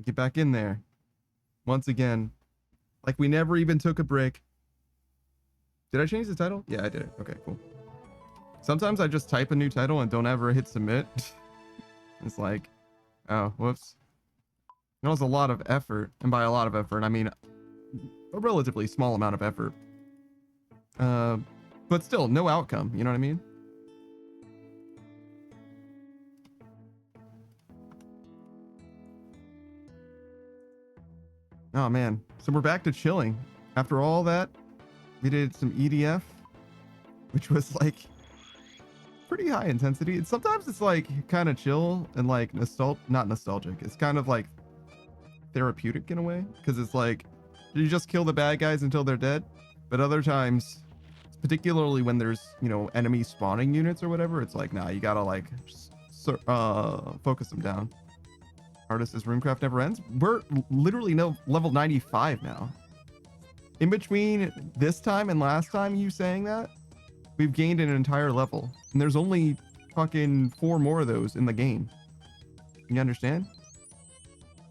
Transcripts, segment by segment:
Get back in there. Once again. Like we never even took a break. Did I change the title? Yeah, I did it. Okay, cool. Sometimes I just type a new title and don't ever hit submit. It's like, oh, whoops. That was a lot of effort. And by a lot of effort, I mean a relatively small amount of effort. But still, no outcome. You know what I mean? Oh, man. So we're back to chilling. After all that, we did some EDF, which was like pretty high intensity. And sometimes it's like kind of chill and like not nostalgic. It's kind of like therapeutic in a way, because it's like you just kill the bad guys until they're dead. But other times, particularly when there's, you know, enemy spawning units or whatever, it's like, nah, you gotta like focus them down. Artist is Runecraft never ends. We're literally level 95 now. In between this time and last time you saying that, we've gained an entire level, and there's only fucking 4 more of those in the game. You understand?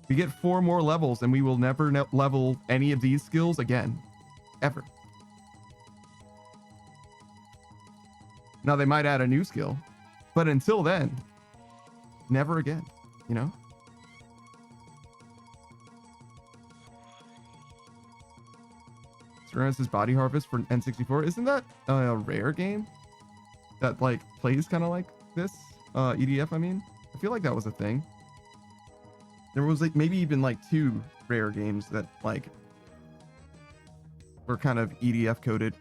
We get 4 more levels and we will never level any of these skills again. Ever. Now they might add a new skill, but until then, never again, you know? Runescape's Body Harvest for N64. Isn't that a rare game that like plays kind of like this? EDF, I mean. I feel like that was a thing. There was like maybe even like 2 rare games that like were kind of EDF coded.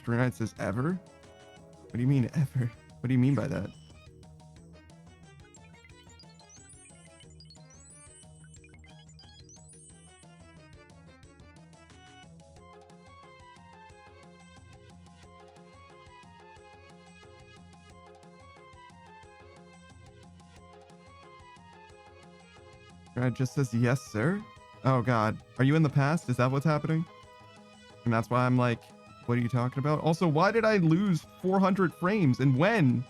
Ruinin says ever? What do you mean ever? What do you mean by that? It just says yes, sir. Oh god, are you in the past? Is that what's happening? And that's why I'm like, what are you talking about? Also, why did I lose 400 frames and when?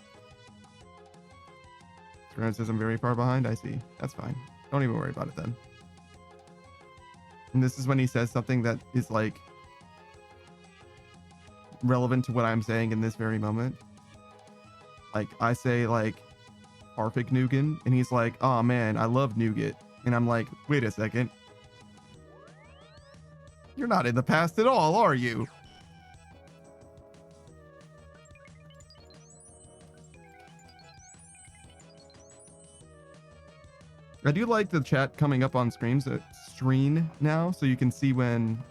It says I'm very far behind. I see. That's fine. Don't even worry about it then. And this is when he says something that is like relevant to what I'm saying in this very moment. Like I say like Arpig Nougat, and he's like, oh man, I love nougat. And I'm like, wait a second. You're not in the past at all, are you? I do like the chat coming up on screen now, so you can see when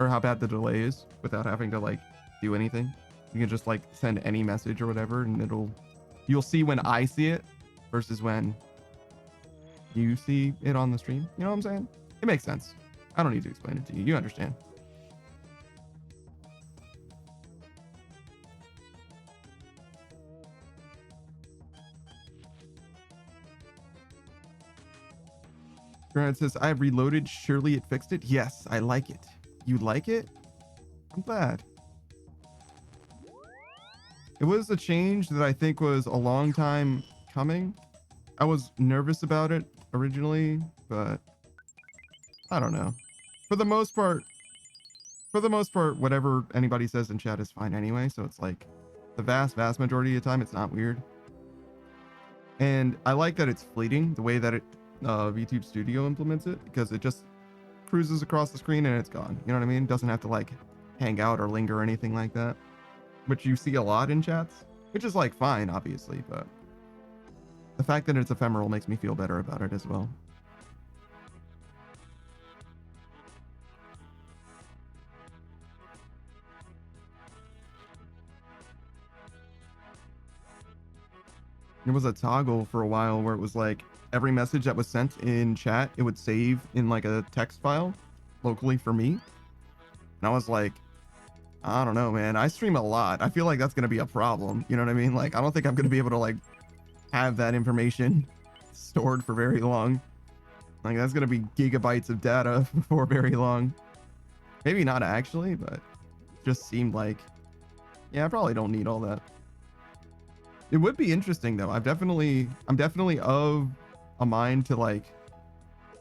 or how bad the delay is without having to like do anything. You can just like send any message or whatever, and you'll see when I see it versus when you see it on the stream. You know what I'm saying? It makes sense. I don't need to explain it to you. You understand. Grant says, I have reloaded. Surely it fixed it. Yes, I like it. You like it? I'm glad. It was a change that I think was a long time coming. I was nervous about it originally, but I don't know. For the most part, whatever anybody says in chat is fine anyway. So it's like the vast majority of the time, it's not weird. And I like that it's fleeting the way that it VTube Studio implements it, because it just cruises across the screen and it's gone. You know what I mean? It doesn't have to like hang out or linger or anything like that, which you see a lot in chats, which is like fine, obviously, but the fact that it's ephemeral makes me feel better about it as well. There was a toggle for a while where it was like every message that was sent in chat, it would save in like a text file locally for me. And I was like, I don't know, man. I stream a lot. I feel like that's going to be a problem. You know what I mean? Like, I don't think I'm going to be able to like have that information stored for very long. Like, that's going to be gigabytes of data for very long. Maybe not actually, but it just seemed like, yeah, I probably don't need all that. It would be interesting though. I'm definitely of a mind to like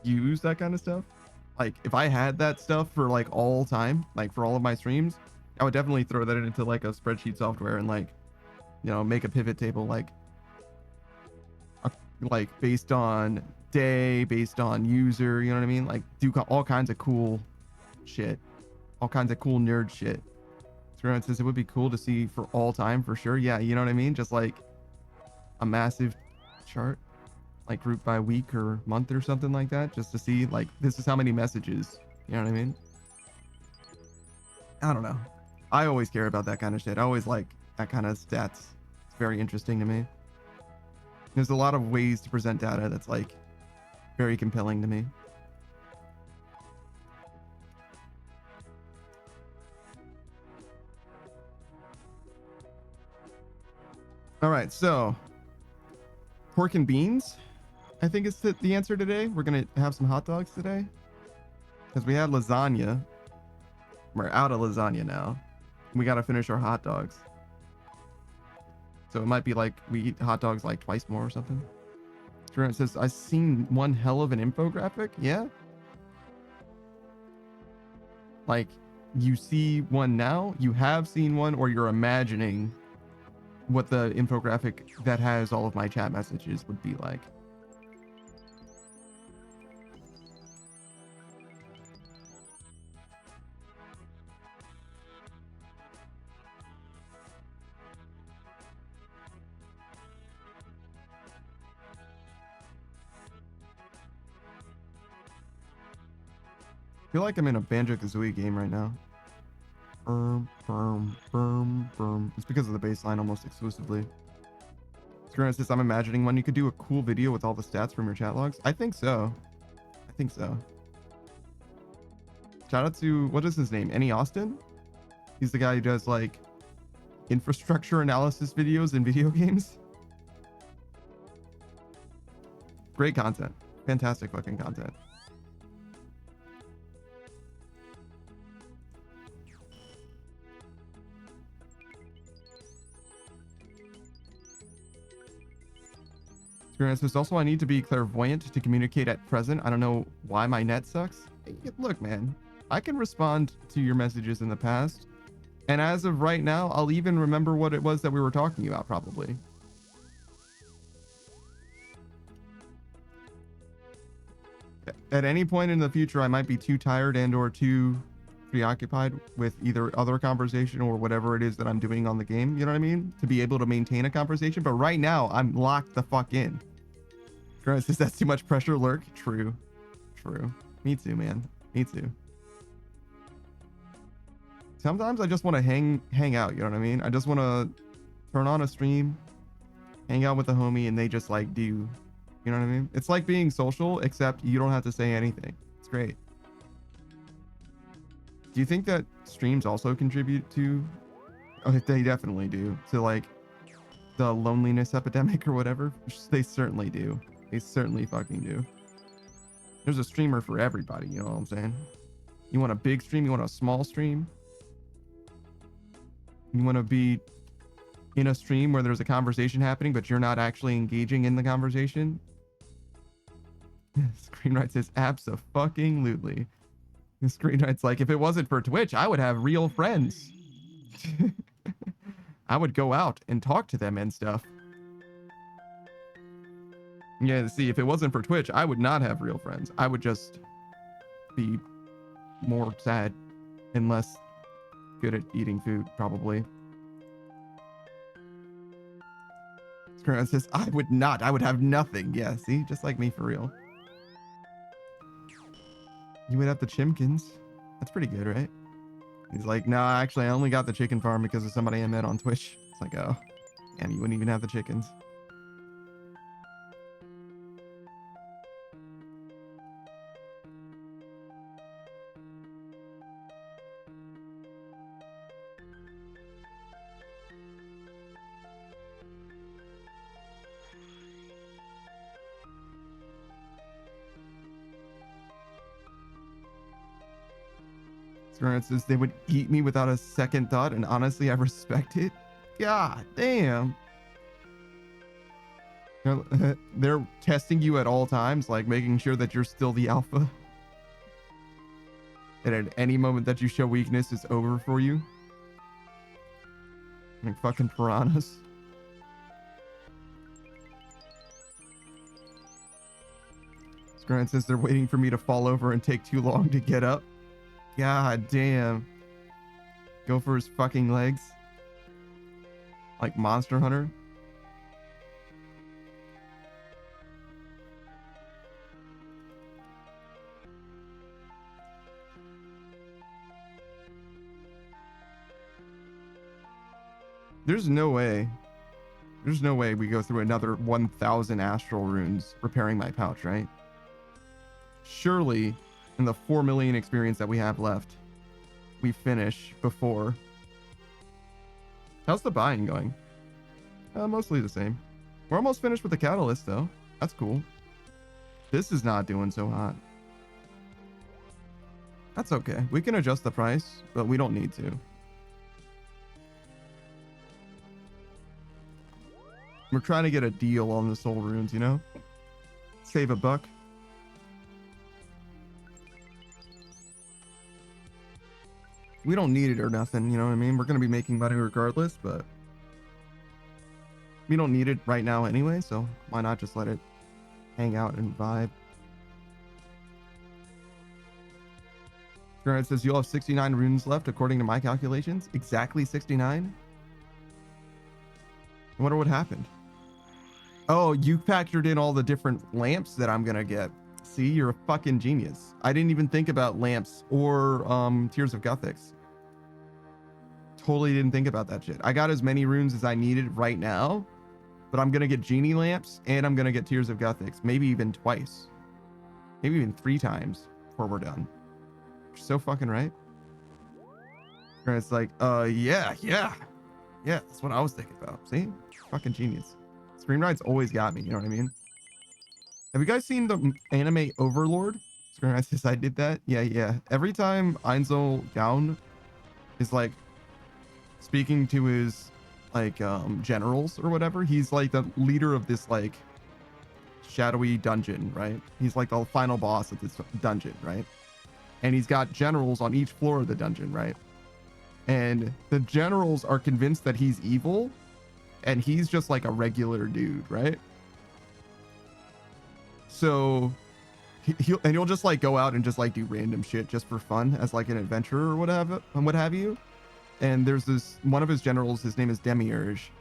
use that kind of stuff. Like if I had that stuff for like all time, like for all of my streams, I would definitely throw that into like a spreadsheet software and like, you know, make a pivot table like based on day, based on user, you know what I mean? Like do all kinds of cool shit, all kinds of cool nerd shit. Screwman says it would be cool to see for all time for sure. Yeah, you know what I mean? Just like a massive chart, like grouped by week or month or something like that, just to see like this is how many messages. You know what I mean? I don't know. I always care about that kind of shit. I always like that kind of stats. It's very interesting to me. There's a lot of ways to present data that's like very compelling to me. All right, so pork and beans, I think is the answer today. We're gonna have some hot dogs today because we had lasagna. We're out of lasagna now. We gotta finish our hot dogs. So it might be like we eat hot dogs like twice more or something. It says, I've seen one hell of an infographic. Yeah. Like you see one now, you have seen one, or you're imagining what the infographic that has all of my chat messages would be like. I feel like I'm in a Banjo-Kazooie game right now. It's because of the baseline almost exclusively. Screwman says, I'm imagining one you could do a cool video with all the stats from your chat logs. I think so. I think so. Shout out to, what is his name? Any Austin? He's the guy who does like infrastructure analysis videos in video games. Great content. Fantastic fucking content. Says, also, I need to be clairvoyant to communicate at present. I don't know why my net sucks. Look, man, I can respond to your messages in the past. And as of right now, I'll even remember what it was that we were talking about, probably. At any point in the future, I might be too tired and or too preoccupied with either other conversation or whatever it is that I'm doing on the game, you know what I mean? To be able to maintain a conversation. But right now, I'm locked the fuck in. Says that's too much pressure, Lurk. True. True. Me too, man. Me too. Sometimes I just want to hang out, you know what I mean? I just want to turn on a stream, hang out with a homie, and they just like do, you know what I mean? It's like being social, except you don't have to say anything. It's great. Do you think that streams also contribute to, oh, they definitely do, to like the loneliness epidemic or whatever? They certainly do. They certainly fucking do. There's a streamer for everybody, you know what I'm saying? You want a big stream? You want a small stream? You want to be in a stream where there's a conversation happening, but you're not actually engaging in the conversation? Screenwrite says, abso-fucking-lutely. Screenwrite's like, if it wasn't for Twitch, I would have real friends. I would go out and talk to them and stuff. Yeah, see, if it wasn't for Twitch, I would not have real friends. I would just be more sad and less good at eating food, probably. Screenwrite says, I would not. I would have nothing. Yeah, see? Just like me, for real. You would have the chimkins. That's pretty good, right? He's like, no, actually, I only got the chicken farm because of somebody I met on Twitch. It's like, oh, damn, you wouldn't even have the chickens. Says they would eat me without a second thought, and honestly, I respect it. God damn. They're testing you at all times, like making sure that you're still the alpha. And at any moment that you show weakness, it's over for you. Like fucking piranhas. Grant says they're waiting for me to fall over and take too long to get up. God damn. Go for his fucking legs. Like Monster Hunter. There's no way. There's no way we go through another 1,000 astral runes repairing my pouch, right? Surely, in the 4 million experience that we have left, we finish before. How's the buying going? Mostly the same. We're almost finished with the catalyst, though. That's cool. This is not doing so hot. That's okay. We can adjust the price, but we don't need to. We're trying to get a deal on the soul runes, you know? Save a buck. We don't need it or nothing, you know what I mean? We're going to be making money regardless, but we don't need it right now anyway, so why not just let it hang out and vibe? Granted says you'll have 69 runes left according to my calculations. Exactly 69? I wonder what happened. Oh, you factored in all the different lamps that I'm going to get. See, you're a fucking genius. I didn't even think about lamps or Tears of Guthix. Totally didn't think about that shit. I got as many runes as I needed right now, but I'm going to get genie lamps and I'm going to get Tears of Guthix. Maybe even twice. Maybe even 3 times before we're done. You're so fucking right. And it's like, yeah. That's what I was thinking about. See? Fucking genius. Screen Ride's always got me, you know what I mean? Have you guys seen the anime Overlord? Screen Ride says I did that. Yeah. Every time Einzel Down is like speaking to his like generals or whatever, he's like the leader of this like shadowy dungeon, right? He's like the final boss of this dungeon, right? And he's got generals on each floor of the dungeon, right? And the generals are convinced that he's evil and he's just like a regular dude, right? So he'll just like go out and just like do random shit just for fun as like an adventurer or what have you. And there's this one of his generals, his name is Demiurge.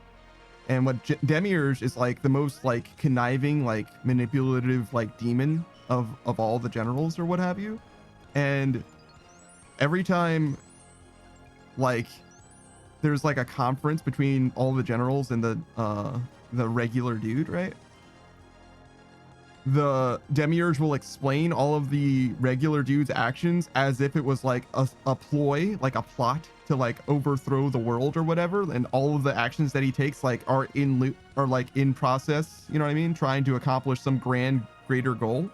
And what Demiurge is like the most like conniving, like manipulative, like demon of all the generals or what have you. And every time like there's like a conference between all the generals and the regular dude, right? The Demiurge will explain all of the regular dude's actions as if it was like a ploy, like a plot to like overthrow the world or whatever, and all of the actions that he takes like are in process, you know what I mean, trying to accomplish some greater goal.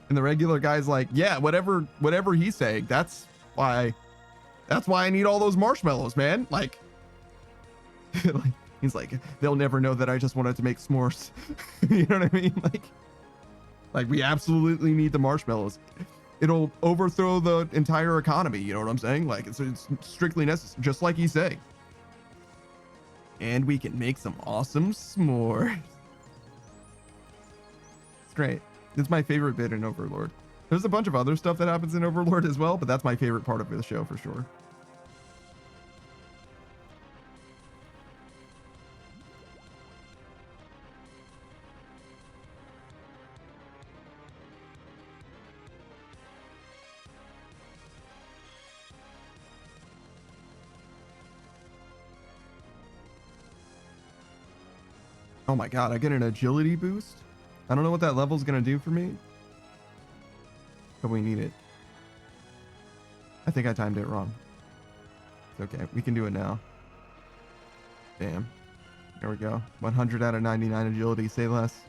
And the regular guy's like, yeah, whatever he's saying, that's why I need all those marshmallows, man. Like, he's like, they'll never know that I just wanted to make s'mores. You know what I mean? Like we absolutely need the marshmallows. It'll overthrow the entire economy. You know what I'm saying? Like it's strictly necessary, just like you say. And we can make some awesome s'mores. It's great. It's my favorite bit in Overlord. There's a bunch of other stuff that happens in Overlord as well, but that's my favorite part of the show for sure. Oh my god, I get an agility boost? I don't know what that level's gonna do for me, but we need it. I think I timed it wrong. It's okay, we can do it now. Damn. There we go. 100 out of 99 agility, say less.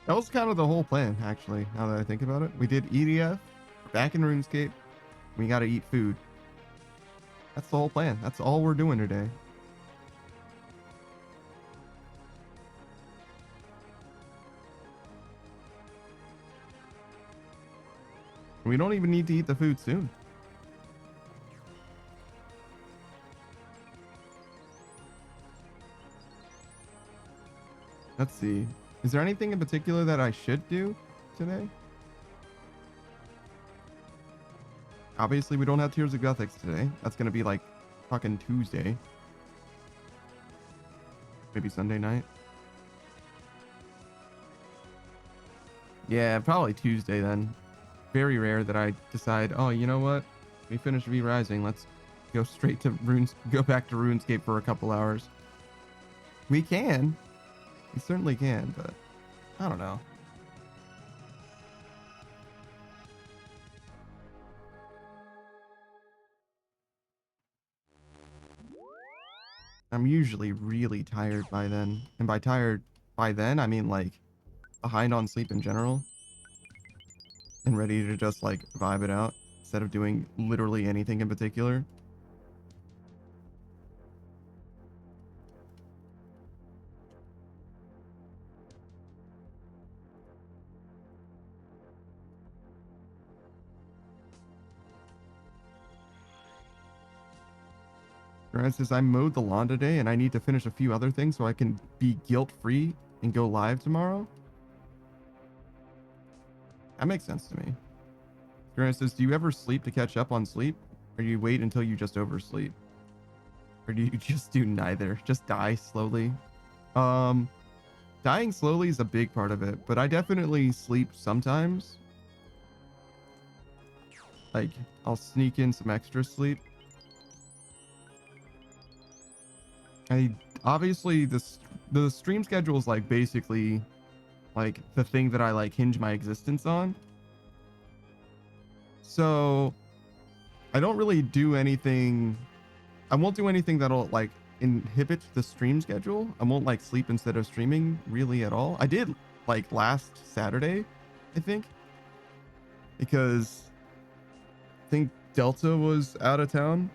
That was kind of the whole plan, actually, now that I think about it. We did EDF, back in RuneScape, we gotta eat food. That's the whole plan. That's all we're doing today. We don't even need to eat the food soon. Let's see. Is there anything in particular that I should do today? Obviously, we don't have Tears of Gothics today. That's going to be like fucking Tuesday. Maybe Sunday night. Yeah, probably Tuesday then. Very rare that I decide, oh, you know what? We finished V-Rising. Let's go straight to go back to RuneScape for a couple hours. We can. We certainly can, but I don't know. I'm usually really tired by then. And by tired by then, I mean like behind on sleep in general. And ready to just like vibe it out instead of doing literally anything in particular. For instance, I mowed the lawn today and I need to finish a few other things so I can be guilt-free and go live tomorrow. That makes sense to me. For instance, do you ever sleep to catch up on sleep? Or do you wait until you just oversleep? Or do you just do neither? Just die slowly? Dying slowly is a big part of it, but I definitely sleep sometimes. Like, I'll sneak in some extra sleep. I obviously the stream schedule is like basically like the thing that I like hinge my existence on. So I don't really do anything. I won't do anything that'll like inhibit the stream schedule. I won't like sleep instead of streaming really at all. I did like last Saturday, I think, because I think Delta was out of town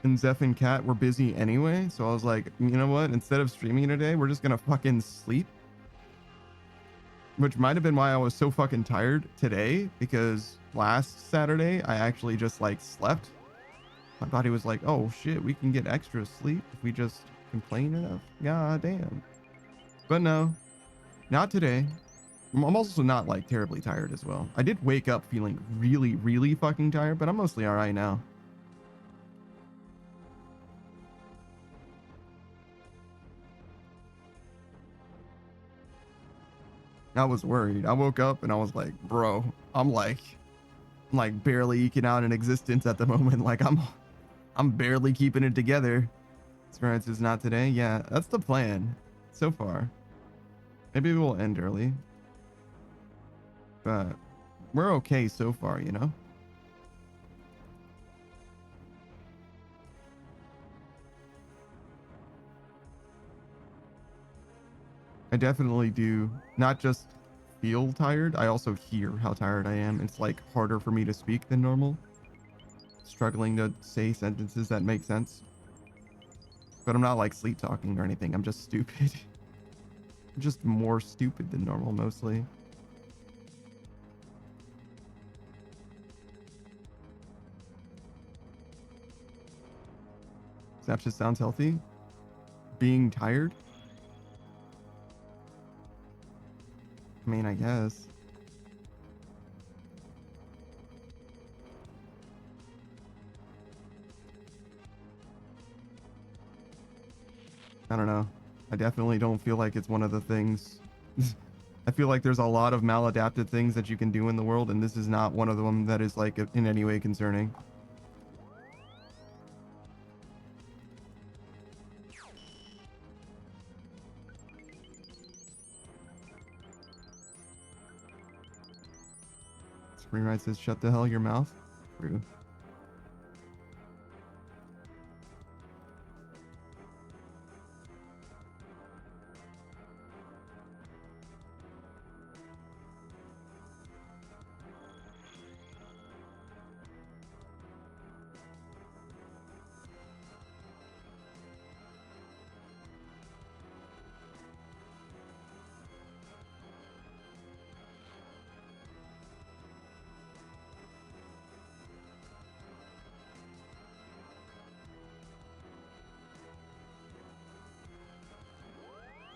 and Zeph and Kat were busy anyway. So I was like, you know what? Instead of streaming today, we're just gonna fucking sleep. Which might have been why I was so fucking tired today, because last Saturday I actually just like slept. My body was like, oh shit, we can get extra sleep if we just complain enough. God damn. But no, not today. I'm also not like terribly tired as well. I did wake up feeling really, really fucking tired, but I'm mostly all right now. I was worried. I woke up and I was like, bro, I'm like barely eking out an existence at the moment. Like I'm barely keeping it together. Experience is not today. Yeah, that's the plan so far. Maybe we'll end early, but we're okay so far, you know? I definitely do not just feel tired, I also hear how tired I am. It's like harder for me to speak than normal. Struggling to say sentences that make sense. But I'm not like sleep talking or anything. I'm just stupid. I'm just more stupid than normal mostly. That just sounds healthy. Being tired? I mean, I guess. I don't know. I definitely don't feel like it's one of the things. I feel like there's a lot of maladapted things that you can do in the world, and this is not one of them that is like in any way concerning. Screenwrite says, shut the hell your mouth. True.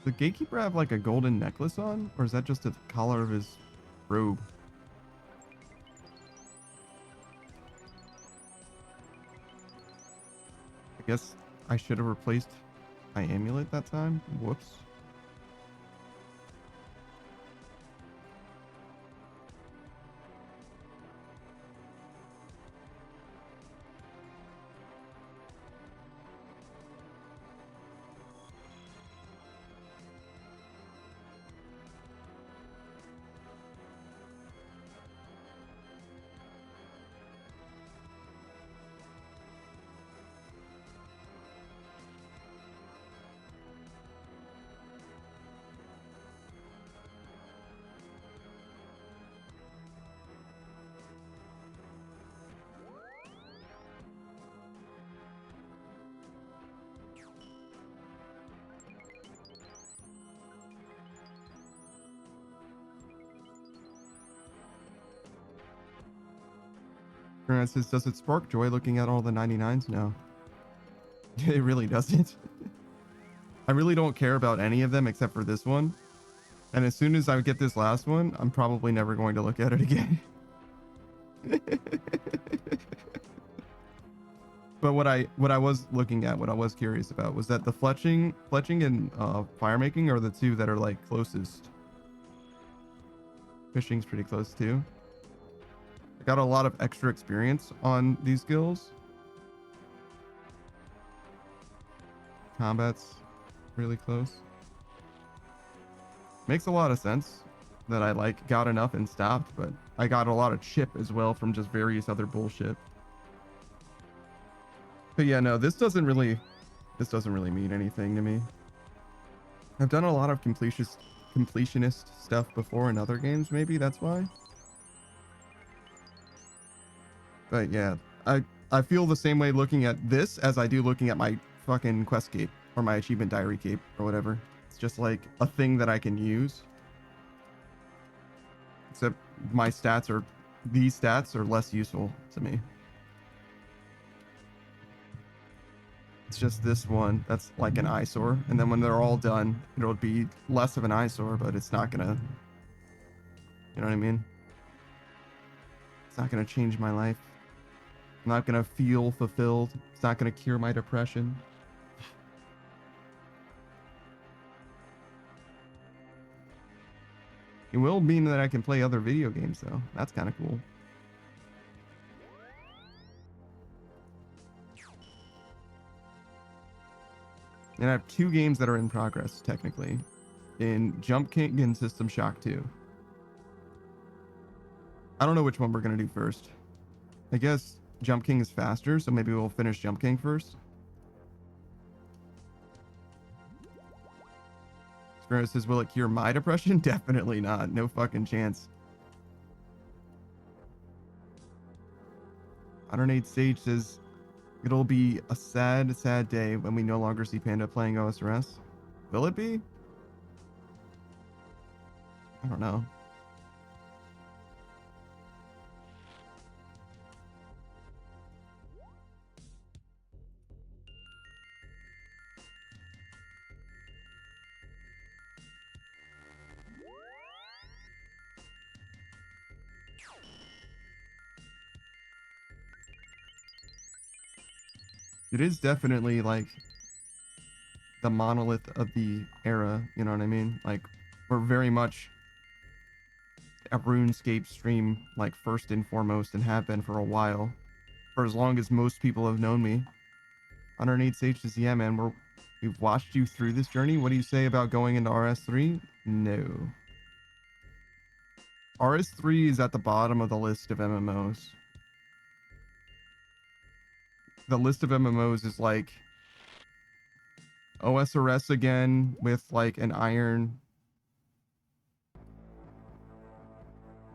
The gatekeeper have like a golden necklace on, or is that just the collar of his robe? I guess I should have replaced my amulet that time. Whoops. Says, does it spark joy looking at all the 99s? No. It really doesn't. I really don't care about any of them except for this one. And as soon as I get this last one, I'm probably never going to look at it again. But what I was looking at, what I was curious about was that the fletching and fire making are the two that are like closest. Fishing's pretty close too. I got a lot of extra experience on these skills. Combat's really close. Makes a lot of sense that I like got enough and stopped, but I got a lot of chip as well from just various other bullshit. But yeah, no, this doesn't really mean anything to me. I've done a lot of completionist stuff before in other games, maybe that's why. But yeah, I feel the same way looking at this as I do looking at my fucking quest cape or my achievement diary cape or whatever. It's just like a thing that I can use. Except these stats are less useful to me. It's just this one that's like an eyesore, and then when they're all done, it'll be less of an eyesore, but it's not gonna, you know what I mean? It's not gonna change my life. I'm not gonna feel fulfilled. It's not gonna cure my depression. It will mean that I can play other video games though. That's kind of cool. And I have 2 games that are in progress, technically, in Jump King and System Shock 2. I don't know which one we're going to do first. I guess Jump King is faster, so maybe we'll finish Jump King first. Spirit says, will it cure my depression? Definitely not. No fucking chance. 108 Sage says, it'll be a sad, sad day when we no longer see Panda playing OSRS. Will it be? I don't know. It is definitely like the monolith of the era, you know what I mean? Like, we're very much a RuneScape stream, like, first and foremost, and have been for a while. For as long as most people have known me. 108 Sage says, yeah, man, we've watched you through this journey. What do you say about going into RS3? No. RS3 is at the bottom of the list of MMOs. The list of MMOs is like OSRS again with like an iron.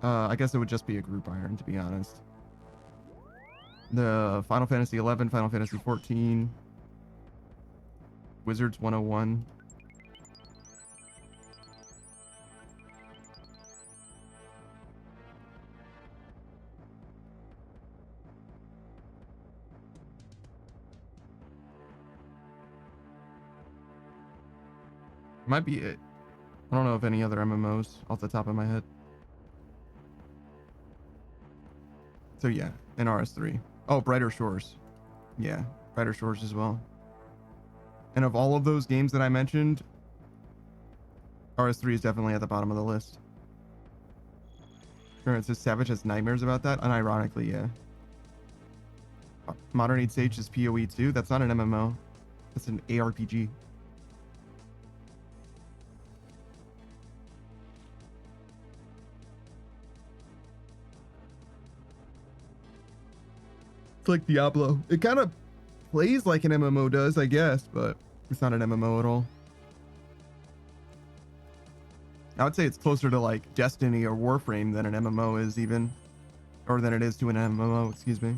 I guess it would just be a group iron, to be honest. The Final Fantasy 11, Final Fantasy 14, Wizards 101. Might be it. I don't know of any other MMOs off the top of my head. So yeah, in RS3. Oh, Brighter Shores. Yeah, Brighter Shores as well. And of all of those games that I mentioned, RS3 is definitely at the bottom of the list. Sure, it says Savage has nightmares about that. Unironically, yeah. Modern Age Sage is PoE 2. That's not an MMO. That's an ARPG. It's like Diablo. It kind of plays like an MMO does, I guess, but it's not an MMO at all. I would say it's closer to like Destiny or Warframe than an MMO is even, or than it is to an MMO, excuse me.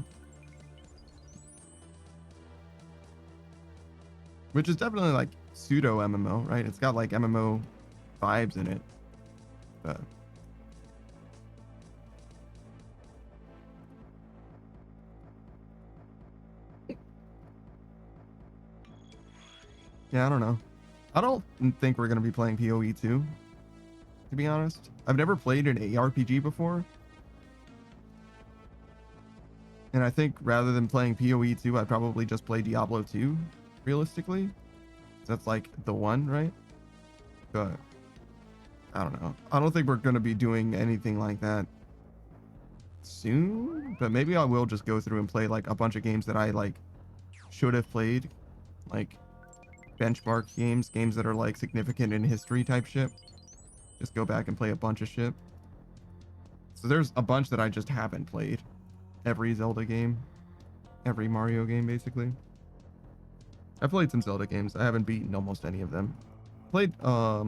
Which is definitely like pseudo MMO, right? It's got like MMO vibes in it. But yeah, I don't know. I don't think we're going to be playing PoE 2, to be honest. I've never played an ARPG before. And I think rather than playing PoE 2, I'd probably just play Diablo 2, realistically. That's like the one, right? But I don't know. I don't think we're going to be doing anything like that soon. But maybe I will just go through and play like a bunch of games that I like should have played. Like benchmark games that are like significant in history type shit. Just go back and play a bunch of shit. So there's a bunch that I just haven't played. Every Zelda game, every Mario game, basically. I played some Zelda games. I haven't beaten almost any of them. Played a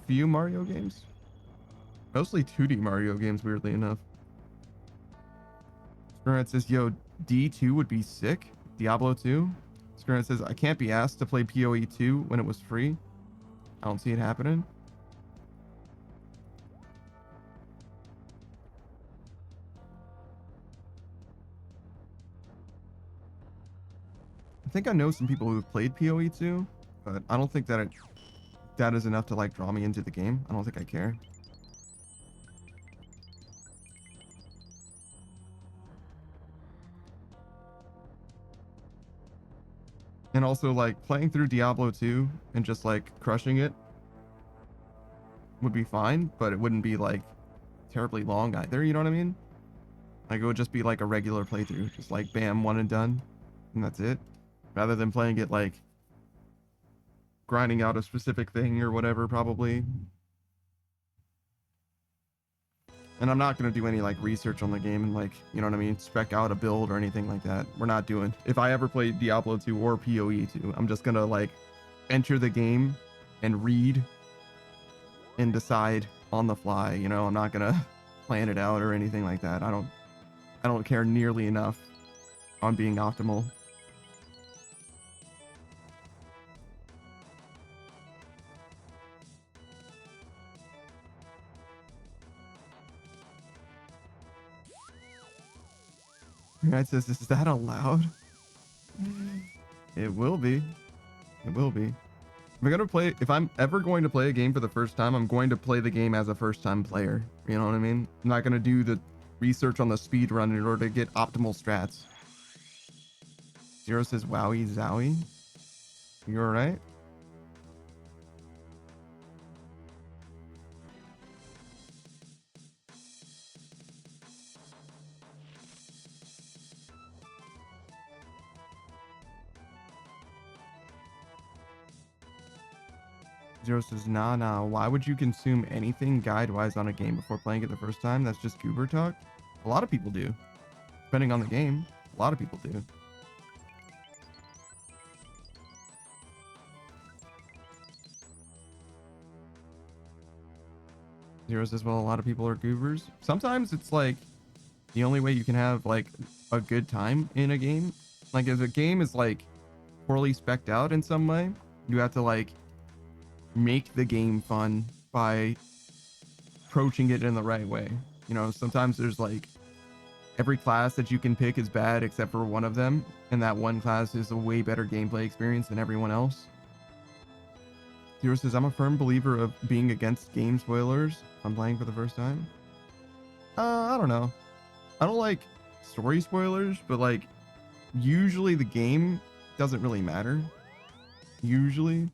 few Mario games. Mostly 2D Mario games, weirdly enough. Spirit says, yo, D2 would be sick. Diablo 2. Spirit says, I can't be asked to play PoE 2 when it was free. I don't see it happening. I think I know some people who've played PoE 2, but I don't think that that is enough to like draw me into the game. I don't think I care. And also like playing through Diablo 2 and just like crushing it would be fine, but it wouldn't be like terribly long either, you know what I mean? Like it would just be like a regular playthrough, just like bam, one and done, and that's it. Rather than playing it like grinding out a specific thing or whatever, probably. And I'm not going to do any like research on the game and like, you know what I mean, spec out a build or anything like that. We're not doing. If I ever play Diablo 2 or PoE 2, I'm just going to like enter the game and read and decide on the fly, you know. I'm not going to plan it out or anything like that. I don't care nearly enough on being optimal. Right, says, is that allowed? It will be. It will be. If I'm ever going to play a game for the first time, I'm going to play the game as a first time player. You know what I mean? I'm not going to do the research on the speed run in order to get optimal strats. Zero says, wowie zowie. You alright? Zero says, nah, why would you consume anything guide-wise on a game before playing it the first time? That's just goober talk. A lot of people do. Depending on the game, a lot of people do. Zero says, well, a lot of people are goobers. Sometimes it's like the only way you can have like a good time in a game. Like if a game is like poorly specced out in some way, you have to like make the game fun by approaching it in the right way. You know, sometimes there's like every class that you can pick is bad except for one of them, and that one class is a way better gameplay experience than everyone else. Zero says, I'm a firm believer of being against game spoilers if I'm playing for the first time. I don't know. I don't like story spoilers, but like usually the game doesn't really matter. Usually.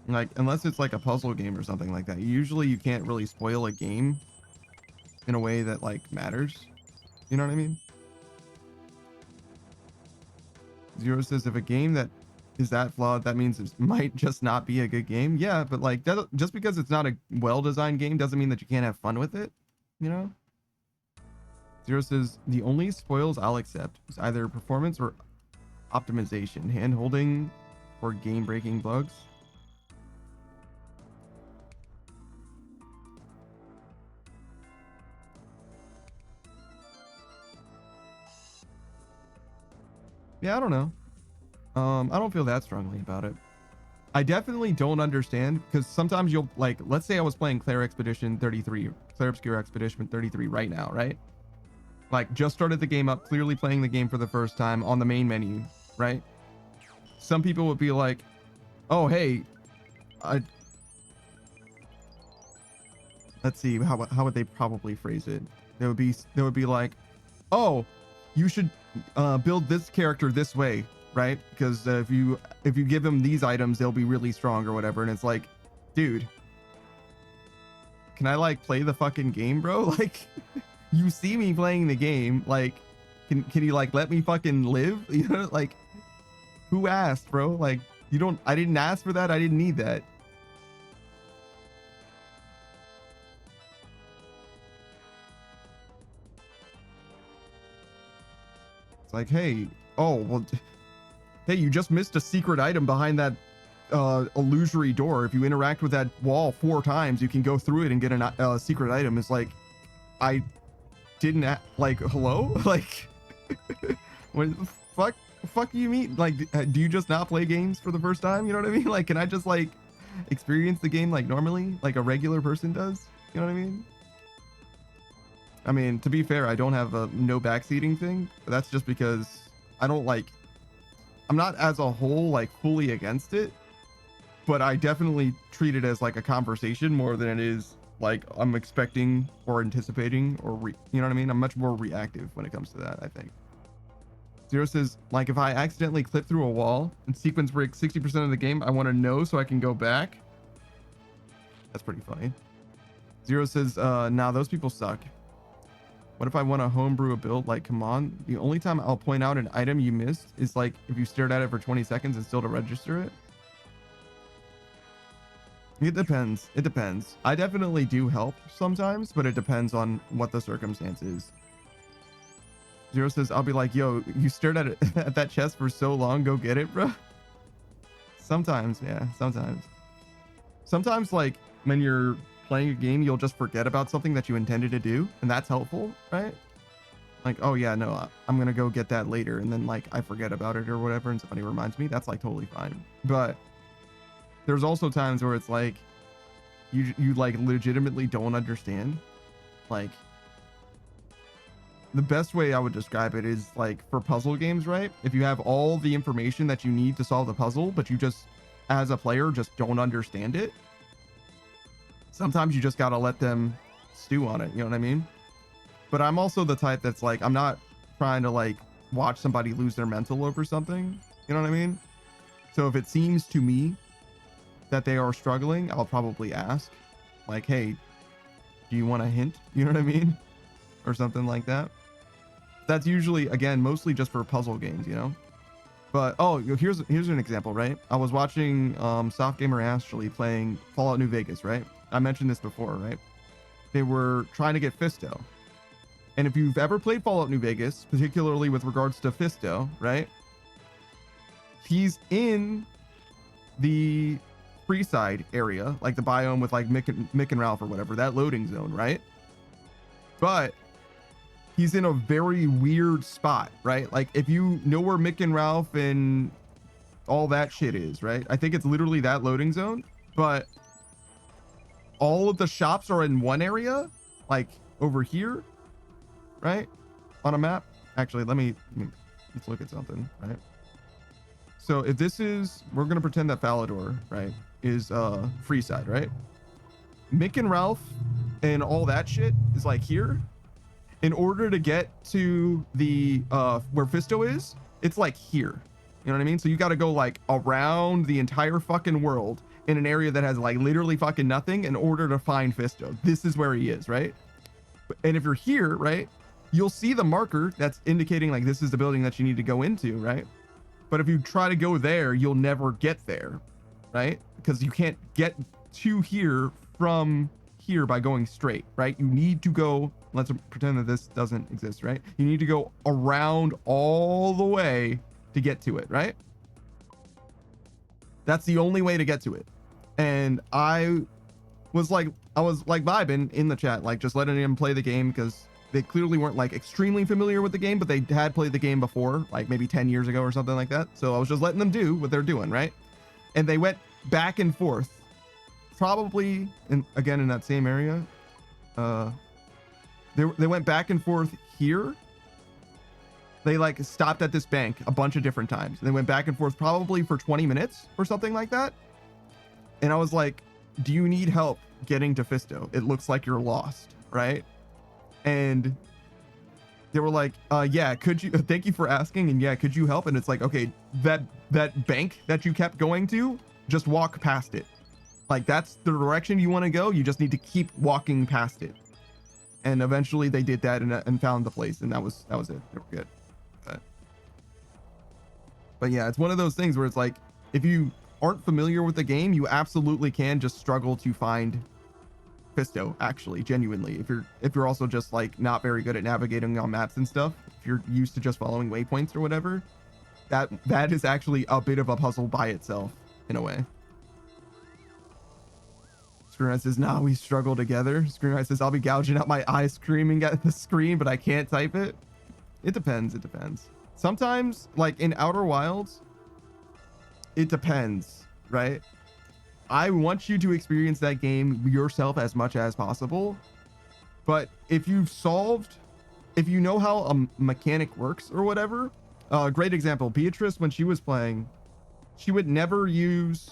Like, unless it's like a puzzle game or something like that. Usually you can't really spoil a game in a way that like matters. You know what I mean? Zero says, if a game that is that flawed, that means it might just not be a good game. Yeah, but like that, just because it's not a well-designed game doesn't mean that you can't have fun with it, you know? Zero says, the only spoils I'll accept is either performance or optimization, hand-holding or game-breaking bugs. Yeah, I don't know. I don't feel that strongly about it. I definitely don't understand, because sometimes you'll like, let's say I was playing Clair Expedition 33, Clair Obscure Expedition 33 right now, right? Like just started the game up, clearly playing the game for the first time on the main menu, right? Some people would be like, oh, hey, let's see, how would they probably phrase it? They would be like, oh, you should build this character this way, right? Because if you give them these items, they'll be really strong or whatever. And it's like, dude, can I like play the fucking game, bro? Like, you see me playing the game, like, can you like let me fucking live? You know, like, who asked, bro? Like, I didn't ask for that. I didn't need that. It's like, hey, oh, well, hey, you just missed a secret item behind that illusory door. If you interact with that wall 4 times, you can go through it and get a secret item. It's like, I didn't like, hello? Like, what the fuck do you mean? Like, do you just not play games for the first time? You know what I mean? Like, can I just like experience the game like normally, like a regular person does? You know what I mean? I mean, to be fair, I don't have a no backseating thing, but that's just because I don't like, I'm not as a whole like fully against it, but I definitely treat it as like a conversation more than it is like I'm expecting or anticipating or you know what I mean? I'm much more reactive when it comes to that, I think. Zero says, like, if I accidentally clip through a wall and sequence break 60% of the game, I want to know so I can go back. That's pretty funny. Zero says, nah, those people suck. What if I want to homebrew a build? Like, come on. The only time I'll point out an item you missed is like if you stared at it for 20 seconds and still to register it. It depends. It depends. I definitely do help sometimes, but it depends on what the circumstance is. Zero says, I'll be like, yo, you stared at it at that chest for so long, go get it, bro. Sometimes, yeah, sometimes. Sometimes, like, when you're playing a game, you'll just forget about something that you intended to do, and that's helpful, right? Like, oh yeah, no, I'm gonna go get that later, and then like I forget about it or whatever, and somebody reminds me. That's like totally fine. But there's also times where it's like you like legitimately don't understand. Like, the best way I would describe it is like for puzzle games, right? If you have all the information that you need to solve the puzzle, but you just, as a player, just don't understand it, sometimes you just gotta let them stew on it, you know what I mean? But I'm also the type that's like, I'm not trying to like watch somebody lose their mental over something, you know what I mean? So if it seems to me that they are struggling, I'll probably ask, like, hey, do you want a hint? You know what I mean? Or something like that. That's usually, again, mostly just for puzzle games, you know? But, oh, here's an example, right? I was watching Soft Gamer Ashley playing Fallout New Vegas, right? I mentioned this before, right? They were trying to get Fisto. And if you've ever played Fallout New Vegas, particularly with regards to Fisto, right? He's in the Freeside area, like the biome with like Mick and Ralph or whatever, that loading zone, right? But he's in a very weird spot, right? Like if you know where Mick and Ralph and all that shit is, right? I think it's literally that loading zone, but all of the shops are in one area, like over here, right? On a map. Actually, let's look at something, right? So if this is, we're going to pretend that Falador, right, is Freeside, right? Mick and Ralph and all that shit is like here. In order to get to the where Fisto is, it's like here. You know what I mean? So you got to go like around the entire fucking world in an area that has like literally fucking nothing in order to find Fisto. This is where he is, right? And if you're here, right, you'll see the marker that's indicating like this is the building that you need to go into, right? But if you try to go there, you'll never get there, right? Because you can't get to here from here by going straight, right? You need to go, let's pretend that this doesn't exist, right? You need to go around all the way to get to it, right? That's the only way to get to it. And I was like vibing in the chat, like just letting him play the game because they clearly weren't like extremely familiar with the game, but they had played the game before, like maybe 10 years ago or something like that. So I was just letting them do what they're doing, right? And they went back and forth, probably again in that same area. They went back and forth here. They like stopped at this bank a bunch of different times. They went back and forth probably for 20 minutes or something like that. And I was like, do you need help getting to Fisto? It looks like you're lost, right? And they were like, yeah, could you, thank you for asking. And yeah, could you help? And it's like, okay, that bank that you kept going to, just walk past it. Like that's the direction you want to go. You just need to keep walking past it. And eventually they did that and found the place. And that was it. They were good. But yeah, it's one of those things where it's like, if you aren't familiar with the game, you absolutely can just struggle to find Fisto, actually, genuinely. If you're also just like not very good at navigating on maps and stuff, if you're used to just following waypoints or whatever, that is actually a bit of a puzzle by itself in a way. Screenwright says, nah, we struggle together. Screenwright says, I'll be gouging out my eyes screaming at the screen, but I can't type it. It depends. Sometimes, like in Outer Wilds, it depends, right? I want you to experience that game yourself as much as possible. But if you know how a mechanic works or whatever, great example, Beatrice, when she was playing, she would never use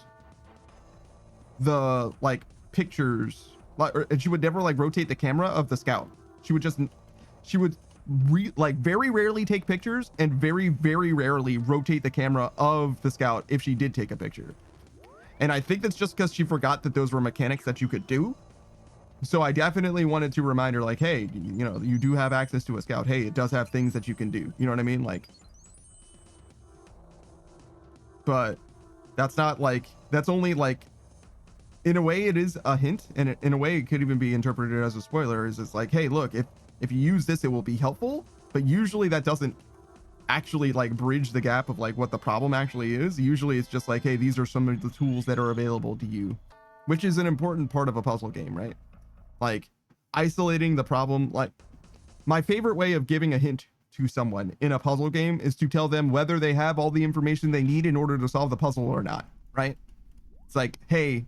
the like pictures, and she would never like rotate the camera of the scout. She would very rarely take pictures and very, very rarely rotate the camera of the scout if she did take a picture. And I think that's just because she forgot that those were mechanics that you could do. So I definitely wanted to remind her like, hey, you know, you do have access to a scout. Hey, it does have things that you can do. You know what I mean? Like, but that's not like, that's only like, in a way it is a hint, and in a way it could even be interpreted as a spoiler. Is it's like, hey, look, if you use this, it will be helpful, but usually that doesn't actually like bridge the gap of like what the problem actually is. Usually it's just like, hey, these are some of the tools that are available to you, which is an important part of a puzzle game, right? Like isolating the problem. Like my favorite way of giving a hint to someone in a puzzle game is to tell them whether they have all the information they need in order to solve the puzzle or not, right? It's like, hey,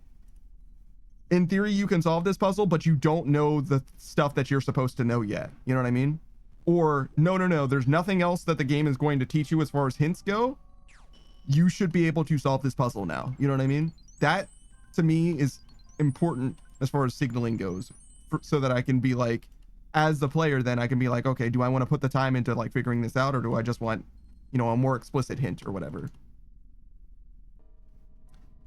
in theory, you can solve this puzzle, but you don't know the stuff that you're supposed to know yet. You know what I mean? Or no, there's nothing else that the game is going to teach you as far as hints go. You should be able to solve this puzzle now. You know what I mean? That to me is important as far as signaling goes, so that I can be like, as the player, then I can be like, okay, do I want to put the time into like figuring this out, or do I just want, you know, a more explicit hint or whatever?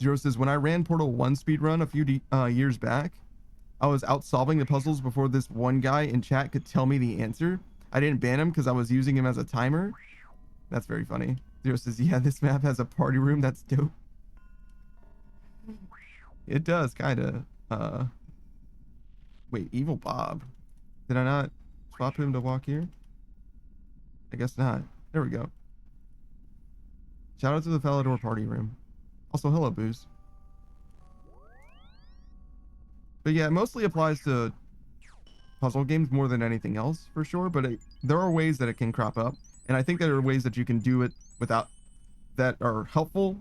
Zero says, when I ran Portal 1 speedrun a few years back, I was out solving the puzzles before this one guy in chat could tell me the answer. I didn't ban him because I was using him as a timer. That's very funny. Zero says, yeah, this map has a party room. That's dope. It does, kind of. Wait, Evil Bob. Did I not swap him to walk here? I guess not. There we go. Shout out to the Falador party room. Also, hello, Booze. But yeah, it mostly applies to puzzle games more than anything else, for sure. But there are ways that it can crop up. And I think there are ways that you can do it without, that are helpful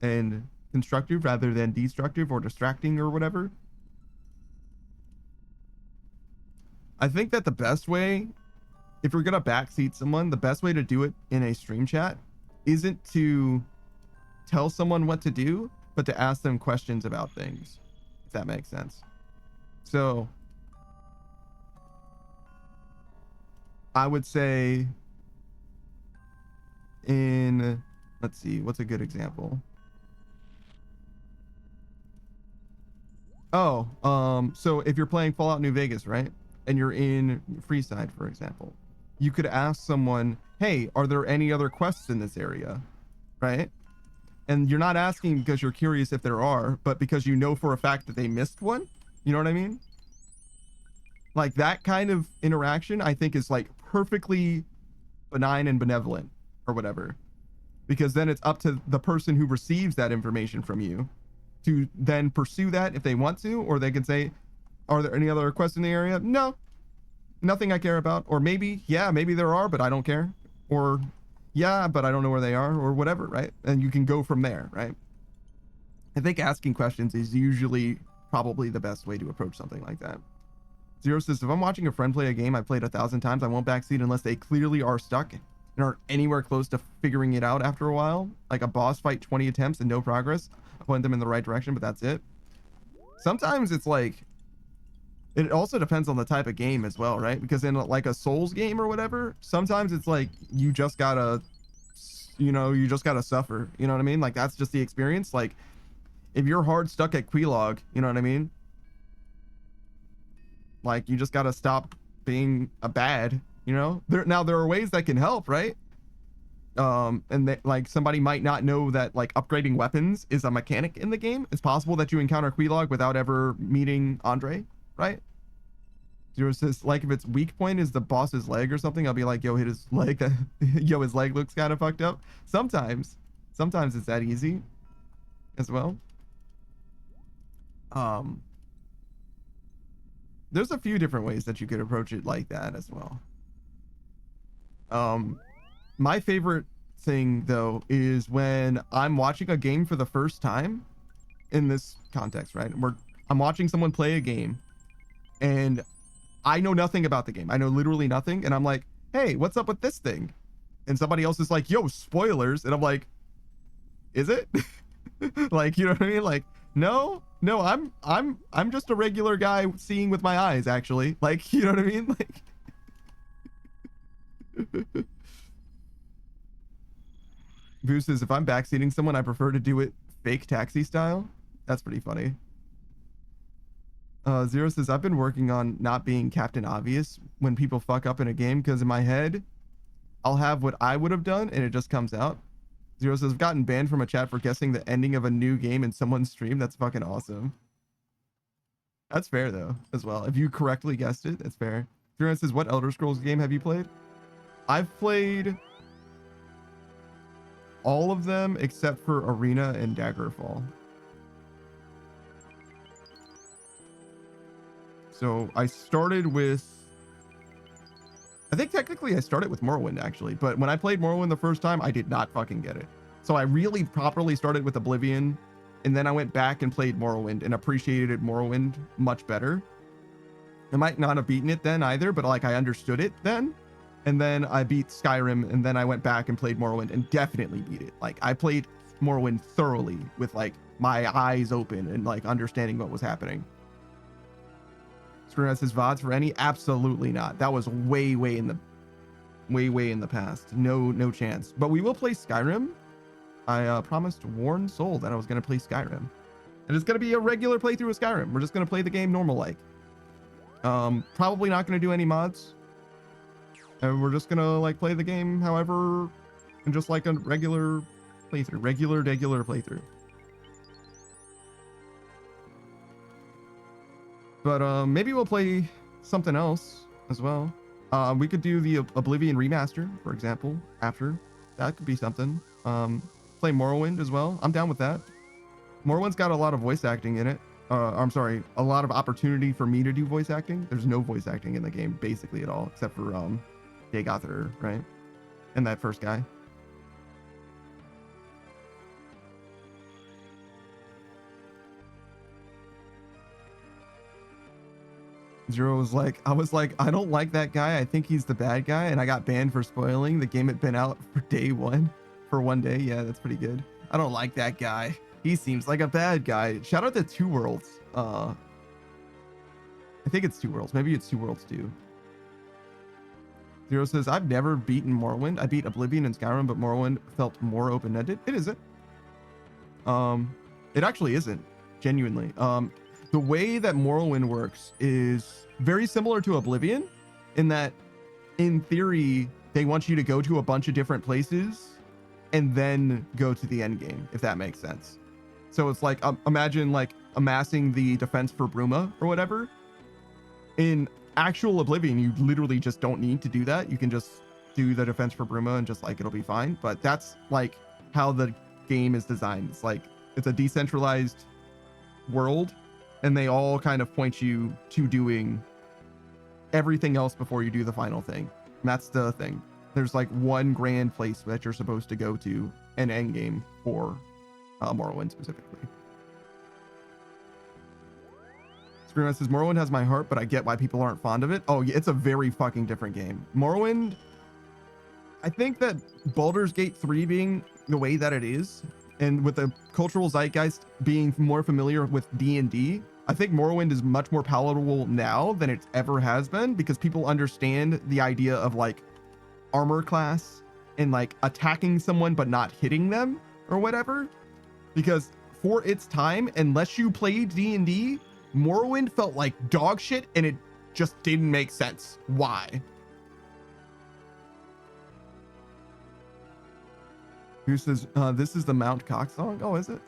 and constructive rather than destructive or distracting or whatever. I think that the best way, if you're going to backseat someone, the best way to do it in a stream chat isn't to tell someone what to do, but but to ask them questions about things, if that makes sense. So I would say in, let's see, what's a good example? So if you're playing Fallout New Vegas, right? And you're in Freeside, for example, you could ask someone, hey, are there any other quests in this area? Right? And you're not asking because you're curious if there are, but because you know for a fact that they missed one. You know what I mean? Like that kind of interaction, I think, is like perfectly benign and benevolent or whatever. Because then it's up to the person who receives that information from you to then pursue that if they want to, or they can say, are there any other quests in the area? No, nothing I care about. Or maybe, yeah, maybe there are, but I don't care. Or yeah, but I don't know where they are, or whatever, right? And you can go from there, right? I think asking questions is usually probably the best way to approach something like that. Zero says, if I'm watching a friend play a game I've played 1,000 times, I won't backseat unless they clearly are stuck and aren't anywhere close to figuring it out after a while. Like a boss fight, 20 attempts and no progress. I point them in the right direction, but that's it. Sometimes it's like, it also depends on the type of game as well, right? Because in like a Souls game or whatever, sometimes it's like you just gotta, you just gotta suffer. You know what I mean? Like that's just the experience. Like if you're hard stuck at Quilog, you know what I mean? Like you just gotta stop being a bad, you know? Now there are ways that can help, right? And that like somebody might not know that like upgrading weapons is a mechanic in the game. It's possible that you encounter Quilog without ever meeting Andre, right? Zero says, like if its weak point is the boss's leg or something, I'll be like, yo, hit his leg. Yo, his leg looks kind of fucked up. Sometimes it's that easy as well. There's a few different ways that you could approach it like that as well. My favorite thing though is when I'm watching a game for the first time in this context, right? Where I'm watching someone play a game and I know nothing about the game. I know literally nothing. And I'm like, hey, what's up with this thing? And somebody else is like, yo, spoilers. And I'm like, is it? Like, you know what I mean? Like, no, I'm just a regular guy seeing with my eyes, actually. Like, you know what I mean? Like, Boo says, if I'm backseating someone, I prefer to do it fake taxi style. That's pretty funny. Zero says, I've been working on not being Captain Obvious when people fuck up in a game, because in my head, I'll have what I would have done and it just comes out. Zero says, I've gotten banned from a chat for guessing the ending of a new game in someone's stream. That's fucking awesome. That's fair though, as well. If you correctly guessed it, that's fair. Zero says, what Elder Scrolls game have you played? I've played all of them except for Arena and Daggerfall. So I started with, I think technically I started with Morrowind actually, but when I played Morrowind the first time, I did not fucking get it. So I really properly started with Oblivion, and then I went back and played Morrowind and appreciated Morrowind much better. I might not have beaten it then either, but like I understood it then. And then I beat Skyrim, and then I went back and played Morrowind and definitely beat it. Like I played Morrowind thoroughly with like my eyes open and like understanding what was happening. Screwing says, VODs for any? Absolutely not. That was way in the past. No chance. But we will play Skyrim. I promised Warren Soul that I was going to play Skyrim. And it's going to be a regular playthrough of Skyrim. We're just going to play the game normal like. Probably not going to do any mods. And we're just gonna like play the game however, and just like a regular playthrough, regular playthrough. But maybe we'll play something else as well. We could do the Oblivion remaster, for example, after. That could be something. Play Morrowind as well. I'm down with that. Morrowind's got a lot of voice acting in it. I'm sorry, a lot of opportunity for me to do voice acting. There's no voice acting in the game basically at all, except for Aether, right? And that first guy. Zero was like, I was like, I don't like that guy. I think he's the bad guy. And I got banned for spoiling. The game had been out for day one, for one day. Yeah, that's pretty good. I don't like that guy. He seems like a bad guy. Shout out to Two Worlds. I think it's Two Worlds. Maybe it's Two Worlds 2. Zero says, I've never beaten Morrowind. I beat Oblivion and Skyrim, but Morrowind felt more open-ended. It isn't. It actually isn't, genuinely. The way that Morrowind works is very similar to Oblivion in that, in theory, they want you to go to a bunch of different places and then go to the end game, if that makes sense. So it's like, imagine like amassing the defense for Bruma or whatever. In actual Oblivion, you literally just don't need to do that. You can just do the defense for Bruma and just like, it'll be fine. But that's like how the game is designed. It's like, it's a decentralized world and they all kind of point you to doing everything else before you do the final thing. And that's the thing. There's like one grand place that you're supposed to go to an end game for Morrowind specifically. Screamer says, Morrowind has my heart, but I get why people aren't fond of it. Oh, yeah, it's a very fucking different game. Morrowind, I think that Baldur's Gate 3 being the way that it is, and with the cultural zeitgeist being more familiar with D&D, I think Morrowind is much more palatable now than it ever has been, because people understand the idea of like armor class and like attacking someone but not hitting them or whatever. Because for its time, unless you played D&D, Morrowind felt like dog shit and it just didn't make sense. Why? Who says, this is the Mount Cox song? Oh, is it?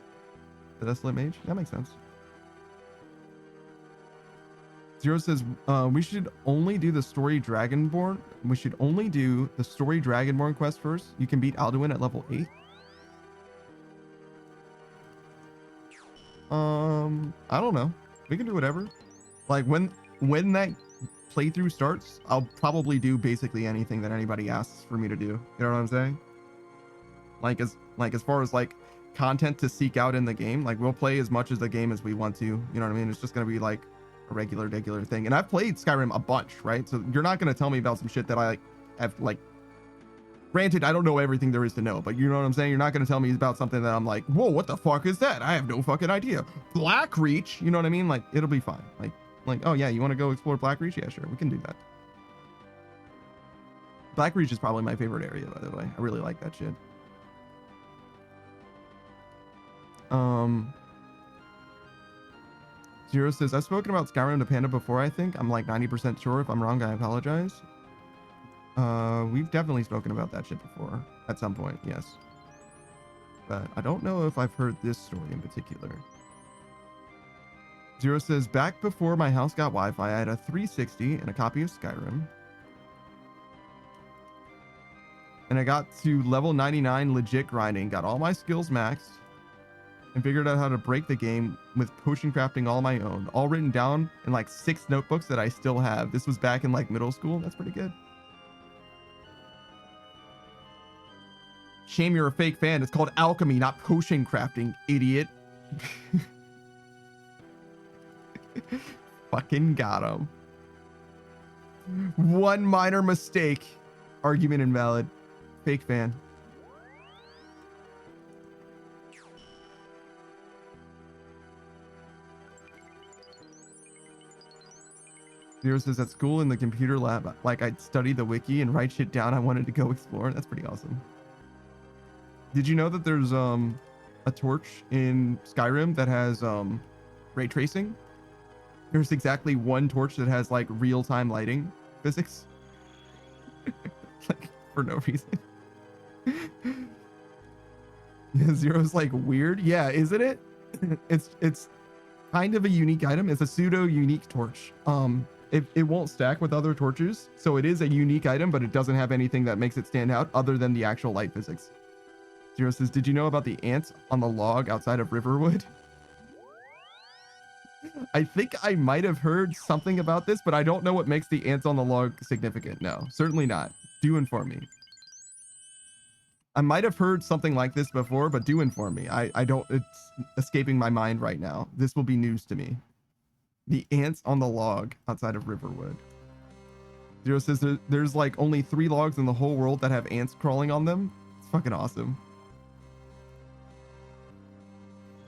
The Desolate Mage? That makes sense. Zero says, we should only do the story Dragonborn. We should only do the story Dragonborn quest first. You can beat Alduin at level 8. I don't know. We can do whatever. Like when that playthrough starts, I'll probably do basically anything that anybody asks for me to do. You know what I'm saying? Like as far as like content to seek out in the game, like we'll play as much as the game as we want to. You know what I mean? It's just gonna be like a regular thing. And I've played Skyrim a bunch, right? So you're not gonna tell me about some shit that I have like. Granted, I don't know everything there is to know, but you know what I'm saying? You're not going to tell me about something that I'm like, whoa, what the fuck is that? I have no fucking idea. Blackreach, you know what I mean? Like, it'll be fine. Like, oh yeah, you want to go explore Blackreach? Yeah, sure, we can do that. Blackreach is probably my favorite area, by the way. I really like that shit. Zero says, I've spoken about Skyrim to Panda before, I think. I'm like 90% sure. If I'm wrong, I apologize. We've definitely spoken about that shit before at some point, yes. But I don't know if I've heard this story in particular. Zero says, back before my house got Wi-Fi, I had a 360 and a copy of Skyrim. And I got to level 99 legit grinding, got all my skills maxed, and figured out how to break the game with potion crafting all my own, all written down in like 6 notebooks that I still have. This was back in like middle school. That's pretty good. Shame you're a fake fan. It's called alchemy, not potion crafting, idiot. Fucking got him. One minor mistake. Argument invalid. Fake fan. Zero says at school in the computer lab, like I'd study the wiki and write shit down I wanted to go explore. That's pretty awesome. Did you know that there's a torch in Skyrim that has ray tracing? There's exactly one torch that has like real-time lighting physics. Like for no reason. Yeah, Zero's like weird. Yeah, isn't it? It's kind of a unique item. It's a pseudo unique torch. It won't stack with other torches, so it is a unique item, but it doesn't have anything that makes it stand out other than the actual light physics. Zero says, did you know about the ants on the log outside of Riverwood? I think I might have heard something about this, but I don't know what makes the ants on the log significant. No, certainly not. Do inform me. I might have heard something like this before, but do inform me. I don't, it's escaping my mind right now. This will be news to me. The ants on the log outside of Riverwood. Zero says there's like only 3 logs in the whole world that have ants crawling on them. It's fucking awesome.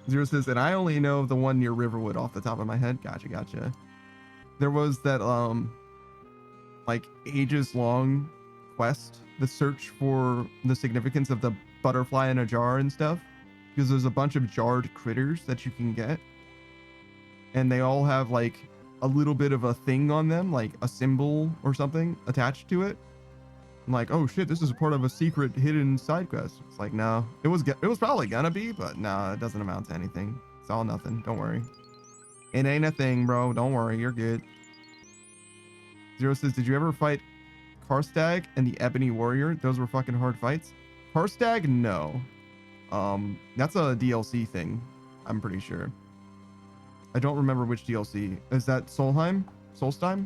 Zero says, and I only know the one near Riverwood off the top of my head. Gotcha. There was that like ages long quest, the search for the significance of the butterfly in a jar and stuff, because there's a bunch of jarred critters that you can get, and they all have like a little bit of a thing on them, like a symbol or something attached to it. I'm like, oh shit, this is a part of a secret hidden side quest. It's like, no, it was probably gonna be, but no, it doesn't amount to anything. It's all nothing. Don't worry. It ain't a thing, bro. Don't worry. You're good. Zero says, did you ever fight Karstag and the Ebony Warrior? Those were fucking hard fights. Karstag, no. That's a DLC thing, I'm pretty sure. I don't remember which DLC. Is that Solheim? Solstheim?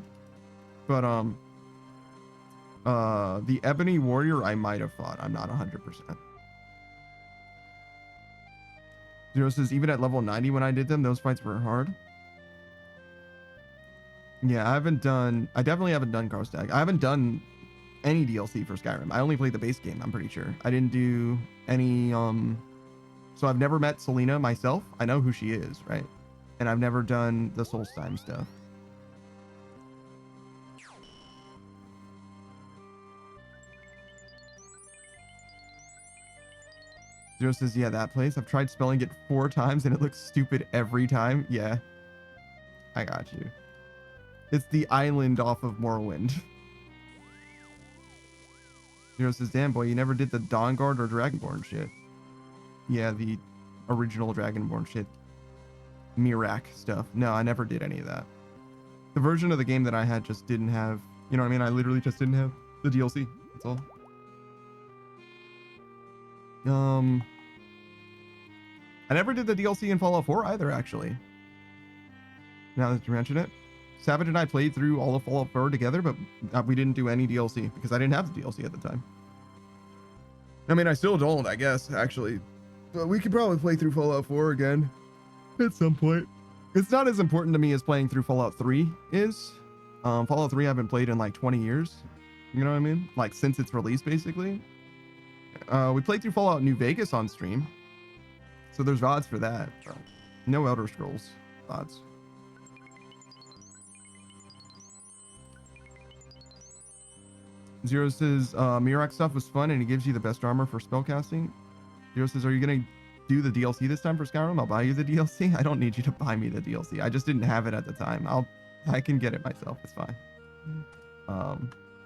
But the Ebony Warrior I might have fought. I'm not 100%. Zero says, even at level 90 when I did them, those fights were hard. Yeah, I definitely haven't done Karstag. I haven't done any DLC for Skyrim. I only played the base game, I'm pretty sure. I didn't do any, so I've never met Selena myself. I know who she is, right? And I've never done the Solstheim stuff. Zero says, yeah, that place. I've tried spelling it 4 times and it looks stupid every time. Yeah, I got you. It's the island off of Morrowind. Zero says, damn boy, you never did the Dawnguard or Dragonborn shit. Yeah, the original Dragonborn shit. Mirak stuff. No, I never did any of that. The version of the game that I had just didn't have, you know what I mean? I literally just didn't have the DLC. That's all. I never did the DLC in Fallout 4 either, actually. Now that you mention it. Savage and I played through all of Fallout 4 together, but we didn't do any DLC because I didn't have the DLC at the time. I mean, I still don't, I guess, actually. But we could probably play through Fallout 4 again at some point. It's not as important to me as playing through Fallout 3 is. Fallout 3 I haven't played in like 20 years. You know what I mean? Like since its release, basically. We played through Fallout New Vegas on stream. So there's VODs for that. But no Elder Scrolls VODs. Zero says, Mirak stuff was fun and it gives you the best armor for spellcasting. Zero says, are you going to do the DLC this time for Skyrim? I'll buy you the DLC. I don't need you to buy me the DLC. I just didn't have it at the time. I can get it myself. It's fine.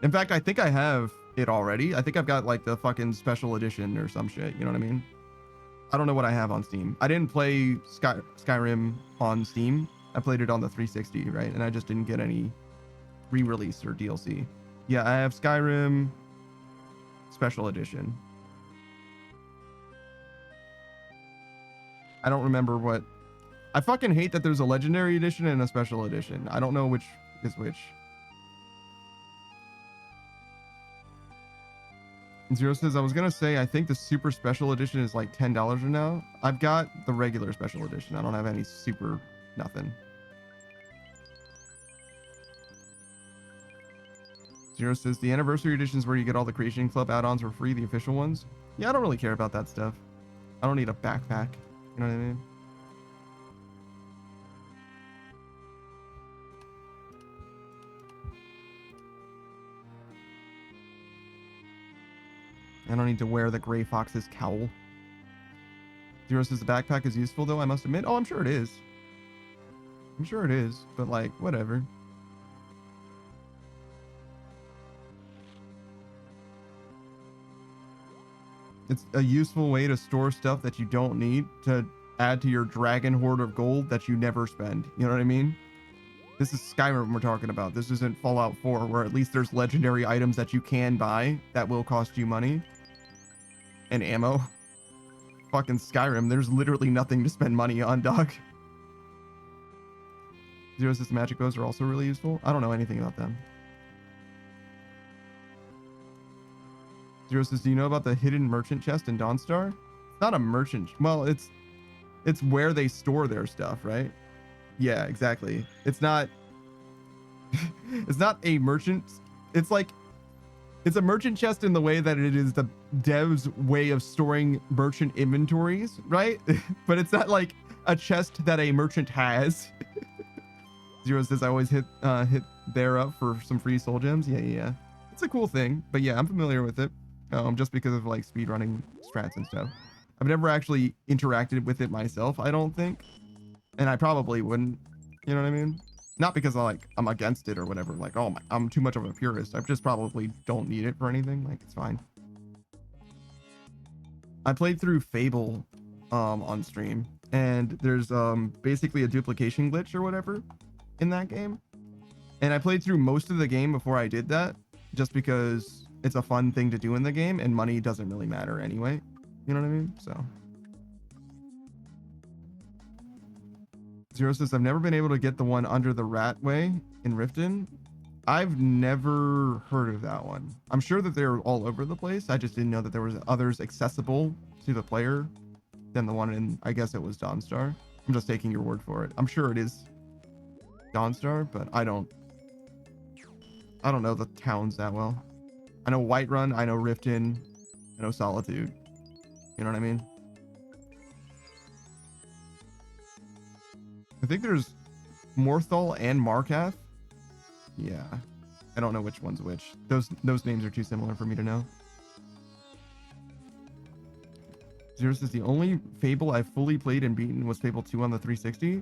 In fact, I think I have it already. I think I've got like the fucking special edition or some shit. You know what I mean? I don't know what I have on Steam. I didn't play Skyrim on Steam. I played it on the 360, right? And I just didn't get any re-release or DLC. Yeah, I have Skyrim Special Edition. I don't remember what... I fucking hate that there's a Legendary Edition and a Special Edition. I don't know which is which. Zero says, I was gonna say, I think the Super Special Edition is like $10 now. I've got the regular Special Edition. I don't have any super nothing. Zero says, the anniversary editions where you get all the Creation Club add-ons for free, the official ones. Yeah, I don't really care about that stuff. I don't need a backpack. You know what I mean? I don't need to wear the Gray Fox's cowl. Zero says, the backpack is useful though, I must admit. Oh, I'm sure it is. I'm sure it is, but like, whatever. It's a useful way to store stuff that you don't need to add to your dragon hoard of gold that you never spend. You know what I mean? This is Skyrim we're talking about. This isn't Fallout 4, where at least there's legendary items that you can buy that will cost you money. And ammo. Fucking Skyrim, there's literally nothing to spend money on, dog. Zero says magic bows are also really useful. I don't know anything about them. Zero says, do you know about the hidden merchant chest in Dawnstar? It's not a merchant. Well, it's where they store their stuff, right? Yeah, exactly. It's not it's not a merchant. It's like it's a merchant chest in the way that it is the dev's way of storing merchant inventories, right? But it's not like a chest that a merchant has. Zero says I always hit there up for some free soul gems. Yeah. It's a cool thing, but yeah, I'm familiar with it. Just because of like speedrunning strats and stuff. I've never actually interacted with it myself, I don't think. And I probably wouldn't, you know what I mean? Not because I'm against it or whatever. Like, oh my, I'm too much of a purist. I just probably don't need it for anything. Like, it's fine. I played through Fable on stream, and there's basically a duplication glitch or whatever in that game. And I played through most of the game before I did that, just because it's a fun thing to do in the game, and money doesn't really matter anyway. You know what I mean? So. Zero says, I've never been able to get the one under the Ratway in Riften. I've never heard of that one. I'm sure that they're all over the place. I just didn't know that there was others accessible to the player than the one in, I guess it was Dawnstar. I'm just taking your word for it. I'm sure it is Dawnstar, but I don't know the towns that well. I know Whiterun, I know Riften, I know Solitude. You know what I mean? I think there's Morthal and Markath. Yeah. I don't know which one's which. Those names are too similar for me to know. Zero says the only Fable I fully played and beaten was Fable 2 on the 360.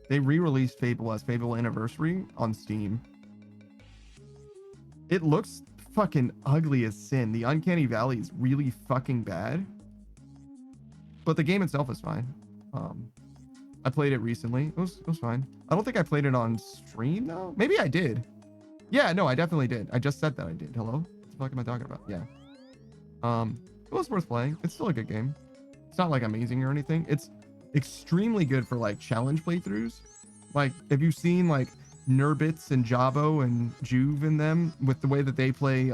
They re-released Fable as Fable Anniversary on Steam. It looks fucking ugly as sin. The Uncanny Valley is really fucking bad. But the game itself is fine. I played it recently. It was fine. I don't think I played it on stream though. Maybe I did. Yeah, no, I definitely did. I just said that I did. Hello? What the fuck am I talking about? Yeah. It was worth playing. It's still a good game. It's not like amazing or anything. It's extremely good for like challenge playthroughs. Like, have you seen like Nurbits and Jabo and Juve in them with the way that they play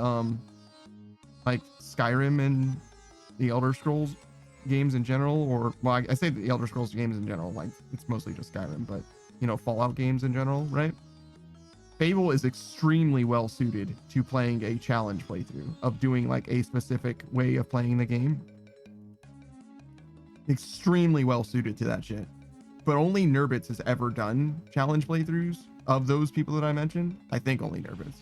like Skyrim and the Elder Scrolls games in general? Or, well, I say the Elder Scrolls games in general, like it's mostly just Skyrim, but you know, Fallout games in general, right? Fable is extremely well suited to playing a challenge playthrough of doing like a specific way of playing the game. Extremely well suited to that shit. But only Nurbits has ever done challenge playthroughs of those people that I mentioned. I think only Nurbits.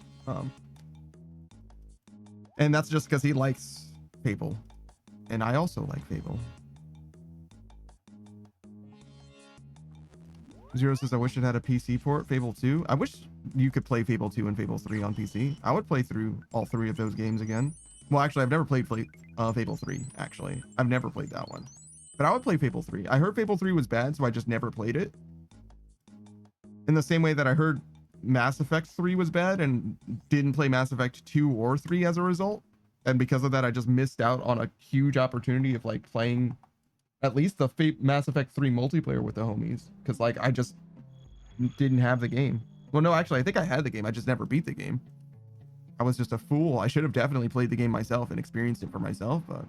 And that's just because he likes Fable. And I also like Fable. Zero says, I wish it had a PC port. Fable 2. I wish you could play Fable 2 and Fable 3 on PC. I would play through all three of those games again. Well, actually, I've never played Fable 3, actually. I've never played that one. But I would play Fable 3. I heard Fable 3 was bad, so I just never played it. In the same way that I heard Mass Effect 3 was bad and didn't play Mass Effect 2 or 3 as a result. And because of that, I just missed out on a huge opportunity of like playing at least the Mass Effect 3 multiplayer with the homies. Because like I just didn't have the game. Well, no, actually, I think I had the game. I just never beat the game. I was just a fool. I should have definitely played the game myself and experienced it for myself. But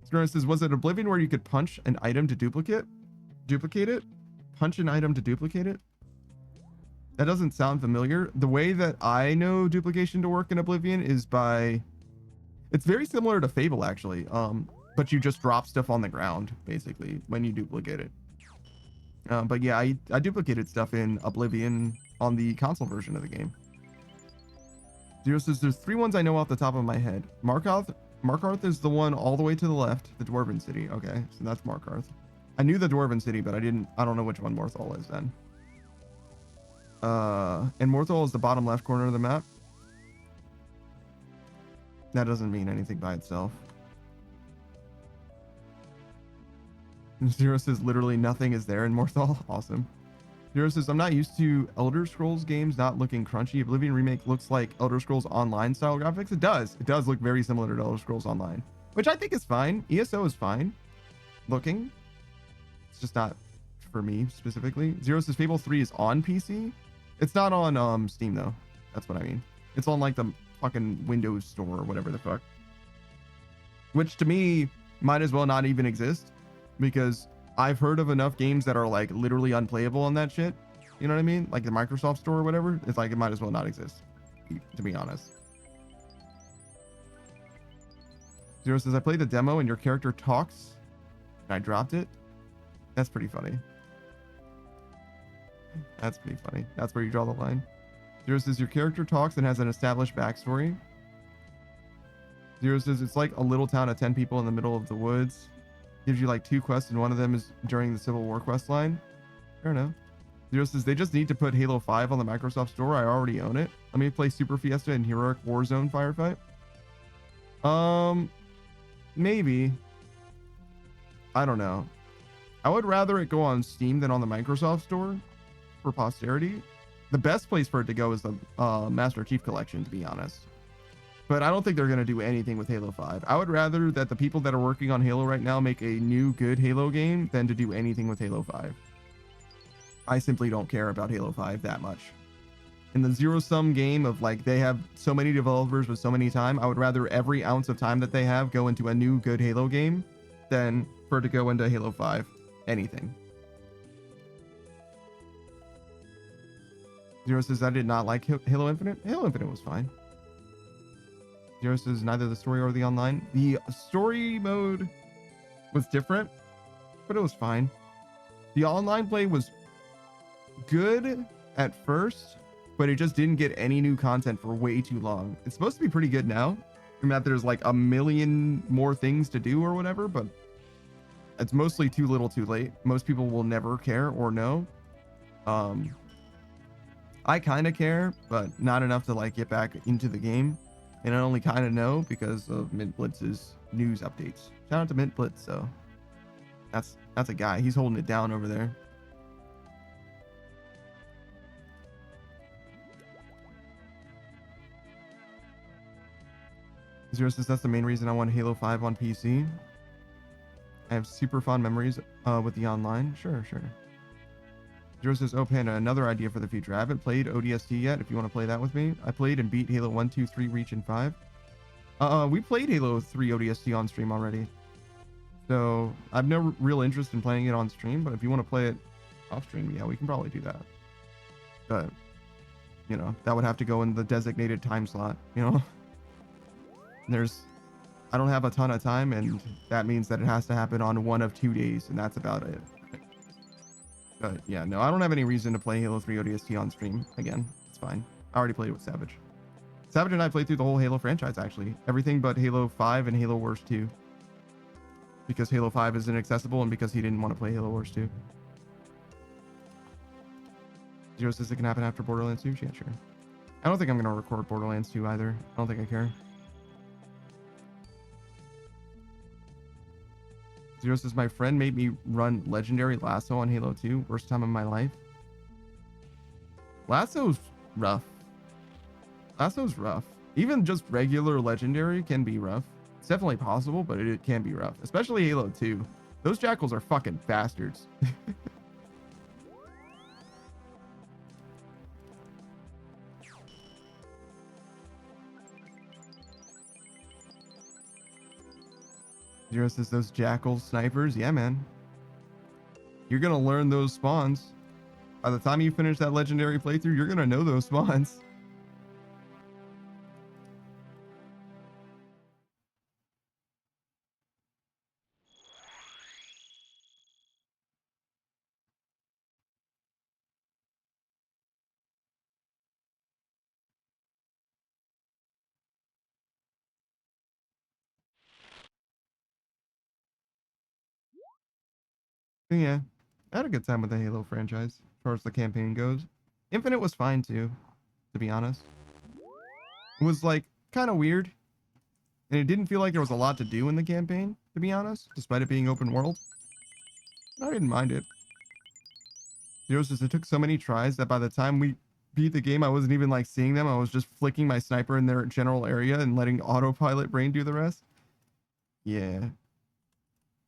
Skirna says, was it Oblivion where you could punch an item to duplicate it? Punch an item to duplicate it? That doesn't sound familiar. The way that I know duplication to work in Oblivion is by... It's very similar to Fable, actually. But you just drop stuff on the ground, basically, when you duplicate it. But yeah, I duplicated stuff in Oblivion on the console version of the game. Zero says, there's 3 ones I know off the top of my head. Markarth is the one all the way to the left, the Dwarven City. Okay, so that's Markarth. I knew the Dwarven City, but I don't know which one Morthal is then. And Morthal is the bottom left corner of the map. That doesn't mean anything by itself. Zero says literally nothing is there in Morthal. Awesome. Zero says, I'm not used to Elder Scrolls games not looking crunchy. Oblivion Remake looks like Elder Scrolls Online style graphics. It does. It does look very similar to Elder Scrolls Online, which I think is fine. ESO is fine looking. It's just not for me specifically. Zero says Fable 3 is on PC. It's not on Steam though. That's what I mean. It's on like the fucking Windows Store or whatever the fuck. Which to me might as well not even exist, because I've heard of enough games that are like literally unplayable on that shit. You know what I mean? Like the Microsoft Store or whatever. It's like it might as well not exist, to be honest. Zero says, I played the demo and your character talks I dropped it. That's pretty funny. That's pretty funny. That's where you draw the line. Zero says your character talks and has an established backstory. Zero says it's like a little town of 10 people in the middle of the woods. Gives you like 2 quests, and one of them is during the Civil War quest line. Fair enough. Zero says they just need to put Halo 5 on the Microsoft Store. I already own it. Let me play Super Fiesta and Heroic Warzone Firefight. Maybe. I don't know. I would rather it go on Steam than on the Microsoft Store for posterity. The best place for it to go is the Master Chief Collection, to be honest. But I don't think they're going to do anything with Halo 5. I would rather that the people that are working on Halo right now make a new good Halo game than to do anything with Halo 5. I simply don't care about Halo 5 that much. In the zero-sum game of like they have so many developers with so many time, I would rather every ounce of time that they have go into a new good Halo game than for it to go into Halo 5. Anything. Zero says I did not like Halo Infinite. Halo Infinite was fine. Zero says neither the story or the online. The story mode was different, but it was fine. The online play was good at first, but it just didn't get any new content for way too long. It's supposed to be pretty good now. I mean, that there's like a million more things to do or whatever, but it's mostly too little too late. Most people will never care or know. I kind of care, but not enough to like get back into the game. And I only kind of know because of Mint Blitz's news updates. Shout out to Mint Blitz. So that's a guy. He's holding it down over there. Zero says that's the main reason I want Halo 5 on PC. I have super fond memories with the online. Sure. Zero says, oh Panda, another idea for the future. I haven't played ODST yet if you want to play that with me. I played and beat Halo 1, 2, 3, Reach, and 5. We played Halo 3 ODST on stream already. So I have no real interest in playing it on stream, but if you want to play it off stream, yeah, we can probably do that. But, you know, that would have to go in the designated time slot, you know? I don't have a ton of time, and that means that it has to happen on one of 2 days, and that's about it. But yeah, no, I don't have any reason to play Halo 3 ODST on stream again. It's fine. I already played it with Savage. Savage and I played through the whole Halo franchise, actually. Everything but Halo 5 and Halo Wars 2. Because Halo 5 is inaccessible and because he didn't want to play Halo Wars 2. Zero says it can happen after Borderlands 2? Yeah, sure. I don't think I'm going to record Borderlands 2 either. I don't think I care. Zero says, my friend made me run Legendary Lasso on Halo 2. Worst time of my life. Lasso's rough. Lasso's rough. Even just regular Legendary can be rough. It's definitely possible, but it can be rough. Especially Halo 2. Those jackals are fucking bastards. Zero says those jackal snipers. Yeah, man. You're going to learn those spawns. By the time you finish that legendary playthrough, you're going to know those spawns. Yeah, I had a good time with the Halo franchise as far as the campaign goes. Infinite was fine too, to be honest. It was like kind of weird, and it didn't feel like there was a lot to do in the campaign, to be honest, despite it being open world. I didn't mind it. Zero says it took so many tries that by the time we beat the game, I wasn't even like seeing them. I was just flicking my sniper in their general area and letting autopilot brain do the rest. Yeah.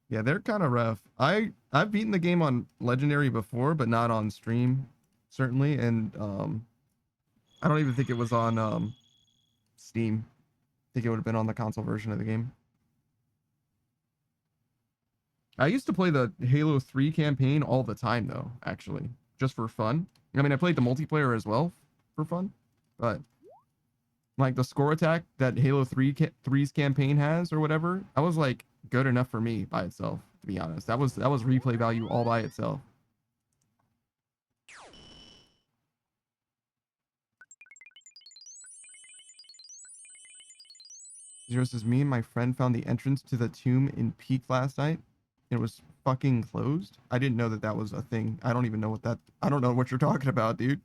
Yeah, they're kind of rough. I've beaten the game on Legendary before, but not on stream, certainly. And I don't even think it was on Steam. I think it would have been on the console version of the game. I used to play the Halo 3 campaign all the time, though, actually, just for fun. I mean, I played the multiplayer as well for fun, but like the score attack that Halo 3's campaign has or whatever, that was like good enough for me by itself, to be honest. That was replay value all by itself. Zero says, me and my friend found the entrance to the tomb in Peak last night. It was fucking closed. I didn't know that that was a thing. I don't even know what that... I don't know what you're talking about, dude.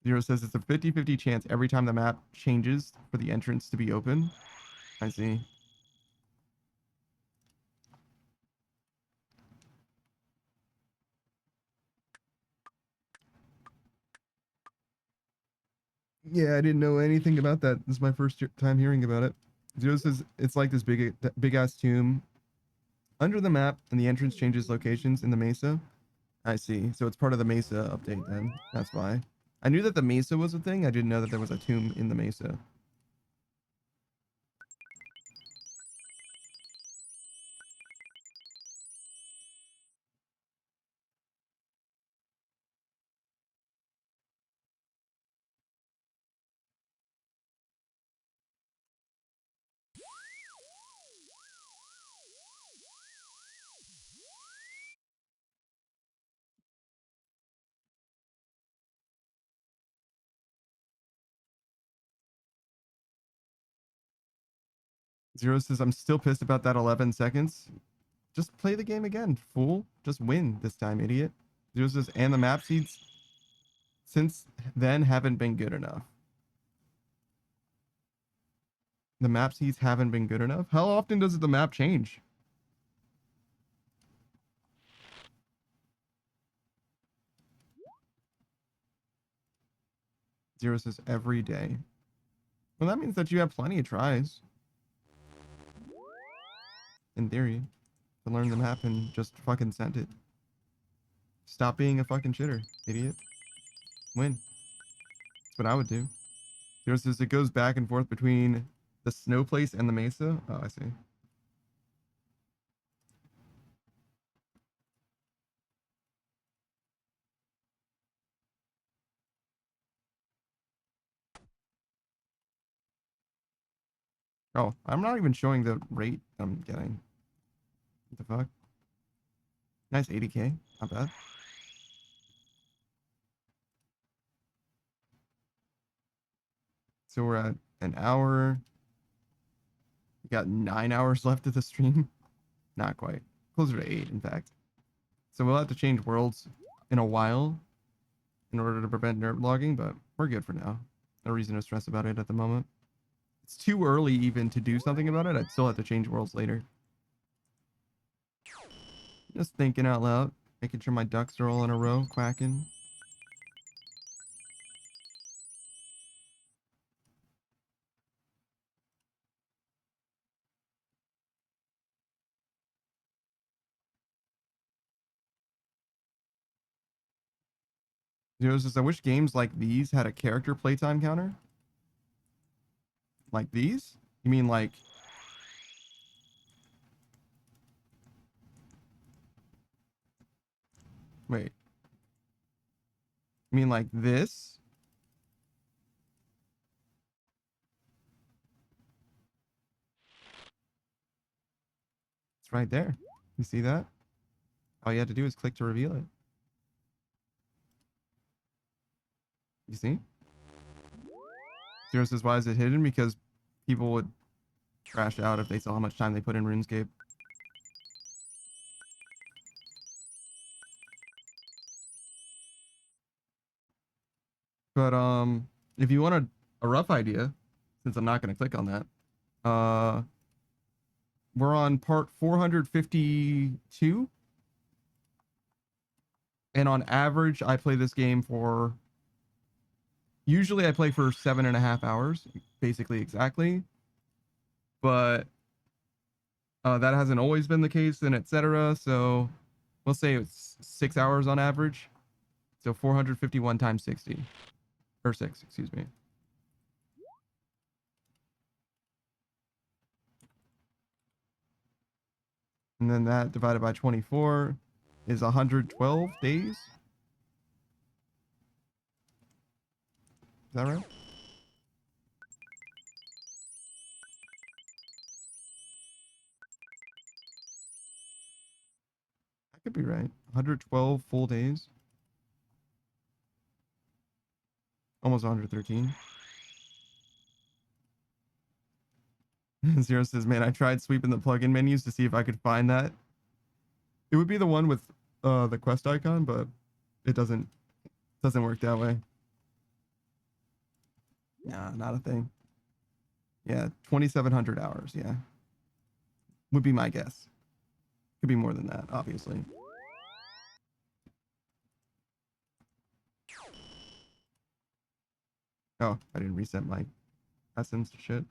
Zero says it's a 50-50 chance every time the map changes for the entrance to be open. I see. Yeah, I didn't know anything about that. This is my first time hearing about it. Zero says it's like this big ass tomb under the map, and the entrance changes locations in the mesa. I see. So it's part of the mesa update then. That's why. I knew that the mesa was a thing. I didn't know that there was a tomb in the mesa. Zero says, I'm still pissed about that 11 seconds. Just play the game again, fool. Just win this time, idiot. Zero says, and the map seeds since then haven't been good enough. The map seeds haven't been good enough? How often does the map change? Zero says, every day. Well, that means that you have plenty of tries. In theory. To learn the map and just fucking send it. Stop being a fucking shitter, idiot. Win. That's what I would do. Zero says, it goes back and forth between the snow place and the mesa. Oh, I see. Oh, I'm not even showing the rate I'm getting. What the fuck? Nice 80k. Not bad. So we're at an hour. We got 9 hours left of the stream. Not quite. Closer to 8, in fact. So we'll have to change worlds in a while in order to prevent nerf logging, but we're good for now. No reason to stress about it at the moment. It's too early even to do something about it. I'd still have to change worlds later. Just thinking out loud. Making sure my ducks are all in a row, quacking. Zero says, I wish games like these had a character playtime counter. Like these? You mean like... Wait. You mean like this? It's right there. You see that? All you have to do is click to reveal it. You see? Zero says, why is it hidden? Because people would crash out if they saw how much time they put in RuneScape. But if you want a rough idea, since I'm not going to click on that, we're on part 452. And on average, I play this game for... Usually I play for 7.5 hours, basically exactly. But that hasn't always been the case, and etc. So we'll say it's 6 hours on average. So 451 times 60. Or 6, excuse me. And then that divided by 24 is 112 days. Is that right? Could be right. 112 full days. Almost 113. Zero says, man, I tried sweeping the plugin menus to see if I could find that. It would be the one with the quest icon, but it doesn't work that way. Nah, not a thing. Yeah, 2,700 hours. Yeah, would be my guess. Could be more than that, obviously. Oh, I didn't reset my essence shit.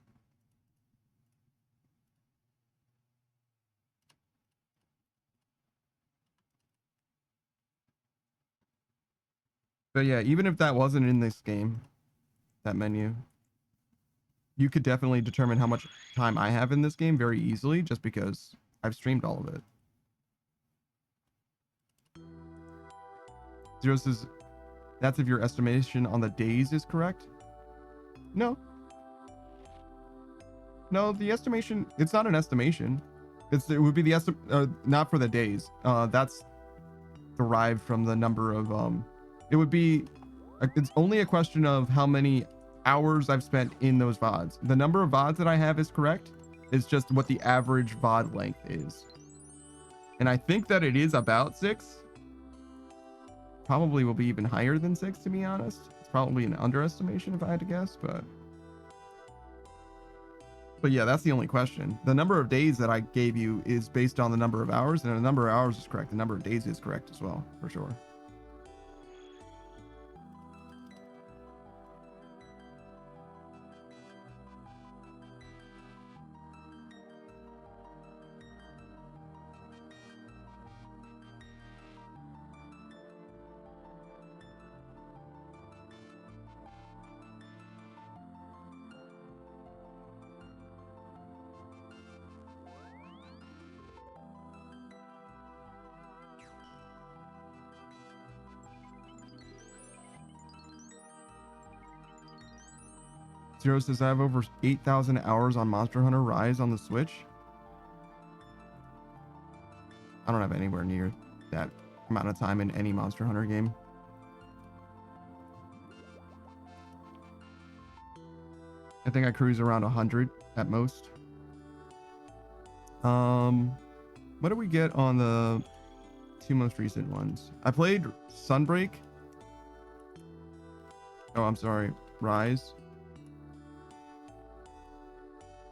But yeah, even if that wasn't in this game, that menu, you could definitely determine how much time I have in this game very easily just because I've streamed all of it. Zero says, that's if your estimation on the days is correct. No. No, the estimation, it's not an estimation. It would be the not for the days. That's derived from the number of, it would be, it's only a question of how many hours I've spent in those VODs. The number of VODs that I have is correct. It's just what the average VOD length is. And I think that it is about 6. Probably will be even higher than 6, to be honest. It's probably an underestimation if I had to guess, but yeah, that's the only question. The number of days that I gave you is based on the number of hours, and the number of hours is correct. The number of days is correct as well, for sure. Zero says, I have over 8,000 hours on Monster Hunter Rise on the Switch. I don't have anywhere near that amount of time in any Monster Hunter game. I think I cruise around 100 at most. What do we get on the 2 most recent ones? I played Sunbreak. Oh, I'm sorry. Rise.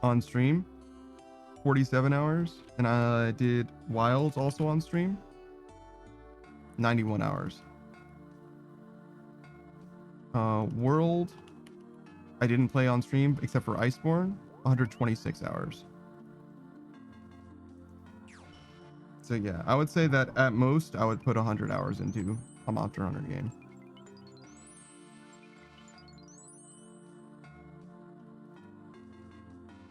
On stream. 47 hours. And I did Wilds also on stream. 91 hours. World. I didn't play on stream except for Iceborne. 126 hours. So yeah, I would say that at most I would put 100 hours into a Monster Hunter game.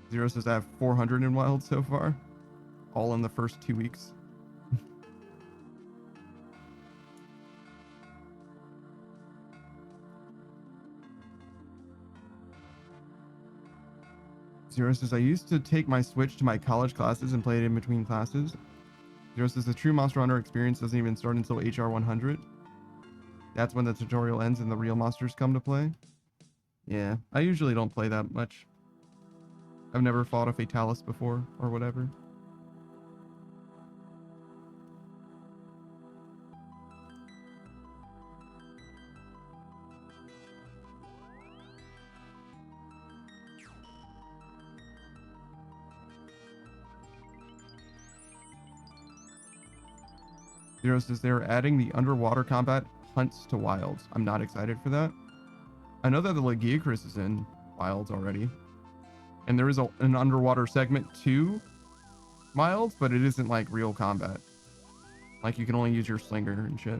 Zero says I have 400 in Wild so far, all in the first 2 weeks. Zero says I used to take my Switch to my college classes and play it in between classes. Zero says the true Monster Hunter experience doesn't even start until HR 100. That's when the tutorial ends and the real monsters come to play. Yeah, I usually don't play that much. I've never fought a Fatalis before or whatever. Zero says they're adding the underwater combat hunts to Wilds. I'm not excited for that. I know that the Legiacris is in Wilds already. And there is an underwater segment to Wilds, but it isn't like real combat. Like you can only use your slinger and shit.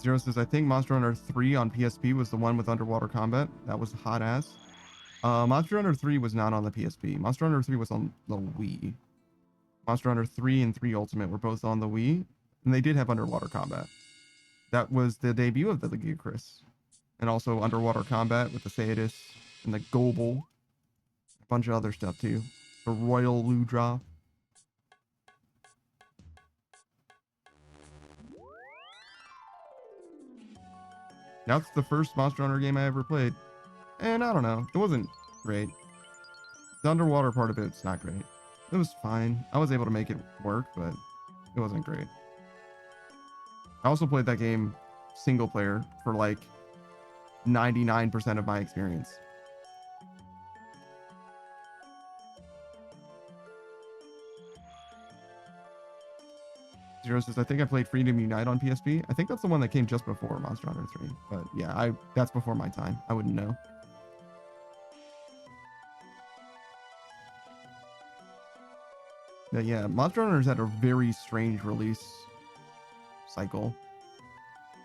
Zero says, I think Monster Hunter 3 on PSP was the one with underwater combat. That was hot ass. Monster Hunter 3 was not on the PSP. Monster Hunter 3 was on the Wii. Monster Hunter 3 and 3 Ultimate were both on the Wii, and they did have underwater combat. That was the debut of the Legiacris. And also underwater combat with the Theodis and the Gobel. bunch of other stuff too. The Royal Ludra. That's the first Monster Hunter game I ever played. And I don't know, it wasn't great. The underwater part of it's not great. It was fine. I was able to make it work, but it wasn't great. I also played that game single player for like 99% of my experience. Zero says, I think I played Freedom Unite on PSP. I think that's the one that came just before Monster Hunter 3. But yeah, that's before my time. I wouldn't know. But yeah, Monster Hunter's had a very strange release cycle.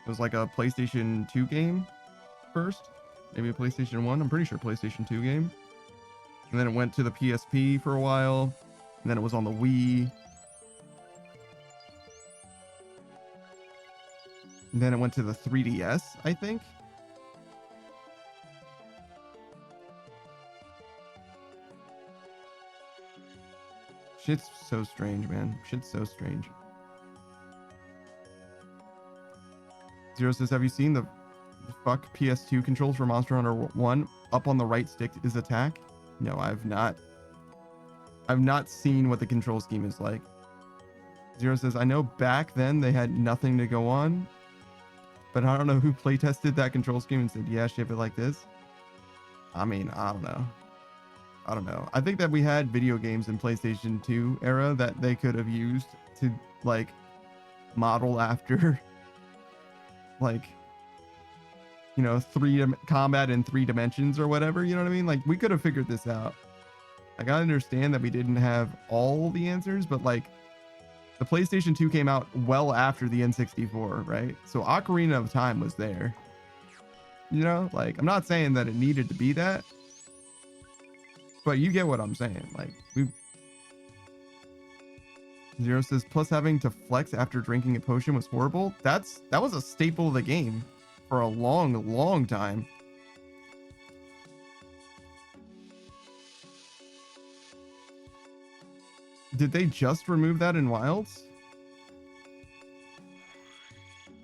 It was like a PlayStation 2 game first. Maybe a PlayStation 1. I'm pretty sure PlayStation 2 game. And then it went to the PSP for a while. And then it was on the Wii. And then it went to the 3DS, I think. Shit's so strange, man. Shit's so strange. Zero says, have you seen the fuck PS2 controls for Monster Hunter 1? Up on the right stick is attack? No, I've not. I've not seen what the control scheme is like. Zero says, I know back then they had nothing to go on, but I don't know who playtested that control scheme and said, yeah, ship it like this. I mean, I don't know. I don't know. I think that we had video games in PlayStation 2 era that they could have used to like model after like, you know, combat in 3 dimensions or whatever, you know what I mean? Like we could have figured this out. Like I understand that we didn't have all the answers, but like the PlayStation 2 came out well after the N64, right? So Ocarina of Time was there. You know, like I'm not saying that it needed to be that, but you get what I'm saying. Like Zero says, plus having to flex after drinking a potion was horrible. That was a staple of the game for a long time. Did they just remove that in Wilds?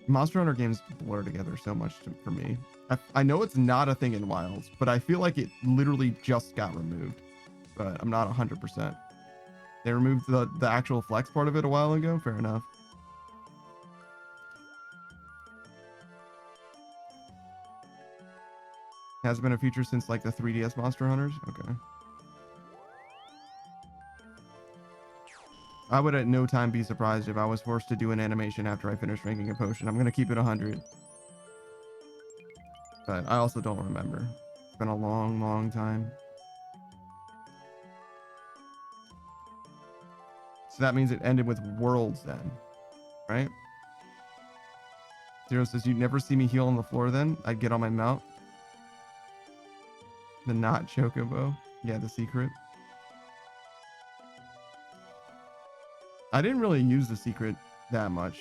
Monster Hunter games blur together so much for me. I know it's not a thing in Wilds, but I feel like it literally just got removed. But I'm not 100%. They removed the actual flex part of it a while ago? Fair enough. Has been a feature since like the 3DS Monster Hunters? Okay. I would at no time be surprised if I was forced to do an animation after I finish drinking a potion. I'm going to keep it 100. But I also don't remember. It's been a long time. So that means it ended with Worlds then, right? Zero says, you'd never see me heal on the floor then? I'd get on my mount. The not chocobo. Yeah, the secret. I didn't really use the secret that much.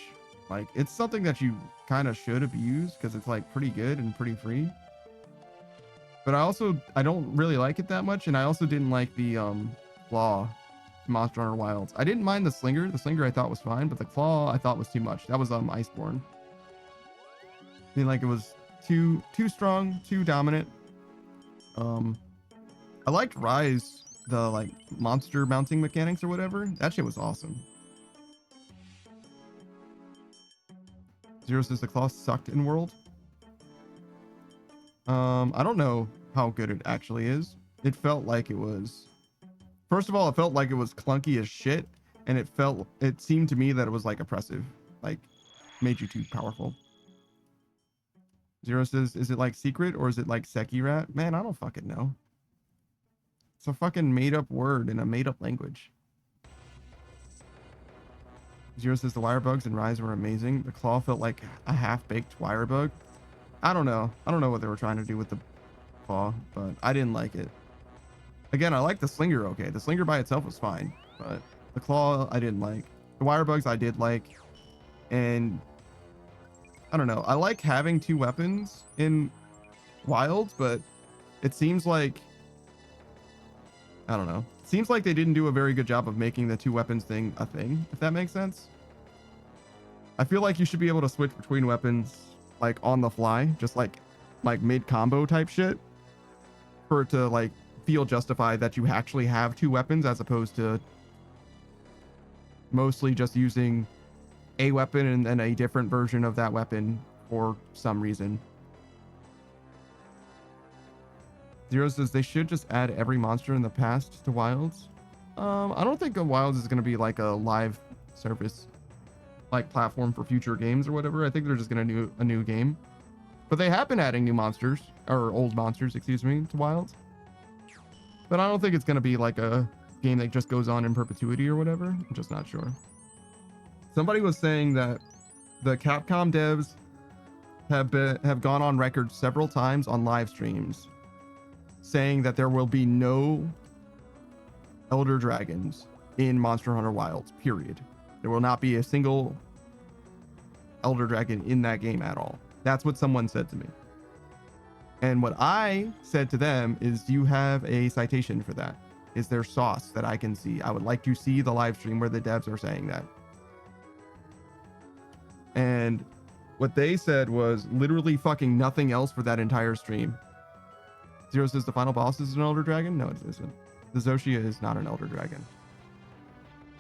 Like, it's something that you kind of should have used because it's like pretty good and pretty free. But I don't really like it that much, and I also didn't like the claw Monster Hunter Wilds. I didn't mind the slinger. The slinger I thought was fine, but the claw I thought was too much. That was Iceborne. I mean, like it was too strong, too dominant. I liked Rise, the like monster mounting mechanics or whatever. That shit was awesome. Zero says the claw sucked in World. I don't know how good it actually is. It felt like it was. First of all, it felt like it was clunky as shit, and it seemed to me that it was like oppressive, like made you too powerful. Zero says, is it like secret or is it like Sekirat? Man, I don't fucking know. It's a fucking made up word in a made up language. Zero says the wire bugs in Rise were amazing. The claw felt like a half-baked wire bug. I don't know. I don't know what they were trying to do with the claw, but I didn't like it. Again, I like the slinger okay. The slinger by itself was fine, but the claw I didn't like. The wire bugs I did like. And I don't know. I like having 2 weapons in Wilds, but it seems like I don't know. Seems like they didn't do a very good job of making the two weapons thing a thing, if that makes sense. I feel like you should be able to switch between weapons like on the fly, just like mid combo type shit, for it to like feel justified that you actually have two weapons as opposed to mostly just using a weapon and then a different version of that weapon for some reason. Zero says they should just add every monster in the past to Wilds. I don't think Wilds is going to be like a live service, like platform for future games or whatever. I think they're just going to do a new game. But they have been adding new monsters, or old monsters, excuse me, to Wilds. But I don't think it's going to be like a game that just goes on in perpetuity or whatever. I'm just not sure. Somebody was saying that the Capcom devs have gone on record several times on live streams saying that there will be no Elder Dragons in Monster Hunter Wilds, period. There will not be a single Elder Dragon in that game at all. That's what someone said to me. And what I said to them is, do you have a citation for that? Is there sauce that I can see? I would like to see the live stream where the devs are saying that. And what they said was literally fucking nothing else for that entire stream. Zero says the final boss is an Elder Dragon? No, it isn't. The Zoshia is not an Elder Dragon.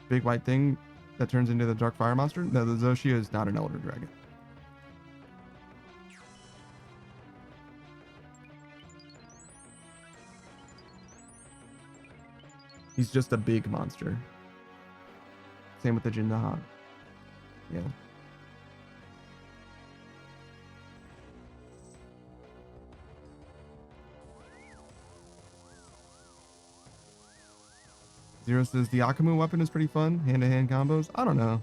Big white thing that turns into the Dark Fire Monster? No, the Zoshia is not an Elder Dragon. He's just a big monster. Same with the Jindaha. Yeah. Zero says the Akamu weapon is pretty fun. Hand-to-hand combos. I don't know.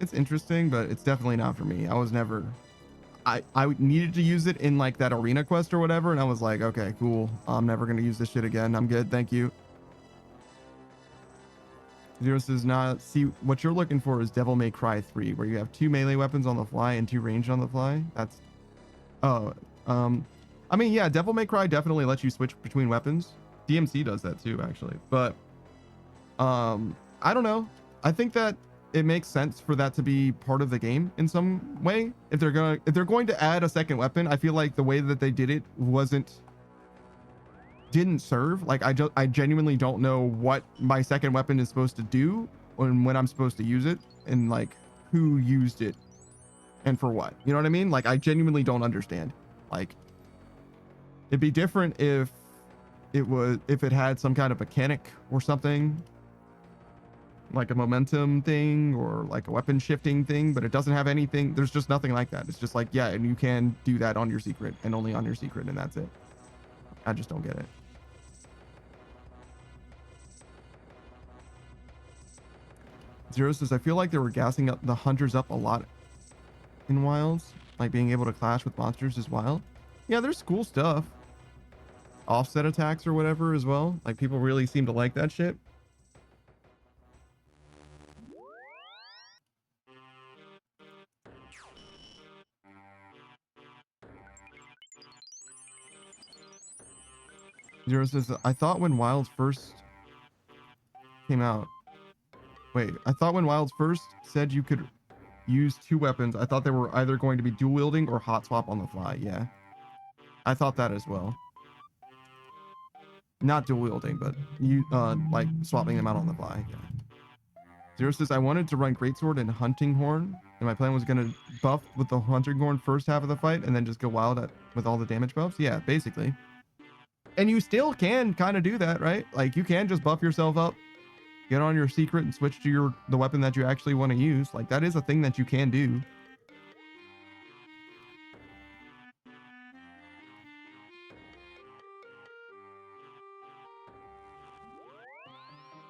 It's interesting, but it's definitely not for me. I was never... I needed to use it in like that arena quest or whatever, and I was like, okay, cool. I'm never going to use this shit again. I'm good. Thank you. Zero says, nah, see, what you're looking for is Devil May Cry 3, where you have 2 melee weapons on the fly and 2 ranged on the fly. That's... Oh, I mean, yeah, Devil May Cry definitely lets you switch between weapons. DMC does that too, actually. But, I don't know. I think that it makes sense for that to be part of the game in some way. If they're going to add a second weapon, I feel like the way that they did it didn't serve. Like, I genuinely don't know what my second weapon is supposed to do when I'm supposed to use it, and like who used it and for what. You know what I mean? Like, I genuinely don't understand. Like, it'd be different if it had some kind of mechanic or something, like a momentum thing or like a weapon shifting thing, but it doesn't have anything. There's just nothing like that. It's just like, yeah, and you can do that on your secret and only on your secret, and that's it. I just don't get it. Zero says, I feel like they were gassing up the hunters up a lot in Wilds, like being able to clash with monsters is wild. Yeah, there's cool stuff. Offset attacks or whatever as well. Like, people really seem to like that shit. Zero says, I thought when Wilds first came out. Wait, I thought when Wilds first said you could use 2 weapons, I thought they were either going to be dual wielding or hot swap on the fly. Yeah. I thought that as well. Not dual wielding, but you like swapping them out on the fly. Yeah. Zero says, I wanted to run Greatsword and Hunting Horn, and my plan was going to buff with the Hunting Horn first half of the fight and then just go wild with all the damage buffs. Yeah, basically. And you still can kind of do that, right? Like, you can just buff yourself up, get on your secret, and switch to the weapon that you actually want to use. Like, that is a thing that you can do.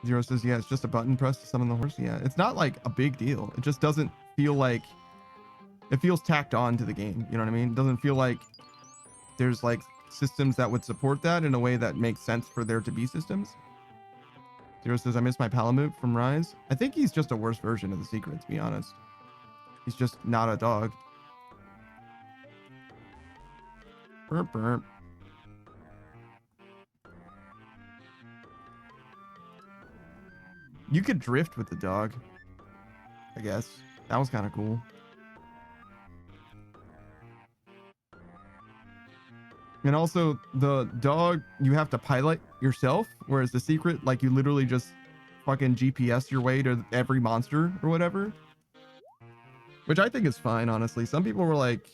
Zero says, yeah, it's just a button press to summon the horse. Yeah, it's not like a big deal. It just doesn't feel like... It feels tacked on to the game. You know what I mean? It doesn't feel like there's like systems that would support that in a way that makes sense for there to be systems. Zero says, I miss my Palamute from Rise. I think he's just a worse version of the secret, to be honest. He's just not a dog. Burp, burp. You could drift with the dog, I guess. That was kind of cool. And also, the dog, you have to pilot yourself, whereas the secret, like, you literally just fucking GPS your way to every monster or whatever. Which I think is fine, honestly. Some people were like,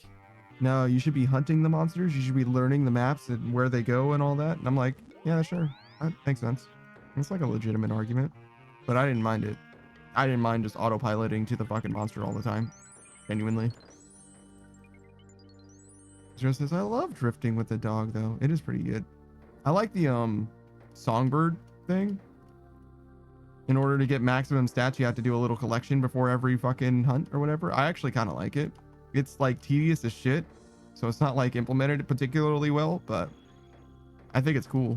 no, you should be hunting the monsters. You should be learning the maps and where they go and all that. And I'm like, yeah, sure. That makes sense. It's like a legitimate argument. But I didn't mind it. I didn't mind just autopiloting to the fucking monster all the time. Genuinely. Zero says, I love drifting with the dog, though. It is pretty good. I like the songbird thing. In order to get maximum stats, you have to do a little collection before every fucking hunt or whatever. I actually kind of like it. It's like tedious as shit. So it's not like implemented particularly well, but I think it's cool.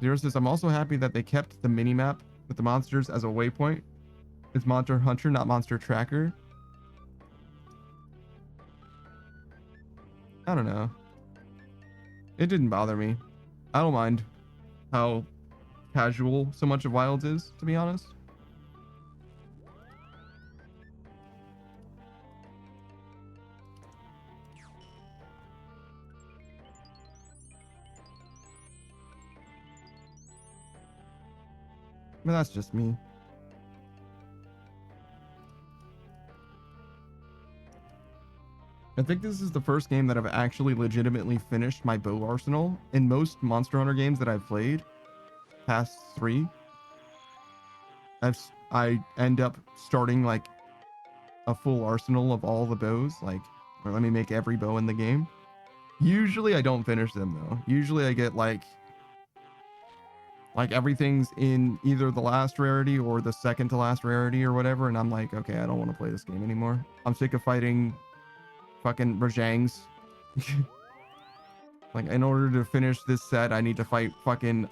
Zero says, I'm also happy that they kept the mini map with the monsters as a waypoint. It's Monster Hunter, not Monster Tracker. I don't know. It didn't bother me. I don't mind how casual so much of Wilds is, to be honest. But that's just me. I think this is the first game that I've actually legitimately finished my bow arsenal. In most Monster Hunter games that I've played, past 3, I end up starting like a full arsenal of all the bows, like, or let me make every bow in the game. Usually I don't finish them though. Usually I get like everything's in either the last rarity or the second to last rarity or whatever, and I'm like, okay, I don't want to play this game anymore. I'm sick of fighting fucking Rajangs. Like, in order to finish this set, I need to fight fucking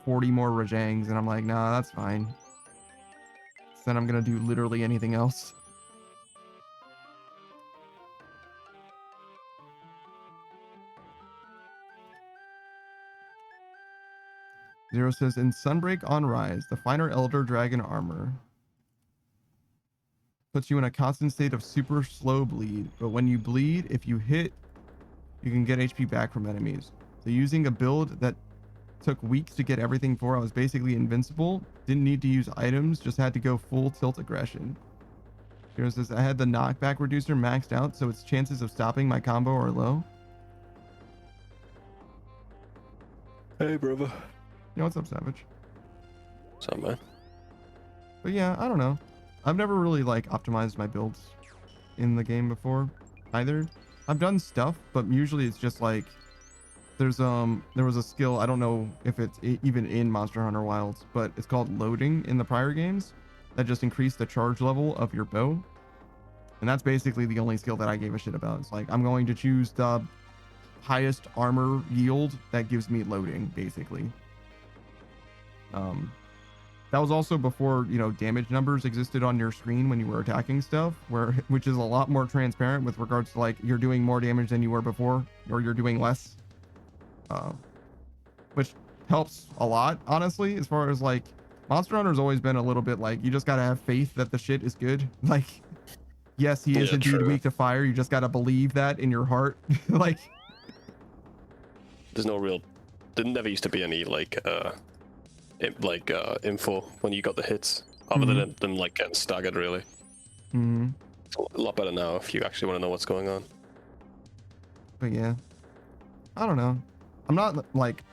40 more Rajangs, and I'm like, nah, that's fine. So then I'm gonna do literally anything else. Zero says, in Sunbreak on Rise, the finer Elder Dragon armor puts you in a constant state of super slow bleed, but when you bleed, if you hit, you can get HP back from enemies. So using a build that took weeks to get everything for, I was basically invincible, didn't need to use items, just had to go full tilt aggression. Zero says, I had the knockback reducer maxed out, so its chances of stopping my combo are low. Hey, brother. Yo, what's up, Savage? What's up, man? But yeah, I don't know. I've never really like optimized my builds in the game before either. I've done stuff, but usually it's just like there was a skill, I don't know if it's even in Monster Hunter Wilds, but it's called loading in the prior games that just increased the charge level of your bow. And that's basically the only skill that I gave a shit about. It's like I'm going to choose the highest armor yield that gives me loading, basically. That was also before, you know, damage numbers existed on your screen when you were attacking stuff, which is a lot more transparent with regards to like you're doing more damage than you were before, or you're doing less, which helps a lot, honestly. As far as like Monster Hunter's always been a little bit like you just gotta have faith that the shit is good. Like, yes, he is indeed weak to fire. You just gotta believe that in your heart. Like, there's no real, there never used to be any like info when you got the hits, other than them like getting staggered, really. It's a lot better now if you actually want to know what's going on. But yeah, I don't know. I'm not like,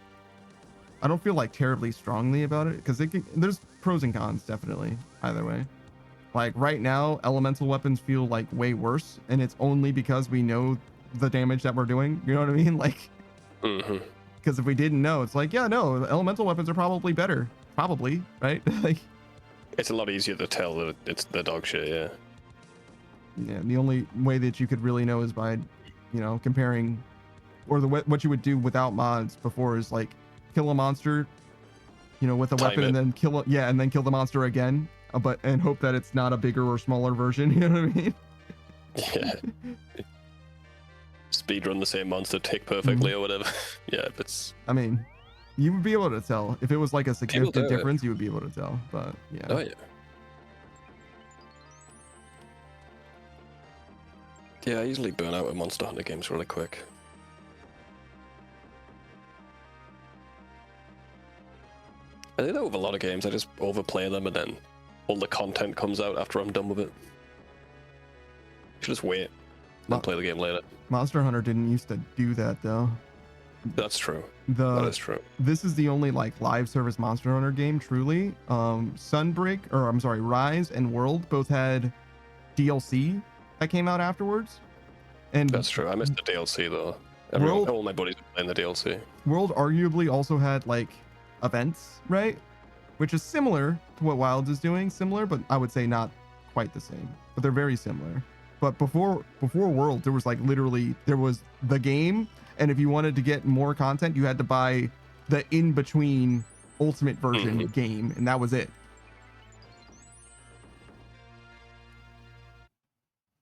I don't feel like terribly strongly about it, because there's pros and cons definitely either way. Like right now, elemental weapons feel like way worse, and it's only because we know the damage that we're doing. You know what I mean? Like, because if we didn't know, it's like, yeah, no, the elemental weapons are probably better. Probably, right? Like, it's a lot easier to tell that it's the dog shit, yeah. Yeah, the only way that you could really know is by, you know, comparing, or what you would do without mods before is like kill a monster, you know, with a weapon, and then kill the monster again, and hope that it's not a bigger or smaller version. You know what I mean? Yeah. Speedrun the same monster, tick perfectly or whatever. Yeah, it's. I mean, You would be able to tell if it was like a People significant do it. difference. You would be able to tell, but yeah. Oh yeah. Yeah, I usually burn out with Monster Hunter games really quick. I do that with a lot of games. I just overplay them and then all the content comes out after I'm done with it. Should just wait and play the game later. Monster Hunter didn't used to do that though. That's true. That is true. This is the only like live service Monster Hunter game truly. Rise and World both had DLC that came out afterwards. And that's true. I missed the DLC though. All my buddies were playing the DLC. World arguably also had like events, right? Which is similar to what Wilds is doing, but I would say not quite the same. But they're very similar. But before World, there was like literally there was the game, and if you wanted to get more content, you had to buy the in-between ultimate version game, and that was it.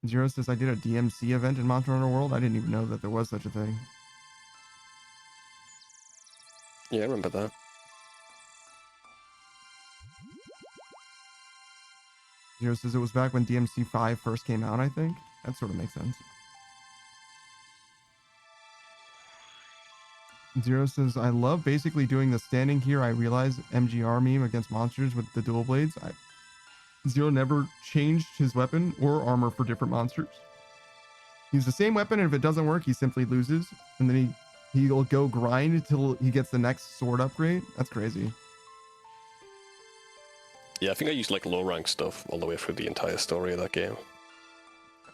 Zero says, I did a DMC event in Monster Hunter World. I didn't even know that there was such a thing. Yeah, I remember that. Zero says it was back when DMC 5 first came out, I think. That sort of makes sense. Zero says, I love basically doing the standing here. I realize MGR meme against monsters with the dual blades. Zero never changed his weapon or armor for different monsters. He's the same weapon, and if it doesn't work, he simply loses. And then he'll go grind until he gets the next sword upgrade. That's crazy. Yeah, I think I used like low rank stuff all the way through the entire story of that game.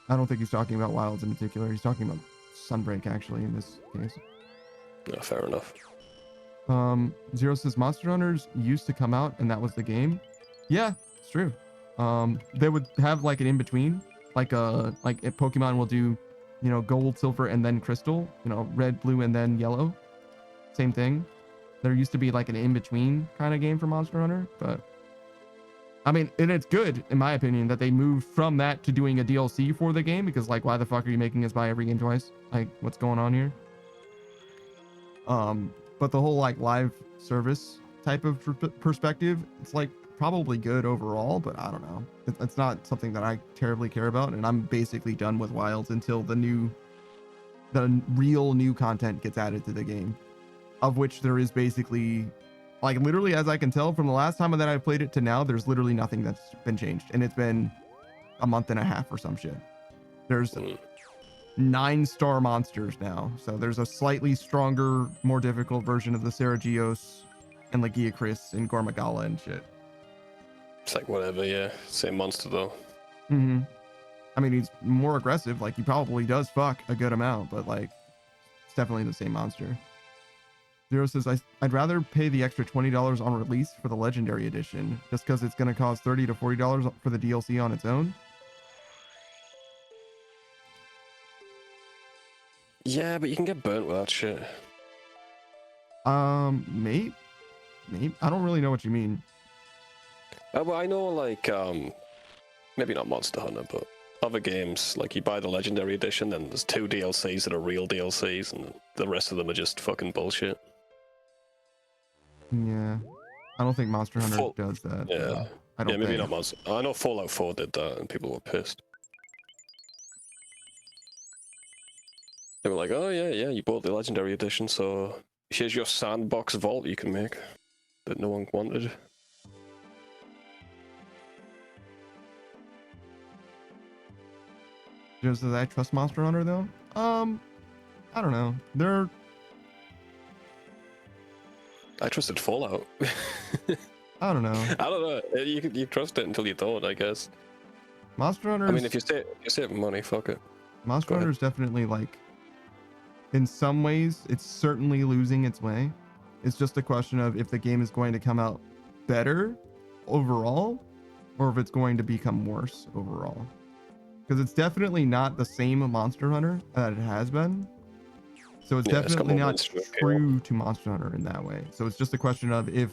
I don't think he's talking about Wilds in particular. He's talking about Sunbreak, actually, in this case. Yeah, fair enough. Zero says Monster Hunters used to come out, and that was the game. Yeah, it's true. They would have like an in-between, like if Pokemon will do, you know, gold, silver, and then crystal, you know, red, blue, and then yellow. Same thing. There used to be like an in-between kind of game for Monster Hunter, but I mean, and it's good, in my opinion, that they moved from that to doing a DLC for the game, because like, why the fuck are you making us buy every game twice? Like, what's going on here? But the whole like live service type of perspective, it's like probably good overall, but I don't know. It's not something that I terribly care about, and I'm basically done with Wilds until the real new content gets added to the game, of which there is basically, like, literally, as I can tell from the last time that I played it to now, there's literally nothing that's been changed, and it's been a month and a half or some shit. There's 9-star monsters now, so there's a slightly stronger, more difficult version of the Saragios and Lagiacris and Gormagala and shit. It's like whatever, yeah. Same monster though. I mean, he's more aggressive. Like, he probably does fuck a good amount, but like, it's definitely the same monster. Zero says, I'd rather pay the extra $20 on release for the Legendary Edition, just because it's going to cost $30 to $40 for the DLC on its own. Yeah, but you can get burnt with that shit. Maybe. I don't really know what you mean. Well, I know, like, maybe not Monster Hunter, but other games, like you buy the Legendary Edition, then there's 2 DLCs that are real DLCs, and the rest of them are just fucking bullshit. Yeah. I don't think Monster Hunter does that. Yeah. I don't maybe not Monster. I know Fallout 4 did that, and people were pissed. They were like, oh yeah, you bought the Legendary Edition, so here's your sandbox vault you can make that no one wanted. Just as I trust Monster Hunter though? I don't know. I trusted Fallout. I don't know. I don't know. You trust it until you don't, I guess. Monster Hunter. I mean, if you save money, fuck it. Monster Hunter is definitely, like, in some ways, it's certainly losing its way. It's just a question of if the game is going to come out better overall, or if it's going to become worse overall. Because it's definitely not the same Monster Hunter that it has been. So it's definitely not true to Monster Hunter in that way. So it's just a question of if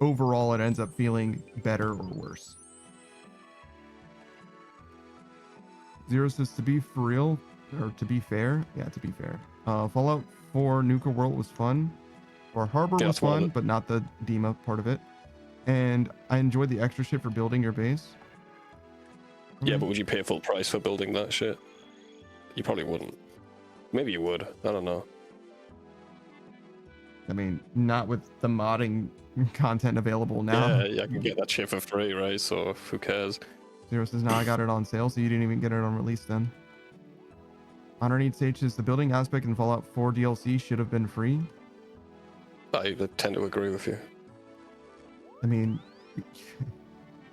overall it ends up feeling better or worse. Zero says, to be for real, or to be fair. Yeah, to be fair. Fallout 4 Nuka World was fun. Or Harbor Yeah, was that's one of fun, it. but not the Dima part of it. And I enjoyed the extra shit for building your base. Yeah, but would you pay full price for building that shit? You probably wouldn't. Maybe you would. I don't know. I mean, not with the modding content available now. Yeah, I can get that shit for free, right? So who cares? Zero says, now I got it on sale, so you didn't even get it on release then. Honor Needs Sage says, the building aspect in Fallout 4 DLC should have been free. I tend to agree with you. I mean,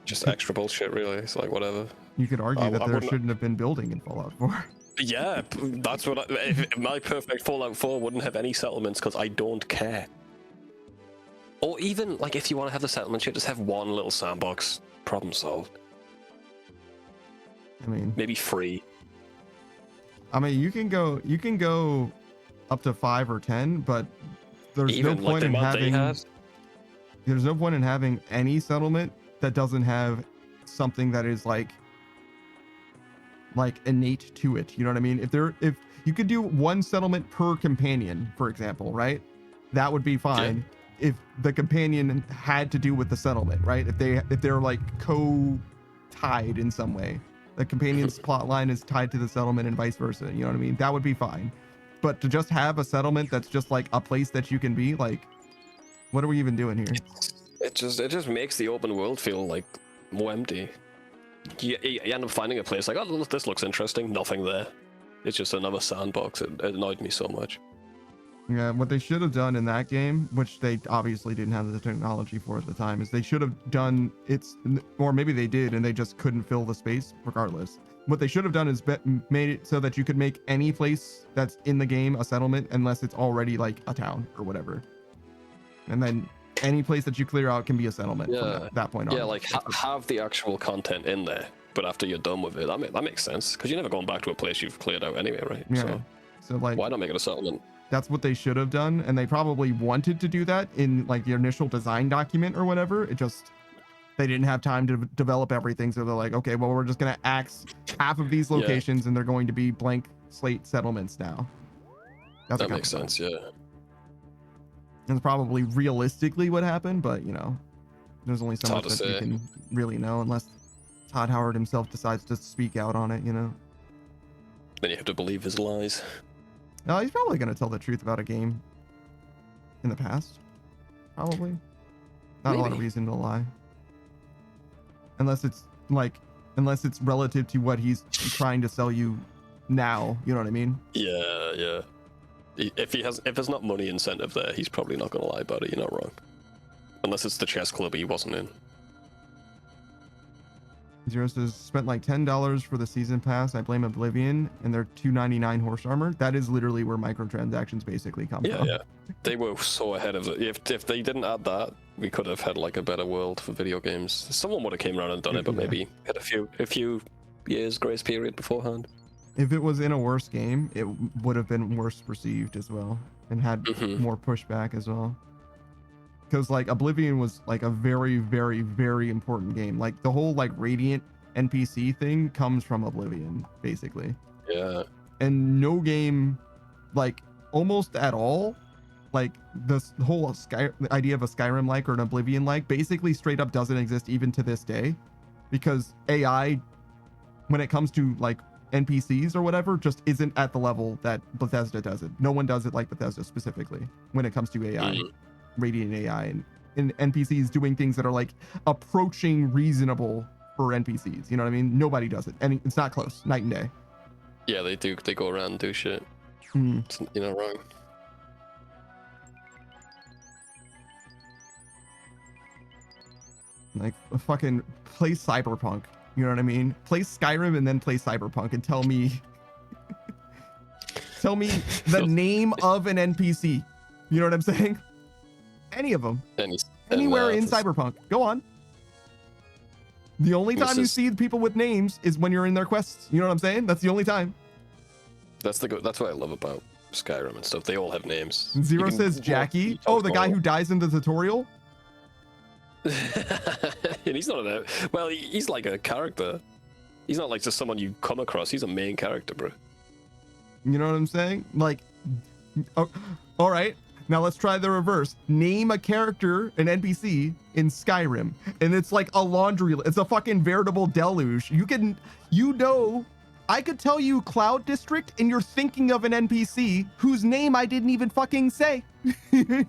Just extra bullshit, really. It's like, whatever. you could argue that I there wouldn't- shouldn't have been building in Fallout 4. Yeah, that's what if my perfect Fallout 4 wouldn't have any settlements because I don't care. Or even, like, if you want to have the settlement shit, just have one little sandbox. Problem solved. I mean, Maybe free. you can go up to 5 or 10, but there's Even, no like, point the in amount they having had. there's no point in having any settlement that doesn't have something that is like innate to it. You know what I mean? If you could do one settlement per companion, for example, right? That would be fine. If the companion had to do with the settlement, right? If they're like co-tied in some way, the companion's plot line is tied to the settlement and vice versa. You know what I mean? That would be fine. But to just have a settlement that's just like a place that you can be, like, what are we even doing here? It just makes the open world feel like more empty. You end up finding a place like, oh, this looks interesting. Nothing there. It's just another sandbox. It annoyed me so much. Yeah, what they should have done in that game, which they obviously didn't have the technology for at the time, is they should have done or maybe they did and they just couldn't fill the space regardless. What they should have done is made it so that you could make any place that's in the game a settlement unless it's already like a town or whatever. And then any place that you clear out can be a settlement from that point on. Yeah, like have the actual content in there, but after you're done with it, that makes sense because you're never going back to a place you've cleared out anyway, right? Yeah. So like, why not make it a settlement? That's what they should have done, and they probably wanted to do that in like the initial design document or whatever. They didn't have time to develop everything, so they're like, okay, well, we're just gonna axe half of these locations and they're going to be blank slate settlements now. That makes sense. Yeah. That's probably realistically what happened, but you know, there's only so much that you can really know unless Todd Howard himself decides to speak out on it, you know. Then you have to believe his lies. No, he's probably gonna tell the truth about a game in the past. Probably. Not a lot of reason to lie. Unless it's relative to what he's trying to sell you now, you know what I mean? Yeah. If there's not money incentive there, he's probably not gonna lie about it. You're not wrong. Unless it's the chess club he wasn't in. Zero says, spent like $10 for the season pass. I blame Oblivion and their $2.99 horse armor. That is literally where microtransactions basically come from. Yeah. They were so ahead of it. If they didn't add that, we could have had like a better world for video games. Someone would have came around and done it, but maybe had a few years grace period beforehand. If it was in a worse game, it would have been worse perceived as well and had more pushback as well. Because like Oblivion was like a very, very, very important game. Like the whole like Radiant NPC thing comes from Oblivion, basically. Yeah. And no game, like almost at all, like this whole idea of a Skyrim like or an Oblivion like basically straight up doesn't exist even to this day, because AI, when it comes to like NPCs or whatever, just isn't at the level that Bethesda does it. No one does it like Bethesda specifically when it comes to AI. Radiant AI and NPCs doing things that are like approaching reasonable for NPCs. You know what I mean? Nobody does it, and it's not close. Night and day. Yeah, they do. They go around and do shit. You're not wrong. Like fucking play Cyberpunk. You know what I mean? Play Skyrim and then play Cyberpunk and tell me the name of an NPC. You know what I'm saying? Any of them. Anywhere in Cyberpunk. Go on. The only time you see people with names is when you're in their quests. You know what I'm saying? That's the only time. That's what I love about Skyrim and stuff. They all have names. Zero says Jackie. Oh, the guy who dies in the tutorial? And he's not well, he's like a character. He's not like just someone you come across. He's a main character, bro. You know what I'm saying? Like, oh, all right. Now let's try the reverse. Name a character, an NPC in Skyrim, and it's like a laundry. It's a fucking veritable deluge. I could tell you Cloud District, and you're thinking of an NPC whose name I didn't even fucking say. You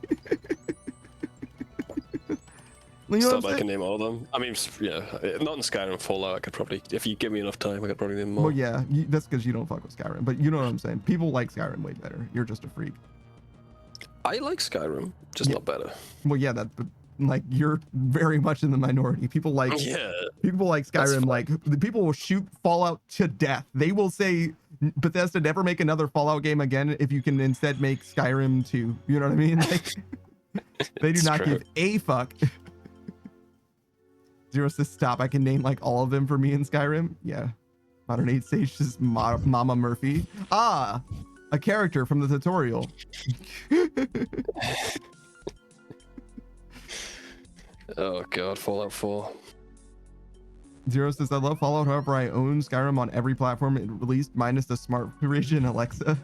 know Still, I can name all of them. I mean, yeah, not in Skyrim, Fallout. I could probably, if you give me enough time, I could probably name them all. Well, yeah, that's because you don't fuck with Skyrim, but you know what I'm saying. People like Skyrim way better. You're just a freak. I like Skyrim, just not better. Well, yeah, but like you're very much in the minority. People like Skyrim. Like people will shoot Fallout to death. They will say Bethesda never make another Fallout game again if you can instead make Skyrim 2. You know what I mean? Like, they do not give a fuck. Zero says stop. I can name like all of them for me in Skyrim. Yeah. Modern 8 Sage is Mama Murphy. Ah, a character from the tutorial. Oh god, Fallout 4. Zero says I love Fallout. However, I own Skyrim on every platform it released, minus the smart region Alexa.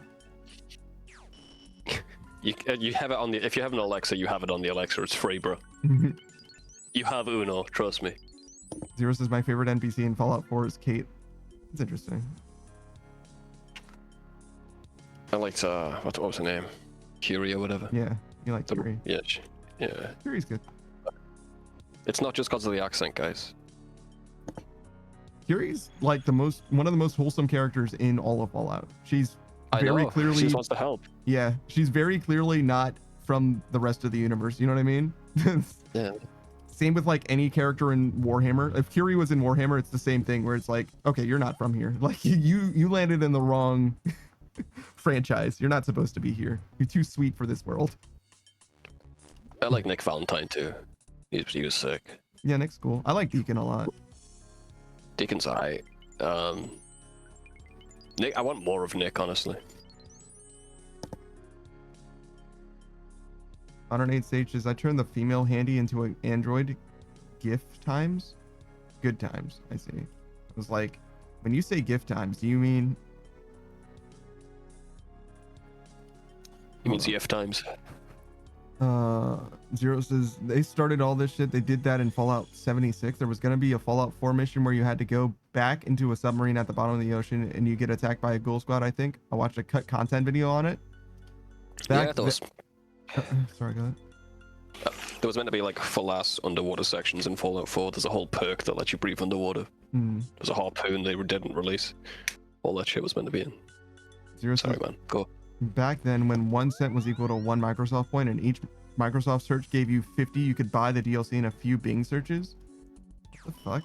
You have it on the. If you have an Alexa, you have it on the Alexa. It's free, bro. You have Uno, trust me. Zero says my favorite NPC in Fallout 4 is Kate. It's interesting. I liked what was her name? Curie or whatever. Yeah, you like Curie. Yeah, yeah. Curie's good. It's not just because of the accent, guys. Curie's like one of the most wholesome characters in all of Fallout. She's very clearly. She just wants to help. Yeah, she's very clearly not from the rest of the universe. You know what I mean? Yeah. Same with like any character in Warhammer. If Curie was in Warhammer, it's the same thing where it's like, okay, you're not from here. Like you landed in the wrong franchise. You're not supposed to be here. You're too sweet for this world. I like Nick Valentine too. He was sick. Yeah, Nick's cool. I like Deacon a lot. Deacon's alright. Nick, I want more of Nick, honestly. Modern 8 Sages, I turned the female handy into an android. Gift times? Good times, I see. It was like, when you say gift times, do you mean... You mean ZF times? Zero says, they started all this shit. They did that in Fallout 76. There was going to be a Fallout 4 mission where you had to go back into a submarine at the bottom of the ocean and you get attacked by a ghoul squad, I think. I watched a cut content video on it. Yeah, that was... Sorry, go ahead. There was meant to be like full ass underwater sections in Fallout 4. There's a whole perk that lets you breathe underwater. There's a harpoon they didn't release. All that shit was meant to be in. Sorry, man. Go. Back then, when 1 cent was equal to 1 Microsoft point and each Microsoft search gave you 50, you could buy the DLC in a few Bing searches. What the fuck?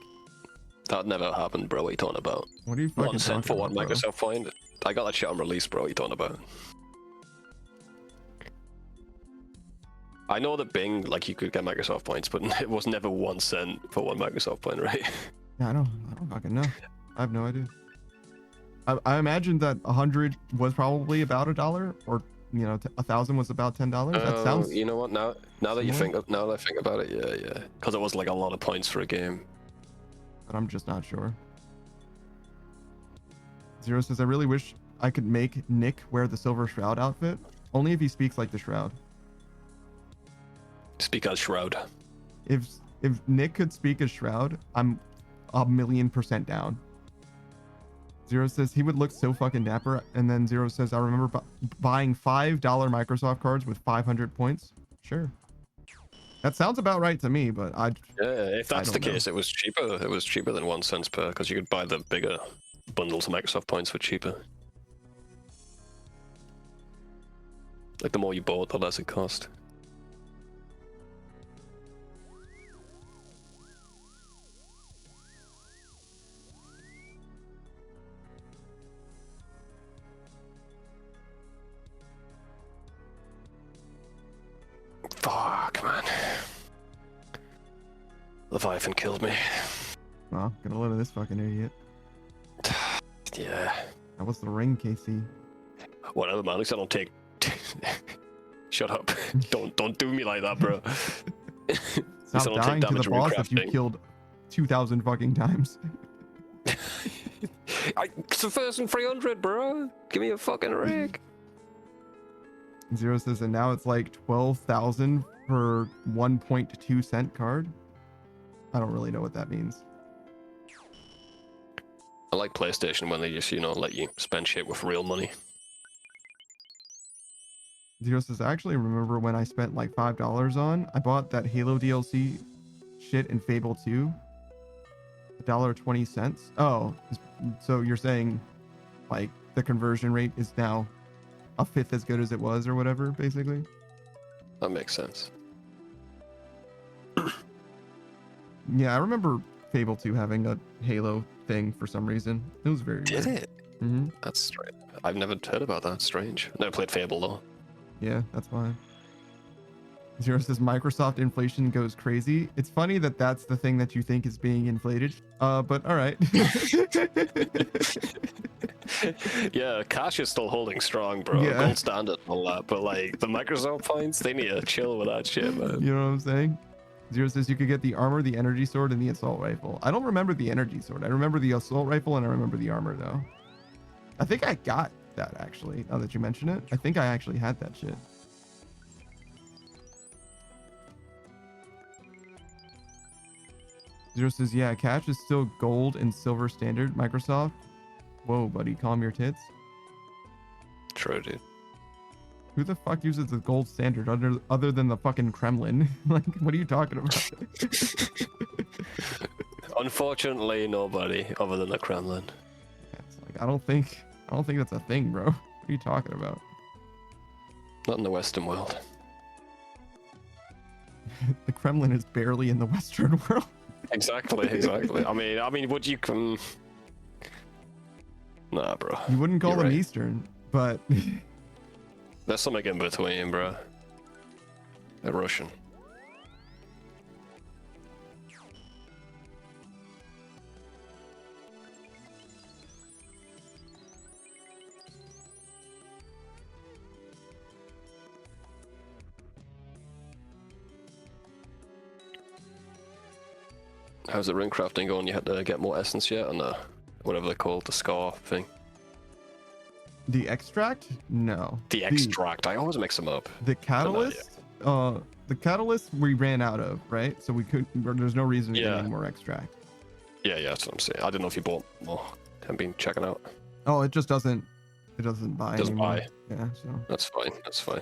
That never happened, bro. What are you talking about? What are you fucking 1 cent for talking 1 about, Microsoft point? I got that shit on release, bro. What are you talking about? I know that Bing, like, you could get Microsoft points, but it was never 1 cent for 1 Microsoft point, right? Yeah, I don't fucking know. I have no idea. I imagine that 100 was probably about $1, or 1,000 was about $10. That sounds. You know what? Now that I think about it, yeah, because it was like a lot of points for a game. But I'm just not sure. Zero says, I really wish I could make Nick wear the Silver Shroud outfit, only if he speaks like the Shroud. Speak as Shroud. If Nick could speak as Shroud, I'm 1,000,000% down. Zero says he would look so fucking dapper, and then Zero says I remember buying $5 Microsoft cards with 500 points. Sure, that sounds about right to me. But if that's the case, it was cheaper. It was cheaper than 1 cent per, because you could buy the bigger bundles of Microsoft points for cheaper. Like the more you bought, the less it cost. Fuck, man. Leviathan killed me. Well, get a load of this fucking idiot. Yeah. That was the ring, Casey. Whatever, man. At least I don't take... Shut up. Don't do me like that, bro. Stop dying to the boss if you killed 2,000 fucking times. It's the first and 300, bro. Give me a fucking rig. Zero says, and now it's like 12,000 for 1.2 cent card. I don't really know what that means. I like PlayStation when they just, let you spend shit with real money. Zero says, I actually remember when I spent like $5 on. I bought that Halo DLC shit in Fable 2. $1.20. Oh, so you're saying like the conversion rate is now a fifth as good as it was or whatever, basically? That makes sense. Yeah, I remember Fable 2 having a Halo thing for some reason. It was very Did weird. it? Mm-hmm. That's strange. I've never heard about that. Strange. Never played Fable though. Yeah, that's fine. Zero says Microsoft inflation goes crazy. It's funny that that's the thing that you think is being inflated. But all right. Yeah, cash is still holding strong, bro. Yeah. Gold standard and all that. But like the Microsoft points, they need to chill with that shit, man. You know what I'm saying? Zero says you could get the armor, the energy sword, and the assault rifle. I don't remember the energy sword. I remember the assault rifle, and I remember the armor though. I think I got that actually. Now that you mention it, I think I actually had that shit. Zero says, yeah, cash is still gold and silver standard. Microsoft. Whoa, buddy, calm your tits. True, dude. Who the fuck uses the gold standard other than the fucking Kremlin? Like, what are you talking about? Unfortunately, nobody other than the Kremlin. Yeah, it's like, I don't think that's a thing, bro. What are you talking about? Not in the Western world. The Kremlin is barely in the Western world. Exactly. I mean, would you come? Nah, bro. You wouldn't call You're them right. Eastern, but There's something in between, bro. They're Russian. How's the ring crafting going? You had to get more essence yet on the whatever they're called, the scar thing. the extract? No. The extract. I always mix them up. The catalyst? The catalyst we ran out of, right? So we could. There's no reason to get Yeah. any more extract. Yeah, that's what I'm saying. I didn't know if you bought more. Haven't been checking out. Oh, it just doesn't. It doesn't buy Doesn't anymore. buy. Yeah. So That's fine.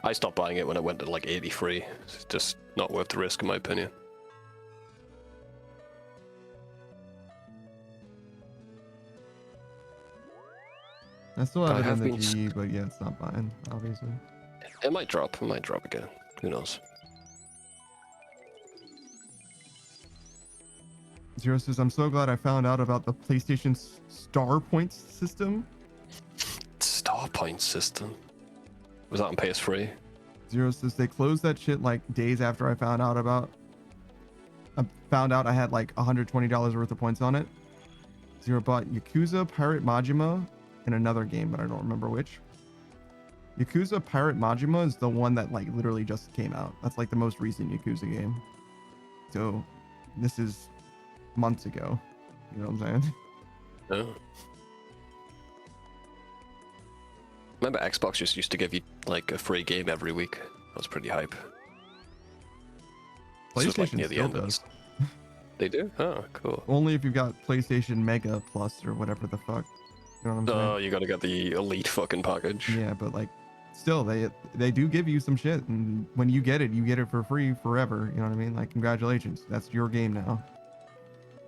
I stopped buying it when it went to like 83. It's just not worth the risk, in my opinion. I still have I it have in the been GE, but yeah, it's not buying, obviously. It might drop. It might drop again. Who knows? Zero says, I'm so glad I found out about the PlayStation's Star Points system. Star point system. Was that on PS3? Zero says they closed that shit like days after I found out about. I found out I had like $120 worth of points on it. Zero bought Yakuza Pirate Majima and another game, but I don't remember which. Yakuza Pirate Majima is the one that like literally just came out. That's like the most recent Yakuza game. So this is months ago. You know what I'm saying? No. Remember Xbox just used to give you like a free game every week. That was pretty hype. This was, like, PlayStation near the still end of does. it. They do? Oh, cool. Only if you've got PlayStation Mega Plus or whatever the fuck. You know what I'm saying? Oh, you gotta get the elite fucking package. Yeah, but like, still, they do give you some shit, and when you get it for free forever. You know what I mean? Like, congratulations, that's your game now.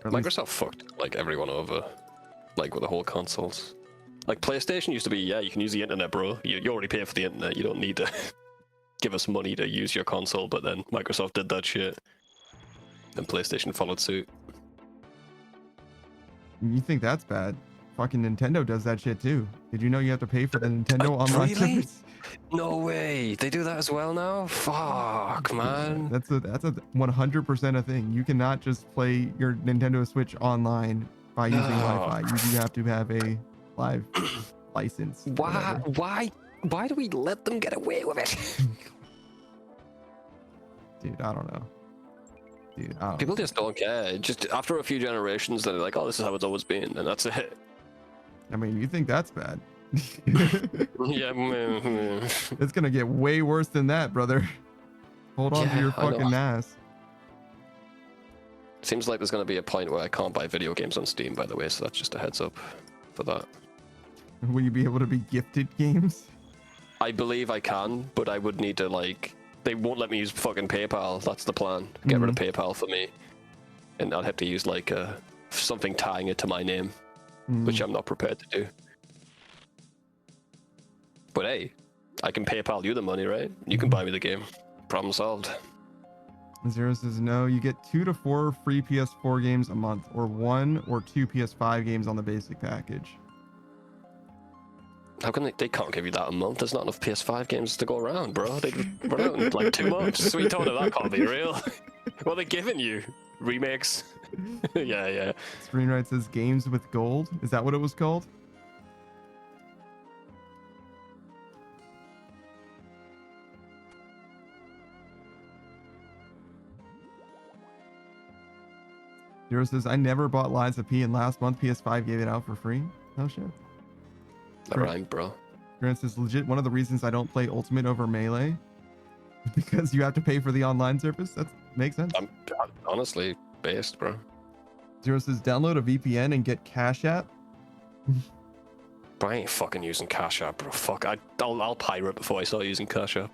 Or at least- Microsoft fucked like everyone over, like with the whole consoles. Like PlayStation used to be, yeah, you can use the internet, bro. You already pay for the internet. You don't need to give us money to use your console. But then Microsoft did that shit, and PlayStation followed suit. You think that's bad? Fucking Nintendo does that shit too. Did you know you have to pay for the Nintendo online really? service? No way. They do that as well now? Fuck, man. That's a 100% a thing. You cannot just play your Nintendo Switch online by using Wi-Fi. You do have to have a live license. or whatever. Why do we let them get away with it? Dude, I don't know. Dude, I don't People know. just don't care. Just after a few generations, they're like, oh, this is how it's always been, and that's it. I mean, you think that's bad? Yeah, It's gonna get way worse than that, brother. Hold on to your I know. fucking ass. Seems like there's going to be a point where I can't buy video games on Steam, by the way, so that's just a heads up for that. Will you be able to be gifted games? I believe I can, but I would need to, like, they won't let me use fucking PayPal. That's the plan. Get rid of PayPal for me. And I'd have to use, like, something tying it to my name, which I'm not prepared to do. But hey, I can PayPal you the money, right? You can buy me the game. Problem solved. Zero says no. You get 2 to 4 free PS4 games a month, or 1 or 2 PS5 games on the basic package. How can they can't give you that a month? There's not enough PS5 games to go around, bro. They run out in like 2 months. So we told them that can't be real. What are they giving you? Remakes? yeah. Screenwrite says games with gold. Is that what it was called? Zero says, I never bought Lies of P, and last month PS5 gave it out for free. Oh shit. That rhymed, bro. Grant says, legit, one of the reasons I don't play Ultimate over Melee is because you have to pay for the online service. That makes sense. I'm honestly based, bro. Zero says, download a VPN and get Cash App. But I ain't fucking using Cash App, bro. Fuck, I'll pirate before I start using Cash App.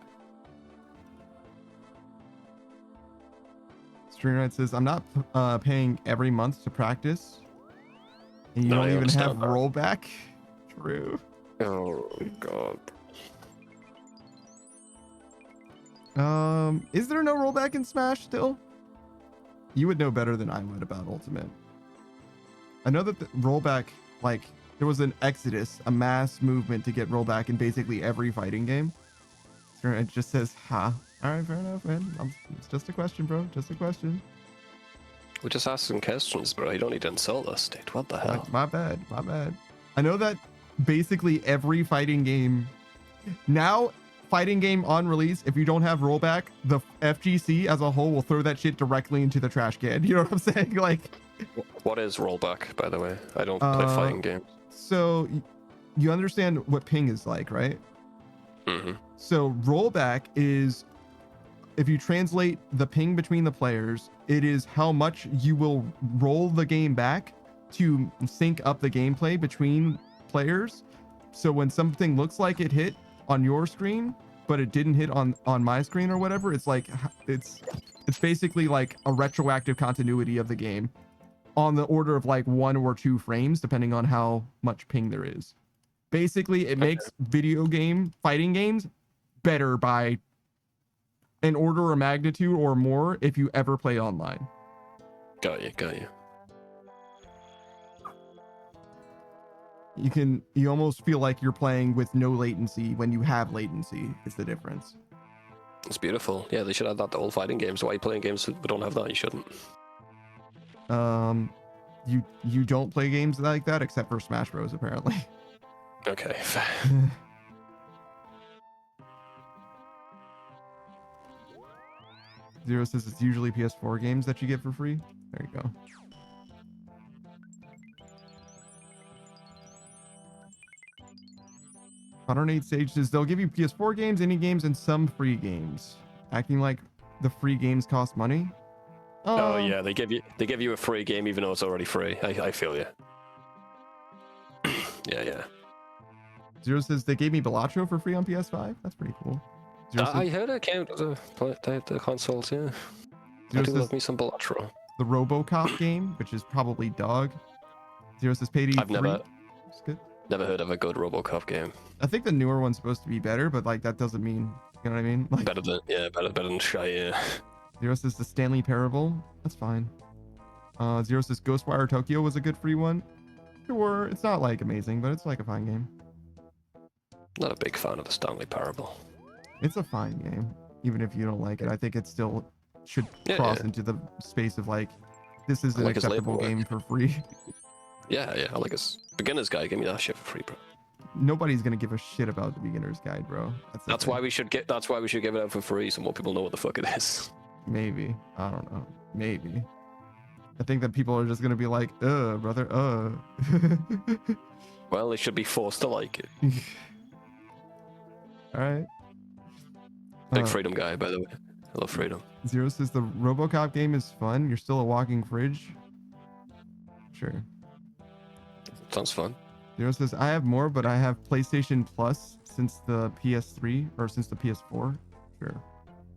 Streamlight says, I'm not paying every month to practice. And you No, don't I even have understand that. rollback. True. Oh, God. Is there no rollback in Smash still? You would know better than I would about Ultimate. I know that the rollback, like, there was an exodus, a mass movement to get rollback in basically every fighting game. It just says, ha. All right, fair enough, man. It's just a question, bro. Just a question. We're just asking questions, bro. You don't need to insult us, dude. What the hell? My bad. I know that basically every fighting game now, fighting game on release, if you don't have rollback, the FGC as a whole will throw that shit directly into the trash can. You know what I'm saying? Like, What is rollback, by the way? I don't play fighting games. so you understand what ping is like, right? Mm-hmm. So rollback is, if you translate the ping between the players, it is how much you will roll the game back to sync up the gameplay between players. So when something looks like it hit on your screen, but it didn't hit on my screen or whatever, it's like it's basically like a retroactive continuity of the game on the order of like 1 or 2 frames, depending on how much ping there is. Basically, it makes video game fighting games better by an order of magnitude or more if you ever play online. Got you. You almost feel like you're playing with no latency when you have latency, is the difference. It's beautiful. Yeah, they should add that to all fighting games. Why are you playing games that don't have that? You shouldn't. You don't play games like that except for Smash Bros, apparently. Okay. Zero says it's usually PS4 games that you get for free. There you go. Modern Sage says they'll give you PS4 games, indie games, and some free games. Acting like the free games cost money. Oh yeah, they give you a free game even though it's already free. I feel you. yeah. Zero says they gave me Balatro for free on PS5. That's pretty cool. I heard it came to the consoles. Yeah. Zero I do says love me some Balatro. the RoboCop game, which is probably dog. Zero says Payday 3. It's good. Never heard of a good RoboCop game. I think the newer one's supposed to be better, but like that doesn't mean, you know what I mean? Like, Better than Shy. Yeah. Zero says the Stanley Parable. That's fine. Zero says Ghostwire Tokyo was a good free one. Sure, it's not like amazing, but it's like a fine game. Not a big fan of the Stanley Parable. It's a fine game, even if you don't like it. I think it still should cross into the space of like, this is an like his acceptable label game for free. Yeah. I like his beginner's guide. Give me that shit for free, bro. Nobody's gonna give a shit about the beginner's guide, bro. That's why we should give it out for free, so more people know what the fuck it is. Maybe. I don't know. Maybe. I think that people are just gonna be like, brother, Well, they should be forced to like it. All right. Big freedom guy, by the way. I love freedom. Zero says the RoboCop game is fun. You're still a walking fridge. Sure. Sounds fun. Zero says I have more, but I have PlayStation Plus since the PS3 or since the PS4. Sure.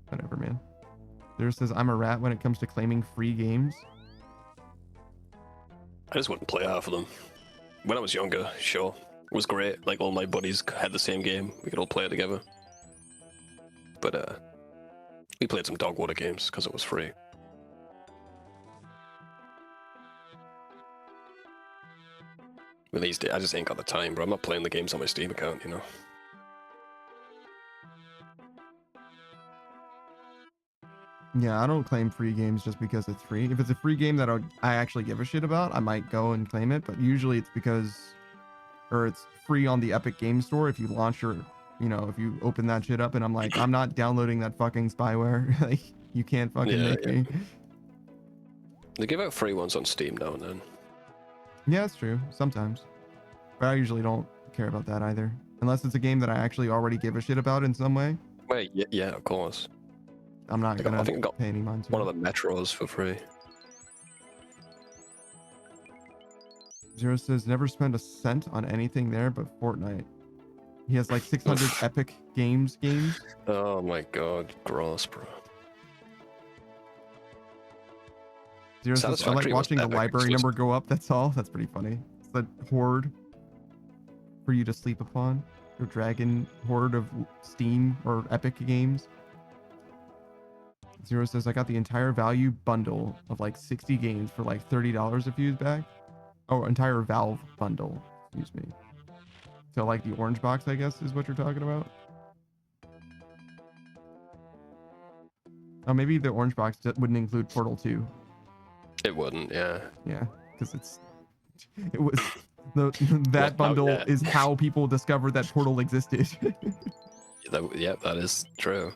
Whatever, man. Zero says I'm a rat when it comes to claiming free games. I just wouldn't play half of them. When I was younger, sure. It was great. Like, all my buddies had the same game. We could all play it together. But, we played some dog water games because it was free. But these days, I just ain't got the time, bro. I'm not playing the games on my Steam account, you know? Yeah, I don't claim free games just because it's free. If it's a free game that I actually give a shit about, I might go and claim it. But usually it's because, or it's free on the Epic Game Store if you launch your, you know, if you open that shit up and I'm like, I'm not downloading that fucking spyware. Like, you can't fucking make me. They give out free ones on Steam now and then. Yeah, that's true. Sometimes. But I usually don't care about that either. Unless it's a game that I actually already give a shit about in some way. Wait, yeah, of course. I'm not going I think I to got pay any mind to one it. of the Metros for free. Zero says never spend a cent on anything there but Fortnite. He has like 600 Epic games. Oh my god, gross, bro. Zero says I like watching the library number go up. That's all. That's pretty funny. It's the horde for you to sleep upon. Your dragon horde of Steam or Epic games. Zero says I got the entire value bundle of like 60 games for like $30 a few years back. Oh, entire Valve bundle. Excuse me. So like the orange box, I guess, is what you're talking about. Oh, maybe the orange box wouldn't include Portal 2. It wouldn't, yeah. Yeah, because it was that bundle is how people discovered that Portal existed. Yeah, that is true.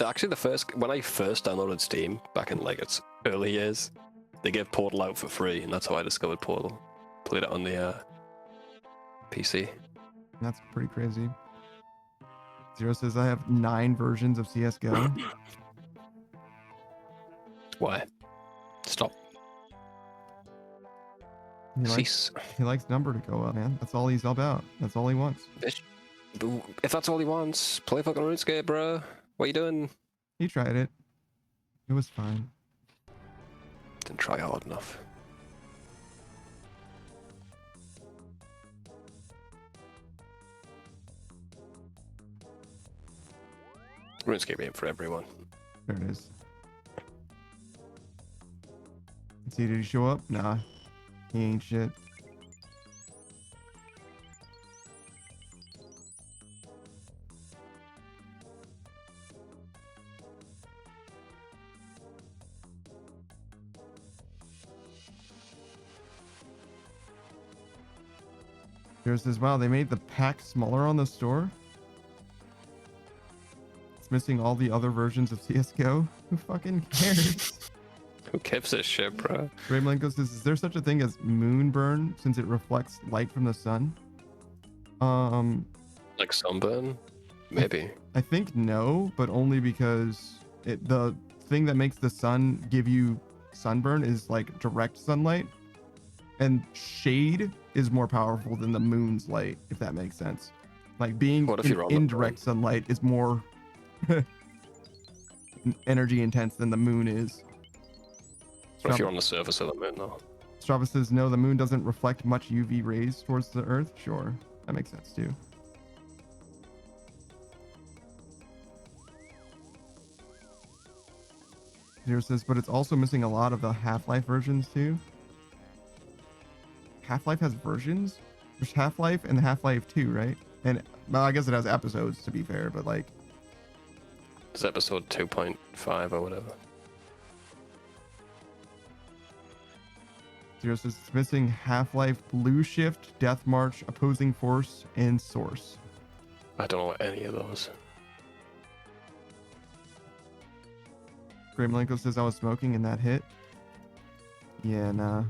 Actually, when I first downloaded Steam back in like its early years, they gave Portal out for free, and that's how I discovered Portal. Played it on the PC. That's pretty crazy. Zero says I have 9 versions of CS:GO. Why? Stop. He likes number to go up, man. That's all he's about. That's all he wants. If that's all he wants, play fucking RuneScape, bro. What are you doing? He tried it. It was fine. Didn't try hard enough. RuneScape ain't for everyone. There it is. Let's see, did he show up? Nah. He ain't shit. There's this, wow, they made the pack smaller on the store. It's missing all the other versions of CSGO. Who fucking cares? Who gives a shit, bro? Ray Malenko says, is there such a thing as moonburn since it reflects light from the sun? Like sunburn? Maybe. I think no, but only because the thing that makes the sun give you sunburn is like direct sunlight, and shade is more powerful than the moon's light, if that makes sense. Like being in indirect sunlight is more energy intense than the moon is. What if you're on the surface of the moon, though? Strava says, no, the moon doesn't reflect much UV rays towards the Earth. Sure, that makes sense too. Zero says, but it's also missing a lot of the Half-Life versions too. Half-Life has versions? There's Half-Life and Half-Life 2, right? And, well, I guess it has episodes, to be fair, but like... It's episode 2.5 or whatever. Zero says it's missing Half-Life Blue Shift, Death March, Opposing Force, and Source. I don't know any of those. Gray Malenko says I was smoking and that hit. Yeah, nah.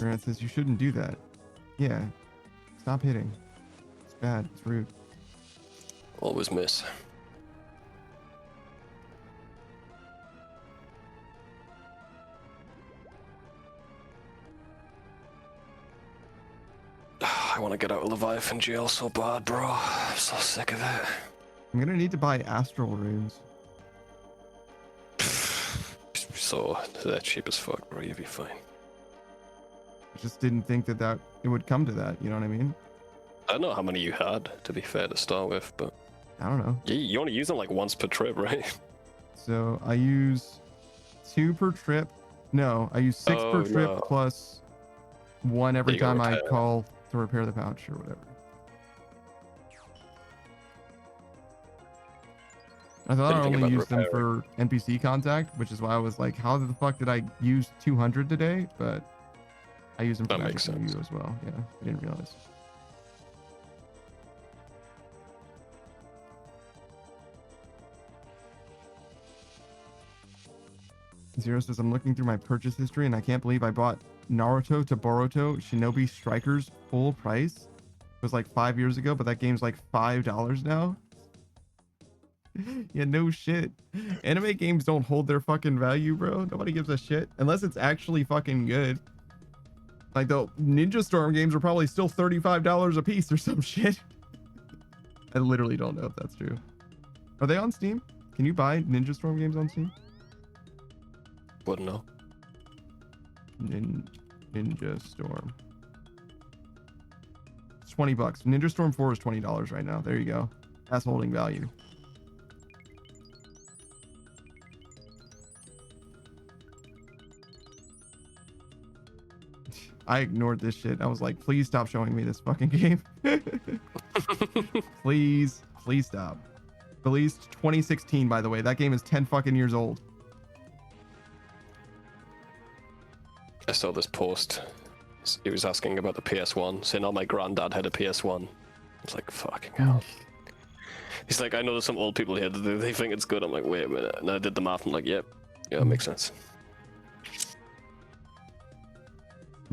Durant says you shouldn't do that. Yeah. Stop hitting. It's bad. It's rude. Always miss. I want to get out of Leviathan jail so bad, bro. I'm so sick of it. I'm gonna need to buy astral runes. So they're cheap as fuck, bro. You'll be fine. I just didn't think that it would come to that. You know what I mean? I don't know how many you had, to be fair, to start with, but I don't know. you only use them like once per trip, right? So I use 2 per trip. No, I use 6 per trip no. plus 1 every You gotta time I repair. call to repair the pouch or whatever. I thought I Didn't think only about used them repairing. for NPC contact, which is why I was like, how the fuck did I use 200 today? But I use them for That makes magic sense. you as well. Yeah, I didn't realize. Zero says, I'm looking through my purchase history and I can't believe I bought Naruto to Boruto Shinobi Strikers full price. It was like 5 years ago, but that game's like $5 now. Yeah, no shit. Anime games don't hold their fucking value, bro. Nobody gives a shit unless it's actually fucking good. Like the Ninja Storm games are probably still $35 a piece or some shit. I literally don't know if that's true. Are they on Steam? Can you buy Ninja Storm games on Steam? Wouldn't know. Ninja Storm. It's $20. Ninja Storm 4 is $20 right now. There you go. That's holding value. I ignored this shit. I was like, please stop showing me this fucking game. Please stop. Released 2016, by the way. That game is 10 fucking years old. I saw this post. He was asking about the PS1, saying, "Oh, my granddad had a PS1." It's like, fucking hell. He's like, "I know there's some old people here that they think it's good." I'm like, wait a minute. And I did the math. I'm like, yep, yeah, that makes sense.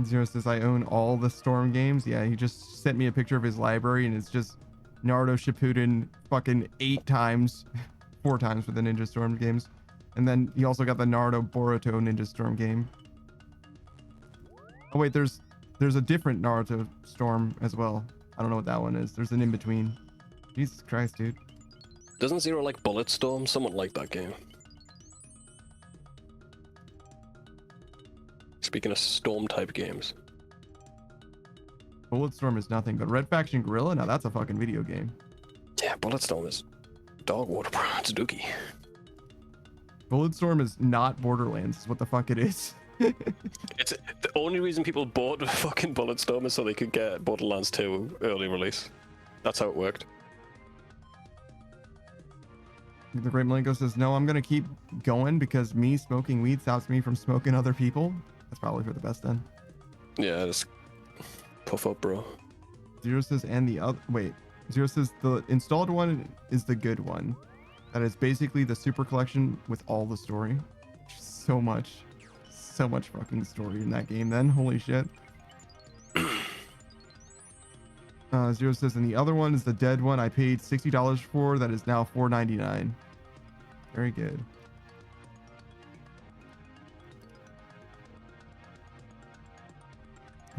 Zero says, I own all the Storm games. Yeah, he just sent me a picture of his library and it's just Naruto Shippuden fucking 8 times, 4 times for the Ninja Storm games. And then he also got the Naruto Boruto Ninja Storm game. Oh wait, there's a different Naruto Storm as well. I don't know what that one is. There's an in-between. Jesus Christ, dude. Doesn't Zero like Bulletstorm? Someone liked that game. Speaking of Storm type games. Bulletstorm is nothing, but Red Faction Guerrilla? Now that's a fucking video game. Yeah, Bulletstorm is dog water, bro. It's dookie. Bulletstorm is not Borderlands, is what the fuck it is. It's the only reason people bought fucking Bulletstorm is so they could get Borderlands 2 early release. That's how it worked. The Great Malenko says, no, I'm gonna keep going because me smoking weed stops me from smoking other people. That's probably for the best then. Yeah, just puff up, bro. Zero says, and the other, wait. Zero says the installed one is the good one. That is basically the super collection with all the story. So much fucking story in that game then. Holy shit. Zero says, and the other one is the dead one I paid $60 for. That is now $4.99. Very good.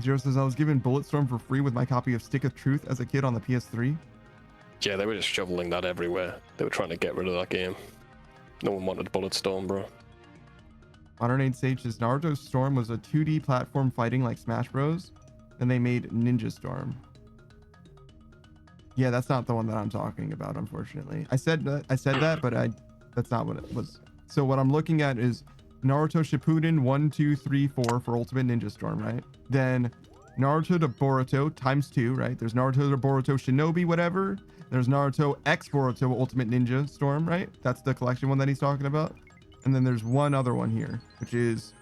Zero says, I was given Bulletstorm for free with my copy of Stick of Truth as a kid on the PS3. Yeah, they were just shoveling that everywhere. They were trying to get rid of that game. No one wanted Bulletstorm, bro. Modern Age Sage says, Naruto Storm was a 2D platform fighting like Smash Bros. Then they made Ninja Storm. Yeah, that's not the one that I'm talking about, unfortunately. I said that, but that's not what it was. So what I'm looking at is Naruto Shippuden 1, 2, 3, 4 for Ultimate Ninja Storm, right? Then Naruto to Boruto times 2, right? There's Naruto to Boruto Shinobi, whatever. There's Naruto X Boruto Ultimate Ninja Storm, right? That's the collection one that he's talking about. And then there's one other one here, which is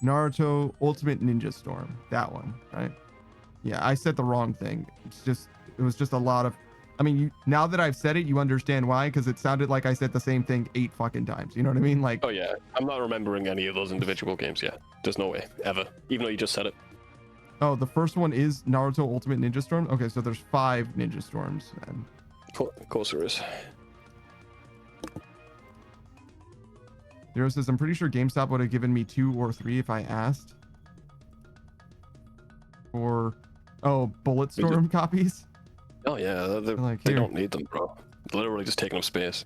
Naruto Ultimate Ninja Storm. That one, right? Yeah, I said the wrong thing. It was just a lot of I mean, now that I've said it, you understand why, because it sounded like I said the same thing 8 fucking times. You know what I mean? Like, Oh yeah, I'm not remembering any of those individual games yet. There's no way, ever. Even though you just said it. oh, the first one is Naruto Ultimate Ninja Storm. Okay, so there's 5 Ninja Storms. And Of course there is. Zero says, I'm pretty sure GameStop would have given me 2 or 3 if I asked. Or, oh, Bulletstorm copies. Oh yeah, Like, they here. don't need them, bro. Literally just taking up space.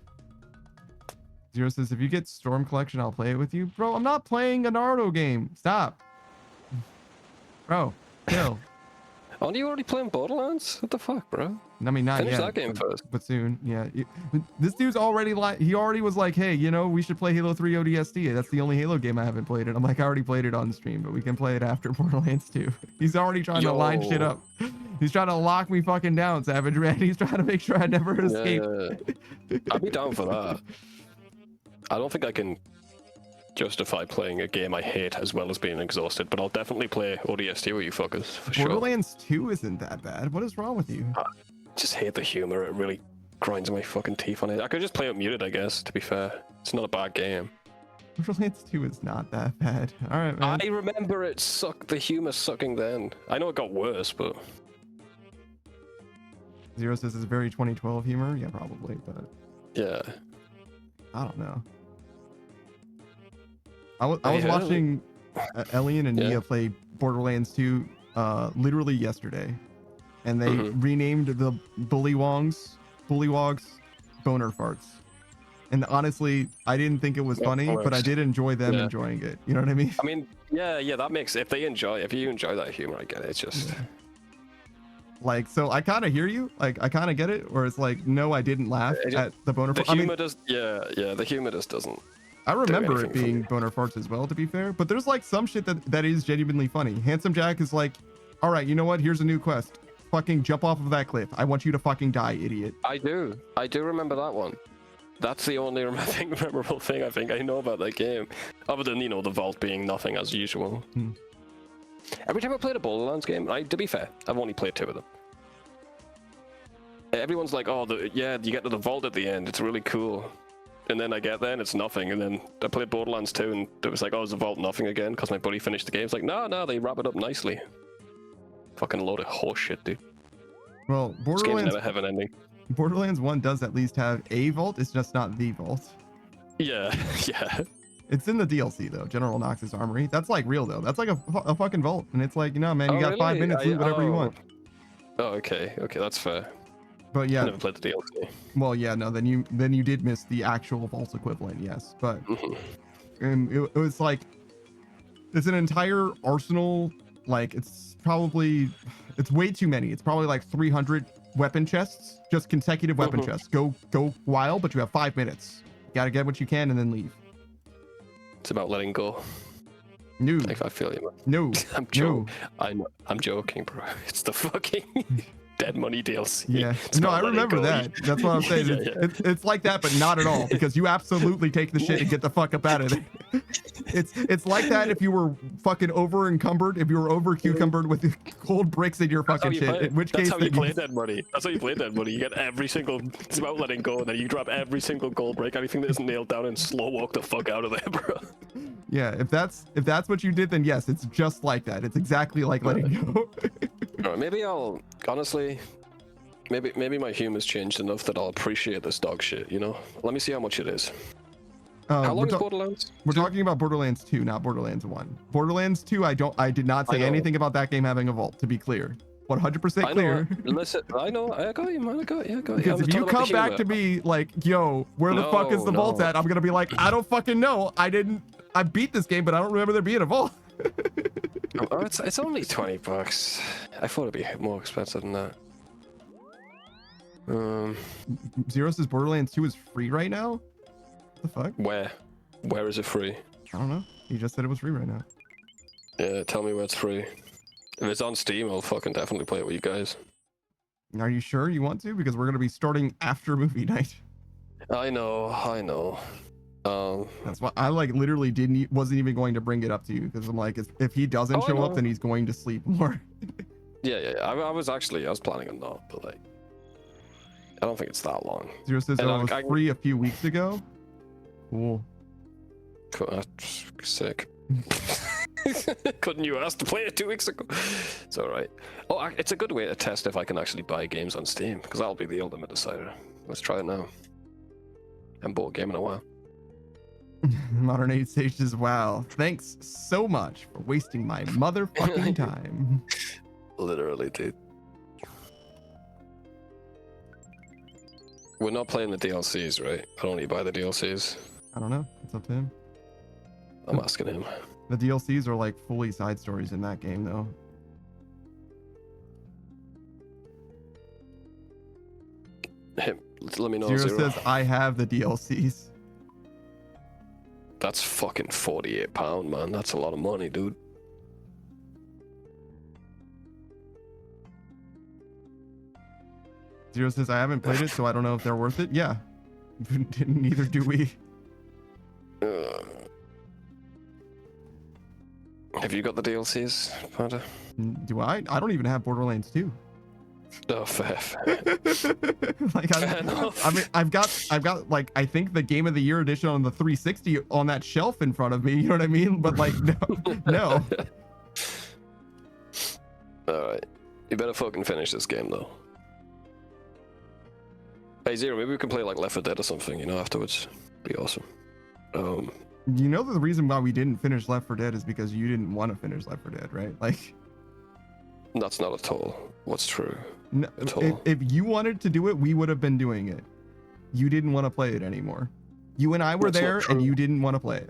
Zero says, if you get Storm Collection, I'll play it with you. Bro, I'm not playing a Naruto game. Stop. Bro, chill. Aren't you already playing Borderlands? What the fuck, bro? I mean, not Finish yet. that game but, first. But soon, yeah. This dude's already he already was like, hey, you know, we should play Halo 3 ODST. That's the only Halo game I haven't played it. I'm like, I already played it on stream, but we can play it after Borderlands 2. He's already trying to line shit up. He's trying to lock me fucking down, Savage, man. He's trying to make sure I never escape. Yeah. I'd be down for that. I don't think I can justify playing a game I hate as well as being exhausted, but I'll definitely play ODST with you fuckers, for sure. Borderlands 2 isn't that bad. What is wrong with you? I just hate the humor. It really grinds my fucking teeth on it. I could just play it muted, I guess, to be fair. It's not a bad game. Borderlands 2 is not that bad. All right, man. I remember it the humor sucking then. I know it got worse, but... Zero says it's very 2012 humor. Yeah, probably, but... Yeah. I don't know. I was watching Elian and Nia play Borderlands 2 literally yesterday, and they renamed the Bullywogs Boner Farts. And honestly, I didn't think it was funny, but I did enjoy them enjoying it. You know what I mean? I mean, yeah, that makes if you enjoy that humor, I get it. It's just like, so I kind of hear you, like I kind of get it, or it's like, no, I didn't laugh at the Boner Farts. The humor the humor just doesn't. I remember it being Boner Farts as well, to be fair, but there's like some shit that is genuinely funny. Handsome Jack is like, all right, you know what? Here's a new quest. Fucking jump off of that cliff. I want you to fucking die, idiot. I do remember that one. That's the only memorable thing I think I know about that game, other than the vault being nothing as usual. Every time I played a Borderlands game, to be fair, I've only played 2 of them. Everyone's like, oh, you get to the vault at the end. It's really cool. And then I get there and it's nothing. And then I played Borderlands 2 and it was like, oh, is the vault nothing again? Because my buddy finished the game. It's like, no, they wrap it up nicely. Fucking load of horse shit, dude. Well, This game's never have an ending. Borderlands 1 does at least have a vault. It's just not the vault. Yeah. It's in the DLC though. General Knox's Armory. That's like real though. That's like a fucking vault. And it's like, man, you got really? 5 minutes, loot whatever you want. Oh, okay, that's fair. But yeah. I never played the DLC. Well, yeah, no, then you did miss the actual vault equivalent, yes. But it was like, it's an entire arsenal. Like it's way too many. It's probably like 300 weapon chests, just consecutive weapon chests. Go wild, but you have 5 minutes. You gotta get what you can and then leave. It's about letting go. No. I feel you, man. No. I'm joking, bro. It's the fucking Dead Money DLC. Yeah. No, I remember that. That's what I'm saying. It's like that, but not at all, because you absolutely take the shit and get the fuck up out of there. It's like that if you were fucking over encumbered, if you were over cucumbered with gold bricks in your fucking shit. In which case, that's how you play Dead Money. That's how you play Dead Money. You get every single. It's about letting go, and then you drop every single gold brick, anything that isn't nailed down, and slow walk the fuck out of there, bro. Yeah, if that's what you did, then yes, it's just like that. It's exactly like letting go. Alright, maybe I'll honestly, maybe my humor's changed enough that I'll appreciate this dog shit. Let me see how much it is. How long is Borderlands? We're talking about Borderlands 2, not Borderlands 1. Borderlands 2, I did not say anything about that game having a vault, to be clear. 100% clear. Listen, I know. I got you, man. I got you. Because if you come back to me like, yo, where the fuck is the vault at? I'm gonna be like, I don't fucking know. I beat this game, but I don't remember there being a vault. Oh, it's only $20. I thought it'd be more expensive than that. Zero says Borderlands 2 is free right now. What the fuck? Where is it free? I don't know. He just said it was free right now. Yeah, tell me where it's free. If it's on Steam, I'll fucking definitely play it with you guys. Are you sure you want to? Because we're gonna be starting after movie night. I know. That's why I literally wasn't even going to bring it up to you, because I'm like, if he doesn't show up, then he's going to sleep more. Yeah. I was planning on not, but like, I don't think it's that long. Zero says, And oh, it was free a few weeks ago. Cool. Sick. Couldn't you ask to play it 2 weeks ago? It's all right. Oh, it's a good way to test if I can actually buy games on Steam, because that'll be the ultimate decider. Let's try it now. I haven't bought a game in a while. Modern Age Sage says, wow, thanks so much for wasting my motherfucking time. Literally, dude. We're not playing the DLCs, right? I don't need to buy the DLCs. I don't know. It's up to him. I'm asking him. The DLCs are like fully side stories in that game, though. Him. Let me know. Zero says, I have the DLCs. That's fucking £48, man. That's a lot of money, dude. Zero says, I haven't played it, so I don't know if they're worth it. Yeah. Neither do we. Have you got the DLCs, Panda? Do I? I don't even have Borderlands 2. Oh, fair. Like, I mean, I've got like, I think the Game of the Year edition on the 360 on that shelf in front of me. You know what I mean? But like, no. All right, you better fucking finish this game though. Hey Zero, maybe we can play like Left 4 Dead or something, you know, afterwards. Be awesome. You know, the reason why we didn't finish Left 4 Dead is because you didn't want to finish Left 4 Dead, right? Like, that's not at all what's true. No, if you wanted to do it, we would have been doing it. You didn't want to play it anymore. You and I were there, and you didn't want to play it.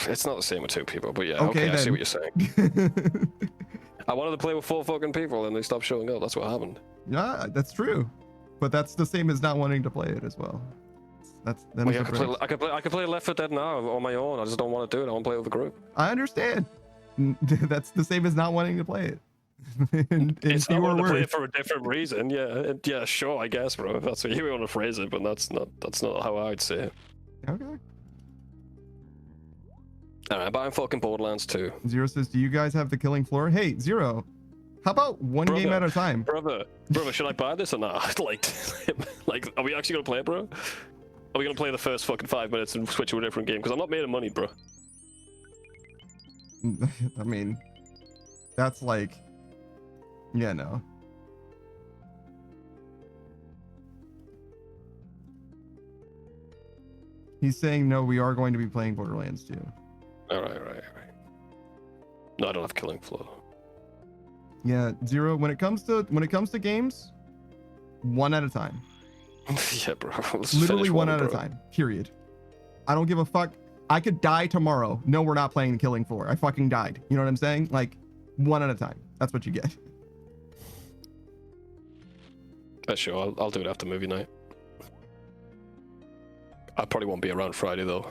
It's not the same with 2 people, but yeah, okay I see what you're saying. I wanted to play with 4 fucking people, and they stopped showing up. That's what happened. Yeah, that's true. But that's the same as not wanting to play it as well. That's well, yeah, I could play Left 4 Dead now on my own. I just don't want to do it. I want to play with a group. I understand. That's the same as not wanting to play it. It's not wanting to play it for a different reason. Yeah, yeah, sure, I guess, bro. If that's what you want to phrase it, but that's not how I'd say it. Okay. Alright, but I'm fucking Borderlands 2. Zero says, do you guys have the killing floor? Hey, Zero, how about one game at a time? Brother, should I buy this or not? like, are we actually gonna play it, bro? Are we gonna play the first fucking 5 minutes and switch to a different game? Because I'm not made of money, bro. I mean, that's like, yeah, no. He's saying no, we are going to be playing Borderlands 2. All right. No, I don't have killing floor. Yeah, Zero. When it comes to games, one at a time. Yeah, bro. Literally one at a time. Period. I don't give a fuck. I could die tomorrow. No, we're not playing Killing Floor. I fucking died. You know what I'm saying? Like, one at a time. That's what you get. Sure. I'll do it after movie night. I probably won't be around Friday though.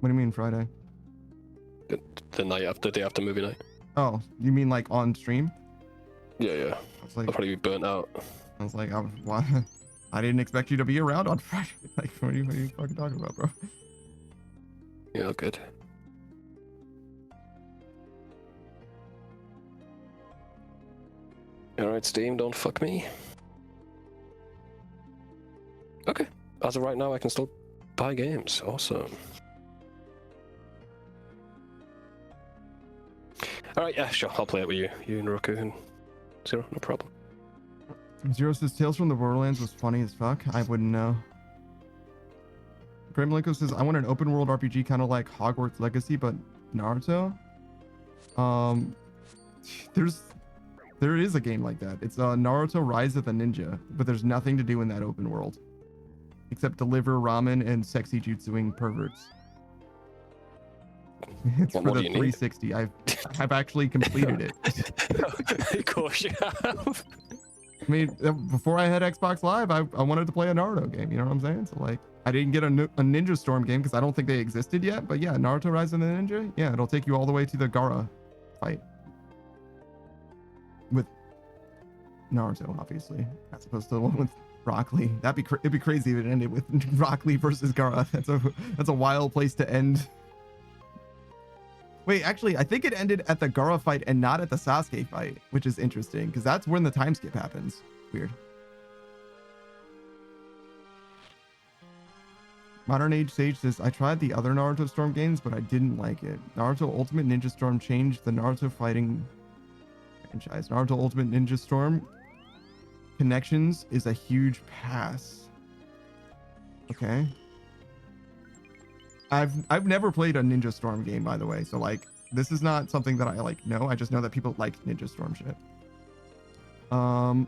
What do you mean Friday? The night after, day after movie night. Oh, you mean like on stream? Yeah. I was like, I'll probably be burnt out. I was like, I didn't expect you to be around on Friday. Like, what are you fucking talking about, bro? Yeah, good. Alright, Steam, don't fuck me. Okay. As of right now, I can still buy games. Awesome. Alright, yeah, sure. I'll play it with you. You and Roku and Zero, no problem. Zero says Tales from the Borderlands was funny as fuck. I wouldn't know. Graham Malenko says I want an open world RPG kind of like Hogwarts Legacy, but Naruto. There is a game like that. It's Naruto Rise of the Ninja, but there's nothing to do in that open world except deliver ramen and sexy jutsuing perverts. It's for the 360. I've actually completed it. Of course you have. I mean, before I had Xbox Live, I wanted to play a Naruto game. You know what I'm saying? So like, I didn't get a Ninja Storm game because I don't think they existed yet. But yeah, Naruto Rise of the Ninja. Yeah, it'll take you all the way to the Gaara fight with Naruto, obviously, as opposed to the one with Rock Lee. It'd be crazy if it ended with Rock Lee versus Gaara. That's a wild place to end. Wait, actually, I think it ended at the Gara fight and not at the Sasuke fight, which is interesting because that's when the time skip happens. Weird. Modern Age Sage says, I tried the other Naruto Storm games, but I didn't like it. Naruto Ultimate Ninja Storm changed the Naruto fighting franchise. Naruto Ultimate Ninja Storm Connections is a huge pass. Okay. I've never played a Ninja Storm game, by the way, so like this is not something that I like know. I just know that people like Ninja Storm shit. Modern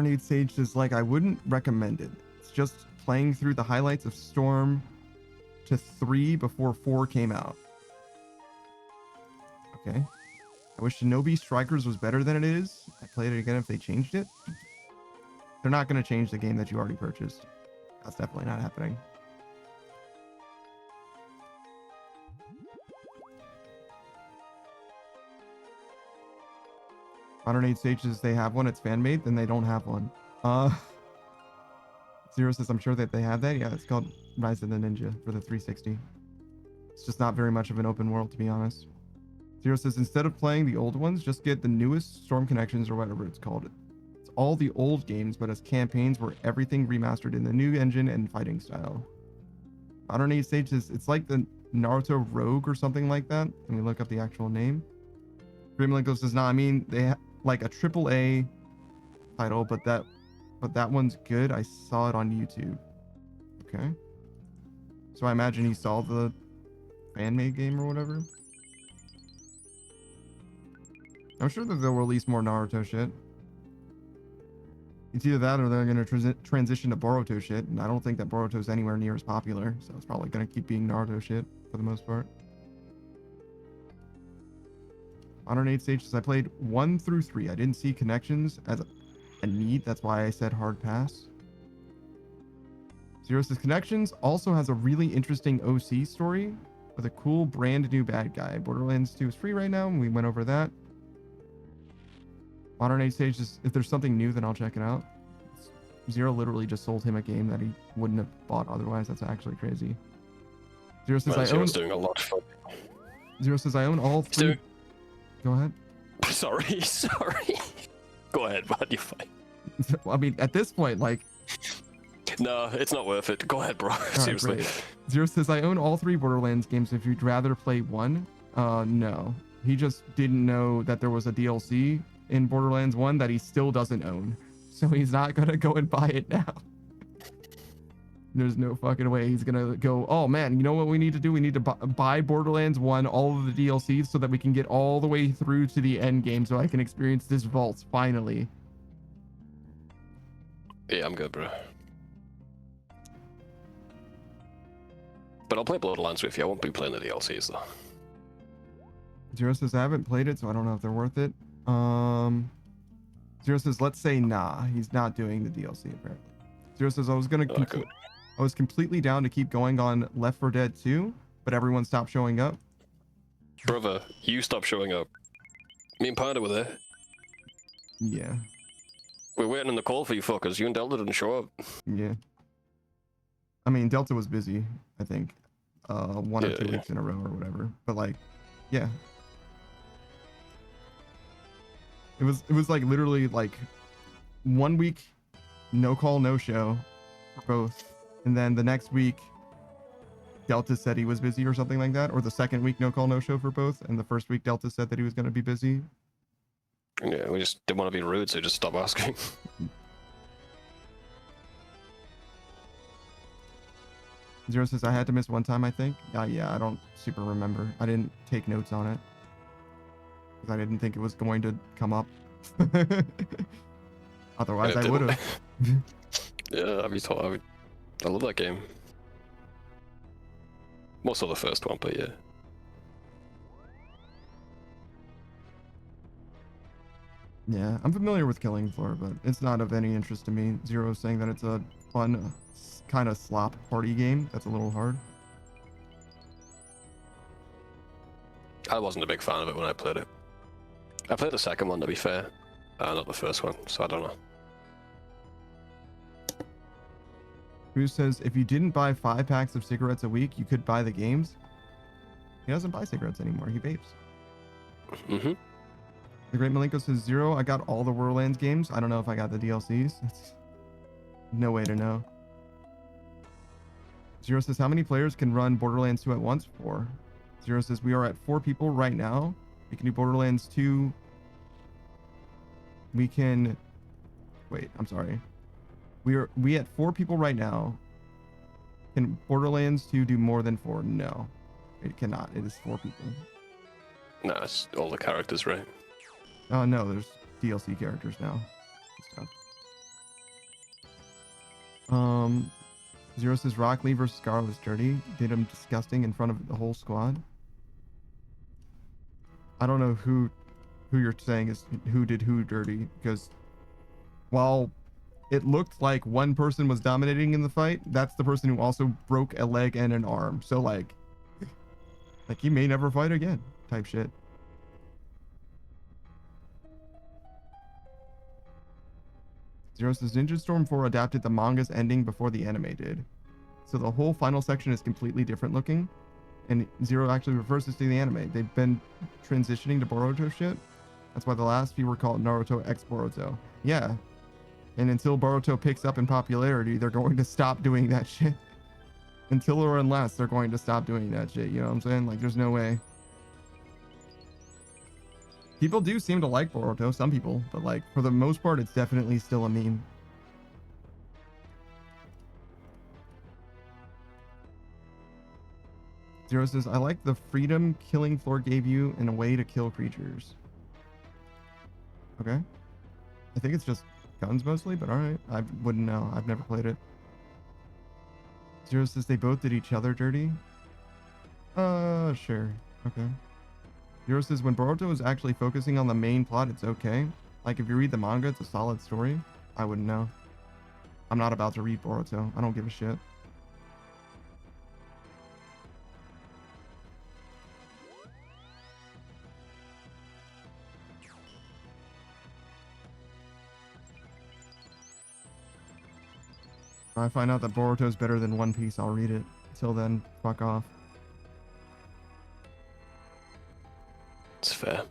Age Sage says, like, I wouldn't recommend it. It's just playing through the highlights of Storm to 3 before 4 came out. Okay. I wish Shinobi Strikers was better than it is. I'd play it again if they changed it. They're not going to change the game that you already purchased. That's definitely not happening. Modern Age Sages, they have one. It's fan-made, then they don't have one. Zero says, I'm sure that they have that. Yeah, it's called Rise of the Ninja for the 360. It's just not very much of an open world, to be honest. Zero says, instead of playing the old ones, just get the newest Storm Connections or whatever it's called. It's all the old games, but as campaigns where everything remastered in the new engine and fighting style. Modern Age Sages, it's like the Naruto Rogue or something like that. Let me look up the actual name. Grimlinko says, nah, I mean, they have like a AAA title, but that one's good. I saw it on YouTube. Okay. So I imagine he saw the fan-made game or whatever. I'm sure that they'll release more Naruto shit. It's either that or they're going to transition to Boruto shit, and I don't think that Boruto's anywhere near as popular, so it's probably going to keep being Naruto shit for the most part. Modern Age Stages, I played 1 through 3. I didn't see connections as a need. That's why I said hard pass. Zero says Connections also has a really interesting OC story with a cool brand new bad guy. Borderlands 2 is free right now, and we went over that. Modern Age Stages, if there's something new, then I'll check it out. Zero literally just sold him a game that he wouldn't have bought otherwise. That's actually crazy. Zero says Zero's doing a lot for... Zero says I own all 3. Go ahead. Sorry. Go ahead, man. You're fine. I mean, at this point, like... No, it's not worth it. Go ahead, bro. Seriously. Right, Zero says, I own all 3 Borderlands games. If you'd rather play one, no. He just didn't know that there was a DLC in Borderlands 1 that he still doesn't own. So he's not going to go and buy it now. There's no fucking way he's gonna go, oh man, you know what we need to do? We need to buy Borderlands 1, all of the DLCs, so that we can get all the way through to the end game so I can experience this vault finally. Yeah, I'm good, bro. But I'll play Borderlands with you. I won't be playing the DLCs though. Zero says, I haven't played it, so I don't know if they're worth it. Zero says, let's say nah, he's not doing the DLC apparently. Zero says, I was completely down to keep going on Left 4 Dead 2, but everyone stopped showing up. Brother, you stopped showing up. Me and Panda were there. Yeah. We're waiting on the call for you fuckers. You and Delta didn't show up. Yeah. I mean, Delta was busy, I think. 1 or 2 weeks in a row or whatever. But like, yeah. It was like literally like 1 week, no call, no show for both. And then the next week, Delta said he was busy or something like that. Or the second week, no call, no show for both. And the first week, Delta said that he was going to be busy. Yeah, we just didn't want to be rude, so just stop asking. Zero says, I had to miss one time, I think. Yeah, I don't super remember. I didn't take notes on it. Because I didn't think it was going to come up. Otherwise, I would have. Yeah, I love that game. Most of the first one, but yeah. Yeah, I'm familiar with Killing Floor, but it's not of any interest to me. Zero is saying that it's a fun, kind of slop party game. That's a little hard. I wasn't a big fan of it when I played it. I played the second one, to be fair. Not the first one, so I don't know. Who says, if you didn't buy 5 packs of cigarettes a week, you could buy the games? He doesn't buy cigarettes anymore. He vapes. Mm-hmm. The Great Malenko says 0. I got all the Borderlands games. I don't know if I got the DLCs. That's no way to know. 0 says, how many players can run Borderlands 2 at once? 4. 0 says, we are at 4 people right now. We can do Borderlands 2. We can... Wait, I'm sorry. We at 4 people right now. Can Borderlands 2 do more than 4? No. It cannot. It is 4 people. No, it's all the characters, right? Oh, no, there's DLC characters now. Stuff. 0 says Rock Lee versus Scar was dirty. Did him disgusting in front of the whole squad. I don't know who you're saying is who did who dirty, because while it looked like one person was dominating in the fight, that's the person who also broke a leg and an arm. So like he may never fight again type shit. Zero says Ninja Storm 4 adapted the manga's ending before the anime did. So the whole final section is completely different looking. And Zero actually refers this to the anime. They've been transitioning to Boruto shit. That's why the last few were called Naruto X Boruto. Yeah. And until Boruto picks up in popularity, they're going to stop doing that shit. Until or unless they're going to stop doing that shit. You know what I'm saying? Like, there's no way. People do seem to like Boruto, some people, but like for the most part, it's definitely still a meme. Zero says, I like the freedom killing floor gave you in a way to kill creatures. Okay. I think it's just guns mostly, but alright. I wouldn't know. I've never played it. Zero says they both did each other dirty. Sure. Okay. Zero says when Boruto is actually focusing on the main plot, it's okay. Like if you read the manga, it's a solid story. I wouldn't know. I'm not about to read Boruto. I don't give a shit. If I find out that Boruto's better than One Piece, I'll read it. Until then, fuck off. It's fair.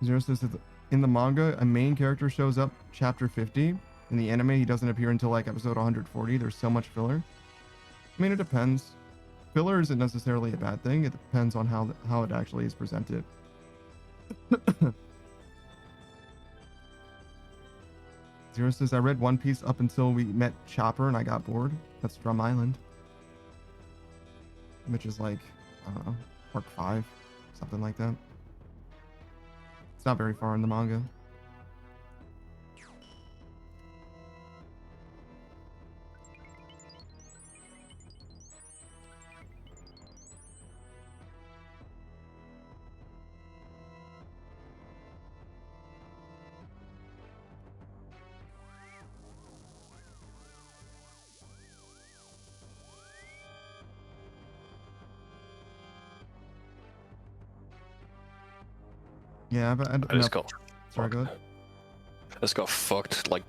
Zero says that in the manga, a main character shows up chapter 50. In the anime, he doesn't appear until like episode 140. There's so much filler. I mean, it depends. Filler isn't necessarily a bad thing. It depends on how it actually is presented. Zero says, I read One Piece up until we met Chopper and I got bored. That's Drum Island. Which is like, I don't know, Arc 5, something like that. It's not very far in the manga. Yeah, but I just got. Sorry, go ahead. I just got fucked. Like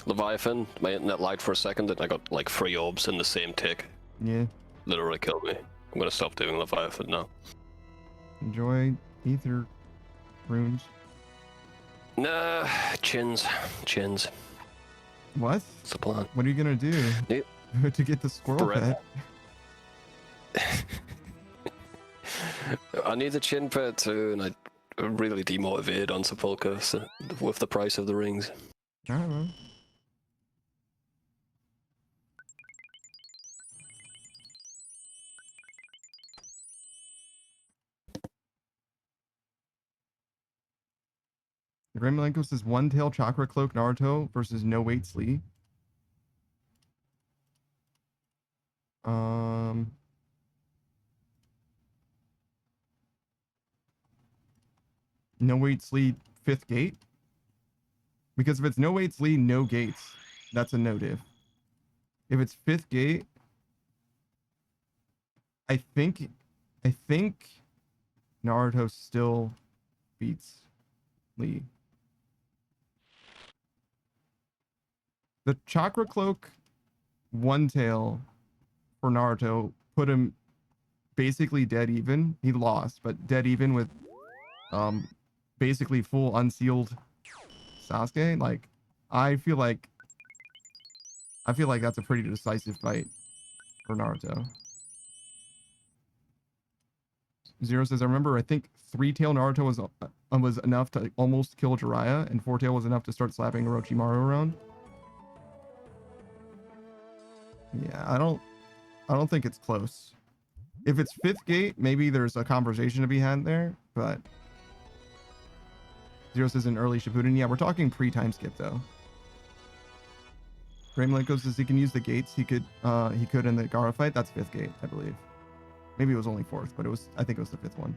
Leviathan, my internet lagged for a second, and I got like 3 orbs in the same tick. Yeah. Literally killed me. I'm gonna stop doing Leviathan now. Enjoy Aether runes. Nah, chins. What? What's the plan? What are you gonna do? Yep. To get the squirrel pet? I need the chin pet too, and I'm really demotivated on Sepulchre with the price of the rings. Alright, man. The Grand Malenko says One Tail Chakra Cloak Naruto versus No Weight Slee. No Weight Slee 5th gate. Because if it's No Weight Slee, no gates. That's a no div. If it's 5th gate, I think Naruto still beats Lee. The Chakra Cloak One Tail for Naruto put him basically dead even. He lost, but dead even with basically full unsealed Sasuke. Like, I feel like that's a pretty decisive fight for Naruto. Zero says, I remember, I think 3-tail Naruto was enough to almost kill Jiraiya, and 4-tail was enough to start slapping Orochimaru around. Yeah, I don't think it's close. If it's 5th gate, maybe there's a conversation to be had there, but Zero says in early Shippuden. Yeah, we're talking pre-time skip though. Graham says he can use the gates. He could in the Gaara fight. That's 5th gate, I believe. Maybe it was only 4th, but I think it was the 5th one.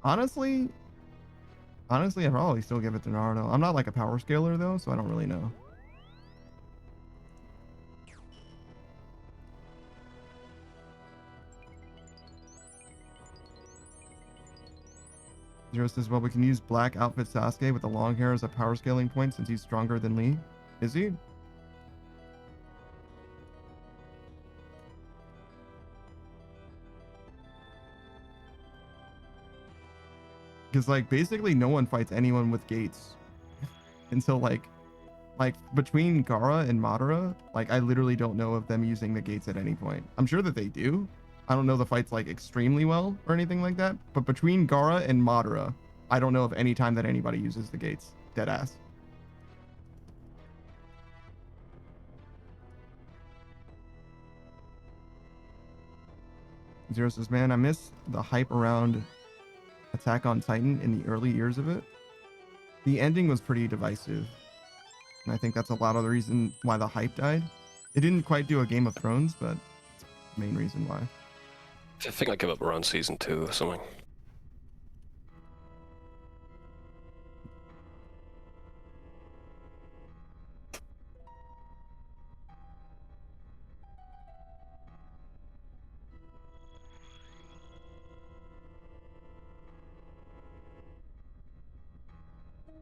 Honestly, I'd probably still give it to Naruto. I'm not like a power scaler though, so I don't really know. Zero says, well, we can use black outfit Sasuke with the long hair as a power scaling point since he's stronger than Lee. Is he? Because like basically no one fights anyone with gates until like between Gaara and Madara, like I literally don't know of them using the gates at any point. I'm sure that they do. I don't know the fights like extremely well or anything like that, but between Gaara and Madara, I don't know of any time that anybody uses the gates. Deadass. Zero says, man, I miss the hype around Attack on Titan in the early years of it. The ending was pretty divisive, and I think that's a lot of the reason why the hype died. It didn't quite do a Game of Thrones, but it's the main reason why. I think I give up around season 2 or something.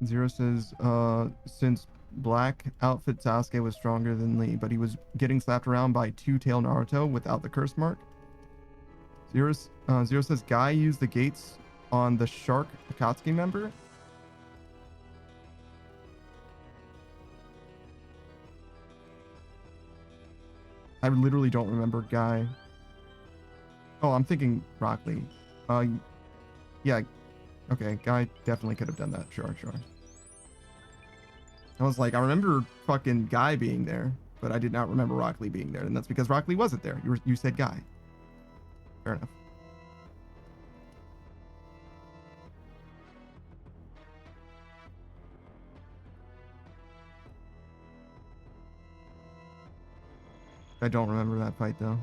Zero says, since black outfit Sasuke was stronger than Lee, but he was getting slapped around by 2-tail Naruto without the curse mark. Zero says, Guy used the gates on the Shark Akatsuki member. I literally don't remember Guy. Oh, I'm thinking Rock Lee. Yeah. Okay, Guy definitely could have done that. Sure. I was like, I remember fucking Guy being there, but I did not remember Rock Lee being there, and that's because Rock Lee wasn't there. You said Guy. Fair enough. I don't remember that fight though.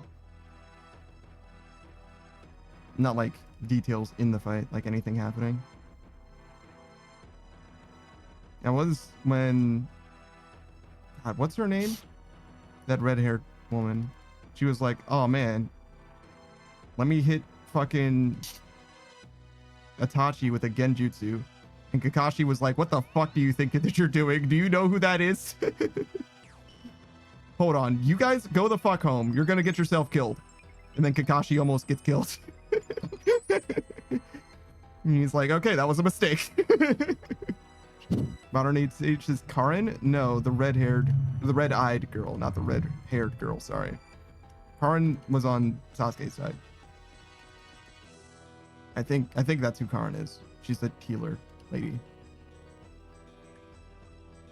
Not like details in the fight, like anything happening. That was when, God, what's her name? That red-haired woman. She was like, oh man, let me hit fucking Itachi with a genjutsu. And Kakashi was like, what the fuck do you think that you're doing? Do you know who that is? Hold on, you guys go the fuck home. You're gonna get yourself killed. And then Kakashi almost gets killed. And he's like, okay, that was a mistake. Modern Age is Karin? No, the red-eyed girl, not the red-haired girl, sorry. Karin was on Sasuke's side. I think that's who Karin is. She's the healer lady.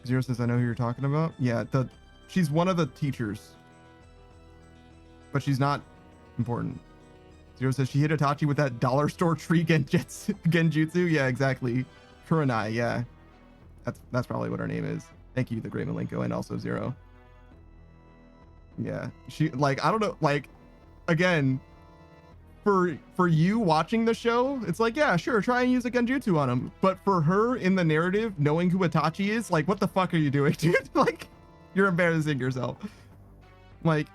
Zero says, I know who you're talking about. Yeah, she's one of the teachers. But she's not important. Zero says she hit Itachi with that dollar store tree genjutsu. Yeah, exactly. Kurenai, yeah. That's probably what her name is. Thank you, the Great Malenko, and also Zero. Yeah. She, like, I don't know, like, again, for you watching the show, it's like, yeah, sure, try and use a genjutsu on him. But for her in the narrative, knowing who Itachi is, like, what the fuck are you doing, dude? Like, you're embarrassing yourself. Like,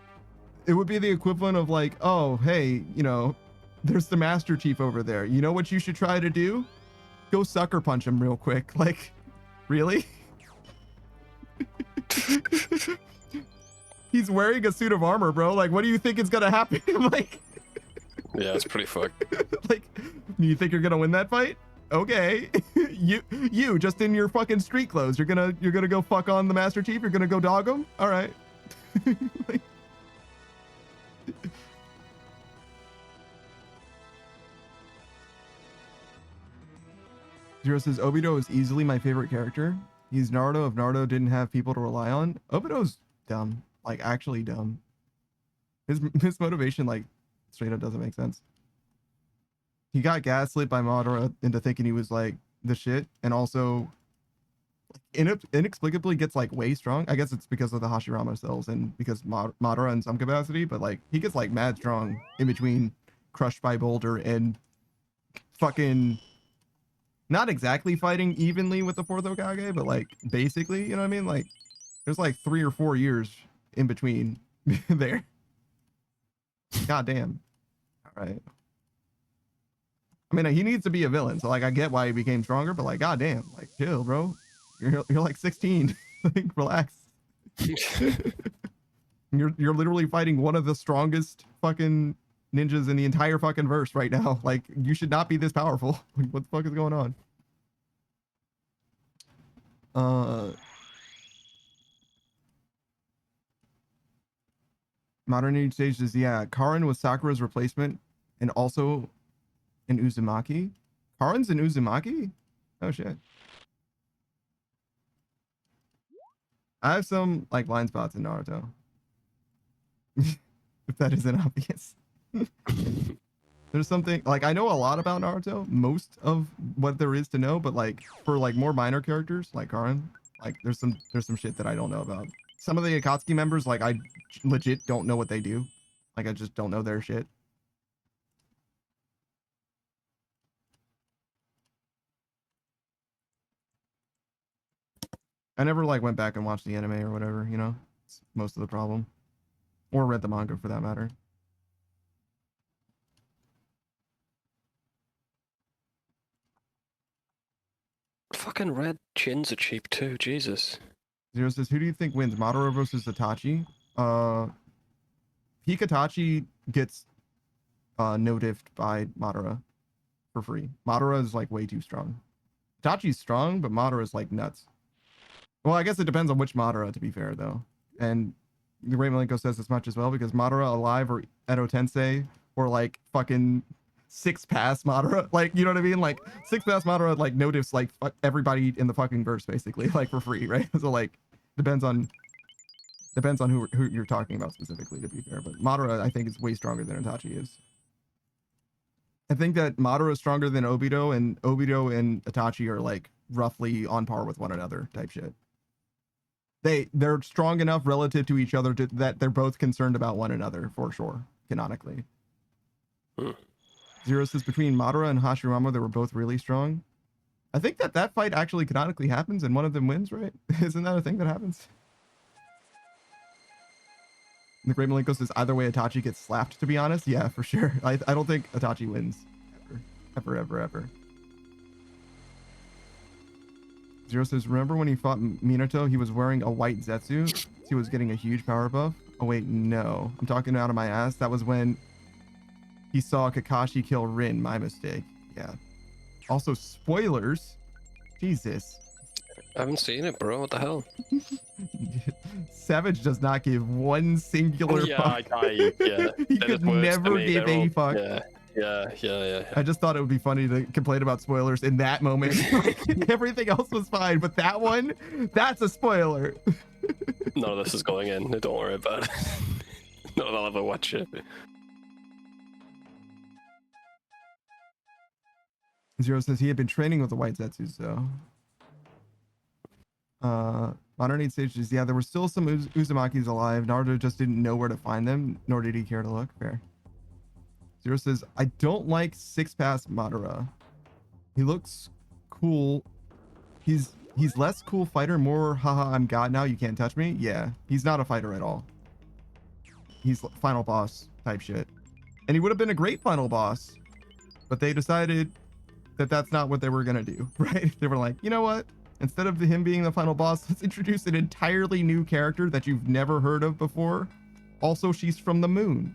it would be the equivalent of like, oh, hey, you know, there's the Master Chief over there. You know what you should try to do? Go sucker punch him real quick. Like, really? He's wearing a suit of armor, bro. Like, what do you think is gonna happen? Like, Yeah, it's pretty fucked. like, you think you're gonna win that fight? Okay. you just in your fucking street clothes. You're gonna go fuck on the Master Chief. You're gonna go dog him. All right. Like, Zero says Obito is easily my favorite character. He's Naruto if Naruto didn't have people to rely on. Obito's dumb, like actually dumb. His motivation like straight up doesn't make sense. He got gaslit by Madara into thinking he was like the shit, and also inexplicably gets like way strong. I guess it's because of the Hashirama cells and because Madara in some capacity, but like he gets like mad strong in between crushed by Boulder and fucking not exactly fighting evenly with the fourth Hokage, but like basically, you know what I mean? Like there's like 3 or 4 years in between there. God damn. All right. I mean, he needs to be a villain, so like I get why he became stronger, but like goddamn, like chill, bro. You're like 16. Like relax. You're literally fighting one of the strongest fucking ninjas in the entire fucking verse right now. Like you should not be this powerful. Like, what the fuck is going on? Modern Age Sage says, yeah, Karin was Sakura's replacement and also in Uzumaki. Karin's in Uzumaki? Oh shit. I have some like blind spots in Naruto. If that isn't obvious. There's something like I know a lot about Naruto, most of what there is to know, but like for like more minor characters like Karin, like there's some shit that I don't know about. Some of the Akatsuki members, like I legit don't know what they do. Like I just don't know their shit. I never like went back and watched the anime or whatever, you know? It's most of the problem. Or read the manga for that matter. Fucking red chins are cheap too, Jesus. Zero says, who do you think wins, Madara versus Itachi? Hikatachi gets no-diffed by Madara for free. Madara is like way too strong. Itachi's strong, but Madara is like nuts. Well, I guess it depends on which Madara, to be fair, though. And the Great Malenko says as much as well, because Madara alive or Edo Tensei or like fucking six pass Madara, like, you know what I mean? Like six pass Madara, like no diffs, like everybody in the fucking verse, basically, like for free, right? So like depends on who you're talking about specifically, to be fair. But Madara, I think, is way stronger than Itachi is. I think that Madara is stronger than Obito, and Obito and Itachi are like roughly on par with one another type shit. They're strong enough relative to each other that they're both concerned about one another for sure, canonically. Zero says between Madara and Hashirama, they were both really strong. I think that fight actually canonically happens and one of them wins, right? Isn't that a thing that happens? And the Great Malenko says either way Itachi gets slapped, to be honest. Yeah, for sure. I don't think Itachi wins. Ever. Zero says, remember when he fought Minato, he was wearing a white Zetsu? He was getting a huge power buff? Oh wait, no. I'm talking out of my ass. That was when he saw Kakashi kill Rin. My mistake. Yeah. Also, spoilers. Jesus. I haven't seen it, bro. What the hell? Savage does not give one singular fuck. Yeah. He could never give a fuck. Yeah. I just thought it would be funny to complain about spoilers in that moment. Everything else was fine, but that one, that's a spoiler. None of this is going in. Don't worry about it. None of I'll ever watch it. Zero says he had been training with the white Zetsus, so. Modern Age Sages, yeah, there were still some Uzumakis alive. Naruto just didn't know where to find them, nor did he care to look. Fair. Zero says, I don't like six pass Madara. He looks cool. He's less cool fighter, more haha, I'm God now, you can't touch me. Yeah, he's not a fighter at all. He's final boss type shit. and he would have been a great final boss, but they decided that that's not what they were gonna do, right? They were like, you know what? Instead of him being the final boss, let's introduce an entirely new character that you've never heard of before. Also, she's from the moon.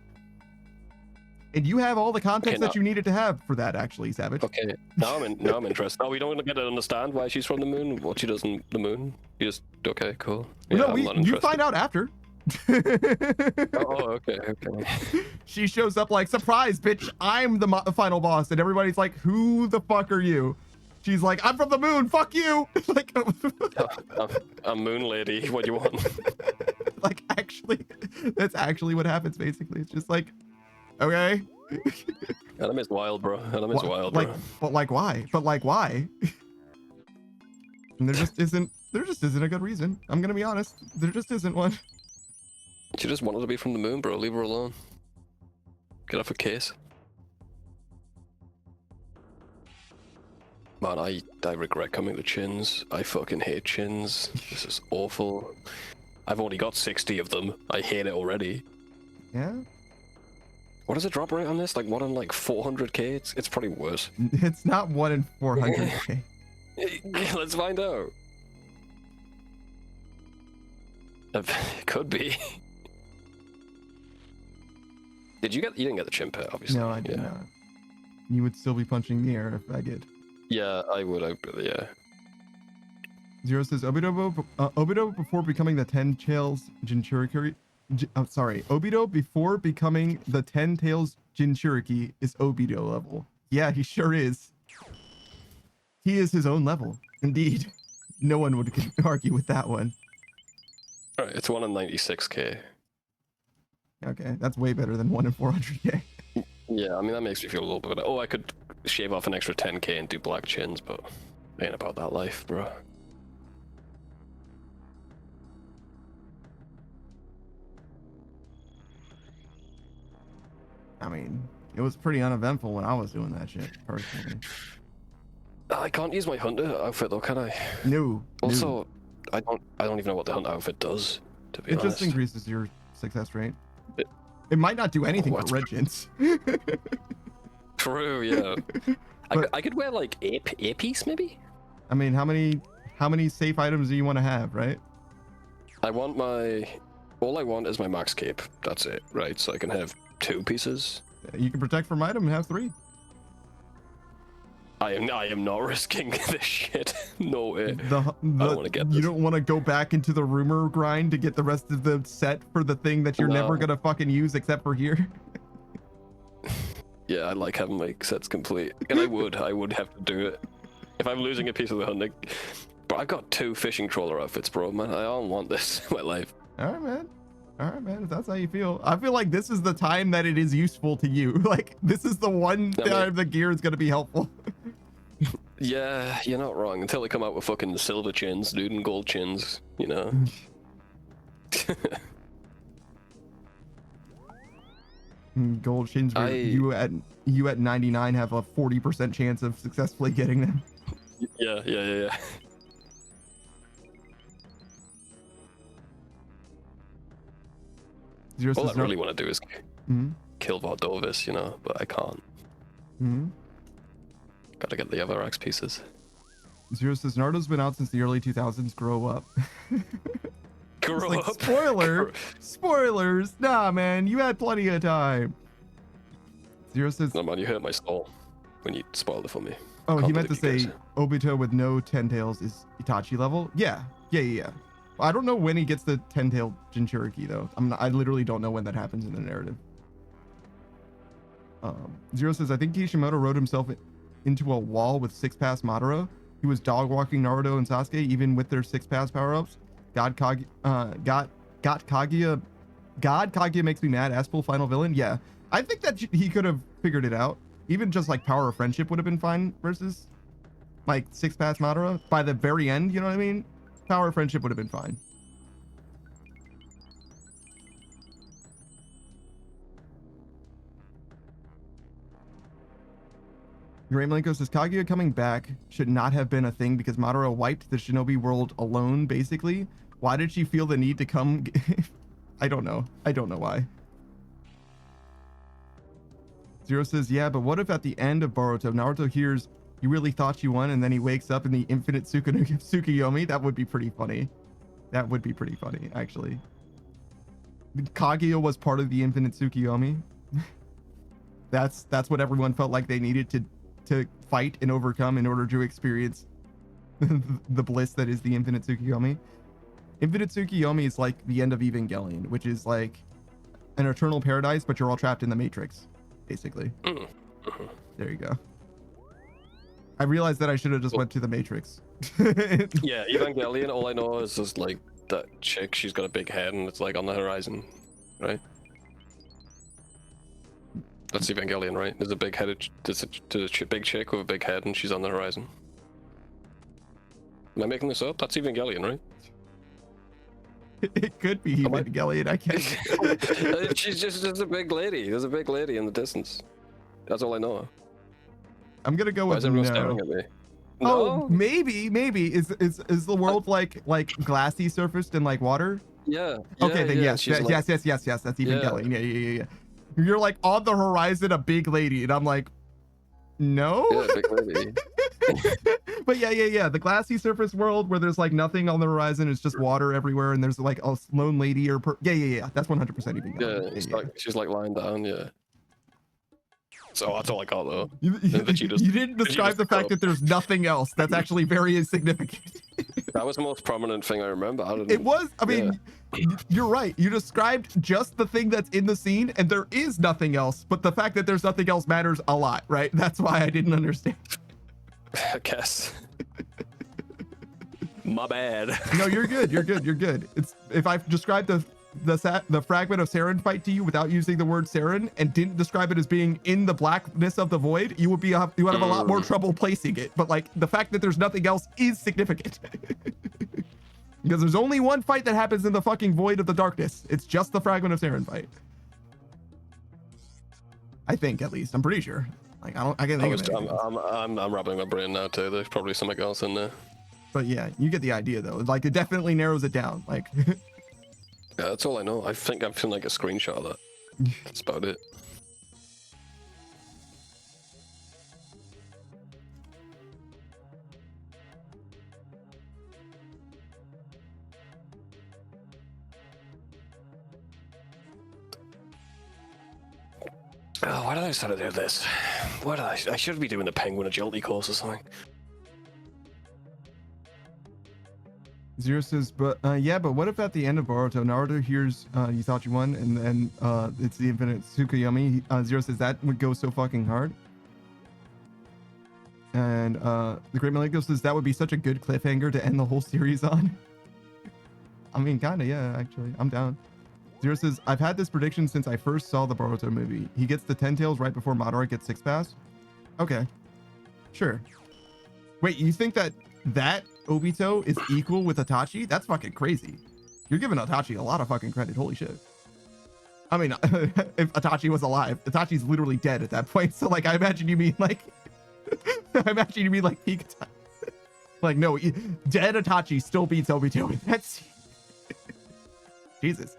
And you have all the context that you needed to have for that, actually, Savage. Okay, now I'm interested. Oh, we don't get to understand why she's from the moon, what she does in the moon. You just, okay, cool. Yeah, No, you find out after. Oh, okay. She shows up like, surprise, bitch, I'm the final boss. And everybody's like, who the fuck are you? She's like, I'm from the moon, fuck you. Like, I'm moon lady, what do you want? Like, actually, that's actually what happens, basically. It's just like, okay. Anime is wild, bro. Anime is wild, bro. But why? And there just isn't a good reason. I'm gonna be honest. There just isn't one. She just wanted to be from the moon, bro. Leave her alone. Get off her case. Man, I regret coming to chins. I fucking hate chins. This is awful. I've only got 60 of them. I hate it already. Yeah? What is the drop rate on this? Like 1 in like 400k? It's probably worse. It's not 1 in 400k. Let's find out. It could be. You didn't get the chin pet, obviously. No, I did not. You would still be punching the air if I did. Yeah, I would, yeah. Zero says, Obito before becoming the 10 tails Jinchuriki. I'm sorry, Obito before becoming the 10 tails Jinchuriki is Obito level. Yeah, he sure is. He is his own level, indeed. No one would argue with that one. Alright, it's 1 in 96k. Okay, that's way better than 1 in 400k. Yeah, I mean, that makes me feel a little bit better. Oh, I could shave off an extra 10k and do black chins, but ain't about that life, bro. I mean, it was pretty uneventful when I was doing that shit, personally. I can't use my hunter outfit though, can I? No. Also, I don't even know what the hunter outfit does, to be honest. It just increases your success rate. It might not do anything for red chins. True, yeah. I could wear like a piece maybe? I mean, how many safe items do you want to have, right? All I want is my max cape. That's it, right? So I can have 2 pieces. You can protect from item and have 3. I am not risking this shit. No way. I don't want to get this. You don't want to go back into the rumor grind to get the rest of the set for the thing that you're never gonna fucking use except for here. Yeah, I like having my sets complete, and I would have to do it if I'm losing a piece of the hunting. But I've got 2 fishing trawler outfits, bro. Man, I don't want this in my life. All right, man. If that's how you feel, I feel like this is the time that it is useful to you. Like, this is the one time the gear is gonna be helpful. Yeah, you're not wrong. Until they come out with fucking silver chins, dude, and gold chins, you know. Gold chins. You at 99 have a 40% chance of successfully getting them. Yeah. All I really want to do is kill Vardovis, you know, but I can't. Gotta get the other axe pieces. Zero says Naruto's been out since the early 2000s. Grow up. Grow up. Spoilers. Nah, man, you had plenty of time. Zero says. No, man, you hurt my soul when you spoiled it for me. Oh, he meant to say Obito with no 10 tails is Itachi level. Yeah. I don't know when he gets the 10 tail Jinchuriki though. I literally don't know when that happens in the narrative. Zero says, I think Kishimoto wrote himself into a wall with 6-pass Madara. He was dog walking Naruto and Sasuke even with their 6-pass power-ups. God Kaguya makes me mad. Aspel final villain. Yeah, I think that he could have figured it out. Even just like power of friendship would have been fine versus like 6-pass Madara by the very end. You know what I mean? Power of friendship would have been fine. Graymalenko says Kaguya coming back should not have been a thing because Madara wiped the shinobi world alone, basically. Why did she feel the need to come? I don't know. I don't know why. Zero says, yeah, but what if at the end of Boruto, Naruto hears you really thought you won, and then he wakes up in the infinite Tsukuyomi? That would be pretty funny. That would be pretty funny, actually. Kaguya was part of the infinite Tsukuyomi. That's what everyone felt like they needed to fight and overcome in order to experience the bliss that is the infinite Tsukuyomi. Infinite Tsukuyomi is like the end of Evangelion, which is like an eternal paradise, but you're all trapped in the Matrix, basically. There you go. I realized that I should have just went to the Matrix. Yeah, Evangelion, all I know is just like that chick, she's got a big head and it's like on the horizon, right? That's Evangelion, right? There's a big headed, there's a big chick with a big head and she's on the horizon. Am I making this up? That's Evangelion, right? It could be Evangelion, I can't. She's just a big lady. There's a big lady in the distance. That's all I know. I'm gonna go Why with is everyone no. staring at me? Oh, No? maybe. Is the world like glassy surfaced and like water? Yeah. Okay, then yes. she's Yes. That's Evangelion. Yeah. You're like on the horizon, a big lady, and I'm like, no. Yeah, big lady. But yeah. The glassy surface world where there's like nothing on the horizon, it's just water everywhere, and there's like a lone lady or yeah. That's 100% Evangelion. Yeah, it's like she's like lying down. Yeah. So that's all I got though. You didn't describe the fact that there's nothing else. That's actually very insignificant. That was the most prominent thing I remember. It was. I mean, you're right. You described just the thing that's in the scene, and there is nothing else. But the fact that there's nothing else matters a lot, right? That's why I didn't understand. I guess. My bad. No, you're good. It's if I've described the fragment of Saren fight to you without using the word Saren and didn't describe it as being in the blackness of the void, you would have a lot more trouble placing it. But like the fact that there's nothing else is significant. Because there's only one fight that happens in the fucking void of the darkness. It's just the fragment of Saren fight. I think, at least. I'm pretty sure. Like I can't think of it. I'm rubbing my brain now too. There's probably something else in there. But yeah, you get the idea though. Like it definitely narrows it down. Like yeah, that's all I know. I think I've seen like a screenshot of that. That's about it. Oh, why did I start to do this? Why did I should be doing the penguin agility course or something. Zero says, but yeah, but what if at the end of Boruto, Naruto hears you thought you won, and then it's the infinite Tsukuyomi? Zero says that would go so fucking hard. And the Great Malenko says that would be such a good cliffhanger to end the whole series on. I mean, kinda, yeah, actually, I'm down. Zero says, I've had this prediction since I first saw the Boruto movie. He gets the 10 tails right before Madara gets 6 pass. Okay, sure. Wait, you think that Obito is equal with Itachi? That's fucking crazy. You're giving Itachi a lot of fucking credit. Holy shit. I mean, if Itachi was alive, Itachi's literally dead at that point. So like, I imagine you mean like peak Itachi. Like, no, dead Itachi still beats Obito in that scene. Jesus.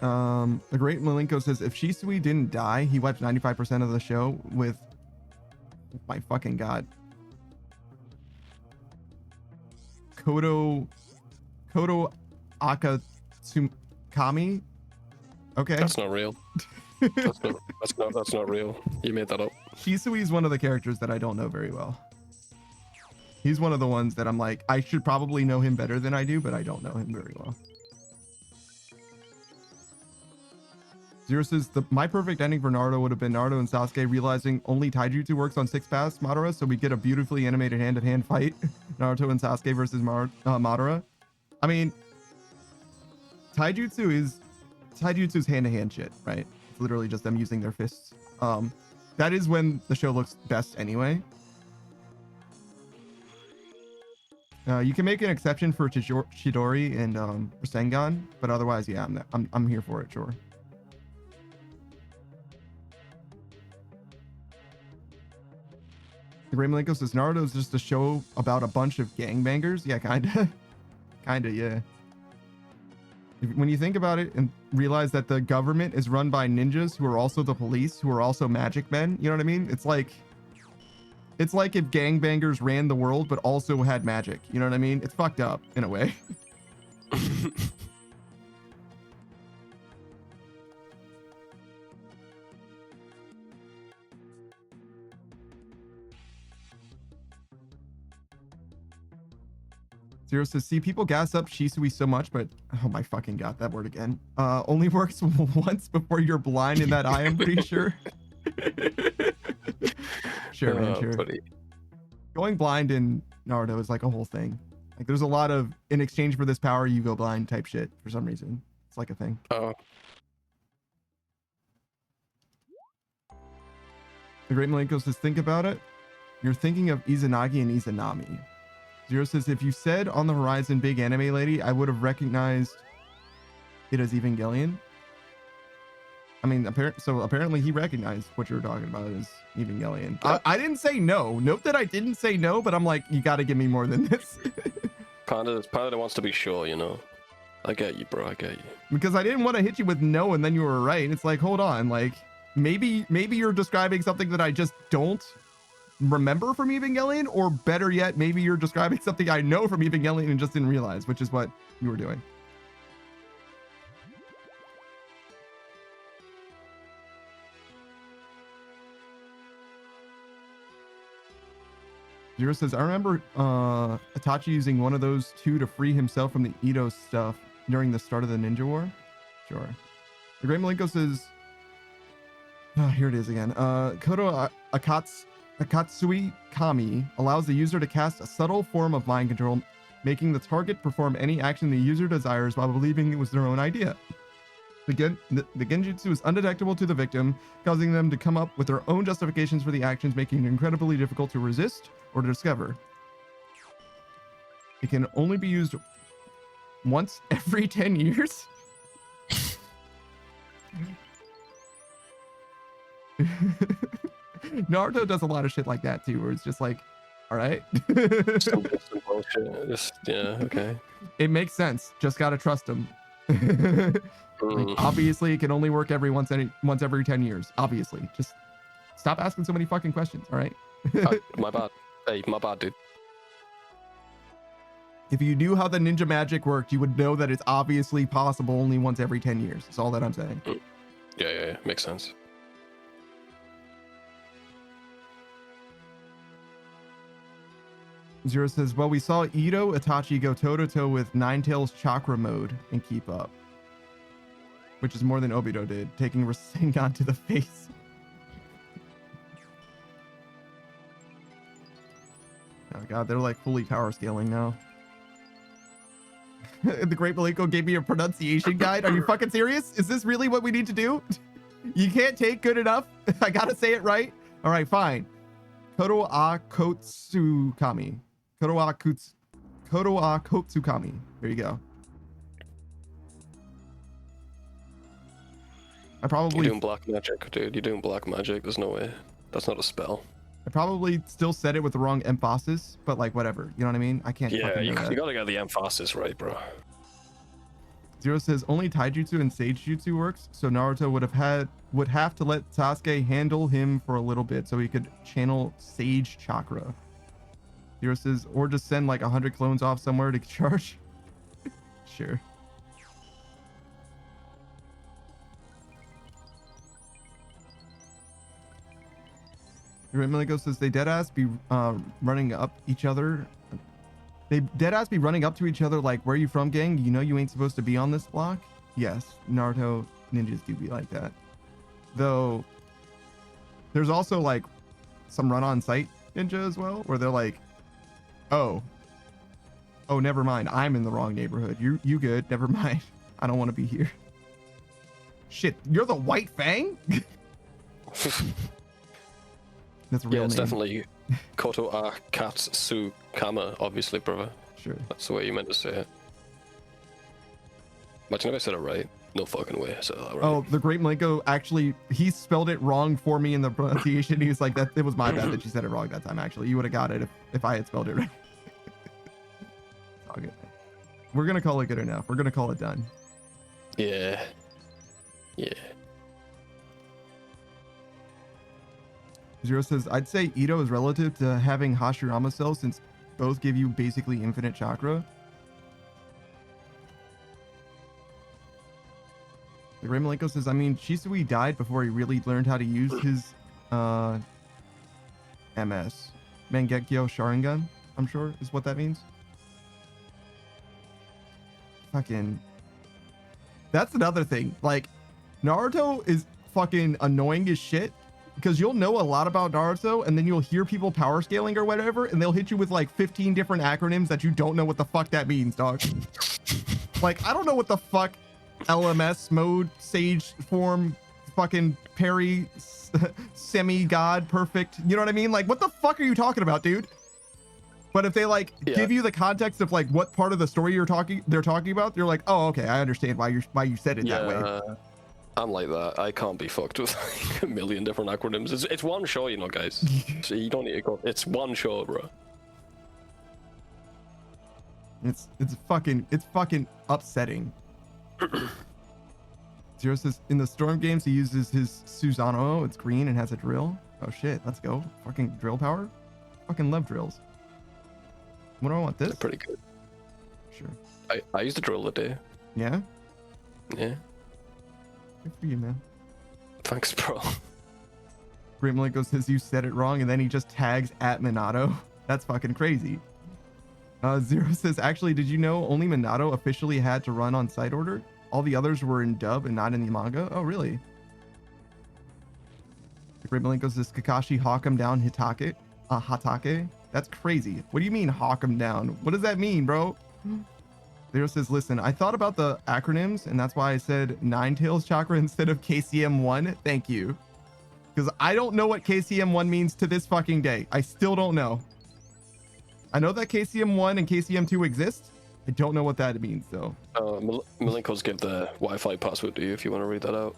The Great Malenko says, if Shisui didn't die, he wiped 95% of the show with, my fucking god, Kodo Akatsukami. Okay, that's not real. That's not real. You made that up. Shisui is one of the characters that I don't know very well. He's one of the ones that I'm like, I should probably know him better than I do, but I don't know him very well. Zero says, my perfect ending for Naruto would have been Naruto and Sasuke realizing only taijutsu works on 6 pass Madara, so we get a beautifully animated hand-to-hand fight. Naruto and Sasuke versus Madara. I mean, taijutsu's hand-to-hand shit, right? It's literally just them using their fists. That is when the show looks best anyway. You can make an exception for Chidori and Rasengan, but otherwise, yeah, I'm here for it, sure. The Great Malenko says Naruto is just a show about a bunch of gangbangers. Yeah, kinda, yeah. When you think about it and realize that the government is run by ninjas who are also the police, who are also magic men, you know what I mean? It's like if gangbangers ran the world but also had magic. You know what I mean? It's fucked up in a way. Zero says, see, people gas up Shisui so much, but oh my fucking god, that word again. Only works once before you're blind in that eye, I'm pretty sure. Sure, man, sure. Buddy. Going blind in Naruto is like a whole thing. Like there's a lot of in exchange for this power, you go blind type shit for some reason. It's like a thing. Oh. The Great Malenko says, think about it. You're thinking of Izanagi and Izanami. Zero says, if you said on the horizon big anime lady, I would have recognized it as Evangelion. I mean, apparently he recognized what you were talking about as Evangelion. I didn't say no. Note that I didn't say no, but I'm like, you got to give me more than this. Panda wants to be sure, you know. I get you, bro. I get you. Because I didn't want to hit you with no and then you were right. It's like, hold on, like maybe you're describing something that I just don't remember from Evangelion, or better yet, maybe you're describing something I know from Evangelion and just didn't realize, which is what you were doing. Zero says, I remember Itachi using one of those two to free himself from the Edo stuff during the start of the Ninja War. Sure. The Great Malenko says, here it is again. Koto Akatsui Kami allows the user to cast a subtle form of mind control, making the target perform any action the user desires while believing it was their own idea. The genjutsu is undetectable to the victim, causing them to come up with their own justifications for the actions, making it incredibly difficult to resist or to discover. It can only be used once every 10 years. Naruto does a lot of shit like that too, where it's just like, all right. Some bullshit. Just, yeah, okay. It makes sense. Just gotta trust him. Like, obviously, it can only work once every 10 years. Obviously, just stop asking so many fucking questions. All right. My bad. Hey, my bad, dude. If you knew how the ninja magic worked, you would know that it's obviously possible only once every 10 years. That's all that I'm saying. Yeah. Makes sense. Zero says, well, we saw Ito Itachi go toe-to-toe with Ninetales chakra mode and keep up, which is more than Obito did, taking Rasengan to the face. Oh god, they're like fully power scaling now. The Great Malenko gave me a pronunciation guide. Are you fucking serious? Is this really what we need to do? You can't take good enough? I gotta say it right? All right, fine. Koto a Kotsukami. Koto a Kotsukami. There you go. You're doing black magic, dude. You're doing black magic. There's no way. That's not a spell. I probably still said it with the wrong emphasis, but like whatever. You know what I mean? I can't. Yeah, you gotta get the emphasis right, bro. Zero says only taijutsu and sage jutsu works, so Naruto would have to let Sasuke handle him for a little bit so he could channel sage chakra. Zero says, or just send like 100 clones off somewhere to charge. Sure. Malenko says they deadass be running up each other. They deadass be running up to each other like, where are you from, gang? You know you ain't supposed to be on this block? Yes, Naruto ninjas do be like that. Though, there's also like some run-on-site ninja as well, where they're like, oh, never mind. I'm in the wrong neighborhood. You good. Never mind. I don't want to be here. Shit, you're the White Fang? That's a real name. It's definitely Koto a Katsukama, obviously, brother. Sure. That's the way you meant to say it. Imagine if I said it right. No fucking way I said that right. Oh, the Great Malenko actually, he spelled it wrong for me in the pronunciation. He was like, it was my bad that you said it wrong that time, actually. You would have got it if I had spelled it right. It's all good. We're going to call it good enough. We're going to call it done. Yeah. Yeah. Zero says, I'd say Ito is relative to having Hashirama cells since both give you basically infinite chakra. The Gray Malenko says, I mean, Shisui died before he really learned how to use his MS. Mangekyo Sharingan, I'm sure is what that means. Fucking. That's another thing. Like, Naruto is fucking annoying as shit because you'll know a lot about Naruto and then you'll hear people power scaling or whatever and they'll hit you with like 15 different acronyms that you don't know what the fuck that means, dog. Like, I don't know what the fuck LMS mode, sage form, fucking parry, semi-god, perfect. You know what I mean? Like, what the fuck are you talking about, dude? But if they like give you the context of like what part of the story they're talking about, you're like, oh, okay, I understand why you said it that way. I'm like that. I can't be fucked with like a million different acronyms. It's one show, you know, guys. So you don't need to go. It's one show, bro. It's fucking upsetting. Zero says in the Storm games he uses his Susanoo. It's green and has a drill. Oh shit, let's go. Fucking drill power. Fucking love drills. What do I want? This? They're pretty good. Sure. I used the drill today. Yeah? Yeah. Good for you, man. Thanks, bro. Great Malenko says you said it wrong and then he just tags at Minato. That's fucking crazy. Zero says, actually, did you know only Minato officially had to run on side order? All the others were in dub and not in the manga? Oh, really? Great Malenko says Kakashi hawk him down Hatake. That's crazy. What do you mean hawk him down? What does that mean, bro? Zero says, listen, I thought about the acronyms and that's why I said Nine Tails Chakra instead of KCM1. Thank you. Because I don't know what KCM1 means to this fucking day. I still don't know. I know that KCM1 and KCM2 exist. I don't know what that means though. Malenko's give the Wi-Fi password to you if you want to read that out.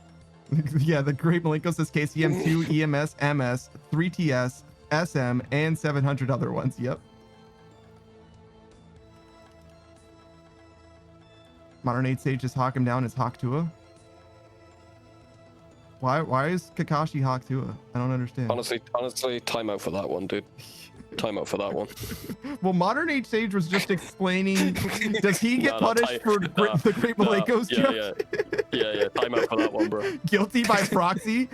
Yeah, the Great Malenko says KCM2, EMS, MS, 3TS, SM, and 700 other ones. Yep. Modern 8 Sage just hawk him down as Hawk Tua. Why is Kakashi Hawk Tua? I don't understand. Honestly, timeout for that one, dude. Timeout for that one. Well, Modern Age Sage was just explaining. Does he get punished for the Great Malenko's joke? Yeah. Timeout for that one, bro. Guilty by proxy.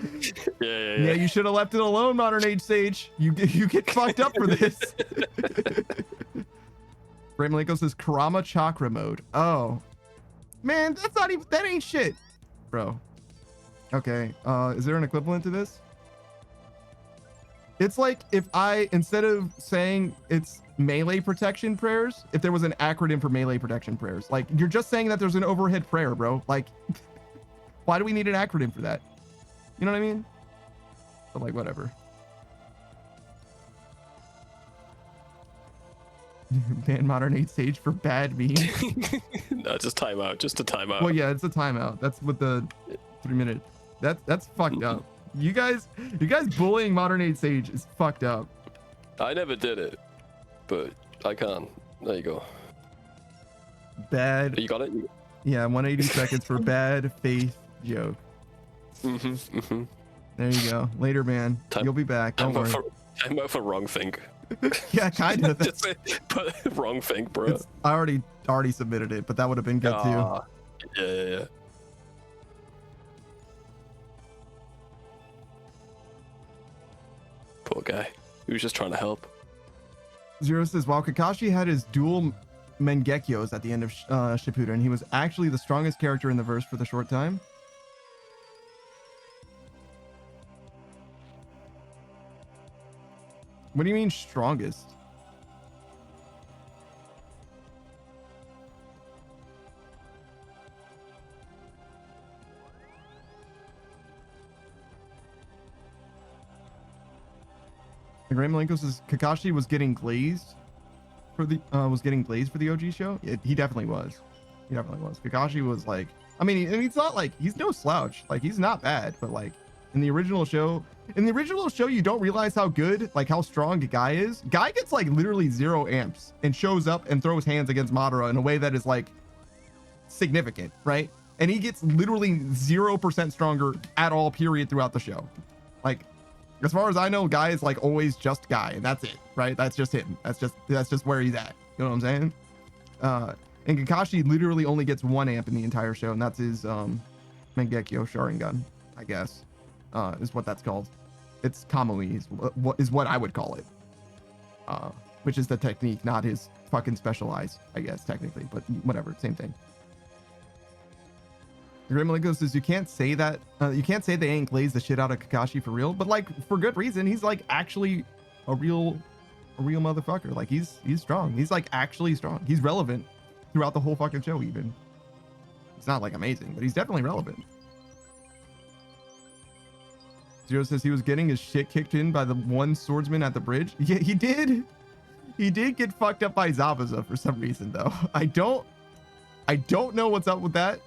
Yeah. You should have left it alone, Modern Age Sage. You get fucked up for this. Great Malenko says Kurama Chakra mode. Oh, man, that's not even. That ain't shit, bro. Okay. Is there an equivalent to this? It's like if I, instead of saying it's melee protection prayers, if there was an acronym for melee protection prayers, like you're just saying that there's an overhead prayer, bro. Like, why do we need an acronym for that? You know what I mean? But like, whatever. Ban Modern 8 Sage for bad meme. No, just timeout. Just a timeout. Well, yeah, it's a timeout. That's with the 3 minute. That's fucked up. You guys bullying Modern 8 Sage is fucked up. I never did it, but I can. There you go. Bad. You got it? Yeah, 180 seconds for bad faith joke. There you go. Later, man. You'll be back. Don't worry. I'm out for wrong think. Yeah, kind of. Just say, wrong think, bro. I already submitted it, but that would have been good too. Yeah. Poor guy. He was just trying to help. Zero says, while Kakashi had his dual Mengekyos at the end of Shippuden, he was actually the strongest character in the verse for the short time. What do you mean strongest? The Great Malenko says Kakashi was getting glazed for the OG show. He definitely was. Kakashi was like, I mean, he's not like, he's no slouch. Like, he's not bad, but like in the original show, you don't realize how good, like how strong the guy is. Guy gets like literally 0 amps and shows up and throws hands against Madara in a way that is like significant, right? and he gets literally 0% stronger at all, period, throughout the show. Like, as far as I know, Guy is like always just Guy, and that's it, right? That's just him. That's just where he's at. You know what I'm saying? And Kakashi literally only gets 1 amp in the entire show, and that's his Mangekyo Sharingan, I guess, is what that's called. It's Kamui is what I would call it, which is the technique, not his fucking specialized, I guess, technically, but whatever, same thing. Grim Malenko says you can't say that you can't say they ain't glazed the shit out of Kakashi for real, but like for good reason. He's like actually a real motherfucker. Like he's strong. He's like actually strong. He's relevant throughout the whole fucking show. Even it's not like amazing, but he's definitely relevant. Zero says he was getting his shit kicked in by the one swordsman at the bridge. Yeah, he did. He did get fucked up by Zabuza for some reason though. I don't know what's up with that.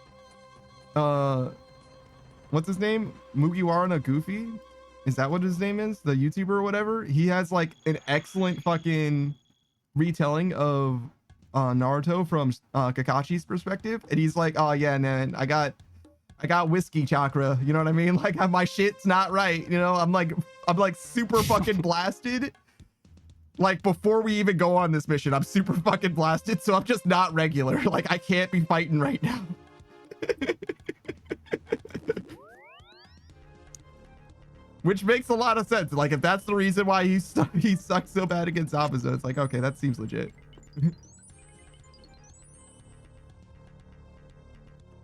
What's his name? Mugiwara no Goofy? Is that what his name is? The YouTuber or whatever? He has like an excellent fucking retelling of Naruto from Kakashi's perspective, and he's like, oh yeah, man, I got whiskey chakra, you know what I mean? Like my shit's not right, you know? I'm like super fucking blasted. Like before we even go on this mission, I'm super fucking blasted, so I'm just not regular. Like I can't be fighting right now. Which makes a lot of sense. Like if that's the reason why he sucks so bad against Zabuza, it's like, okay, that seems legit.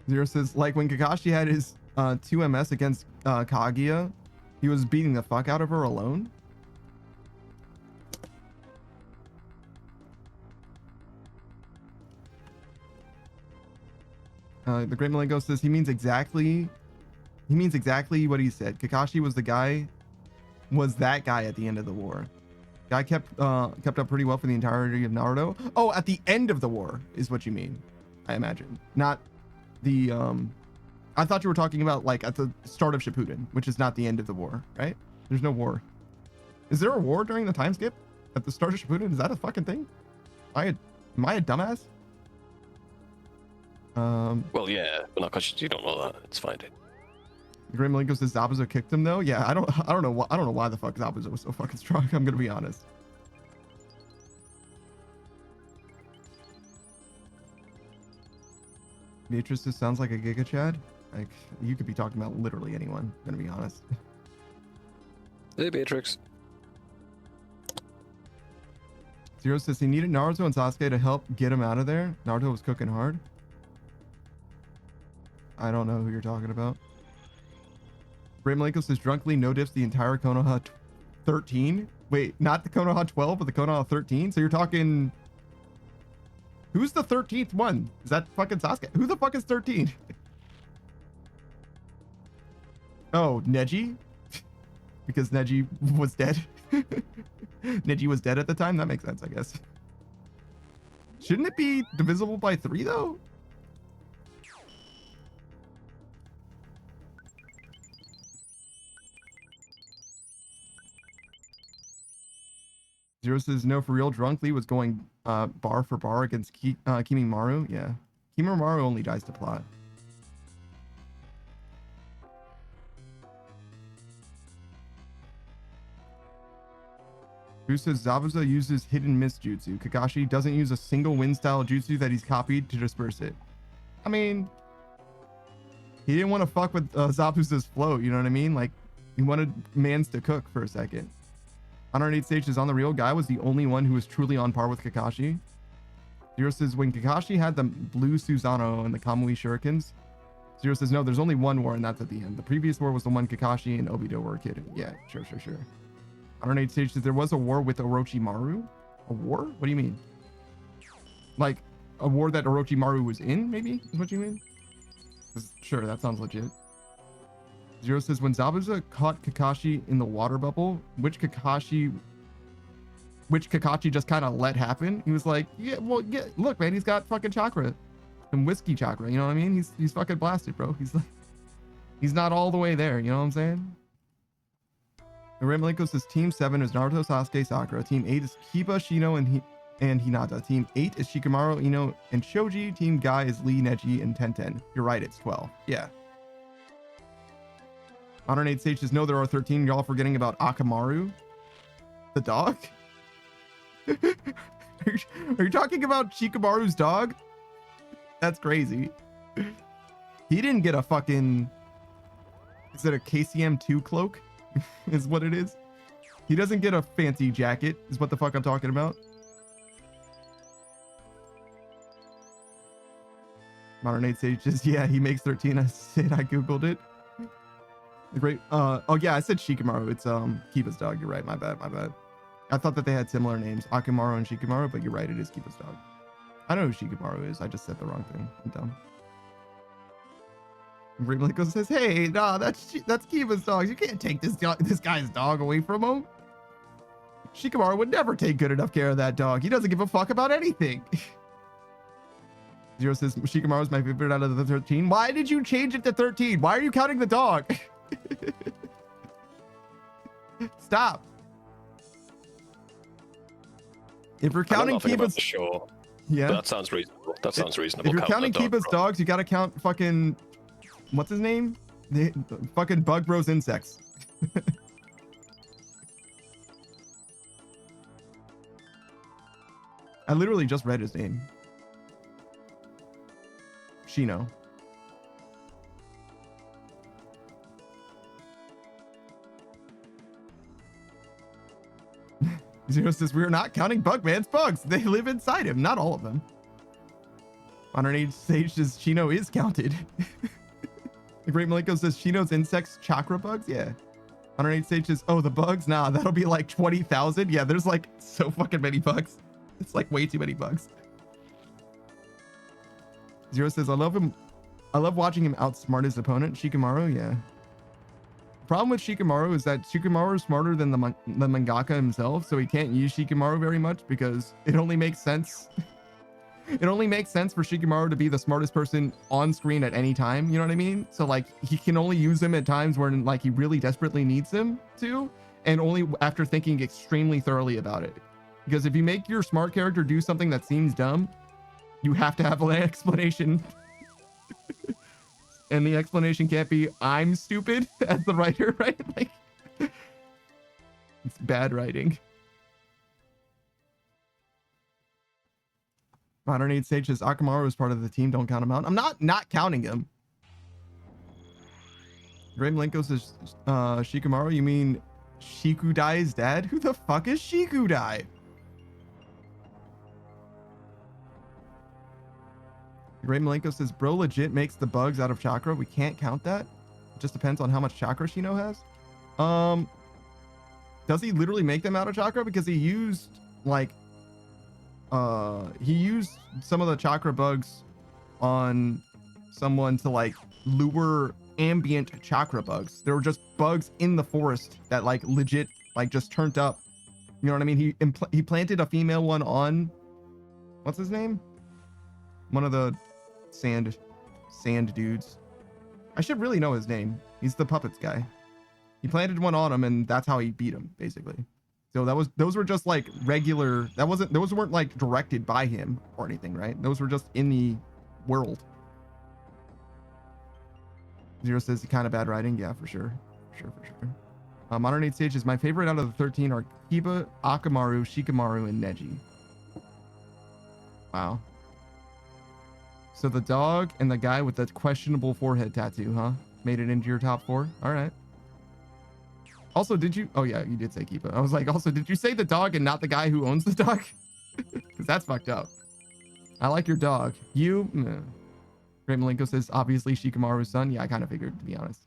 Zero says, like when Kakashi had his 2 MS against Kaguya, he was beating the fuck out of her alone. The Great Malenko says he means exactly what he said. Kakashi was that guy at the end of the war. Guy kept up pretty well for the entirety of Naruto. Oh, at the end of the war is what you mean, I imagine. Not the I thought you were talking about like at the start of Shippuden, which is not the end of the war, right? There's no war. Is there a war during the time skip at the start of Shippuden? Is that a fucking thing? Am I a dumbass? Well, yeah, but not because you don't know that. It's fine, dude. Grim Malenko says Zabuza kicked him though. Yeah, I don't know why the fuck Zabuza was so fucking strong. I'm gonna be honest. Beatrice just sounds like a Giga Chad. Like you could be talking about literally anyone. I'm gonna be honest. Hey, Beatrix. Zero says he needed Naruto and Sasuke to help get him out of there. Naruto was cooking hard. I don't know who you're talking about. Ray Malenko says drunkenly no dips the entire Konoha 13. Wait, not the Konoha 12, but the Konoha 13. So you're talking. Who's the 13th one? Is that fucking Sasuke? Who the fuck is 13? Oh, Neji? Because Neji was dead. Neji was dead at the time? That makes sense, I guess. Shouldn't it be divisible by 3 though? Zero says no, for real. Drunkenly was going bar for bar against Kimimaro. Yeah, Kimimaro only dies to plot. Who says Zabuza uses hidden miss jutsu? Kakashi doesn't use a single wind style jutsu that he's copied to disperse it. I mean, he didn't want to fuck with Zabuza's flow, you know what I mean? Like, he wanted mans to cook for a second. 108 stages on the real guy was the only one who was truly on par with Kakashi. Zero says when Kakashi had the blue Susanoo and the Kamui shurikens. Zero says no, there's only one war and that's at the end. The previous war was the one Kakashi and Obito were kidding. Yeah, sure. 108 stages, there was a war with Orochimaru? A war? What do you mean? Like a war that Orochimaru was in, maybe? Is what you mean? Sure, that sounds legit. Zero says when Zabuza caught Kakashi in the water bubble, which Kakashi just kind of let happen. He was like, yeah, well, yeah, look, man, he's got fucking chakra and whiskey chakra. You know what I mean? He's fucking blasted, bro. He's like, he's not all the way there. You know what I'm saying? And Ray Malenko says Team 7 is Naruto, Sasuke, Sakura. Team 8 is Kiba, Shino, and and Hinata. Team 8 is Shikamaru, Ino, and Shoji. Team Guy is Lee, Neji, and Tenten. You're right, it's 12. Yeah. Modern 8 Sage says, no, there are 13. Y'all forgetting about Akamaru, the dog? Are you talking about Shikamaru's dog? That's crazy. He didn't get a fucking... Is it a KCM2 cloak? Is what it is. He doesn't get a fancy jacket, is what the fuck I'm talking about. Modern 8 Sages, yeah, he makes 13. I said I googled it. The great, oh yeah, I said Shikamaru. It's Kiba's dog. You're right. My bad. I thought that they had similar names, Akamaru and Shikamaru, but you're right. It is Kiba's dog. I know who Shikamaru is. I just said the wrong thing. I'm dumb. Grimlico says, "Hey, nah, that's Kiba's dog. You can't take this guy's dog away from him. Shikamaru would never take good enough care of that dog. He doesn't give a fuck about anything." Zero says, "Shikamaru is my favorite out of the 13. Why did you change it to 13? Why are you counting the dog?" Stop. If you're counting Kiba's, show, yeah, that sounds reasonable. That sounds reasonable. If you're counting Kiba's dogs, you gotta count fucking, what's his name? The fucking Bug Bros insects. I literally just read his name. Shino. Zero says, "We're not counting Bugman's bugs. They live inside him. Not all of them." Modern Age Sage says, "Shino is counted." The Great Malenko says, "Shino's insects chakra bugs?" Yeah. Modern Age Sage says, "Oh, the bugs? Nah, that'll be like 20,000. Yeah, there's like so fucking many bugs. It's like way too many bugs." Zero says, "I love him. I love watching him outsmart his opponent." Shikamaru, yeah. The problem with Shikamaru is that Shikamaru is smarter than the mangaka himself, so he can't use Shikamaru very much because it only makes sense. It only makes sense for Shikamaru to be the smartest person on screen at any time, you know what I mean? So like he can only use him at times when like he really desperately needs him to, and only after thinking extremely thoroughly about it. Because if you make your smart character do something that seems dumb, you have to have an explanation. And the explanation can't be, "I'm stupid," as the writer, right? Like, it's bad writing. Modern Age Sage says, "Akamaru is part of the team. Don't count him out." I'm not counting him. Grim Linko says, "Shikamaru, you mean Shikudai's dad? Who the fuck is Shikudai?" Ray Malenko says, "Bro legit makes the bugs out of chakra. We can't count that. It just depends on how much chakra Shino has." Does he literally make them out of chakra? Because he used like he used some of the chakra bugs on someone to like lure ambient chakra bugs. There were just bugs in the forest that like legit like just turned up. You know what I mean? He planted a female one on, what's his name? One of the sand dudes. I should really know his name. He's the puppets guy. He planted one on him and that's how he beat him basically. So those were just like regular, those weren't like directed by him or anything, right? Those were just in the world. Zero says kind of bad writing. Yeah, for sure. For sure. Modern Age Sages, my favorite out of the 13 are Kiba, Akamaru, Shikamaru, and Neji. Wow. So the dog and the guy with the questionable forehead tattoo, huh? Made it into your top 4? All right. Also, did you... Oh, yeah, you did say Kiba. I was like, also, did you say the dog and not the guy who owns the dog? Because that's fucked up. I like your dog. You... Nah. Great Malenko says, obviously Shikamaru's son. Yeah, I kind of figured, to be honest.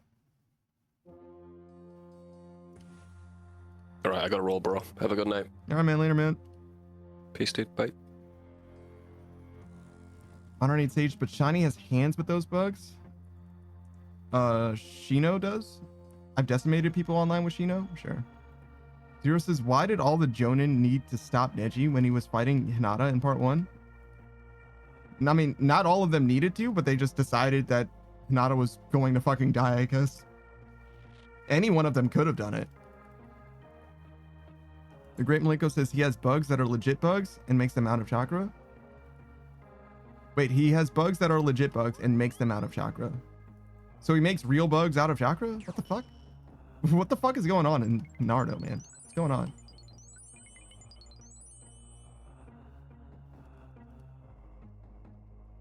All right, I got to roll, bro. Have a good night. All right, man. Later, man. Peace, dude. Bye. Modern Age Sage, but Shiny has hands with those bugs. Shino does. I've decimated people online with Shino. Sure. Zero says, why did all the Jonin need to stop Neji when he was fighting Hinata in part 1? I mean, not all of them needed to, but they just decided that Hinata was going to fucking die, I guess. Any one of them could have done it. The Great Malenko says he has bugs that are legit bugs and makes them out of chakra. Wait, he has bugs that are legit bugs and makes them out of chakra. So he makes real bugs out of chakra? What the fuck? What the fuck is going on in Naruto, man? What's going on?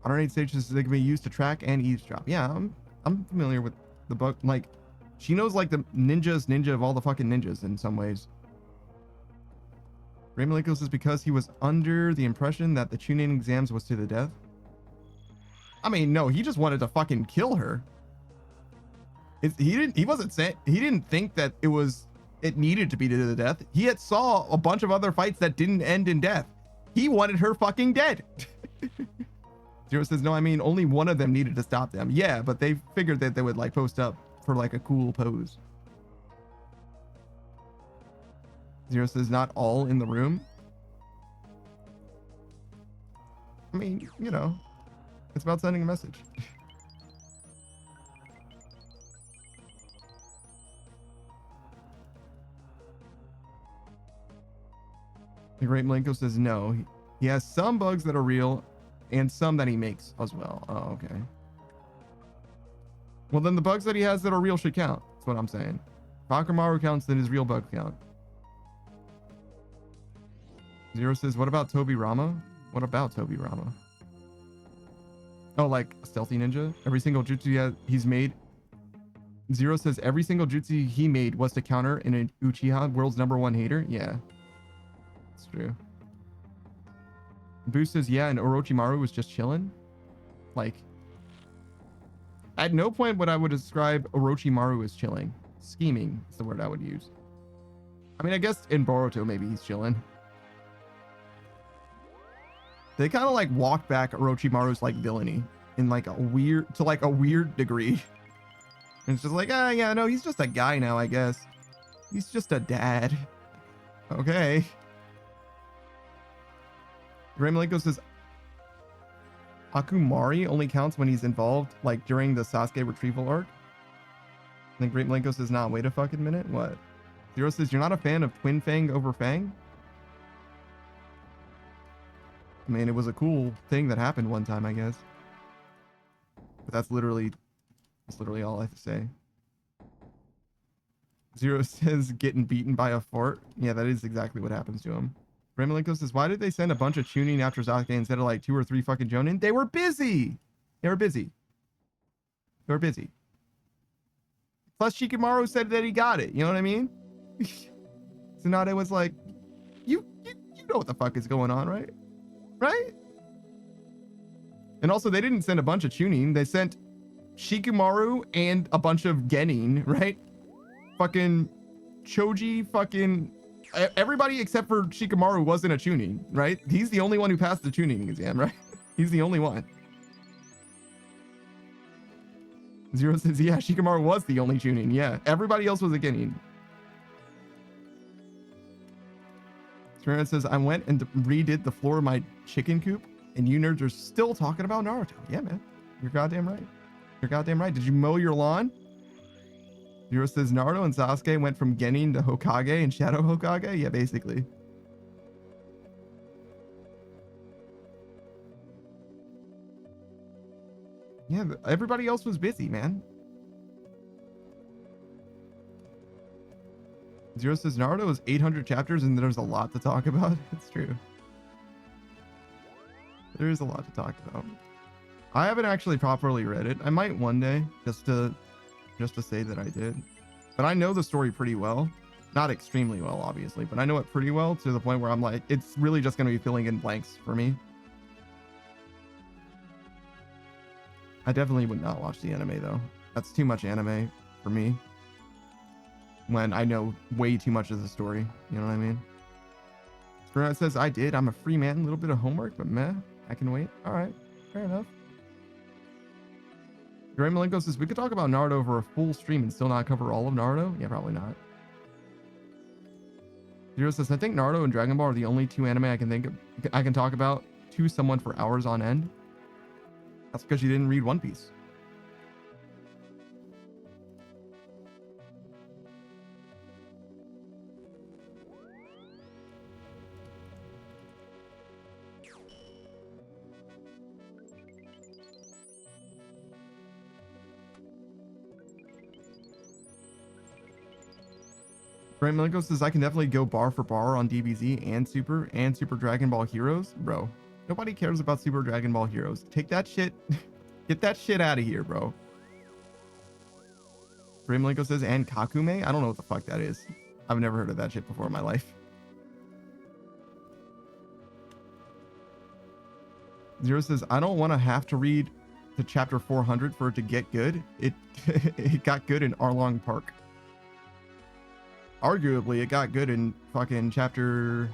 Honorate stages, they can be used to track and eavesdrop. Yeah, I'm familiar with the bug. Like, she knows like the ninja of all the fucking ninjas in some ways. Ray Malenko says because he was under the impression that the Chunin exams was to the death. I mean, no, he just wanted to fucking kill her. He didn't think that it needed to be to the death. He had saw a bunch of other fights that didn't end in death. He wanted her fucking dead. Zero says, no, I mean, only one of them needed to stop them. Yeah, but they figured that they would like post up for like a cool pose. Zero says, not all in the room. I mean, you know, it's about sending a message. The Great Malenko says no. He has some bugs that are real and some that he makes as well. Oh, okay. Well, then the bugs that he has that are real should count. That's what I'm saying. If Akamaru counts, then his real bug count. Zero says, what about Tobi Rama? What about Tobi Rama? Oh, like a stealthy ninja? Every single jutsu he's made. Zero says every single jutsu he made was to counter in an Uchiha, world's #1 hater. Yeah. It's true. Boo says, yeah, and Orochimaru was just chilling. Like, at no point would I describe Orochimaru as chilling. Scheming is the word I would use. I mean, I guess in Boruto, maybe he's chilling. They kind of like walk back Orochimaru's like villainy in like a weird degree. And it's just like, ah, yeah, no, he's just a guy now, I guess. He's just a dad. Okay. Ray Malenko says Akumari only counts when he's involved, like during the Sasuke retrieval arc. And then Great Malenko says, nah, wait a fucking minute. What? Zero says, you're not a fan of Twin Fang over Fang? I mean, it was a cool thing that happened one time, I guess. But that's literally all I have to say. Zero says, getting beaten by a fort. Yeah, that is exactly what happens to him. Ray Malenko says, why did they send a bunch of Chunin after Sasuke instead of like 2 or 3 fucking Jonin? They were busy. They were busy. They were busy. Plus, Shikamaru said that he got it. You know what I mean? Tsunade was like, you know what the fuck is going on, right? Right? And also, they didn't send a bunch of Chunin. They sent Shikamaru and a bunch of Genin, right? Fucking Choji, fucking... Everybody except for Shikamaru wasn't a Chunin, right? He's the only one who passed the Chunin exam, right? He's the only one. Zero says, yeah, Shikamaru was the only Chunin. Yeah, everybody else was a Genin. Serena says, I went and redid the floor of my chicken coop, and you nerds are still talking about Naruto. Yeah, man. You're goddamn right. You're goddamn right. Did you mow your lawn? Zero says Naruto and Sasuke went from Genin to Hokage and Shadow Hokage? Yeah, basically. Yeah, everybody else was busy, man. Zero says Naruto is 800 chapters and there's a lot to talk about. It's true. There is a lot to talk about. I haven't actually properly read it. I might one day, just to say that I did. But I know the story pretty well. Not extremely well, obviously, but I know it pretty well to the point where I'm like, it's really just going to be filling in blanks for me. I definitely would not watch the anime, though. That's too much anime for me. When I know way too much of the story. You know what I mean? Granat says, I did. I'm a free man. A little bit of homework, but meh. I can wait. All right. Fair enough. Ray Malenko says, we could talk about Naruto over a full stream and still not cover all of Naruto? Yeah, probably not. Zero says, I think Naruto and Dragon Ball are the only 2 anime I can talk about to someone for hours on end. That's because you didn't read One Piece. Brent Miliko says, I can definitely go bar for bar on DBZ and Super Dragon Ball Heroes. Bro, nobody cares about Super Dragon Ball Heroes. Take that shit. Get that shit out of here, bro. Brent Miliko says, and Kakume? I don't know what the fuck that is. I've never heard of that shit before in my life. Zero says, I don't want to have to read to chapter 400 for it to get good. It it got good in Arlong Park. Arguably, it got good in fucking chapter...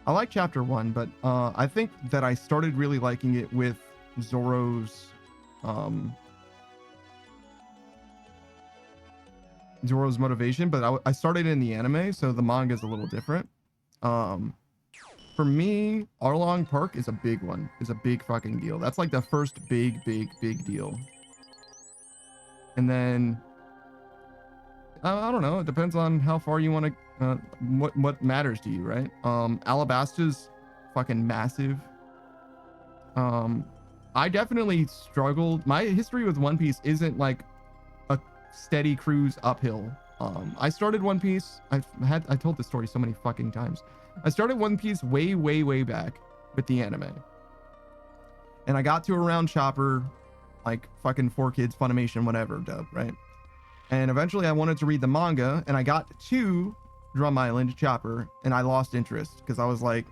I like chapter 1, but I think that I started really liking it with Zoro's motivation, but I started in the anime, so the manga is a little different. For me, Arlong Park is a big one. It's a big fucking deal. That's like the first big deal. And then I don't know. It depends on how far you want to, what matters to you, right? Alabasta's fucking massive. I definitely struggled. My history with One Piece isn't like a steady cruise uphill. I started One Piece. I told this story so many fucking times. I started One Piece way back with the anime. And I got to around Chopper, like fucking 4Kids, Funimation, whatever, dub, right? And eventually I wanted to read the manga, and I got to Drum Island, Chopper, and I lost interest because I was like,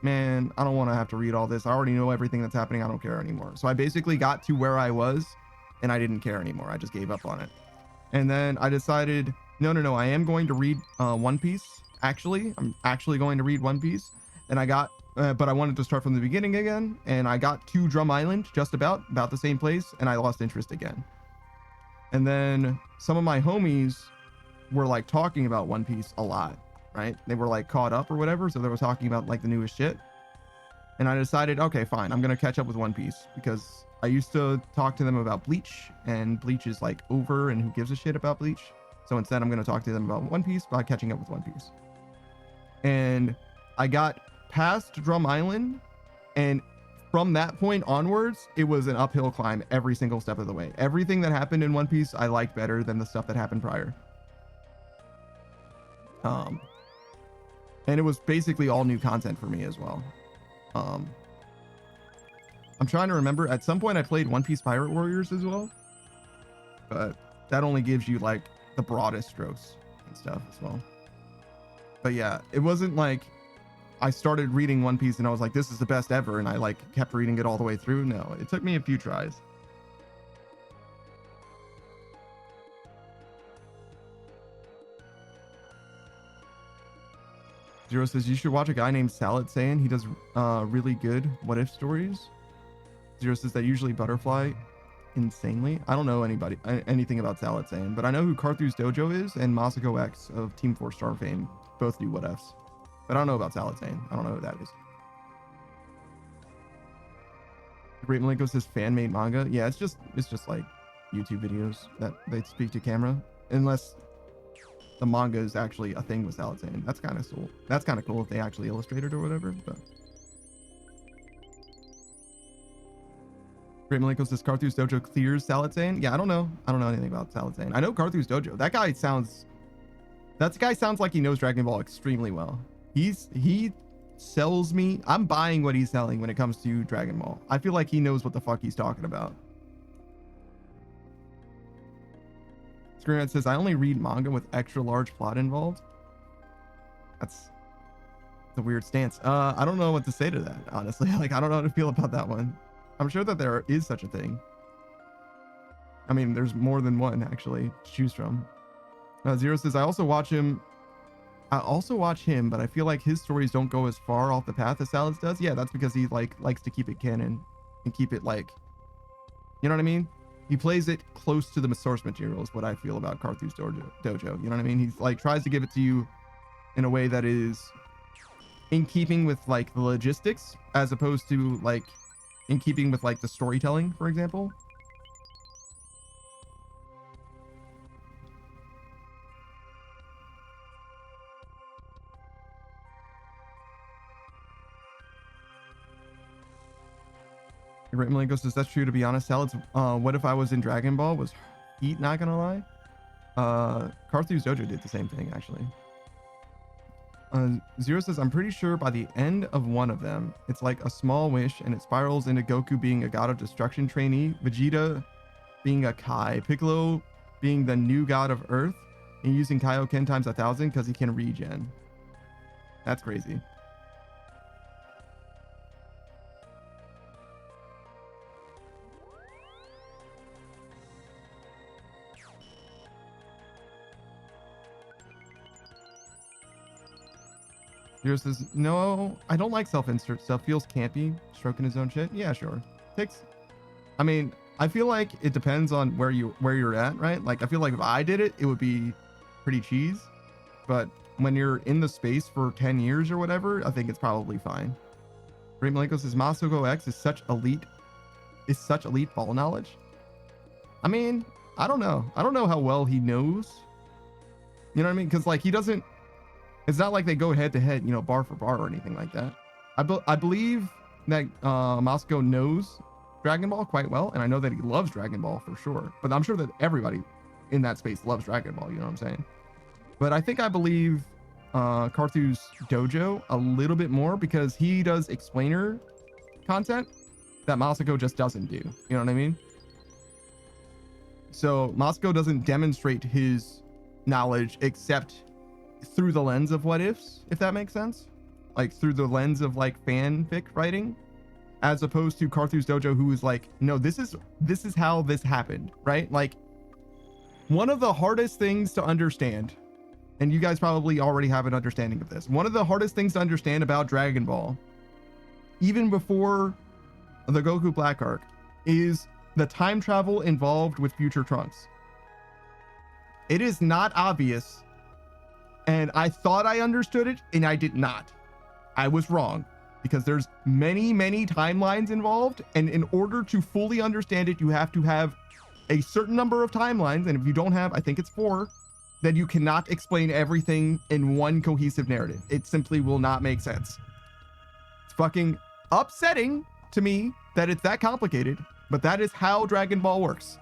man, I don't want to have to read all this. I already know everything that's happening. I don't care anymore. So I basically got to where I was, and I didn't care anymore. I just gave up on it. And then I decided, no, I am going to read One Piece. Actually, I'm actually going to read One Piece. And I got, but I wanted to start from the beginning again. And I got to Drum Island, just about the same place, and I lost interest again. And then some of my homies were like talking about One Piece a lot, right? They were like caught up or whatever. So they were talking about like the newest shit. And I decided, okay, fine, I'm going to catch up with One Piece because I used to talk to them about Bleach, and Bleach is like over, and who gives a shit about Bleach? So instead, I'm going to talk to them about One Piece by catching up with One Piece. And I got past Drum Island, and from that point onwards, it was an uphill climb every single step of the way. Everything that happened in One Piece, I liked better than the stuff that happened prior. And it was basically all new content for me as well. I'm trying to remember. At some point, I played One Piece Pirate Warriors as well, but that only gives you like the broadest strokes and stuff as well. But yeah, it wasn't like I started reading One Piece and I was like, this is the best ever, and I like kept reading it all the way through. No, it took me a few tries. Zero says, you should watch a guy named Salad Saiyan. He does really good what if stories. Zero says that usually butterfly insanely. I don't know anything about Salad Saiyan, but I know who Carthew's Dojo is, and Masako X of Team 4 Star fame both do what ifs. But I don't know about Salad Saiyan. I don't know who that is. Great Malenko says fan-made manga. Yeah, it's just like YouTube videos that they speak to camera, unless the manga is actually a thing with Salad Saiyan. That's kind of cool. That's kind of cool if they actually illustrate it or whatever. But Great Malenko says Carthew's Dojo clears Salad Saiyan. Yeah, I don't know anything about Salad Saiyan. I know Carthew's Dojo. That guy sounds like he knows Dragon Ball extremely well. He sells me. I'm buying what he's selling when it comes to Dragon Ball. I feel like he knows what the fuck he's talking about. Screenhead says, I only read manga with extra large plot involved. That's a weird stance. I don't know what to say to that, honestly. Like, I don't know how to feel about that one. I'm sure that there is such a thing. I mean, there's more than one, actually, to choose from. Zero says, I also watch him, but I feel like his stories don't go as far off the path as Salads does. Yeah, that's because he likes to keep it canon and keep it like, you know what I mean? He plays it close to the source material is what I feel about Carthew's Dojo. You know what I mean? He's like tries to give it to you in a way that is in keeping with like the logistics, as opposed to like in keeping with like the storytelling, for example. Great Malenko says that's true. To be honest, Salads. What if I was in Dragon Ball? Was Heat not gonna lie? Carthew's Dojo did the same thing actually. Zero says I'm pretty sure by the end of one of them, it's like a small wish, and it spirals into Goku being a god of destruction trainee, Vegeta being a Kai, Piccolo being the new god of Earth, and using Kaioken times 1,000 because he can regen. That's crazy. Zero says, no, I don't like self-insert stuff. Feels campy, stroking his own shit. Yeah, sure. I mean, I feel like it depends on where you're at, right? Like, I feel like if I did it, it would be pretty cheese. But when you're in the space for 10 years or whatever, I think it's probably fine. Great Malenko says, Masako X is such elite ball knowledge. I mean, I don't know. I don't know how well he knows. You know what I mean? Because, like, he doesn't... It's not like they go head to head, you know, bar for bar or anything like that. I believe that Masako knows Dragon Ball quite well, and I know that he loves Dragon Ball for sure. But I'm sure that everybody in that space loves Dragon Ball, you know what I'm saying? But I think I believe Carthew's Dojo a little bit more because he does explainer content that Masako just doesn't do. You know what I mean? So Masako doesn't demonstrate his knowledge except through the lens of what ifs, if that makes sense. Like through the lens of like fanfic writing, as opposed to Carthew's Dojo, who is like, no, this is how this happened, right? Like one of the hardest things to understand, and you guys probably already have an understanding of this. One of the hardest things to understand about Dragon Ball, even before the Goku Black arc, is the time travel involved with future Trunks. It is not obvious. And I thought I understood it, and I did not. I was wrong, because there's many, many timelines involved, and in order to fully understand it, you have to have a certain number of timelines, and if you don't have, I think it's 4, then you cannot explain everything in one cohesive narrative. It simply will not make sense. It's fucking upsetting to me that it's that complicated, but that is how Dragon Ball works.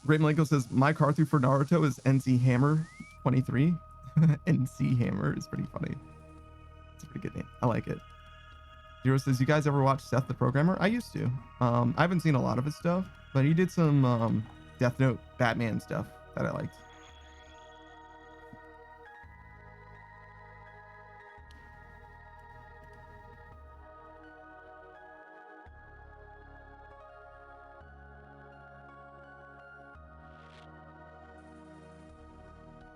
Great Malenko says, my Carthew for Naruto is NC Hammer 23. NC Hammer is pretty funny. It's a pretty good name. I like it. Zero says, you guys ever watch Seth the Programmer? I used to. I haven't seen a lot of his stuff, but he did some Death Note Batman stuff that I liked.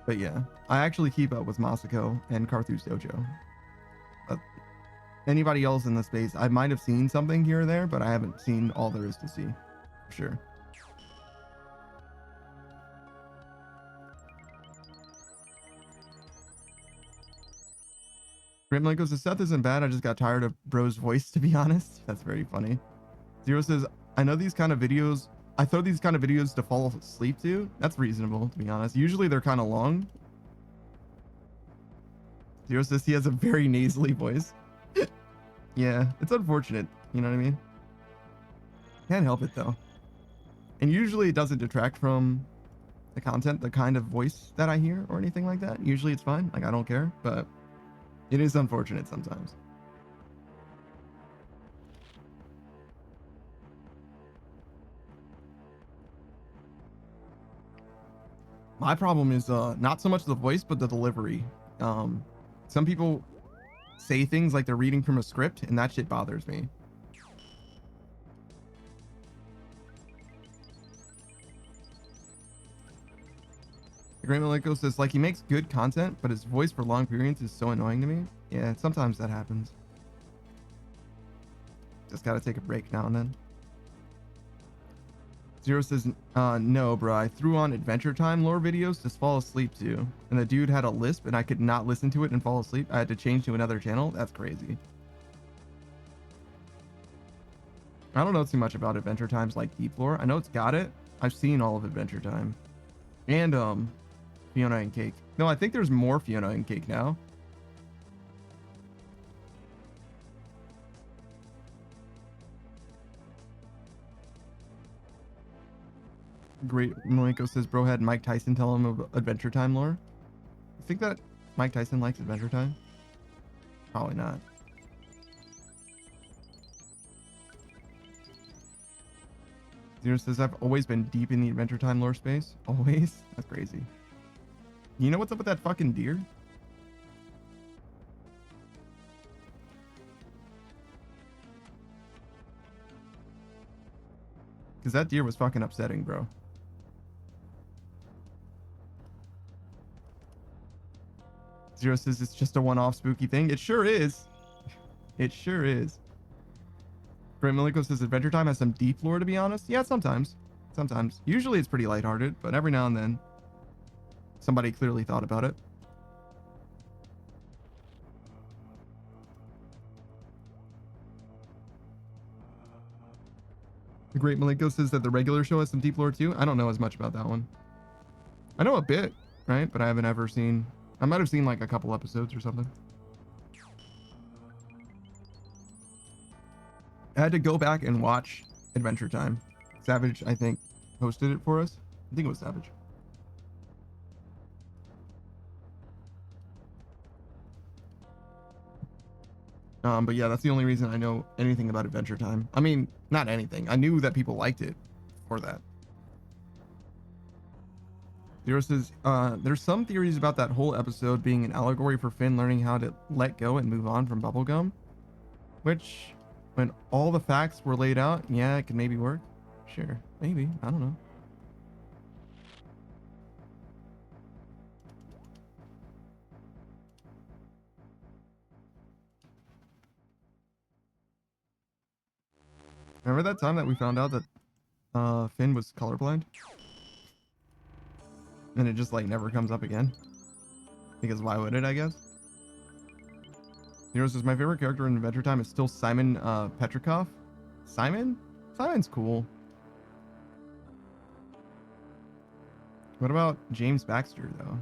But yeah, I actually keep up with Masako and Carthew's Dojo. Anybody else in the space, I might have seen something here or there, but I haven't seen all there is to see, for sure. Grimlin goes, the Seth isn't bad, I just got tired of bro's voice, to be honest. That's very funny. Zero says, I know these kind of videos, I throw these kind of videos to fall asleep to. That's reasonable, to be honest. Usually they're kind of long. Zero says he has a very nasally voice. Yeah, it's unfortunate. You know what I mean? Can't help it though. And usually it doesn't detract from the content, the kind of voice that I hear or anything like that. Usually it's fine. Like I don't care, but it is unfortunate sometimes. My problem is not so much the voice, but the delivery. Some people say things like they're reading from a script, and that shit bothers me. The Great Malenko says, like, he makes good content, but his voice for long periods is so annoying to me. Yeah, sometimes that happens. Just gotta take a break now and then. Zero says, no, bro. I threw on Adventure Time lore videos to fall asleep to, and the dude had a lisp, and I could not listen to it and fall asleep. I had to change to another channel. That's crazy. I don't know too much about Adventure Time's like deep lore. I know it's got it. I've seen all of Adventure Time, and Fiona and Cake. No, I think there's more Fiona and Cake now. Great Malenko says, bro had Mike Tyson tell him of Adventure Time lore. You think that Mike Tyson likes Adventure Time? Probably not. Zero says, I've always been deep in the Adventure Time lore space. Always? That's crazy. You know what's up with that fucking deer? Because that deer was fucking upsetting, bro. Zero says it's just a one-off spooky thing. It sure is. It sure is. Great Miliko says Adventure Time has some deep lore, to be honest. Yeah, sometimes. Sometimes. Usually it's pretty lighthearted, but every now and then somebody clearly thought about it. The Great Miliko says that the regular show has some deep lore too. I don't know as much about that one. I know a bit, right? But I haven't ever seen... I might have seen like a couple episodes or something. I had to go back and watch Adventure Time. Savage, I think, hosted it for us. I think it was Savage. But yeah, that's the only reason I know anything about Adventure Time. I mean, not anything. I knew that people liked it for that. Zero says, there's some theories about that whole episode being an allegory for Finn learning how to let go and move on from bubblegum. Which, when all the facts were laid out, yeah, it could maybe work. Sure, maybe. I don't know. Remember that time that we found out that Finn was colorblind? And it just like never comes up again? Because why would it, I guess? Zero says, my favorite character in Adventure Time is still Simon Petrikov. Simon? Simon's cool. What about James Baxter, though?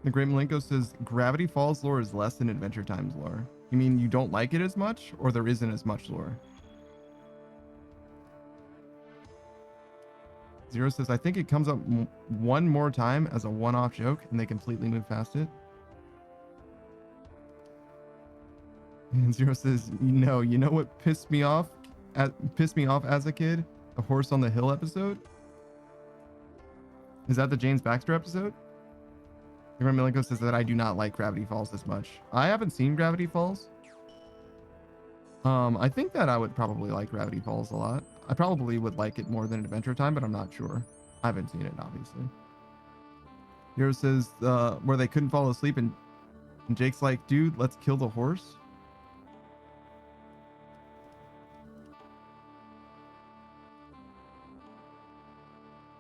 The Great Malenko says, Gravity Falls lore is less than Adventure Time's lore. You mean you don't like it as much, or there isn't as much lore? Zero says, I think it comes up one more time as a one-off joke, and they completely move past it. And Zero says, no, you know what pissed me off as a kid? A Horse on the Hill episode? Is that the James Baxter episode? Milenko says that I do not like Gravity Falls as much. I haven't seen Gravity Falls. I think that I would probably like Gravity Falls a lot. I probably would like it more than Adventure Time, but I'm not sure. I haven't seen it, obviously. Hero says where they couldn't fall asleep, and Jake's like, dude, let's kill the horse.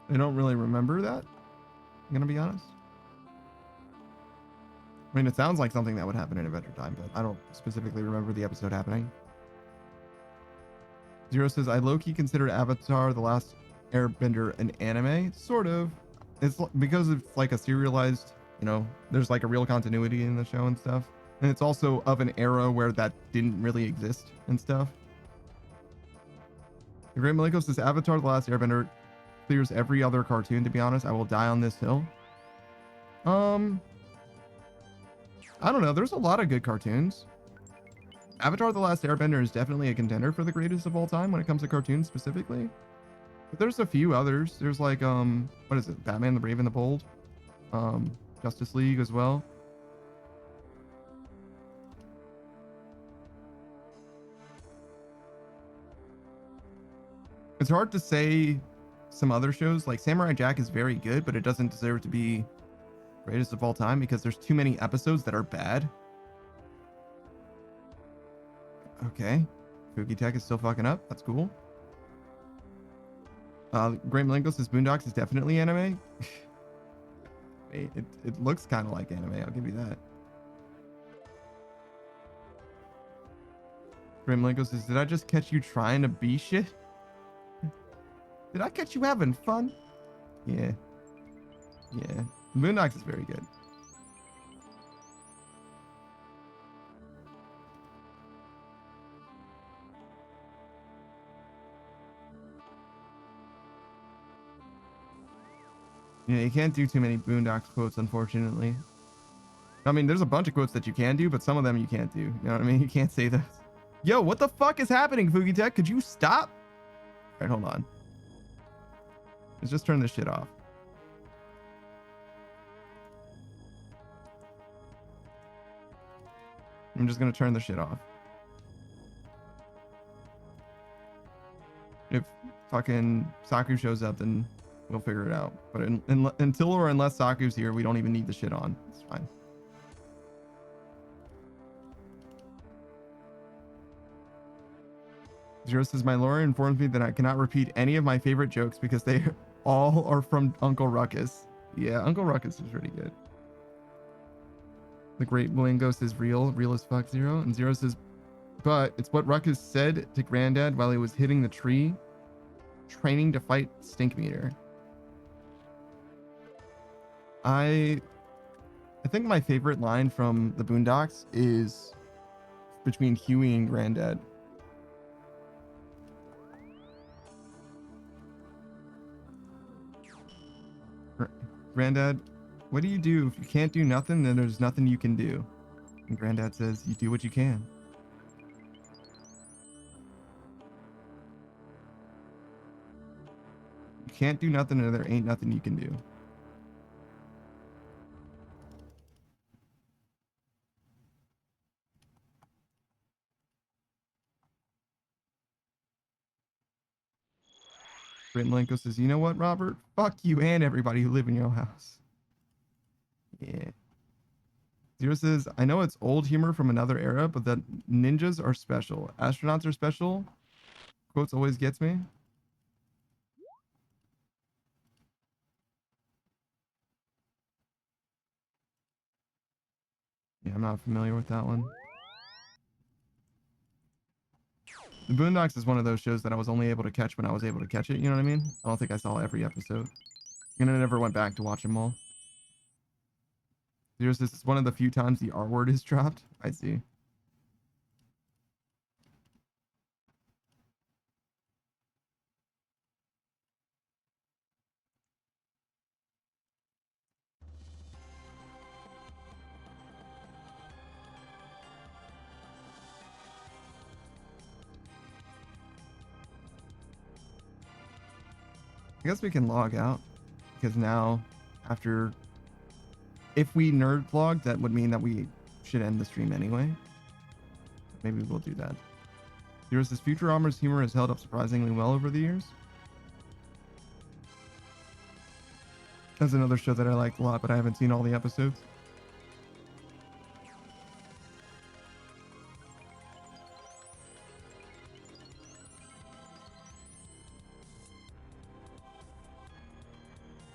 I don't really remember that, I'm gonna be honest. I mean, it sounds like something that would happen in Adventure Time, but I don't specifically remember the episode happening. Zero says, I low-key consider Avatar: The Last Airbender an anime. Sort of. It's because it's like a serialized, you know, there's like a real continuity in the show and stuff. And it's also of an era where that didn't really exist and stuff. The Great Malenko says, Avatar: The Last Airbender clears every other cartoon, to be honest. I will die on this hill. I don't know. There's a lot of good cartoons. Avatar: The Last Airbender is definitely a contender for the greatest of all time when it comes to cartoons specifically. But there's a few others. There's like, what is it? Batman the Brave and the Bold. Justice League as well. It's hard to say some other shows. Like Samurai Jack is very good, but it doesn't deserve to be greatest of all time because there's too many episodes that are bad. Okay. Fuki Tech is still fucking up. That's cool. Great Malenko says Boondocks is definitely anime. It looks kind of like anime. I'll give you that. Great Malenko says, did I just catch you trying to be shit? Did I catch you having fun? Yeah. Yeah. Boondocks is very good. Yeah, you can't do too many Boondocks quotes, unfortunately. I mean, there's a bunch of quotes that you can do, but some of them you can't do. You know what I mean? You can't say those. Yo, what the fuck is happening, Fugi Tech? Could you stop? All right, hold on. Let's just turn this shit off. I'm just gonna turn the shit off. If fucking Saku shows up, then we'll figure it out. But until or unless Saku's here, we don't even need the shit on. It's fine. Zero says, my lawyer informs me that I cannot repeat any of my favorite jokes because they all are from Uncle Ruckus. Yeah, Uncle Ruckus is really good. The Great Blingo says real as fuck, Zero. And Zero says, but it's what Ruckus said to Granddad while he was hitting the tree, training to fight Stinkmeter. I think my favorite line from the Boondocks is between Huey and Granddad. Granddad, what do you do? If you can't do nothing, then there's nothing you can do. And Granddad says, you do what you can. You can't do nothing, and there ain't nothing you can do. Britlenko says, you know what, Robert? Fuck you and everybody who live in your house. Yeah. Zero says, I know it's old humor from another era, but that ninjas are special. Astronauts are special. Quotes always gets me. Yeah, I'm not familiar with that one. The Boondocks is one of those shows that I was only able to catch when I was able to catch it. You know what I mean? I don't think I saw every episode. And I never went back to watch them all. Zero says, it's one of the few times the R word is dropped. I see. I guess we can log out because now after if we nerd vlog, that would mean that we should end the stream anyway. Maybe we'll do that. Zero says Futurama's humor has held up surprisingly well over the years. That's another show that I liked a lot, but I haven't seen all the episodes.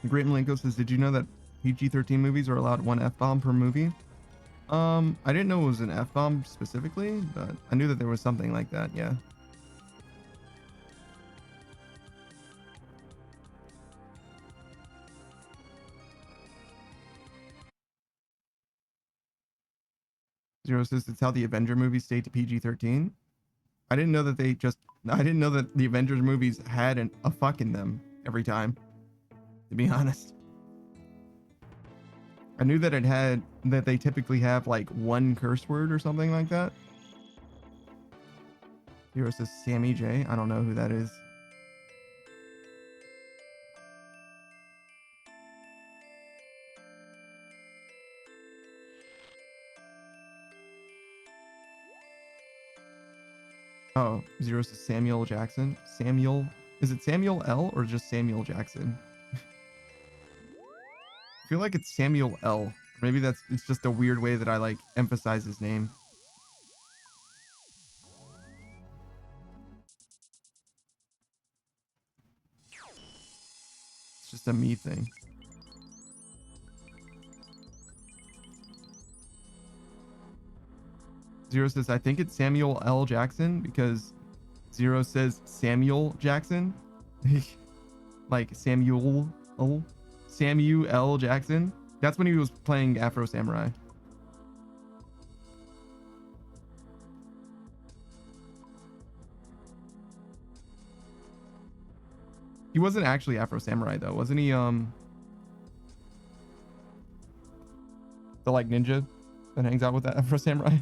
Great Malenko says, did you know that PG-13 movies are allowed one F-bomb per movie? I didn't know it was an F-bomb specifically, but I knew that there was something like that, yeah. Zero says it's how the Avenger movies stayed to PG-13. I didn't know that the Avengers movies had a fuck in them every time, to be honest. I knew that they typically have like one curse word or something like that. Zero says Sammy J. I don't know who that is. Oh, Zero says Samuel Jackson. Is it Samuel L or just Samuel Jackson? I feel like it's Samuel L. Maybe it's just a weird way that I like emphasize his name. It's just a me thing. Zero says, I think it's Samuel L. Jackson because Zero says Samuel Jackson. Like Samuel L. Jackson. That's when he was playing Afro Samurai. He wasn't actually Afro Samurai though, wasn't he? The like ninja that hangs out with that Afro Samurai.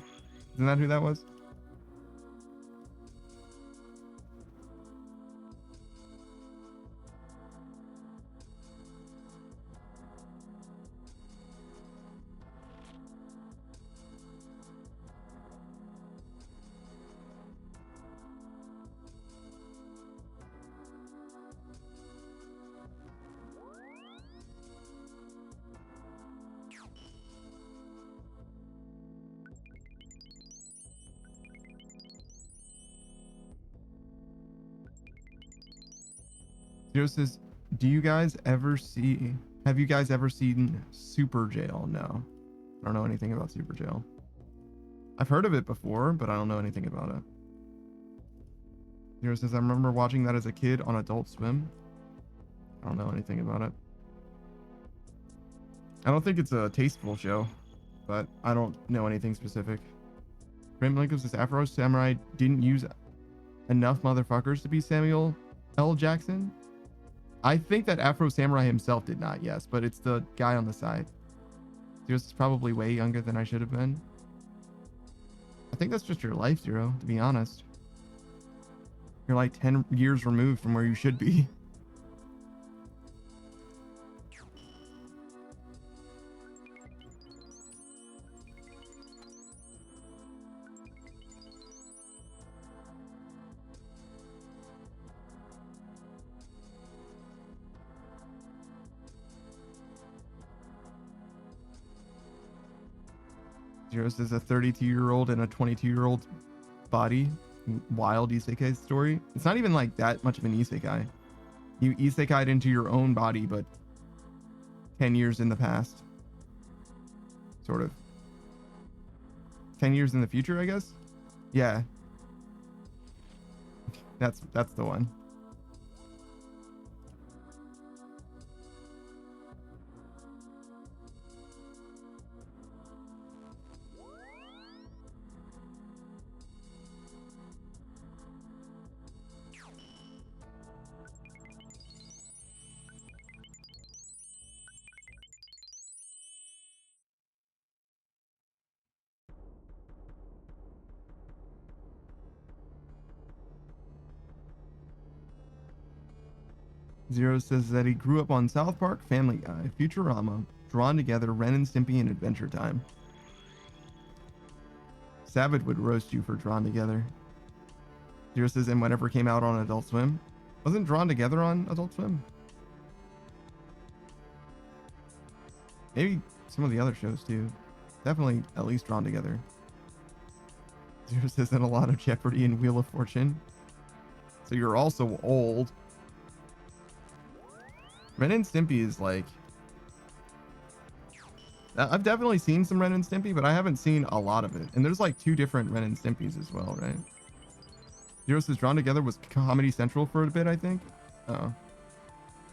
Isn't that who that was? Zero says, have you guys ever seen Super Jail? No. I don't know anything about Super Jail. I've heard of it before, but I don't know anything about it. Zero says, I remember watching that as a kid on Adult Swim. I don't know anything about it. I don't think it's a tasteful show, but I don't know anything specific. Graham Lincoln says, Afro Samurai didn't use enough motherfuckers to be Samuel L. Jackson. I think that Afro Samurai himself did not, yes, but it's the guy on the side. Zero's is probably way younger than I should have been. I think that's just your life, Zero, to be honest. You're like 10 years removed from where you should be. Zero says a 32-year-old and a 22-year-old body. Wild isekai story. It's not even like that much of an isekai. You isekai'd into your own body, but 10 years in the past. Sort of. 10 years in the future, I guess? Yeah. That's the one. Zero says that he grew up on South Park, Family Guy, Futurama, Drawn Together, Ren and Stimpy, and Adventure Time. Savage would roast you for Drawn Together. Zero says, and whatever came out on Adult Swim. Wasn't Drawn Together on Adult Swim? Maybe some of the other shows too. Definitely at least Drawn Together. Zero says, and a lot of Jeopardy and Wheel of Fortune. So you're also old. Ren and Stimpy is like... I've definitely seen some Ren and Stimpy, but I haven't seen a lot of it. And there's like 2 different Ren and Stimpys as well, right? Zero says Drawn Together was Comedy Central for a bit, I think. Oh.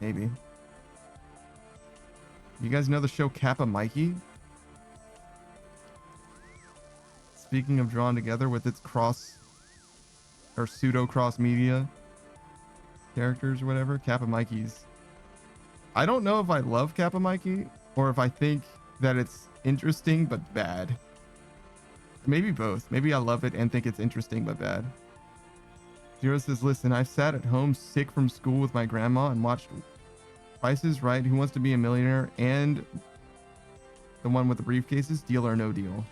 Maybe. You guys know the show Kappa Mikey? Speaking of Drawn Together with its cross... or pseudo-cross media characters or whatever, Kappa Mikey's... I don't know if I love Kappa Mikey or if I think that it's interesting but bad. Maybe both. Maybe I love it and think it's interesting but bad. Zero says, listen, I sat at home sick from school with my grandma and watched Price is Right, Who Wants to Be a Millionaire, and the one with the briefcases, Deal or No Deal.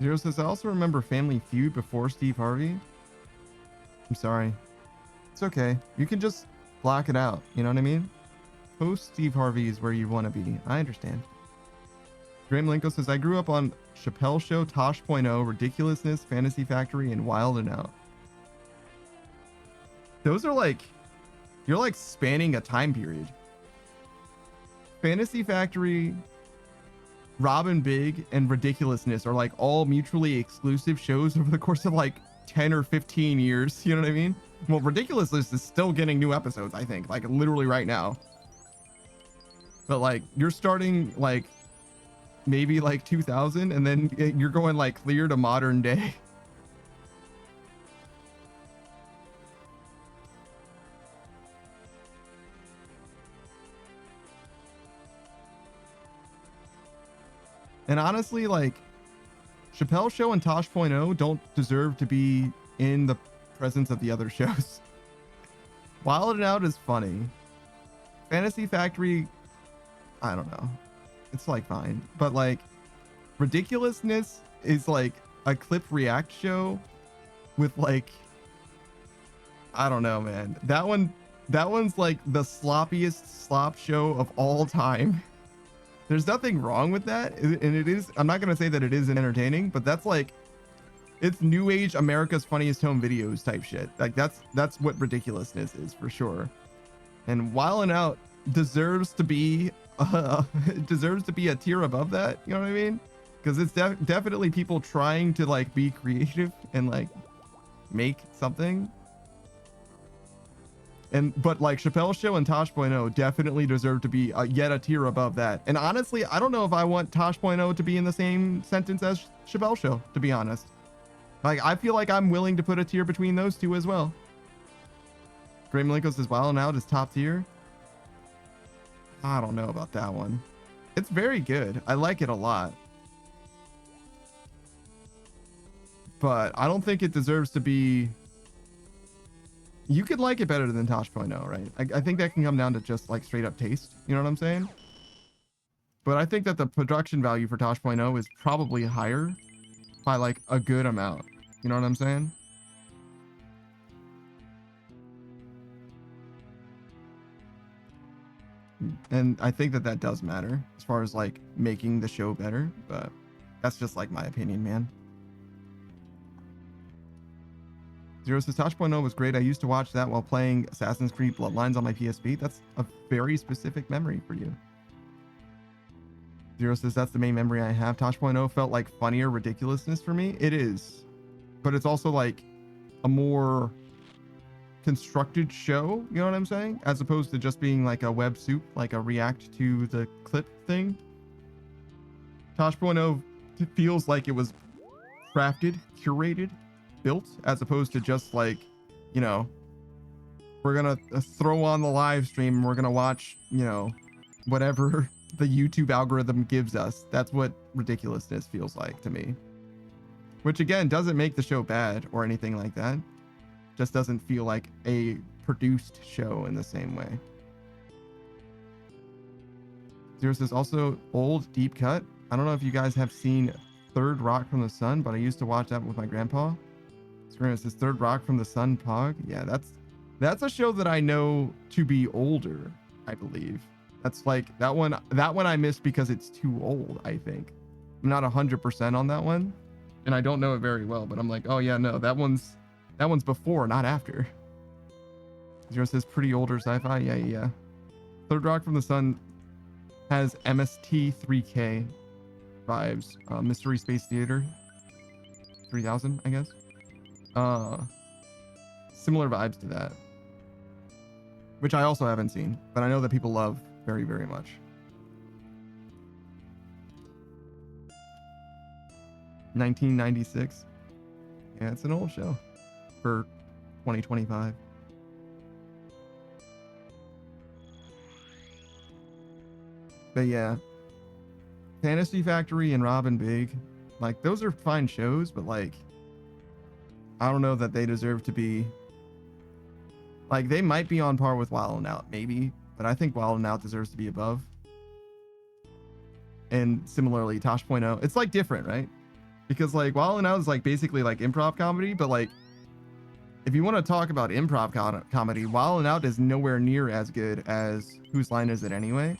Zero says, I also remember Family Feud before Steve Harvey. I'm sorry. It's okay. You can just block it out. You know what I mean? Post Steve Harvey is where you want to be. I understand. Graham Linko says, I grew up on Chappelle Show, Tosh.0, Ridiculousness, Fantasy Factory, and Wild and Out. Those are like... You're like spanning a time period. Fantasy Factory, Robin Big, and Ridiculousness are like all mutually exclusive shows over the course of like 10 or 15 years. You know what I mean? Well, Ridiculousness is still getting new episodes, I think, like literally right now. But like you're starting like maybe like 2000 and then you're going like clear to modern day. And honestly, like Chappelle Show and Tosh.0 don't deserve to be in the presence of the other shows. Wild and Out is funny. Fantasy Factory, I don't know. It's like fine. But like Ridiculousness is like a clip react show with like, I don't know, man. That one's like the sloppiest slop show of all time. There's nothing wrong with that, and it is, I'm not gonna say that it isn't entertaining, but that's like, it's new age America's Funniest Home Videos type shit. Like that's what Ridiculousness is for sure. And Wild and Out deserves to be a tier above that. You know what I mean? Because it's definitely people trying to like be creative and like make something. But like Chappelle Show and Tosh.0 definitely deserve to be yet a tier above that. And honestly, I don't know if I want Tosh.0 to be in the same sentence as Chappelle Show, to be honest. Like, I feel like I'm willing to put a tier between those two as well. Great Malenko says Wild and Out is top tier. I don't know about that one. It's very good. I like it a lot. But I don't think it deserves to be... You could like it better than Tosh.0, right? I think that can come down to just like straight up taste. You know what I'm saying? But I think that the production value for Tosh.0 is probably higher by like a good amount. You know what I'm saying? And I think that does matter as far as like making the show better, but that's just like my opinion, man. Zero says Tosh.0 was great. I used to watch that while playing Assassin's Creed Bloodlines on my PSP. That's a very specific memory for you. Zero says that's the main memory I have. Tosh.0 felt like funnier ridiculousness for me. It is, but it's also like a more constructed show. You know what I'm saying? As opposed to just being like a web soup, like a react to the clip thing. Tosh.0 feels like it was crafted, curated, built, as opposed to just like, you know, we're gonna throw on the live stream and we're gonna watch, you know, whatever the YouTube algorithm gives us. That's what ridiculousness feels like to me, which again doesn't make the show bad or anything like that. Just doesn't feel like a produced show in the same way. Zero says also old deep cut. I don't know if you guys have seen Third Rock from the Sun, but I used to watch that with my grandpa. Scream says Third Rock from the Sun Pog. Yeah, that's a show that I know to be older, I believe. That's like that one I missed because it's too old, I think. I'm not 100% on that one, and I don't know it very well, but I'm like, oh yeah, no, that one's before, not after. Zero says pretty older sci-fi. Yeah. Third Rock from the Sun has MST3K vibes. Mystery Space Theater 3000, I guess. Similar vibes to that, which I also haven't seen, but I know that people love very, very much. $1996. Yeah, it's an old show for 2025. But yeah, Fantasy Factory and Robin Big, like those are fine shows, but like I don't know that they deserve to be, like, they might be on par with Wild and Out, maybe, but I think Wild and Out deserves to be above. And similarly, Tosh.0, it's like different, right? Because like Wild and Out is like basically like improv comedy, but like if you want to talk about improv comedy, Wild and Out is nowhere near as good as Whose Line Is It Anyway?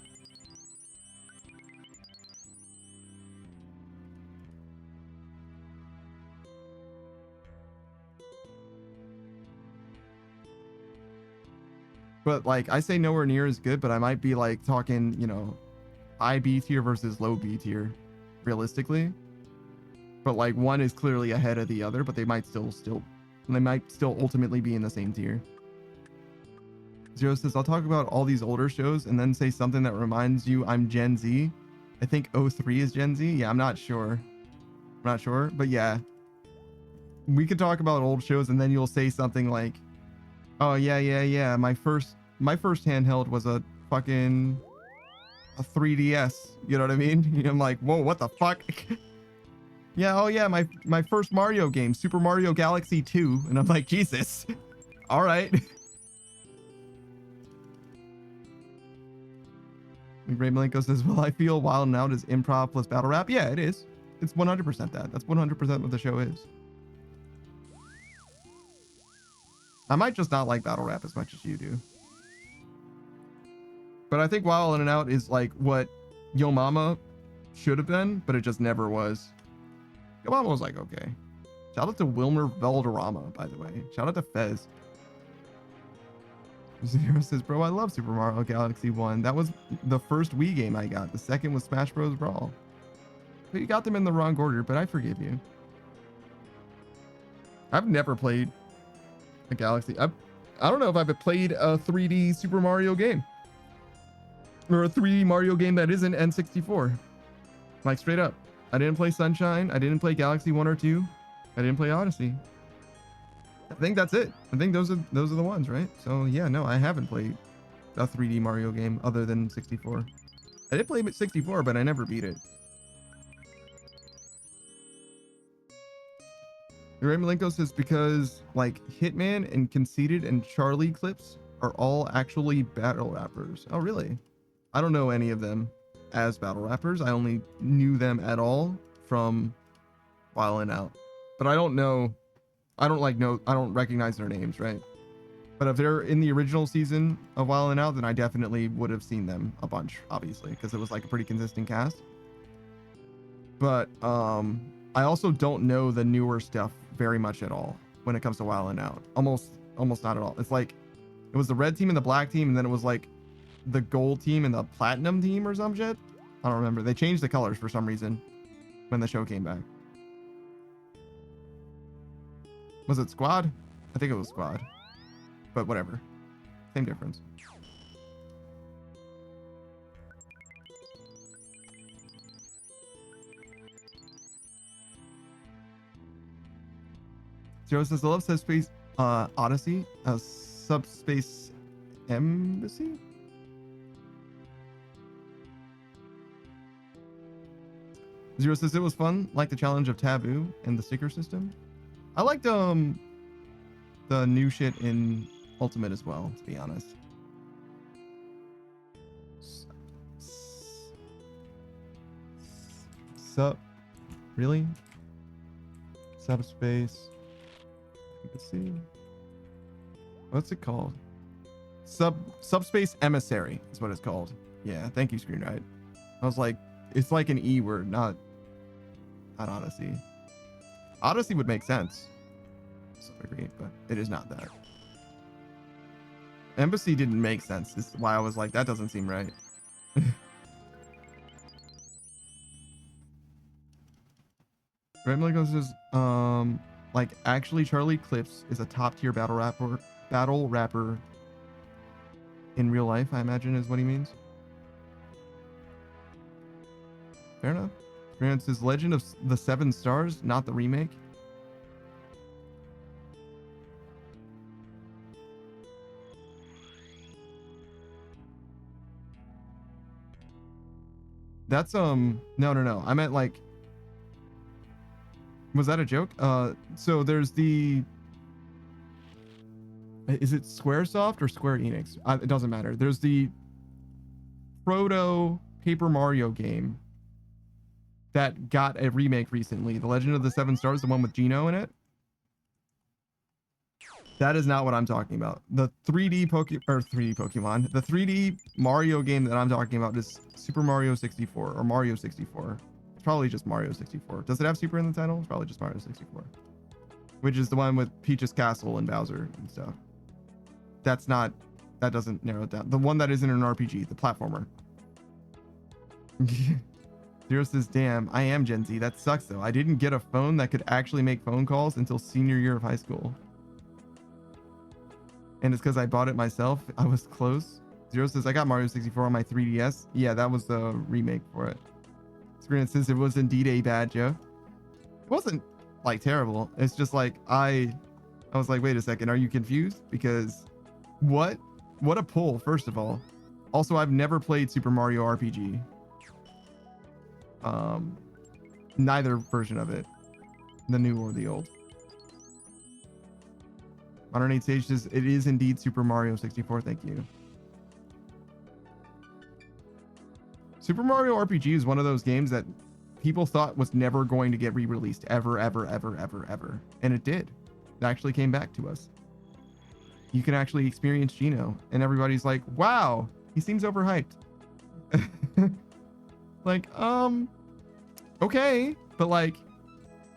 But like I say nowhere near as good, but I might be like talking, you know, high B tier versus low B tier, realistically. But like one is clearly ahead of the other, but they might still ultimately be in the same tier. Zero says, I'll talk about all these older shows and then say something that reminds you I'm Gen Z. I think 03 is Gen Z. Yeah, I'm not sure. But yeah. We could talk about old shows and then you'll say something like, oh yeah. My first handheld was a fucking 3DS. You know what I mean? I'm like, whoa, what the fuck? Yeah, oh yeah, my first Mario game, Super Mario Galaxy 2. And I'm like, Jesus. All right. Ray Malenko says, well, I feel Wild 'N Out is improv plus battle rap. Yeah, it is. It's 100% that. That's 100% what the show is. I might just not like battle rap as much as you do. But I think Wild 'N Out is like what Yo Mama should have been, but it just never was. Yo Mama was like, okay. Shout out to Wilmer Valderrama, by the way. Shout out to Fez. Zero says, bro, I love Super Mario Galaxy 1. That was the first Wii game I got. The second was Smash Bros. Brawl. But you got them in the wrong order, but I forgive you. I've never played a Galaxy. I don't know if I've played a 3D Super Mario game. Or a 3D Mario game that isn't N64. Like, straight up. I didn't play Sunshine. I didn't play Galaxy 1 or 2. I didn't play Odyssey. I think that's it. I think those are the ones, right? So yeah, no, I haven't played a 3D Mario game other than 64. I did play 64, but I never beat it. Ray Malenko says because like Hitman and Conceited and Charlie clips are all actually battle rappers. Oh really? I don't know any of them as battle rappers. I only knew them at all from Wild 'N Out. But I don't know. I don't recognize their names, right? But if they're in the original season of Wild 'N Out, then I definitely would have seen them a bunch, obviously, because it was like a pretty consistent cast. But I also don't know the newer stuff very much at all when it comes to Wild 'N Out. Almost not at all. It's like it was the red team and the black team, and then it was like the gold team and the platinum team or some shit. I don't remember. They changed the colors for some reason when the show came back. Was it Squad? I think it was Squad. But whatever. Same difference. Zero says, I love Subspace Odyssey. Subspace Embassy? Zero says, it was fun. Like the challenge of Taboo and the sticker system. I liked the new shit in Ultimate as well, to be honest. Really? Subspace. Let's see. What's it called? Subspace Emissary is what it's called. Yeah, thank you, Screenwrite. I was like, it's like an E word, not Odyssey. Odyssey would make sense. So I agree, but it is not that. Embassy didn't make sense. This is why I was like, that doesn't seem right. Remlego says, like actually Charlie Clips is a top tier battle rapper in real life, I imagine is what he means. Fair enough. Grant says Legend of the Seven Stars, not the remake. That's no. I meant like, was that a joke? So there's the, is it Squaresoft or Square Enix? It doesn't matter. There's the proto Paper Mario game that got a remake recently. The Legend of the Seven Stars, the one with Geno in it. That is not what I'm talking about. The 3D Pokemon, the 3D Mario game that I'm talking about is Super Mario 64 or Mario 64. It's probably just Mario 64. Does it have Super in the title? It's probably just Mario 64. Which is the one with Peach's Castle and Bowser and stuff. That doesn't narrow it down. The one that isn't an RPG, the platformer. Zero says, damn, I am Gen Z. That sucks though. I didn't get a phone that could actually make phone calls until senior year of high school. And it's because I bought it myself. I was close. Zero says, I got Mario 64 on my 3DS. Yeah, that was the remake for it. Screen says it was indeed a bad joke. It wasn't like terrible. It's just like I was like, wait a second, are you confused? Because what a pull, first of all. Also, I've never played Super Mario RPG. Neither version of it, the new or the old. Modern 8 Stages, it is indeed Super Mario 64. Thank you. Super Mario RPG is one of those games that people thought was never going to get re-released ever. And it did. It actually came back to us. You can actually experience Geno, and everybody's like, wow, he seems overhyped. Like, okay, but like,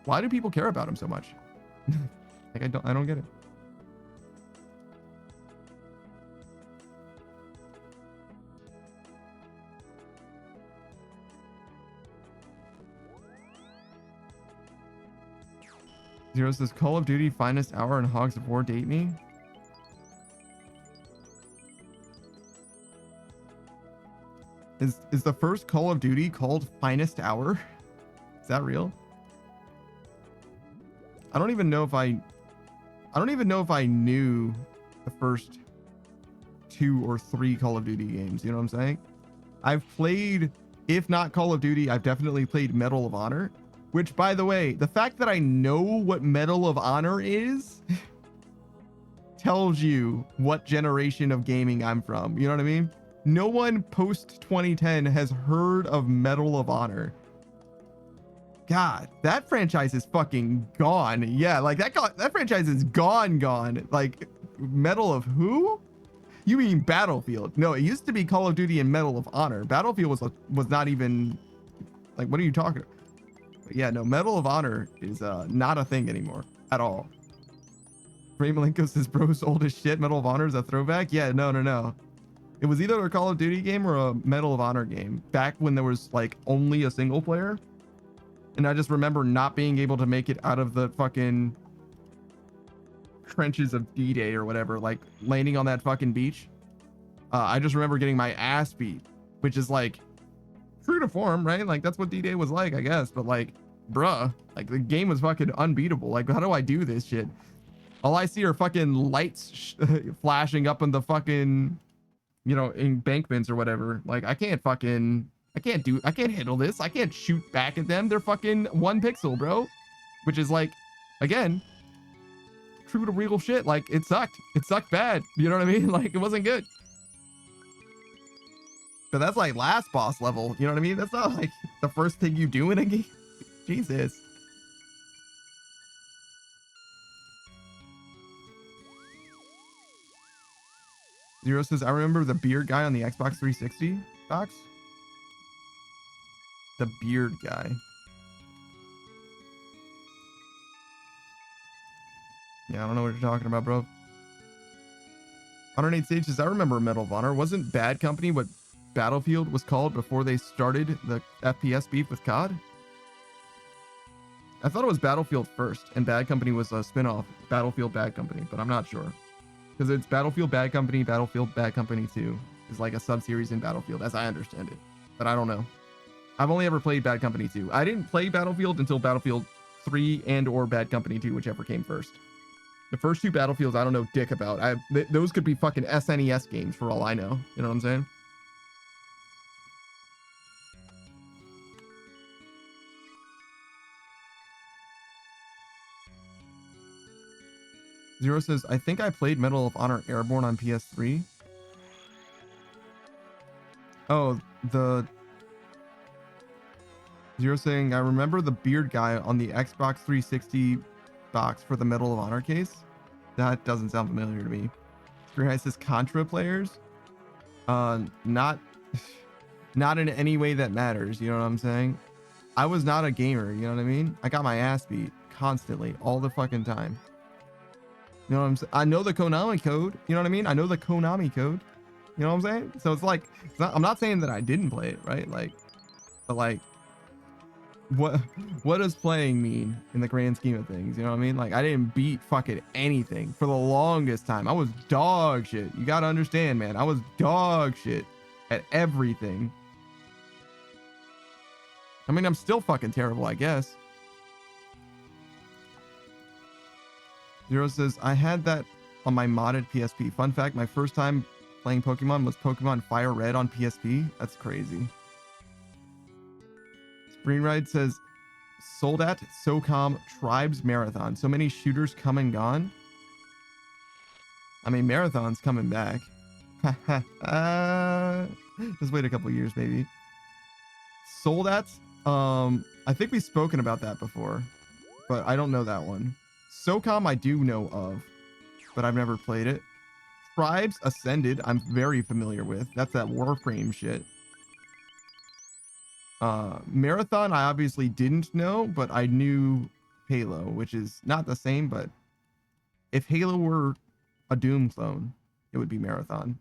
why do people care about him so much? Like, I don't get it. Zero says, Call of Duty Finest Hour and Hogs of War date me? Is the first Call of Duty called Finest Hour? Is that real? I don't even know if I knew the first 2 or 3 Call of Duty games. You know what I'm saying? I've played, if not Call of Duty, I've definitely played Medal of Honor. Which, by the way, the fact that I know what Medal of Honor is tells you what generation of gaming I'm from. You know what I mean? No one post 2010 has heard of Medal of Honor. God, that franchise is fucking gone. Yeah, like that franchise is gone. Like, Medal of who? You mean Battlefield? No, it used to be Call of Duty and Medal of Honor. Battlefield was not even, like, what are you talking about? But yeah, no, Medal of Honor is not a thing anymore at all. Ray Malenko says, bro's old as shit. Medal of Honor is a throwback? Yeah, no. It was either a Call of Duty game or a Medal of Honor game back when there was like only a single player. And I just remember not being able to make it out of the fucking trenches of D-Day or whatever, like landing on that fucking beach. I just remember getting my ass beat, which is like true to form, right? Like that's what D-Day was like, I guess. But like, bruh, like the game was fucking unbeatable. Like, how do I do this shit? All I see are fucking lights flashing up in the fucking, you know, embankments or whatever. Like, I can't handle this. I can't shoot back at them. They're fucking 1 pixel, bro. Which is like, again, true to real shit. Like, it sucked. It sucked bad. You know what I mean? Like, it wasn't good. But that's like last boss level. You know what I mean? That's not like the first thing you do in a game. Jesus. Zero says, I remember the beard guy on the Xbox 360 box. The beard guy. Yeah, I don't know what you're talking about, bro. 108 Stages, I remember Medal of Honor. Wasn't Bad Company what Battlefield was called before they started the FPS beef with COD? I thought it was Battlefield first, and Bad Company was a spin-off, Battlefield Bad Company, but I'm not sure. Because it's Battlefield Bad Company, Battlefield Bad Company 2 is like a sub-series in Battlefield, as I understand it. But I don't know. I've only ever played Bad Company 2. I didn't play Battlefield until Battlefield 3 and or Bad Company 2, whichever came first. The first 2 Battlefields, I don't know dick about. Those could be fucking SNES games for all I know. You know what I'm saying? Zero says, I think I played Medal of Honor Airborne on PS3. Oh, Zero saying, I remember the beard guy on the Xbox 360 box for the Medal of Honor case. That doesn't sound familiar to me. Screen High says Contra players. Not in any way that matters. You know what I'm saying? I was not a gamer. You know what I mean? I got my ass beat constantly, all the fucking time. You know what I'm saying? I know the Konami code. You know what I mean? I know the Konami code. You know what I'm saying? So it's like, I'm not saying that I didn't play it, right? Like, But like, what what does playing mean in the grand scheme of things? You know what I mean? Like, I didn't beat fucking anything for the longest time. I was dog shit. You gotta understand, man. I was dog shit at everything. I mean, I'm still fucking terrible, I guess. Zero says, I had that on my modded PSP. Fun fact, my first time playing Pokemon was Pokemon Fire Red on PSP. That's crazy. Spring Ride says, sold at SOCOM Tribes Marathon. So many shooters come and gone. I mean, Marathon's coming back. Just wait a couple years, maybe. Sold at, I think we've spoken about that before, but I don't know that one. SOCOM I do know of, but I've never played it. Tribes Ascended I'm very familiar with. That's that Warframe shit. Marathon I obviously didn't know, but I knew Halo, which is not the same, but if Halo were a Doom clone, it would be Marathon.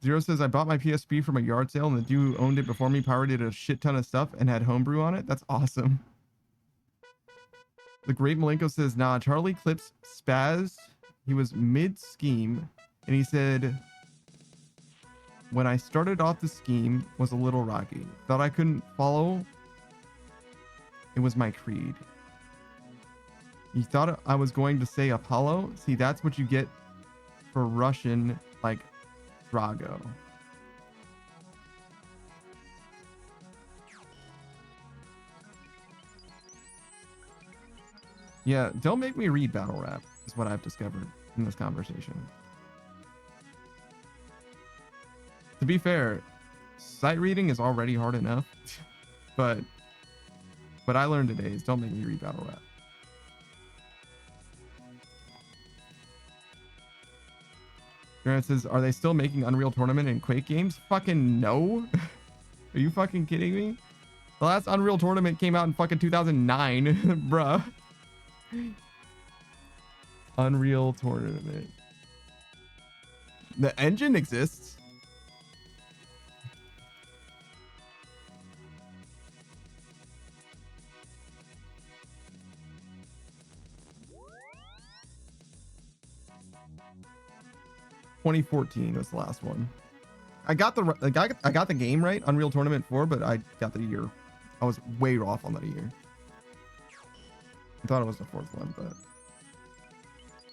Zero says, I bought my PSP from a yard sale and the dude who owned it before me pirated a shit ton of stuff and had homebrew on it. That's awesome. The Great Malenko says, nah, Charlie Clips spazzed. He was mid-scheme and he said, when I started off the scheme was a little rocky. Thought I couldn't follow. It was my creed. He thought I was going to say Apollo. See, that's what you get for Russian, like, Drago. Yeah, don't make me read battle rap, is what I've discovered in this conversation. To be fair, sight reading is already hard enough, but I learned today is don't make me read battle rap. Grant says, are they still making Unreal Tournament and Quake games? Fucking no. Are you fucking kidding me? The last Unreal Tournament came out in fucking 2009, bruh. Unreal Tournament. The engine exists. (2014) was the last one. I got the game right, Unreal Tournament 4, but I got the year. I was way off on that year. I thought it was the fourth one, but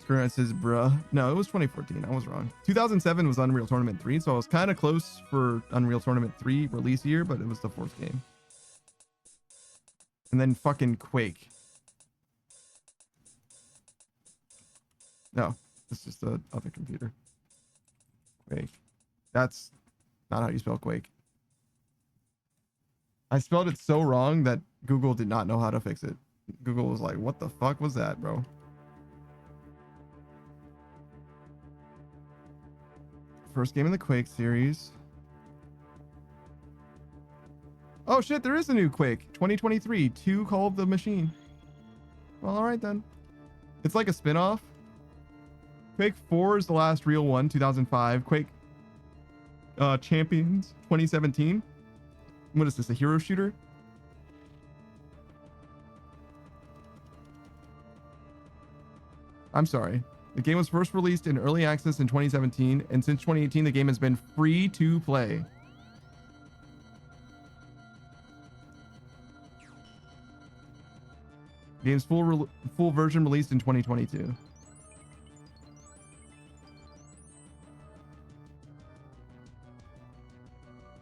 Screwhead says, bruh. No, it was 2014. I was wrong. 2007 was Unreal Tournament 3, so I was kind of close for Unreal Tournament 3 release year, but it was the fourth game. And then fucking Quake. No, it's just the other computer. Quake. That's not how you spell Quake. I spelled it so wrong that Google did not know how to fix it. Google was like, what the fuck was that, bro? First game in the Quake series. Oh shit, there is a new Quake. 2023, 2 Call of the Machine. Well, alright then. It's like a spin-off. Quake 4 is the last real one, 2005. Quake Champions, 2017. What is this, a hero shooter? I'm sorry. The game was first released in early access in 2017, and since 2018, the game has been free to play. Game's full version released in 2022.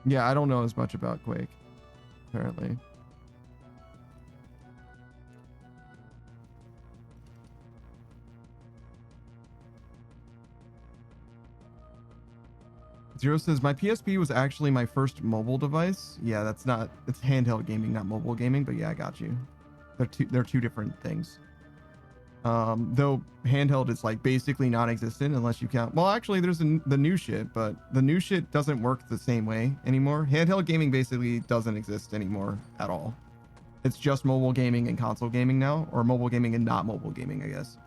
Yeah, I don't know as much about Quake, apparently. Zero says, my PSP was actually my first mobile device. Yeah, it's handheld gaming, not mobile gaming, but yeah, I got you. They're two different things. Though handheld is like basically non-existent unless you count. Well, actually, there's the new shit, but the new shit doesn't work the same way anymore. Handheld gaming basically doesn't exist anymore at all. It's just mobile gaming and console gaming now, or mobile gaming and not mobile gaming, I guess.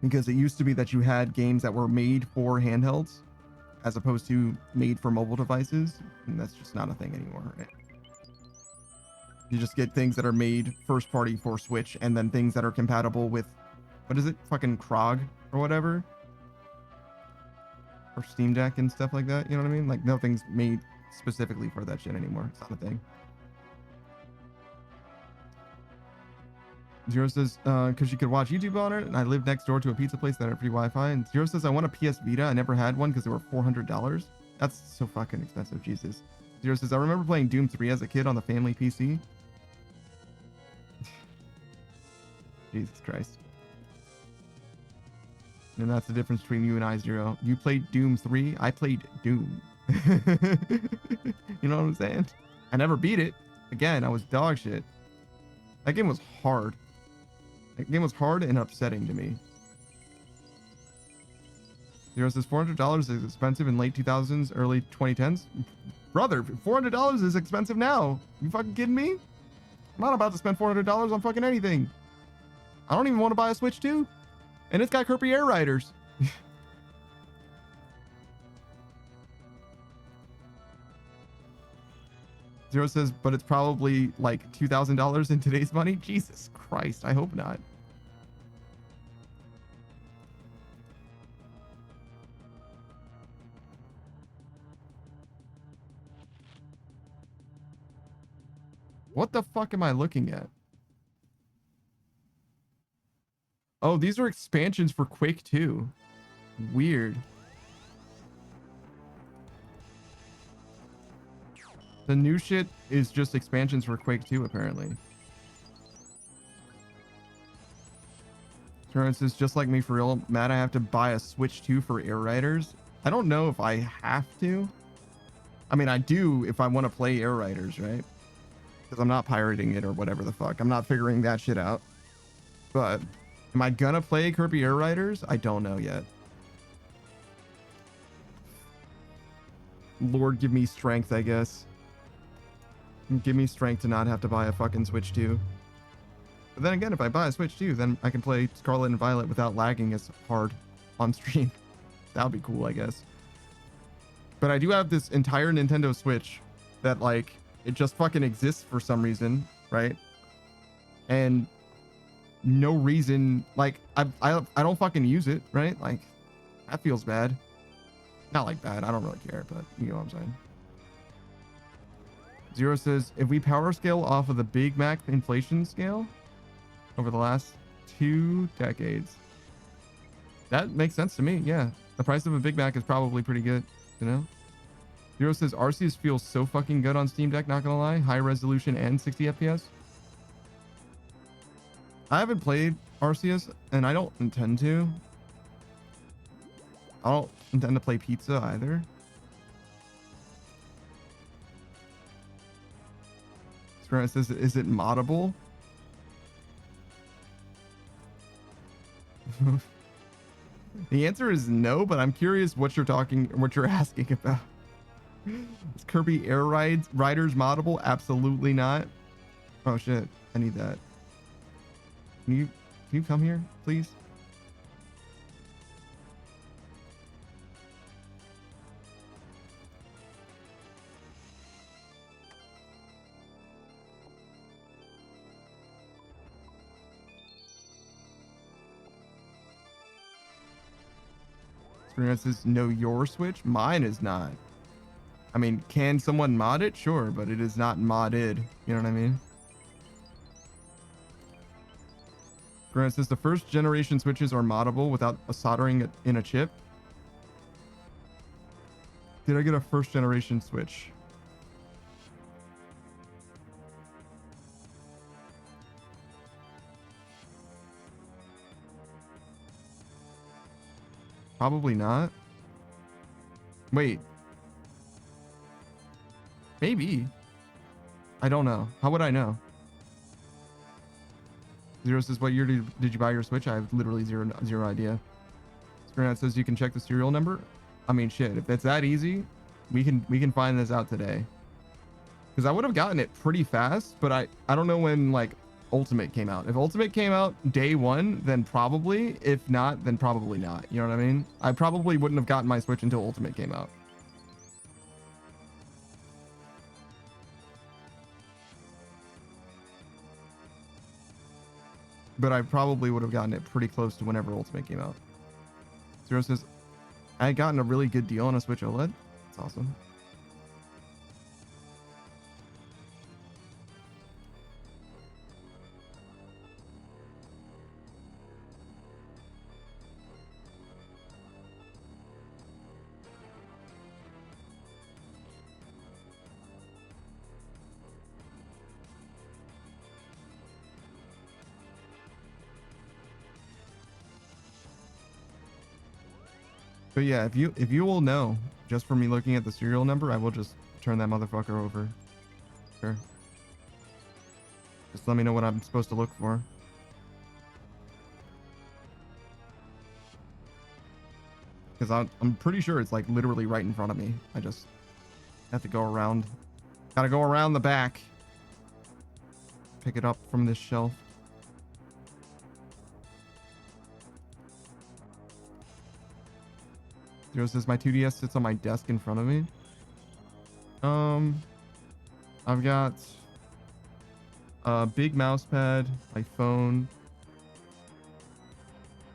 Because it used to be that you had games that were made for handhelds, as opposed to made for mobile devices. And that's just not a thing anymore, right? You just get things that are made first party for Switch, and then things that are compatible with, what is it? Fucking Krog or whatever. Or Steam Deck and stuff like that. You know what I mean? Like nothing's made specifically for that shit anymore. It's not a thing. Zero says, because you could watch YouTube on it, and I live next door to a pizza place that had free Wi-Fi. And Zero says, I want a PS Vita. I never had one because they were $400. That's so fucking expensive, Jesus. Zero says, I remember playing Doom 3 as a kid on the family PC. Jesus Christ. And that's the difference between you and I, Zero. You played Doom 3. I played Doom. You know what I'm saying? I never beat it. Again, I was dog shit. That game was hard. That game was hard and upsetting to me. Zero says $400 is expensive in late 2000s, early 2010s. Brother, $400 is expensive now. You fucking kidding me? I'm not about to spend $400 on fucking anything. I don't even want to buy a Switch 2. And it's got Kirby Air Riders. Zero says, but it's probably like $2,000 in today's money. Jesus Christ, I hope not. What the fuck am I looking at? Oh, these are expansions for Quake 2. Weird. The new shit is just expansions for Quake 2, apparently. Turns is just like me for real. Matt, I have to buy a Switch 2 for Air Riders. I don't know if I have to. I mean, I do if I want to play Air Riders, right? Because I'm not pirating it or whatever the fuck. I'm not figuring that shit out. But am I gonna play Kirby Air Riders? I don't know yet. Lord, give me strength, I guess. Give me strength to not have to buy a fucking Switch 2. But then again, if I buy a Switch 2, then I can play Scarlet and Violet without lagging as hard on stream. That would be cool, I guess. But I do have this entire Nintendo Switch that, like, it just fucking exists for some reason, right? And no reason, like, I don't fucking use it, right? Like, that feels bad. Not like bad, I don't really care, but you know what I'm saying. Zero says, if we power scale off of the Big Mac inflation scale over the last 2 decades, that makes sense to me. Yeah, the price of a Big Mac is probably pretty good, you know. Zero says, Arceus feels so fucking good on Steam Deck, not gonna lie. High resolution and 60 FPS. I haven't played Arceus, and I don't intend to. I don't intend to play Pizza either. Spirit says, is it moddable? The answer is no, but I'm curious what you're asking about. Is Kirby Air Riders moddable? Absolutely not. Oh shit, I need that. Can you come here, please? Says, no, your Switch? Mine is not. I mean, can someone mod it? Sure, but it is not modded. You know what I mean? Grant says the first generation Switches are moddable without soldering in a chip. Did I get a first generation Switch? Probably not. Wait. Maybe. I don't know. How would I know? Zero says, what year did you buy your Switch? I have literally zero idea. Spirit says you can check the serial number. I mean, shit. If it's that easy, we can find this out today. Because I would have gotten it pretty fast, but I don't know when like Ultimate came out. If Ultimate came out day 1, then probably. If not, then probably not. You know what I mean? I probably wouldn't have gotten my Switch until Ultimate came out. but I probably would have gotten it pretty close to whenever Ultimate came out. Zero says, I had gotten a really good deal on a Switch OLED. That's awesome. But yeah, if you will know, just for me looking at the serial number, I will just turn that motherfucker over. Sure. Just let me know what I'm supposed to look for. Because I'm pretty sure it's like literally right in front of me. I just have to go around. Gotta go around the back. Pick it up from this shelf. Zero says my 2DS sits on my desk in front of me. I've got a big mouse pad, my phone,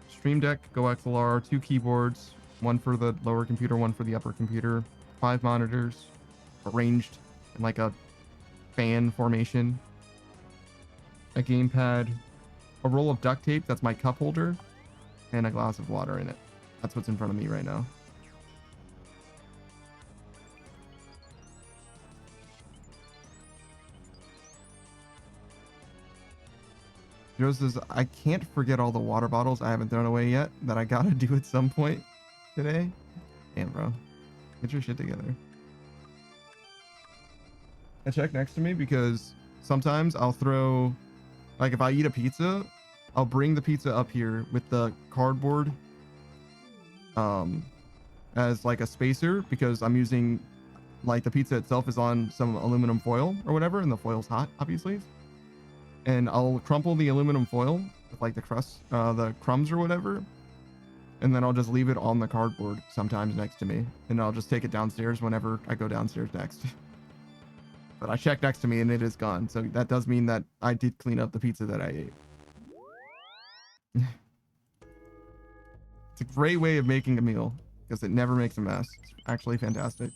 Stream Deck, Go XLR, 2 keyboards, one for the lower computer, one for the upper computer, 5 monitors, arranged in like a fan formation, a gamepad, a roll of duct tape, that's my cup holder, and a glass of water in it. That's what's in front of me right now. Joe says, I can't forget all the water bottles I haven't thrown away yet that I gotta do at some point today. Damn, bro. Get your shit together. I check next to me because sometimes I'll throw, like if I eat a pizza, I'll bring the pizza up here with the cardboard as like a spacer because I'm using, like the pizza itself is on some aluminum foil or whatever, and the foil's hot, obviously. And I'll crumple the aluminum foil with like the crust, the crumbs or whatever, and then I'll just leave it on the cardboard sometimes next to me, and I'll just take it downstairs whenever I go downstairs next. But I check next to me and it is gone, so that does mean that I did clean up the pizza that I ate. It's a great way of making a meal because it never makes a mess. It's actually fantastic.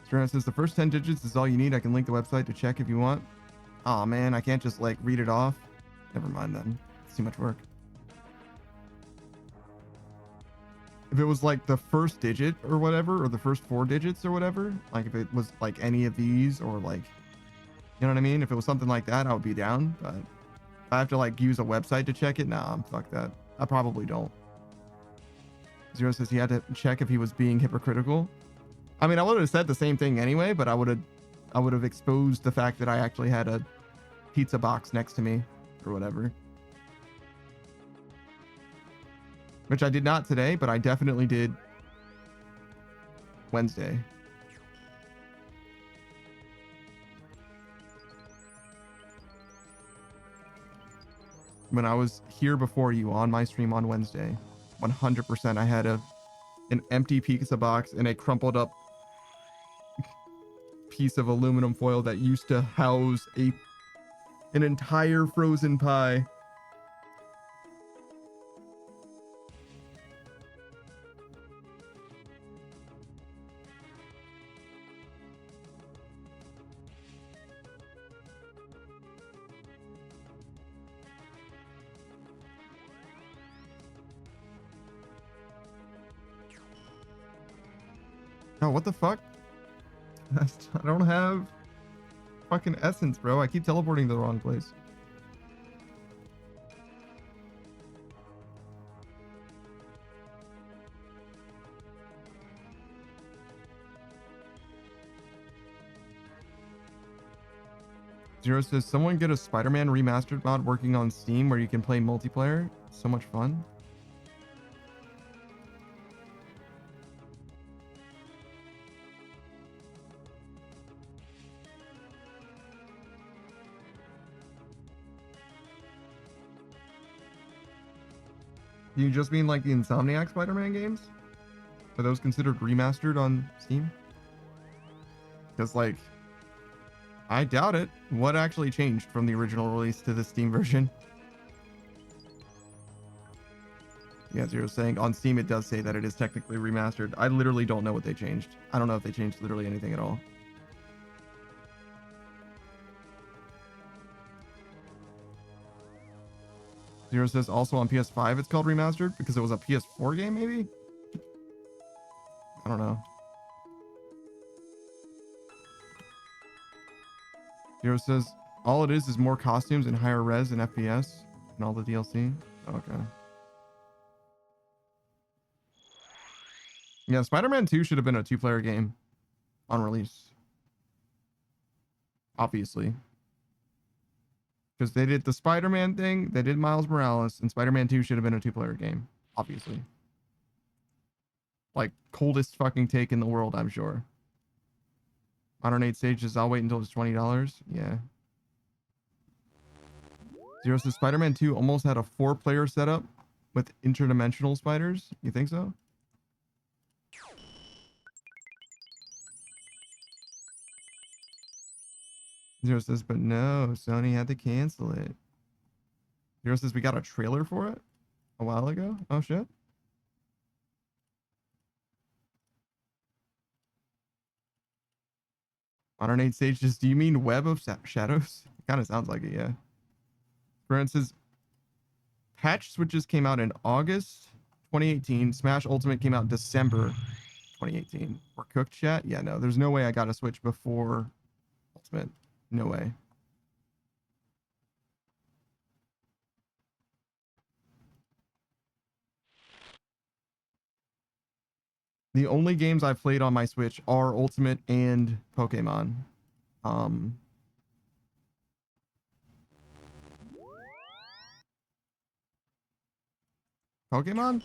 Strana says the first 10 digits is all you need. I can link the website to check if you want. Oh man, I can't just like read it off. Never mind then. It's too much work. If it was like the first digit or whatever, or the first 4 digits or whatever, like if it was like any of these or like, you know what I mean? If it was something like that, I would be down. But if I have to like use a website to check it, nah, fuck that. I probably don't. Zero says he had to check if he was being hypocritical. I mean, I would have said the same thing anyway, but I would have exposed the fact that I actually had a pizza box next to me or whatever. Which I did not today, but I definitely did Wednesday. When I was here before you on my stream on Wednesday, 100% I had an empty pizza box and a crumpled up piece of aluminum foil that used to house an entire frozen pie. Oh, what the fuck? I don't have fucking essence, bro. I keep teleporting to the wrong place. Zero says, someone get a Spider-Man remastered mod working on Steam where you can play multiplayer. So much fun. Do you just mean like the Insomniac Spider-Man games? Are those considered remastered on Steam? Because like I doubt it. What actually changed from the original release to the Steam version? Yeah, Zero saying on Steam it does say that it is technically remastered. I literally don't know what they changed. I don't know if they changed literally anything at all. Zero says also on PS5 it's called remastered because it was a PS4 game, maybe? I don't know. Zero says all it is more costumes and higher res and FPS and all the DLC. Okay. Yeah, Spider-Man 2 should have been a 2-player game on release. Obviously. Because they did the Spider-Man thing, they did Miles Morales, and Spider-Man 2 should have been a 2-player game. Obviously. Like, coldest fucking take in the world, I'm sure. Modern 8 stages, I'll wait until it's $20. Yeah. Zero says Spider-Man 2 almost had a 4-player setup with interdimensional spiders. You think so? Zero says, but no, Sony had to cancel it. Zero says we got a trailer for it a while ago. Oh shit. Modern 8 stages. Do you mean Web of Shadows? It kind of sounds like it, yeah. For instance, patch switches came out in August 2018. Smash Ultimate came out December 2018. We're cooked, chat? Yeah, no. There's no way I got a Switch before Ultimate. No way. The only games I've played on my Switch are Ultimate and Pokemon. Pokemon?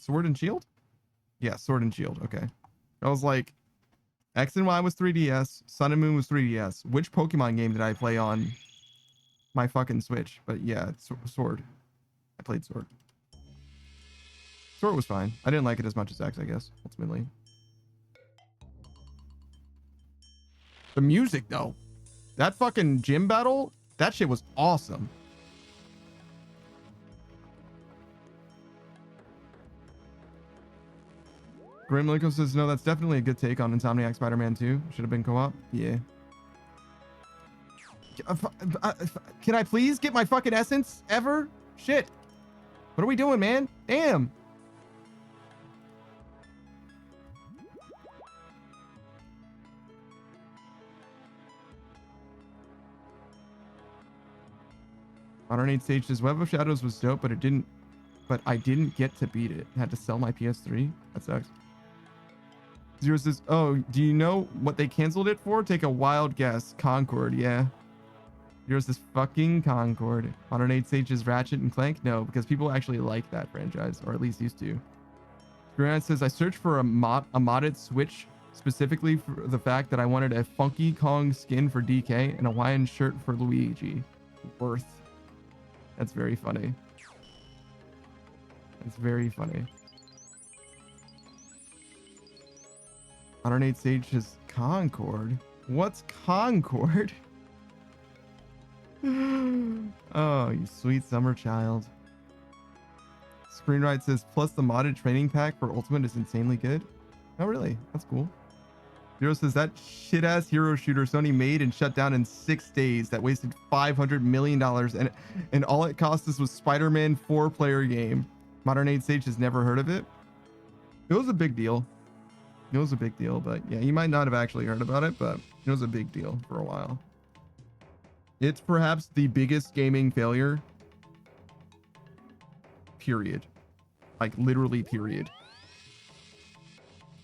Sword and Shield? Yeah, Sword and Shield. Okay. I was like, X and Y was 3DS, Sun and Moon was 3DS. Which Pokemon game did I play on my fucking Switch? But yeah, it's Sword. I played Sword. Sword was fine. I didn't like it as much as X, I guess, ultimately. The music, though. That fucking gym battle, that shit was awesome. Grim Lincoln says, no, that's definitely a good take on Insomniac Spider-Man 2. Should have been co-op. Yeah. Can I please get my fucking essence ever? Shit. What are we doing, man? Damn. Modern 8 stages. Web of Shadows was dope, but I didn't get to beat it. I had to sell my PS3. That sucks. Zero says, oh, do you know what they canceled it for? Take a wild guess. Concord, yeah. Zero says, fucking Concord. Modern 8 stages Ratchet and Clank? No, because people actually like that franchise, or at least used to. Granite says, I searched for a modded Switch specifically for the fact that I wanted a Funky Kong skin for DK and a Hawaiian shirt for Luigi. Worth. That's very funny. That's very funny. Modern 8 stages Concord? What's Concord? Oh, you sweet summer child. Screenwrite says, plus the modded training pack for Ultimate is insanely good. Oh, really? That's cool. Zero says, that shit-ass hero shooter Sony made and shut down in 6 days that wasted $500 million and all it cost us was Spider-Man 4-player game. Modern 8 Stage has never heard of it. It was a big deal. It was a big deal, but yeah, you might not have actually heard about it, but it was a big deal for a while. It's perhaps the biggest gaming failure. Period. Like literally period.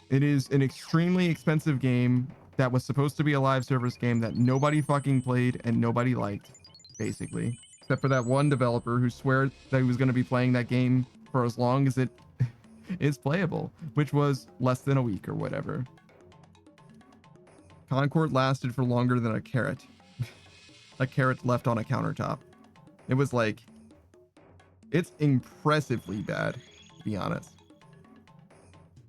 It is an extremely expensive game that was supposed to be a live service game that nobody fucking played and nobody liked, basically. Except for that one developer who swore that he was going to be playing that game for as long as it is playable, which was less than a week or whatever. Concord lasted for longer than a carrot. A carrot left on a countertop. It was like, it's impressively bad, to be honest.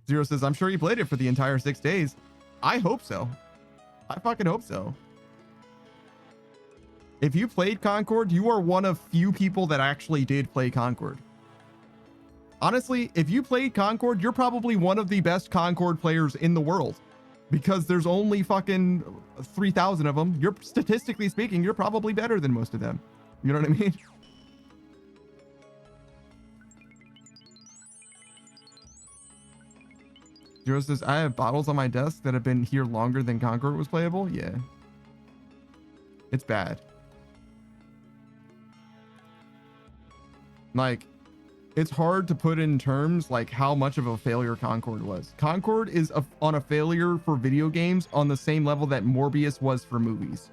Zero says, I'm sure you played it for the entire 6 days. I hope so. I fucking hope so. If you played Concord, you are one of few people that actually did play Concord. Honestly, if you played Concord, you're probably one of the best Concord players in the world. Because there's only fucking 3,000 of them. You're, statistically speaking, you're probably better than most of them. You know what I mean? Zero says, I have bottles on my desk that have been here longer than Concord was playable. Yeah. It's bad. Like, it's hard to put in terms like how much of a failure Concord was. Concord is on a failure for video games on the same level that Morbius was for movies.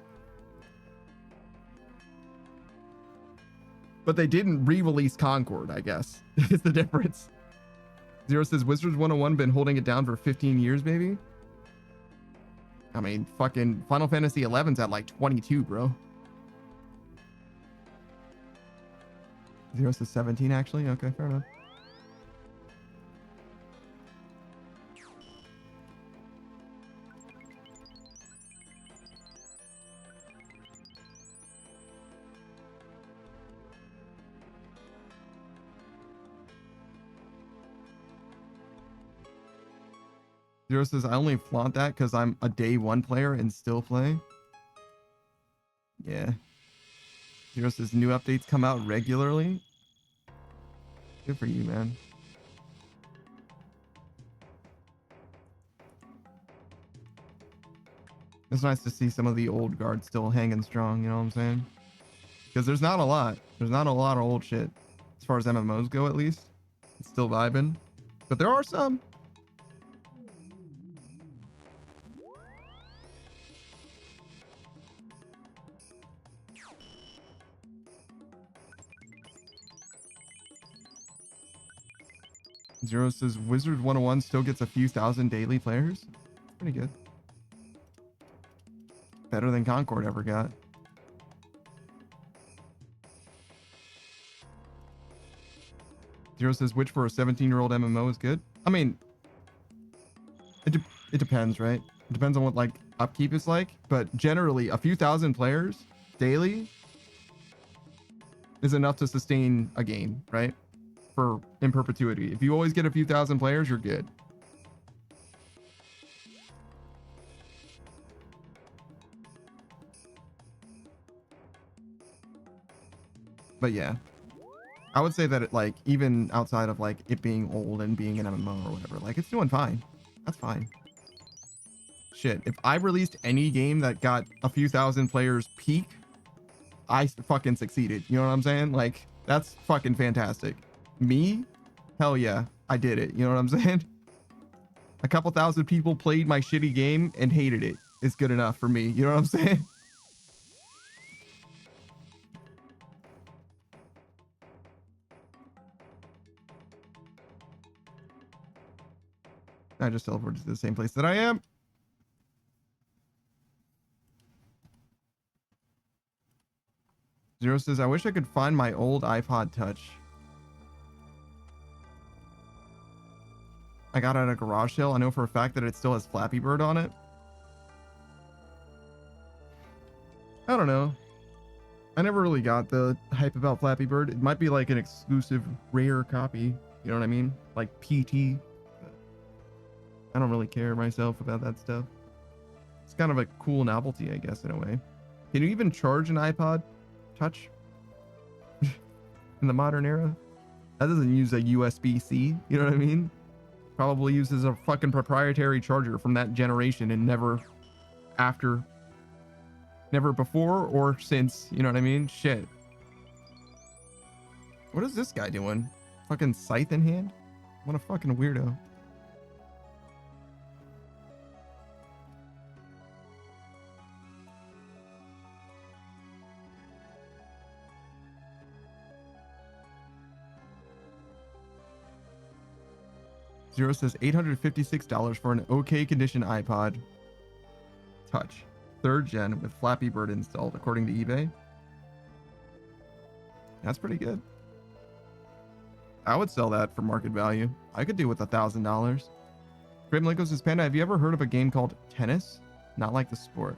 But they didn't re-release Concord, I guess. Is the difference. Zero says, Wizards 101 been holding it down for 15 years, maybe? I mean, fucking Final Fantasy 11's at like 22, bro. Zero says 17, actually? Okay, fair enough. Zero says, I only flaunt that because I'm a day one player and still play. Yeah. Zero says, new updates come out regularly. Good for you, man. It's nice to see some of the old guard still hanging strong, you know what I'm saying? Because there's not a lot. There's not a lot of old shit. As far as MMOs go, at least. It's still vibing. But there are some. Zero says Wizard 101 still gets a few thousand daily players. Pretty good. Better than Concord ever got. Zero says which for a 17-year-old MMO is good. I mean, it depends, right? It depends on what like upkeep is like, but generally a few thousand players daily is enough to sustain a game, right? For in perpetuity. If you always get a few thousand players, you're good. But yeah, I would say that it like even outside of like it being old and being an MMO or whatever, like it's doing fine. That's fine. Shit, if I released any game that got a few thousand players peak, I fucking succeeded. You know what I'm saying? Like that's fucking fantastic. Me? Hell yeah, I did it. You know what I'm saying? A couple thousand people played my shitty game and hated it. It's good enough for me. You know what I'm saying? I just teleported to the same place that I am. Zero says, I wish I could find my old iPod Touch. I got it at a garage sale. I know for a fact that it still has Flappy Bird on it. I don't know. I never really got the hype about Flappy Bird. It might be like an exclusive rare copy. You know what I mean? Like PT. I don't really care myself about that stuff. It's kind of a cool novelty, I guess, in a way. Can you even charge an iPod Touch in the modern era? That doesn't use a USB-C. You know what I mean? Probably uses a fucking proprietary charger from that generation and never after, never before or since. You know what I mean? Shit. What is this guy doing? Fucking scythe in hand? What a fucking weirdo. Zero says $856 for an okay condition iPod Touch, 3rd gen with Flappy Bird installed, according to eBay. That's pretty good. I would sell that for market value. I could do with $1,000. Great Malenko says, Panda, have you ever heard of a game called tennis? Not like the sport.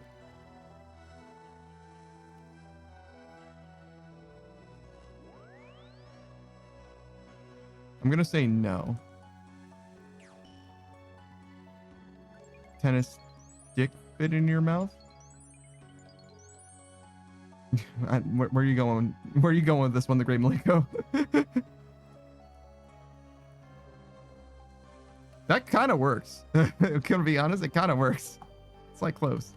I'm gonna say no. Tennis dick fit in your mouth? Where are you going? Where are you going with this one, the Great Malenko? That kind of works. Gonna be honest, it kind of works. It's like close.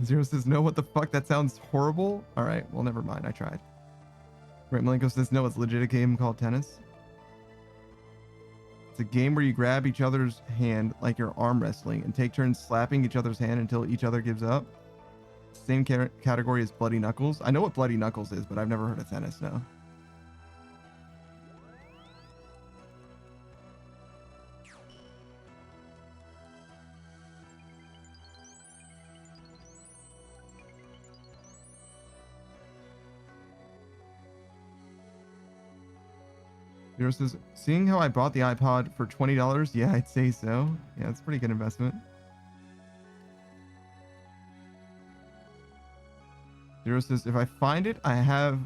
Zero says, no, what the fuck? That sounds horrible. All right, well, never mind. I tried. Right, Malenko says, no, it's legit a game called tennis. It's a game where you grab each other's hand like you're arm wrestling and take turns slapping each other's hand until each other gives up. Same category as Bloody Knuckles. I know what Bloody Knuckles is, but I've never heard of tennis, no. Zero says, seeing how I bought the iPod for $20, yeah, I'd say so. Yeah, it's a pretty good investment. Zero says, if I find it, I have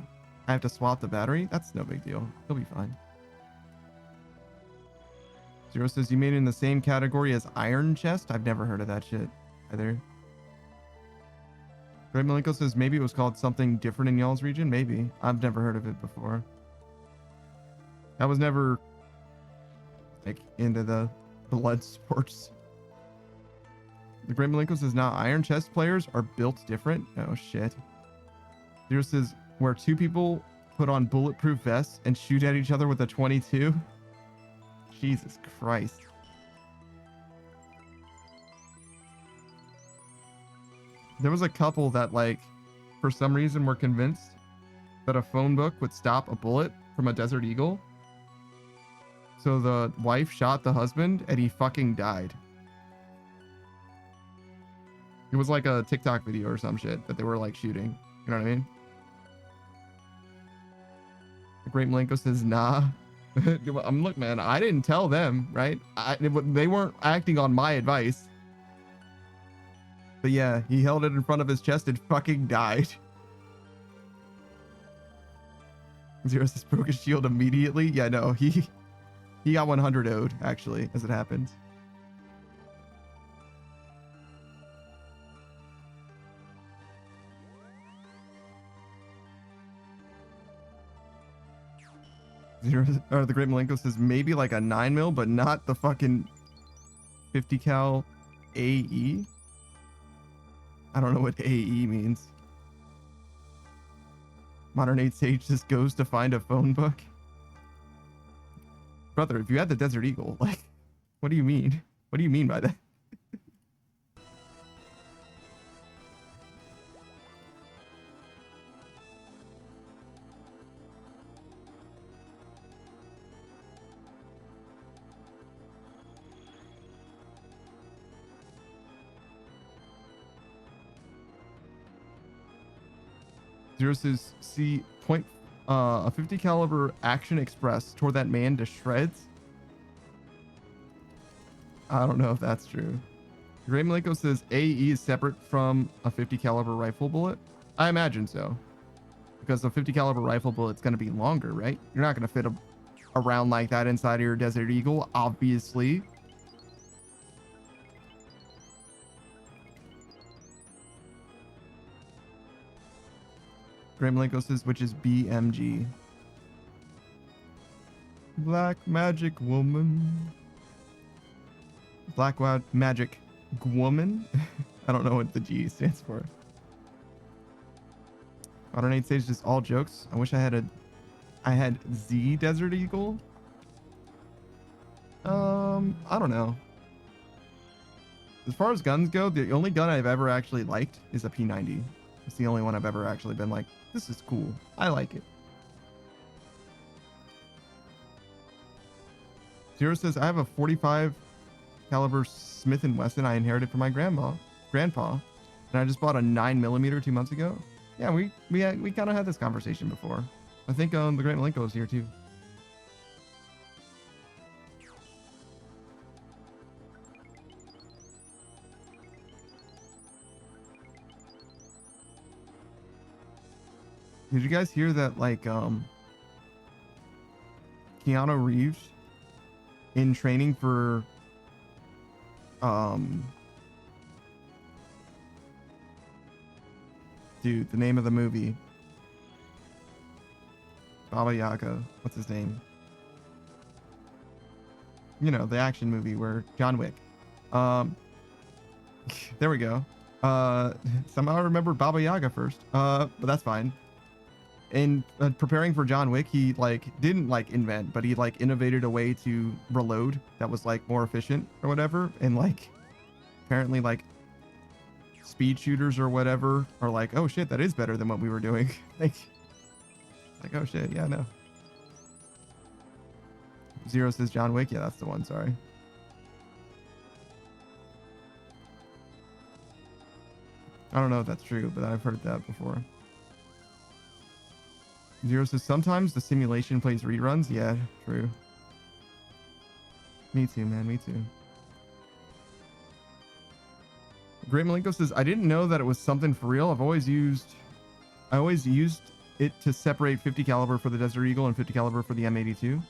to swap the battery. That's no big deal. He'll be fine. Zero says, you made it in the same category as Iron Chest? I've never heard of that shit either. Great Malenko says, maybe it was called something different in y'all's region? Maybe. I've never heard of it before. I was never like into the blood sports. The Great Malenko says, now Iron Chest players are built different. Oh shit. Zero says, where two people put on bulletproof vests and shoot at each other with a 22. Jesus Christ. There was a couple that, like, for some reason were convinced that a phone book would stop a bullet from a Desert Eagle. So the wife shot the husband and he fucking died. It was like a TikTok video or some shit that they were like shooting. You know what I mean? The Great Malenko says, nah. Look, man, I didn't tell them, right? They weren't acting on my advice. But yeah, he held it in front of his chest and fucking died. Zero says, broke his shield immediately. Yeah, no, he got 100 owed, actually, as it happened. Zero, or the Great Malenko says, maybe like a 9mm, but not the fucking 50 cal AE. I don't know what AE means. Modern 8 Sage just goes to find a phone book. Brother, if you had the Desert Eagle, like, what do you mean? What do you mean by that? Zero says, see, a 50 caliber Action Express tore that man to shreds. I don't know if that's true. Great Malenko says AE is separate from a 50 caliber rifle bullet. I imagine so, because a 50 caliber rifle bullet's going to be longer, right? You're not going to fit a round like that inside of your Desert Eagle, obviously. Great Malenko says, which is BMG. Black Magic Woman. Black Magic Woman? I don't know what the G stands for. Modern 8 Stage, just all jokes. I wish I had Z Desert Eagle. I don't know. As far as guns go, the only gun I've ever actually liked is a P90. It's the only one I've ever actually been like, this is cool. I like it. Zero says, I have a 45 caliber Smith & Wesson I inherited from my grandpa, and I just bought a 9mm 2 months ago. Yeah, we kind of had this conversation before. I think the Great Malenko is here too. Did you guys hear that, like, Keanu Reeves in training for, dude, the name of the movie, Baba Yaga, what's his name? You know, the action movie where John Wick. There we go. Somehow I remembered Baba Yaga first. But that's fine. In preparing for John Wick, he like didn't like invent, but he like innovated a way to reload that was like more efficient or whatever. And like apparently like speed shooters or whatever are like, oh shit, that is better than what we were doing. like oh shit, yeah, no. Zero says John Wick. Yeah, that's the one. Sorry. I don't know if that's true, but I've heard that before. Zero says sometimes the simulation plays reruns. Yeah, true. Me too, man. Me too. Great Malenko says, I didn't know that it was something for real. I always used it to separate 50 caliber for the Desert Eagle and 50 caliber for the M82.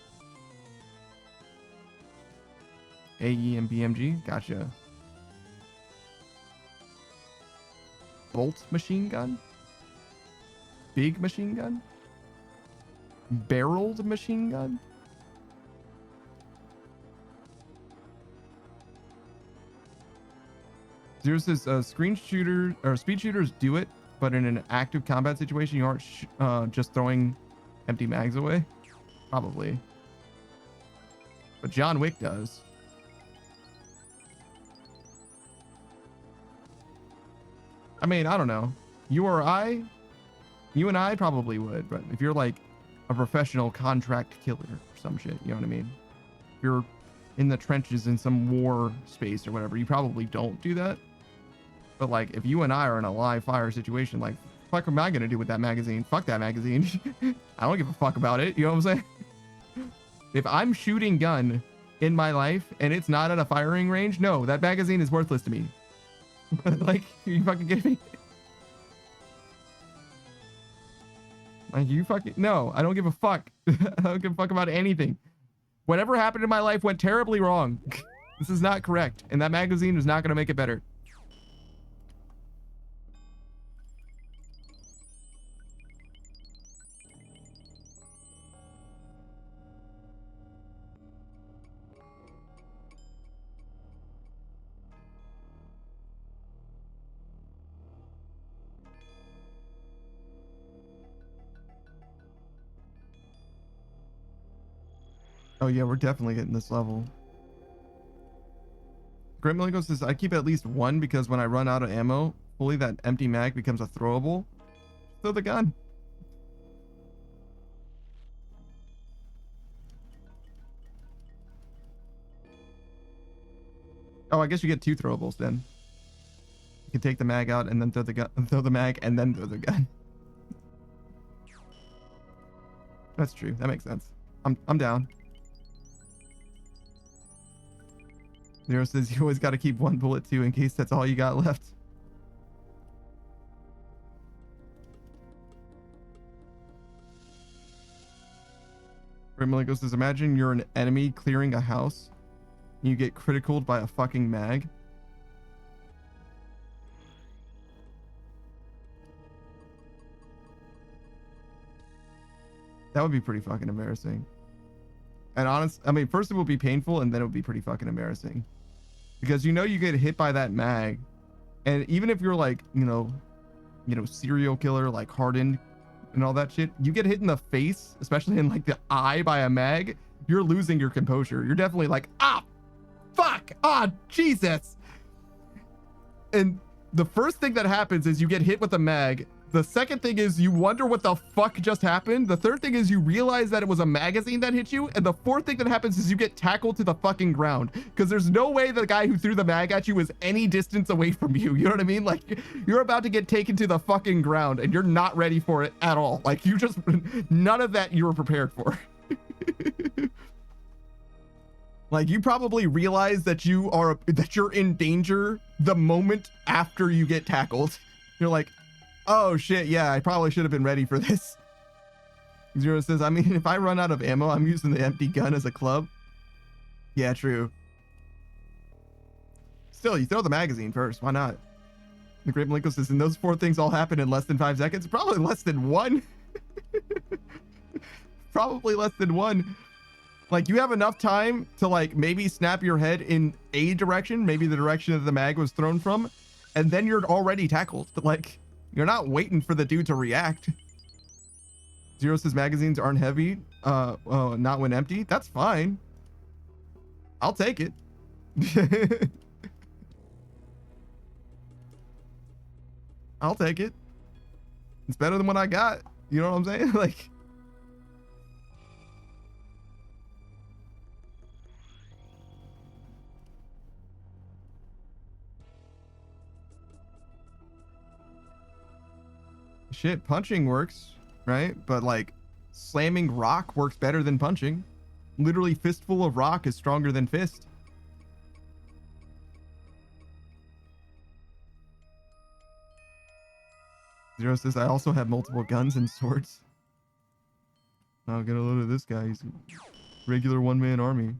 AE and BMG. Gotcha. Bolt machine gun? Big machine gun? Barreled machine gun? Zero says screen shooter or speed shooters do it, but in an active combat situation, you aren't just throwing empty mags away. Probably. But John Wick does. I mean, I don't know. You and I probably would, but if you're like a professional contract killer or some shit, you know what I mean? If you're in the trenches in some war space or whatever, you probably don't do that. But like, if you and I are in a live fire situation, like, fuck am I gonna do with that magazine? Fuck that magazine. I don't give a fuck about it. You know what I'm saying? If I'm shooting gun in my life and it's not at a firing range, no, that magazine is worthless to me. Like, you fucking kidding me? Like, you fucking... No, I don't give a fuck. I don't give a fuck about anything. Whatever happened in my life went terribly wrong. This is not correct. And that magazine is not going to make it better. Oh yeah, we're definitely getting this level. Great Malenko says, I keep at least one because when I run out of ammo, fully that empty mag becomes a throwable. Throw the gun. Oh, I guess you get two throwables then. You can take the mag out and then throw the gun, throw the mag and then throw the gun. That's true. That makes sense. I'm down. Nero says you always got to keep one bullet too in case that's all you got left. Great Malenko says, imagine you're an enemy clearing a house and you get criticaled by a fucking mag. That would be pretty fucking embarrassing. And I mean, first it will be painful and then it would be pretty fucking embarrassing. Because you know you get hit by that mag. And even if you're like, you know, serial killer, like hardened and all that shit, you get hit in the face, especially in like the eye by a mag, you're losing your composure. You're definitely like, ah, fuck, ah, Jesus. And the first thing that happens is you get hit with a mag, The second thing is you wonder what the fuck just happened. The third thing is you realize that it was a magazine that hit you. And the fourth thing that happens is you get tackled to the fucking ground. Because there's no way the guy who threw the mag at you was any distance away from you. You know what I mean? Like, you're about to get taken to the fucking ground and you're not ready for it at all. Like, you just, none of that you were prepared for. Like, you probably realize that you're in danger the moment after you get tackled. You're like, oh shit, yeah, I probably should have been ready for this. Zero says, I mean, if I run out of ammo, I'm using the empty gun as a club. Yeah, true. Still, you throw the magazine first. Why not? The Great Malenko says, and those 4 things all happen in less than 5 seconds? Probably less than 1. Probably less than 1. Like, you have enough time to, like, maybe snap your head in a direction, maybe the direction that the mag was thrown from, and then you're already tackled. Like, you're not waiting for the dude to react. Zero says magazines aren't heavy. Not when empty. That's fine. I'll take it. I'll take it. It's better than what I got. You know what I'm saying? Like, shit, punching works, right? But like, slamming rock works better than punching. Literally, fistful of rock is stronger than fist. Zero says, I also have multiple guns and swords. I'll get a load of this guy. He's a regular one-man army.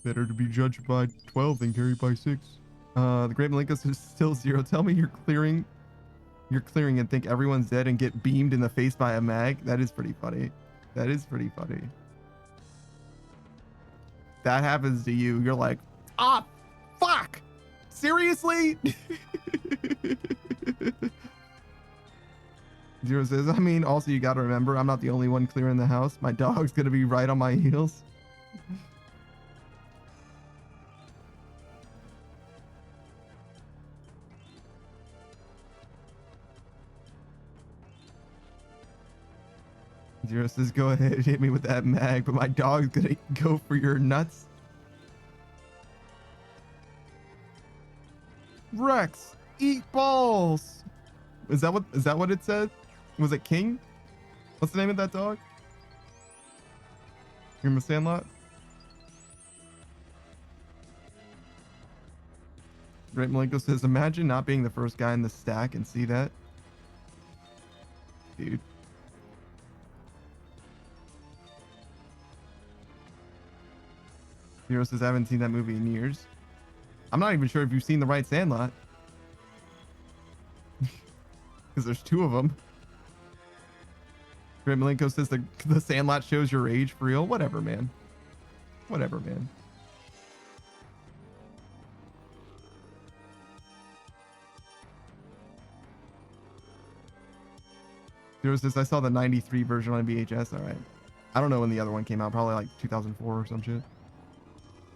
Better to be judged by 12 than carried by 6. The Great Malenko says, still Zero. Tell me you're clearing and think everyone's dead and get beamed in the face by a mag. That is pretty funny. That is pretty funny. That happens to you. You're like, ah, fuck. Seriously? Zero says, I mean, also you gotta remember, I'm not the only one clearing the house. My dog's gonna be right on my heels. Zero says, go ahead, hit me with that mag, but my dog's gonna go for your nuts. Rex, eat balls. Is that what it said? Was it King? What's the name of that dog? From the Sandlot? Great Malenko says, imagine not being the first guy in the stack and see that. Dude. Zero says, I haven't seen that movie in years. I'm not even sure if you've seen the right Sandlot. Because there's 2 of them. Great Malenko says the Sandlot shows your age for real. Whatever, man. Whatever, man. Zero says, I saw the 93 version on VHS. All right. I don't know when the other one came out. Probably like 2004 or some shit.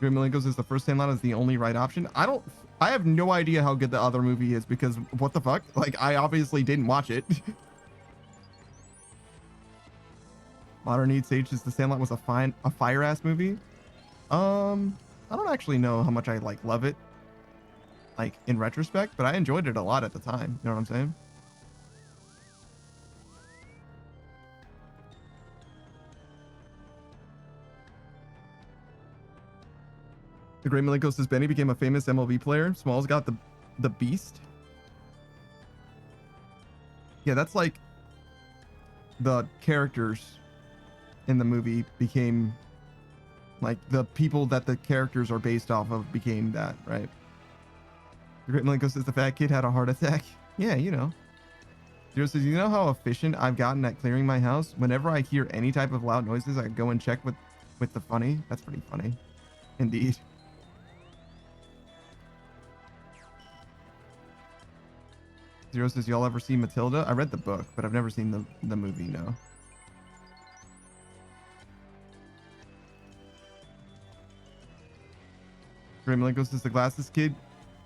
Great Malenko says the first Sandlot is the only right option. I have no idea how good the other movie is because what the fuck? Like, I obviously didn't watch it. Modern Need Sage says the Sandlot was a fire ass movie. I don't actually know how much I like love it, like in retrospect, but I enjoyed it a lot at the time. You know what I'm saying? The Great Malenko says Benny became a famous MLB player. Smalls got the beast. Yeah, that's like the characters in the movie became like the people that the characters are based off of became that, right? The Great Malenko says the fat kid had a heart attack. Yeah, you know. Zero says, you know how efficient I've gotten at clearing my house? Whenever I hear any type of loud noises, I go and check with the funny. That's pretty funny. Indeed. Zero says, y'all ever see Matilda? I read the book, but I've never seen the movie, no. Great Malenko says the glasses kid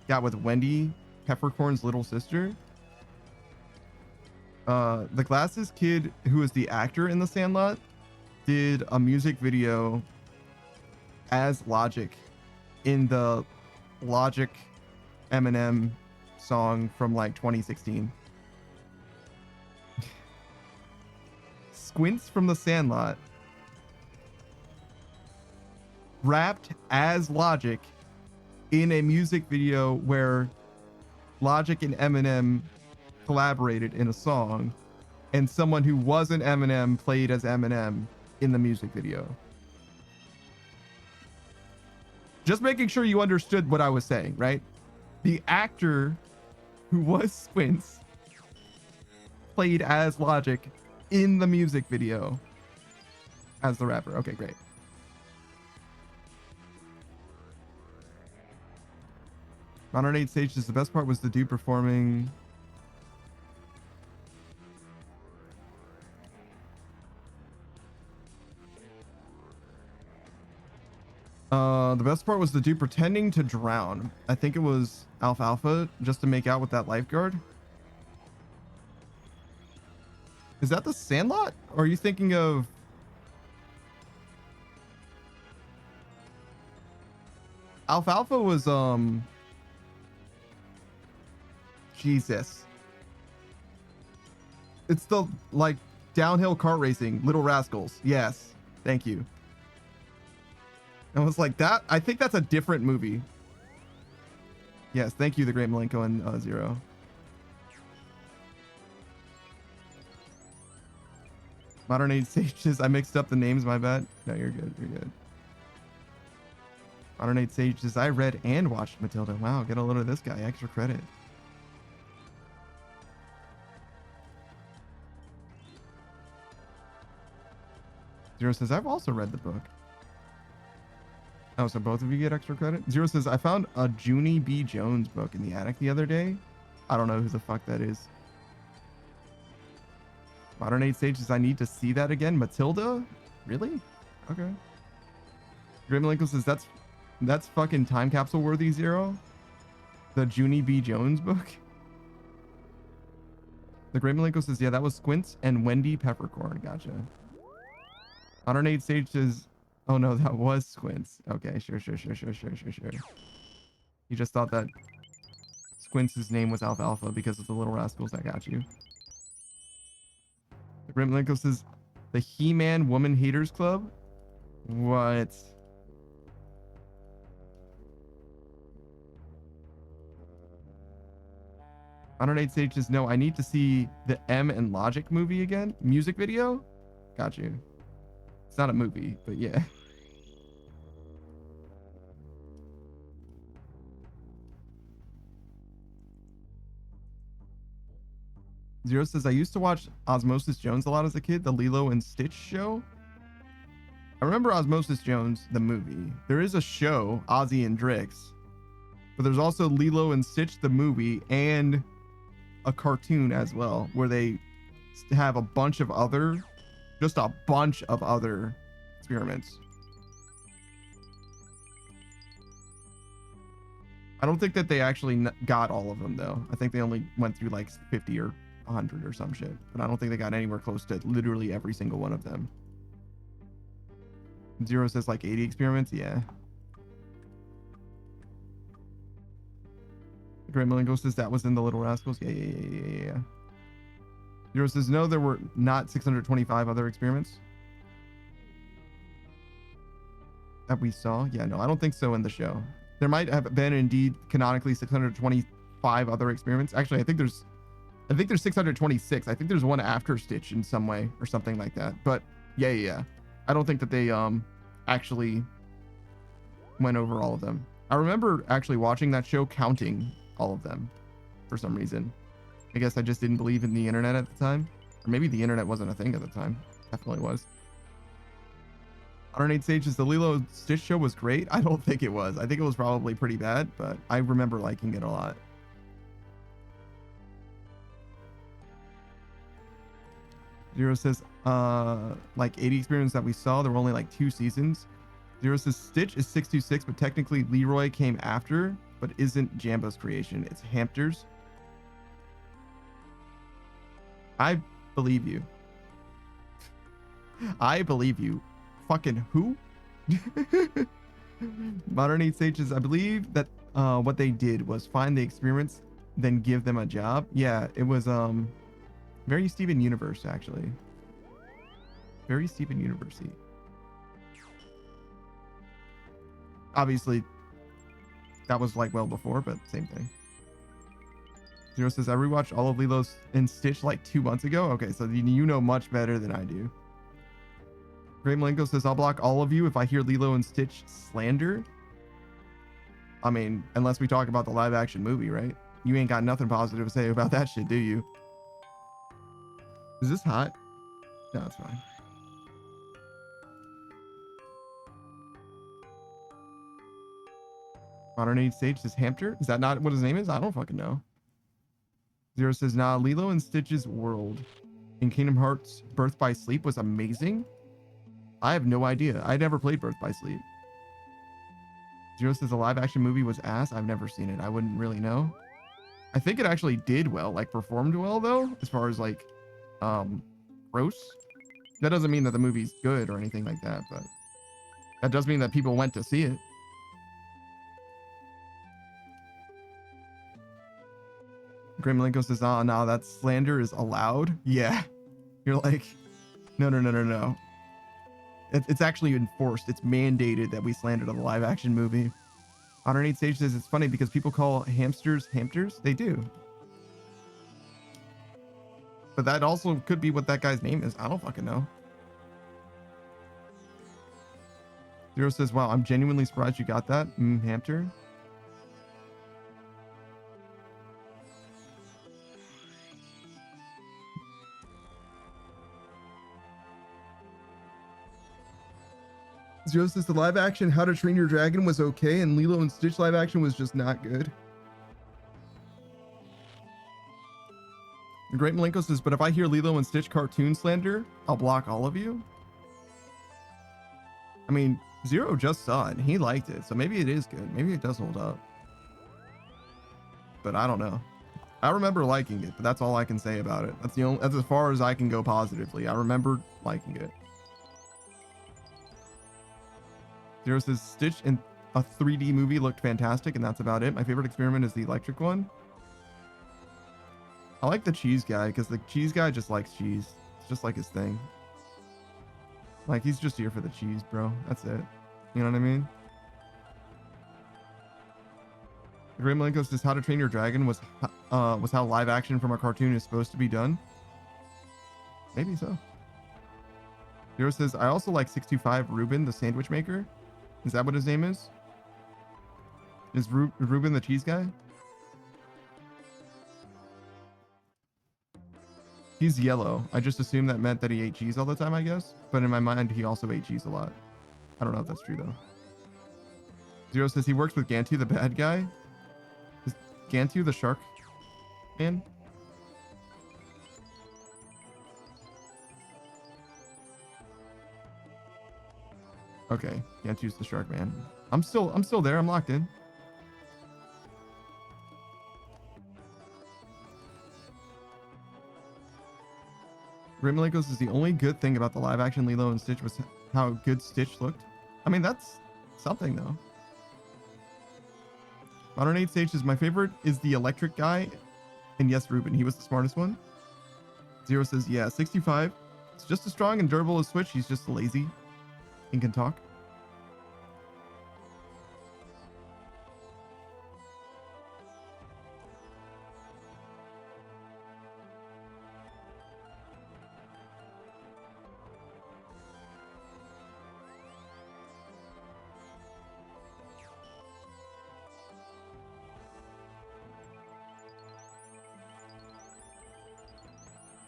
got with Wendy Peppercorn's little sister. The glasses kid, who is the actor in The Sandlot, did a music video as Logic in the Logic Eminem song from like 2016. Squints from The Sandlot rapped as Logic in a music video where Logic and Eminem collaborated in a song, and someone who wasn't Eminem played as Eminem in the music video. Just making sure you understood what I was saying, right? The actor who was Squints played as Logic in the music video as the rapper. Okay, great. Modern 8 stages, the best part was the dude performing. The best part was the dude pretending to drown. I think it was Alfalfa, just to make out with that lifeguard. Is that The Sandlot? Or are you thinking of... Alfalfa was, Jesus. It's the, like, downhill kart racing, Little Rascals. Yes. Thank you. I was like, that, I think that's a different movie. Yes, thank you, the Great Malenko and Zero. Modern 8 stages. I mixed up the names, my bad. No, you're good. You're good. Modern 8 stages. I read and watched Matilda. Wow, get a load of this guy. Extra credit. Zero says, I've also read the book. Oh, so both of you get extra credit? Zero says, I found a Junie B. Jones book in the attic the other day. I don't know who the fuck that is. Modern 8 stages. I need to see that again. Matilda? Really? Okay. Great Malenko says, that's fucking time capsule worthy, Zero. The Junie B. Jones book. The Great Malenko says, yeah, that was Squints and Wendy Peppercorn. Gotcha. Modern 8 stages. Oh no, that was Squints. Okay, sure. You just thought that Squints' name was Alfalfa because of the Little Rascals. I got you. The Grim Linko says, the He-Man Woman Haters Club? What? Modern 8 stages. No, I need to see the M and Logic movie again. Music video? Got you. It's not a movie, but yeah. Zero says, I used to watch Osmosis Jones a lot as a kid, the Lilo and Stitch show. I remember Osmosis Jones, the movie. There is a show, Ozzy and Drix, but there's also Lilo and Stitch, the movie, and a cartoon as well, where they have a bunch of other, just a bunch of other experiments. I don't think that they actually got all of them though. I think they only went through like 50 or 100 or some shit, but I don't think they got anywhere close to literally every single one of them. Zero says like 80 experiments. Yeah. Great Malenko says that was in the Little Rascals. Yeah. Zero says no, there were not 625 other experiments that we saw. Yeah, no, I don't think so in the show. There might have been indeed canonically 625 other experiments. Actually, I think there's 626. I think there's one after Stitch in some way or something like that. But yeah. I don't think that they actually went over all of them. I remember actually watching that show, counting all of them for some reason. I guess I just didn't believe in the internet at the time, or maybe the internet wasn't a thing at the time. Definitely was. 108 stages. The Lilo and Stitch show was great. I don't think it was. I think it was probably pretty bad, but I remember liking it a lot. Zero says, like 80 experiments that we saw, there were only like 2 seasons. Zero says Stitch is 626, but technically Leroy came after. but isn't Jambo's creation. It's Hamster's. I believe you. I believe you. Fucking who? Modern Age Sages, I believe that what they did was find the experiments, then give them a job. Yeah, it was very Steven Universe, actually. Very Steven University. Obviously, that was like well before, but same thing. Zero says, I rewatched all of Lilo and Stitch like 2 months ago. Okay, so you know much better than I do. Great Malenko says, I'll block all of you if I hear Lilo and Stitch slander. I mean, unless we talk about the live action movie, right? You ain't got nothing positive to say about that shit, do you? Is this hot? No, it's fine. Modern Age Sage says Hamster. Is that not what his name is? I don't fucking know. Zero says, nah, Lilo and Stitch's world in Kingdom Hearts Birth by Sleep was amazing. I have no idea. I never played Birth by Sleep. Zero says the live action movie was ass. I've never seen it. I wouldn't really know. I think it actually did well, like performed well though, as far as like gross. That doesn't mean that the movie's good or anything like that, but that does mean that people went to see it. Grim Malenko says, oh, no, that slander is allowed. Yeah. You're like, no. It's actually enforced. It's mandated that we slander the live action movie. Modern Age Sage says, it's funny because people call hamsters hamsters. They do. But that also could be what that guy's name is. I don't fucking know. Zero says, wow, I'm genuinely surprised you got that. Hamster. Zero says the live action How to Train Your Dragon was okay, and Lilo and Stitch live action was just not good. The Great Malenko says, but if I hear Lilo and Stitch cartoon slander, I'll block all of you. I mean, Zero just saw it and he liked it, so maybe it is good. Maybe it does hold up. But I don't know. I remember liking it, but that's all I can say about it. That's as far as I can go positively. I remember liking it. Zero says Stitch in a 3D movie looked fantastic, and that's about it. My favorite experiment is the electric one. I like the cheese guy because the cheese guy just likes cheese. It's just like his thing. Like, he's just here for the cheese, bro. That's it. You know what I mean? The Great Malenko says How to Train Your Dragon was how live action from a cartoon is supposed to be done. Maybe so. Zero says, I also like 625 Ruben, the sandwich maker. Is that what his name is? Is Ruben the cheese guy? He's yellow. I just assumed that meant that he ate cheese all the time, I guess. But in my mind, he also ate cheese a lot. I don't know if that's true, though. Zero says he works with Gantu, the bad guy. Is Gantu the shark man? Okay, Gantu's the shark man. I'm still there. I'm locked in. Rimlikos is the only good thing about the live action Lilo and Stitch was how good Stitch looked. I mean, that's something though. Modern Age Sage is my favorite is the electric guy. And yes, Ruben, he was the smartest one. Zero says, yeah, 65. It's just as strong and durable as Switch. He's just lazy and can talk.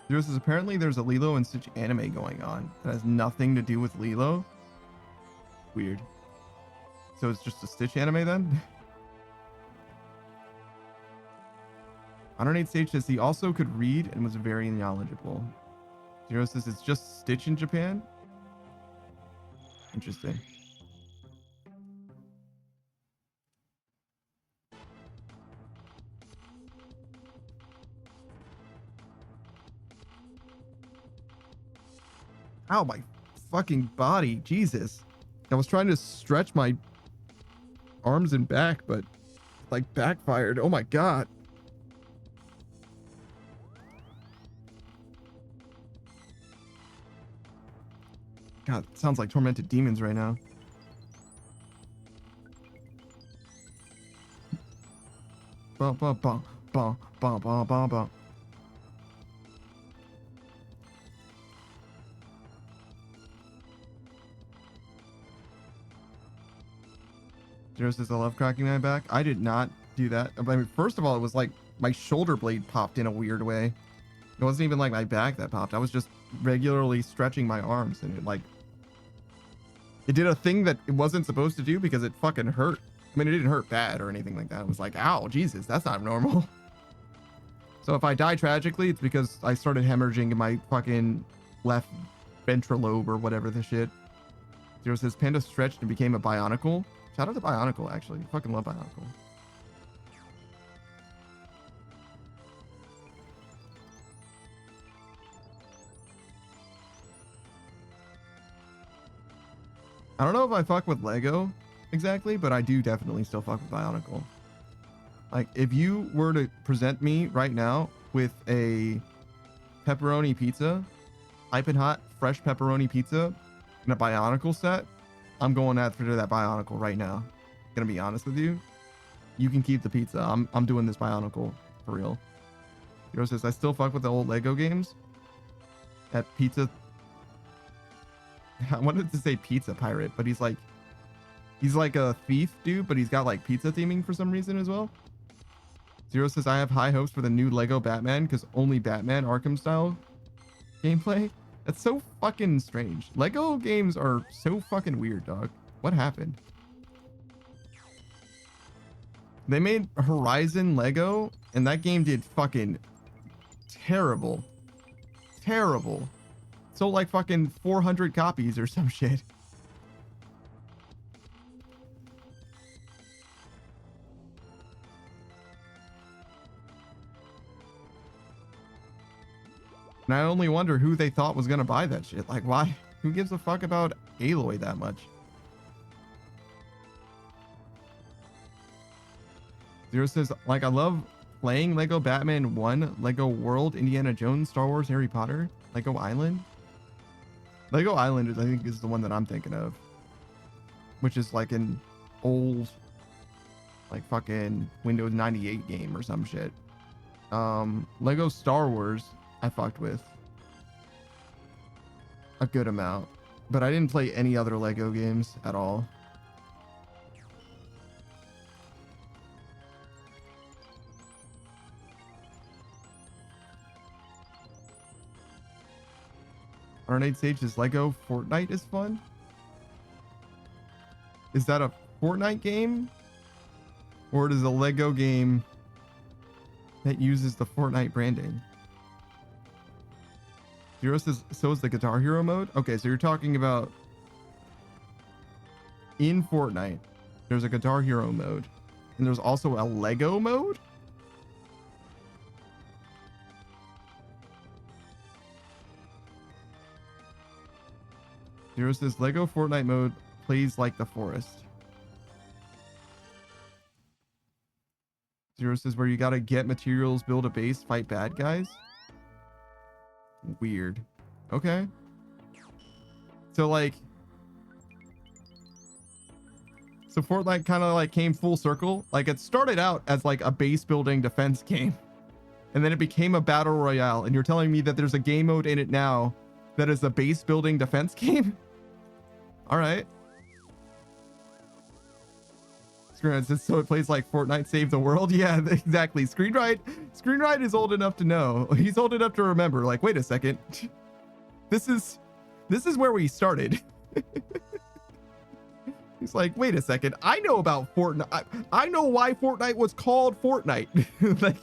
Zero says apparently there's a Lilo and Stitch anime going on that has nothing to do with Lilo. Weird. So it's just a Stitch anime then? Modern Age Sage says he also could read and was very knowledgeable. Zero says it's just Stitch in Japan. Interesting. Ow, my fucking body. Jesus. I was trying to stretch my arms and back, but like backfired. Oh my god. God, it sounds like tormented demons right now. Bum, bum, bum, bum, bum, bum, bum, bum. Zero says, I love cracking my back. I did not do that. I mean, first of all, it was like my shoulder blade popped in a weird way. It wasn't even like my back that popped. I was just regularly stretching my arms, and it did a thing that it wasn't supposed to do because it fucking hurt. I mean, it didn't hurt bad or anything like that. It was like, ow, Jesus, that's not normal. So if I die tragically, it's because I started hemorrhaging in my fucking left ventral lobe or whatever the shit. Zero says, Panda stretched and became a Bionicle. Shout out to Bionicle, actually. I fucking love Bionicle. I don't know if I fuck with Lego exactly, but I do definitely still fuck with Bionicle. Like, if you were to present me right now with a pepperoni pizza, piping hot, fresh pepperoni pizza, and a Bionicle set, I'm going after that Bionicle right now. Gonna be honest with you. You can keep the pizza. I'm doing this Bionicle for real. Hero says, I still fuck with the old Lego games. That pizza... I wanted to say pizza pirate, but he's like a thief dude, but he's got like pizza theming for some reason as well. Zero says, I have high hopes for the new Lego Batman because only Batman Arkham style gameplay. That's so fucking strange. Lego games are so fucking weird, dog. What happened? They made Horizon Lego, and that game did fucking terrible. Terrible. Sold like fucking 400 copies or some shit. And I only wonder who they thought was gonna buy that shit. Like, why? Who gives a fuck about Aloy that much? Zero says, like, I love playing Lego Batman 1, Lego World, Indiana Jones, Star Wars, Harry Potter, Lego Island. Lego Island is, I think, is the one that I'm thinking of, which is like an old, like fucking Windows 98 game or some shit. Lego Star Wars, I fucked with a good amount, but I didn't play any other Lego games at all. Arnade Sage says Lego Fortnite is fun. Is that a Fortnite game? Or it is a Lego game that uses the Fortnite branding? Zero says, so is the Guitar Hero mode? Okay, so you're talking about in Fortnite, there's a Guitar Hero mode. And there's also a Lego mode? Zero says Lego Fortnite mode plays like the forest. Zero says where you gotta get materials, build a base, fight bad guys. Weird. Okay. So like, so Fortnite kind of like came full circle. Like it started out as like a base building defense game, and then it became a battle royale. And you're telling me that there's a game mode in it now that is a base building defense game? All right. Screenwrite says, so it plays like Fortnite Save the World? Yeah, exactly. Screenwrite is old enough to know. He's old enough to remember. Like, wait a second. This is where we started. He's like, wait a second. I know about Fortnite. I know why Fortnite was called Fortnite. Like,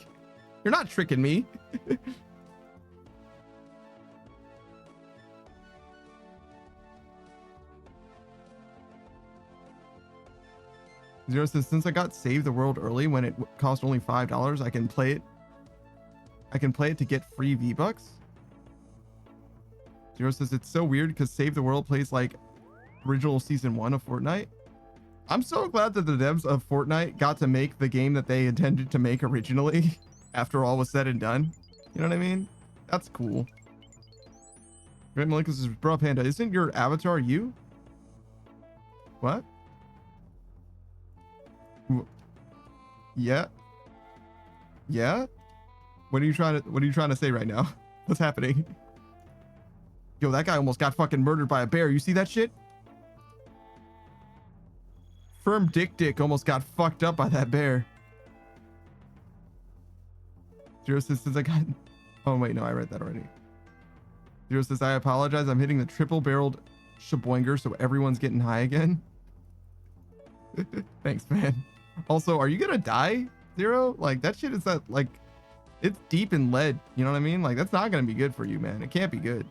you're not tricking me. Zero says, since I got Save the World early when it cost only $5, I can play it to get free V-Bucks. Zero says it's so weird because Save the World plays like original season 1 of Fortnite. I'm so glad that the devs of Fortnite got to make the game that they intended to make originally after all was said and done. You know what I mean? That's cool. Great Malicus says, bro, Panda, isn't your avatar you? What? Yeah. Yeah? What are you trying to say right now? What's happening? Yo, that guy almost got fucking murdered by a bear. You see that shit? Firm Dick almost got fucked up by that bear. Zero says, I got... Oh, wait, no, I read that already. Zero says, I apologize. I'm hitting the triple-barreled shaboinger, so everyone's getting high again. Thanks, man. Also, are you gonna die, Zero? Like, that shit is that, like... It's deep in lead. You know what I mean? Like, that's not gonna be good for you, man. It can't be good.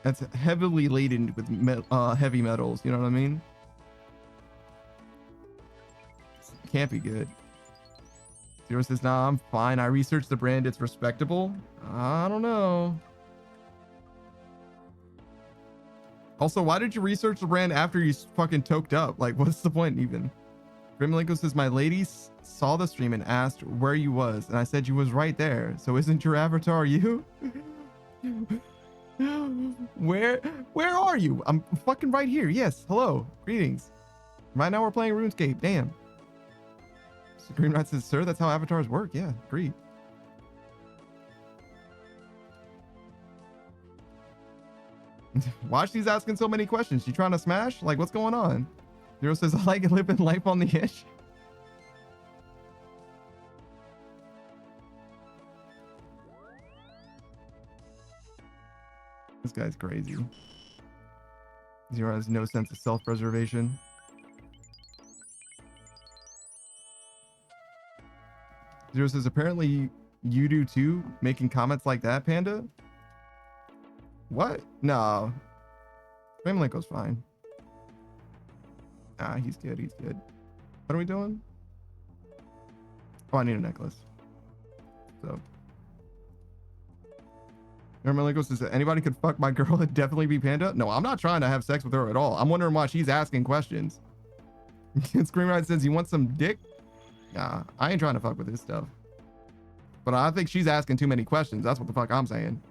That's heavily laden with heavy metals. You know what I mean? Can't be good. Zero says, nah, I'm fine. I researched the brand. It's respectable. I don't know. Also, why did you research the brand after you fucking toked up? Like, what's the point even? Grimlinko says, my lady saw the stream and asked where you was. And I said you was right there. So isn't your avatar you? Where are you? I'm fucking right here. Yes. Hello. Greetings. Right now we're playing RuneScape. Damn. So Green Rat says, sir, that's how avatars work. Yeah, agreed. Why she's asking so many questions? She trying to smash? Like, what's going on? Zero says, I like living life on the edge. This guy's crazy. Zero has no sense of self-preservation. Zero says, apparently you do too, making comments like that, Panda? What? No. Grimlinko's fine. Ah, he's good, he's good. What are we doing? Oh, I need a necklace. So. Grimlinko says, anybody could fuck my girl and definitely be Panda? No, I'm not trying to have sex with her at all. I'm wondering why she's asking questions. Screamride says, you want some dick? Nah, I ain't trying to fuck with this stuff. But I think she's asking too many questions. That's what the fuck I'm saying.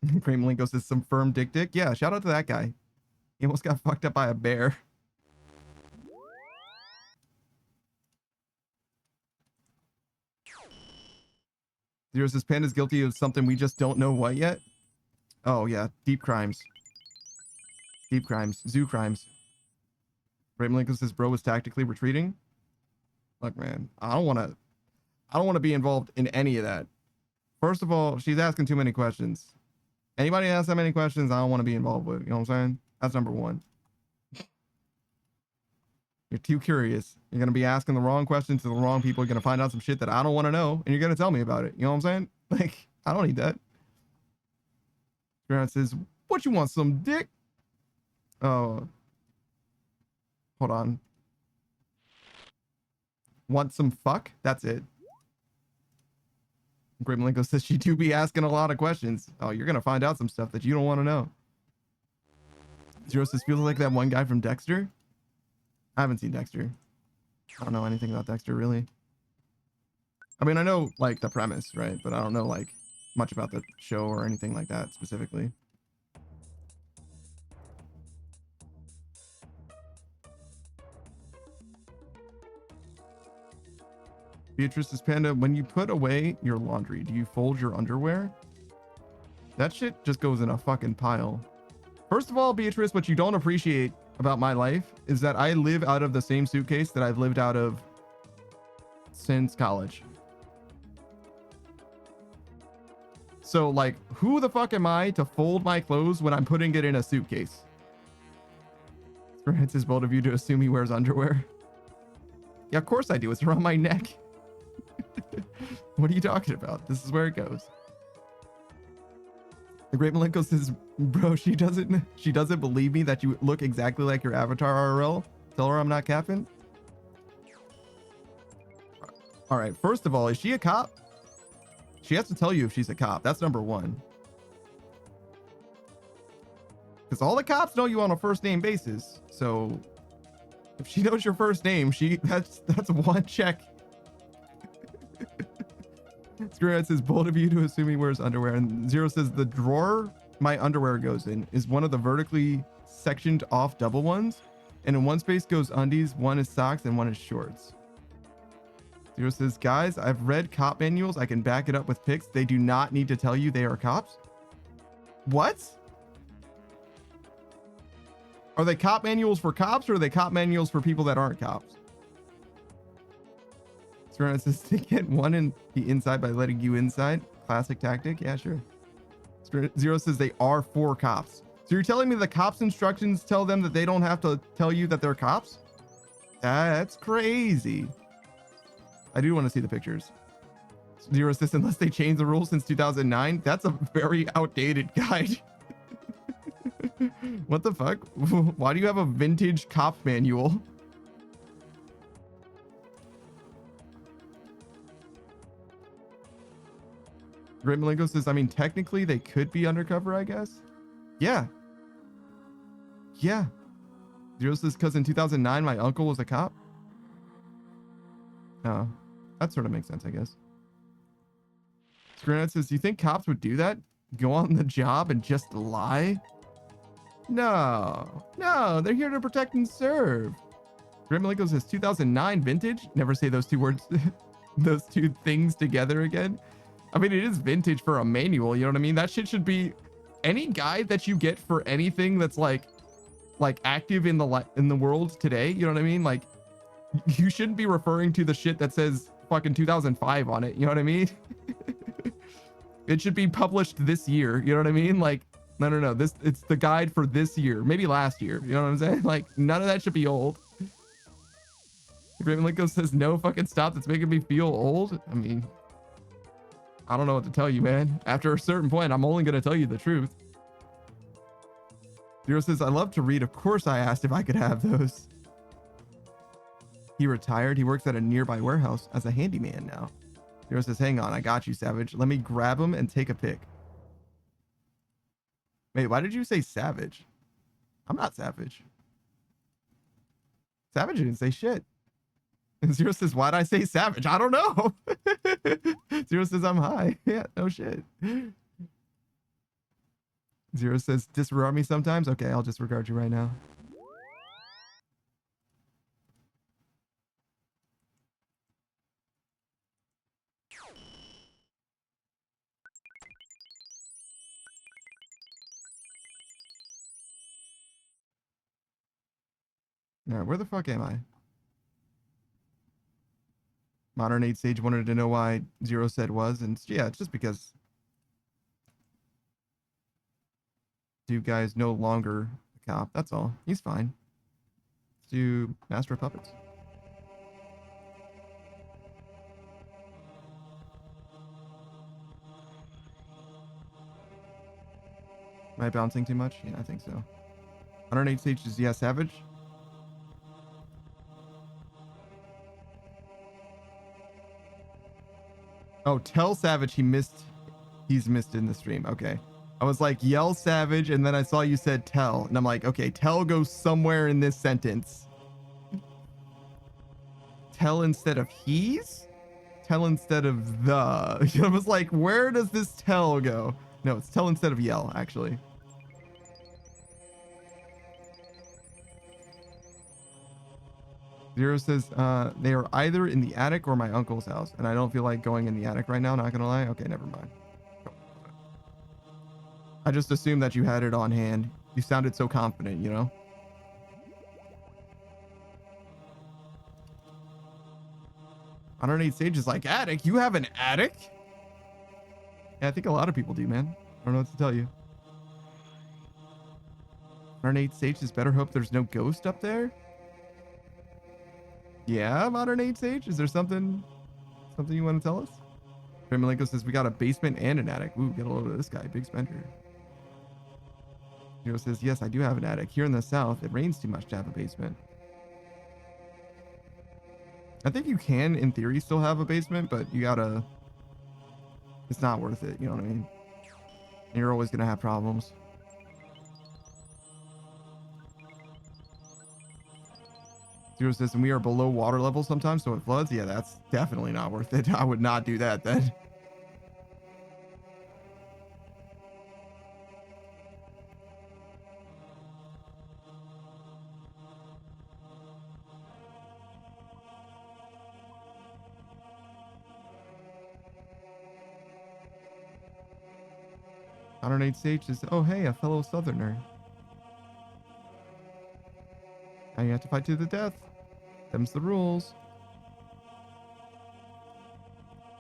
Grimlinko says, some firm dick. Yeah, shout out to that guy. He almost got fucked up by a bear. Zero says, Panda's guilty of something we just don't know what yet. Oh, yeah. Deep crimes. Deep crimes. Zoo crimes. Grimlinko says, bro was tactically retreating. Look, man, I don't want to be involved in any of that. First of all, she's asking too many questions. Anybody asks that many questions, I don't want to be involved with. You know what I'm saying? That's number one. You're too curious. You're going to be asking the wrong questions to the wrong people. You're going to find out some shit that I don't want to know, and you're going to tell me about it. You know what I'm saying? Like, I don't need that. Grant says, what you want, some dick? Oh. Hold on. Want some fuck? That's it. Grimlinko says she do be asking a lot of questions. Oh, you're going to find out some stuff that you don't want to know. Zero says, feels like that one guy from Dexter. I haven't seen Dexter. I don't know anything about Dexter, really. I mean, I know, like, the premise, right? But I don't know, like, much about the show or anything like that, specifically. Beatrice is Panda, when you put away your laundry, do you fold your underwear? That shit just goes in a fucking pile. First of all, Beatrice, what you don't appreciate about my life is that I live out of the same suitcase that I've lived out of since college. So, like, who the fuck am I to fold my clothes when I'm putting it in a suitcase? It's bold of you to assume he wears underwear. Yeah, of course I do. It's around my neck. What are you talking about? This is where it goes. The Great Malenko says, Bro, she doesn't believe me that you look exactly like your avatar RL. Tell her I'm not capping. All right, first of all, is she a cop? She has to tell you if she's a cop. That's number one. Because all the cops know you on a first name basis. So if she knows your first name, that's one check. Screwhead says bold of you to assume he wears underwear. And Zero says the drawer my underwear goes in is one of the vertically sectioned off double ones. And in one space goes undies, one is socks, and one is shorts. Zero says, guys, I've read cop manuals. I can back it up with pics. They do not need to tell you they are cops. What? Are they cop manuals for cops, or are they cop manuals for people that aren't cops? Zero says, to get one in the inside by letting you inside. Classic tactic. Yeah, sure. Zero says they are for cops. So you're telling me the cops' instructions tell them that they don't have to tell you that they're cops? That's crazy. I do want to see the pictures. Zero says, unless they changed the rules since 2009. That's a very outdated guide. What the fuck? Why do you have a vintage cop manual? Great Malenko says, I mean, technically they could be undercover, I guess. Yeah. Yeah. Zero says, because in 2009, my uncle was a cop. Oh, that sort of makes sense, I guess. Screenhead says, do you think cops would do that? Go on the job and just lie? No, they're here to protect and serve. Great Malenko says, 2009 vintage? Never say those two words, those two things together again. I mean, it is vintage for a manual, you know what I mean? That shit should be any guide that you get for anything that's like active in the world today, you know what I mean? Like, you shouldn't be referring to the shit that says fucking 2005 on it, you know what I mean? It should be published this year, you know what I mean? Like, no, it's the guide for this year, maybe last year, you know what I'm saying? Like, none of that should be old. Great Malenko says, no fucking stop, that's making me feel old. I mean, I don't know what to tell you, man. After a certain point, I'm only going to tell you the truth. Zero says, I love to read. Of course I asked if I could have those. He retired. He works at a nearby warehouse as a handyman now. Zero says, hang on. I got you, Savage. Let me grab him and take a pic. Wait, why did you say Savage? I'm not Savage. Savage didn't say shit. And Zero says, why'd I say Savage? I don't know. Zero says, I'm high. Yeah, no shit. Zero says, disregard me sometimes? Okay, I'll disregard you right now. Now, where the fuck am I? Modern 8 Sage wanted to know why Zero said was, and yeah, it's just because you guys no longer a cop. That's all. He's fine. Let's do Master of Puppets. Am I bouncing too much? Yeah, I think so. 108 Sage is, yeah, Savage. Oh, tell Savage he's missed in the stream. Okay. I was like, yell Savage, and then I saw you said tell, and I'm like, okay, tell goes somewhere in this sentence. Tell instead of he's? Tell instead of the. I was like, where does this tell go? No, it's tell instead of yell, actually. Zero says, they are either in the attic or my uncle's house, and I don't feel like going in the attic right now, not gonna lie. Okay, never mind. I just assumed that you had it on hand. You sounded so confident, you know? I don't need Sage is like, attic? You have an attic? Yeah, I think a lot of people do, man. I don't know what to tell you. 108 Sage is better hope there's no ghost up there? Yeah, Modern 8 Sage? Is there something you want to tell us? Malenko says we got a basement and an attic. Ooh, get a load of this guy. Big spender. Zero says, yes, I do have an attic. Here in the south, it rains too much to have a basement. I think you can, in theory, still have a basement, but you gotta... It's not worth it, you know what I mean? You're always gonna have problems. Zero says, and we are below water level sometimes, so it floods. Yeah, that's definitely not worth it. I would not do that then. H says, oh hey, a fellow southerner. Now you have to fight to the death. Them's the rules.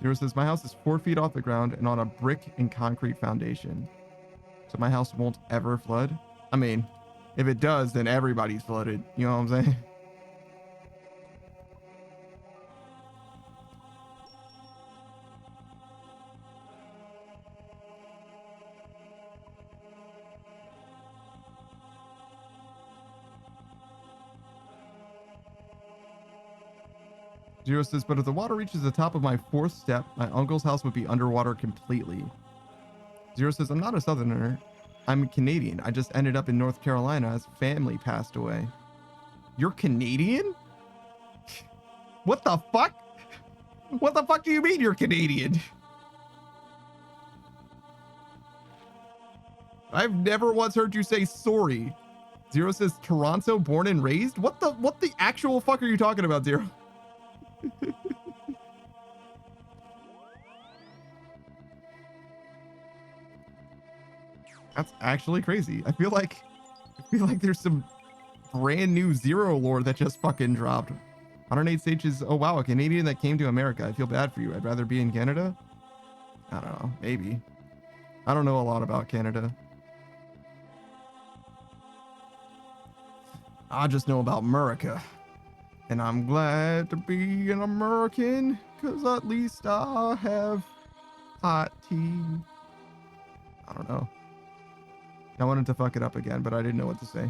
Zero says, my house is 4 feet off the ground and on a brick and concrete foundation. So my house won't ever flood. I mean, if it does, then everybody's flooded. You know what I'm saying? Zero says, but if the water reaches the top of my 4th step, my uncle's house would be underwater completely. Zero says, I'm not a southerner. I'm Canadian. I just ended up in North Carolina as family passed away. You're Canadian? What the fuck? What the fuck do you mean you're Canadian? I've never once heard you say sorry. Zero says, Toronto born and raised? What the actual fuck are you talking about, Zero? That's actually crazy. I feel like there's some brand new Zero lore that just fucking dropped. 108 stages. Oh wow, a Canadian that came to America. I feel bad for you. I'd rather be in Canada. I don't know. Maybe. I don't know a lot about Canada. I just know about America. And I'm glad to be an American, because at least I have hot tea. I don't know. I wanted to fuck it up again, but I didn't know what to say.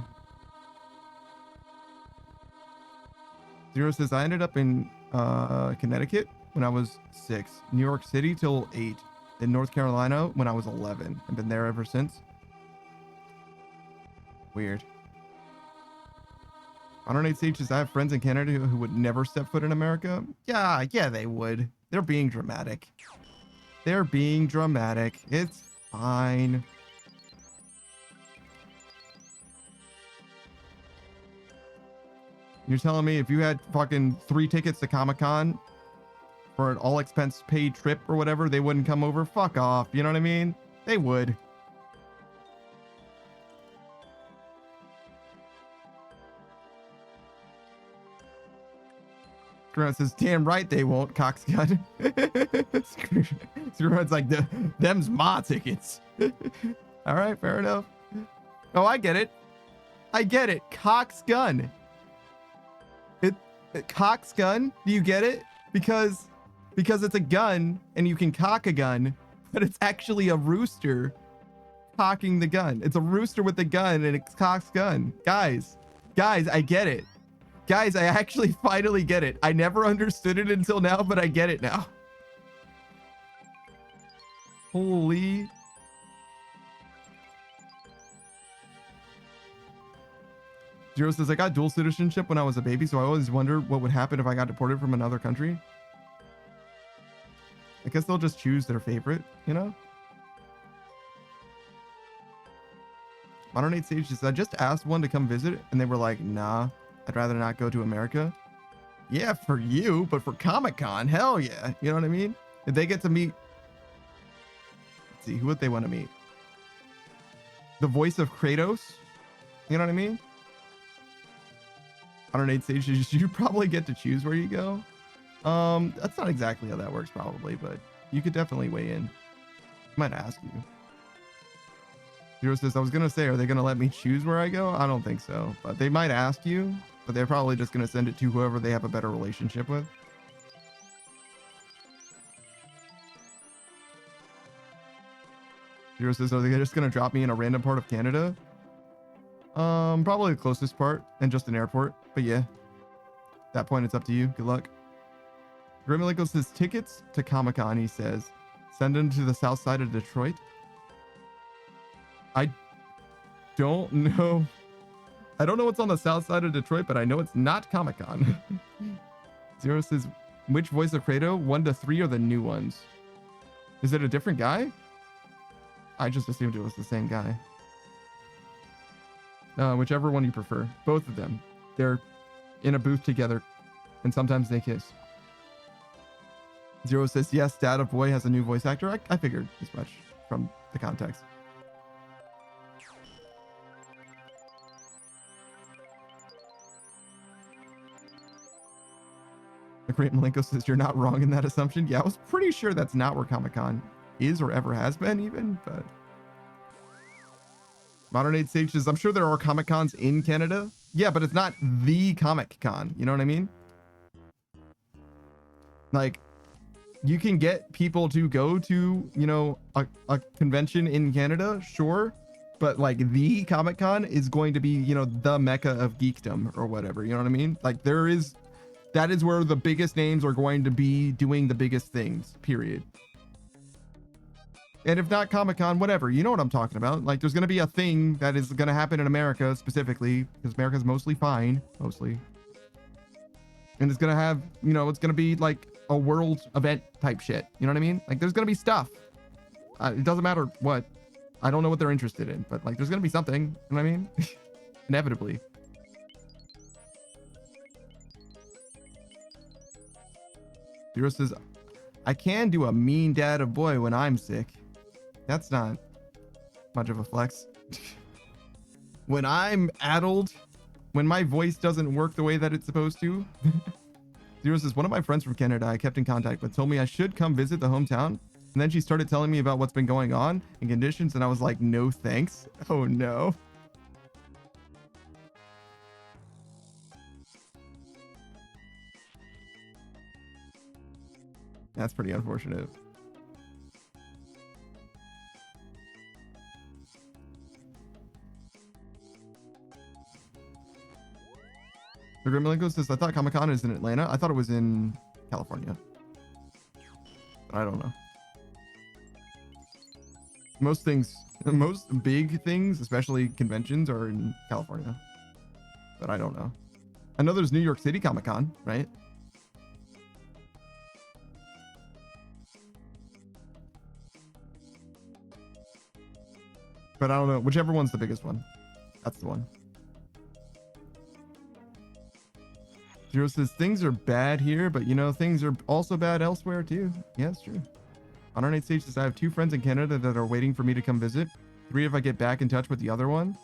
Zero says, I ended up in Connecticut when I was 6, New York City till 8, then North Carolina when I was 11. I've been there ever since. Weird. 108 stages. I have friends in Canada who would never step foot in America. Yeah, they would. They're being dramatic. They're being dramatic. It's fine. You're telling me if you had fucking 3 tickets to Comic-Con for an all expense paid trip or whatever, they wouldn't come over? Fuck off. You know what I mean? They would. Screwhead says, damn right they won't, cocksgun. Screwhead's like, them's my tickets. All right, fair enough. Oh, I get it. I get it. Cocksgun. Cock's gun. Do you get it? Because it's a gun and you can cock a gun, but it's actually a rooster cocking the gun. It's a rooster with a gun and it's cock's gun. Guys, I get it. Guys, I actually finally get it. I never understood it until now, but I get it now. Holy. Zero says, I got dual citizenship when I was a baby, so I always wondered what would happen if I got deported from another country. I guess they'll just choose their favorite, you know? 108 stages. I just asked one to come visit, and they were like, nah, I'd rather not go to America. Yeah, for you, but for Comic-Con, hell yeah. You know what I mean? If they get to meet... Let's see, who would they want to meet? The voice of Kratos? You know what I mean? 108 stages, you probably get to choose where you go. That's not exactly how that works probably, but you could definitely weigh in. Might ask you. Zero says, I was gonna say, are they gonna let me choose where I go? I don't think so, but they might ask you, but they're probably just gonna send it to whoever they have a better relationship with. Zero says, are they just gonna drop me in a random part of Canada? Probably the closest part and just an airport. But yeah, at that point, it's up to you. Good luck. Grimmalinko says tickets to Comic-Con, he says. Send them to the south side of Detroit. I don't know. I don't know what's on the south side of Detroit, but I know it's not Comic-Con. Zero says, which voice of Kratos? 1 to 3 are the new ones. Is it a different guy? I just assumed it was the same guy. Whichever one you prefer. Both of them. They're in a booth together, and sometimes they kiss. Zero says, yes, Data Boy has a new voice actor. I figured as much from the context. The Great Malenko says, you're not wrong in that assumption. Yeah, I was pretty sure that's not where Comic-Con is or ever has been even, but... Modern Age Sage says, I'm sure there are Comic-Cons in Canada. Yeah, but it's not the Comic-Con. You know what I mean? Like, you can get people to go to, you know, a convention in Canada, sure. But, like, the Comic-Con is going to be, you know, the mecca of geekdom or whatever. You know what I mean? Like, that is where the biggest names are going to be doing the biggest things, period. And if not Comic-Con, whatever, you know what I'm talking about. Like, there's going to be a thing that is going to happen in America specifically, because America's mostly fine, mostly. And it's going to have, you know, it's going to be like a world event type shit. You know what I mean? Like, there's going to be stuff. It doesn't matter what. I don't know what they're interested in, but like, there's going to be something. You know what I mean? Inevitably. Zero says, I can do a mean dad of boy when I'm sick. That's not much of a flex. When I'm addled, when my voice doesn't work the way that it's supposed to. Zero says, one of my friends from Canada I kept in contact with told me I should come visit the hometown. And then she started telling me about what's been going on and conditions. And I was like, no, thanks. Oh, no. That's pretty unfortunate. The Grimmalinko says, I thought Comic-Con is in Atlanta. I thought it was in California. I don't know. Most big things, especially conventions, are in California. But I don't know. I know there's New York City Comic-Con, right? But I don't know. Whichever one's the biggest one. That's the one. Zero says, things are bad here, but you know, things are also bad elsewhere too. Yeah, it's true. Honor Night Stage says, I have 2 friends in Canada that are waiting for me to come visit. 3 if I get back in touch with the other one.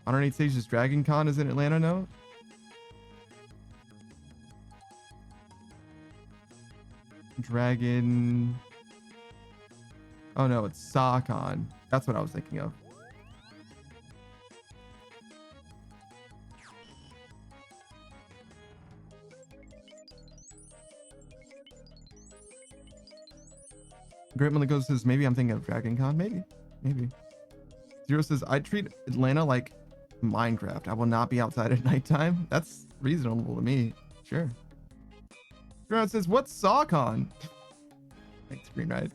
Honor Night Stage says, Dragon Con is in Atlanta now. Dragon. Oh no, it's SawCon. That's what I was thinking of. Great Maliko says, maybe I'm thinking of Dragon Con. Maybe. Zero says, I treat Atlanta like Minecraft. I will not be outside at nighttime. That's reasonable to me. Sure. Zero says, what's SawCon? Thanks, Green Ride.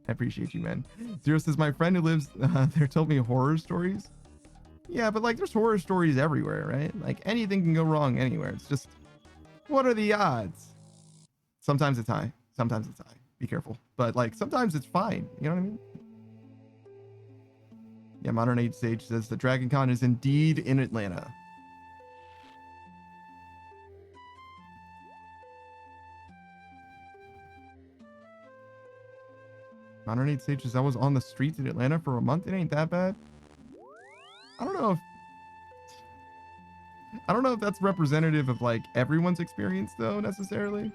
I appreciate you, man. Zero says, my friend who lives there told me horror stories. Yeah, but like, there's horror stories everywhere, right? Like, anything can go wrong anywhere. It's just, what are the odds? Sometimes it's high. Sometimes it's high. Be careful. But like, sometimes it's fine. You know what I mean? Yeah, Modern Age Sage says the Dragon Con is indeed in Atlanta. Modern Age Sage says, I was on the streets in Atlanta for a month. It ain't that bad. I don't know if that's representative of like everyone's experience though, necessarily.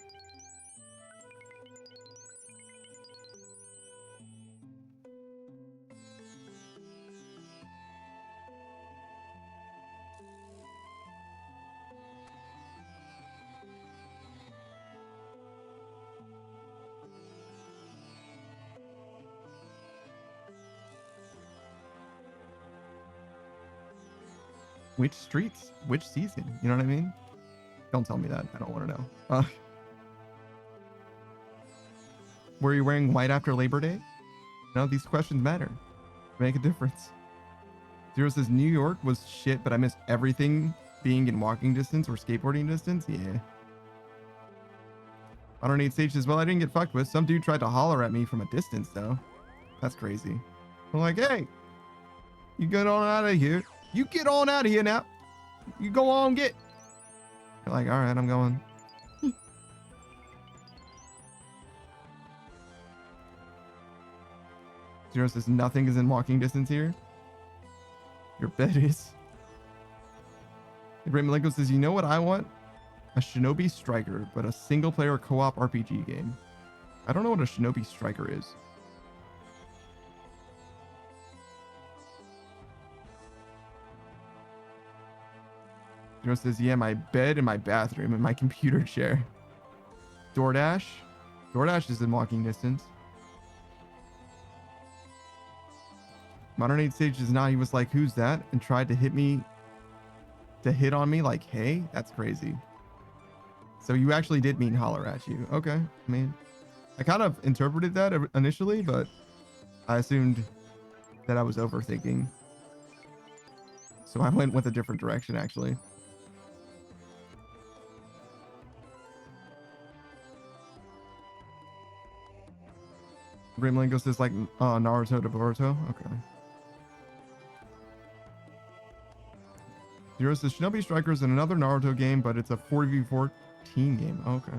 Which streets? Which season? You know what I mean? Don't tell me that. I don't want to know. Were you wearing white after Labor Day? No, these questions matter. Make a difference. Zero says New York was shit, but I missed everything being in walking distance or skateboarding distance. Yeah. I don't need stage says, well, I didn't get fucked with. Some dude tried to holler at me from a distance, though. That's crazy. I'm like, hey, you get on out of here. You get on out of here now. You go on, get. You're like, all right, I'm going. Zero says nothing is in walking distance here. Your bed is. Great Malenko says, you know what I want? A Shinobi Striker, but a single player co-op RPG game. I don't know what a Shinobi Striker is. Zero says, yeah, my bed and my bathroom and my computer chair. DoorDash. DoorDash is in walking distance. Modern Age Sage is not. He was like, who's that? And tried to hit on me like, hey, that's crazy. So you actually did mean holler at you. Okay. I mean, I kind of interpreted that initially, but I assumed that I was overthinking. So I went with a different direction, actually. Grimlingo says like Naruto to Boruto. Okay. Zero says Shinobi Striker is in another Naruto game, but it's a 4v14 game. Okay.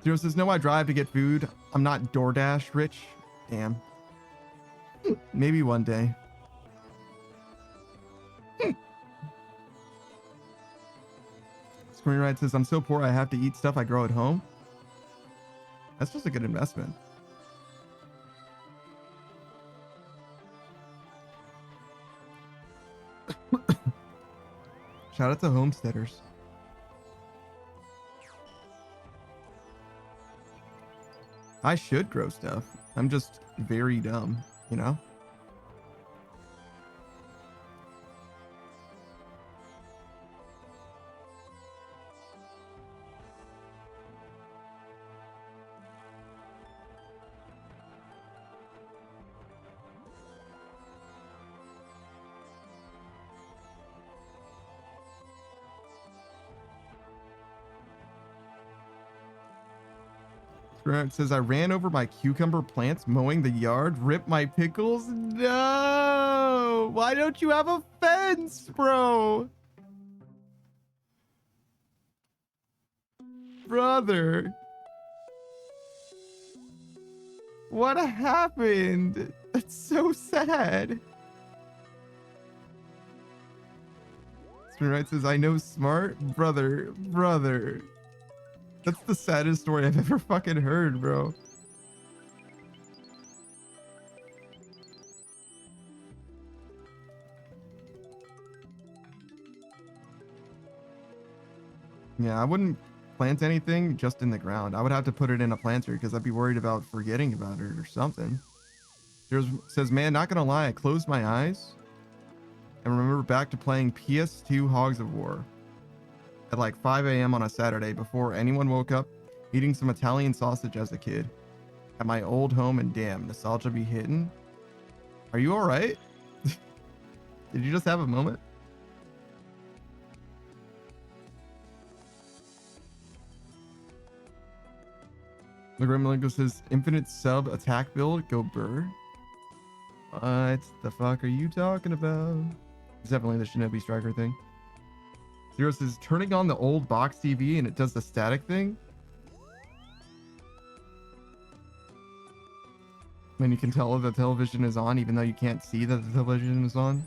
Zero says, no, I drive to get food. I'm not DoorDash rich. Damn. Maybe one day. Screenwrite says, I'm so poor I have to eat stuff I grow at home. That's just a good investment. Shout out to homesteaders. I should grow stuff. I'm just very dumb, you know? It says, I ran over my cucumber plants mowing the yard. Rip my pickles. No! Why don't you have a fence, bro? Brother. What happened? That's so sad. Screenwrite says, I know smart. Brother. That's the saddest story I've ever fucking heard, bro. Yeah, I wouldn't plant anything just in the ground. I would have to put it in a planter because I'd be worried about forgetting about it or something. There's says, man, not gonna lie, I closed my eyes and remember back to playing PS2 Hogs of War at like 5 a.m. on a Saturday before anyone woke up, eating some Italian sausage as a kid at my old home, and damn, nostalgia be hitting. Are you all right? Did you just have a moment? The Gremlingo says, infinite sub attack build, go burr. What the fuck are you talking about? It's definitely the Shinobi Striker thing. Zero says, turning on the old box TV and it does the static thing. And you can tell if the television is on even though you can't see that the television is on.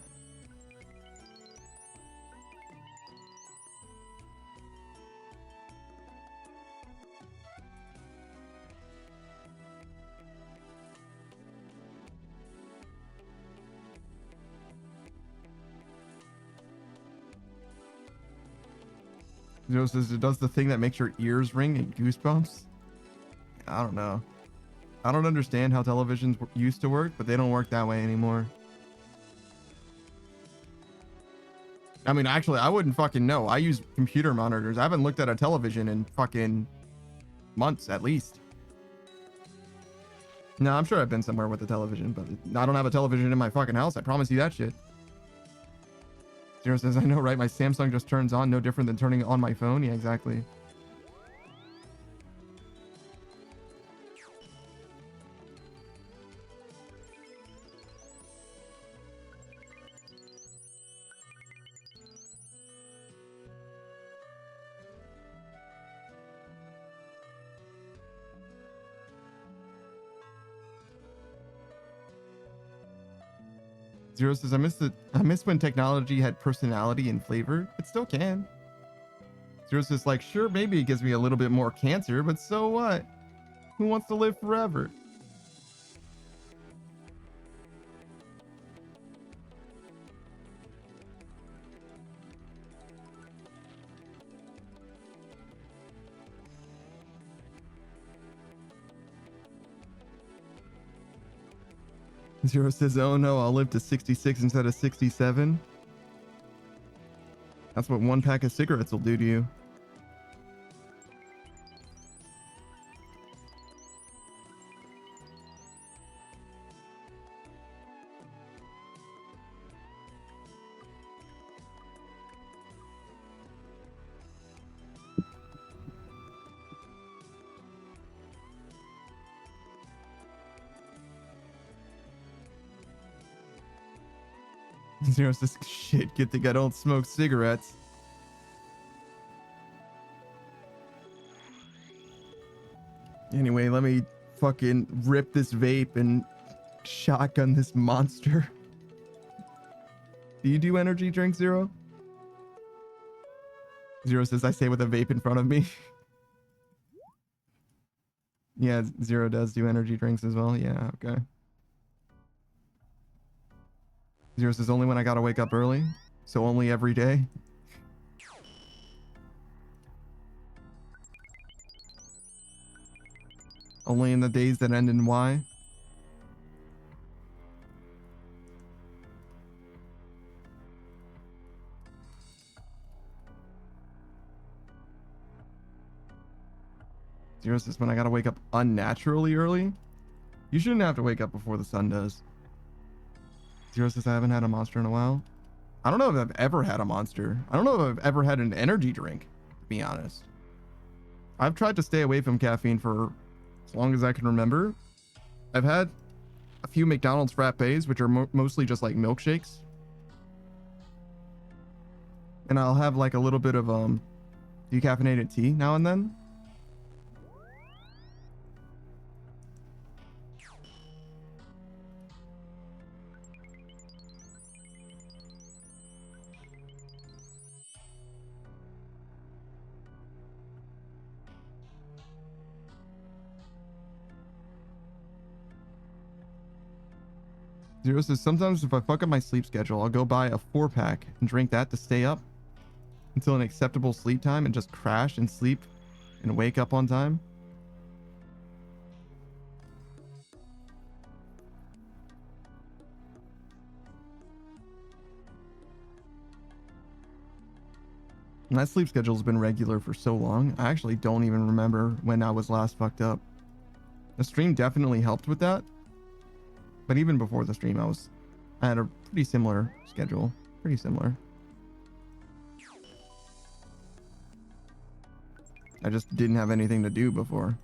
Zero says, it does the thing that makes your ears ring and goosebumps. I don't know. I don't understand how televisions used to work, but they don't work that way anymore. I mean, actually, I wouldn't fucking know. I use computer monitors. I haven't looked at a television in fucking months at least. No, I'm sure I've been somewhere with a television, but I don't have a television in my fucking house. I promise you that shit. Zero says, I know, right? My Samsung just turns on, no different than turning on my phone. Yeah, exactly. Zero says, I miss when technology had personality and flavor. It still can. Zero says, like, sure, maybe it gives me a little bit more cancer, but so what? Who wants to live forever? Zero says, oh no, I'll live to 66 instead of 67. That's what one pack of cigarettes will do to you. Zero says, shit, good thing I don't smoke cigarettes. Anyway, let me fucking rip this vape and shotgun this monster. Do you do energy drink, Zero? Zero says, I say with a vape in front of me. Yeah, Zero does do energy drinks as well. Yeah, okay. Zero says, only when I gotta wake up early. So only every day. Only in the days that end in Y. Zero says, when I gotta wake up unnaturally early. You shouldn't have to wake up before the sun does. Zero says, I haven't had a monster in a while. I don't know if I've ever had a monster. I don't know if I've ever had an energy drink, to be honest. I've tried to stay away from caffeine for as long as I can remember. I've had a few McDonald's frappes, which are mostly just like milkshakes. And I'll have like a little bit of decaffeinated tea now and then. Zero says, sometimes if I fuck up my sleep schedule, I'll go buy a 4-pack and drink that to stay up until an acceptable sleep time and just crash and sleep and wake up on time. My sleep schedule's been regular for so long, I actually don't even remember when I was last fucked up. The stream definitely helped with that. But even before the stream, I had a pretty similar schedule. Pretty similar. I just didn't have anything to do before.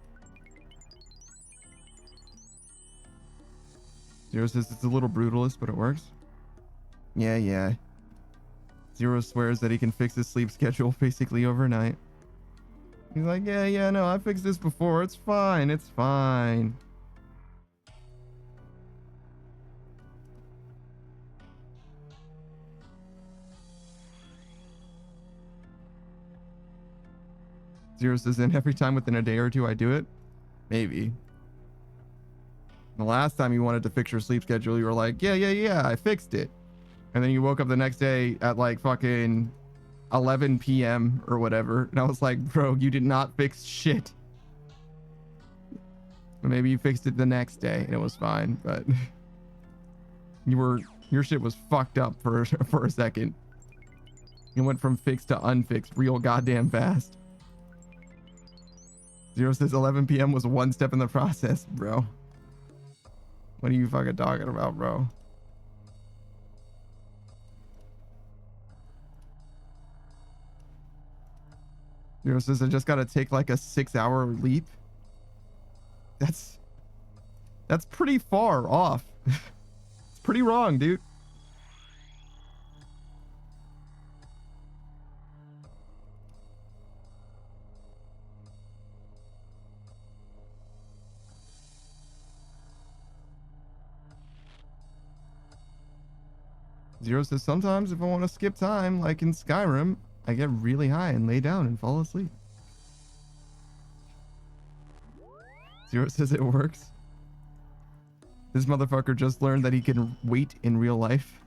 Zero says it's a little brutalist, but it works. Yeah. Zero swears that he can fix his sleep schedule basically overnight. He's like, yeah, no, I fixed this before. It's fine. It's fine. Zero says, and every time within a day or two I do it? Maybe. The last time you wanted to fix your sleep schedule, you were like, yeah, I fixed it. And then you woke up the next day at like fucking 11 p.m. or whatever. And I was like, bro, you did not fix shit. But maybe you fixed it the next day and it was fine, but your shit was fucked up for a second. It went from fixed to unfixed real goddamn fast. Zero says 11 p.m. was one step in the process, bro. What are you fucking talking about, bro? Zero says I just gotta take like a 6-hour leap. That's pretty far off. It's pretty wrong, dude. Zero says sometimes if I want to skip time, like in Skyrim, I get really high and lay down and fall asleep. Zero says it works. This motherfucker just learned that he can wait in real life.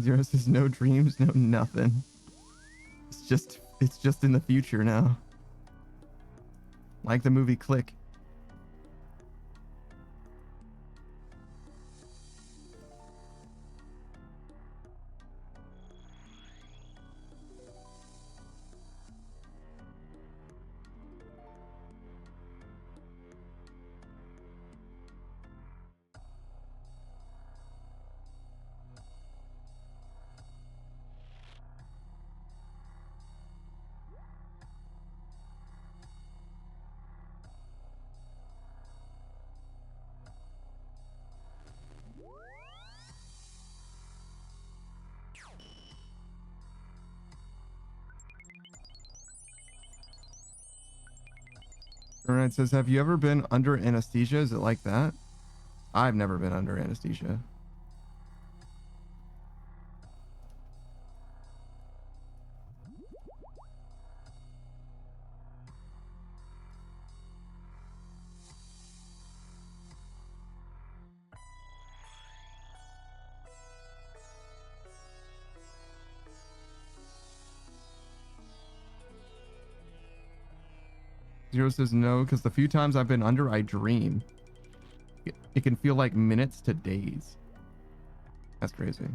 Zero says no dreams, no nothing. It's just in the future now. Like the movie Click. Alright, says, have you ever been under anesthesia? Is it like that? I've never been under anesthesia. Zero says no, because the few times I've been under, I dream. It can feel like minutes to days. That's crazy. I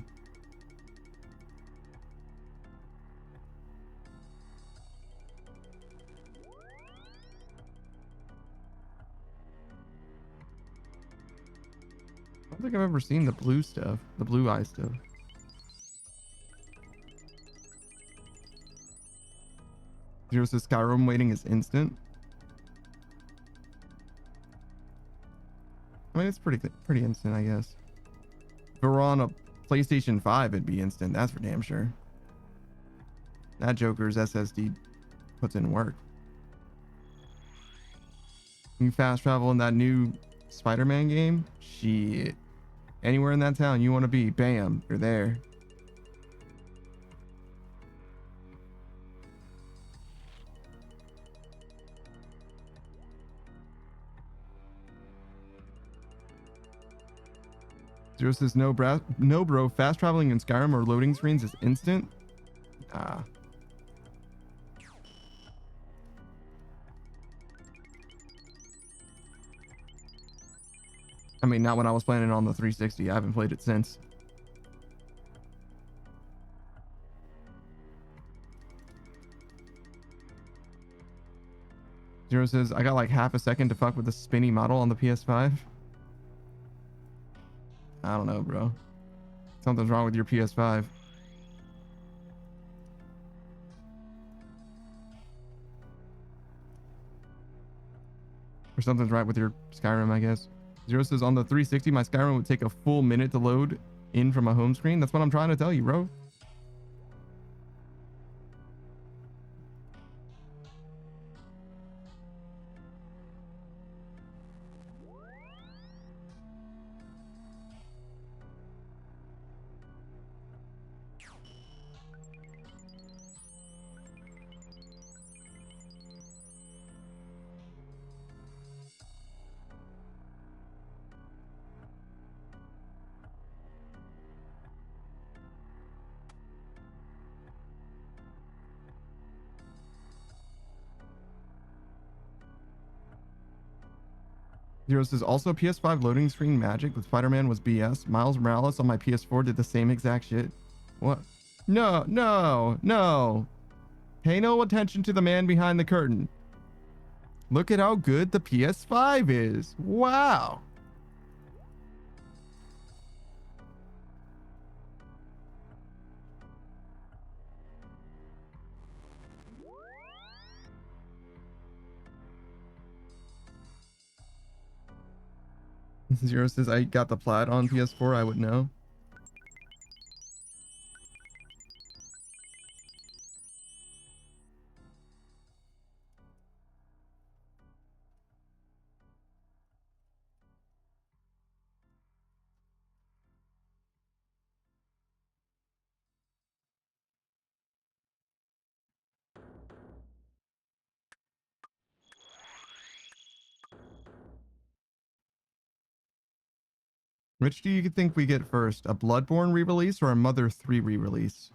don't think I've ever seen the blue stuff, the blue eye stuff. Zero says Skyrim waiting is instant. I mean, it's pretty instant, I guess. If it were on a PlayStation 5, it'd be instant. That's for damn sure. That Joker's SSD puts in work. You fast travel in that new Spider-Man game? Shit. Anywhere in that town you want to be, bam, you're there. Zero says no, bro. Fast traveling in Skyrim or loading screens is instant. Ah. I mean, not when I was playing it on the 360. I haven't played it since. Zero says I got like half a second to fuck with the spinny model on the PS5. I don't know, bro. Something's wrong with your PS5. Or something's right with your Skyrim, I guess. Zero says on the 360, my Skyrim would take a full minute to load in from a home screen. That's what I'm trying to tell you, bro. Zero says, also PS5 loading screen magic with Spider-Man was BS. Miles Morales on my PS4 did the same exact shit. What? No, no, no. Pay no attention to the man behind the curtain. Look at how good the PS5 is. Wow. Zero says, I got the plat on PS4. I would know. Which do you think we get first? A Bloodborne re-release or a Mother 3 re-release?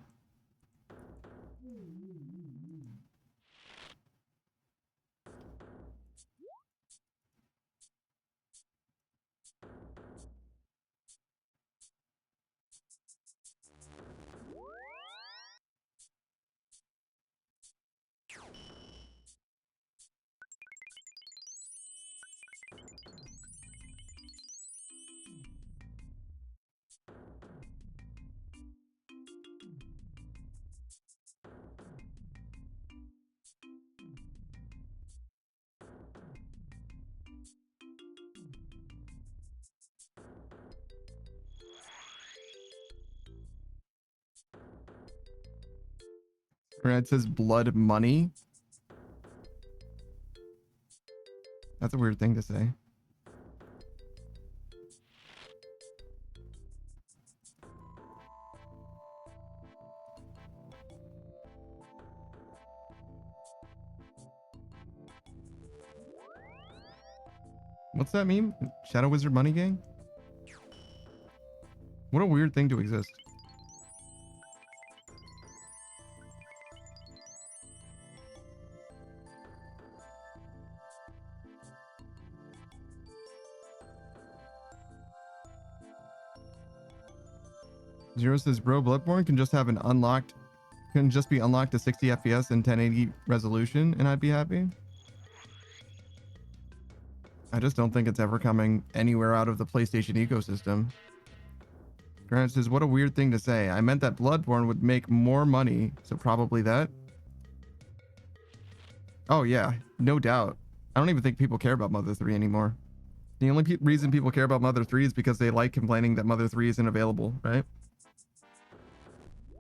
Or it says blood money. That's a weird thing to say. What's that mean? Shadow Wizard Money Gang? What a weird thing to exist. Zero says, bro, Bloodborne can just have an unlocked, can just be unlocked to 60 FPS and 1080 resolution, and I'd be happy. I just don't think it's ever coming anywhere out of the PlayStation ecosystem. Grant says, what a weird thing to say. I meant that Bloodborne would make more money, so probably that. Oh yeah, no doubt. I don't even think people care about Mother 3 anymore. The only reason people care about Mother 3 is because they like complaining that Mother 3 isn't available, right?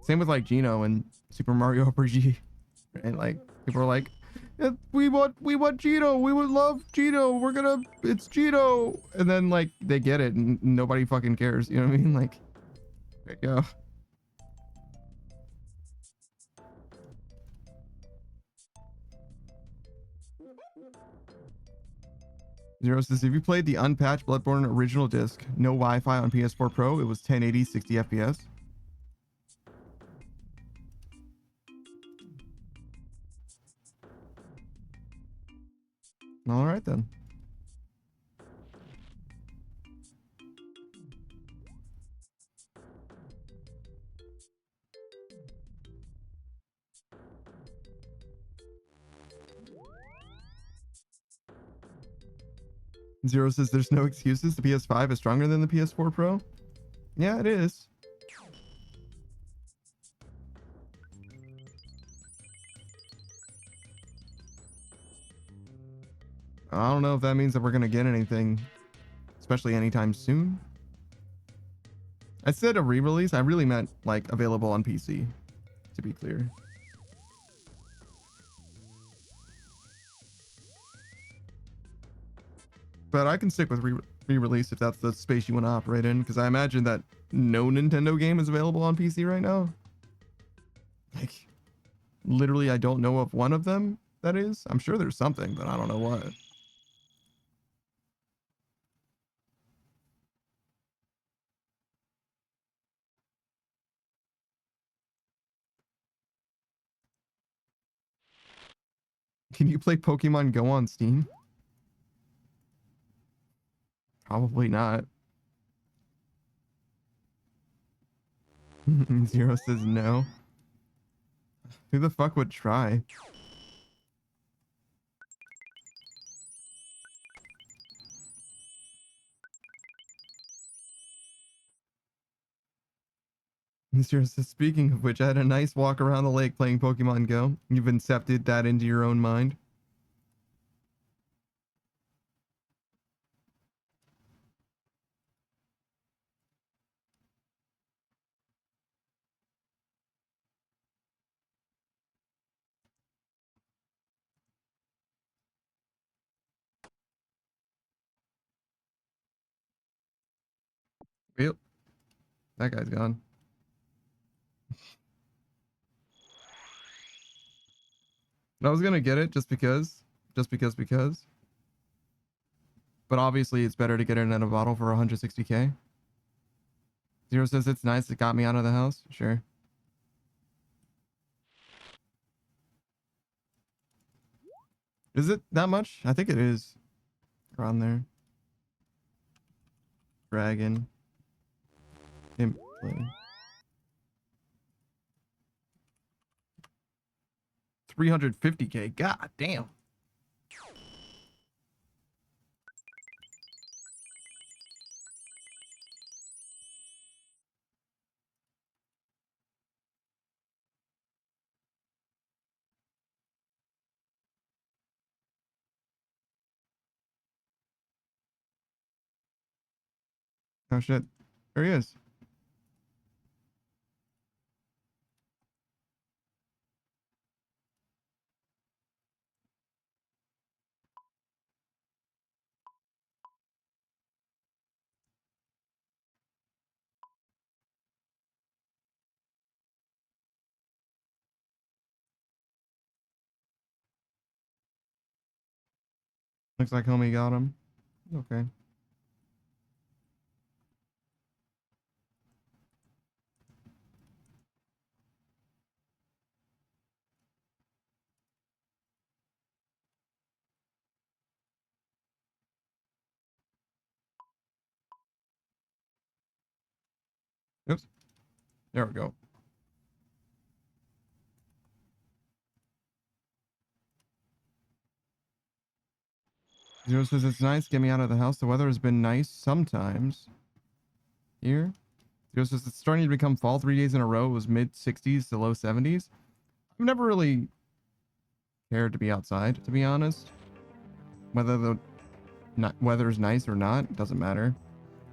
Same with like Geno and Super Mario RPG. And like people are like, we want Geno, we would love Geno, it's Geno. And then like they get it and nobody fucking cares. You know what I mean? Like, there you go. Zero says, if you played the unpatched Bloodborne original disc, no Wi-Fi on PS4 Pro, it was 1080, 60 FPS. All right then. Zero says there's no excuses. The PS5 is stronger than the PS4 Pro. Yeah, it is. I don't know if that means that we're going to get anything, especially anytime soon. I said a re-release. I really meant like available on PC, to be clear. But I can stick with re-release if that's the space you want to operate in, because I imagine that no Nintendo game is available on PC right now. Like, literally, I don't know of one of them that is. I'm sure there's something, but I don't know what. Can you play Pokemon Go on Steam? Probably not. Zero says no. Who the fuck would try? Zero says, speaking of which, I had a nice walk around the lake playing Pokemon Go. You've incepted that into your own mind. Yep. That guy's gone. I was gonna get it just because. Because. But obviously it's better to get it in a bottle for 160k. Zero says it's nice. It got me out of the house. Sure. Is it that much? I think it is. Around there. Dragon. Imp play. 350k. God damn. Oh shit. There he is. Looks like homie got him. Okay. Oops. There we go. Zero says it's nice. Get me out of the house. The weather has been nice sometimes. Here. Zero says it's starting to become fall 3 days in a row. It was mid 60s to low 70s. I've never really cared to be outside, to be honest. Whether the weather's nice or not, doesn't matter.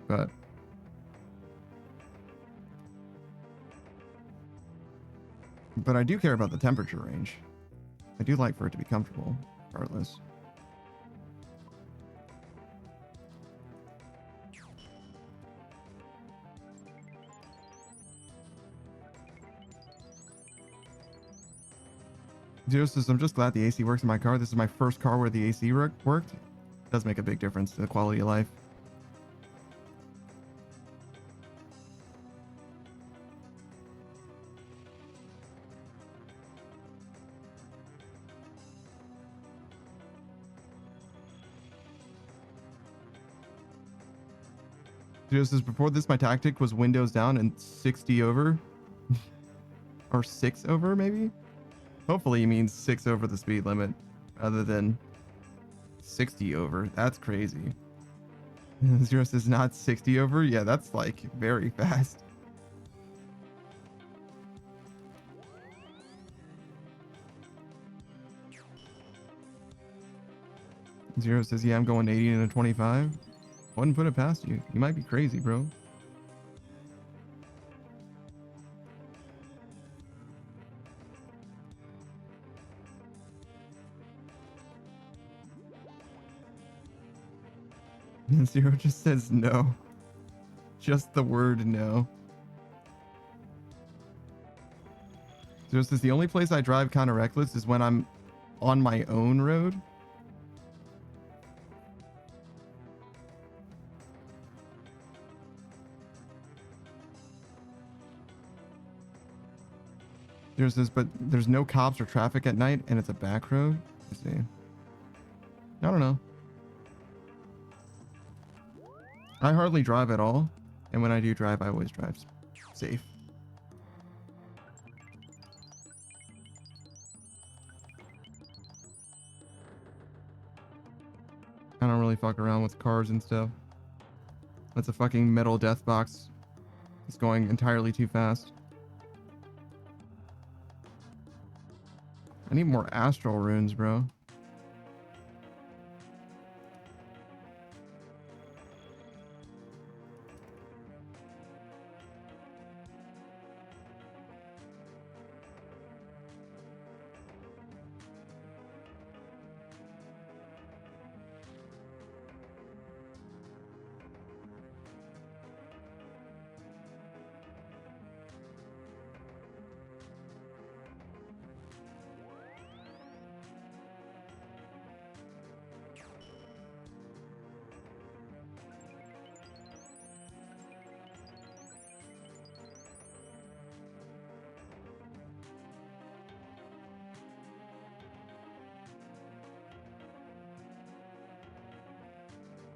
But I do care about the temperature range. I do like for it to be comfortable, regardless. Zero says, I'm just glad the AC works in my car. This is my first car where the AC worked. It does make a big difference to the quality of life. Zero says, before this, my tactic was windows down and 60 over. Or 6 over, maybe? Hopefully he means 6 over the speed limit, other than 60 over. That's crazy. Zero says not 60 over. Yeah, that's like very fast. Zero says, yeah, I'm going 80 and a 25. Wouldn't put it past you. You might be crazy, bro. Zero just says no. Just the word no. Zero says the only place I drive kind of reckless is when I'm on my own road. Zero says, but there's no cops or traffic at night and it's a back road. Let's see. I don't know. I hardly drive at all, and when I do drive, I always drive safe. I don't really fuck around with cars and stuff. That's a fucking metal death box. It's going entirely too fast. I need more astral runes, bro.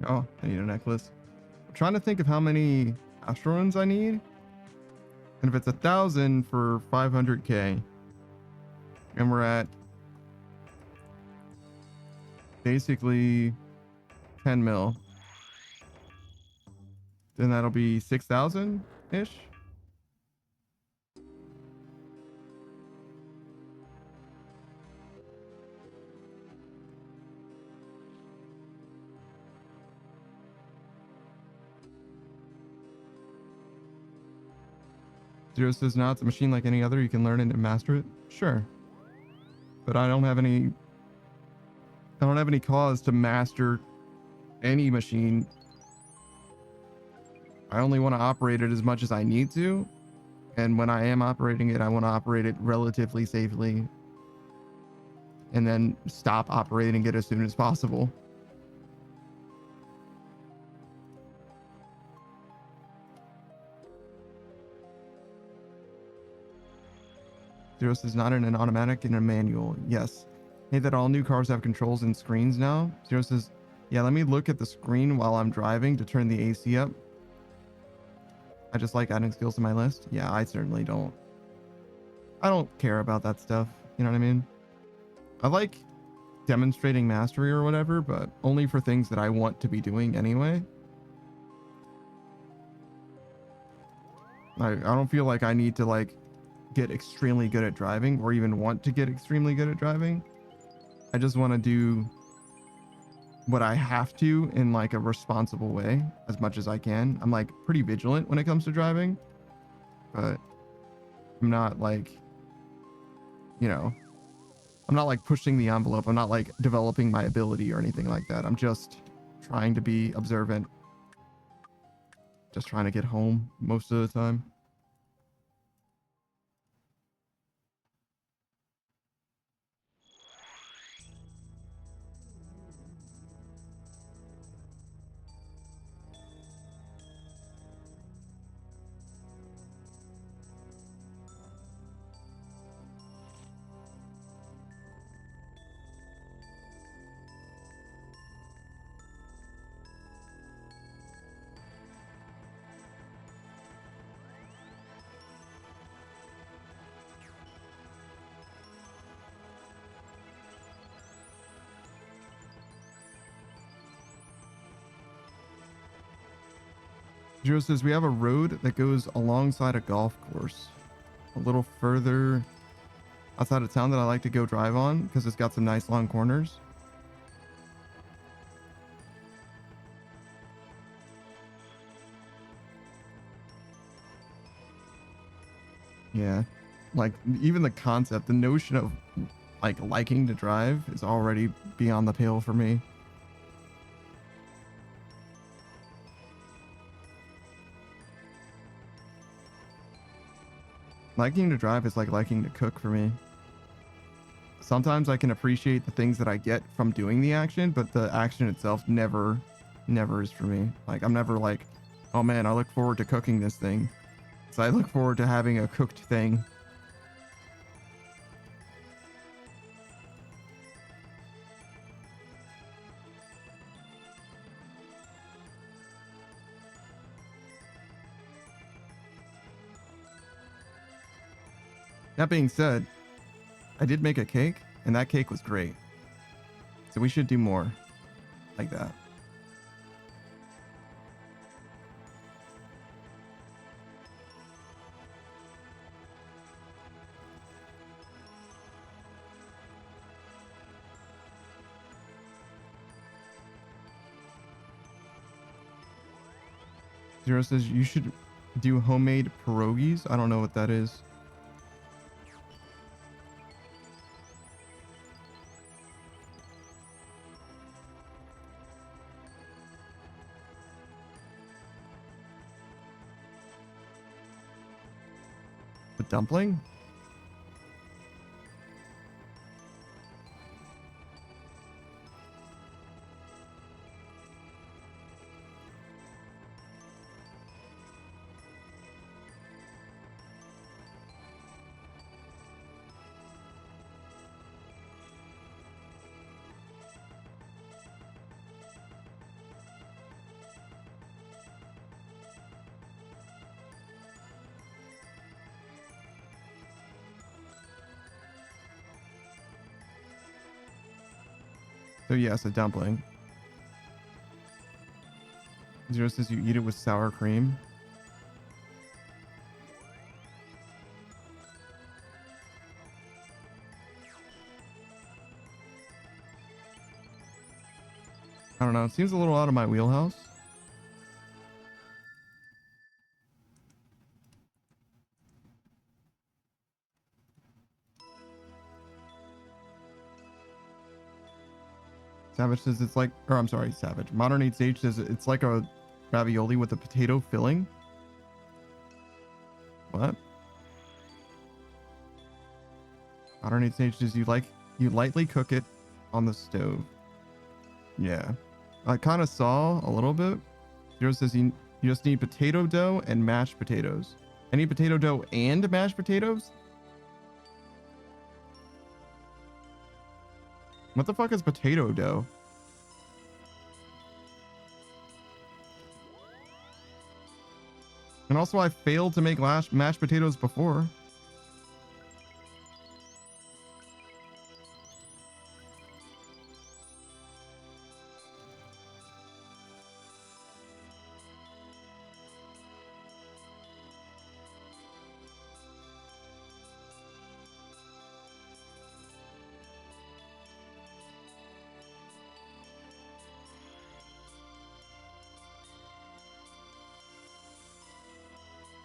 Oh, I need a necklace. I'm trying to think of how many astral runes I need. And if it's 1,000 for 500k, and we're at basically 10 mil, then that'll be 6,000 ish. Zero says, no, it's a machine like any other. You can learn it and master it. Sure. But I don't have any cause to master any machine. I only want to operate it as much as I need to. And when I am operating it, I want to operate it relatively safely. And then stop operating it as soon as possible. Zero says, not in an automatic, in a manual. Yes. Hey, that all new cars have controls and screens now. Zero says, yeah, let me look at the screen while I'm driving to turn the AC up. I just like adding skills to my list. Yeah, I certainly don't. I don't care about that stuff. You know what I mean? I like demonstrating mastery or whatever, but only for things that I want to be doing anyway. I don't feel like I need to like get extremely good at driving or even want to get extremely good at driving. I just want to do what I have to in like a responsible way as much as I can. I'm like pretty vigilant when it comes to driving, but I'm not like, you know, I'm not like pushing the envelope. I'm not like developing my ability or anything like that. I'm just trying to be observant. Just trying to get home most of the time. Jiro says, we have a road that goes alongside a golf course a little further outside of town that I like to go drive on because it's got some nice long corners. Yeah, like even the concept, the notion of like liking to drive is already beyond the pale for me. Liking to drive is like liking to cook for me. Sometimes I can appreciate the things that I get from doing the action, but the action itself never is for me. Like I'm never like, oh man, I look forward to cooking this thing. So I look forward to having a cooked thing. That being said, I did make a cake, and that cake was great. So we should do more like that. Zero says you should do homemade pierogies. I don't know what that is. The dumpling? So yes, a dumpling. Zero says you eat it with sour cream. I don't know. It seems a little out of my wheelhouse. Savage says it's like, or I'm sorry, Savage. Modern 8 says it's like a ravioli with a potato filling. What? Modern 8 says you lightly cook it on the stove. Yeah. I kind of saw a little bit. Zero says you just need potato dough and mashed potatoes. I need potato dough and mashed potatoes? What the fuck is potato dough? And also I failed to make mashed potatoes before.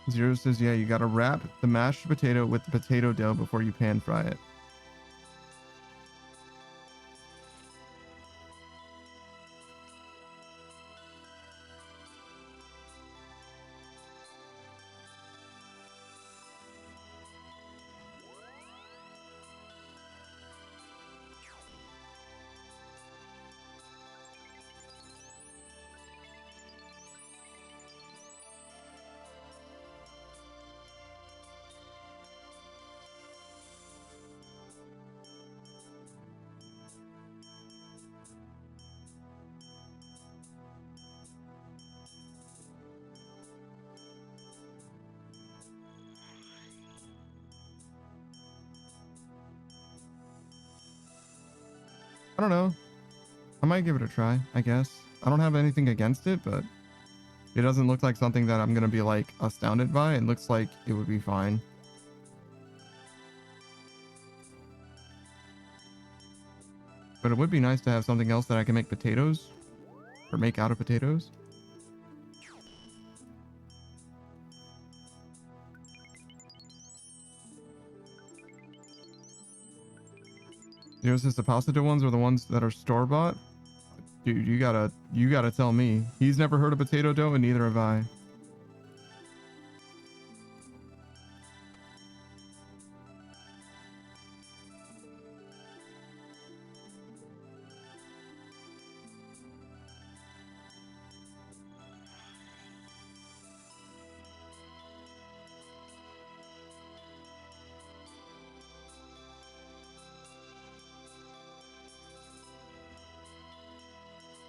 Zero says, yeah, you gotta wrap the mashed potato with the potato dough before you pan fry it. I don't know. I might give it a try, I guess. I don't have anything against it, but it doesn't look like something that I'm gonna be like astounded by. It looks like it would be fine. But it would be nice to have something else that I can make potatoes or make out of potatoes. Zero says the pasta dough ones are the ones that are store-bought. Dude, you gotta tell me. He's never heard of potato dough, and neither have I.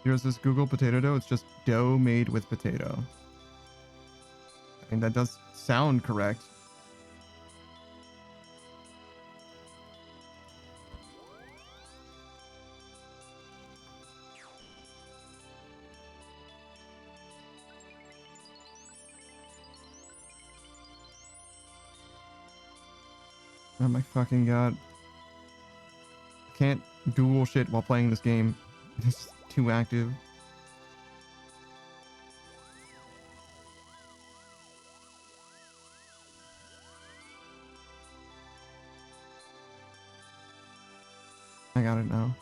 Here's this Google potato dough. It's just dough made with potato. I mean, that does sound correct. Oh my fucking god. Can't Google shit while playing this game. It's too active. I got it now.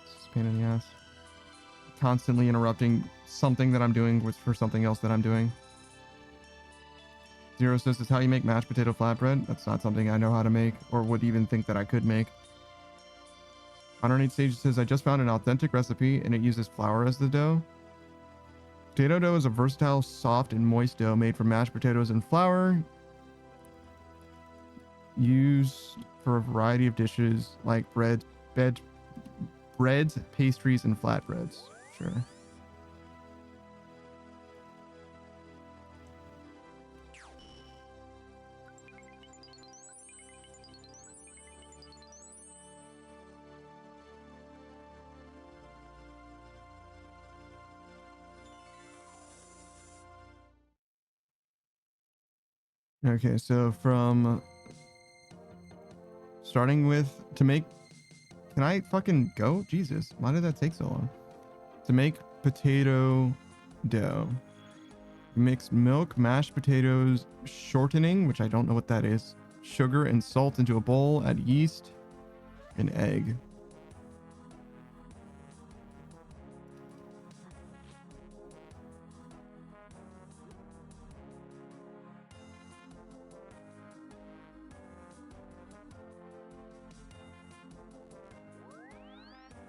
It's just a pain in the ass. Constantly interrupting something that I'm doing for something else that I'm doing. Zero says, "Is how you make mashed potato flatbread." That's not something I know how to make or would even think that I could make. Underneath Sage says, "I just found an authentic recipe and it uses flour as the dough." Potato dough is a versatile, soft, and moist dough made from mashed potatoes and flour. Used for a variety of dishes like breads, pastries, and flatbreads. Sure. Okay, so from starting with to make, can I fucking go? Jesus, why did that take so long? To make potato dough, mix milk, mashed potatoes, shortening, which I don't know what that is, sugar and salt into a bowl, add yeast and egg.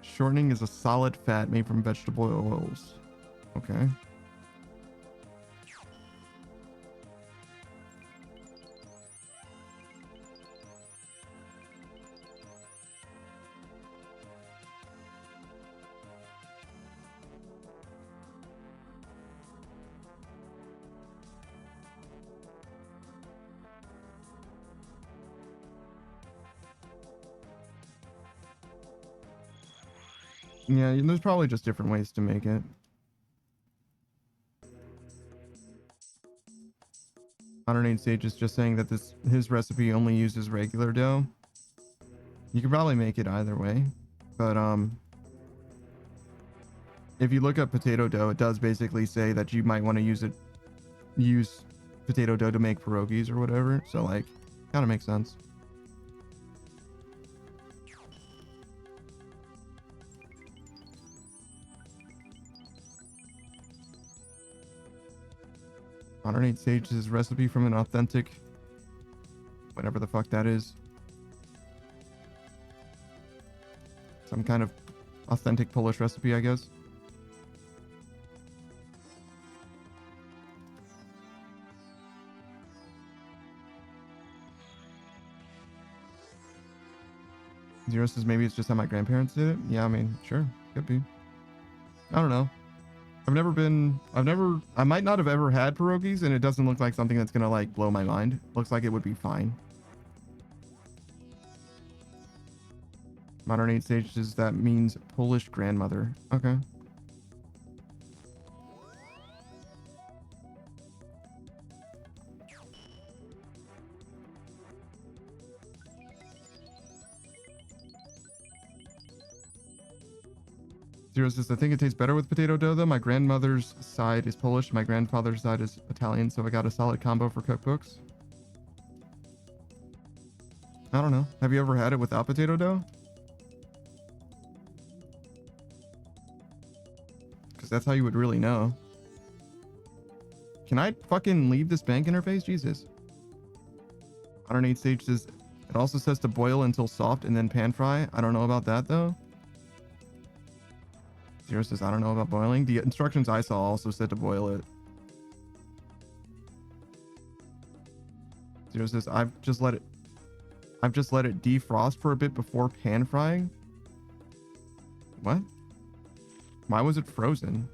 Shortening is a solid fat made from vegetable oils. Okay. Yeah, there's probably just different ways to make it. Modern Sage is just saying that his recipe only uses regular dough. You could probably make it either way, but if you look up potato dough, it does basically say that you might want to use potato dough to make pierogies or whatever. So like, kind of makes sense. Modern Sage's recipe from an authentic, whatever the fuck that is. Some kind of authentic Polish recipe, I guess. Zero says maybe it's just how my grandparents did it. Yeah, I mean, sure, could be. I don't know. I might not have ever had pierogies, and it doesn't look like something that's gonna like blow my mind. Looks like it would be fine. Modern Age Sages, that means Polish grandmother. Okay. Zero says, I think it tastes better with potato dough though. My grandmother's side is Polish. My grandfather's side is Italian, so I got a solid combo for cookbooks. I don't know. Have you ever had it without potato dough? Because that's how you would really know. Can I fucking leave this bank interface? Jesus. Modern Age Sage says, it also says to boil until soft and then pan fry. I don't know about that though. Zero says, I don't know about boiling. The instructions I saw also said to boil it. Zero says, I've just let it defrost for a bit before pan frying. What? Why was it frozen?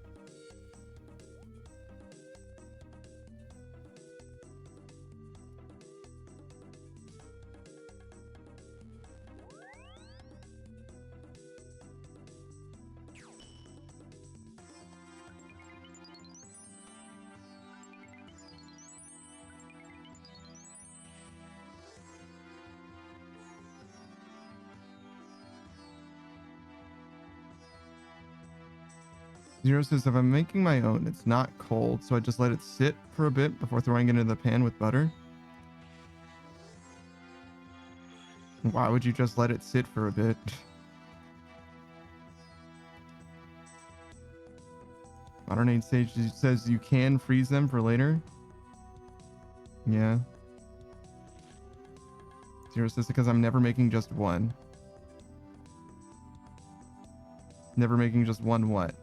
Zero says, if I'm making my own, it's not cold, so I just let it sit for a bit before throwing it into the pan with butter. Why would you just let it sit for a bit? Modern Age Sage says you can freeze them for later. Yeah. Zero says because I'm never making just one. Never making just one what?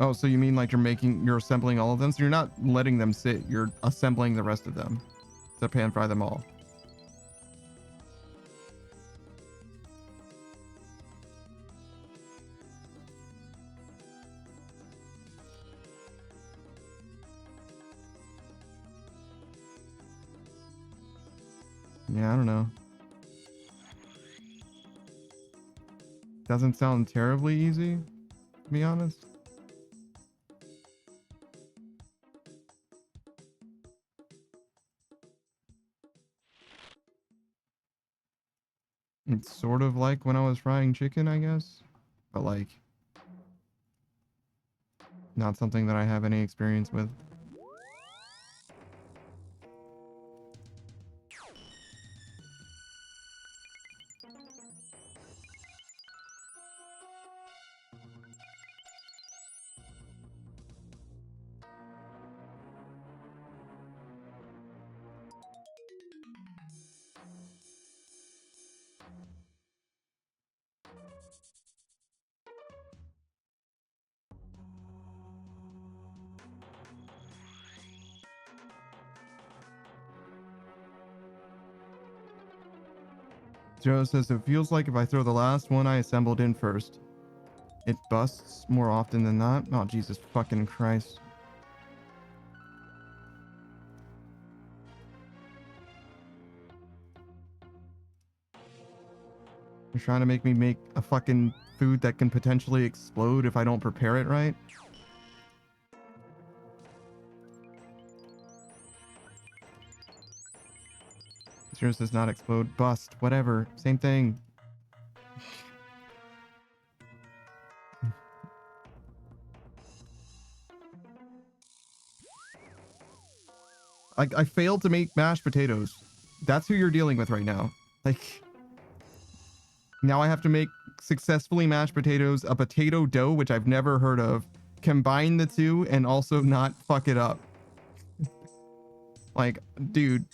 Oh, so you mean like you're assembling all of them? So you're not letting them sit, you're assembling the rest of them to pan fry them all. Yeah, I don't know. Doesn't sound terribly easy, to be honest. It's sort of like when I was frying chicken, I guess. But like, not something that I have any experience with. Joe says, it feels like if I throw the last one I assembled in first, it busts more often than not. Oh, Jesus fucking Christ. You're trying to make me make a fucking food that can potentially explode if I don't prepare it right? Yours does not explode. Bust. Whatever. Same thing. I failed to make mashed potatoes. That's who you're dealing with right now. Like, now I have to make successfully mashed potatoes, a potato dough, which I've never heard of, combine the two, and also not fuck it up. Like, dude,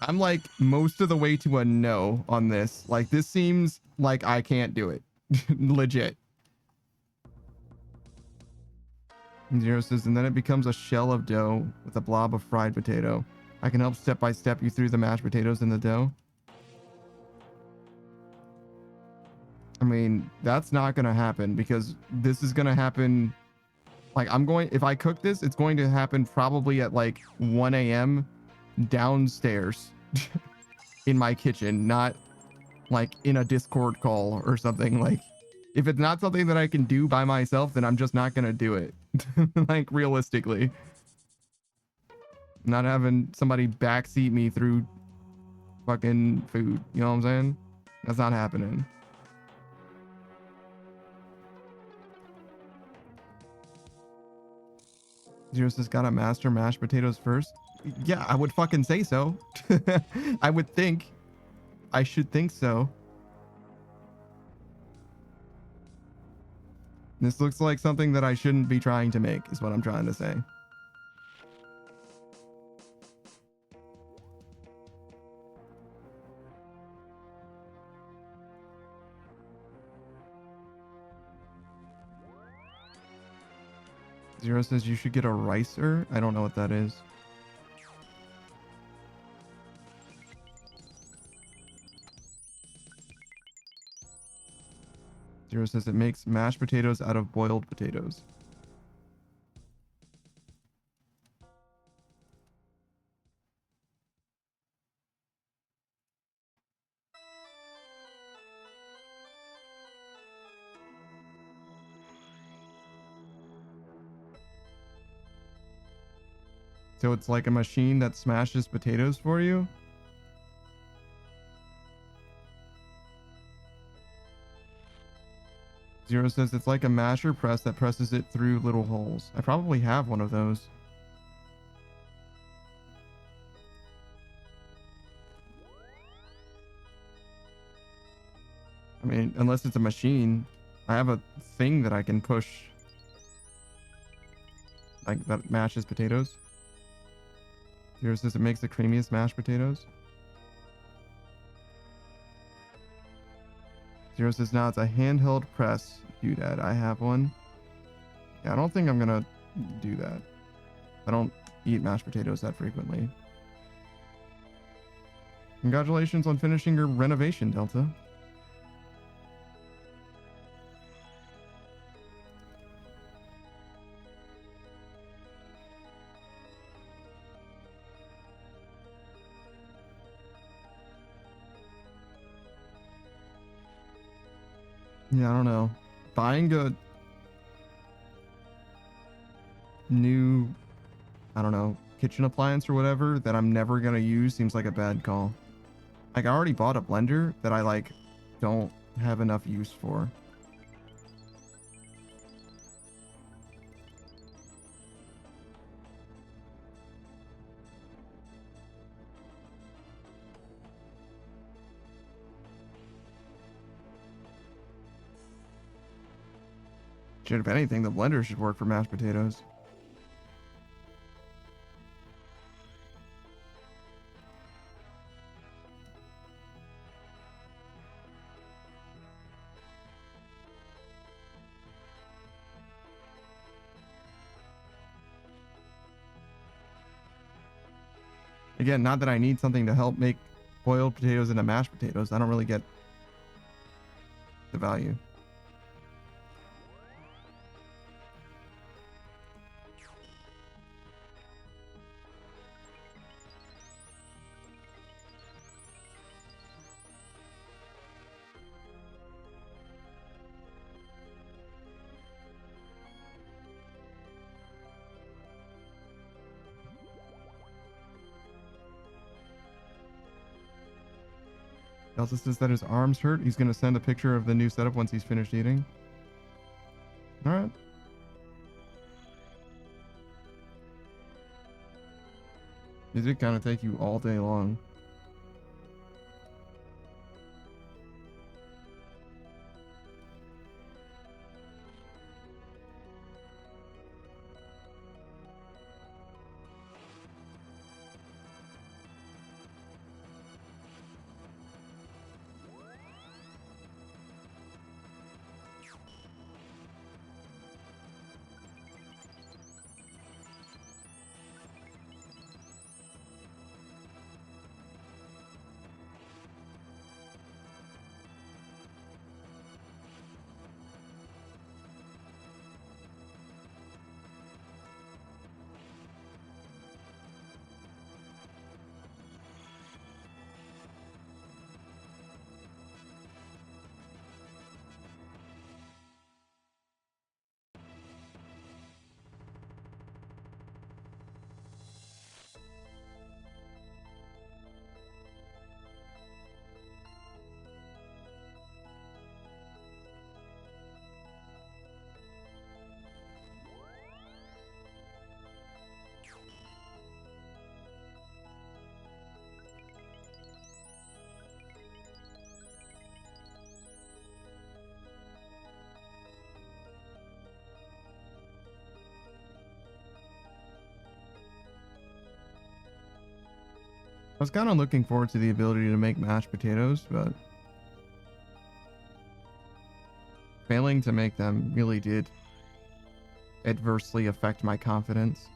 I'm like most of the way to a no on this. Like, this seems like I can't do it. Legit. Zero says, and then it becomes a shell of dough with a blob of fried potato. I can help step by step you through the mashed potatoes in the dough. I mean, that's not going to happen because this is going to happen. Like, if I cook this, it's going to happen probably at like 1 a.m. downstairs in my kitchen, not like in a Discord call or something. Like, if it's not something that I can do by myself, then I'm just not going to do it. Like, realistically. Not having somebody backseat me through fucking food. You know what I'm saying? That's not happening. Zero says, gotta master mashed potatoes first. Yeah, I would fucking say so. I would think. I should think so. This looks like something that I shouldn't be trying to make, is what I'm trying to say. Zero says you should get a ricer. I don't know what that is. Zero says it makes mashed potatoes out of boiled potatoes. So it's like a machine that smashes potatoes for you? Zero says it's like a masher press that presses it through little holes. I probably have one of those. I mean, unless it's a machine, I have a thing that I can push, like that mashes potatoes. Zero says it makes the creamiest mashed potatoes. Zero says now it's a handheld press. Doodad, I have one. Yeah, I don't think I'm gonna do that. I don't eat mashed potatoes that frequently. Congratulations on finishing your renovation, Delta. Yeah, I don't know. Buying a new, I don't know, kitchen appliance or whatever that I'm never gonna use seems like a bad call. Like, I already bought a blender that I, like, don't have enough use for. Shit, if anything, the blender should work for mashed potatoes. Again, not that I need something to help make boiled potatoes into mashed potatoes. I don't really get the value. He also says that his arms hurt. He's going to send a picture of the new setup once he's finished eating. All right. These would kind of take you all day long. I was kind of looking forward to the ability to make mashed potatoes, but failing to make them really did adversely affect my confidence.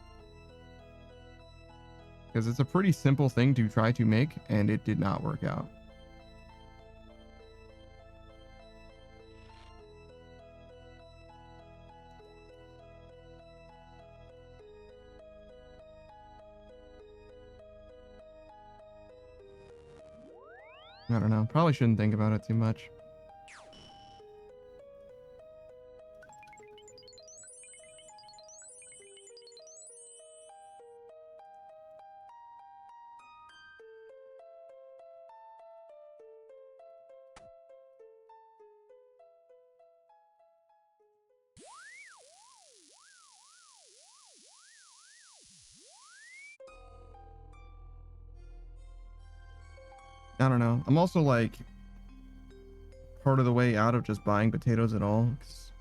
Because it's a pretty simple thing to try to make, and it did not work out. I don't know. Probably shouldn't think about it too much. I don't know. I'm also like part of the way out of just buying potatoes at all, 'cause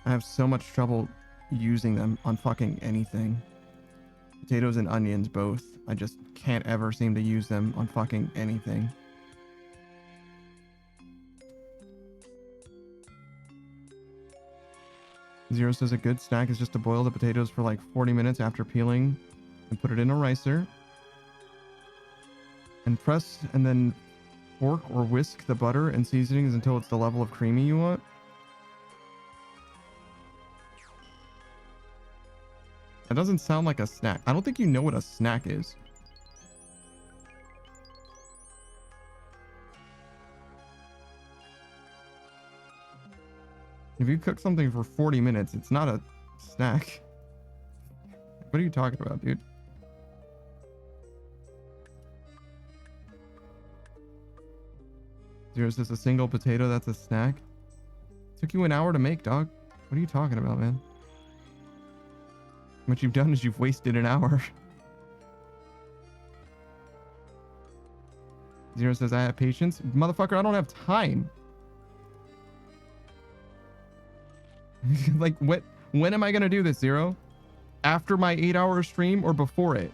I have so much trouble using them on fucking anything. Potatoes and onions both. I just can't ever seem to use them on fucking anything. Zero says a good snack is just to boil the potatoes for like 40 minutes after peeling and put it in a ricer. And press and then fork or whisk the butter and seasonings until it's the level of creamy you want. That doesn't sound like a snack. I don't think you know what a snack is. If you cook something for 40 minutes, it's not a snack. What are you talking about, dude? Zero says a single potato, that's a snack. Took you an hour to make, dog. What are you talking about, man? What you've done is you've wasted an hour. Zero says I have patience. Motherfucker, I don't have time. Like, when am I gonna do this, Zero? After my 8-hour stream or before it?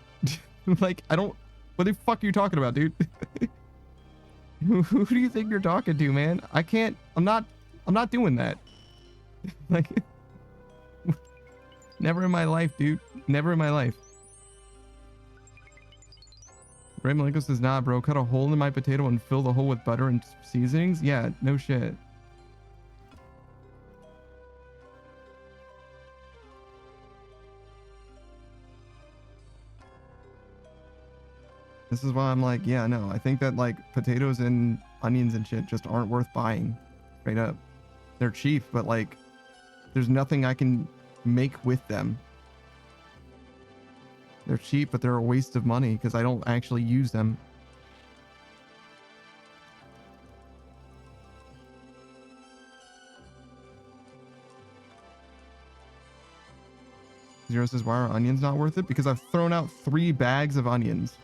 Like, I don't... What the fuck are you talking about, dude? Who do you think you're talking to, man? I can't... I'm not doing that. Like... Never in my life, dude. Never in my life. Ray Malenko says, nah, bro. Cut a hole in my potato and fill the hole with butter and seasonings? Yeah, no shit. This is why I'm like, yeah, no. I think that, like, potatoes and onions and shit just aren't worth buying. Straight up. They're cheap, but, like, there's nothing I can make with them. They're cheap, but they're a waste of money because I don't actually use them. Zero says, why are onions not worth it? Because I've thrown out 3 bags of onions.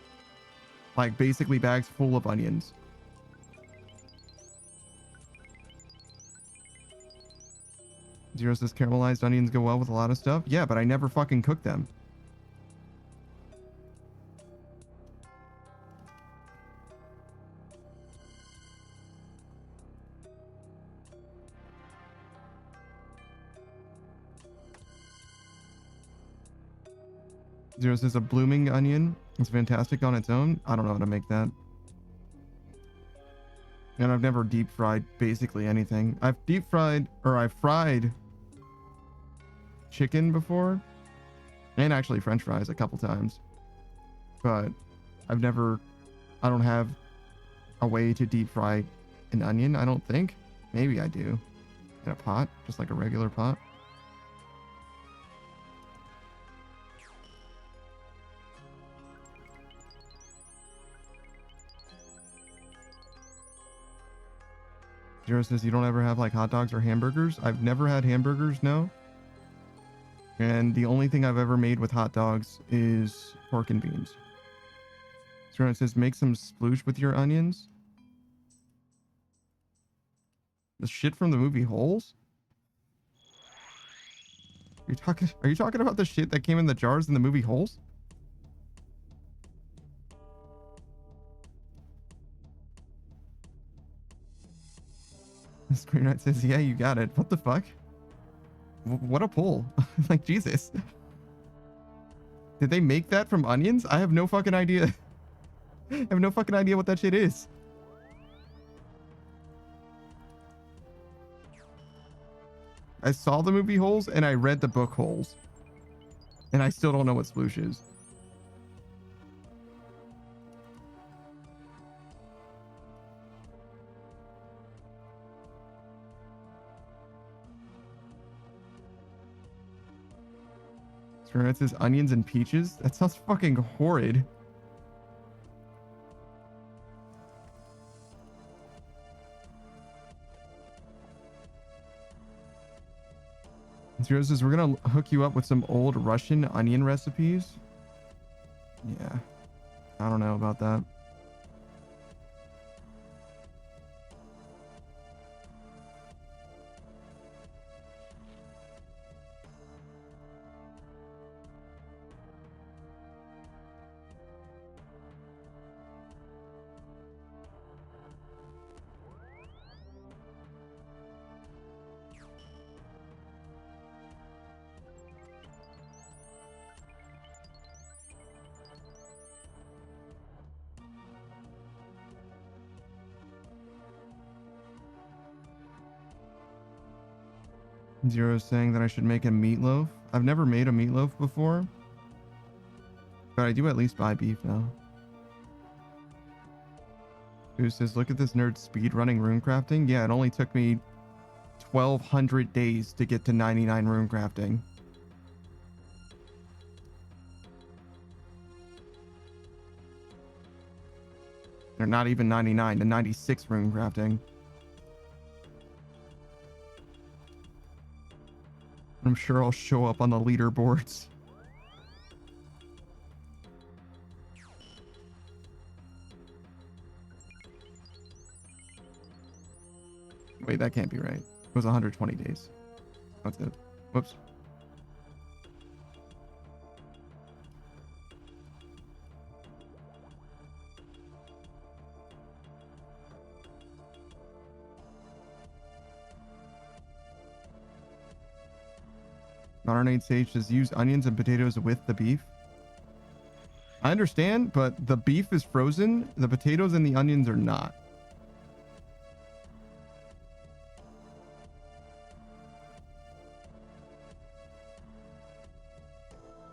Like, basically bags full of onions. Zero says, caramelized onions go well with a lot of stuff. Yeah, but I never fucking cook them. Zero says a blooming onion is fantastic on its own. I don't know how to make that. And I've never deep fried basically anything. I've fried chicken before. And actually French fries a couple times. But I don't have a way to deep fry an onion, I don't think. Maybe I do. In a pot, just like a regular pot. Zero says you don't ever have like hot dogs or hamburgers. I've never had hamburgers, no. And the only thing I've ever made with hot dogs is pork and beans. Zero says make some sploosh with your onions. The shit from the movie Holes? Are you talking about the shit that came in the jars in the movie Holes? Screen Knight says, yeah, you got it. What the fuck? What a pull. Like, Jesus. Did they make that from onions? I have no fucking idea. I have no fucking idea what that shit is. I saw the movie Holes and I read the book Holes. And I still don't know what sploosh is. It says onions and peaches. That sounds fucking horrid. Zero says we're gonna hook you up with some old Russian onion recipes. Yeah, I don't know about that. Zero saying that I should make a meatloaf. I've never made a meatloaf before, but I do at least buy beef now. Who says, look at this nerd speed running rune crafting. Yeah, it only took me 1,200 days to get to 99 rune crafting. They're not even 99 to 96 rune crafting. I'm sure I'll show up on the leaderboards. Wait, that can't be right. It was 120 days. That's it. Whoops. Marinade Sage says use onions and potatoes with the beef. I understand, but the beef is frozen. The potatoes and the onions are not.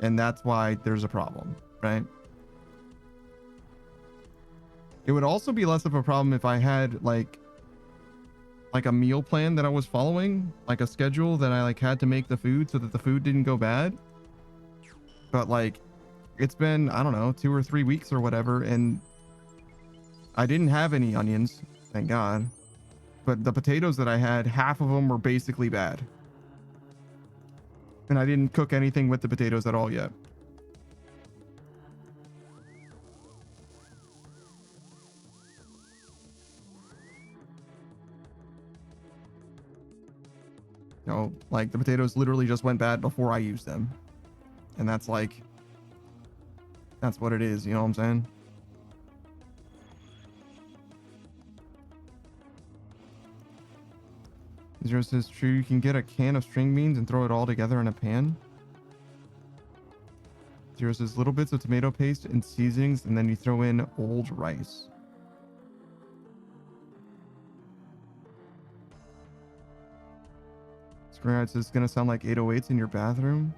And that's why there's a problem, right? It would also be less of a problem if I had like a meal plan that I was following, like a schedule that I like had to make the food so that the food didn't go bad. But like it's been, I don't know, 2 or 3 weeks or whatever, and I didn't have any onions, thank God. But the potatoes that I had, half of them were basically bad. And I didn't cook anything with the potatoes at all yet. No, like the potatoes literally just went bad before I used them. And that's like, that's what it is, you know what I'm saying? Zero says, true, you can get a can of string beans and throw it all together in a pan. Zero says, little bits of tomato paste and seasonings, and then you throw in old rice. Screenwriter says, it's gonna sound like 808s in your bathroom.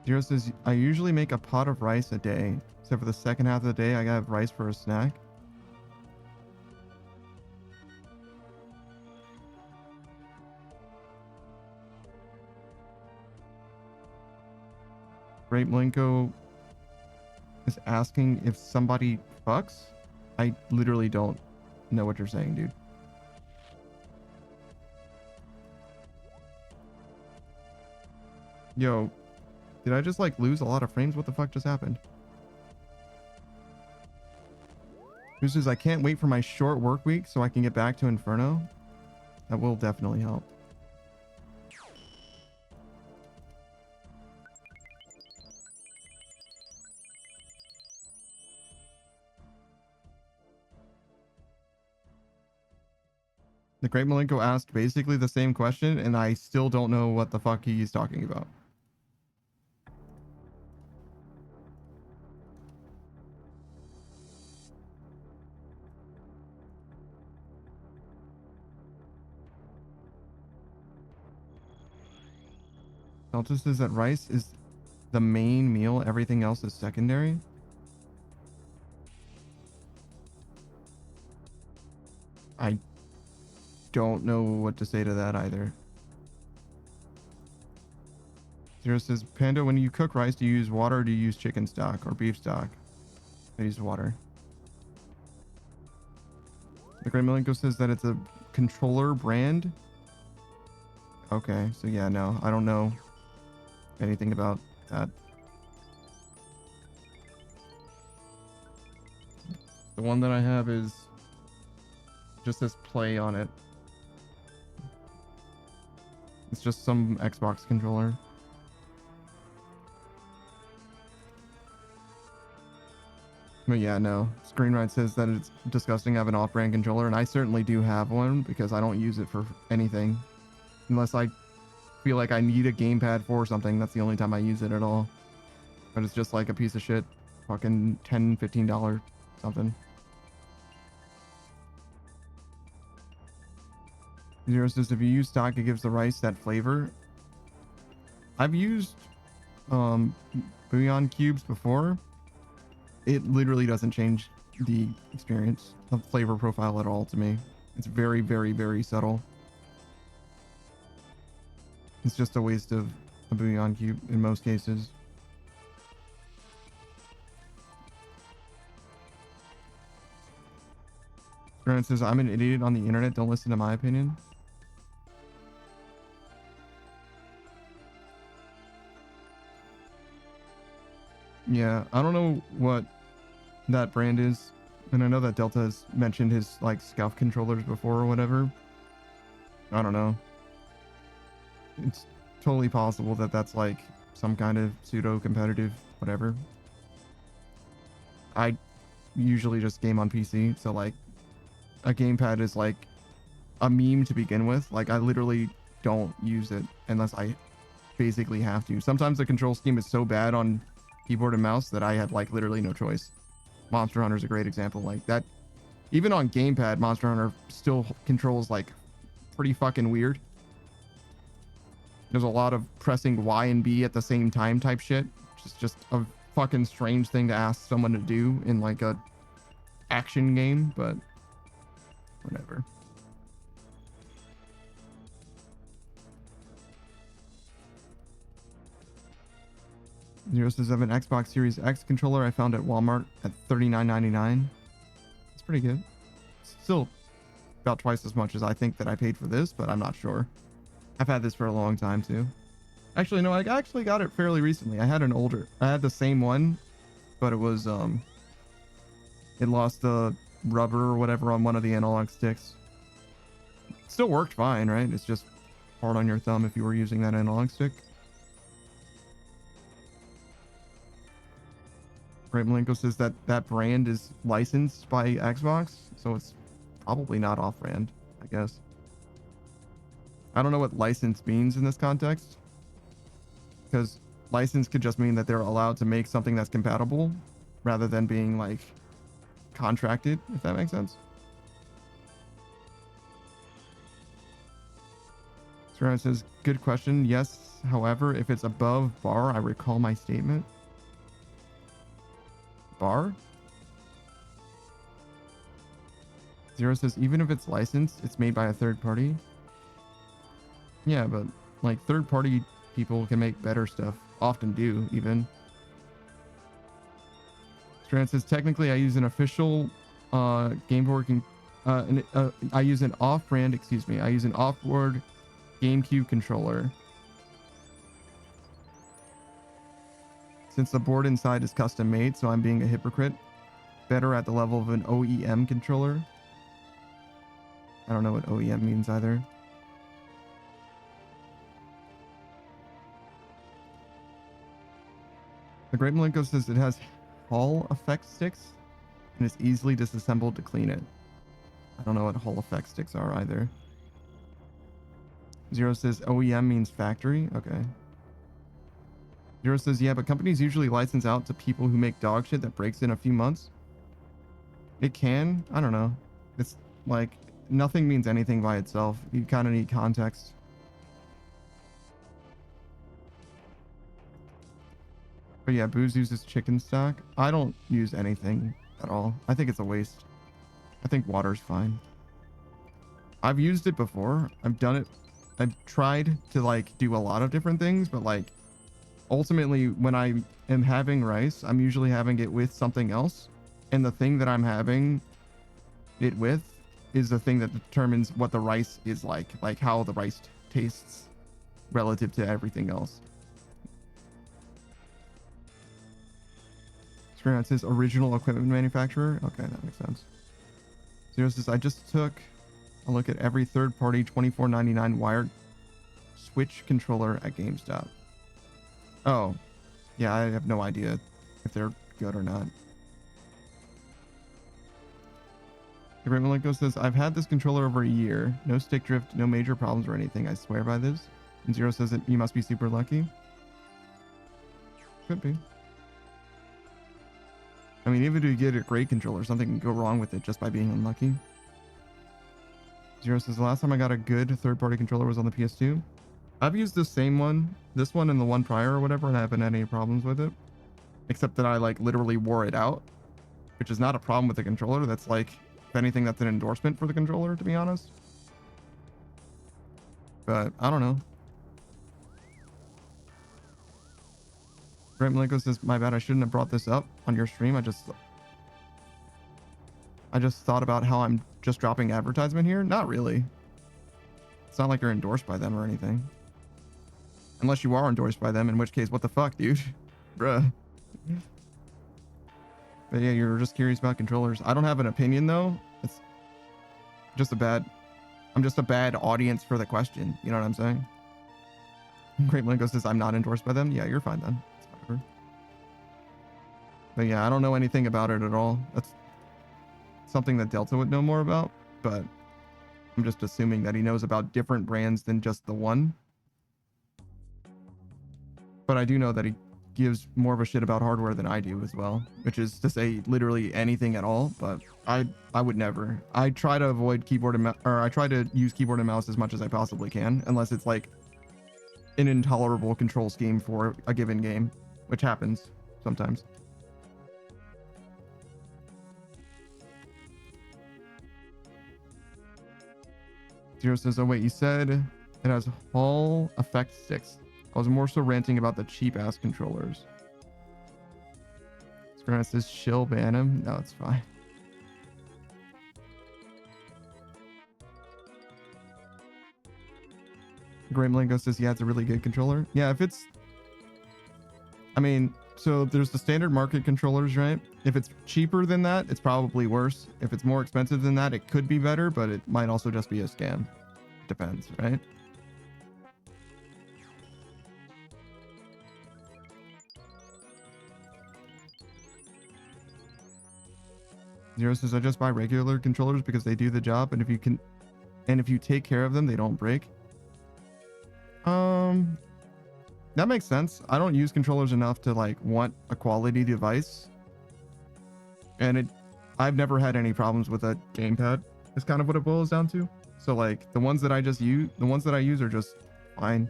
Zero says, I usually make a pot of rice a day, except for the second half of the day, I gotta have rice for a snack. Great Malenko is asking if somebody fucks. I literally don't know what you're saying, dude. Yo, did I just like lose a lot of frames? What the fuck just happened? Who says I can't wait for my short work week so I can get back to Inferno? That will definitely help. The Great Malenko asked basically the same question, and I still don't know what the fuck he's talking about. Delta says that rice is the main meal, everything else is secondary. I don't know what to say to that either. Zero says, Panda, when you cook rice, do you use water or do you use chicken stock or beef stock? I use water. The Great Malenko says that it's a controller brand. Okay, so yeah, no, I don't know anything about that. The one that I have is just says play on it. It's just some Xbox controller. But yeah, no. Screenwrite says that it's disgusting to have an off-brand controller, and I certainly do have one because I don't use it for anything. Unless I feel like I need a gamepad for something, that's the only time I use it at all. But it's just like a piece of shit, fucking $10, $15 something. Zero says if you use stock, it gives the rice that flavor. I've used bouillon cubes before. It literally doesn't change the experience of flavor profile at all to me. It's very, very, very subtle. It's just a waste of a bouillon cube in most cases. Grant says, I'm an idiot on the internet. Don't listen to my opinion. Yeah, I don't know what that brand is. And I know that Delta has mentioned his like scuff controllers before or whatever. I don't know. It's totally possible that that's like some kind of pseudo competitive whatever. I usually just game on PC, so like a gamepad is like a meme to begin with. Like I literally don't use it unless I basically have to. Sometimes the control scheme is so bad on keyboard and mouse that I have like literally no choice. Monster Hunter is a great example like that. Even on gamepad, Monster Hunter still controls like pretty fucking weird. There's a lot of pressing Y and B at the same time type shit, which is just a fucking strange thing to ask someone to do in like a action game, but whatever. Zero says I have an Xbox Series X controller I found at Walmart at $39.99. It's pretty good. Still about twice as much as I think that I paid for this, but I'm not sure. I've had this for a long time too. Actually, no, I actually got it fairly recently. I had the same one, but it was, it lost the rubber or whatever on one of the analog sticks. It still worked fine, right? It's just hard on your thumb if you were using that analog stick. Right, Malenko says that that brand is licensed by Xbox, so it's probably not off-brand, I guess. I don't know what license means in this context, because license could just mean that they're allowed to make something that's compatible rather than being like contracted, if that makes sense. Sarah says, good question. Yes, however, if it's above bar, I recall my statement. Bar? Zero says, even if it's licensed, it's made by a third party. Yeah, but like third party people can make better stuff. Often do, even. Strand says, technically I use an official Game Board I use an off-brand, I use an off-board GameCube controller. Since the board inside is custom made, so I'm being a hypocrite. Better at the level of an OEM controller. I don't know what OEM means either. The Great Malenko says it has Hall effect sticks and it's easily disassembled to clean it. I don't know what Hall effect sticks are either. Zero says OEM means factory. Okay. Zero says, yeah, but companies usually license out to people who make dog shit that breaks in a few months. It can. I don't know. It's like nothing means anything by itself. You kind of need context. But yeah, Booze uses chicken stock. I don't use anything at all. I think it's a waste. I think water's fine. I've used it before. I've done it. I've tried to like do a lot of different things, but like ultimately when I am having rice, I'm usually having it with something else. And the thing that I'm having it with is the thing that determines what the rice is like how the rice tastes relative to everything else. Screen says original equipment manufacturer. Okay, that makes sense. Zero says, I just took a look at every third-party $24.99 wired Switch controller at GameStop. Oh, yeah, I have no idea if they're good or not. The Great Malenko says, I've had this controller over a year. No stick drift, no major problems or anything. I swear by this. And Zero says that you must be super lucky. Could be. I mean, even if you get a great controller, something can go wrong with it just by being unlucky. Zero says, the last time I got a good third-party controller was on the PS2. I've used the same one, this one and the one prior or whatever, and I haven't had any problems with it. Except that I, like, literally wore it out. Which is not a problem with the controller. That's, like, if anything, that's an endorsement for the controller, to be honest. But, I don't know. Grant Malenko says, my bad, I shouldn't have brought this up on your stream. I just thought about how I'm just dropping advertisement here. Not really. It's not like you're endorsed by them or anything. Unless you are endorsed by them, in which case, what the fuck, dude? Bruh. But yeah, you're just curious about controllers. I don't have an opinion, though. It's just I'm just a bad audience for the question. You know what I'm saying? Great Malenko says, I'm not endorsed by them. Yeah, you're fine then. It's whatever. But yeah, I don't know anything about it at all. That's something that Delta would know more about, but I'm just assuming that he knows about different brands than just the one. But I do know that he gives more of a shit about hardware than I do as well, which is to say literally anything at all. But I would never. I try to avoid keyboard and I try to use keyboard and mouse as much as I possibly can, unless it's like an intolerable control scheme for a given game, which happens sometimes. Zero says, oh wait, you said it has Hall Effect 6. I was more so ranting about the cheap ass controllers. Screen says, shill ban him. No, it's fine. Great Malenko says, yeah, it's a really good controller. Yeah, if it's, I mean, so there's the standard market controllers, right? If it's cheaper than that, it's probably worse. If it's more expensive than that, it could be better, but it might also just be a scam. Depends, right? Zero says, I just buy regular controllers because they do the job, and if you take care of them, they don't break. That makes sense. I don't use controllers enough to like want a quality device. And I've never had any problems with a gamepad. It's kind of what it boils down to. So like the ones that I use are just fine.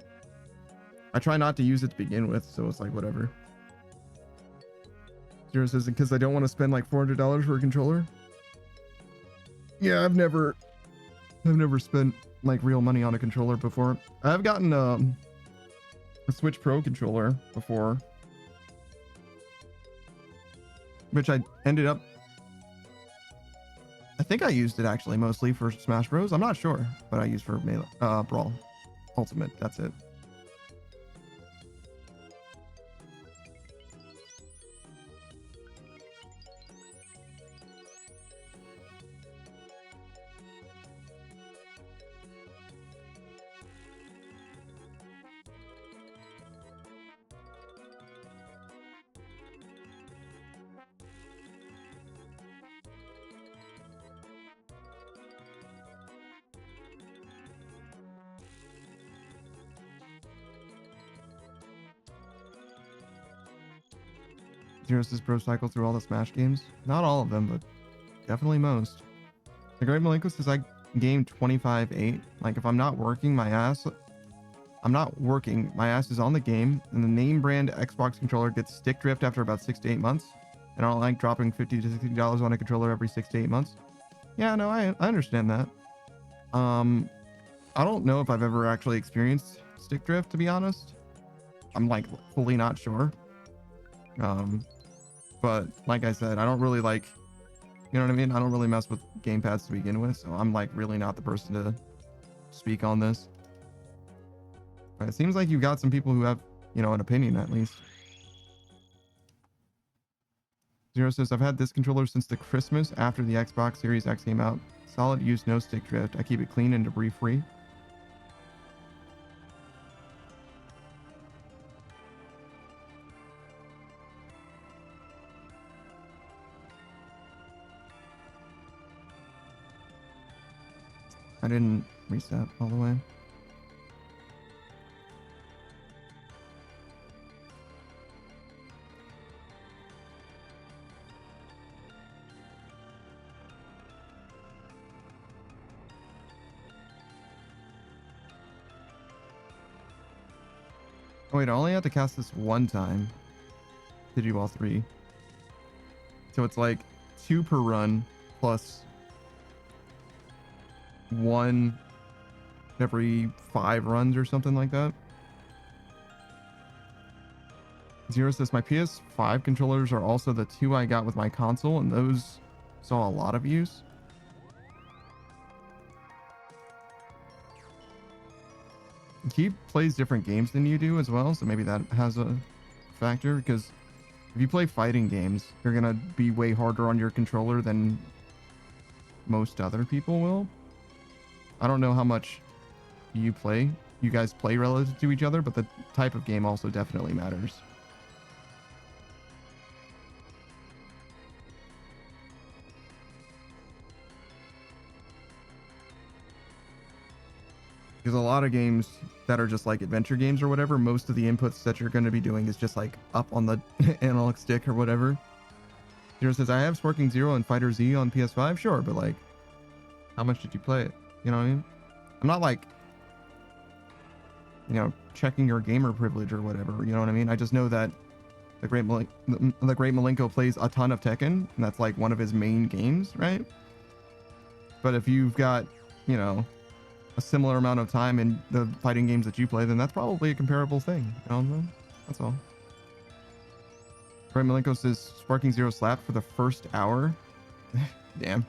I try not to use it to begin with, so it's like whatever. Zero says, because I don't want to spend like $400 for a controller. Yeah, I've never spent like real money on a controller before. I've gotten a Switch Pro controller before, which I ended up, I think I used it actually mostly for Smash Bros. I'm not sure, but I used for Brawl Ultimate. That's it. Zero says Pro cycle through all the Smash games. Not all of them, but definitely most. The Great Malenko says I game 25/8. Like if I'm not working, my ass is on the game, and the name brand Xbox controller gets stick drift after about 6 to 8 months. And I don't like dropping $50 to $60 on a controller every 6 to 8 months. Yeah, no, I understand that. I don't know if I've ever actually experienced stick drift, to be honest. I'm like fully not sure. But like I said, I don't really like, you know what I mean? I don't really mess with gamepads to begin with, so I'm like really not the person to speak on this. But it seems like you've got some people who have, you know, an opinion at least. Zero says, I've had this controller since the Christmas after the Xbox Series X came out. Solid use, no stick drift. I keep it clean and debris free. I didn't reset all the way. Oh wait, I only have to cast this one time to do all three. So it's like 2 per run plus 1 every 5 runs or something like that. Zero says, my PS5 controllers are also the 2 I got with my console, and those saw a lot of use. He plays different games than you do as well, so maybe that has a factor, because if you play fighting games, you're gonna be way harder on your controller than most other people will. I don't know how much you guys play relative to each other, but the type of game also definitely matters. Because a lot of games that are just like adventure games or whatever, most of the inputs that you're going to be doing is just like up on the analog stick or whatever. Zero says, I have Sparking Zero and Fighter Z on PS5. Sure, but like, how much did you play it? You know what I mean? I'm not like, you know, checking your gamer privilege or whatever. You know what I mean? I just know that the great Malenko plays a ton of Tekken, and that's like one of his main games, right? But if you've got, you know, a similar amount of time in the fighting games that you play, then that's probably a comparable thing. You know what I mean? That's all. Great Malenko says, Sparking Zero slapped for the first hour. Damn.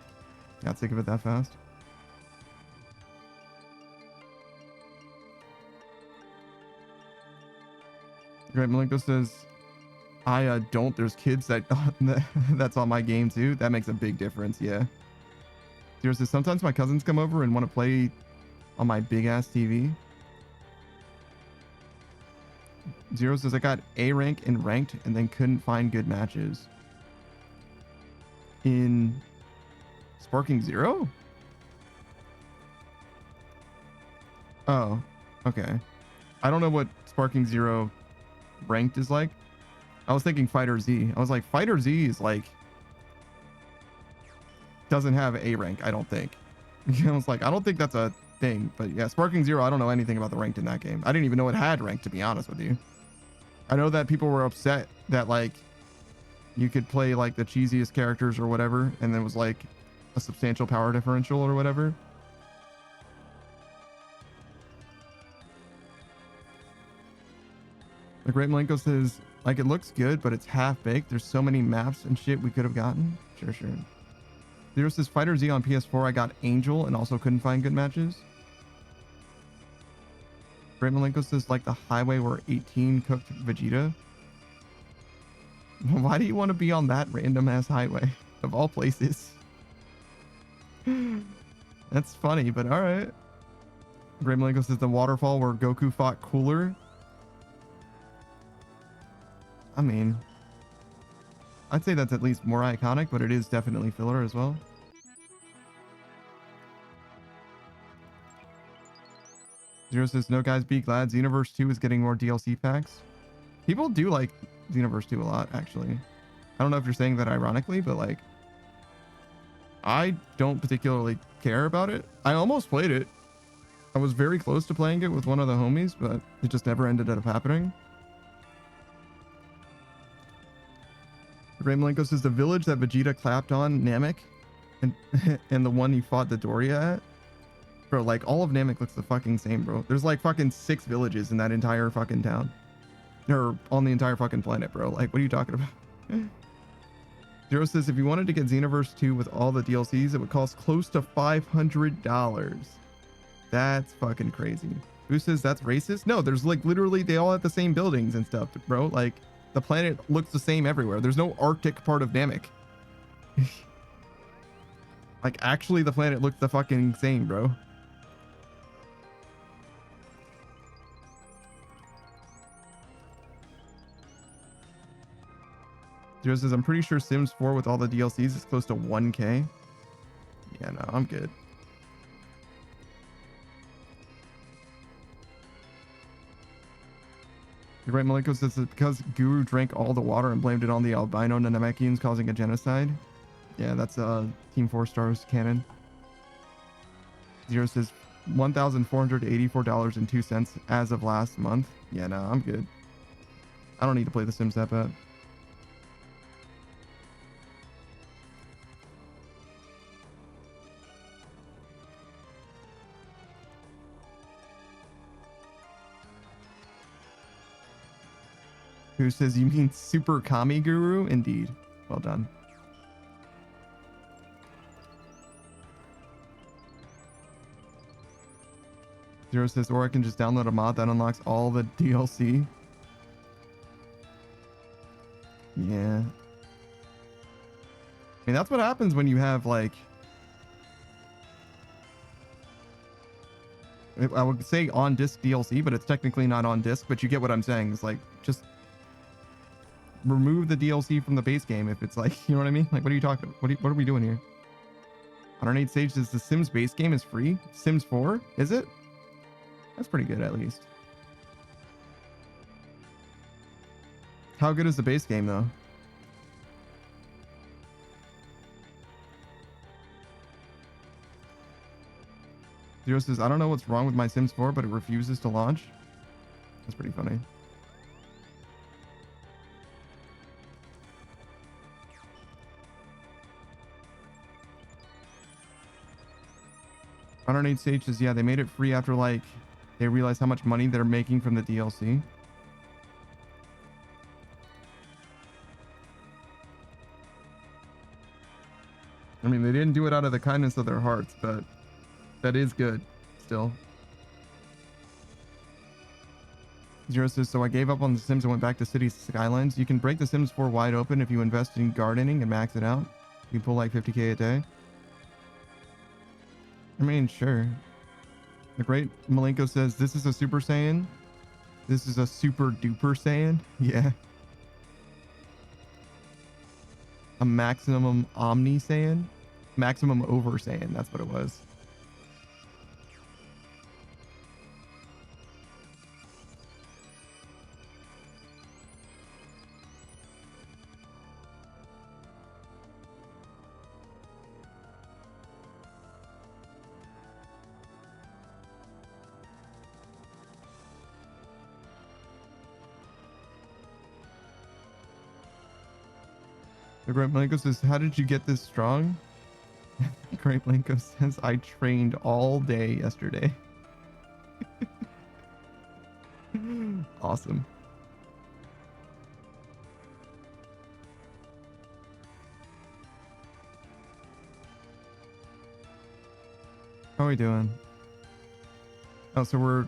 Got sick of it that fast. Great Malenko says, I don't. There's kids that that's on my game too. That makes a big difference. Yeah. Zero says, sometimes my cousins come over and want to play on my big ass TV. Zero says, I got A rank in ranked and then couldn't find good matches. In Sparking Zero? Oh, okay. I don't know what Sparking Zero ranked is like. I was thinking Fighter Z. I was like, Fighter Z is like, doesn't have A rank, I don't think. I was like, I don't think that's a thing. But yeah, Sparking Zero, I don't know anything about the ranked in that game. I didn't even know it had ranked, to be honest with you. I know that people were upset that like you could play like the cheesiest characters or whatever, and there was like a substantial power differential or whatever. The Great Malenko says, like, it looks good, but it's half-baked. There's so many maps and shit we could have gotten. Sure. Zero says, Fighter Z on PS4, I got Angel and also couldn't find good matches. Great Malenko says, like the highway where 18 cooked Vegeta. Why do you want to be on that random-ass highway? Of all places. That's funny, but alright. Great Malenko says, the waterfall where Goku fought Cooler. I mean, I'd say that's at least more iconic, but it is definitely filler as well. Zero says, no guys, be glad Xenoverse 2 is getting more DLC packs. People do like Xenoverse 2 a lot, actually. I don't know if you're saying that ironically, but like, I don't particularly care about it. I almost played it. I was very close to playing it with one of the homies, but it just never ended up happening. Ray Malenko says, the village that Vegeta clapped on Namek and the one he fought the Doria at. Bro, like, all of Namek looks the fucking same, bro. There's like fucking 6 villages in that entire fucking town. Or on the entire fucking planet, bro. Like, what are you talking about? Zero says, if you wanted to get Xenoverse 2 with all the DLCs, it would cost close to $500. That's fucking crazy. Who says that's racist? No, there's like literally, they all have the same buildings and stuff, bro. Like, the planet looks the same everywhere. There's no Arctic part of Namek. Like, actually, the planet looks the fucking same, bro. Zero says, I'm pretty sure Sims 4 with all the DLCs is close to 1K. Yeah, no, I'm good. The Great Malenko says it's because Guru drank all the water and blamed it on the albino Namekians causing a genocide. Yeah, that's Team 4 Stars canon. Zero says $1,484.02 as of last month. Yeah, no, I'm good. I don't need to play The Sims that bad. Who says, you mean Super Kami Guru? Indeed. Well done. Zero says, or I can just download a mod that unlocks all the DLC. Yeah. I mean, that's what happens when you have, like... I would say on-disc DLC, but it's technically not on-disc, but you get what I'm saying. It's like, just... remove the DLC from the base game if it's like, you know what I mean? Like, what are you talking about? What are we doing here? 108 Sage says the Sims base game is free? Sims 4? Is it? That's pretty good, at least. How good is the base game, though? Zero says, I don't know what's wrong with my Sims 4, but it refuses to launch. That's pretty funny. $108 Sage says, yeah, they made it free after, like, they realized how much money they're making from the DLC. I mean, they didn't do it out of the kindness of their hearts, but that is good still. Zero says, so I gave up on The Sims and went back to Cities Skylines. You can break The Sims 4 wide open if you invest in gardening and max it out. You pull like 50k a day. I mean, sure. The Great Malenko says, this is a Super Saiyan. This is a Super Duper Saiyan. Yeah. A Maximum Omni Saiyan. Maximum Over Saiyan. That's what it was. The Great Malenko says, how did you get this strong? Great Malenko says, I trained all day yesterday. Awesome. How are we doing? Oh, so we're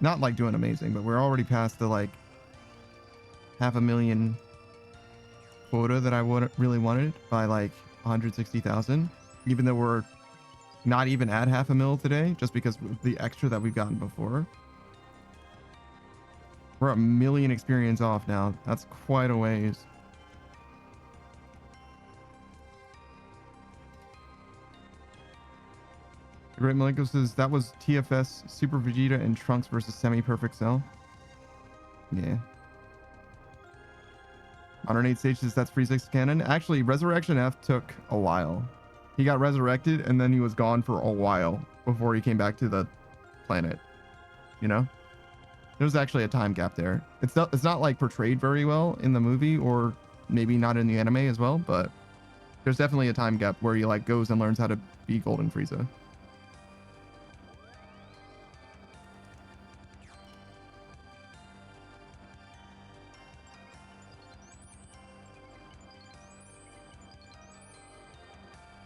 not like doing amazing, but we're already past the like 500,000 quota that I would really wanted by like 160,000, even though we're not even at 500,000 today, just because of the extra that we've gotten before. We're 1 million experience off now. That's quite a ways. The Great Malenko says that was TFS Super Vegeta and Trunks versus Semi-Perfect Cell. Yeah. 108 stages, that's free 6 canon. Actually, Resurrection F took a while. He got resurrected and then he was gone for a while before he came back to the planet. You know? There's actually a time gap there. It's not like portrayed very well in the movie, or maybe not in the anime as well, but there's definitely a time gap where he like goes and learns how to be Golden Frieza.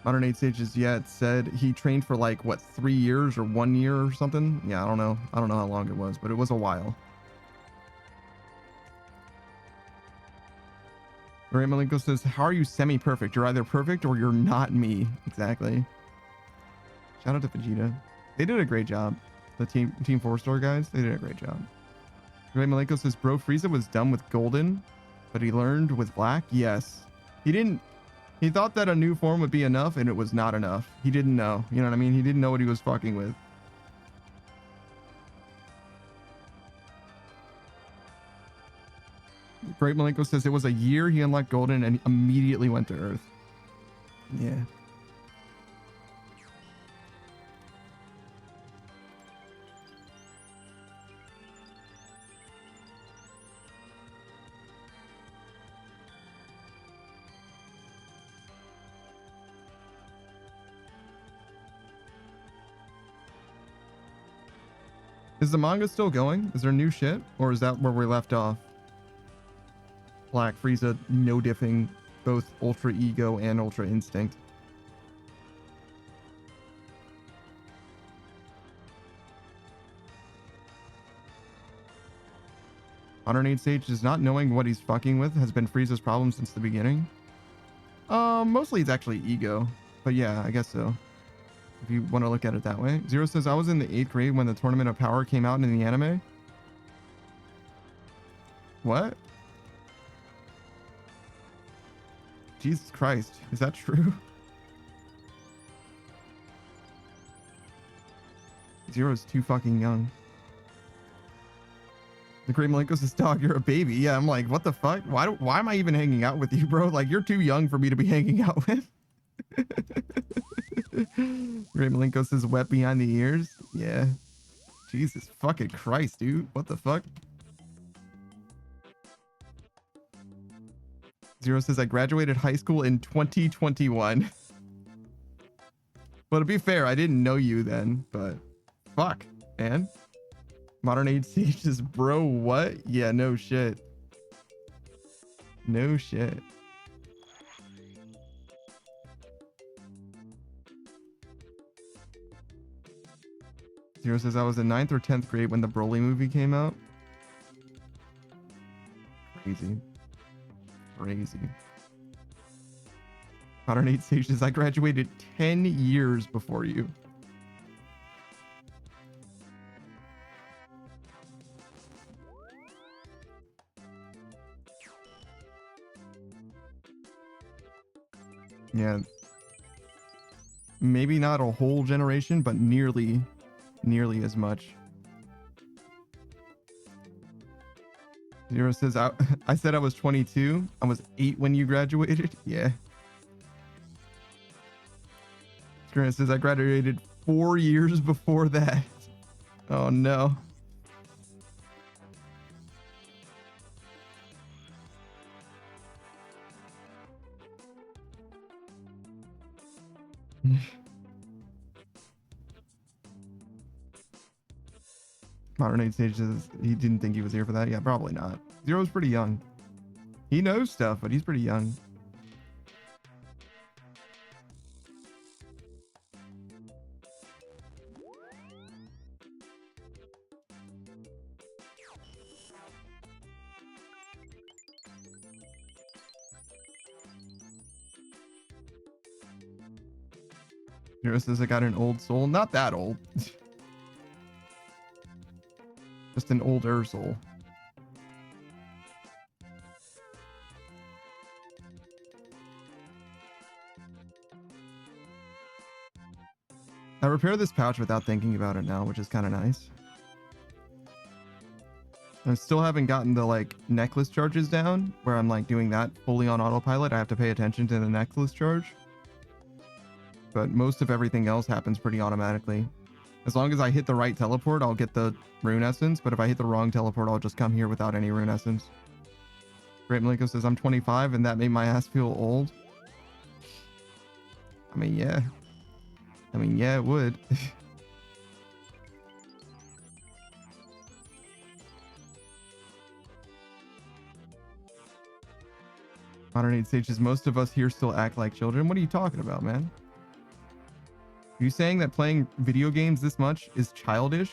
Modern 8 Stages, yeah, it said he trained for like, what, 3 years or 1 year or something? Yeah, I don't know. I don't know how long it was, but it was a while. Ray Malenko says, how are you semi-perfect? You're either perfect or you're not me. Exactly. Shout out to Vegeta. They did a great job. The Team 4 Store guys, they did a great job. Ray Malenko says, bro, Frieza was done with Golden, but he learned with Black? Yes. He thought that a new form would be enough, and it was not enough. He didn't know. You know what I mean? He didn't know what he was fucking with. Great Malenko says it was a year he unlocked Golden and immediately went to Earth. Yeah. Is the manga still going? Is there new shit? Or is that where we left off? Black Frieza no diffing both Ultra Ego and Ultra Instinct. Modern Age Sage is not knowing what he's fucking with has been Frieza's problem since the beginning. Mostly it's actually ego. But yeah, I guess so. If you want to look at it that way. Zero says, I was in the 8th grade when the Tournament of Power came out in the anime. What? Jesus Christ. Is that true? Zero's too fucking young. The Great Malenko says, dog, you're a baby. Yeah, I'm like, what the fuck? Why am I even hanging out with you, bro? Like, you're too young for me to be hanging out with. Great Malenko says, wet behind the ears. Yeah. Jesus fucking Christ, dude. What the fuck? Zero says, I graduated high school in 2021. But to be fair, I didn't know you then, but fuck, man. Modern Age Sage says, bro, what? Yeah, no shit. No shit. Zero says, I was in 9th or 10th grade when the Broly movie came out. Crazy. Crazy. Modern Age Sage says, I graduated 10 years before you. Yeah. Maybe not a whole generation, but nearly as much. Zero says, I said I was 22. I was 8 when you graduated. Yeah. Screen says, I graduated 4 years before that. Oh, no. Modern Age Sage says he didn't think he was here for that. Yeah, probably not. Zero's pretty young. He knows stuff, but he's pretty young. Zero says I got an old soul. Not that old. Just an older soul. I repair this pouch without thinking about it now, which is kind of nice. I still haven't gotten the like necklace charges down where I'm like doing that fully on autopilot. I have to pay attention to the necklace charge. But most of everything else happens pretty automatically. As long as I hit the right teleport, I'll get the rune essence. But if I hit the wrong teleport, I'll just come here without any rune essence. Great Malenko says, I'm 25 and that made my ass feel old. I mean, yeah. Yeah, it would. Modern Age Sage says, most of us here still act like children. What are you talking about, man? Are you saying that playing video games this much is childish?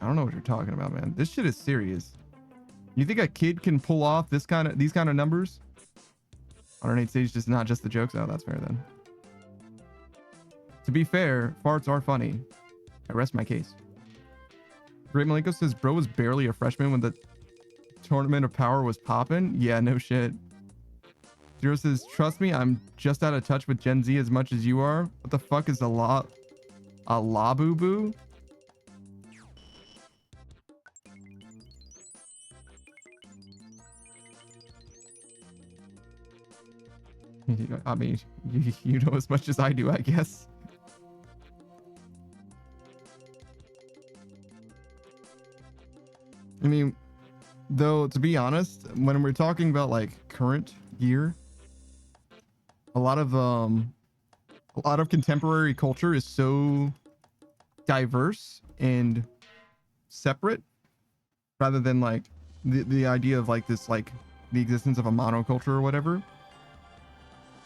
I don't know what you're talking about, man. This shit is serious. You think a kid can pull off these kind of numbers? Modern Age Sage does not just the jokes. Oh, that's fair then. To be fair, farts are funny. I rest my case. Great Malenko says, bro was barely a freshman when the Tournament of Power was popping. Yeah, no shit. Zero says, trust me, I'm just out of touch with Gen Z as much as you are. What the fuck is a lot? A Labubu? I mean, you know as much as I do, I guess. I mean, though, to be honest, when we're talking about like current gear, a lot of contemporary culture is so diverse and separate, rather than like the idea of like this, like the existence of a monoculture or whatever.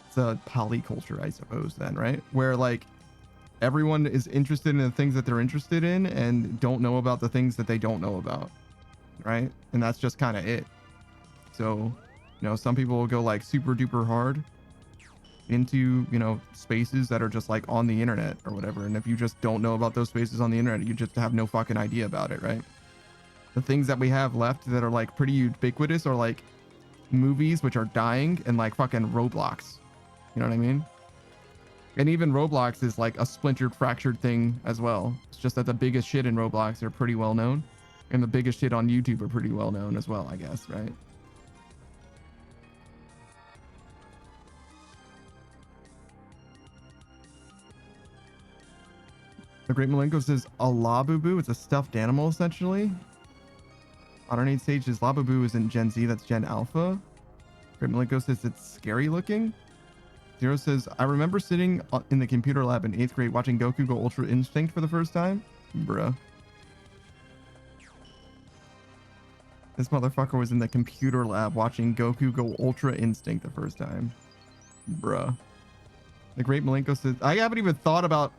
It's a polyculture, I suppose, then, right? Where like everyone is interested in the things that they're interested in and don't know about the things that they don't know about, right? And that's just kind of it. So, you know, some people will go like super duper hard into, you know, spaces that are just like on the internet or whatever. And if you just don't know about those spaces on the internet, you just have no fucking idea about it, right? The things that we have left that are like pretty ubiquitous are like movies, which are dying, and like fucking Roblox. You know what I mean? And even Roblox is like a splintered, fractured thing as well. It's just that the biggest shit in Roblox are pretty well known, and the biggest shit on YouTube are pretty well known as well, I guess, right? The Great Malenko says a Labubu. It's a stuffed animal, essentially. Modern Sage says Labubu isn't Gen Z, that's Gen Alpha. Great Malenko says it's scary looking. Zero says, I remember sitting in the computer lab in 8th grade watching Goku go Ultra Instinct for the first time. Bruh. This motherfucker was in the computer lab watching Goku go Ultra Instinct the first time. Bruh. The Great Malenko says, I haven't even thought about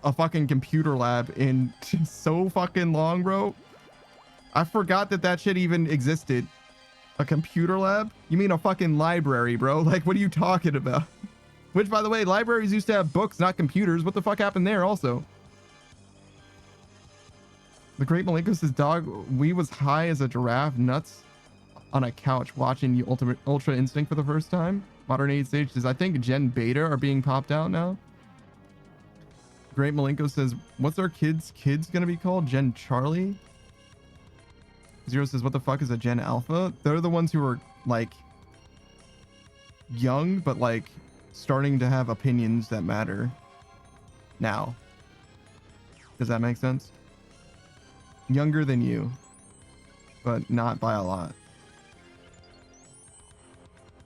a fucking computer lab in so fucking long, bro. I forgot that that shit even existed. A computer lab? You mean a fucking library, bro? Like, what are you talking about? Which, by the way, libraries used to have books, not computers. What the fuck happened there also? The Great Malenko says, dog, we was high as a giraffe, nuts on a couch watching you Ultra Instinct for the first time. Modern Age Stage says, I think Gen Beta are being popped out now. Great Malenko says, what's our kids gonna be called? Gen Charlie? Zero says, what the fuck is a Gen Alpha? They're the ones who are like young, but like starting to have opinions that matter now. Does that make sense? Younger than you, but not by a lot.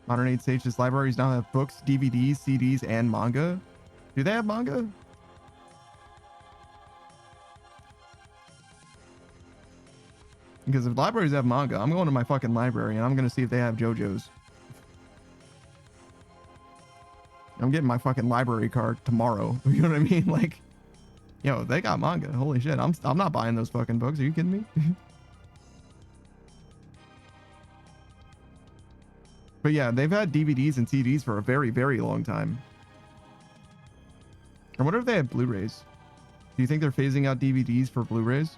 Modern Age Sage's libraries now have books, DVDs, CDs, and manga. Do they have manga? Because if libraries have manga, I'm going to my fucking library and I'm going to see if they have JoJo's. I'm getting my fucking library card tomorrow. You know what I mean? Like, yo, they got manga. Holy shit. I'm not buying those fucking books. Are you kidding me? But yeah, they've had DVDs and CDs for a very, very long time. I wonder if they have Blu-rays. Do you think they're phasing out DVDs for Blu-rays?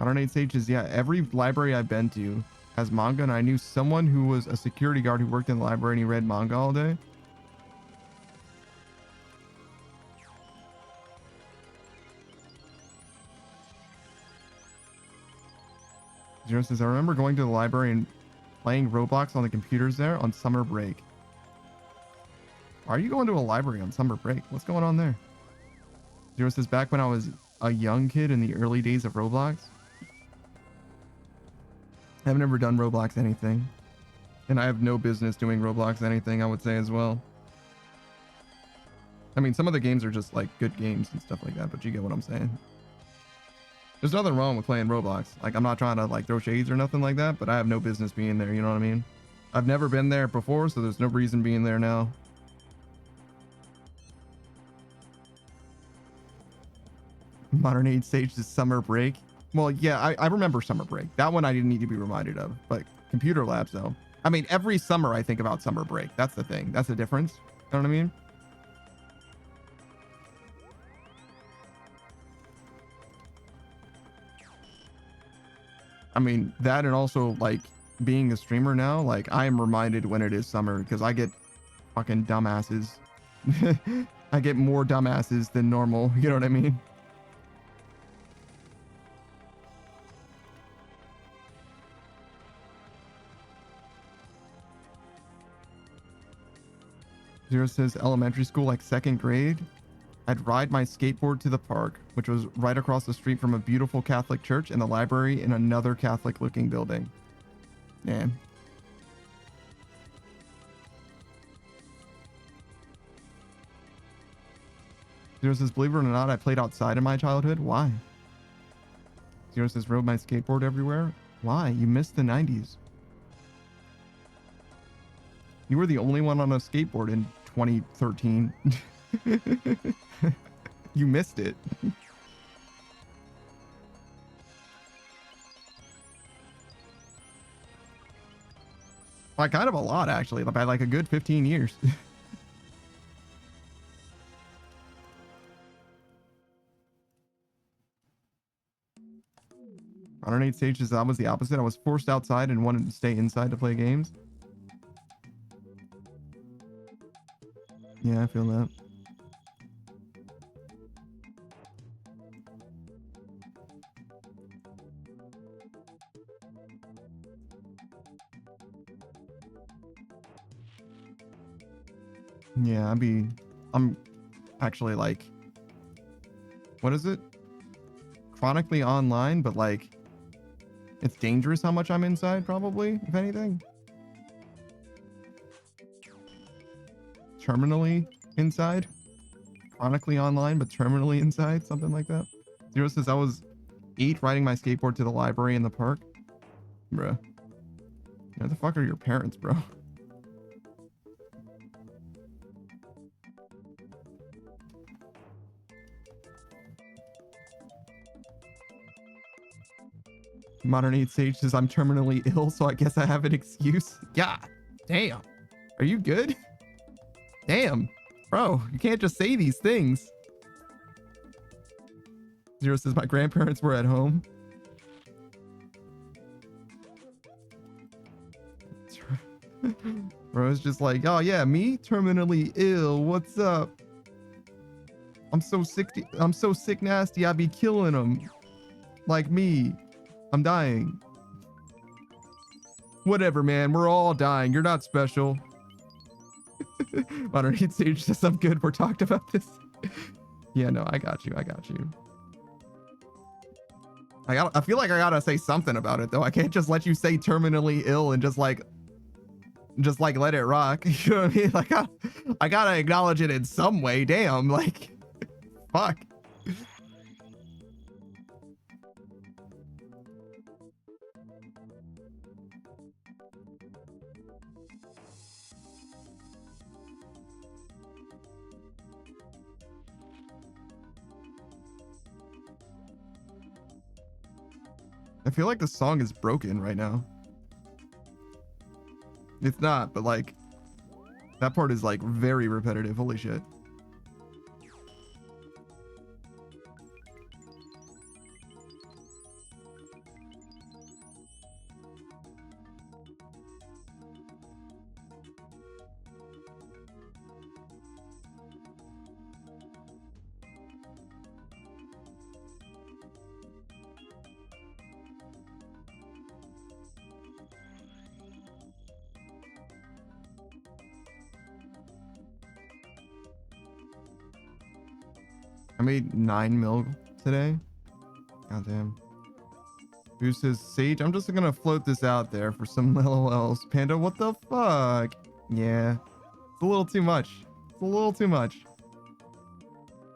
I don't know. Sages, yeah, every library I've been to has manga, and I knew someone who was a security guard who worked in the library and he read manga all day. Zero says, I remember going to the library and playing Roblox on the computers there on summer break. Why are you going to a library on summer break? What's going on there? Zero says, back when I was a young kid in the early days of Roblox. I've never done Roblox anything. And I have no business doing Roblox anything, I would say as well. I mean, some of the games are just like good games and stuff like that, but you get what I'm saying. There's nothing wrong with playing Roblox. Like, I'm not trying to like throw shades or nothing like that, but I have no business being there, you know what I mean? I've never been there before, so there's no reason being there now. Modern Age Stage is summer break. Well, yeah, I remember summer break. That one I didn't need to be reminded of, but computer labs though. I mean, every summer I think about summer break. That's the thing. That's the difference. You know what I mean? I mean, that, and also like being a streamer now, like I am reminded when it is summer because I get fucking dumbasses. I get more dumbasses than normal. You know what I mean? Zero says elementary school, like second grade. I'd ride my skateboard to the park, which was right across the street from a beautiful Catholic church and the library in another Catholic looking building. Yeah. Zero says, believe it or not, I played outside in my childhood. Why? Zero says, rode my skateboard everywhere. Why? You missed the 90s. You were the only one on a skateboard in 2013. You missed it. Like, kind of a lot, actually. By like a good 15 years. 108 stages, that was the opposite. I was forced outside and wanted to stay inside to play games. Yeah, I feel that. Yeah, I'm actually like, what is it? Chronically online, but like, it's dangerous how much I'm inside, probably, if anything. Terminally inside. Chronically online, but terminally inside, something like that. Zero says I was 8 riding my skateboard to the library in the park. Bruh. Where the fuck are your parents, bro? Modern 8 Sage says I'm terminally ill, so I guess I have an excuse. God damn. Are you good? Damn. Bro, you can't just say these things. Zero says my grandparents were at home. Bro's just like, oh yeah, me? Terminally ill. What's up? I'm so sick nasty, I be killing them. Like me. I'm dying. Whatever, man. We're all dying. You're not special. Modern Heat Sage says I'm good. We're talked about this. Yeah, no, I got you. I got you. I feel like I gotta say something about it though. I can't just let you say terminally ill and just like let it rock. You know what I mean? Like I gotta acknowledge it in some way. Damn, like fuck. I feel like the song is broken right now. It's not, but like that part is like very repetitive. Holy shit. I made 9 mil today. God damn. Who says Sage? I'm just gonna float this out there for some LOLs. Panda, what the fuck? Yeah. It's a little too much. It's a little too much.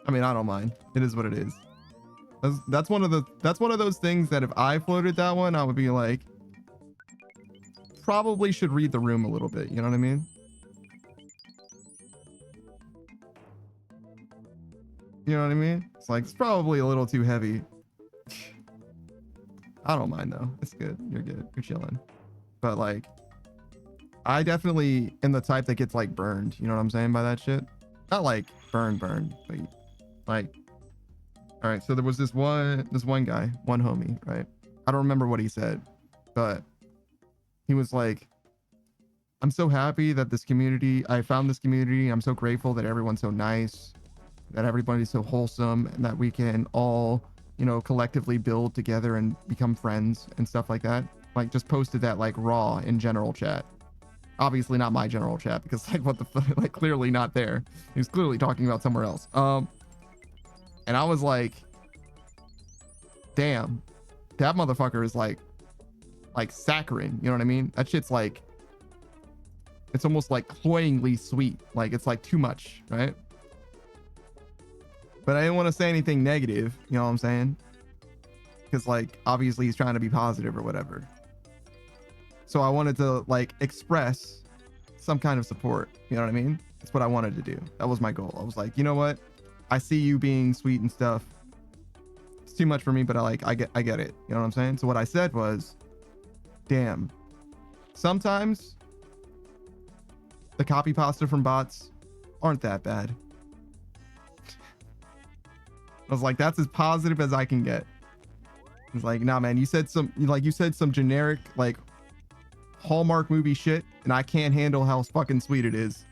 I mean, I don't mind. It is what it is. That's one of those things that if I floated that one, I would be like, probably should read the room a little bit. You know what I mean? You know what I mean? It's like, it's probably a little too heavy. I don't mind though. It's good. You're good. You're chilling. But like, I definitely am the type that gets like burned. You know what I'm saying by that shit? Not like burn, but like, all right. So there was this one guy, one homie, right? I don't remember what he said, but he was like, I'm so happy that I found this community. I'm so grateful that everyone's so nice, that everybody's so wholesome, and that we can all, you know, collectively build together and become friends and stuff like that. Like, just posted that like raw in general chat. Obviously not my general chat, because like what the fuck, like clearly not there. He was clearly talking about somewhere else. And I was like, damn, that motherfucker is like saccharine, you know what I mean? That shit's like, it's almost like cloyingly sweet. Like it's like too much, right? But I didn't want to say anything negative, you know what I'm saying? Because like obviously he's trying to be positive or whatever. So I wanted to like express some kind of support, you know what I mean? That's what I wanted to do. That was my goal. I was like, you know what? I see you being sweet and stuff. It's too much for me, but I get it. You know what I'm saying? So what I said was, damn, sometimes the copy pasta from bots aren't that bad. I was like, that's as positive as I can get. It's like, nah, man, you said some generic, like, Hallmark movie shit, and I can't handle how fucking sweet it is.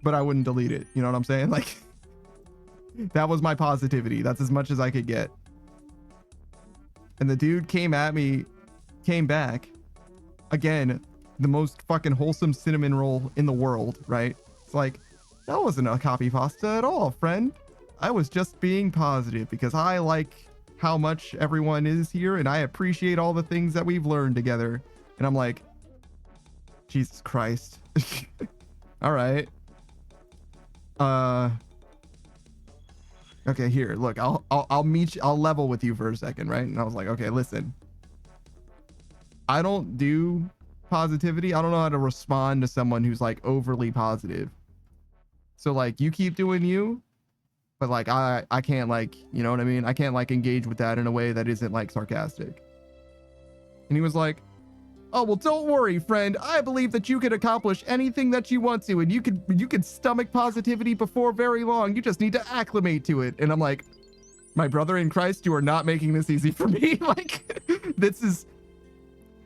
But I wouldn't delete it. You know what I'm saying? Like, that was my positivity. That's as much as I could get. And the dude came back. Again, the most fucking wholesome cinnamon roll in the world, right? It's like, that wasn't a copy pasta at all, friend. I was just being positive because I like how much everyone is here and I appreciate all the things that we've learned together. And I'm like, Jesus Christ. All right. Okay, here, look, I'll meet you, I'll level with you for a second, right? And I was like, okay, listen, I don't do positivity. I don't know how to respond to someone who's like overly positive. So like, you keep doing you, but like, I can't, like, you know what I mean? I can't like engage with that in a way that isn't like sarcastic. And he was like, oh, well, don't worry, friend. I believe that you can accomplish anything that you want to, and you could stomach positivity before very long. You just need to acclimate to it. And I'm like, my brother in Christ, you are not making this easy for me. Like, this is,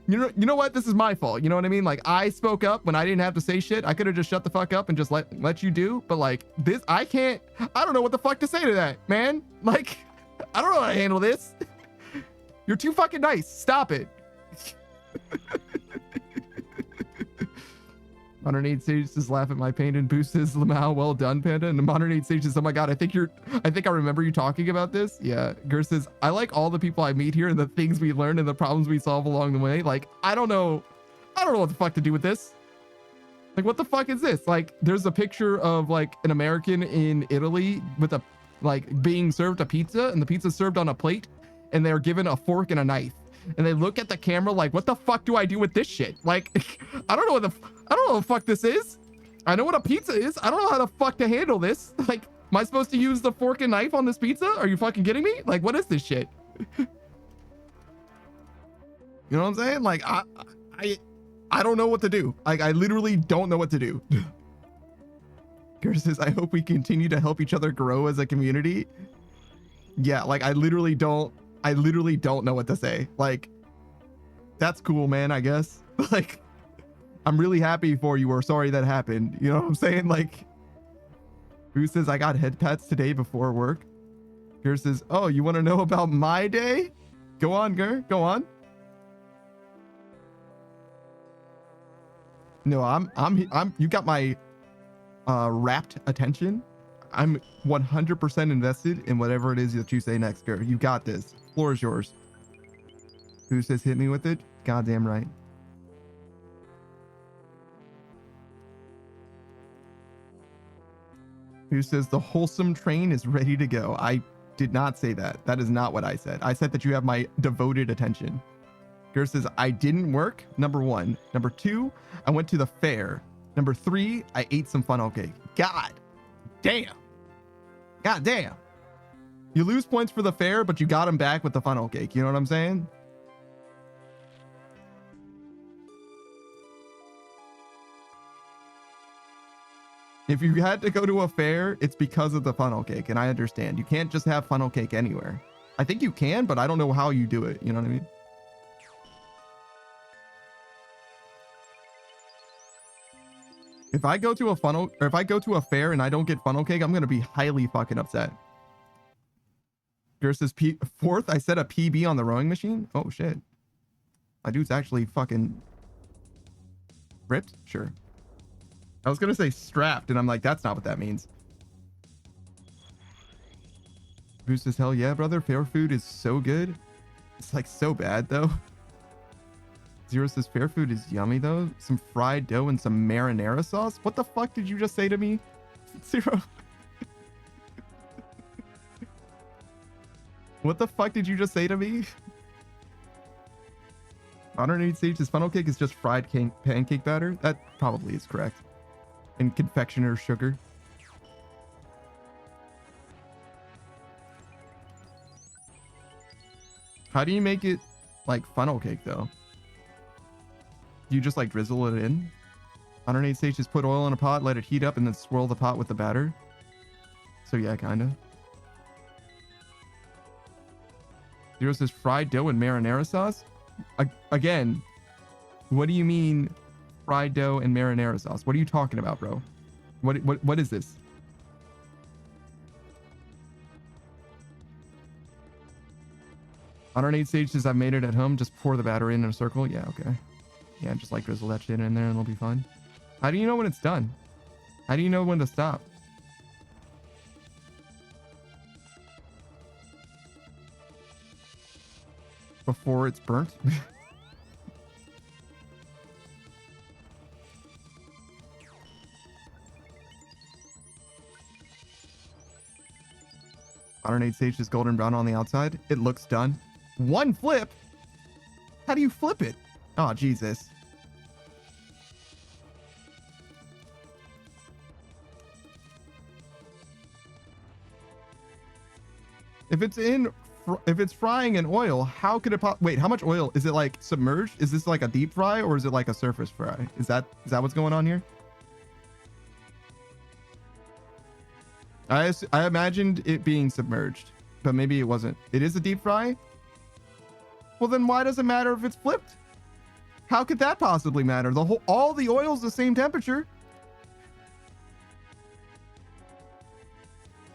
you know what? This is my fault. You know what I mean? Like, I spoke up when I didn't have to say shit. I could have just shut the fuck up and just let you do. But like this, I don't know what the fuck to say to that, man. Like, I don't know how to handle this. You're too fucking nice. Stop it. Modern Aid Sage says, laugh at my pain and boost his Lamau. Well done, Panda. And the Modern Aid Sage says, oh my god, I think I remember you talking about this. Yeah. Gur says, I like all the people I meet here and the things we learn and the problems we solve along the way. Like, I don't know what the fuck to do with this. Like, what the fuck is this? Like, there's a picture of like an American in Italy with a, like, being served a pizza, and the pizza's served on a plate, and they're given a fork and a knife. And they look at the camera like, what the fuck do I do with this shit? Like, I don't know what the fuck this is. I know what a pizza is. I don't know how the fuck to handle this. Like, am I supposed to use the fork and knife on this pizza? Are you fucking kidding me? Like, what is this shit? You know what I'm saying? Like, I don't know what to do. Like, I literally don't know what to do. Gerda says, I hope we continue to help each other grow as a community. Yeah, like, I literally don't know what to say. Like, that's cool, man, I guess. Like, I'm really happy for you, or sorry that happened. You know what I'm saying? Like, who says I got head pats today before work? Gur says, oh, you want to know about my day? Go on, Gur, go on. No, I'm you got my rapt attention. I'm 100% invested in whatever it is that you say next, Gur. You got this. Floor is yours. Who says hit me with it? Goddamn right. Who says the wholesome train is ready to go? I did not say that. That is not what I said. I said that you have my devoted attention. Gur says, I didn't work, number 1. Number 2, I went to the fair. Number 3, I ate some funnel cake. God damn. God damn. You lose points for the fair, but you got them back with the funnel cake. You know what I'm saying? If you had to go to a fair, it's because of the funnel cake, and I understand. You can't just have funnel cake anywhere. I think you can, but I don't know how you do it. You know what I mean? If I go to a fair and I don't get funnel cake, I'm gonna be highly fucking upset. Gur says, 4th, I set a PB on the rowing machine. Oh shit. My dude's actually fucking Ripped? Sure. I was gonna say strapped, and I'm like, that's not what that means. Bruce says, hell yeah, brother. Fair food is so good. It's like so bad though. Zero says fair food is yummy though. Some fried dough and some marinara sauce. What the fuck did you just say to me? Zero. What the fuck did you just say to me? Modern Age Sage's funnel cake is just fried pancake batter. That probably is correct. And confectioner sugar. How do you make it like funnel cake though? Do you just like drizzle it in? Modern Age Sage just put oil in a pot, let it heat up, and then swirl the pot with the batter. So yeah, kinda. Zero says fried dough and marinara sauce. Again, what do you mean fried dough and marinara sauce? What are you talking about, bro? What is this? Modern Age Sage says I've made it at home. Just pour the batter in a circle. Yeah, okay. Yeah, just like drizzle that shit in there and it'll be fine. How do you know when it's done? How do you know when to stop? Before it's burnt? Modern Age Sage is golden brown on the outside. It looks done. One flip? How do you flip it? Oh, Jesus. If it's frying in oil, how could it wait, how much oil? Is it like submerged? Is this like a deep fry or is it like a surface fry? Is that what's going on here? I imagined it being submerged, but maybe it wasn't. It is a deep fry? Well, then why does it matter if it's flipped? How could that possibly matter? All the oil's the same temperature.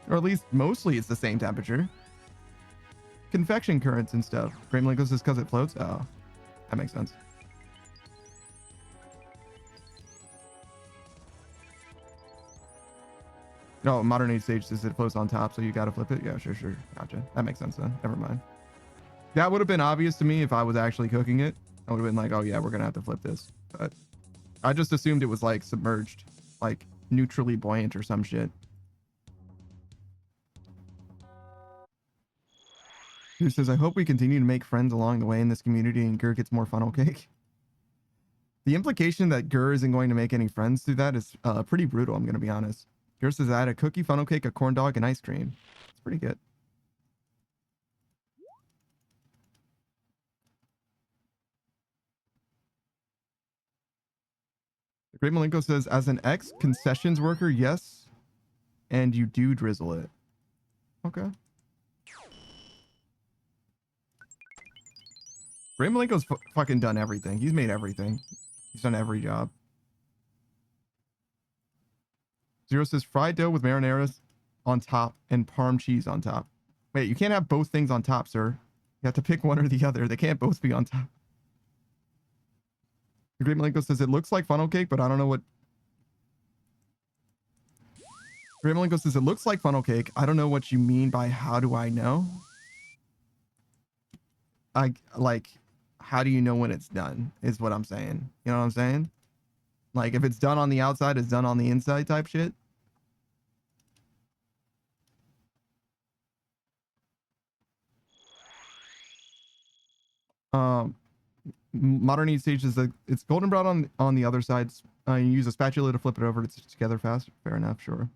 Or at least mostly it's the same temperature. Convection currents and stuff. Frame Lingo says because it floats. Oh, that makes sense. No, Modern Age Sage says it floats on top, so you gotta flip it. Yeah, sure. Gotcha. That makes sense then. Never mind. That would have been obvious to me if I was actually cooking it. I would have been like, oh yeah, we're gonna have to flip this. But I just assumed it was like submerged, like neutrally buoyant or some shit. Who says, I hope we continue to make friends along the way in this community and Gur gets more funnel cake. The implication that Gur isn't going to make any friends through that is pretty brutal, I'm gonna be honest. Gur says I had a cookie, funnel cake, a corn dog, and ice cream. It's pretty good. Great Malenko says, as an ex-concessions worker, yes, and you do drizzle it. Okay. Great Malenko's fucking done everything. He's made everything. He's done every job. Zero says, fried dough with marinaras on top and parm cheese on top. Wait, you can't have both things on top, sir. You have to pick one or the other. They can't both be on top. The Great Malenko says, it looks like funnel cake, but I don't know what... Great Malenko says, it looks like funnel cake. I don't know what you mean by how do I know? How do you know when it's done is what I'm saying. You know what I'm saying? Like, if it's done on the outside, it's done on the inside type shit. Modern Age Stage is it's golden brown on the other sides. You use a spatula to flip it over to stick together fast. Fair enough, sure.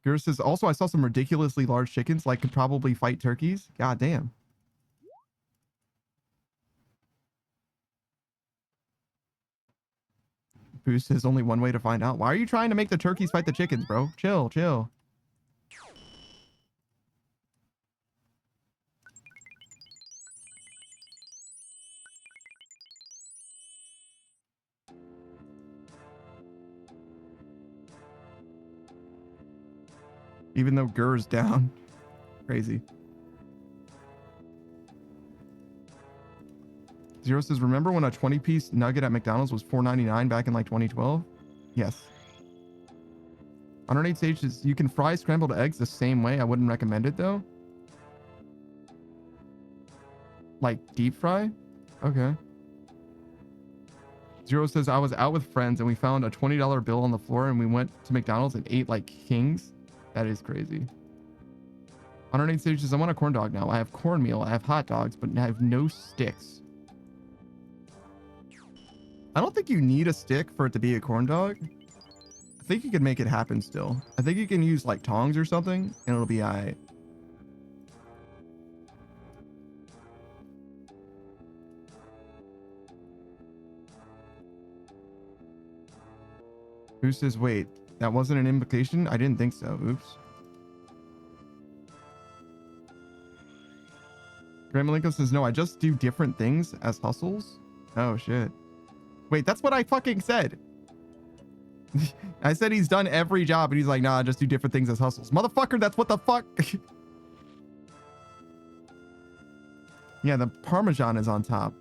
Gur says, also, I saw some ridiculously large chickens, like could probably fight turkeys. God damn. Boost is only one way to find out. Why are you trying to make the turkeys fight the chickens, bro? Chill. Even though Gur's down. Crazy. Zero says, remember when a 20-piece nugget at McDonald's was $4.99 back in like 2012? Yes. 108 Sage says, you can fry scrambled eggs the same way. I wouldn't recommend it though. Like deep fry? Okay. Zero says, I was out with friends and we found a $20 bill on the floor and we went to McDonald's and ate like kings. That is crazy. 108 Sage says, I want a corn dog now. I have cornmeal, I have hot dogs, but I have no sticks. I don't think you need a stick for it to be a corn dog. I think you can make it happen still. I think you can use like tongs or something and it'll be alright. Who says, wait, that wasn't an implication? I didn't think so. Oops. Graham Malenko says, no, I just do different things as hustles. Oh, shit. Wait, that's what I fucking said. I said he's done every job, and he's like, nah, I just do different things as hustles. Motherfucker, that's what the fuck. Yeah, the Parmesan is on top.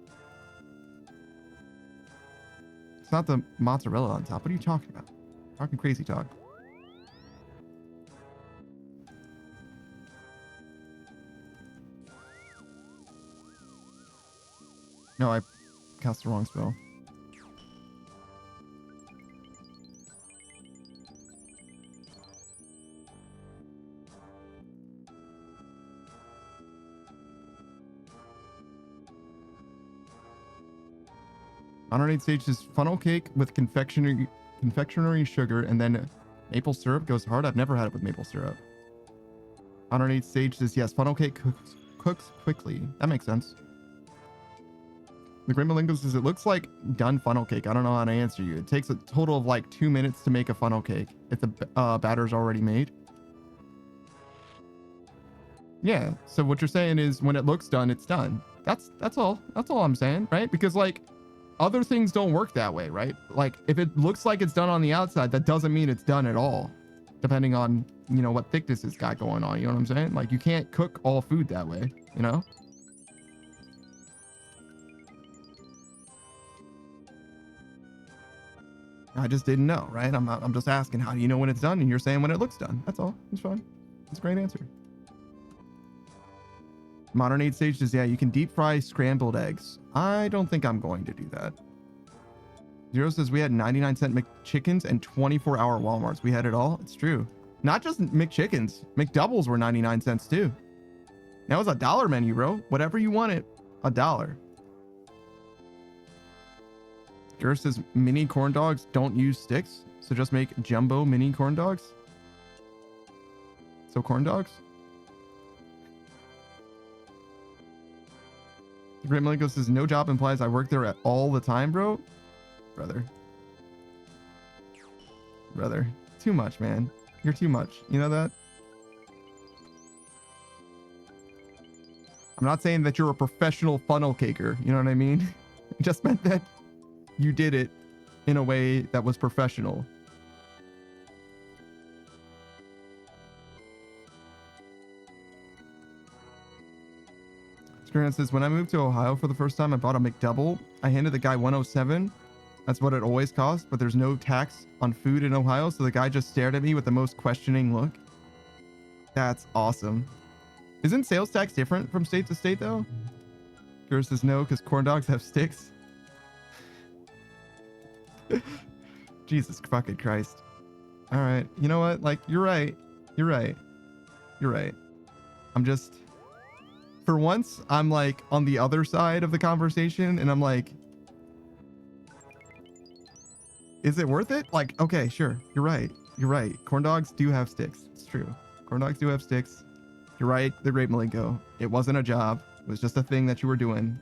It's not the mozzarella on top. What are you talking about? Talking crazy talk. No, I cast the wrong spell. Underneath stage is funnel cake with confectionery sugar and then maple syrup goes hard. I've never had it with maple syrup. Underneath stage says yes, funnel cake cooks quickly. That makes sense. The Grim Malingo says it looks like done funnel cake. I don't know how to answer you. It takes a total of like 2 minutes to make a funnel cake if the batter's already made. Yeah. So what you're saying is when it looks done, it's done. That's all. That's all I'm saying, right? Because like other things don't work that way, right? Like if it looks like it's done on the outside, that doesn't mean it's done at all. Depending on, you know, what thickness it's got going on. You know what I'm saying? Like you can't cook all food that way, you know? I just didn't know, right? I'm just asking, how do you know when it's done? And you're saying when it looks done. That's all. It's fine. It's a great answer. Modern Age Sage says, yeah, you can deep fry scrambled eggs. I don't think I'm going to do that. Zero says, we had 99-cent McChickens and 24-hour Walmarts. We had it all. It's true. Not just McChickens. McDoubles were 99 cents too. That was $1 menu, bro. Whatever you wanted, $1. Jura says mini corn dogs don't use sticks, so just make jumbo mini corn dogs. So corn dogs. Great Malenko says no job implies I work there all the time, bro. Brother, too much, man. You're too much. You know that? I'm not saying that you're a professional funnel caker. You know what I mean? I just meant that you did it in a way that was professional. Screen says, when I moved to Ohio for the first time, I bought a McDouble. I handed the guy 107. That's what it always cost, but there's no tax on food in Ohio, so the guy just stared at me with the most questioning look. That's awesome. Isn't sales tax different from state to state, though? Kira says no, because corn dogs have sticks. Jesus fucking Christ. All right. You know what? Like, you're right. You're right. You're right. I'm just... For once, I'm like on the other side of the conversation, and I'm like... Is it worth it? Like, okay, sure. You're right. You're right. Corn dogs do have sticks. It's true. Corn dogs do have sticks. You're right, the Great Malenko. It wasn't a job. It was just a thing that you were doing.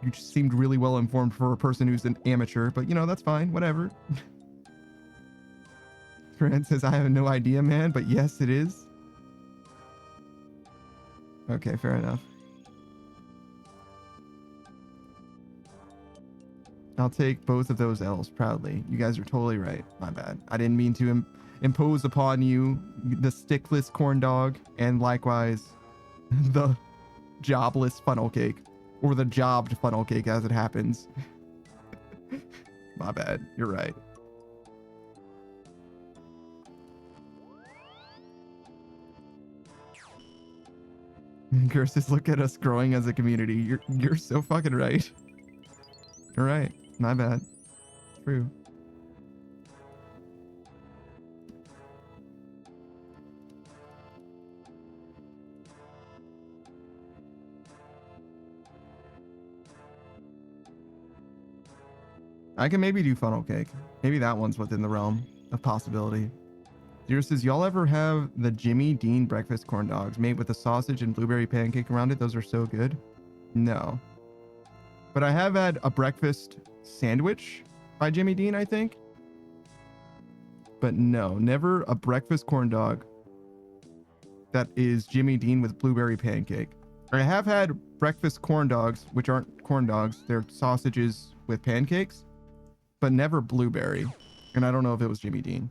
You just seemed really well informed for a person who's an amateur, but you know, that's fine. Whatever. Fran says, I have no idea, man, but yes, it is. Okay, fair enough. I'll take both of those L's proudly. You guys are totally right. My bad. I didn't mean to impose upon you the stickless corn dog and likewise the jobless funnel cake. Or the jobbed funnel cake as it happens. My bad. You're right. Curses, look at us growing as a community. You're so fucking right. You're right. My bad. True. I can maybe do funnel cake. Maybe that one's within the realm of possibility. Zero says, y'all ever have the Jimmy Dean breakfast corn dogs made with the sausage and blueberry pancake around it? Those are so good. No. But I have had a breakfast sandwich by Jimmy Dean, I think. But no, never a breakfast corn dog that is Jimmy Dean with blueberry pancake. I have had breakfast corn dogs, which aren't corn dogs. They're sausages with pancakes, but never blueberry. And I don't know if it was Jimmy Dean.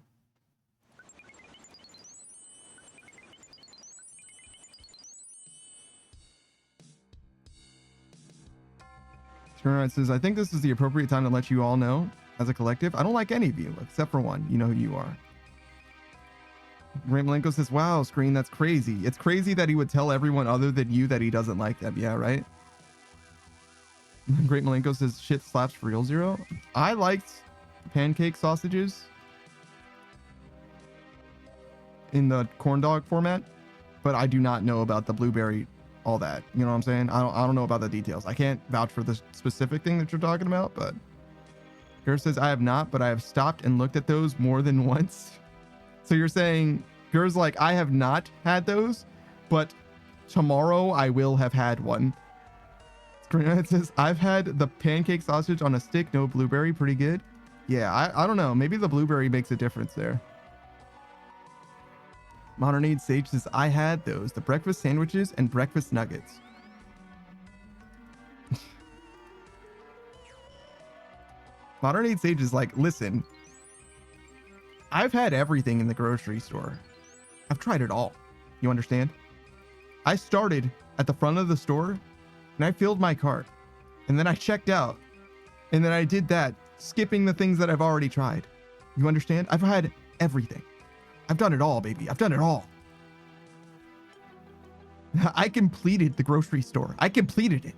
Turnaround says, I think this is the appropriate time to let you all know as a collective. I don't like any of you except for one. You know who you are. Great Malenko says, wow, Screen, that's crazy. It's crazy that he would tell everyone other than you that he doesn't like them. Yeah, right? Great Malenko says, shit slaps for real, Zero. I liked pancake sausages in the corn dog format, but I do not know about the blueberry, all that. You know what I'm saying? I don't know about the details. I can't vouch for the specific thing that you're talking about, but Gurr says, I have not, but I have stopped and looked at those more than once. So you're saying, Gurr's like, I have not had those, but tomorrow I will have had one. It says, I've had the pancake sausage on a stick, no blueberry, pretty good. Yeah, I don't know. Maybe the blueberry makes a difference there. Modern Age Sage says, I had those, the breakfast sandwiches and breakfast nuggets. Modern Age Sage is like, listen, I've had everything in the grocery store. I've tried it all. You understand? I started at the front of the store and I filled my cart and then I checked out and then I did that, skipping the things that I've already tried. You understand? I've had everything. I've done it all, baby. I've done it all. I completed the grocery store. I completed it.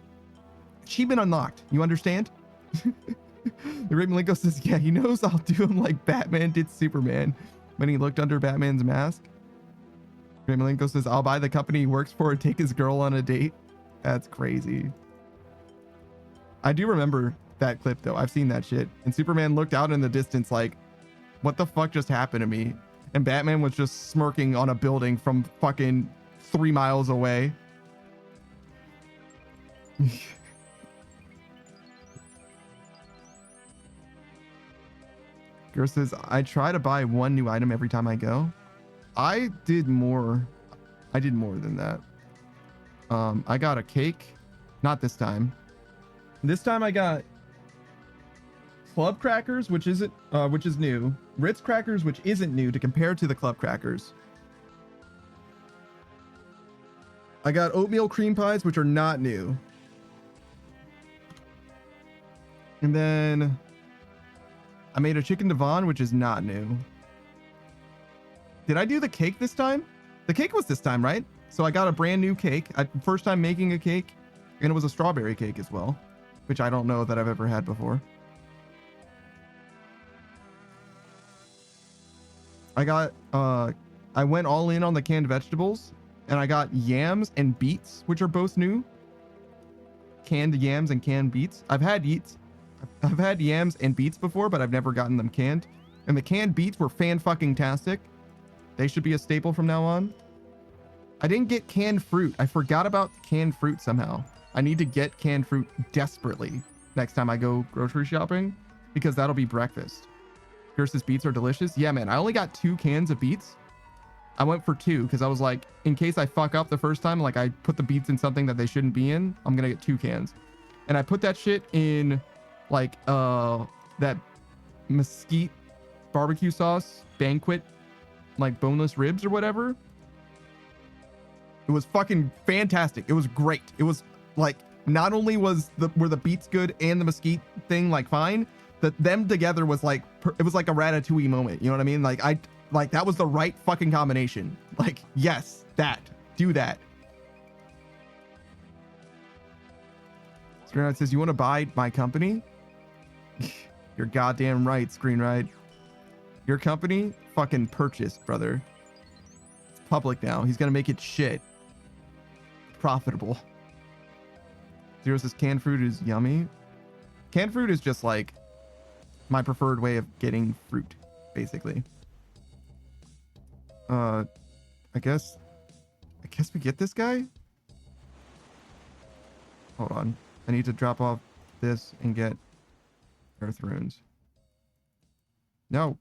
Achievement unlocked. You understand? The Great Malenko says, yeah, he knows I'll do him like Batman did Superman when he looked under Batman's mask. Great Malenko says, I'll buy the company he works for and take his girl on a date. That's crazy. I do remember that clip, though. I've seen that shit. And Superman looked out in the distance like, what the fuck just happened to me? And Batman was just smirking on a building from fucking 3 miles away. Girl says, I try to buy one new item every time I go. I did more than that. I got a cake. Not this time. This time I got club crackers, which is new. Ritz crackers, which isn't new to compare to the club crackers. I got oatmeal cream pies, which are not new. And then I made a chicken Devon, which is not new. Did I do the cake this time? The cake was this time, right? So I got a brand new cake. First time making a cake, and it was a strawberry cake as well, which I don't know that I've ever had before. I went all in on the canned vegetables, and I got yams and beets, which are both new. Canned yams and canned beets. I've had yams and beets before, but I've never gotten them canned. And the canned beets were fan-fucking-tastic. They should be a staple from now on. I didn't get canned fruit. I forgot about canned fruit somehow. I need to get canned fruit desperately next time I go grocery shopping, because that'll be breakfast. Versus beets are delicious. Yeah, man, I only got 2 cans of beets. I went for 2 because I was like, in case I fuck up the first time, like I put the beets in something that they shouldn't be in, I'm gonna get 2 cans. And I put that shit in like that mesquite barbecue sauce banquet, like boneless ribs or whatever. It was fucking fantastic. It was great. It was like not only were the beats good and the mesquite thing like fine, that them together was like it was like a Ratatouille moment. You know what I mean? Like that was the right fucking combination. Like, yes, do that. Screenride says, you want to buy my company? You're goddamn right, Screenride. Your company fucking purchased, brother. It's public now. He's gonna make it shit. Profitable. Zero says canned fruit is yummy. Canned fruit is just like my preferred way of getting fruit, basically. I guess we get this guy? Hold on. I need to drop off this and get earth runes. No.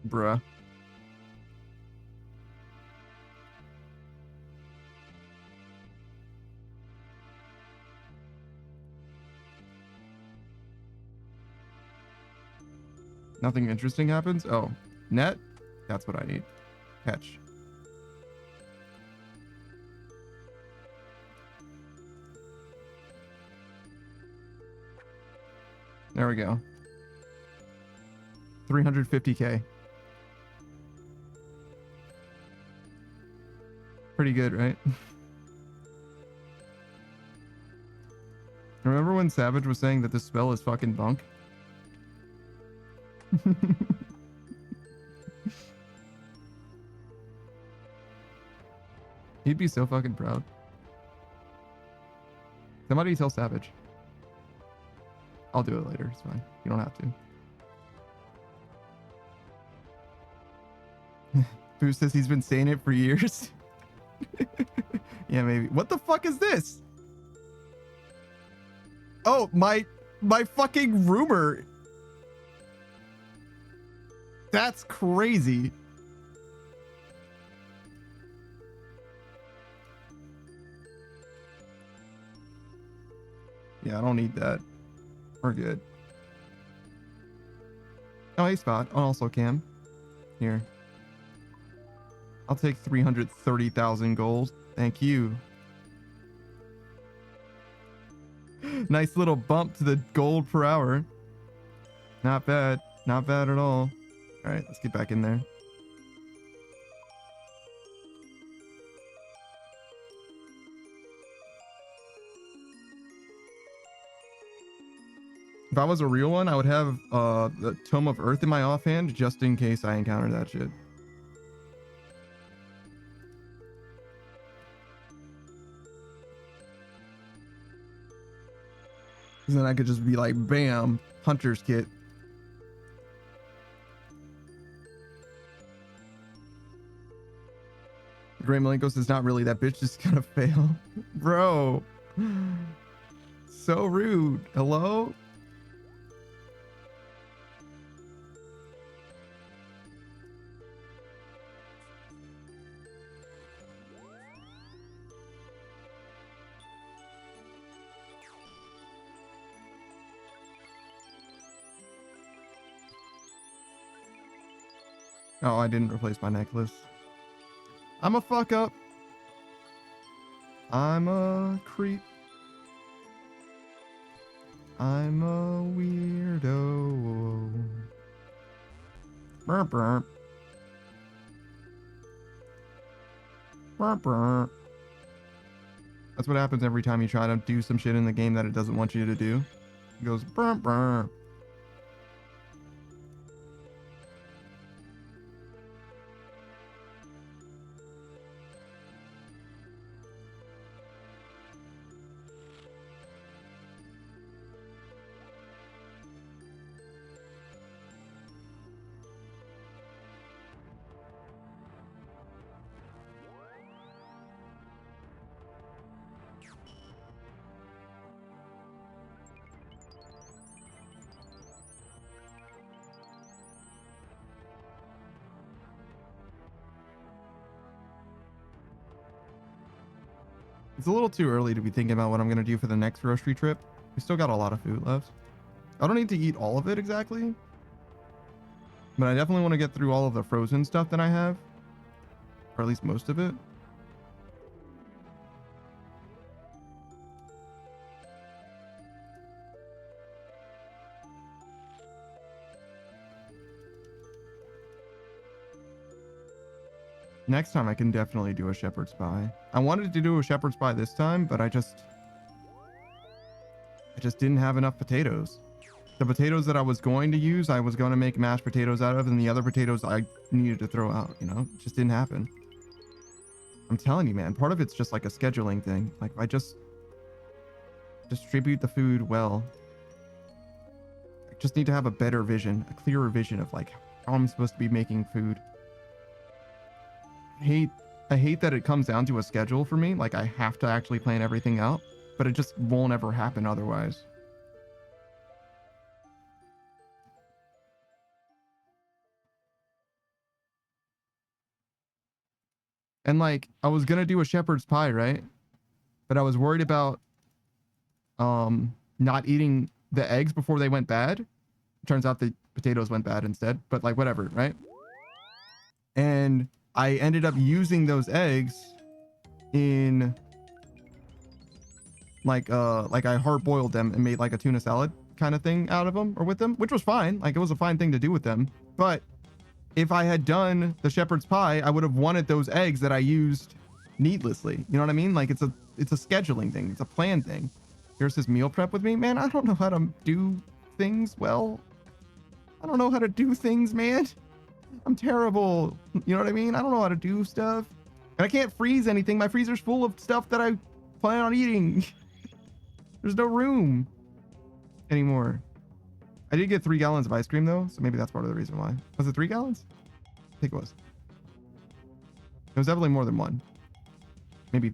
Bruh. Nothing interesting happens? Oh, net? That's what I need. Catch. There we go. 350k. Pretty good, right? Remember when Savage was saying that this spell is fucking bunk? He'd be so fucking proud. Somebody tell Savage. I'll do it later. It's fine. You don't have to. Boo says he's been saying it for years. Yeah, maybe. What the fuck is this? Oh, my fucking rumor. That's crazy. Yeah, I don't need that. We're good. Oh, hey, Spot. Also, Cam. Here. I'll take 330,000 gold. Thank you. Nice little bump to the gold per hour. Not bad. Not bad at all. All right, let's get back in there. If I was a real one, I would have the Tome of Earth in my offhand just in case I encounter that shit. Because then I could just be like, bam, Hunter's Kit. Gray Malenko says, not really, that bitch just gonna fail. Bro. So rude. Hello? Oh, I didn't replace my necklace. I'm a fuck up. I'm a creep. I'm a weirdo. Burp, burp. Burp, burp. That's what happens every time you try to do some shit in the game that it doesn't want you to do. It goes burp, burp. It's a little too early to be thinking about what I'm going to do for the next grocery trip. We still got a lot of food left. I don't need to eat all of it exactly. But I definitely want to get through all of the frozen stuff that I have, or at least most of it. Next time I can definitely do a shepherd's pie. I wanted to do a shepherd's pie this time, but I just didn't have enough potatoes. The potatoes that I was going to use, I was going to make mashed potatoes out of, and the other potatoes I needed to throw out, you know? It just didn't happen. I'm telling you, man, part of it's just like a scheduling thing. Like, if I just distribute the food well, I just need to have a better vision, a clearer vision of like how I'm supposed to be making food. I hate that it comes down to a schedule for me. Like, I have to actually plan everything out, but it just won't ever happen otherwise. And like, I was gonna do a shepherd's pie, right? But I was worried about not eating the eggs before they went bad. Turns out the potatoes went bad instead, but like, whatever, right? And I ended up using those eggs in like I hard boiled them and made like a tuna salad kind of thing out of them, or with them, which was fine. Like, it was a fine thing to do with them. But if I had done the shepherd's pie, I would have wanted those eggs that I used needlessly. You know what I mean? Like, it's a scheduling thing. It's a plan thing. Here's this meal prep with me. Man, I don't know how to do things well. I don't know how to do things, man. I'm terrible. You know what I mean? I don't know how to do stuff. And I can't freeze anything. My freezer's full of stuff that I plan on eating. There's no room anymore. I did get 3 gallons of ice cream though, so maybe that's part of the reason why. Was it 3 gallons? I think it was. It was definitely more than one. Maybe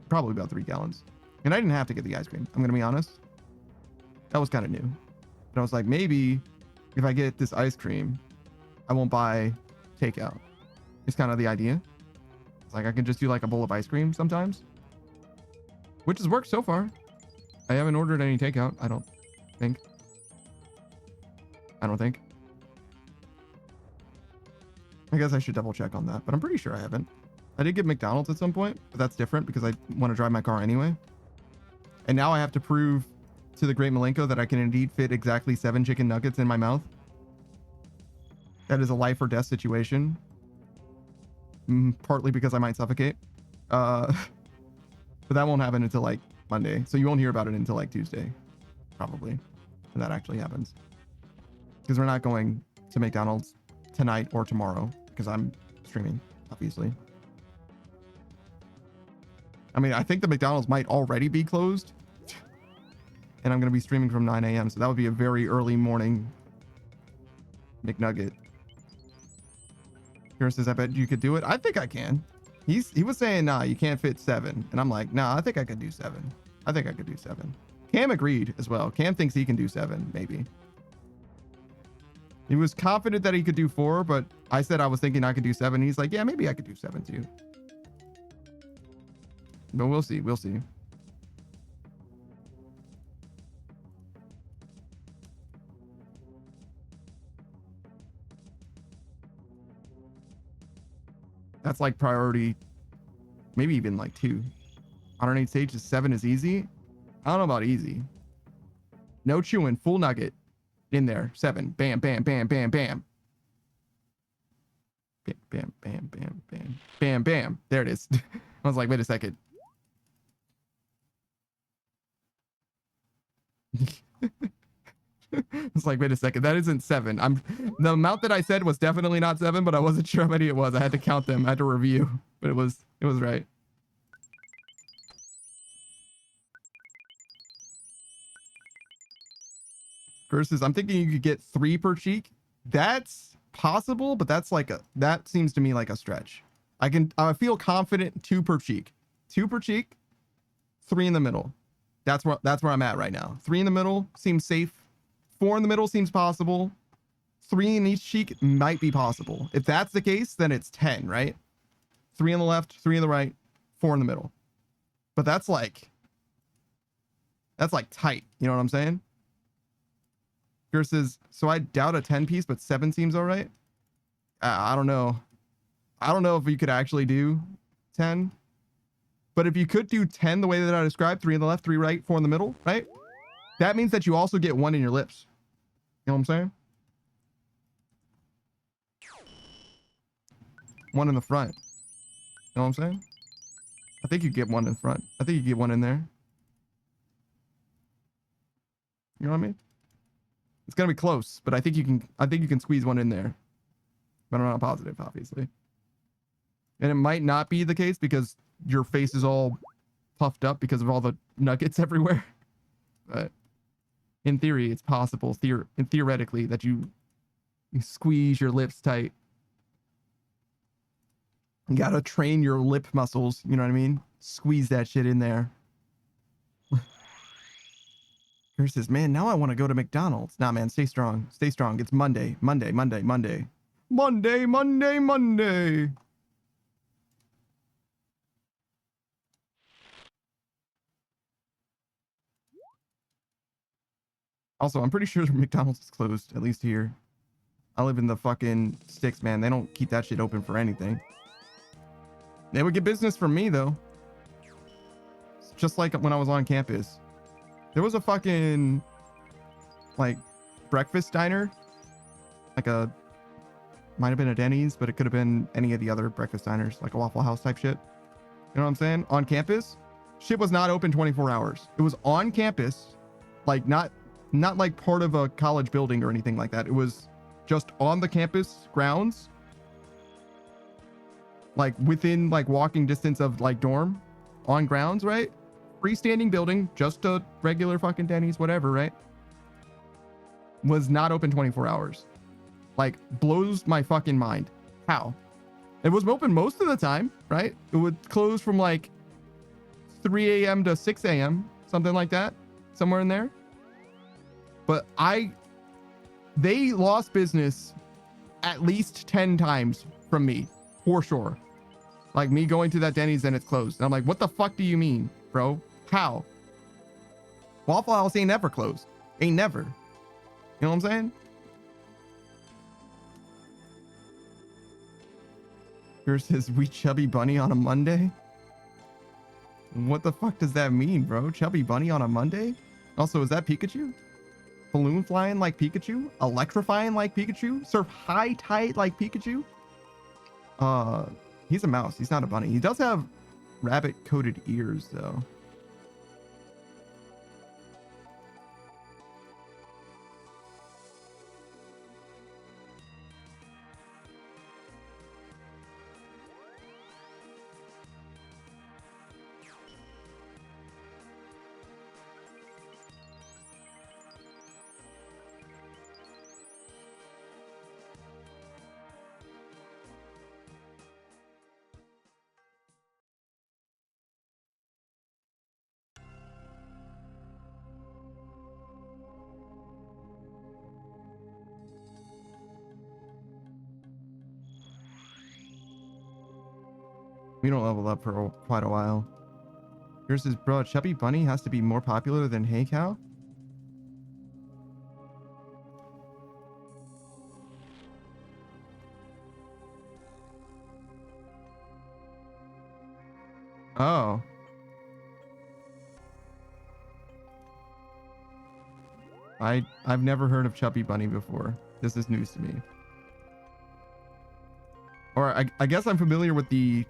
probably about 3 gallons. And I didn't have to get the ice cream. I'm gonna be honest. That was kind of new. But I was like, maybe if I get this ice cream, I won't buy takeout. It's kind of the idea. It's like I can just do like a bowl of ice cream sometimes, which has worked so far. I haven't ordered any takeout. I don't think. I guess I should double check on that, but I'm pretty sure I haven't. I did get McDonald's at some point, but that's different because I want to drive my car anyway. And now I have to prove to the Great Malenko that I can indeed fit exactly 7 chicken nuggets in my mouth. That is a life or death situation. Partly because I might suffocate. But that won't happen until like Monday. So you won't hear about it until like Tuesday. Probably. When that actually happens. Because we're not going to McDonald's tonight or tomorrow. Because I'm streaming, obviously. I mean, I think the McDonald's might already be closed. And I'm going to be streaming from 9 a.m. So that would be a very early morning McNugget. Here says, I bet you could do it. I think I can. He was saying, nah, you can't fit 7. And I'm like, nah, I think I could do 7. I think I could do 7. Cam agreed as well. Cam thinks he can do 7, maybe. He was confident that he could do 4, but I said I was thinking I could do 7. He's like, yeah, maybe I could do 7 too. But we'll see. We'll see. That's like priority, maybe even like 2. 108 stages, 7 is easy. I don't know about easy. No chewing, full nugget in there. 7. Bam, bam, bam, bam, bam. Bam, bam, bam, bam, bam, bam, bam. There it is. I was like, wait a second. It's like, wait a second, that isn't 7. The amount that I said was definitely not 7, but I wasn't sure how many it was. I had to count them. I had to review, but it was right. Versus, I'm thinking you could get 3 per cheek. That's possible, but that seems to me like a stretch. I feel confident 2 per cheek. 2 per cheek, 3 in the middle. That's where I'm at right now. 3 in the middle seems safe. 4 in the middle seems possible. 3 in each cheek might be possible. If that's the case, then it's 10, right? 3 on the left, 3 on the right, 4 in the middle. But that's like tight. You know what I'm saying? Versus, so I doubt a 10 piece, but 7 seems all right. I don't know. I don't know if you could actually do 10. But if you could do 10 the way that I described, 3 on the left, 3 right, 4 in the middle, right? That means that you also get 1 in your lips. You know what I'm saying? 1 in the front. You know what I'm saying? I think you get 1 in front. I think you get 1 in there. You know what I mean? It's gonna be close, but I think you can squeeze 1 in there. But I'm not positive, obviously. And it might not be the case because your face is all puffed up because of all the nuggets everywhere. But in theory, it's possible, theoretically, that you squeeze your lips tight. You gotta train your lip muscles, you know what I mean? Squeeze that shit in there. Here's this, man, now I want to go to McDonald's. Nah, man, stay strong. Stay strong. It's Monday. Monday, Monday, Monday. Monday, Monday, Monday. Also, I'm pretty sure McDonald's is closed, at least here. I live in the fucking sticks, man. They don't keep that shit open for anything. They would get business from me, though. It's just like when I was on campus. There was a fucking, like, breakfast diner. Like a, might have been a Denny's, but it could have been any of the other breakfast diners, like a Waffle House type shit. You know what I'm saying? On campus, shit was not open 24 hours. It was on campus, like not like part of a college building or anything like that. It was just on the campus grounds, like within like walking distance of like dorm, on grounds, right? Freestanding building, just a regular fucking Denny's, whatever, right? Was not open 24 hours. Like, blows my fucking mind. How? It was open most of the time, right? It would close from like 3 a.m. to 6 a.m., something like that, somewhere in there. But they lost business at least 10 times from me, for sure. Like me going to that Denny's and it's closed. And I'm like, what the fuck do you mean, bro? How? Waffle House ain't never closed. Ain't never. You know what I'm saying? Here says, we chubby bunny on a Monday? What the fuck does that mean, bro? Chubby bunny on a Monday? Also, is that Pikachu? Balloon flying like Pikachu? Electrifying like Pikachu? Surf high tide like Pikachu? He's a mouse. He's not a bunny. He does have rabbit-coated ears, though. We don't level up for quite a while. Here's his bro. Chubby Bunny has to be more popular than Hey Cow? Oh. I've never heard of Chubby Bunny before. This is news to me. Or I guess I'm familiar with the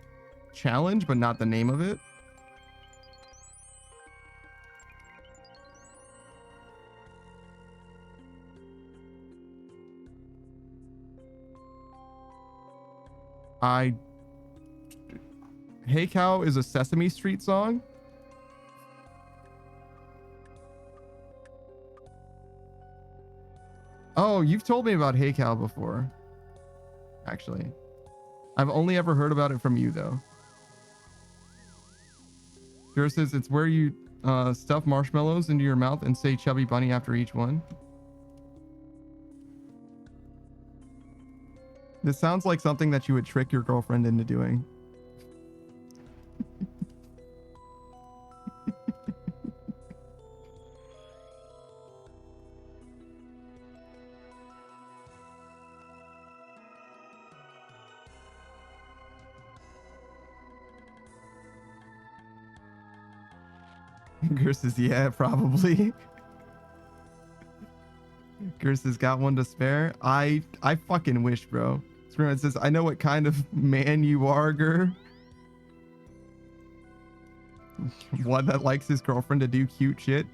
challenge, but not the name of it. Hey Cow is a Sesame Street song. Oh, you've told me about Hey Cow before. Actually. I've only ever heard about it from you, though. Jura says it's where you stuff marshmallows into your mouth and say Chubby Bunny after each one. This sounds like something that you would trick your girlfriend into doing. Gers says, yeah, probably. Gers has got one to spare. I fucking wish, bro. Screaming says, I know what kind of man you are, Ger. One that likes his girlfriend to do cute shit.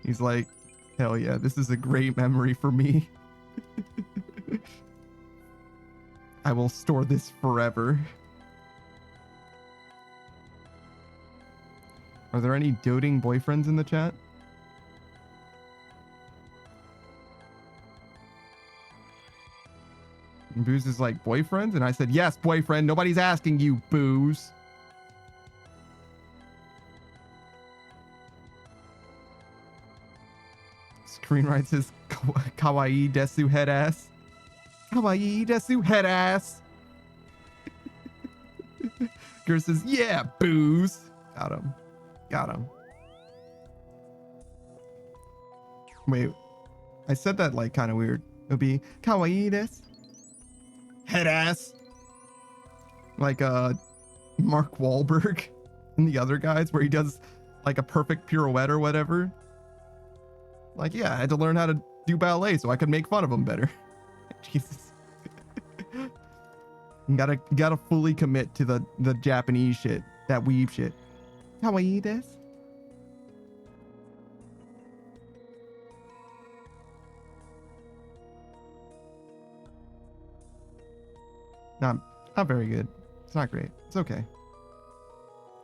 He's like, hell yeah, this is a great memory for me. I will store this forever. Are there any doting boyfriends in the chat? And Booze is like, boyfriends? And I said, yes, boyfriend. Nobody's asking you, Booze. Screenwrite says, kawaii desu head ass. Kawaii desu head ass. Ger says, yeah, Booze. Got him. Got him. Wait, I said that like kind of weird. It would be kawaii desu head ass. Like Mark Wahlberg and the other guys where he does like a perfect pirouette or whatever. Like, yeah, I had to learn how to do ballet so I could make fun of him better. Jesus. You gotta fully commit to the Japanese shit, that weeb shit. Kawaii desu. Not very good. It's not great. It's okay.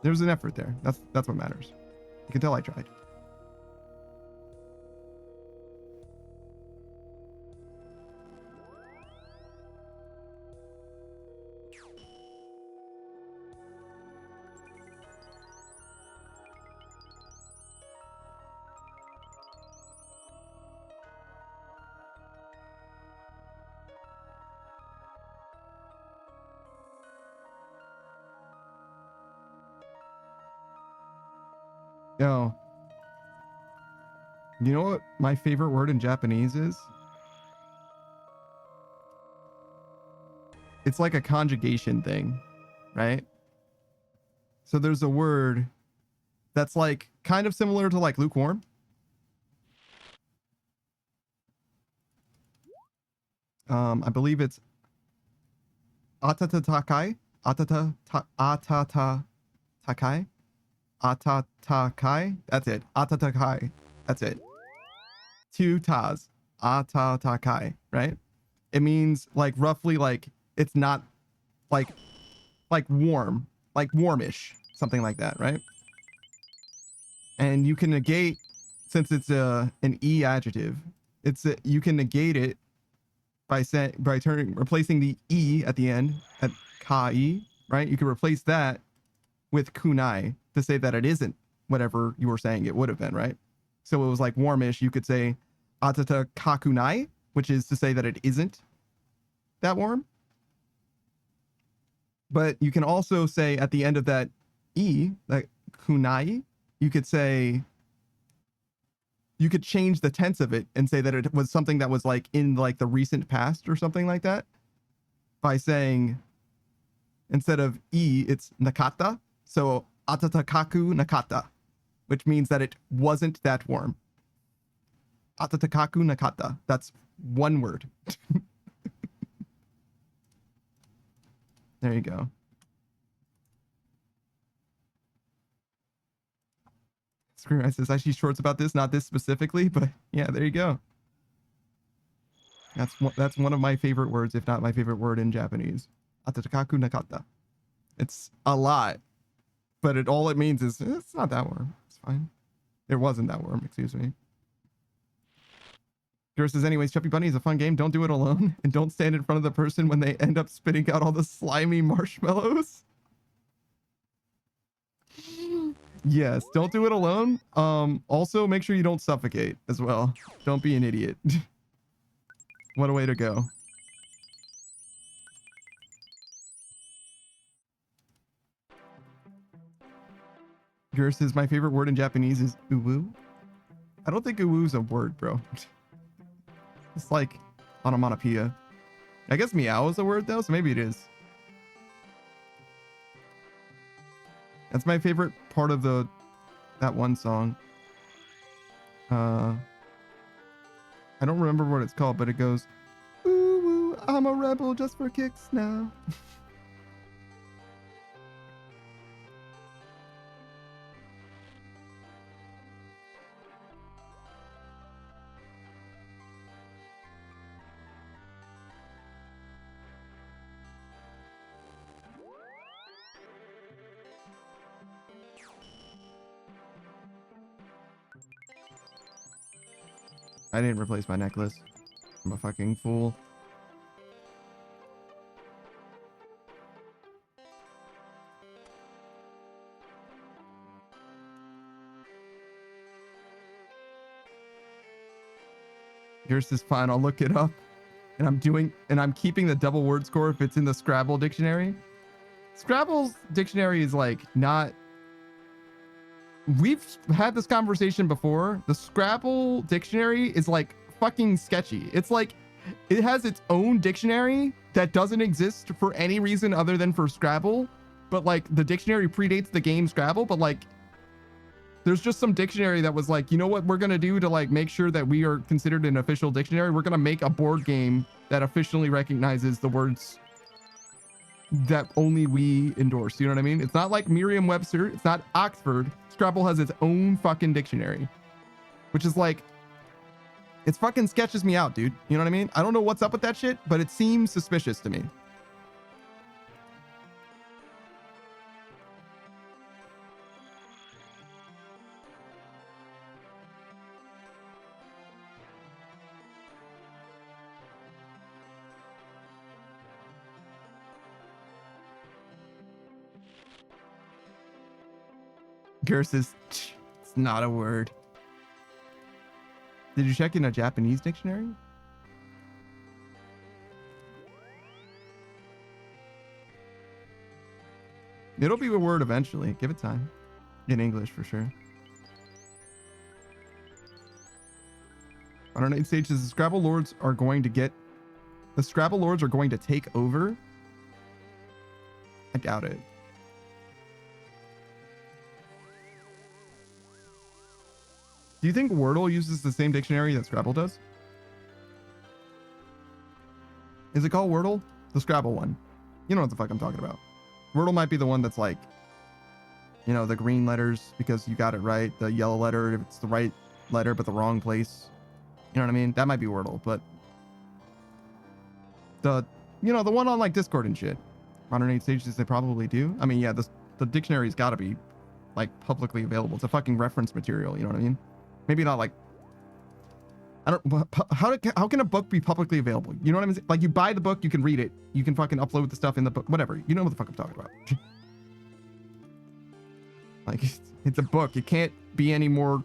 There's an effort there. That's what matters. You can tell I tried. Yo, you know what my favorite word in Japanese is? It's like a conjugation thing, right? So there's a word that's like kind of similar to like lukewarm. I believe it's atata takai. Atatakai. That's it. Atatakai. That's it. Two tas. Atatakai. Right? It means like roughly like it's not like warm, like warmish, something like that, right? And you can negate, since it's an E adjective, you can negate it by replacing the E at the end at kai, right? You can replace that with kunai to say that it isn't whatever you were saying it would have been, right? So it was like warmish. You could say atata kakunai, which is to say that it isn't that warm. But you can also say at the end of that E, like kunai, you could change the tense of it and say that it was something that was like in like the recent past or something like that by saying instead of E, it's nakata. So atatakaku nakata, which means that it wasn't that warm. Atatakaku nakata. That's one word. There you go. Screenwriter says, I see shorts about this, not this specifically, but yeah, there you go. That's one of my favorite words, if not my favorite word in Japanese. Atatakaku nakata. It's a lot, but all it means is it's not that warm. It's fine. It wasn't that warm, excuse me. Gura says, anyways, Chuffy Bunny is a fun game. Don't do it alone, and don't stand in front of the person when they end up spitting out all the slimy marshmallows. Yes, don't do it alone. Also, make sure you don't suffocate as well. Don't be an idiot. What a way to go. Gura says, my favorite word in Japanese is uwu. I don't think uwu is a word, bro. It's like onomatopoeia. I guess meow is a word though, so maybe it is. That's my favorite part of that one song. I don't remember what it's called, but it goes, ooh, ooh, I'm a rebel just for kicks now. I didn't replace my necklace. I'm a fucking fool. Yours is fine. I'll look it up. And I'm keeping the double word score if it's in the Scrabble dictionary. Scrabble's dictionary is like not. We've had this conversation before. The Scrabble dictionary is like fucking sketchy. It's like it has its own dictionary that doesn't exist for any reason other than for Scrabble. But like the dictionary predates the game Scrabble, but like there's just some dictionary that was like, you know what we're going to do to like make sure that we are considered an official dictionary? We're going to make a board game that officially recognizes the words that only we endorse. You know what I mean? It's not like Merriam-Webster. It's not Oxford. Scrabble has its own fucking dictionary, which is like, it's fucking sketches me out, dude. You know what I mean? I don't know what's up with that shit, but it seems suspicious to me. Curse is, it's not a word. Did you check in a Japanese dictionary? It'll be a word eventually. Give it time. In English for sure. On our night stages, the Scrabble Lords are going to take over. I doubt it. Do you think Wordle uses the same dictionary that Scrabble does? Is it called Wordle? The Scrabble one. You know what the fuck I'm talking about. Wordle might be the one that's like, you know, the green letters because you got it right. The yellow letter, if it's the right letter but the wrong place. You know what I mean? That might be Wordle, but the one on like Discord and shit. Modern 8 stages, they probably do. I mean, yeah, the dictionary's got to be like publicly available. It's a fucking reference material. You know what I mean? Maybe not like, I don't, how can a book be publicly available? You know what I mean? Like you buy the book, you can read it. You can fucking upload the stuff in the book, whatever. You know what the fuck I'm talking about. Like it's a book. It can't be any more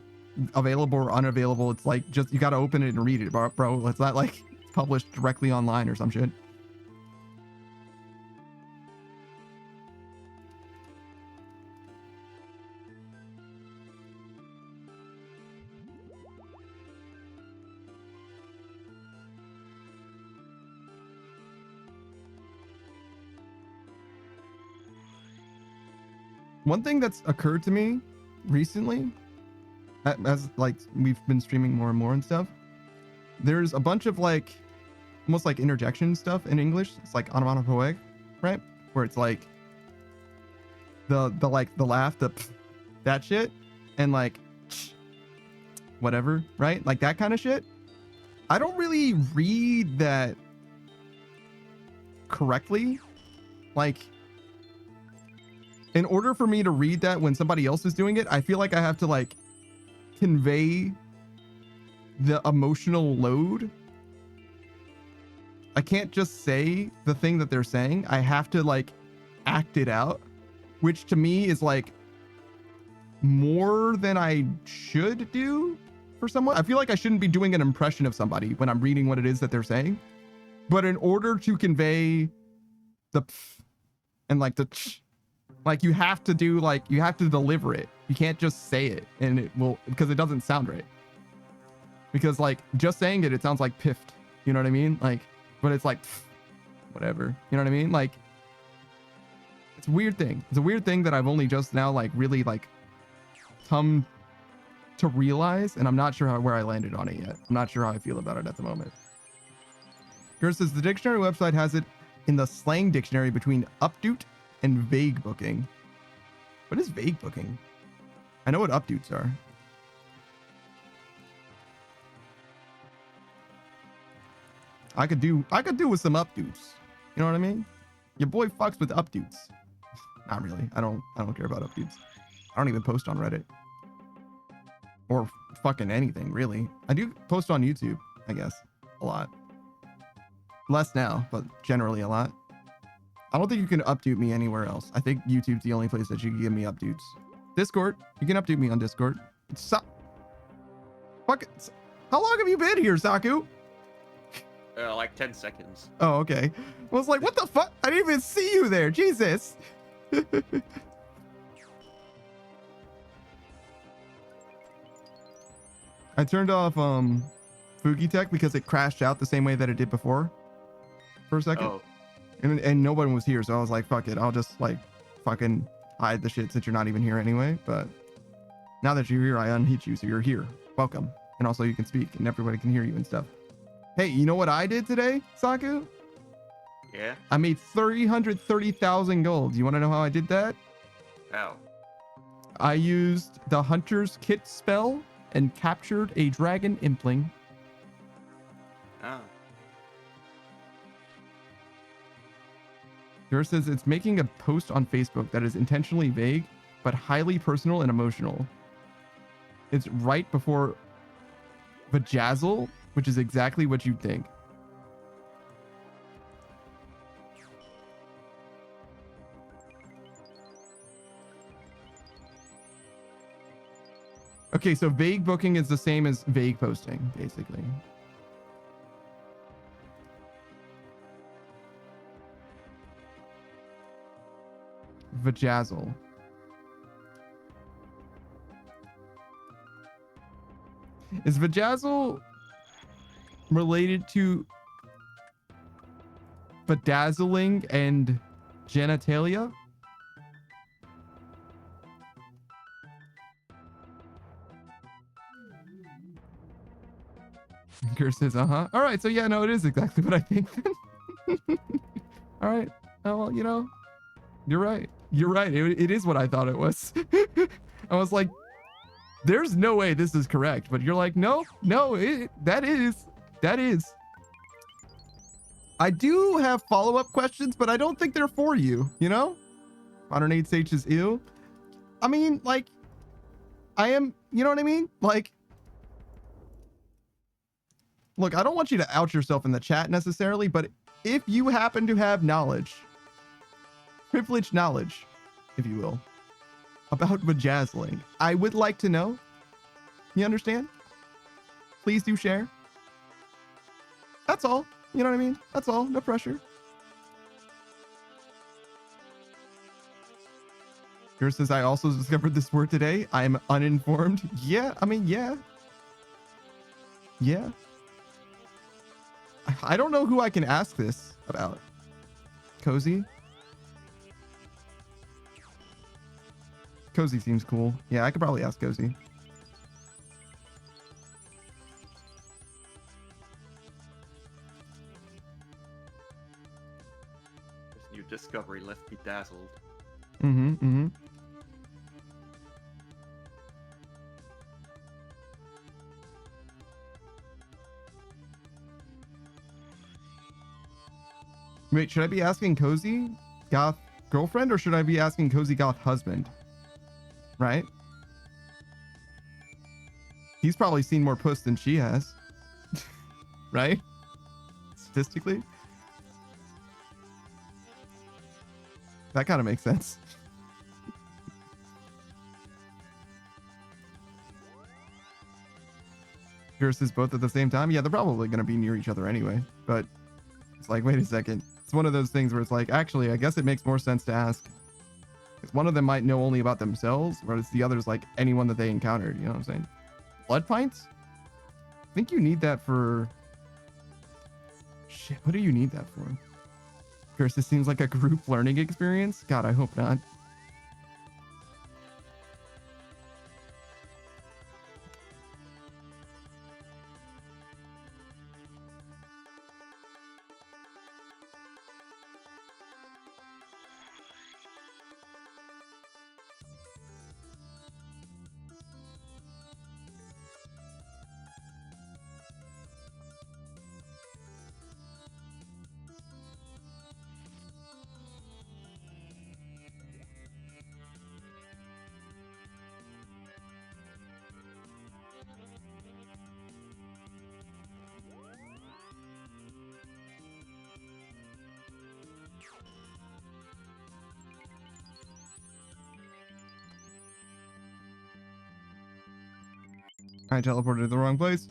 available or unavailable. It's like just, you got to open it and read it, bro. It's not like it's published directly online or some shit. One thing that's occurred to me recently, as like we've been streaming more and more and stuff, there's a bunch of like almost like interjection stuff in English. It's like onomatopoeic, right? Where it's like the laugh, the pff, that shit, and like whatever, right? Like that kind of shit. I don't really read that correctly. Like, in order for me to read that when somebody else is doing it, I feel like I have to like convey the emotional load. I can't just say the thing that they're saying. I have to like act it out, which to me is like more than I should do for someone. I feel like I shouldn't be doing an impression of somebody when I'm reading what it is that they're saying. But in order to convey the pff and like the ch, like you have to deliver it. You can't just say it and it will, because it doesn't sound right. Because like just saying it sounds like piffed. You know what I mean? Like, but it's like pff, whatever. You know what I mean? Like It's a weird thing. It's a weird thing that I've only just now like really like come to realize, and I'm not sure where I landed on it yet. I'm not sure how I feel about it at the moment. Gert says the dictionary website has it in the slang dictionary between updoot and vague booking. What is vague booking? I know what updoots are. I could do with some updoots. You know what I mean? Your boy fucks with updoots. Not really. I don't care about updoots. I don't even post on Reddit. Or fucking anything, really. I do post on YouTube, I guess. A lot. Less now, but generally a lot. I don't think you can update me anywhere else. I think YouTube's the only place that you can give me updates. Discord. You can update me on Discord. Fuck it. How long have you been here, Saku? Like 10 seconds. Oh, okay. I was like, what the fuck? I didn't even see you there. Jesus. I turned off Fugitech because it crashed out the same way that it did before for a second. Oh. And no one was here, so I was like, fuck it. I'll just like fucking hide the shit since you're not even here anyway. But now that you're here, I unhit you, so you're here. Welcome. And also you can speak and everybody can hear you and stuff. Hey, you know what I did today, Saku? Yeah? I made 330,000 gold. You want to know how I did that? How? I used the Hunter's Kit spell and captured a dragon impling. Ah. Yours says it's making a post on Facebook that is intentionally vague, but highly personal and emotional. It's right before Vajazzle, which is exactly what you'd think. Okay, so vague booking is the same as vague posting, basically. Vajazzle. Is Vajazzle related to bedazzling and genitalia? Gur says, uh-huh. All right, so yeah, no, it is exactly what I think. All right. Oh, well, you know, you're right. You're right. It is what I thought it was. I was like, there's no way this is correct. But you're like, no, that is. I do have follow-up questions, but I don't think they're for you, you know? Modern Age Sage is ew. I mean, like, I am, you know what I mean? Like, look, I don't want you to out yourself in the chat necessarily, but if you happen to have knowledge, privileged knowledge, if you will, about vajazzling, I would like to know. You understand? Please do share. That's all. You know what I mean? That's all. No pressure. Yours says, I also discovered this word today. I am uninformed. Yeah, I mean, yeah. Yeah. I don't know who I can ask this about. Cozy? Cozy seems cool. Yeah, I could probably ask Cozy. This new discovery left me dazzled. Mm-hmm. Wait, should I be asking Cozy Goth girlfriend or should I be asking Cozy Goth husband? Right? He's probably seen more puss than she has. Right? Statistically? That kind of makes sense. Versus both at the same time? Yeah, they're probably going to be near each other anyway. But it's like, wait a second. It's one of those things where it's like, actually, I guess it makes more sense to ask. Because one of them might know only about themselves, whereas the other's like anyone that they encountered. You know what I'm saying? Blood pints? I think you need that for... Shit, what do you need that for? Chris, this seems like a group learning experience. God, I hope not. I teleported to the wrong place.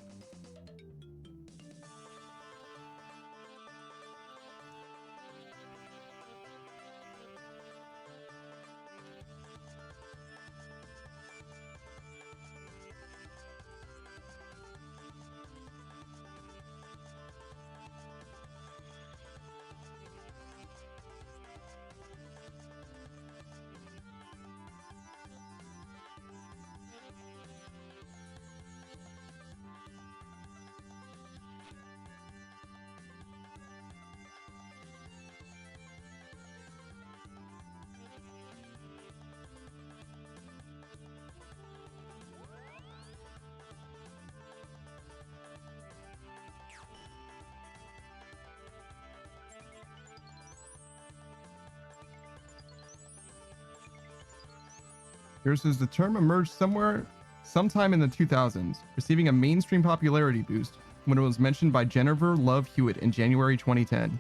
Here says the term emerged sometime in the 2000s, receiving a mainstream popularity boost when it was mentioned by Jennifer Love Hewitt in January 2010.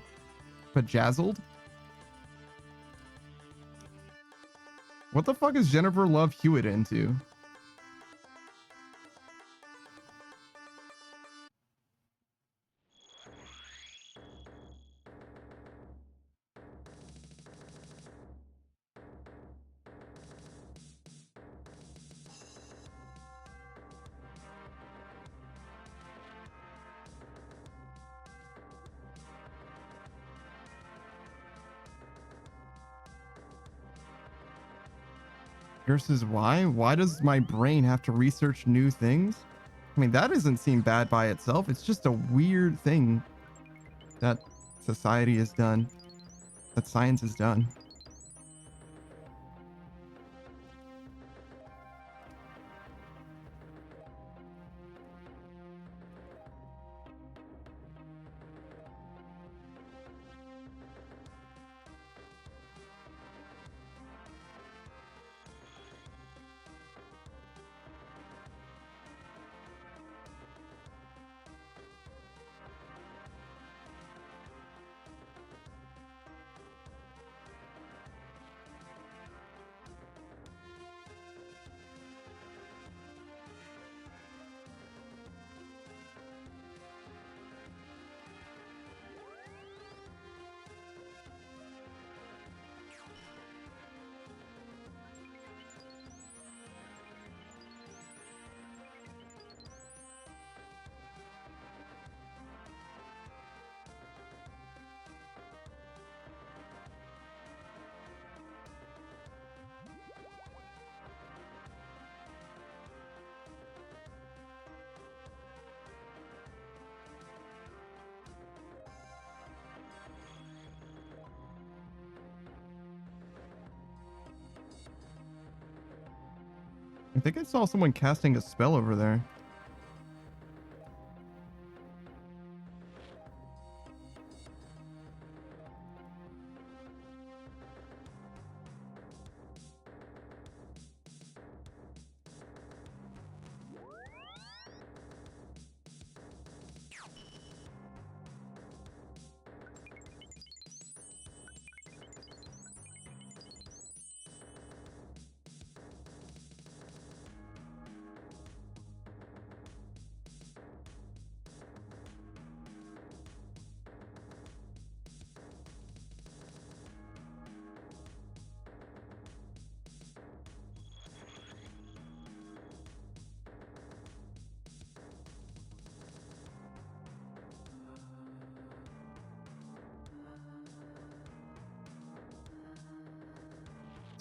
Bejazzled? What the fuck is Jennifer Love Hewitt into? Versus why? Why does my brain have to research new things? I mean, that doesn't seem bad by itself. It's just a weird thing that society has done, that science has done. I think I saw someone casting a spell over there.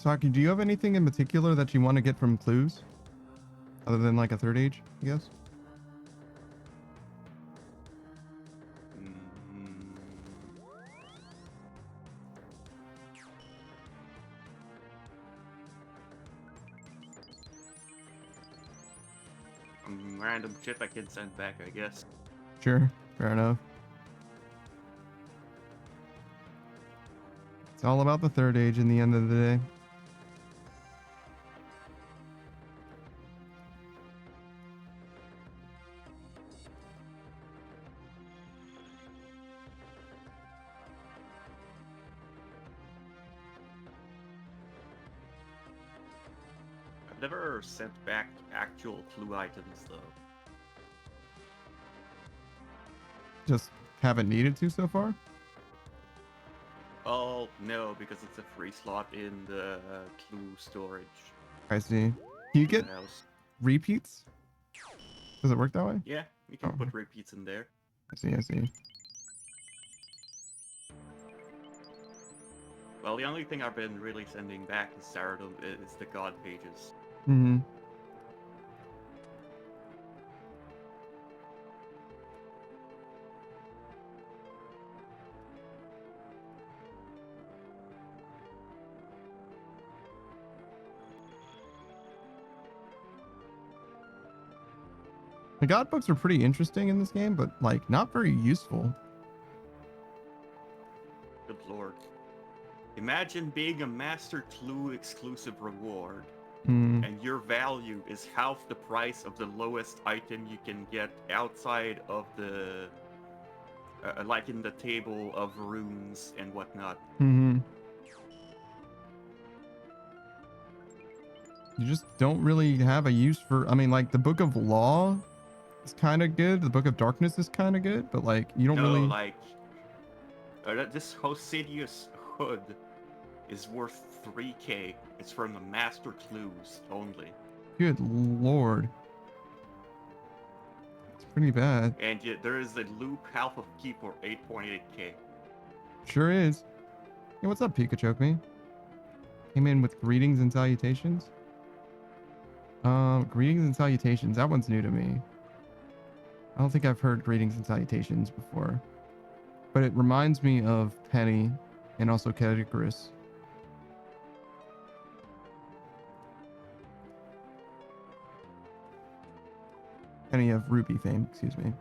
Saki, do you have anything in particular that you want to get from clues? Other than like a third age, I guess? Mm, random shit I can send back, I guess. Sure, fair enough. It's all about the third age in the end of the day. I've never sent back actual clue items though. Just haven't needed to so far? Oh no, because it's a free slot in the clue storage I see. Can you get in the house. repeats? Does it work that way? Yeah, you can Oh. put repeats in there. I see, I see. Well, the only thing I've been really sending back is Saradom is the god pages. Mm-hmm. The god books are pretty interesting in this game, but like not very useful. Good lord. Imagine being a Master Clue exclusive reward, and your value is half the price of the lowest item you can get outside of the, like in the table of runes and whatnot. Mm-hmm. You just don't really have a use for, I mean, like the Book of Law is kind of good. The Book of Darkness is kind of good, but like you don't No, really. like, this Hosidius hood is worth 3k. It's from the Master Clues only. Good lord. It's pretty bad. And yet there is a loop half of key for 8.8k. Sure is. Hey, what's up, Pikachu? Me? Came in with greetings and salutations. Greetings and salutations. That one's new to me. I don't think I've heard greetings and salutations before. But it reminds me of Penny and also Categoris. Penny of Ruby fame, excuse me.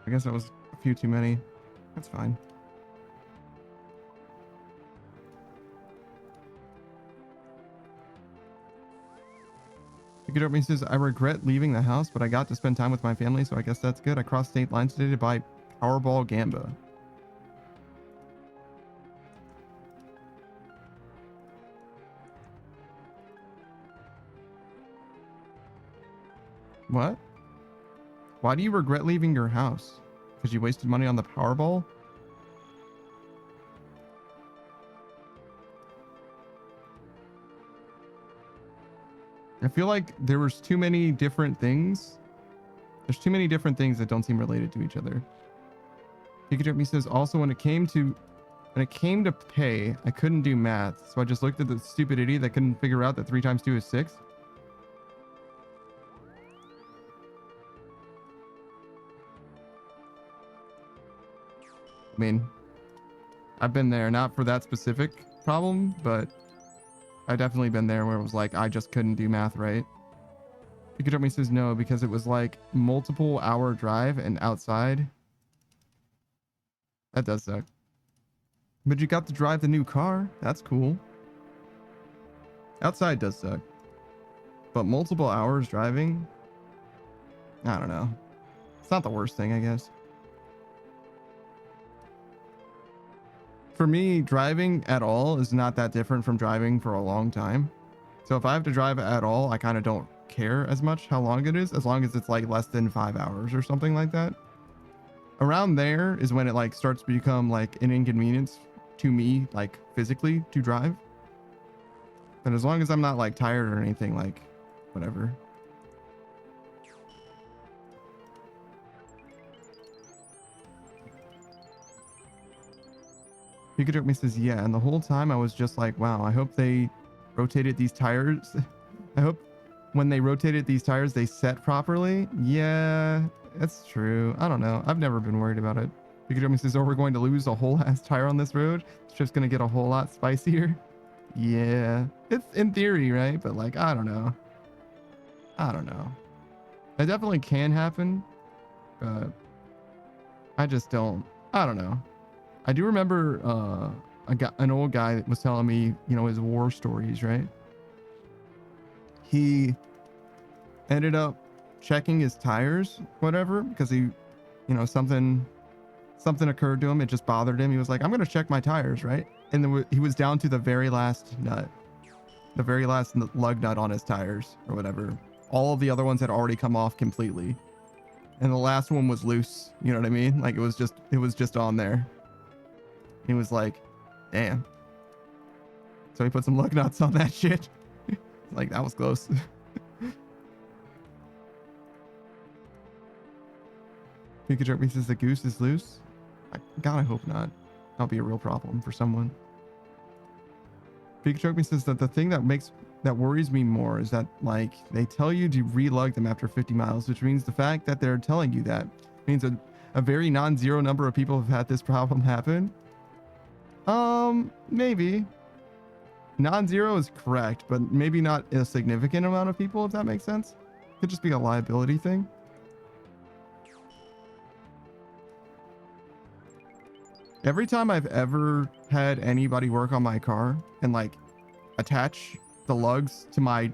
I guess that was a few too many. That's fine. Pick it up and he says, I regret leaving the house, but I got to spend time with my family, so I guess that's good. I crossed state lines today to buy Powerball Gamba. What? Why do you regret leaving your house? Because you wasted money on the Powerball? I feel like there was too many different things. There's too many different things that don't seem related to each other. Pikachu says also when it came to pay, I couldn't do math, so I just looked at the stupid idiot that couldn't figure out that 3 times 2 is 6. I mean, I've been there, not for that specific problem, but I've definitely been there where it was like, I just couldn't do math right. Pikachu says no, because it was like multiple hour drive and outside. That does suck. But you got to drive the new car. That's cool. Outside does suck. But multiple hours driving, I don't know. It's not the worst thing, I guess. For me, driving at all is not that different from driving for a long time. So if I have to drive at all, I kind of don't care as much how long it is, as long as it's like less than 5 hours or something like that. Around there is when it like starts to become like an inconvenience to me, like physically to drive. But as long as I'm not like tired or anything, like whatever. Pikachu me says, yeah, and the whole time I was just like, wow, I hope they rotated these tires. I hope when they rotated these tires, they set properly. Yeah, that's true. I don't know. I've never been worried about it. Pikachu me says, oh, we're going to lose a whole ass tire on this road. It's just going to get a whole lot spicier. Yeah, it's in theory, right? But like, I don't know. I don't know. It definitely can happen, but I just don't. I don't know. I do remember an old guy that was telling me, you know, his war stories, right? He ended up checking his tires, whatever, because he, you know, something occurred to him. It just bothered him. He was like, I'm going to check my tires, right? And then he was down to the very last nut, the very last lug nut on his tires or whatever. All of the other ones had already come off completely. And the last one was loose. You know what I mean? Like it was just on there. He was like, damn. So he put some lug nuts on that shit. Like, that was close. Pikachu says the goose is loose. God, I hope not. That'll be a real problem for someone. Pikachu says that the thing that worries me more is that, like, they tell you to re-lug them after 50 miles, which means the fact that they're telling you that means a very non-zero number of people have had this problem happen. Maybe. Non-zero is correct, but maybe not a significant amount of people, if that makes sense. Could just be a liability thing. Every time I've ever had anybody work on my car and like attach the lugs to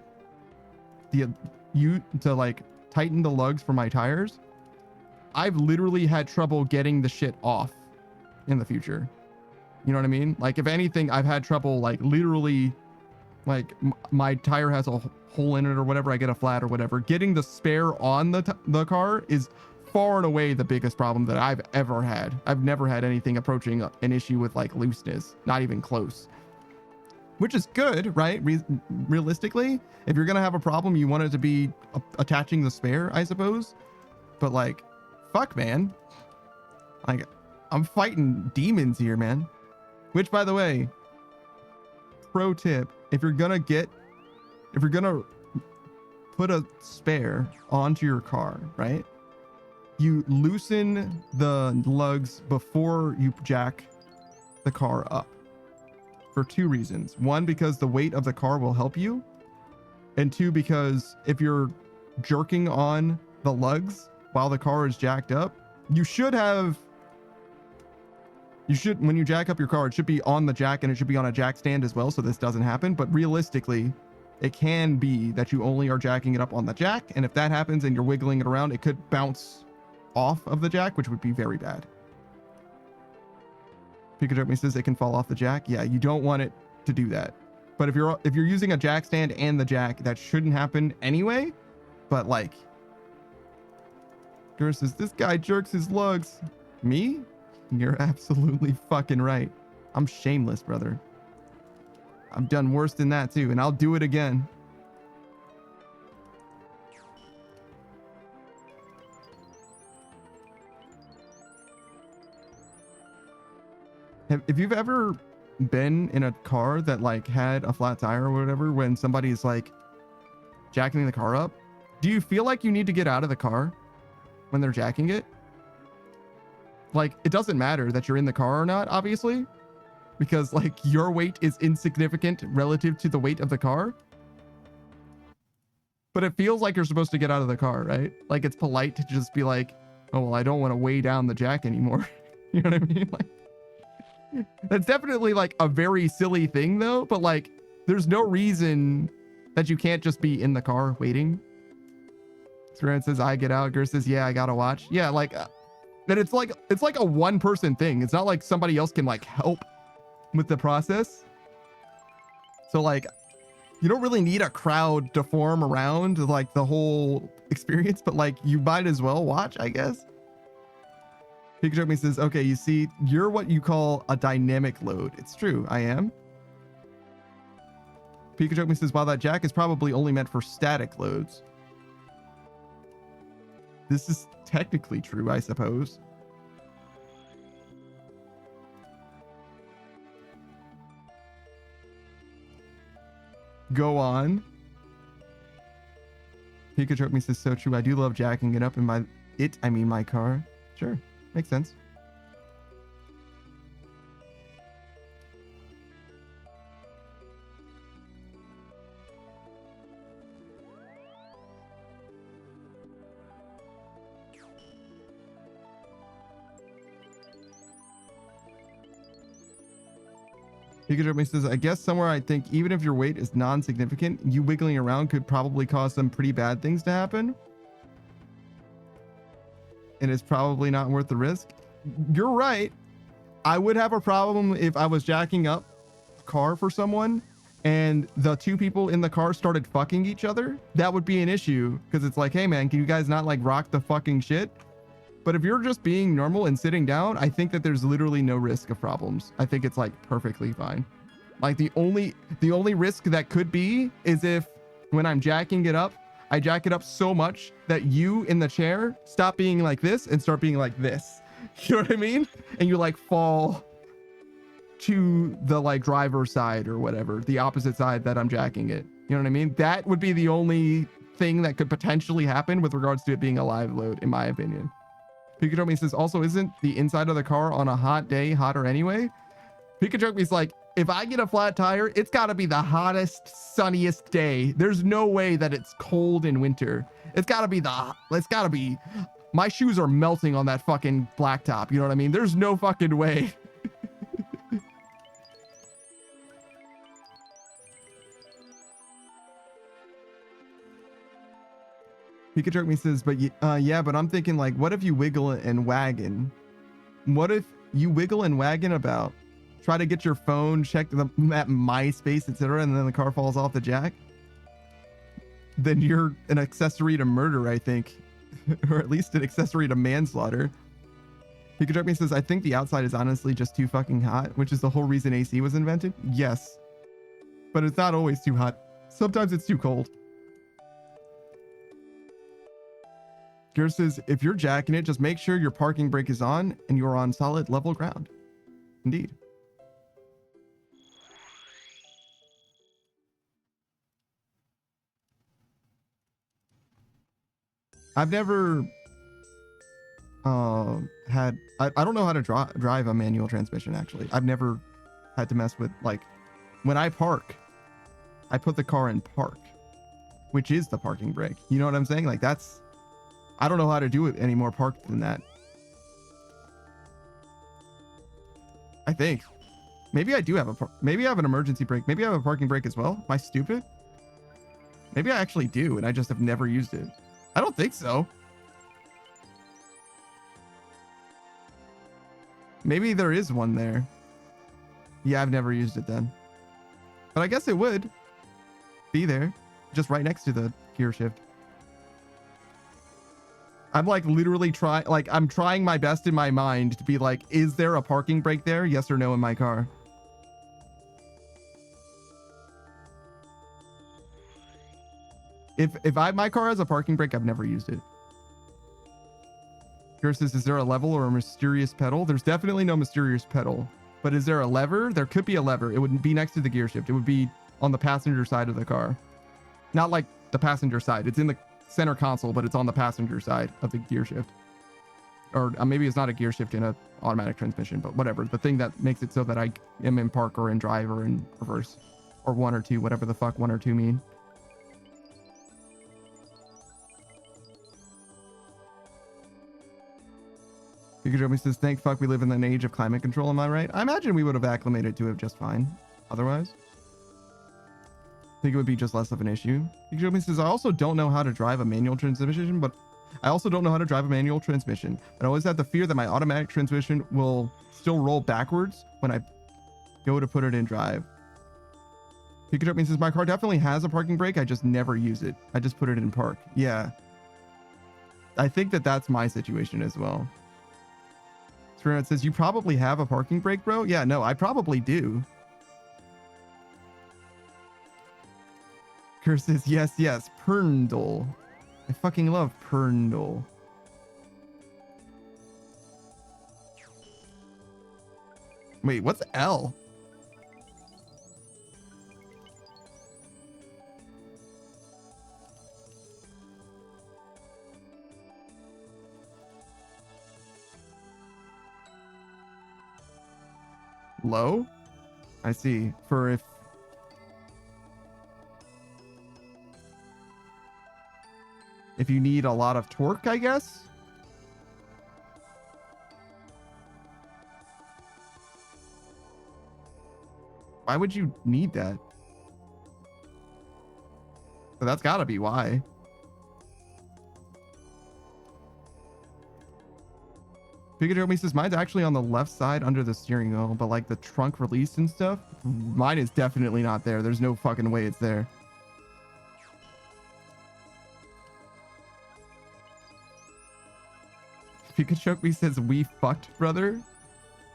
to like tighten the lugs for my tires, I've literally had trouble getting the shit off in the future. You know what I mean? Like, if anything, I've had trouble, like, literally, like, my tire has a hole in it or whatever, I get a flat or whatever. Getting the spare on the car is far and away the biggest problem that I've ever had. I've never had anything approaching an issue with, like, looseness. Not even close. Which is good, right? Realistically, if you're going to have a problem, you want it to be attaching the spare, I suppose. But, like, fuck, man. Like, I'm fighting demons here, man. Which, by the way, pro tip, if you're gonna put a spare onto your car, right? You loosen the lugs before you jack the car up for 2 reasons. 1, because the weight of the car will help you. And 2, because if you're jerking on the lugs while the car is jacked up, when you jack up your car, it should be on the jack and it should be on a jack stand as well, so this doesn't happen. But realistically, it can be that you only are jacking it up on the jack, and if that happens and you're wiggling it around, it could bounce off of the jack, which would be very bad. Pikachu says it can fall off the jack. Yeah, you don't want it to do that. But if you're using a jack stand and the jack, that shouldn't happen anyway. But like, Gur says, this guy jerks his lugs. Me? You're absolutely fucking right. I'm shameless, brother. I've done worse than that too, and I'll do it again. If you've ever been in a car that like had a flat tire or whatever, when somebody's like jacking the car up, do you feel like you need to get out of the car when they're jacking it? Like, it doesn't matter that you're in the car or not, obviously, because like your weight is insignificant relative to the weight of the car. But it feels like you're supposed to get out of the car, right? Like, it's polite to just be like, oh, well, I don't want to weigh down the jack anymore. You know what I mean? Like, that's definitely like a very silly thing though, but like, there's no reason that you can't just be in the car waiting. Scran says, I get out. Gur says, yeah, I gotta watch. Yeah, like, and it's like a one person thing. It's not like somebody else can like help with the process. So like, you don't really need a crowd to form around like the whole experience, but like you might as well watch, I guess. Pikachu says, okay, you see, you're what you call a dynamic load. It's true, I am. Pikachu says, while that jack is probably only meant for static loads. This is technically true, I suppose. Go on. Pikachu says, so true. I do love jacking it up in my car. Sure, makes sense. Pikachu says, I guess somewhere I think even if your weight is non-significant, you wiggling around could probably cause some pretty bad things to happen. And it's probably not worth the risk. You're right. I would have a problem if I was jacking up a car for someone and the two people in the car started fucking each other. That would be an issue because it's like, hey man, can you guys not like rock the fucking shit? But if you're just being normal and sitting down, I think that there's literally no risk of problems. I think it's like perfectly fine. Like the only risk that could be is if when I'm jacking it up, I jack it up so much that you in the chair stop being like this and start being like this. You know what I mean? And you like fall to the like driver's side or whatever, the opposite side that I'm jacking it. You know what I mean? That would be the only thing that could potentially happen with regards to it being a live load, in my opinion. Pikachu says, also, isn't the inside of the car on a hot day hotter anyway? Pikachu's like, if I get a flat tire, it's got to be the hottest, sunniest day. There's no way that it's cold in winter. It's got to be, my shoes are melting on that fucking blacktop. You know what I mean? There's no fucking way. Pikachu says, but yeah, but I'm thinking like, what if you wiggle and wagon? What if you wiggle and wagon about? Try to get your phone, check that MySpace, etc., and then the car falls off the jack? Then you're an accessory to murder, I think. Or at least an accessory to manslaughter. Pikachu says, I think the outside is honestly just too fucking hot, which is the whole reason AC was invented. Yes. But it's not always too hot. Sometimes it's too cold. Gear says, if you're jacking it, just make sure your parking brake is on and you're on solid level ground. Indeed. I've never had, I don't know how to drive a manual transmission, actually. I've never had to mess with, like, when I park, I put the car in park, which is the parking brake. You know what I'm saying? Like, that's, I don't know how to do it any more parked than that. I think. Maybe I do have maybe I have an emergency brake. Maybe I have a parking brake as well. Am I stupid? Maybe I actually do, and I just have never used it. I don't think so. Maybe there is one there. Yeah, I've never used it then. But I guess it would be there, just right next to the gear shift. I'm like literally I'm trying my best in my mind to be like, is there a parking brake there? Yes or no in my car? If my car has a parking brake, I've never used it. Yours says, is there a level or a mysterious pedal? There's definitely no mysterious pedal. But is there a lever? There could be a lever. It wouldn't be next to the gear shift. It would be on the passenger side of the car. Not like the passenger side. It's in the center console, but it's on the passenger side of the gear shift. Or maybe it's not a gear shift in an automatic transmission, but whatever. The thing that makes it so that I am in park or in drive or in reverse. Or one or two, whatever the fuck one or two mean. Pikachu says, thank fuck we live in an age of climate control, am I right? I imagine we would have acclimated to it just fine otherwise. think it would be just less of an issue. He says, I also don't know how to drive a manual transmission, but I always have the fear that my automatic transmission will still roll backwards when I go to put it in drive. Pikachu says, my car definitely has a parking brake. I just never use it. I just put it in park. Yeah. I think that that's my situation as well. It says, you probably have a parking brake, bro. Yeah, no, I probably do. Curse says, yes, Perndle. I fucking love Perndle. Wait, what's L? Low? I see. For if you need a lot of torque, I guess. Why would you need that? So that's gotta be why. Pikachu says, mine's actually on the left side under the steering wheel, but like the trunk release and stuff, mine is definitely not there. There's no fucking way it's there. Pikachu says, we fucked, brother.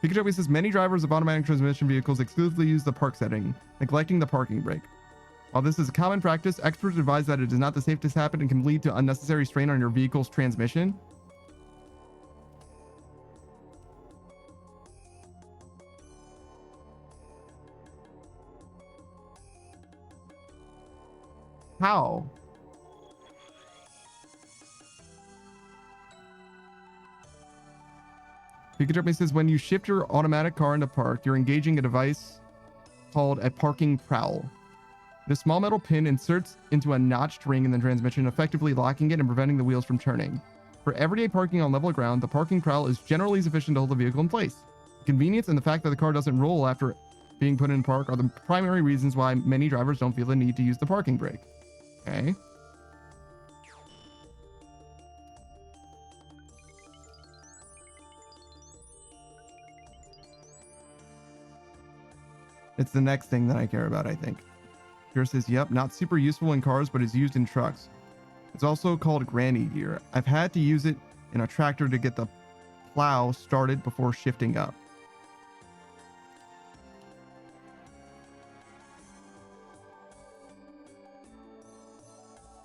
Pikachu says, many drivers of automatic transmission vehicles exclusively use the park setting, neglecting the parking brake. While this is a common practice, experts advise that it is not the safest habit and can lead to unnecessary strain on your vehicle's transmission. How? Pikachu says, when you shift your automatic car into park, you're engaging a device called a parking prowl. The small metal pin inserts into a notched ring in the transmission, effectively locking it and preventing the wheels from turning. For everyday parking on level ground, the parking prowl is generally sufficient to hold the vehicle in place. Convenience and the fact that the car doesn't roll after being put in park are the primary reasons why many drivers don't feel the need to use the parking brake. Okay. It's the next thing that I care about, I think. Pure says, yep, not super useful in cars, but is used in trucks. It's also called granny gear. I've had to use it in a tractor to get the plow started before shifting up.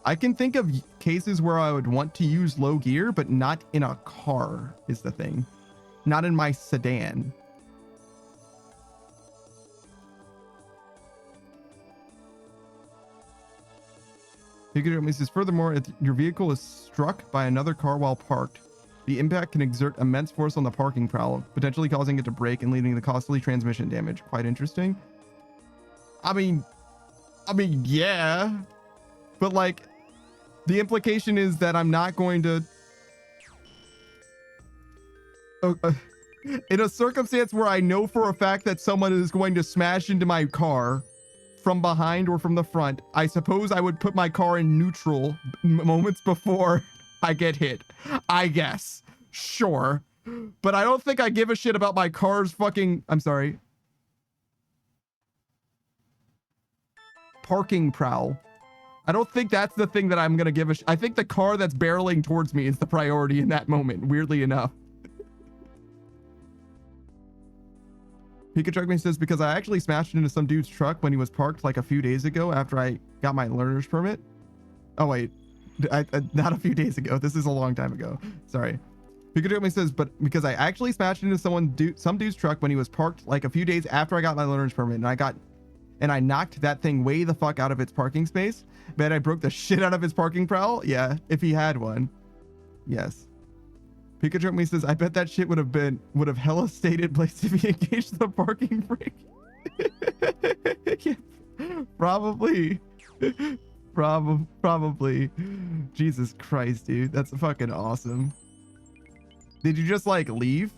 I can think of cases where I would want to use low gear, but not in a car is the thing. Not in my sedan. Pikachu says, furthermore, if your vehicle is struck by another car while parked, the impact can exert immense force on the parking prowl, potentially causing it to break and leading to costly transmission damage. Quite interesting. I mean, yeah. But like, the implication is that I'm not going to... in a circumstance where I know for a fact that someone is going to smash into my car from behind or from the front, I suppose I would put my car in neutral moments before I get hit. I guess. Sure. But I don't think I give a shit about my car's fucking... I'm sorry. Parking prowl. I don't think that's the thing that I'm going to give a I think the car that's barreling towards me is the priority in that moment, weirdly enough. Pikachu says, because I actually smashed into some dude's truck when he was parked like a few days ago after I got my learner's permit. Oh, wait. Not a few days ago. This is a long time ago. Sorry. Pikachu says, but because I actually smashed into some dude's truck when he was parked like a few days after I got my learner's permit, and I knocked that thing way the fuck out of its parking space. Bet I broke the shit out of his parking prowl. Yeah, if he had one. Yes. Pikachu says, I bet that shit would have hella stayed in place if he engaged the parking brake. Yeah, probably. Probably. Jesus Christ, dude. That's fucking awesome. Did you just like leave?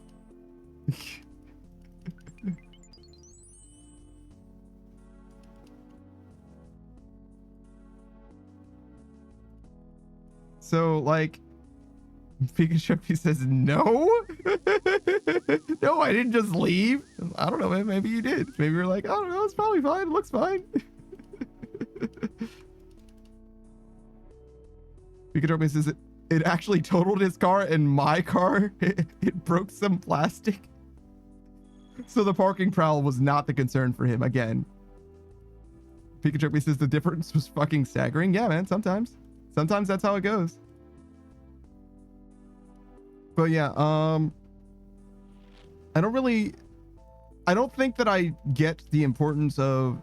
So like Pikachu says no. No, I didn't just leave. I don't know, man. Maybe you did. Maybe you're like, I don't know, it's probably fine. It looks fine. Pikachu says it actually totaled his car and my car. It broke some plastic. So the parking prowl was not the concern for him again. Pikachu says the difference was fucking staggering. Yeah, man, sometimes. Sometimes that's how it goes. But yeah, I don't think that I get the importance of,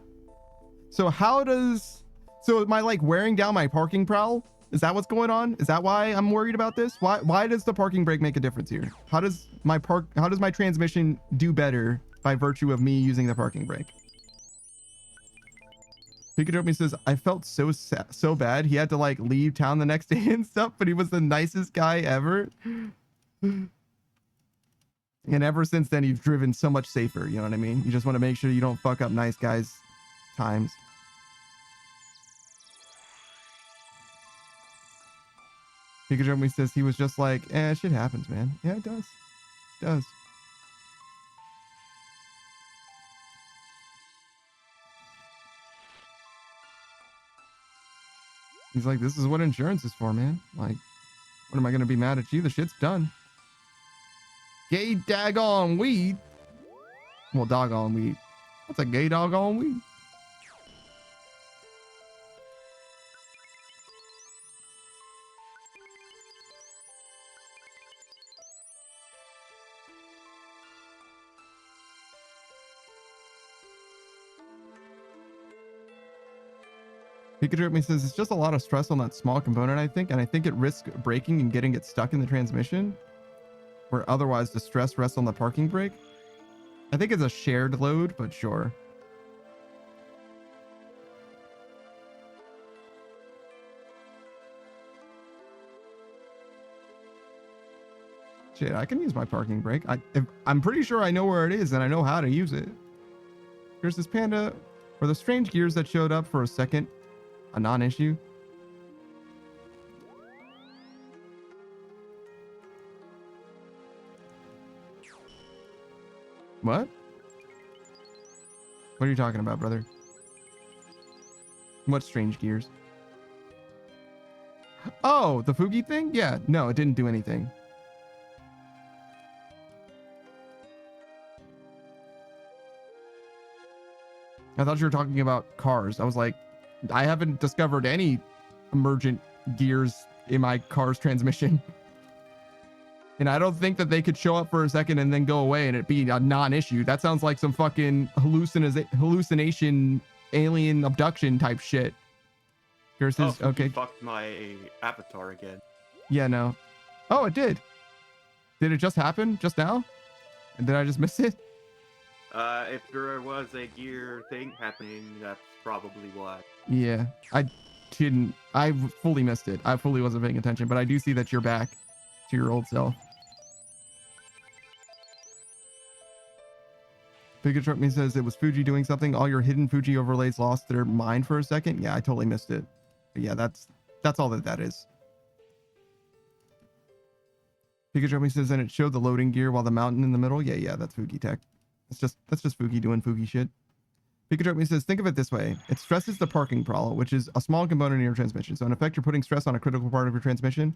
so am I like wearing down my parking prowl? Is that what's going on? Is that why I'm worried about this? Why does the parking brake make a difference here? How does my transmission do better by virtue of me using the parking brake? Pikachu says, I felt so bad. He had to like leave town the next day and stuff, but he was the nicest guy ever. And ever since then, you've driven so much safer. You know what I mean? You just want to make sure you don't fuck up nice guys' times. Pikachu says he was just like, shit happens, man. Yeah, it does. It does. He's like, this is what insurance is for, man. Like, what am I going to be mad at you? The shit's done. Gay daggone weed. Well, doggone weed. What's a gay doggone weed? Pikachu says it's just a lot of stress on that small component, I think, and I think it risks breaking and getting it stuck in the transmission, where otherwise the stress rests on the parking brake. I think it's a shared load, but sure. Shit, I can use my parking brake. I'm pretty sure I know where it is and I know how to use it. Here's this panda. Were the strange gears that showed up for a second a non-issue? What? What are you talking about, brother? What strange gears? Oh, the Fugi thing? Yeah, no, it didn't do anything. I thought you were talking about cars. I was like, I haven't discovered any emergent gears in my car's transmission. And I don't think that they could show up for a second and then go away and it be a non-issue. That sounds like some fucking hallucination, alien abduction type shit. Yours is okay. Fucked my avatar again. Yeah, no. Oh, it did. Did it just happen just now? And did I just miss it? If there was a gear thing happening, that's probably why. Yeah, I fully missed it. I fully wasn't paying attention, but I do see that you're back to your old self. Pikachu says it was Fuji doing something. All your hidden Fuji overlays lost their mind for a second. Yeah, I totally missed it. But yeah, that's all that is. Pikachu says, and it showed the loading gear while the mountain in the middle. Yeah, that's Fugi tech. That's just Fugi doing Fugi shit. Pikachu says, think of it this way. It stresses the parking prowl, which is a small component in your transmission. So in effect, you're putting stress on a critical part of your transmission.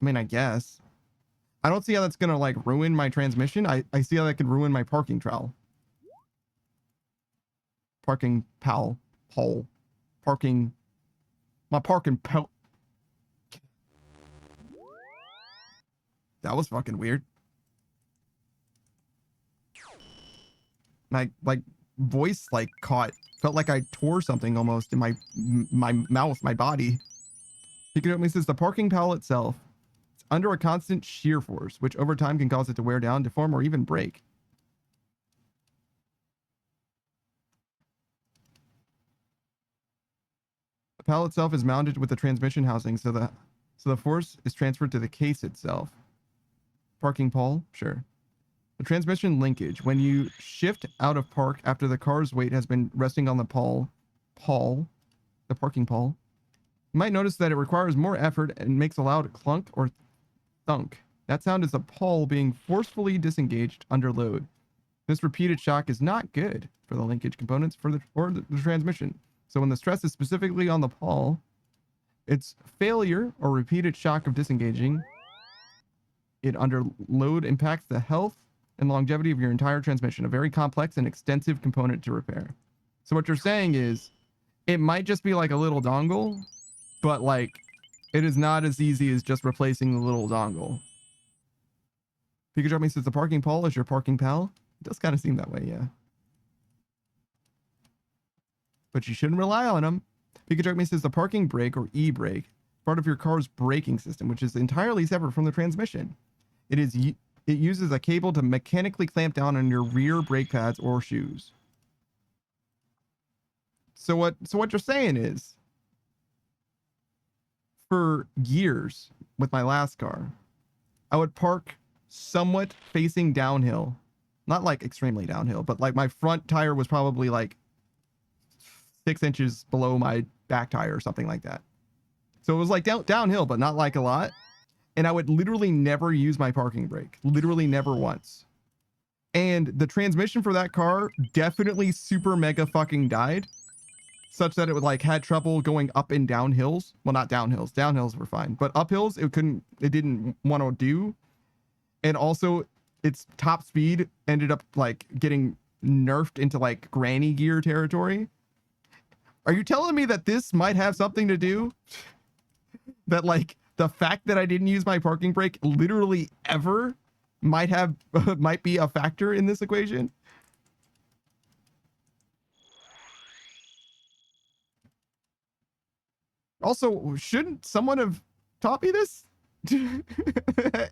I mean, I guess. I don't see how that's going to like ruin my transmission. I see how that could ruin my parking trowel. Parking pole. Parking. My parking pole. That was fucking weird. My like voice like caught. Felt like I tore something almost in my mouth, my body. Pikachu says the parking pole itself, it's under a constant shear force, which over time can cause it to wear down, deform, or even break. The pole itself is mounted with the transmission housing, so the force is transferred to the case itself. Parking pole, sure. The transmission linkage. When you shift out of park after the car's weight has been resting on the pole, the the parking pole. You might notice that it requires more effort and makes a loud clunk or thunk. That sound is the pole being forcefully disengaged under load. This repeated shock is not good for the linkage components or the transmission. So when the stress is specifically on the pole, its failure or repeated shock of disengaging it under load impacts the health and longevity of your entire transmission, a very complex and extensive component to repair. So what you're saying is it might just be like a little dongle, but like it is not as easy as just replacing the little dongle. Pikachu says the parking pole is your parking pal. It does kind of seem that way, yeah. But you shouldn't rely on them. Pikachu says the parking brake or e-brake, part of your car's braking system, which is entirely separate from the transmission. It uses a cable to mechanically clamp down on your rear brake pads or shoes. So what you're saying is, for years with my last car, I would park somewhat facing downhill. Not like extremely downhill, but like my front tire was probably like 6 inches below my back tire or something like that. So it was like downhill, but not like a lot. And I would literally never use my parking brake. Literally never once. And the transmission for that car definitely super mega fucking died. Such that it would like had trouble going up and down hills. Well, not downhills. Downhills were fine. But up hills, it didn't want to do. And also its top speed ended up like getting nerfed into like granny gear territory. Are you telling me that this might have something to do? That like the fact that I didn't use my parking brake literally ever might be a factor in this equation? Also, shouldn't someone have taught me this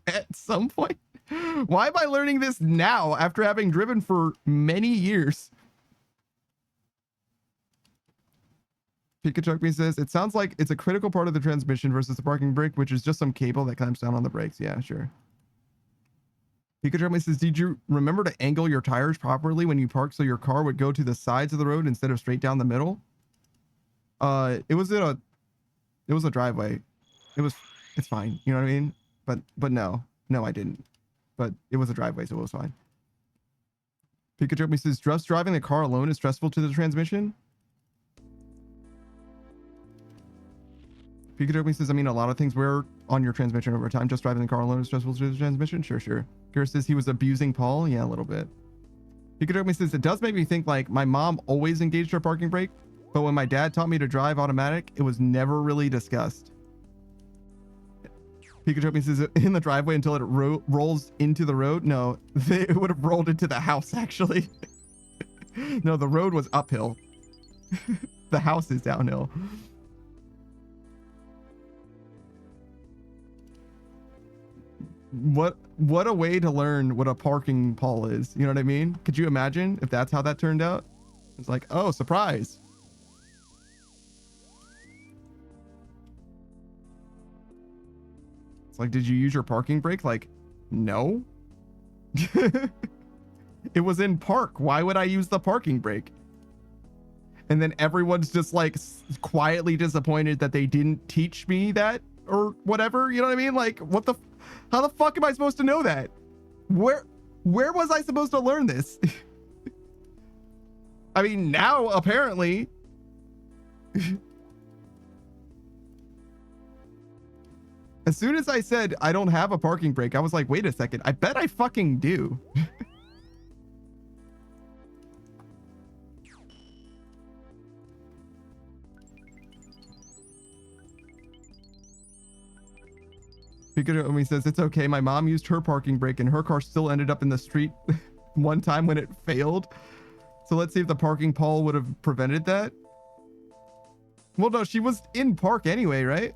at some point? Why am I learning this now after having driven for many years? Pikachu says, it sounds like it's a critical part of the transmission versus the parking brake, which is just some cable that clamps down on the brakes. Yeah, sure. Pikachu says, did you remember to angle your tires properly when you parked so your car would go to the sides of the road instead of straight down the middle? It was a driveway. It's fine. You know what I mean? But no, I didn't. But it was a driveway, so it was fine. Pikachu says, just driving the car alone is stressful to the transmission? Pikachu says, I mean, a lot of things were on your transmission over time. Just driving the car alone is stressful to the transmission? Sure. Garrett says he was abusing Paul? Yeah, a little bit. Pikachu says, it does make me think like my mom always engaged her parking brake, but when my dad taught me to drive automatic, it was never really discussed. Pikachu says, in the driveway until it rolls into the road? No, it would have rolled into the house, actually. No, the road was uphill. The house is downhill. What a way to learn what a parking pole is. You know what I mean? Could you imagine if that's how that turned out? It's like, oh, surprise. It's like, did you use your parking brake? Like, no. It was in park. Why would I use the parking brake? And then everyone's just like quietly disappointed that they didn't teach me that or whatever. You know what I mean? Like, how the fuck am I supposed to know that? Where was I supposed to learn this? I mean, now apparently. As soon as I said I don't have a parking brake, I was like, wait a second, I bet I fucking do. Pikachu says, it's okay. My mom used her parking brake and her car still ended up in the street one time when it failed. So let's see if the parking pole would have prevented that. Well, no, she was in park anyway, right?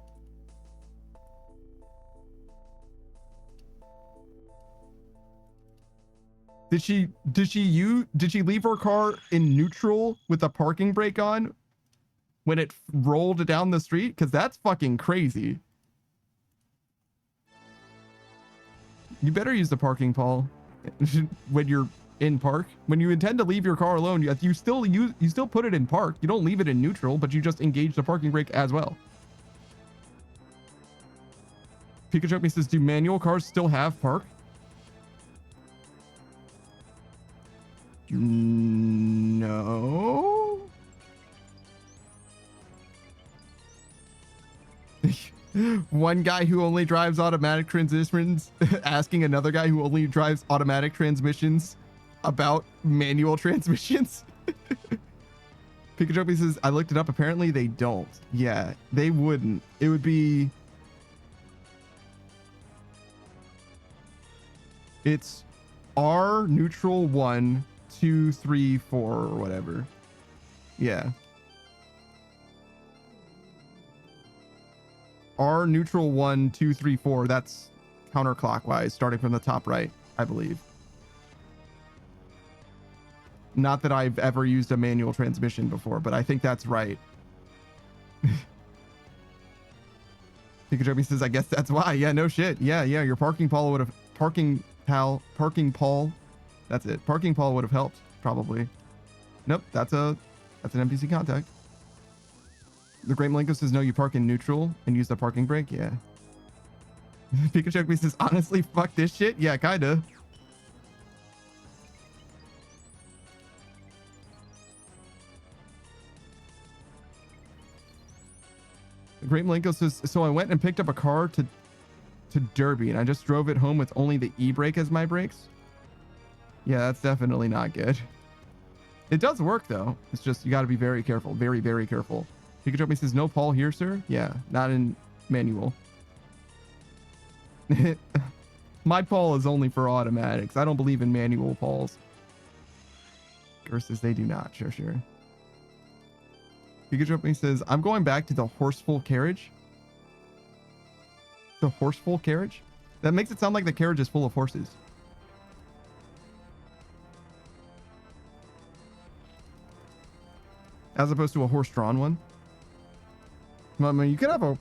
Did she leave her car in neutral with the parking brake on when it rolled down the street? Because that's fucking crazy. You better use the parking pole when you're in park. When you intend to leave your car alone, you still put it in park. You don't leave it in neutral, but you just engage the parking brake as well. Pikachu says, do manual cars still have park? No. One guy who only drives automatic transmissions asking another guy who only drives automatic transmissions about manual transmissions. Pikachu says, I looked it up. Apparently they don't. Yeah, they wouldn't. It would be... It's R neutral 1, 2, 3, 4 or whatever. Yeah. R neutral 1, 2, 3, 4. That's counterclockwise, starting from the top right, I believe. Not that I've ever used a manual transmission before, but I think that's right. Pikachu says, I guess that's why. Yeah, no shit. Yeah, your parking Paul would have... Parking Paul. That's it. Parking Paul would have helped, probably. Nope, that's an NPC contact. The Great Malenko says, no, you park in neutral and use the parking brake. Yeah. Pikachu says, honestly, fuck this shit. Yeah, kinda. The Great Malenko says, so I went and picked up a car to Derby and I just drove it home with only the e-brake as my brakes. Yeah, that's definitely not good. It does work though. It's just, you got to be very careful. Very, very careful. Pikachu says, no Paul here, sir. Yeah, not in manual. My Paul is only for automatics. I don't believe in manual Pauls. Gerst says they do not. Sure. Pikachu says, I'm going back to the horseful carriage. The horseful carriage? That makes it sound like the carriage is full of horses. As opposed to a horse-drawn one. I mean, you could have a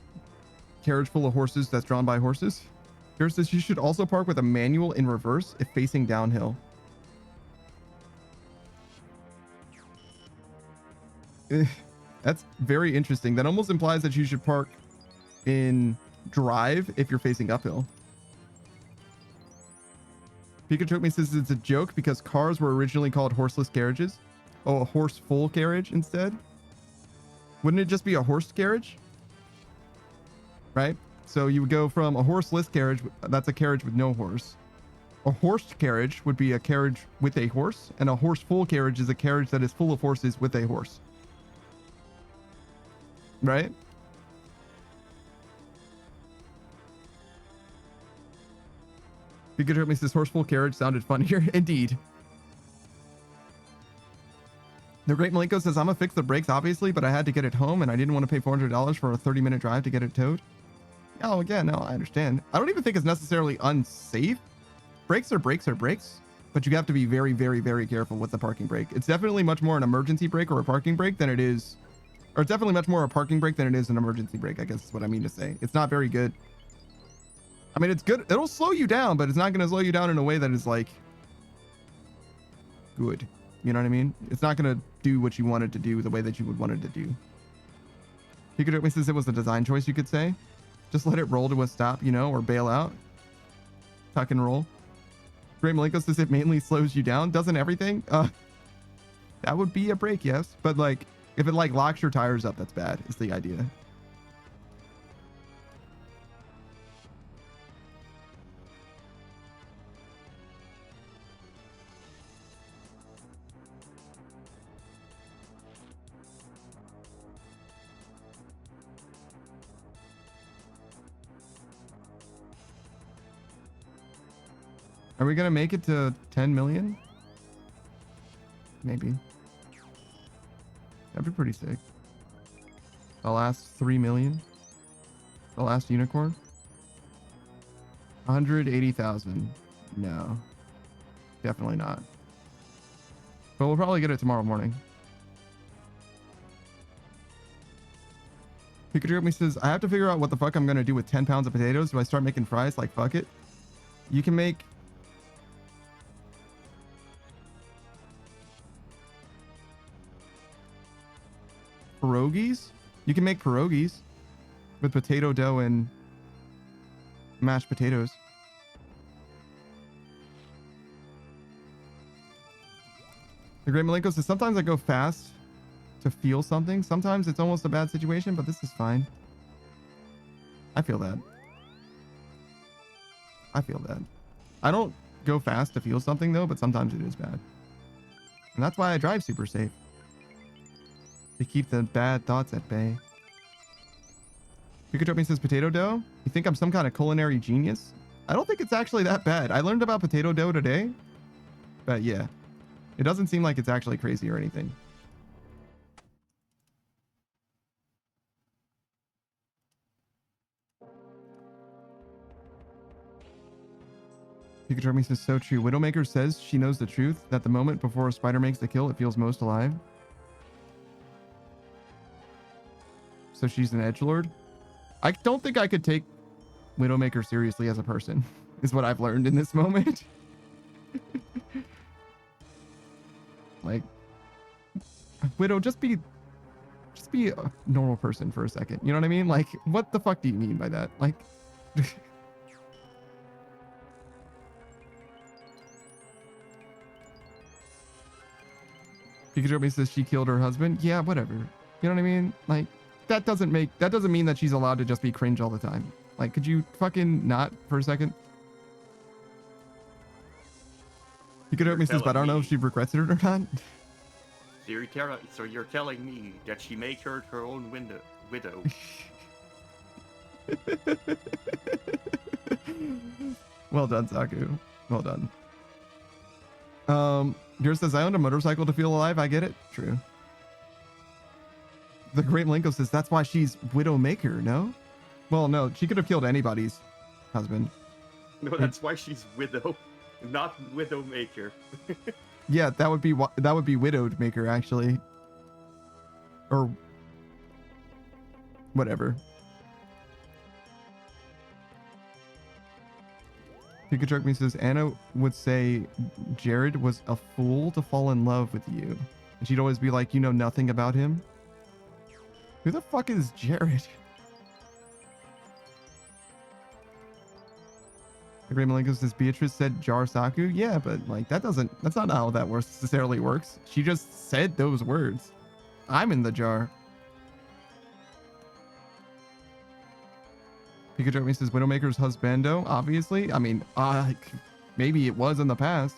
carriage full of horses that's drawn by horses. Here says you should also park with a manual in reverse if facing downhill. That's very interesting. That almost implies that you should park in drive if you're facing uphill. Pikachu says it's a joke because cars were originally called horseless carriages. Oh, a horseful carriage instead? Wouldn't it just be a horse carriage? Right? So you would go from a horseless carriage, that's a carriage with no horse. A horsed carriage would be a carriage with a horse, and a horseful carriage is a carriage that is full of horses with a horse. Right? Pikachu says horseful carriage sounded funnier. Indeed. The Great Malenko says, I'm gonna fix the brakes, obviously, but I had to get it home and I didn't want to pay $400 for a 30-minute drive to get it towed. Oh, again, no, I understand. I don't even think it's necessarily unsafe. Brakes are brakes, but you have to be very, very, very careful with the parking brake. It's definitely much more an emergency brake or a parking brake than it is, or it's definitely much more a parking brake than it is an emergency brake, I guess is what I mean to say. It's not very good. I mean, it's good. It'll slow you down, but it's not going to slow you down in a way that is like good. You know what I mean? It's not going to do what you want it to do the way that you would want it to do. Pikachu says it was a design choice, you could say. Just let it roll to a stop, you know, or bail out. Tuck and roll. Great Malenko says it mainly slows you down. Doesn't everything? That would be a brake, yes. But like, if it like locks your tires up, that's bad, is the idea. Are we gonna make it to 10 million? Maybe. That'd be pretty sick. The last 3 million. The last unicorn. 180,000. No. Definitely not. But we'll probably get it tomorrow morning. Pikachu says, I have to figure out what the fuck I'm gonna do with 10 pounds of potatoes. Do I start making fries? Like, fuck it. You can make... pierogies? You can make pierogies with potato dough and mashed potatoes. The Great Malenko says, sometimes I go fast to feel something. Sometimes it's almost a bad situation, but this is fine. I feel that. I feel that. I don't go fast to feel something though, but sometimes it is bad. And that's why I drive super safe. To keep the bad thoughts at bay. Pikachu says potato dough? You think I'm some kind of culinary genius? I don't think it's actually that bad. I learned about potato dough today. But yeah. It doesn't seem like it's actually crazy or anything. Pikachu says, so true. Widowmaker says she knows the truth, that the moment before a spider makes the kill, it feels most alive. So she's an edgelord. I don't think I could take Widowmaker seriously as a person, is what I've learned in this moment. Like, Widow, just be a normal person for a second. You know what I mean? Like, what the fuck do you mean by that? Like, Pikachu says she killed her husband. Yeah, whatever. You know what I mean? Like, that doesn't mean that she's allowed to just be cringe all the time. Like, could you fucking not for a second? Pikachu says, but I don't know if she regrets it or not. So you're telling me that she made her own widow. Well done, Saku. Well done. Yours says, I owned a motorcycle to feel alive. I get it. True. The Great Malenko says, that's why she's Widowmaker, no? Well, no, she could have killed anybody's husband. No, that's why she's widow, not Widowmaker. Yeah, that would be Widowed Maker, actually. Or whatever. Pikachu says, Anna would say Jared was a fool to fall in love with you. And she'd always be like, you know nothing about him? Who the fuck is Jared? The Great Malenko says, Beatrice said Jar Saku? Yeah, but like that's not how that necessarily works. She just said those words. I'm in the jar. Pikachu says, Widowmaker's husbando, obviously. I mean, maybe it was in the past.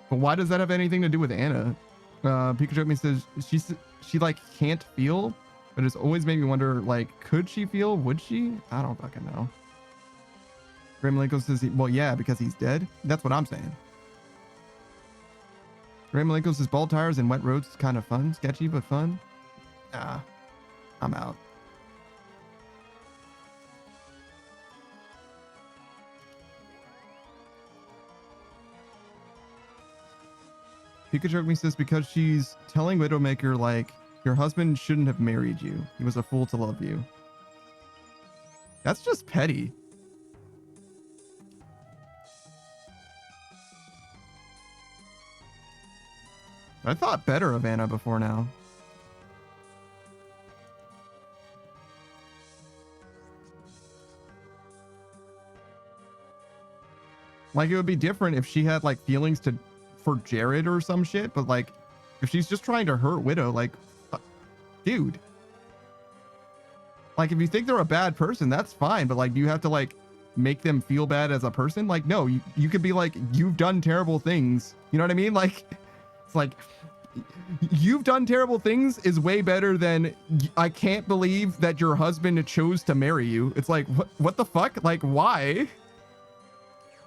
But why does that have anything to do with Anna? Pikachu says, she like can't feel, but it's always made me wonder, like, could she feel? Would she? I don't fucking know. Malenko says, well, yeah, because he's dead. That's what I'm saying. Malenko says, bald tires and wet roads is kind of fun. Sketchy, but fun. Nah, I'm out. Pikachu says, because she's telling Widowmaker, like, your husband shouldn't have married you. He was a fool to love you. That's just petty. I thought better of Anna before now. Like, it would be different if she had like feelings for Jared or some shit, but like if she's just trying to hurt Widow, like, dude. Like, if you think they're a bad person, that's fine, but like, do you have to like make them feel bad as a person? Like, no, you could be like, you've done terrible things. You know what I mean? Like, it's like, you've done terrible things is way better than I can't believe that your husband chose to marry you. It's like, what the fuck? Like, why?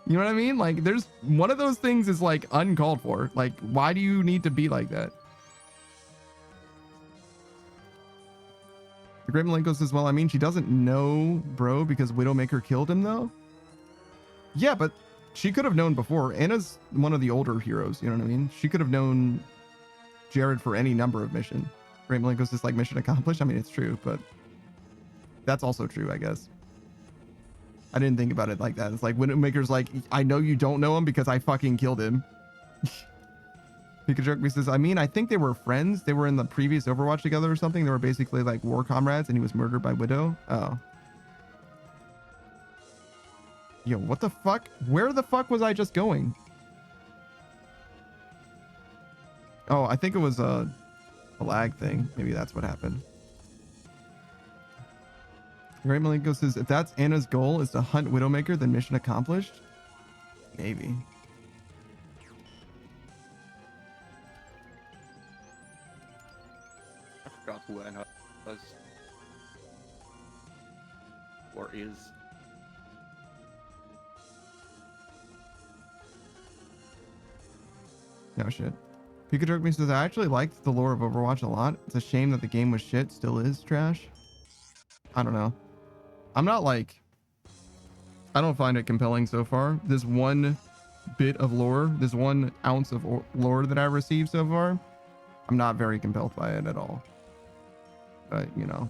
You know what I mean? Like, there's one of those things is like uncalled for. Like, why do you need to be like that? The Great Malenko says, well, I mean, she doesn't know, bro, because Widowmaker killed him, though. Yeah, but she could have known before. Anna's one of the older heroes, you know what I mean? She could have known Jared for any number of missions. Great Malenko says, like, mission accomplished. I mean, it's true, but that's also true, I guess. I didn't think about it like that. It's like Widowmaker's like, I know you don't know him because I fucking killed him. Pikachu says, I mean, I think they were friends. They were in the previous Overwatch together or something. They were basically like war comrades and he was murdered by Widow. Oh. Yo, what the fuck? Where the fuck was I just going? Oh, I think it was a lag thing. Maybe that's what happened. Great Malenko says, if that's Anna's goal is to hunt Widowmaker, then mission accomplished? Maybe. I forgot who Anna was. Or is. No shit. Pikachu says, I actually liked the lore of Overwatch a lot. It's a shame that the game was shit. Still is trash. I don't know. I'm not like... I don't find it compelling so far. This one bit of lore, this 1 ounce of lore that I've received so far, I'm not very compelled by it at all. But, you know,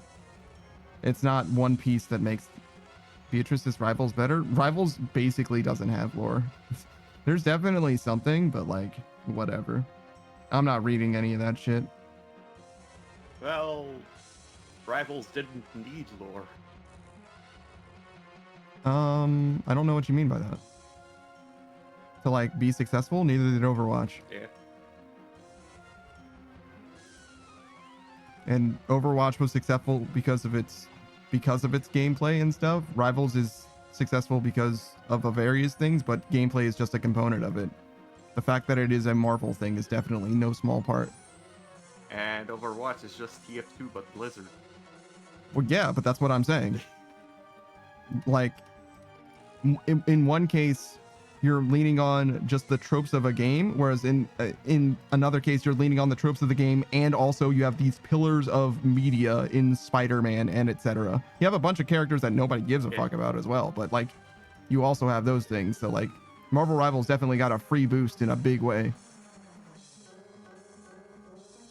it's not one piece that makes Beatrice's Rivals better. Rivals basically doesn't have lore. There's definitely something, but like, whatever. I'm not reading any of that shit. Well, Rivals didn't need lore. I don't know what you mean by that. To like be successful, neither did Overwatch. Yeah. And Overwatch was successful because of its gameplay and stuff. Rivals is successful because of various things, but gameplay is just a component of it. The fact that it is a Marvel thing is definitely no small part. And Overwatch is just TF2 but Blizzard. Well, yeah, but that's what I'm saying. Like, in one case, you're leaning on just the tropes of a game, whereas in another case, you're leaning on the tropes of the game, and also you have these pillars of media in Spider-Man and etc. You have a bunch of characters that nobody gives a fuck about as well, but like, you also have those things. So like, Marvel Rivals definitely got a free boost in a big way.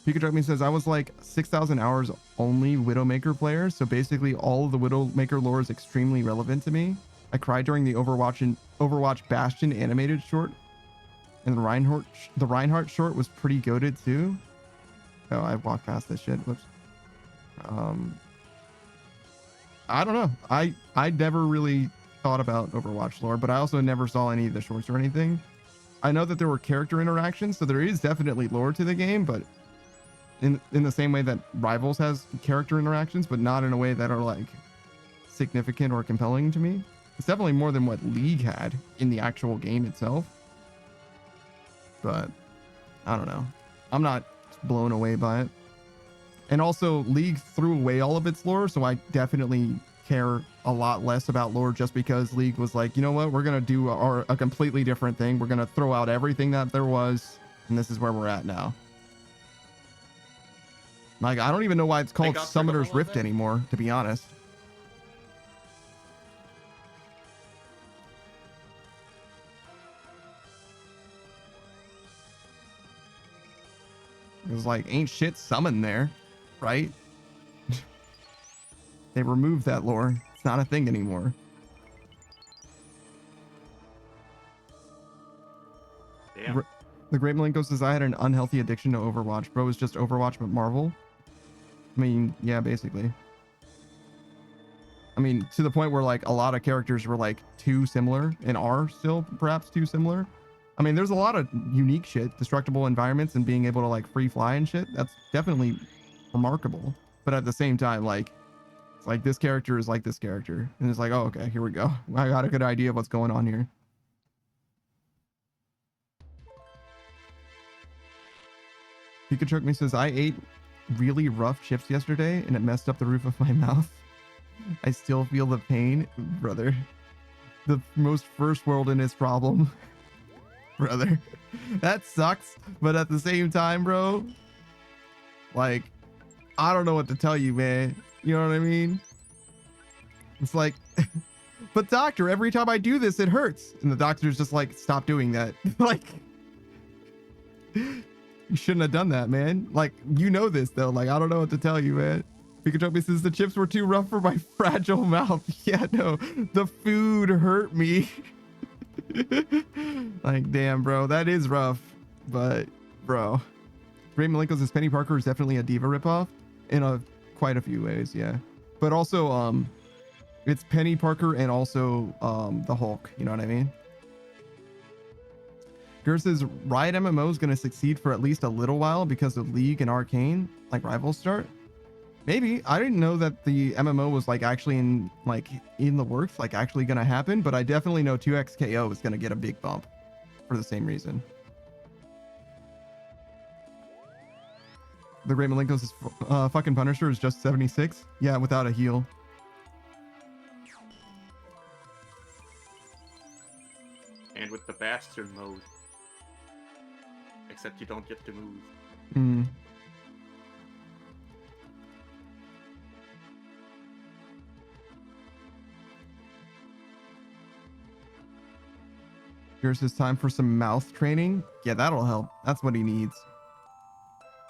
Pikachu says, I was like 6,000 hours only Widowmaker player, so basically all of the Widowmaker lore is extremely relevant to me. I cried during the Overwatch Bastion animated short, and the Reinhardt short was pretty goated too. Oh, I walked past this shit. Whoops. I don't know. I never really thought about Overwatch lore, but I also never saw any of the shorts or anything. I know that there were character interactions, so there is definitely lore to the game, but in the same way that Rivals has character interactions, but not in a way that are like significant or compelling to me. It's definitely more than what League had in the actual game itself. But I don't know. I'm not blown away by it. And also League threw away all of its lore, so I definitely care a lot less about lore just because League was like, you know what, we're gonna do a completely different thing. We're gonna throw out everything that there was, and this is where we're at now. Like, I don't even know why it's called Summoner's Rift anymore, to be honest. It was like, ain't shit summoned there, right? They removed that lore. It's not a thing anymore. Damn. The Great Malenko says, I had an unhealthy addiction to Overwatch. Bro, it's just Overwatch but Marvel. I mean, yeah, basically. I mean, to the point where like a lot of characters were like too similar and are still perhaps too similar. I mean, there's a lot of unique shit, destructible environments and being able to like free fly and shit. That's definitely remarkable. But at the same time, like, it's like this character is like this character. And it's like, oh, okay, here we go. I got a good idea of what's going on here. Pikachu says, I ate really rough chips yesterday and it messed up the roof of my mouth. I still feel the pain, brother. The most first worldiness problem. Brother, that sucks, but at the same time, bro, like, I don't know what to tell you, man. You know what I mean? It's like, but doctor, every time I do this, it hurts. And the doctor's just like, stop doing that. Like, you shouldn't have done that, man. Like, you know this though. Like, I don't know what to tell you, man. Pikachu says the chips were too rough for my fragile mouth. Yeah, no, the food hurt me. Like, damn, bro, that is rough, but Bro. Ray Malenko says Penny Parker is definitely a diva ripoff in quite a few ways, yeah. But also, it's Penny Parker and also the Hulk, you know what I mean? Gur says Riot MMO is going to succeed for at least a little while because of League and Arcane, like Rivals start. Maybe. I didn't know that the MMO was like actually in the works, like actually going to happen, but I definitely know 2XKO is going to get a big bump for the same reason. The Great Malenko says fucking Punisher is just 76. Yeah, without a heal. And with the bastard mode. Except you don't get to move. Hmm. Here's his time for some mouth training. Yeah, that'll help. That's what he needs.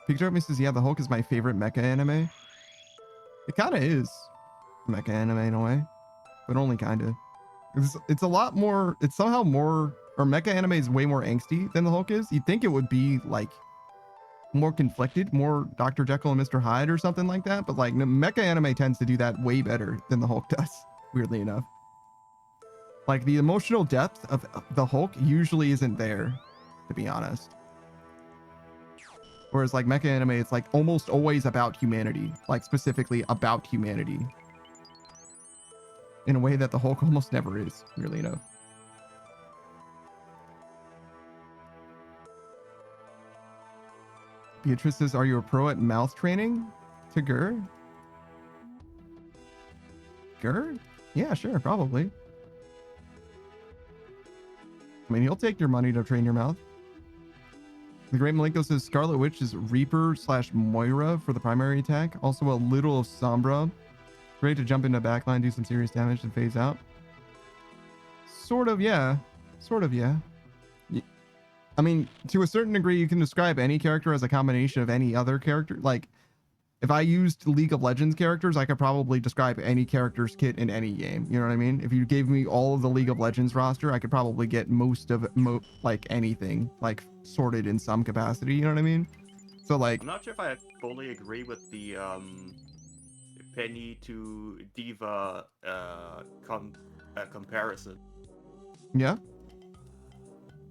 Picture says, yeah, the Hulk is my favorite mecha anime. It kind of is a mecha anime in a way, but only kind of. It's a lot more, it's somehow more, or mecha anime is way more angsty than the Hulk is. You'd think it would be like more conflicted, more Dr. Jekyll and Mr. Hyde or something like that, but like mecha anime tends to do that way better than the Hulk does, weirdly enough. Like the emotional depth of the Hulk usually isn't there, to be honest. Whereas like mecha anime, it's like almost always about humanity, like specifically about humanity. In a way that the Hulk almost never is, weirdly enough. Beatrice says, are you a pro at mouth training? To Gur? Gur? Yeah, sure, probably. I mean, he'll take your money to train your mouth. The Great Malenko says Scarlet Witch is Reaper / Moira for the primary attack. Also a little of Sombra. Great to jump into backline, do some serious damage, and phase out. Sort of, yeah. Sort of, yeah. I mean, to a certain degree, you can describe any character as a combination of any other character. Like, if I used League of Legends characters, I could probably describe any character's kit in any game. You know what I mean? If you gave me all of the League of Legends roster, I could probably get most of like anything, like sorted in some capacity. You know what I mean? So like, I'm not sure if I fully agree with the Penny to Diva comparison. Yeah.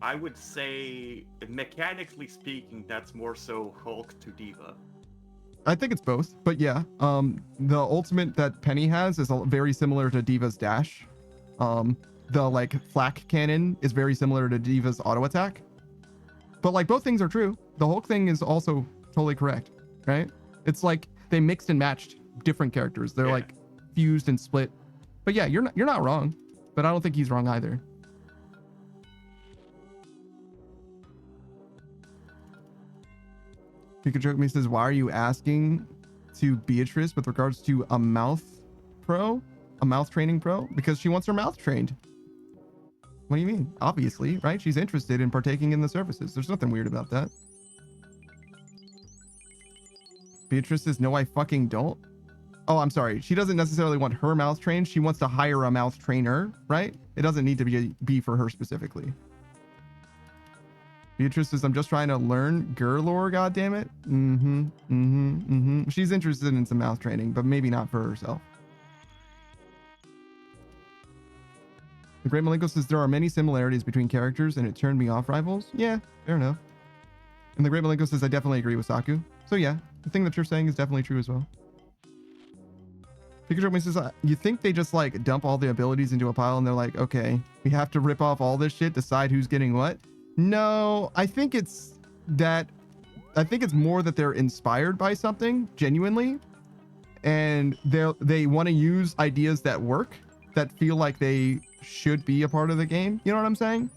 I would say, mechanically speaking, that's more so Hulk to Diva. I think it's both, but yeah. The ultimate that Penny has is very similar to Diva's dash. The like flak cannon is very similar to Diva's auto attack. But like both things are true. The Hulk thing is also totally correct, right? It's like they mixed and matched different characters. They're like fused and split. But yeah, you're not wrong, but I don't think he's wrong either. Pikachu says, why are you asking to Beatrice with regards to a mouth training pro? Because she wants her mouth trained. What do you mean? Obviously, right? She's interested in partaking in the services. There's nothing weird about that. Beatrice says, no, I fucking don't. Oh, I'm sorry. She doesn't necessarily want her mouth trained. She wants to hire a mouth trainer, right? It doesn't need to be for her specifically. Beatrice says, I'm just trying to learn Gur lore, goddammit. She's interested in some mouth training, but maybe not for herself. The Great Malenko says, there are many similarities between characters and it turned me off Rivals. Yeah, fair enough. And the Great Malenko says, I definitely agree with Saku. So yeah, the thing that you're saying is definitely true as well. Pikachu says, you think they just like dump all the abilities into a pile and they're like, okay, we have to rip off all this shit, decide who's getting what? No, I think it's more that they're inspired by something genuinely, and they want to use ideas that work, that feel like they should be a part of the game. You know what I'm saying?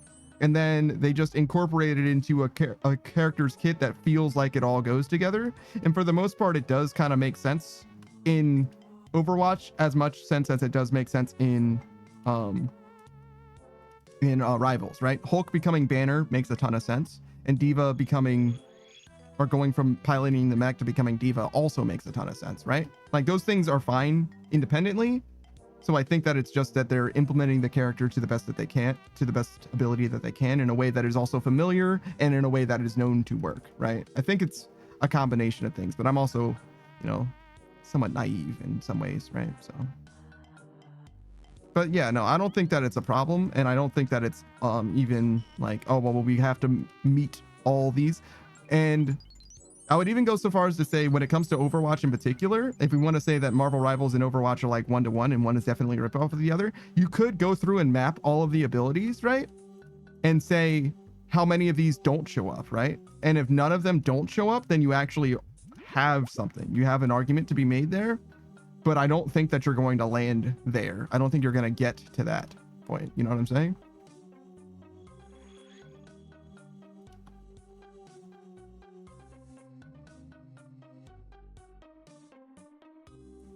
And then they just incorporate it into a character's kit that feels like it all goes together. And for the most part, it does kind of make sense in Overwatch, as much sense as it does make sense in Rivals, right? Hulk becoming Banner makes a ton of sense, and Diva becoming, or going from piloting the mech to becoming Diva also makes a ton of sense, right? Like those things are fine independently, So I think that it's just that they're implementing the character to the best that they can, to the best ability that they can, in a way that is also familiar and in a way that is known to work, right? I think it's a combination of things, but I'm also, you know, somewhat naive in some ways, right? So, but yeah, no, I don't think that it's a problem, and I don't think that it's even like, oh well, we have to meet all these. And I would even go so far as to say, when it comes to Overwatch in particular, if we want to say that Marvel Rivals and Overwatch are like 1-to-1 and one is definitely a ripoff of the other, you could go through and map all of the abilities, right? And say how many of these don't show up, right? And if none of them don't show up, then you actually have something. You have an argument to be made there, but I don't think that you're going to land there. I don't think you're going to get to that point. You know what I'm saying?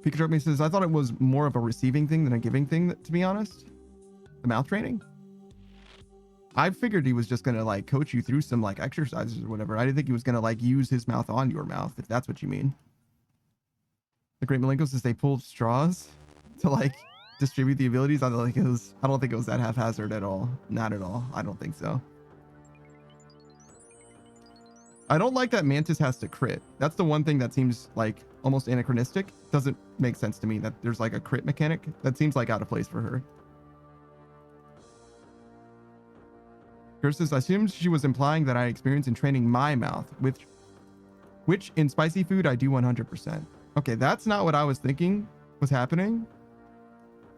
Pikachu says, I thought it was more of a receiving thing than a giving thing, to be honest. The mouth training? I figured he was just going to like coach you through some like exercises or whatever. I didn't think he was going to like use his mouth on your mouth, if that's what you mean. The Great Malenko says they pulled straws to like distribute the abilities. I don't think it was that haphazard at all. Not at all. I don't think so. I don't like that Mantis has to crit. That's the one thing that seems like almost anachronistic. Doesn't make sense to me that there's like a crit mechanic. That seems like out of place for her. Curses, I assumed she was implying that I experience in training my mouth, which in spicy food I do 100%. Okay, that's not what I was thinking was happening.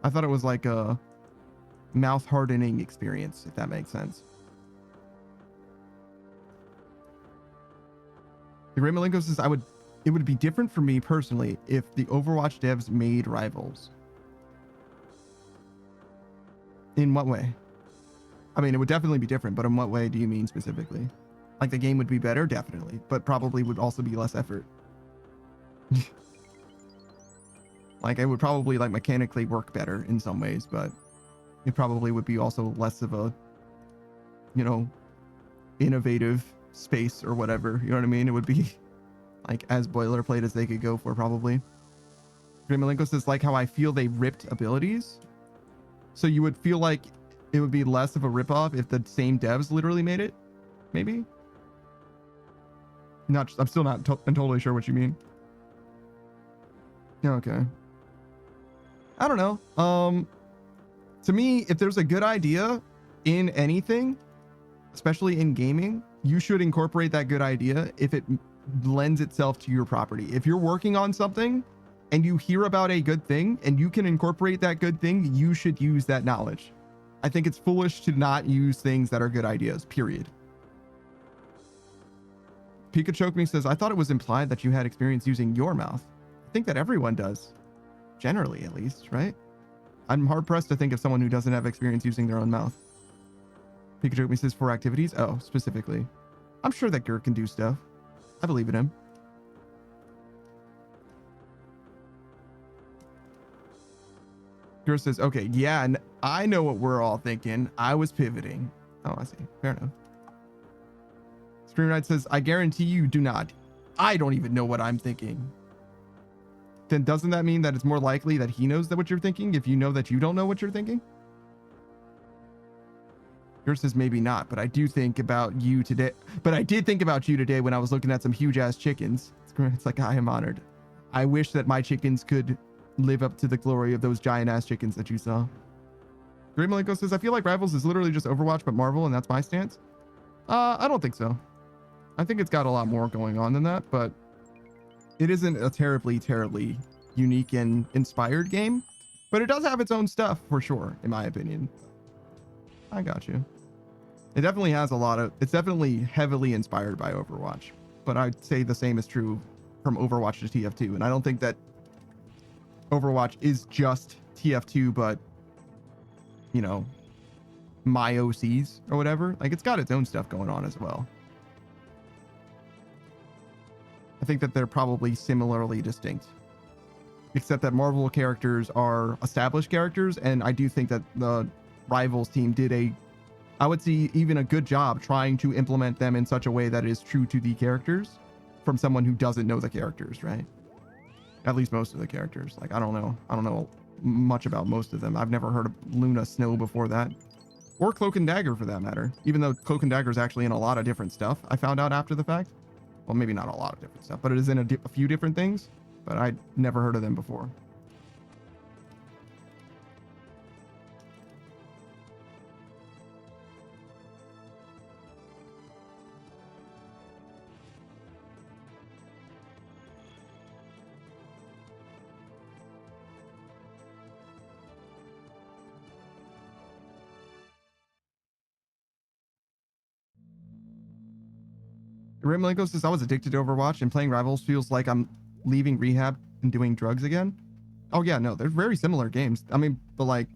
I thought it was like a mouth hardening experience, if that makes sense. The Great Malenko says, it would be different for me personally if the Overwatch devs made Rivals. In what way? I mean, it would definitely be different, but in what way do you mean specifically? Like the game would be better, definitely, but probably would also be less effort. Like it would probably like mechanically work better in some ways, but it probably would be also less of a, you know, innovative space or whatever. You know what I mean? It would be like as boilerplate as they could go for, probably. Great Malenko says, like how I feel they ripped abilities. So you would feel like it would be less of a ripoff if the same devs literally made it, maybe. I'm still not I'm totally sure what you mean. Okay. I don't know. To me, if there's a good idea in anything, especially in gaming, you should incorporate that good idea if it lends itself to your property. If you're working on something and you hear about a good thing and you can incorporate that good thing, you should use that knowledge. I think it's foolish to not use things that are good ideas, period. Pikachu says, I thought it was implied that you had experience using your mouth. I think that everyone does. Generally, at least, right? I'm hard pressed to think of someone who doesn't have experience using their own mouth. Pikachu says, for activities? Oh, specifically. I'm sure that Gert can do stuff. I believe in him. Gert says, okay, yeah, and I know what we're all thinking. I was pivoting. Oh, I see. Fair enough. Screamride says, I guarantee you do not. I don't even know what I'm thinking. Then doesn't that mean that it's more likely that he knows that what you're thinking if you know that you don't know what you're thinking? Yours says maybe not, but I do think about you today. But I did think about you today when I was looking at some huge ass chickens. It's like, I am honored. I wish that my chickens could live up to the glory of those giant ass chickens that you saw. Great Malenko says, I feel like Rivals is literally just Overwatch but Marvel, and that's my stance. I don't think so. I think it's got a lot more going on than that, but it isn't a terribly unique and inspired game, but it does have its own stuff for sure, in my opinion. I got you. It definitely has it's definitely heavily inspired by Overwatch, but I'd say the same is true from Overwatch to TF2. And I don't think that Overwatch is just TF2, but, you know, my OCs or whatever. Like, it's got its own stuff going on as well. I think that they're probably similarly distinct, except that Marvel characters are established characters, and I do think that the Rivals team did I would say even a good job trying to implement them in such a way that is true to the characters from someone who doesn't know the characters, right? At least most of the characters. Like, I don't know much about most of them. I've never heard of Luna Snow before that. Or Cloak and Dagger for that matter. Even though Cloak and Dagger is actually in a lot of different stuff, I found out after the fact. Well, maybe not a lot of different stuff, but it is in a few different things. But I'd never heard of them before. Rimlenko says, I was addicted to Overwatch and playing Rivals feels like I'm leaving rehab and doing drugs again. Oh yeah, no, they're very similar games. I mean, but like,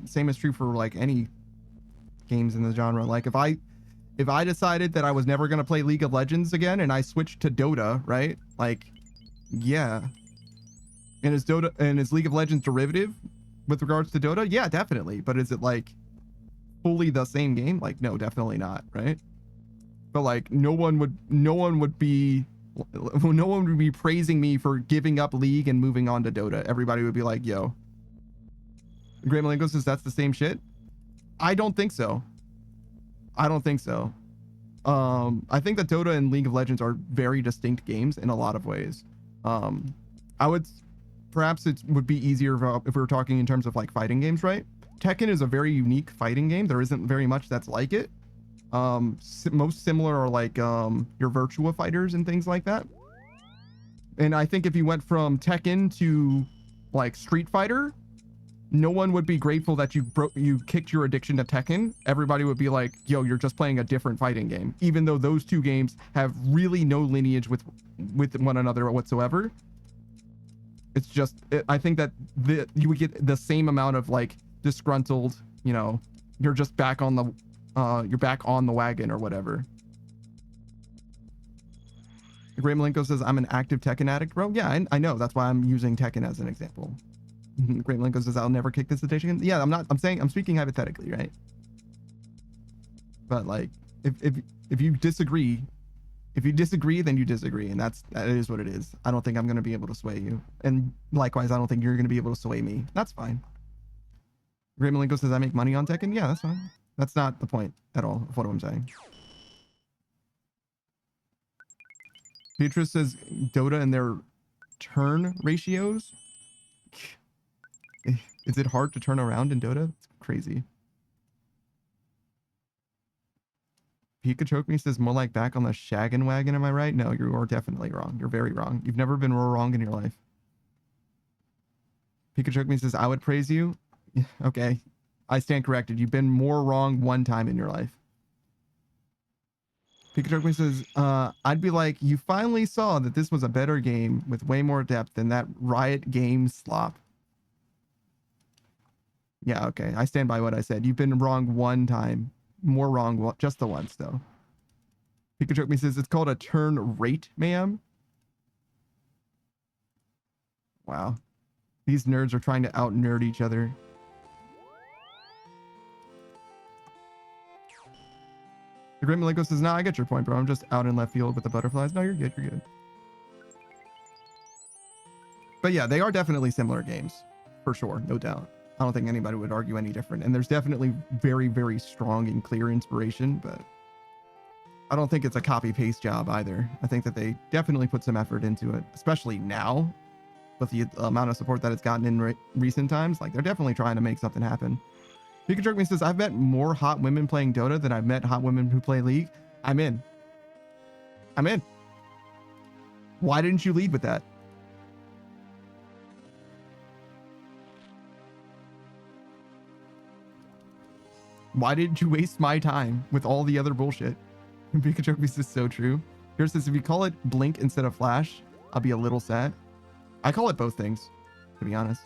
same is true for like any games in the genre. Like if I decided that I was never going to play League of Legends again and I switched to Dota, right? Like, yeah. And is League of Legends derivative with regards to Dota? Yeah, definitely. But is it like fully the same game? Like, no, definitely not, right? But like no one would be praising me for giving up League and moving on to Dota. Everybody would be like, yo. Great Malenko says that's the same shit. I don't think so. I think that Dota and League of Legends are very distinct games in a lot of ways. Perhaps it would be easier if we were talking in terms of like fighting games, right? Tekken is a very unique fighting game. There isn't very much that's like it. Most similar are like your Virtua Fighters and things like that. And I think if you went from Tekken to like Street Fighter, no one would be grateful that you kicked your addiction to Tekken. Everybody would be like, yo, you're just playing a different fighting game, even though those two games have really no lineage with one another whatsoever. It's just, I think that you would get the same amount of like disgruntled, you know, you're just back on the wagon or whatever. Gray Malenko says, I'm an active Tekken addict, bro. Yeah, I know. That's why I'm using Tekken as an example. Great Malenko says, I'll never kick this addiction. Yeah, I'm speaking hypothetically, right? But like, if you disagree, then you disagree, and that is what it is. I don't think I'm going to be able to sway you. And likewise, I don't think you're going to be able to sway me. That's fine. Great Malenko says, I make money on Tekken. Yeah, that's fine. That's not the point at all of what I'm saying. Beatrice says Dota and their turn ratios. Is it hard to turn around in Dota? It's crazy. Pika Choke Me says more like back on the shaggin' wagon. Am I right? No, you are definitely wrong. You're very wrong. You've never been more wrong in your life. Pika Choke Me says I would praise you. Okay. I stand corrected. You've been more wrong one time in your life. Pikachu says, I'd be like, you finally saw that this was a better game with way more depth than that Riot Games slop. Yeah, okay. I stand by what I said. You've been wrong one time. More wrong just the once, though. Pikachu says, it's called a turn rate, ma'am. Wow. These nerds are trying to out-nerd each other. The Great Malenko says, nah, I get your point, bro. I'm just out in left field with the butterflies. No, you're good. You're good. But yeah, they are definitely similar games. For sure. No doubt. I don't think anybody would argue any different. And there's definitely very, very strong and clear inspiration, but I don't think it's a copy-paste job either. I think that they definitely put some effort into it, especially now with the amount of support that it's gotten in recent times. Like, they're definitely trying to make something happen. Pikachu says, I've met more hot women playing Dota than I've met hot women who play League. I'm in. Why didn't you lead with that? Why didn't you waste my time with all the other bullshit? Pikachu is so true. Here says, if you call it Blink instead of Flash, I'll be a little sad. I call it both things, to be honest.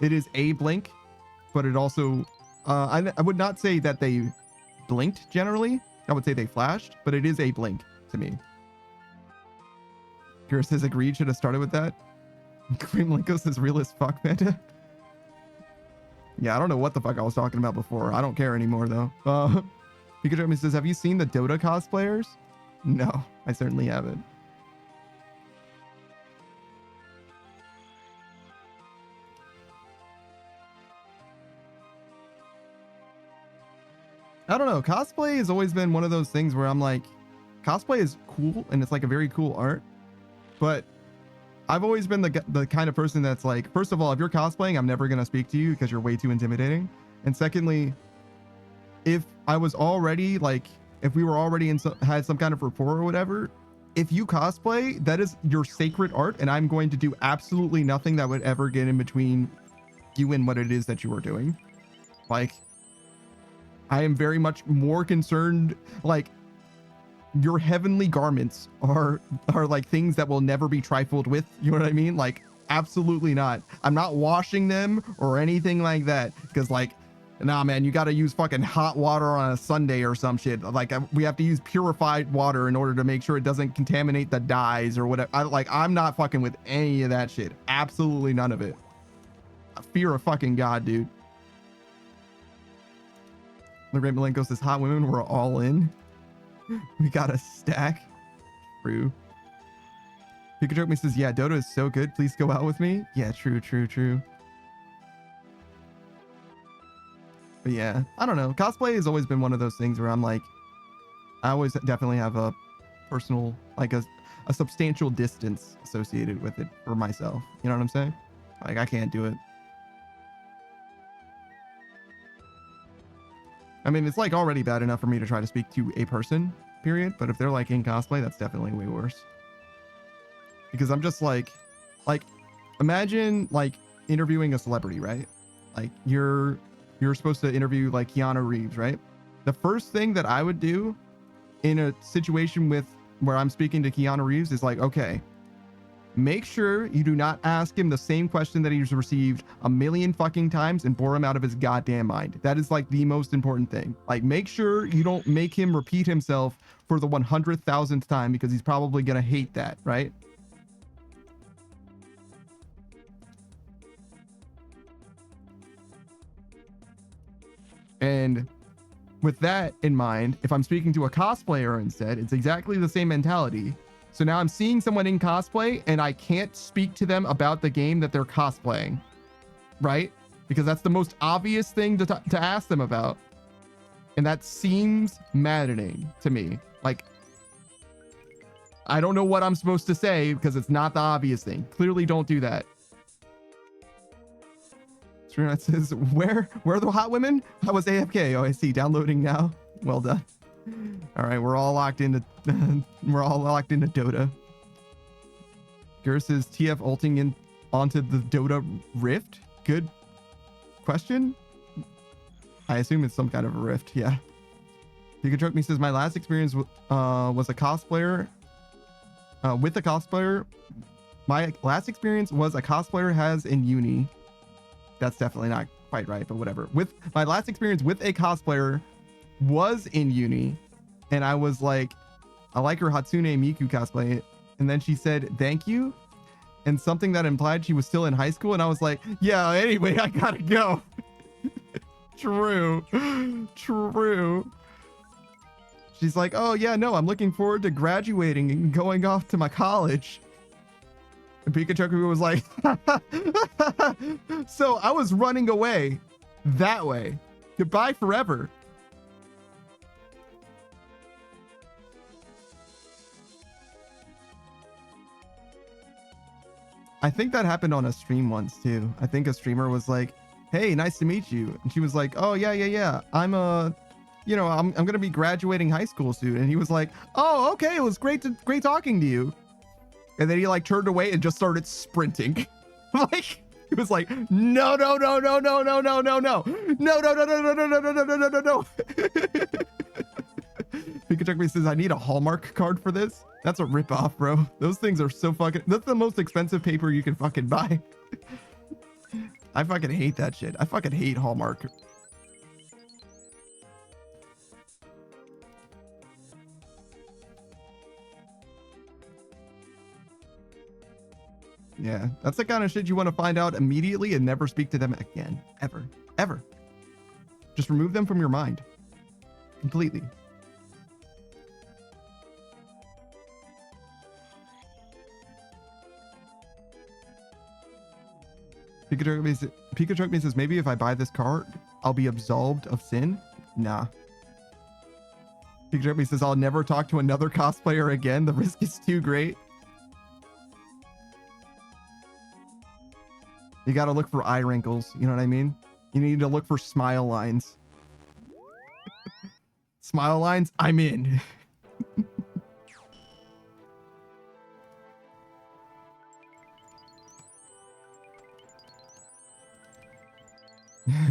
It is a Blink, but it also, I would not say that they blinked generally. I would say they flashed, but it is a blink to me. Kira says agreed, should have started with that. Green Linko says real as fuck, Panda. Yeah, I don't know what the fuck I was talking about before. I don't care anymore though. Pikachu says, have you seen the Dota cosplayers? No, I certainly haven't. I don't know. Cosplay has always been one of those things where I'm like, cosplay is cool and it's like a very cool art, but I've always been the kind of person that's like, first of all, if you're cosplaying, I'm never gonna speak to you because you're way too intimidating. And secondly, if I was already like, if we were already had some kind of rapport or whatever, if you cosplay, that is your sacred art, and I'm going to do absolutely nothing that would ever get in between you and what it is that you are doing. Like, I am very much more concerned, like, your heavenly garments are like things that will never be trifled with. You know what I mean? Like, absolutely not. I'm not washing them or anything like that, because like, nah, man, you got to use fucking hot water on a Sunday or some shit. Like, we have to use purified water in order to make sure it doesn't contaminate the dyes or whatever. I'm not fucking with any of that shit. Absolutely none of it. Fear of fucking God, dude. The Great Malenko says, hot women, we're all in. We got a stack. True. Pikachu me says, yeah, Dota is so good. Please go out with me. Yeah, true. But yeah, I don't know. Cosplay has always been one of those things where I'm like, I always definitely have a personal, like a substantial distance associated with it for myself. You know what I'm saying? Like, I can't do it. I mean, it's like already bad enough for me to try to speak to a person, period. But if they're like in cosplay, that's definitely way worse. Because I'm just like imagine like interviewing a celebrity, right? Like you're supposed to interview like Keanu Reeves, right? The first thing that I would do in a situation where I'm speaking to Keanu Reeves is like, okay, make sure you do not ask him the same question that he's received a million fucking times and bore him out of his goddamn mind. That is like the most important thing. Like, make sure you don't make him repeat himself for the 100,000th time, because he's probably gonna hate that, right? And with that in mind, if I'm speaking to a cosplayer instead, it's exactly the same mentality. So now I'm seeing someone in cosplay and I can't speak to them about the game that they're cosplaying, right? Because that's the most obvious thing to ask them about. And that seems maddening to me. Like, I don't know what I'm supposed to say because it's not the obvious thing. Clearly don't do that. It says, where are the hot women? I was AFK. Oh, I see. Downloading now. Well done. All right, we're all locked into Dota. Gur says, TF ulting in onto the Dota Rift. Good question. I assume it's some kind of a rift. Yeah. Pikachu me says, my last experience was a cosplayer. With a cosplayer. My last experience was a cosplayer has in uni. That's definitely not quite right, but whatever. With my last experience with a cosplayer was in uni, and I was like, I like her Hatsune Miku cosplay, and then she said thank you, and something that implied she was still in high school, and I was like, yeah, anyway, I gotta go. True. She's like, oh yeah, no, I'm looking forward to graduating and going off to my college. And Pikachu was like, so I was running away that way. Goodbye forever. I think that happened on a stream once too. I think a streamer was like, hey, nice to meet you. And she was like, oh yeah. I'm gonna be graduating high school soon. And he was like, oh, okay, it was great talking to you. And then he like turned away and just started sprinting. Like, he was like, no. Pikachu says, I need a Hallmark card for this. That's a ripoff, bro. Those things are so fucking, that's the most expensive paper you can fucking buy. I fucking hate that shit. I fucking hate Hallmark. Yeah, that's the kind of shit you want to find out immediately and never speak to them again. Ever. Just remove them from your mind. Completely. Pikachu says, maybe if I buy this card, I'll be absolved of sin? Nah. Pikachu says, I'll never talk to another cosplayer again. The risk is too great. You gotta look for eye wrinkles. You know what I mean? You need to look for smile lines. Smile lines, I'm in.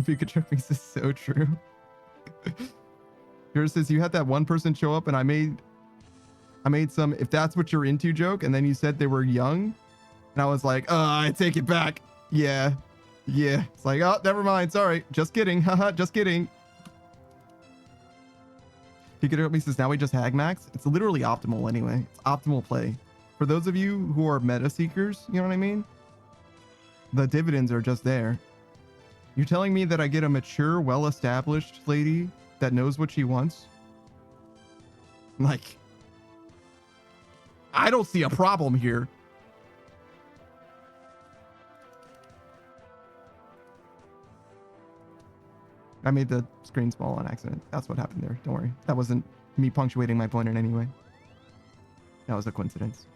Pikachu is so true. Yours says you had that one person show up and I made some if that's what you're into joke, and then you said they were young and I was like, I take it back. Yeah. It's like, oh, never mind, sorry, just kidding. Haha, just kidding. Pikachu says now we just hag max. It's literally optimal anyway. It's optimal play for those of you who are meta seekers. You know what I mean? The dividends are just there. You're telling me that I get a mature, well-established lady that knows what she wants? Like, I don't see a problem here. I made the screen small on accident. That's what happened there. Don't worry. That wasn't me punctuating my point in any way. That was a coincidence.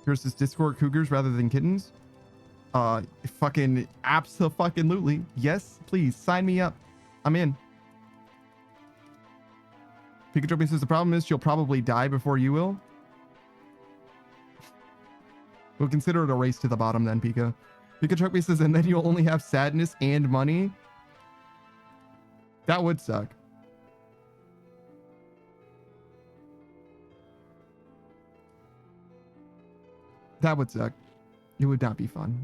Versus Discord cougars rather than kittens. Fucking abso-fucking-lutely. Yes, please sign me up. I'm in. Pikachu says the problem is she'll probably die before you will. We'll consider it a race to the bottom then, Pika. Pikachu says, and then you'll only have sadness and money. That would suck. That would suck. It would not be fun.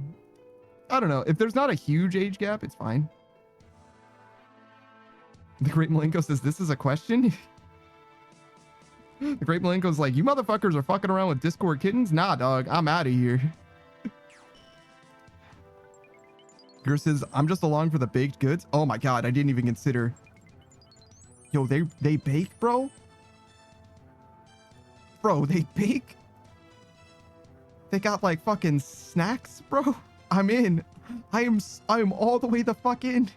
I don't know. If there's not a huge age gap, it's fine. The Great Malenko says, this is a question? The Great Malenko's like, you motherfuckers are fucking around with Discord kittens? Nah, dog. I'm out of here. Gur says, I'm just along for the baked goods. Oh my god, I didn't even consider. Yo, they bake, bro? Bro, they bake? They got like fucking snacks, bro. I'm in. I am all the way the fuck in.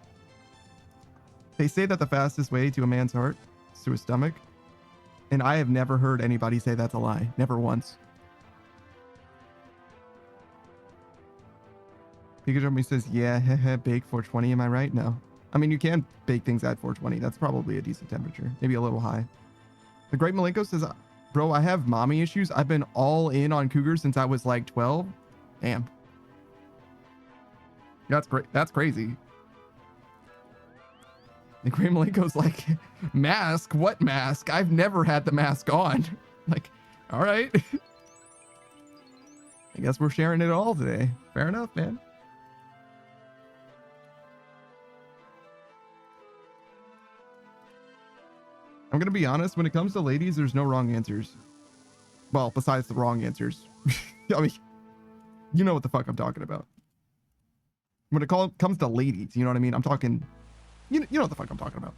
They say that the fastest way to a man's heart is to his stomach. And I have never heard anybody say that's a lie. Never once. Pikachu says, yeah, bake 420, am I right? No. I mean, you can bake things at 420. That's probably a decent temperature. Maybe a little high. The Great Malenko says, bro, I have mommy issues. I've been all in on cougars since I was like 12. Damn. That's great. That's crazy. The Great Malenko's like, mask? What mask? I've never had the mask on. Like, all right. I guess we're sharing it all today. Fair enough, man. I'm going to be honest. When it comes to ladies, there's no wrong answers. Well, besides the wrong answers. I mean, you know what the fuck I'm talking about. When it comes to ladies, you know what I mean? I'm talking... You know what the fuck I'm talking about.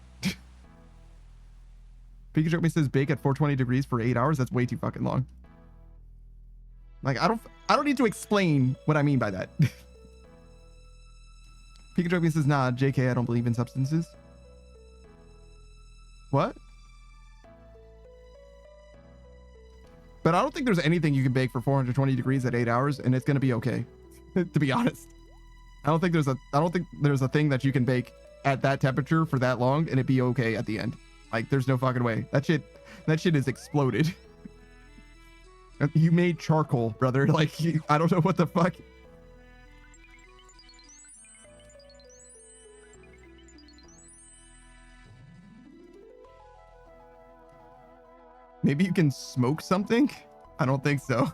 Pikachu says bake at 420 degrees for 8 hours. That's way too fucking long. Like, I don't need to explain what I mean by that. Pikachu says, nah, JK, I don't believe in substances. What? But I don't think there's anything you can bake for 420 degrees at 8 hours and it's gonna be okay. To be honest. I don't think there's a thing that you can bake at that temperature for that long and it'd be okay at the end. Like, there's no fucking way. That shit is exploded. You made charcoal, brother. Like, I don't know what the fuck. Maybe you can smoke something? I don't think so.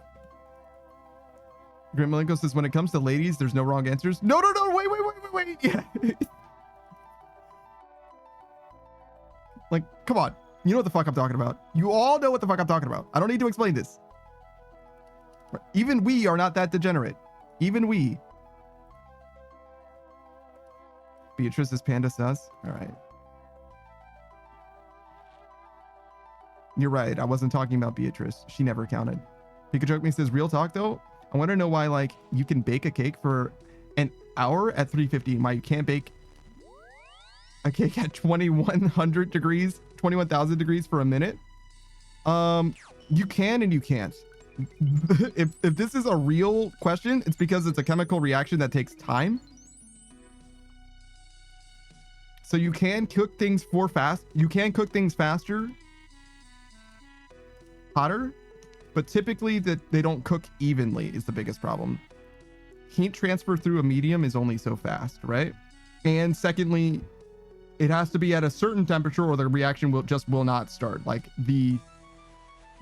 Grim Malenko says, when it comes to ladies, there's no wrong answers. No, wait. Yeah. Like, come on. You know what the fuck I'm talking about. You all know what the fuck I'm talking about. I don't need to explain this. Even we are not that degenerate. Even we. Beatrice is panda sus. All right. You're right. I wasn't talking about Beatrice. She never counted. Pikachu says, real talk though. I want to know why, like, you can bake a cake for, and hour at 350. My can't bake a cake at 2100 degrees, 21,000 degrees for a minute. You can and you can't. if this is a real question, it's because it's a chemical reaction that takes time. So you can cook things you can cook things faster, hotter, but typically they don't cook evenly is the biggest problem. Heat transfer through a medium is only so fast, right? And secondly, it has to be at a certain temperature or the reaction will not start. Like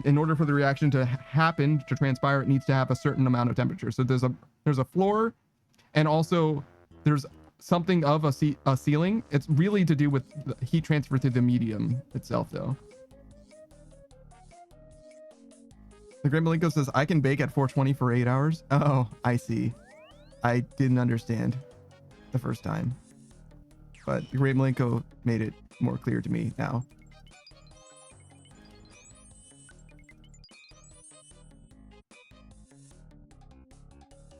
in order for the reaction to happen, to transpire, it needs to have a certain amount of temperature. So there's a floor, and also there's something of a ceiling. It's really to do with the heat transfer through the medium itself, though. The Great Malenko says, I can bake at 420 for 8 hours. Oh, I see. I didn't understand the first time. But the Great Malenko made it more clear to me now.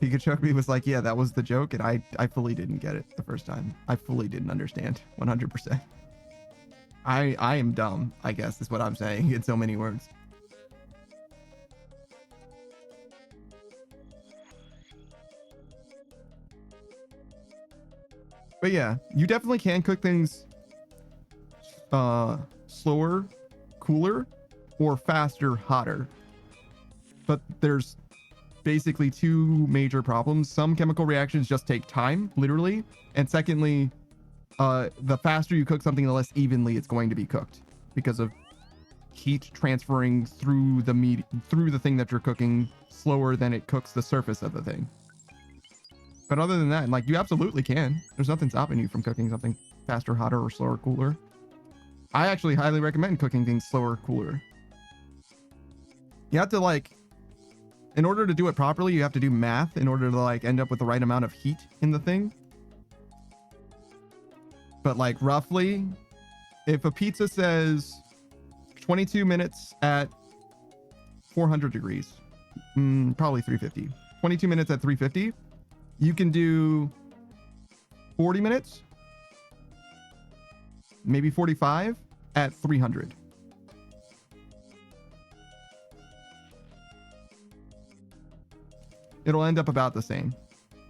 Pikachu was like, yeah, that was the joke, and I fully didn't get it the first time. I fully didn't understand 100%. I am dumb, I guess is what I'm saying in so many words. But yeah, you definitely can cook things slower, cooler, or faster, hotter. But there's basically two major problems. Some chemical reactions just take time, literally. And secondly, the faster you cook something, the less evenly it's going to be cooked because of heat transferring through the thing that you're cooking slower than it cooks the surface of the thing. But other than that, like, you absolutely can. There's nothing stopping you from cooking something faster, hotter, or slower, cooler. I actually highly recommend cooking things slower, cooler. You have to, like, in order to do it properly, you have to do math in order to, like, end up with the right amount of heat in the thing. But, like, roughly, if a pizza says 22 minutes at 400 degrees, probably 350. 22 minutes at 350. You can do 40 minutes, maybe 45 at 300. It'll end up about the same,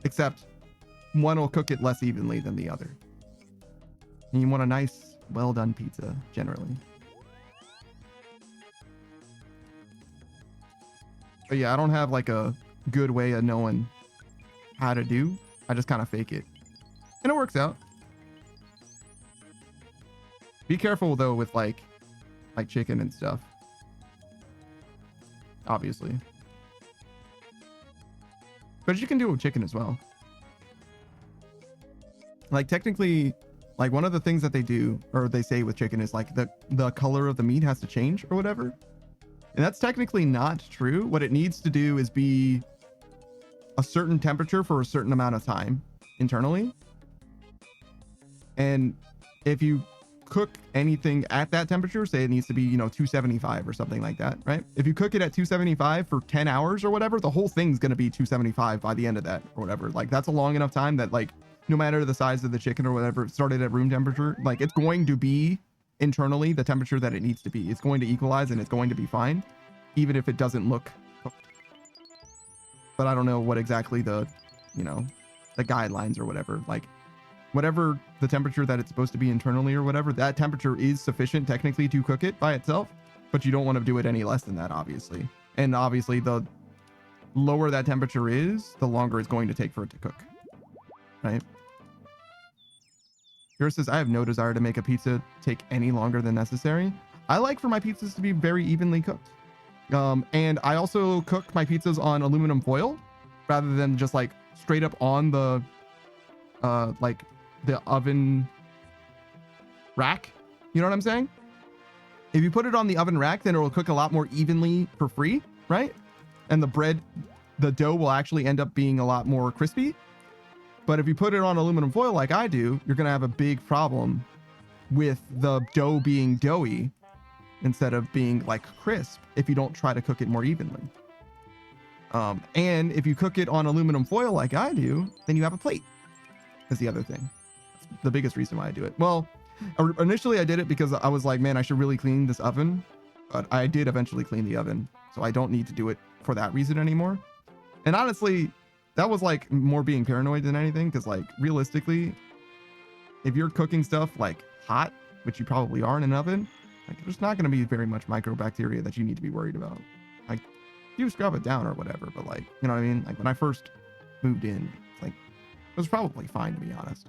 except one will cook it less evenly than the other. And you want a nice, well-done pizza, generally. But yeah, I don't have like a good way of knowing how to do. I just kind of fake it, and it works out. Be careful though with like chicken and stuff, obviously, but you can do it with chicken as well. Like, technically, like, one of the things that they do, or they say with chicken, is like the color of the meat has to change or whatever, and that's technically not true. What it needs to do is be a certain temperature for a certain amount of time internally. And if you cook anything at that temperature, say it needs to be, 275 or something like that, right? If you cook it at 275 for 10 hours or whatever, the whole thing's going to be 275 by the end of that or whatever. Like, that's a long enough time that, like, no matter the size of the chicken or whatever, it started at room temperature, like, it's going to be internally the temperature that it needs to be. It's going to equalize and it's going to be fine, even if it doesn't look cooked. But I don't know what exactly the guidelines or whatever, like, whatever the temperature that it's supposed to be internally or whatever, that temperature is sufficient technically to cook it by itself, but you don't want to do it any less than that, obviously. And obviously, the lower that temperature is, the longer it's going to take for it to cook, right? Yours says, I have no desire to make a pizza take any longer than necessary. I like for my pizzas to be very evenly cooked. And I also cook my pizzas on aluminum foil rather than just like straight up on the like the oven rack. You know what I'm saying? If you put it on the oven rack, then it will cook a lot more evenly for free, right? And the dough will actually end up being a lot more crispy. But if you put it on aluminum foil like I do, you're gonna have a big problem with the dough being doughy instead of being like crisp if you don't try to cook it more evenly. And if you cook it on aluminum foil like I do, then you have a plate. is the other thing. That's the biggest reason why I do it. Well, initially I did it because I was like, man, I should really clean this oven. But I did eventually clean the oven, so I don't need to do it for that reason anymore. And honestly, that was like more being paranoid than anything, because like realistically, if you're cooking stuff like hot, which you probably are in an oven, like there's not going to be very much microbacteria that you need to be worried about. Like you scrub it down or whatever, but like, you know what I mean? Like when I first moved in, it's like it was probably fine, to be honest.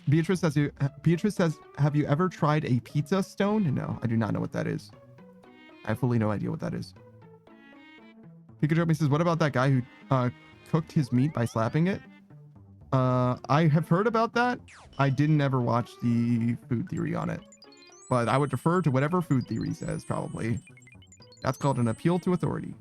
Beatrice says, have you ever tried a pizza stone? No, I do not know what that is. I have fully no idea what that is. Pikachu says, what about that guy who cooked his meat by slapping it? I have heard about that. I didn't ever watch the food theory on it, but I would defer to whatever food theory says, probably. That's called an appeal to authority.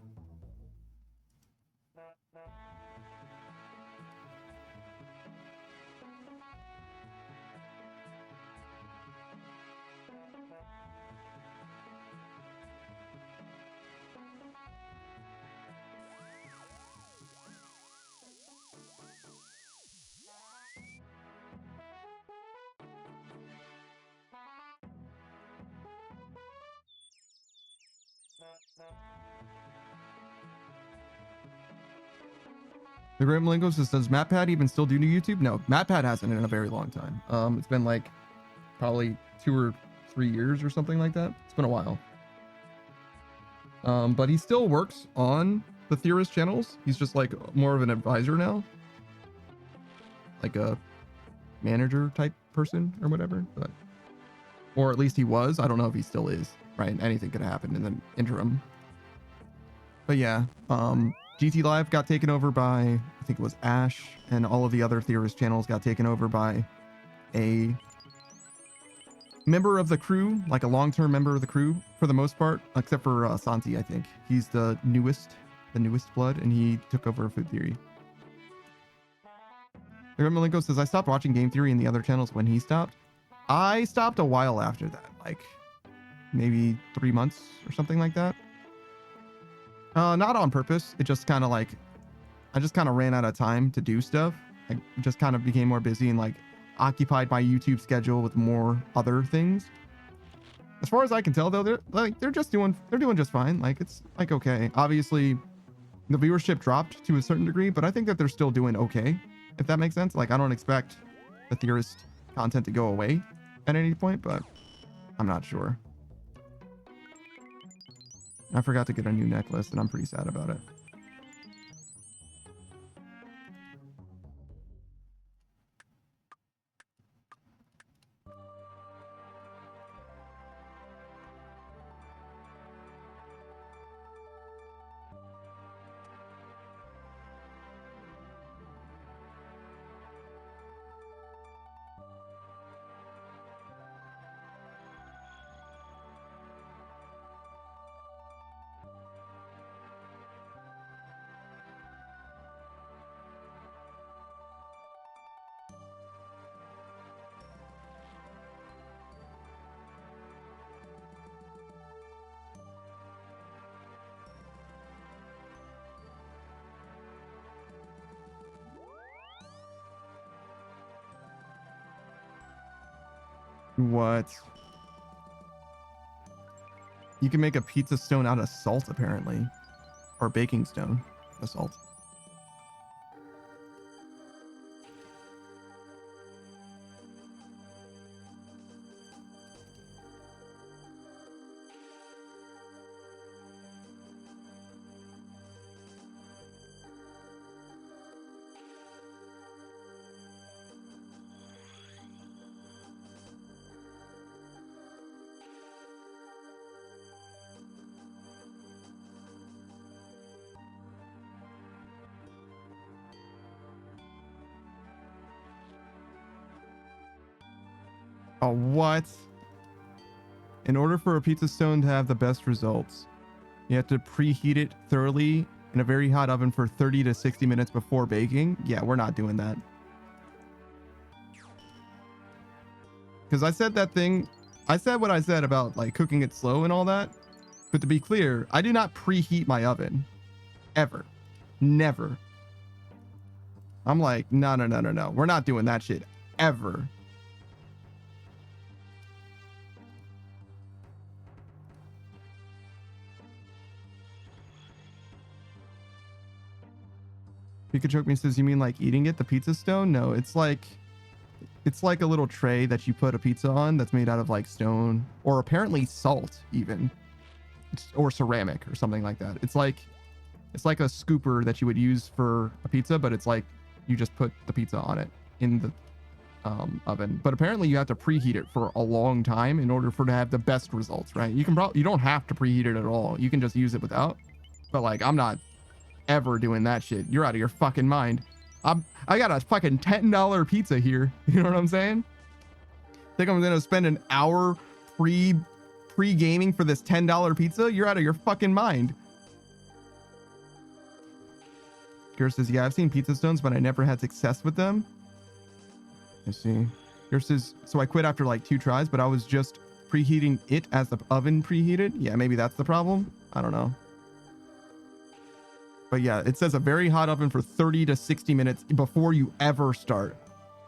The Grim Lingo says, does MatPat even still do new YouTube? No, MatPat hasn't in a very long time. It's been like probably 2 or 3 years or something like that. It's been a while. But he still works on the Theorist channels. He's just like more of an advisor now. Like a manager type person or whatever. But, or at least he was. I don't know if he still is, right? Anything could happen in the interim. But yeah, GT Live got taken over by, I think it was Ash, and all of the other Theorist channels got taken over by a member of the crew, like a long-term member of the crew for the most part, except for Santi, I think. He's the newest blood, and he took over Food Theory. Malenko says, I stopped watching Game Theory and the other channels when he stopped. I stopped a while after that, like maybe 3 months or something like that. Not on purpose. It just kind of like, I just kind of ran out of time to do stuff. I just kind of became more busy and like occupied my YouTube schedule with more other things. As far as I can tell though, they're doing just fine. Like it's like, okay, obviously the viewership dropped to a certain degree, but I think that they're still doing okay, if that makes sense. Like I don't expect the Theorist content to go away at any point, but I'm not sure. I forgot to get a new necklace, and I'm pretty sad about it. What? You can make a pizza stone out of salt, apparently. Or baking stone out of salt. Oh, what? In order for a pizza stone to have the best results, you have to preheat it thoroughly in a very hot oven for 30 to 60 minutes before baking. Yeah, we're not doing that. Because I said that thing, I said what I said about like cooking it slow and all that. But to be clear, I do not preheat my oven. Ever. Never. I'm like, no, no, no, no, no. We're not doing that shit ever. Pikachu me says, you mean like eating it, the pizza stone? No, it's like a little tray that you put a pizza on that's made out of like stone or apparently salt even, or ceramic or something like that. It's like a scooper that you would use for a pizza, but it's like you just put the pizza on it in the oven. But apparently you have to preheat it for a long time in order for it to have the best results, right? You don't have to preheat it at all. You can just use it without. But like, I'm not ever doing that shit. You're out of your fucking mind. I got a fucking $10 pizza here. You know what I'm saying? Think I'm gonna spend an hour pre-gaming for this $10 pizza? You're out of your fucking mind. Gura says, yeah, I've seen pizza stones, but I never had success with them. I see. Gura says, so I quit after like 2 tries, but I was just preheating it as the oven preheated. Yeah, maybe that's the problem. I don't know. But yeah, it says a very hot oven for 30 to 60 minutes before you ever start.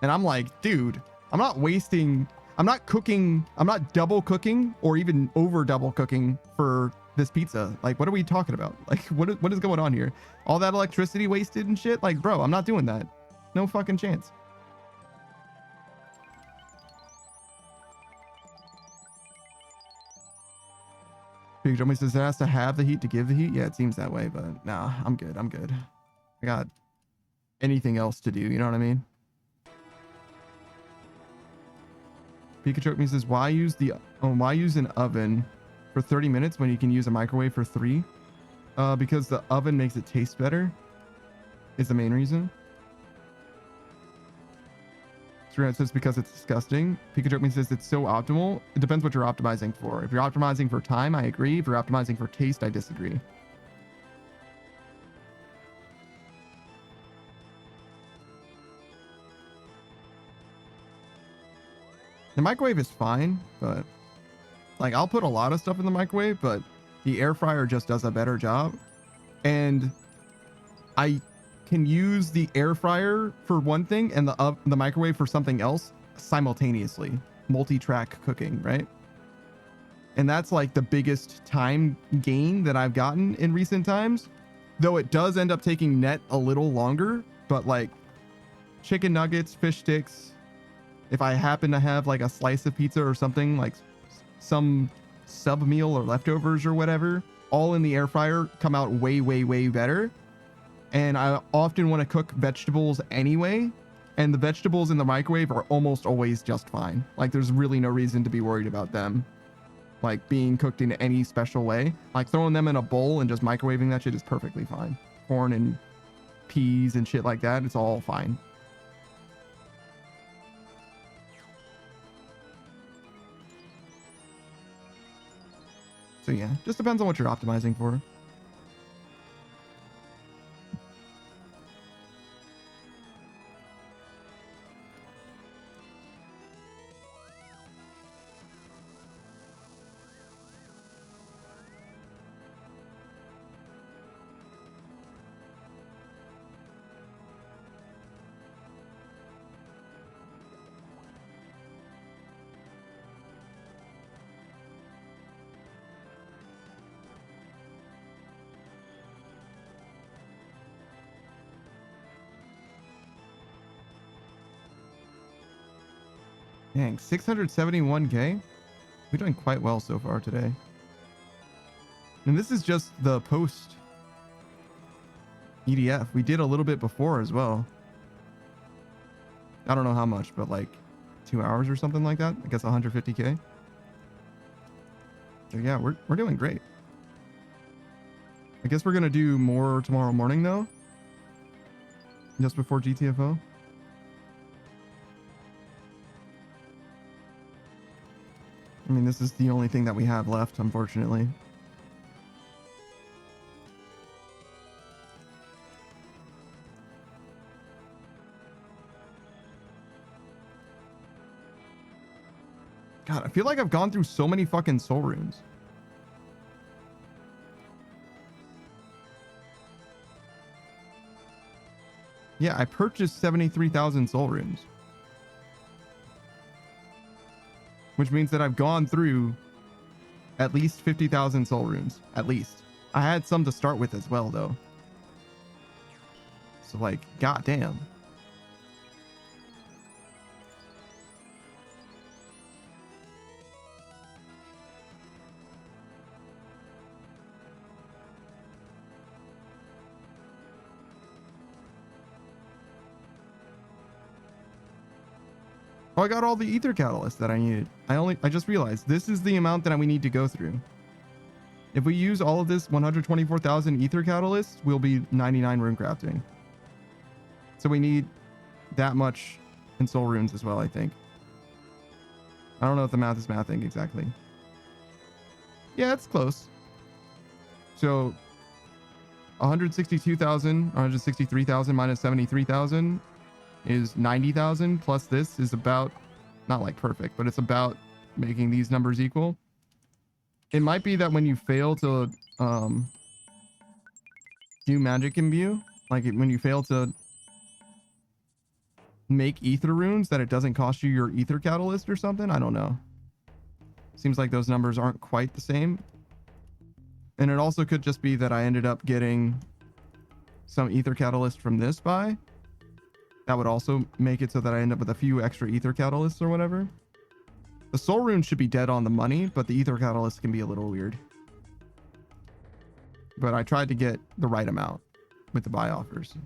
And I'm like, dude, I'm not cooking, I'm not double cooking or even over double cooking for this pizza. Like, what are we talking about? Like, what is going on here? All that electricity wasted and shit? Like, bro, I'm not doing that. No fucking chance. Big Jummy says it has to have the heat to give the heat. Yeah, it seems that way, but nah, I'm good. I'm good. I got anything else to do. You know what I mean? Pikachu says, why use an oven for 30 minutes when you can use a microwave for 3? Because the oven makes it taste better is the main reason. It says because it's disgusting. Pikachu says it's so optimal. It depends what you're optimizing for. If you're optimizing for time, I agree. If you're optimizing for taste, I disagree. The microwave is fine, but like I'll put a lot of stuff in the microwave, but the air fryer just does a better job. And I can use the air fryer for one thing and the microwave for something else simultaneously. Multi-track cooking, right? And that's like the biggest time gain that I've gotten in recent times. Though it does end up taking net a little longer, but like chicken nuggets, fish sticks, if I happen to have like a slice of pizza or something, like some sub meal or leftovers or whatever, all in the air fryer come out way, way, way better. And I often want to cook vegetables anyway, and the vegetables in the microwave are almost always just fine. Like there's really no reason to be worried about them like being cooked in any special way. Like throwing them in a bowl and just microwaving that shit is perfectly fine. Corn and peas and shit like that, it's all fine. So yeah, just depends on what you're optimizing for. Dang, 671k? We're doing quite well so far today. And this is just the post EDF. We did a little bit before as well. I don't know how much, but like 2 hours or something like that. I guess 150k. So yeah, we're doing great. I guess we're gonna do more tomorrow morning though. Just before GTFO. I mean, this is the only thing that we have left, unfortunately. God, I feel like I've gone through so many fucking soul runes. Yeah, I purchased 73,000 soul runes. Which means that I've gone through at least 50,000 soul runes. At least. I had some to start with as well, though. So, like, goddamn. Oh, I got all the ether catalysts that I needed. I just realized this is the amount that we need to go through. If we use all of this 124,000 ether catalysts, we'll be 99 rune crafting. So we need that much in soul runes as well, I think. I don't know if the math is mathing exactly. Yeah, it's close. So 162,000, 163,000 minus 73,000 is 90,000 plus this is about, not like perfect, but it's about making these numbers equal. It might be that when you fail to do magic imbue, like when you fail to make ether runes, that it doesn't cost you your ether catalyst or something. I don't know. Seems like those numbers aren't quite the same. And it also could just be that I ended up getting some ether catalyst from this buy. That would also make it so that I end up with a few extra ether catalysts or whatever. The soul rune should be dead on the money, but the ether catalyst can be a little weird. But I tried to get the right amount with the buy offers.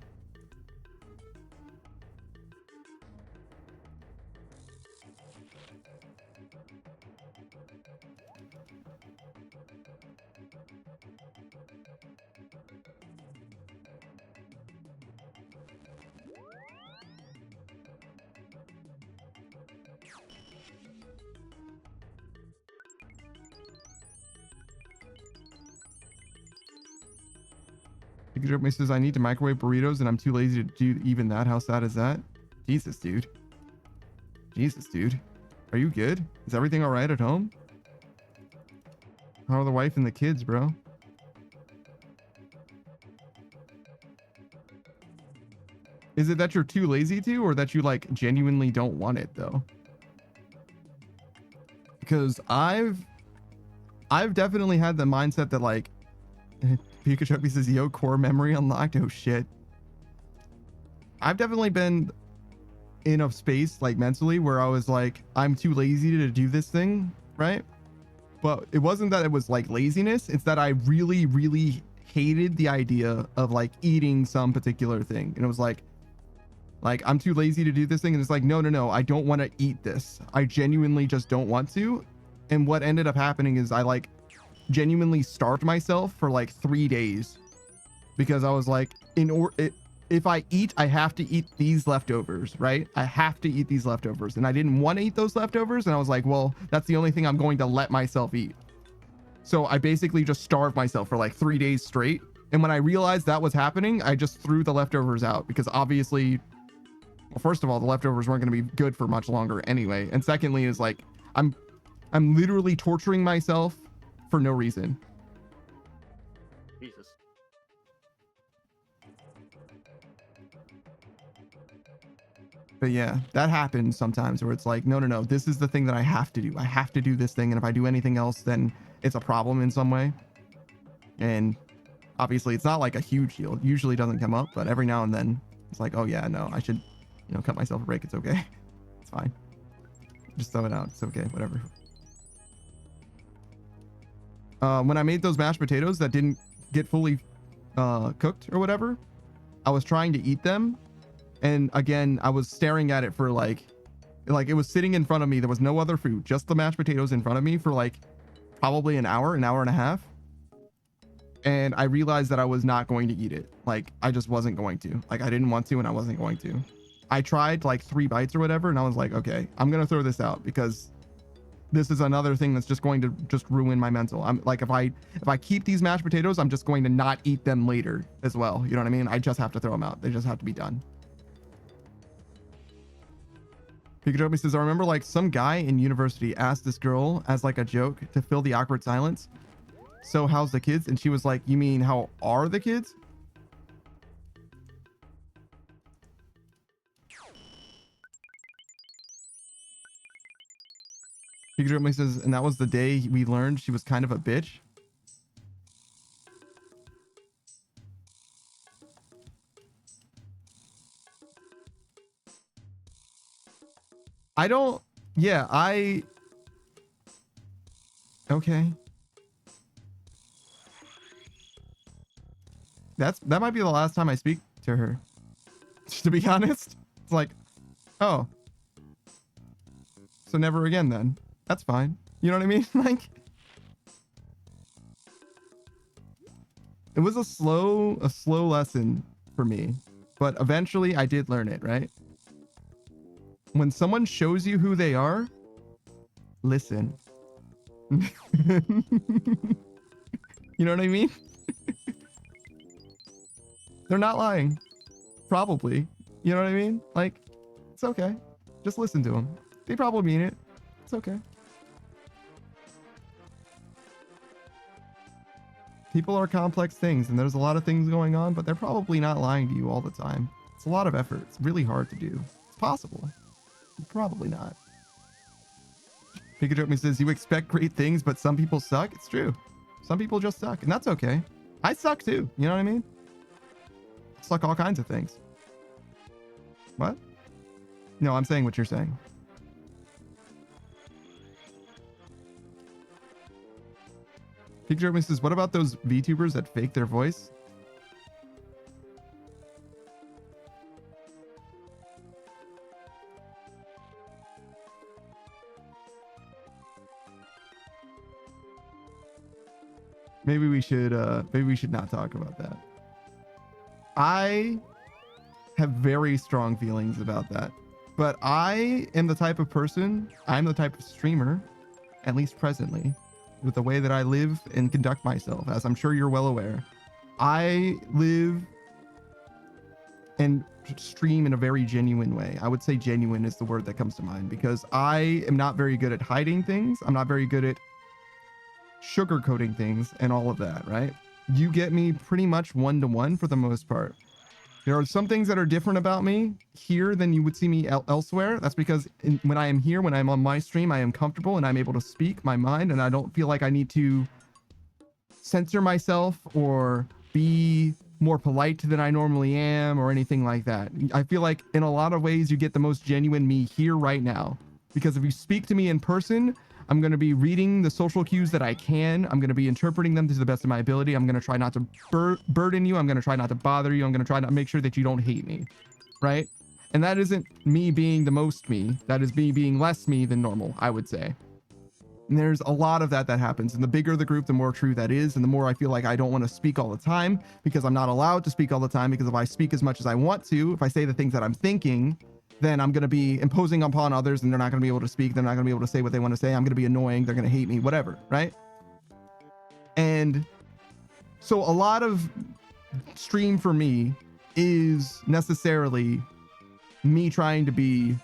Me says I need to microwave burritos and I'm too lazy to do even that. How sad is that? Jesus, dude. Jesus, dude. Are you good? Is everything all right at home? How are the wife and the kids, bro? Is it that you're too lazy to, or that you like genuinely don't want it though? Because I've definitely had the mindset that like, Pikachu says, yo, core memory unlocked. Oh shit. I've definitely been in a space like mentally where I was like, I'm too lazy to do this thing, right? But it wasn't that it was like laziness. It's that I really, really hated the idea of like eating some particular thing. And it was like I'm too lazy to do this thing. And it's like, no, I don't want to eat this. I genuinely just don't want to. And what ended up happening is I like genuinely starved myself for like 3 days because I was like, if I eat, I have to eat these leftovers, right? I have to eat these leftovers. And I didn't want to eat those leftovers. And I was like, well, that's the only thing I'm going to let myself eat. So I basically just starved myself for like 3 days straight. And when I realized that was happening, I just threw the leftovers out because obviously, well, first of all, the leftovers weren't going to be good for much longer anyway. And secondly is like, I'm literally torturing myself for no reason. Jesus. But yeah, that happens sometimes where it's like, no, this is the thing that I have to do. I have to do this thing. And if I do anything else, then it's a problem in some way. And obviously it's not like a huge deal. It usually doesn't come up, but every now and then it's like, oh yeah, no, I should, cut myself a break. It's okay. It's fine. Just throw it out. It's okay. Whatever. When I made those mashed potatoes that didn't get fully cooked or whatever, I was trying to eat them. And again, I was staring at it for like it was sitting in front of me. There was no other food, just the mashed potatoes in front of me for like probably an hour and a half. And I realized that I was not going to eat it. Like I just wasn't going to. Like I didn't want to and I wasn't going to. I tried like 3 bites or whatever and I was like, okay, I'm going to throw this out because this is another thing that's just going to just ruin my mental. I'm like, if I keep these mashed potatoes, I'm just going to not eat them later as well. You know what I mean? I just have to throw them out. They just have to be done. Pikachu says, I remember like some guy in university asked this girl as like a joke to fill the awkward silence, so how's the kids? And she was like, you mean how are the kids? Pikachu says, and that was the day we learned she was kind of a bitch. I don't, yeah, okay. That might be the last time I speak to her. To be honest, it's like, oh, so never again then. That's fine. You know what I mean? Like, it was a slow lesson for me, but eventually I did learn it, right? When someone shows you who they are, listen. You know what I mean? They're not lying. Probably. You know what I mean? Like, it's okay. Just listen to them. They probably mean it. It's okay. People are complex things, and there's a lot of things going on, but they're probably not lying to you all the time. It's a lot of effort. It's really hard to do. It's possible. Probably not. Pikachu says, you expect great things, but some people suck. It's true. Some people just suck, and that's okay. I suck too. You know what I mean? I suck all kinds of things. What? No, I'm saying what you're saying. Pikachu says, what about those VTubers that fake their voice? Maybe we should not talk about that. I have very strong feelings about that. But I am the type of person, I'm the type of streamer, at least presently, with the way that I live and conduct myself, as I'm sure you're well aware. I live and stream in a very genuine way. I would say genuine is the word that comes to mind, because I am not very good at hiding things. I'm not very good at sugarcoating things and all of that, right? You get me pretty much one-to-one for the most part. There are some things that are different about me here than you would see me elsewhere. That's because when I am here, when I'm on my stream, I am comfortable and I'm able to speak my mind, and I don't feel like I need to censor myself or be more polite than I normally am or anything like that. I feel like in a lot of ways you get the most genuine me here right now, because if you speak to me in person, I'm going to be reading the social cues that I can. I'm going to be interpreting them to the best of my ability. I'm going to try not to burden you. I'm going to try not to bother you. I'm going to try to make sure that you don't hate me, right? And that isn't me being the most me. That is me being less me than normal, I would say. And there's a lot of that happens. And the bigger the group, the more true that is. And the more I feel like I don't want to speak all the time, because I'm not allowed to speak all the time, because if I speak as much as I want to, if I say the things that I'm thinking, then I'm going to be imposing upon others, and they're not going to be able to speak. They're not going to be able to say what they want to say. I'm going to be annoying. They're going to hate me, whatever, right? And so a lot of stream for me is necessarily me trying to be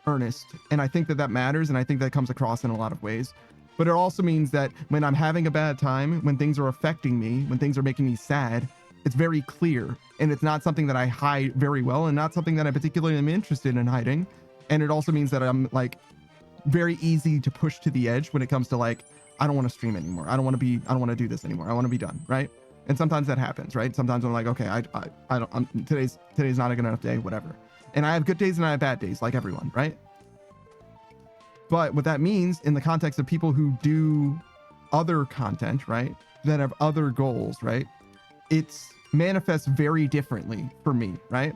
earnest. And I think that matters. And I think that comes across in a lot of ways. But it also means that when I'm having a bad time, when things are affecting me, when things are making me sad, it's very clear, and it's not something that I hide very well, and not something that I particularly am interested in hiding. And it also means that I'm like very easy to push to the edge when it comes to like, I don't want to stream anymore. I don't want to do this anymore. I want to be done, right? And sometimes that happens, right? Sometimes I'm like, okay, today's not a good enough day, whatever. And I have good days and I have bad days, like everyone, right? But what that means in the context of people who do other content, right, that have other goals, right, it's manifests very differently for me, right?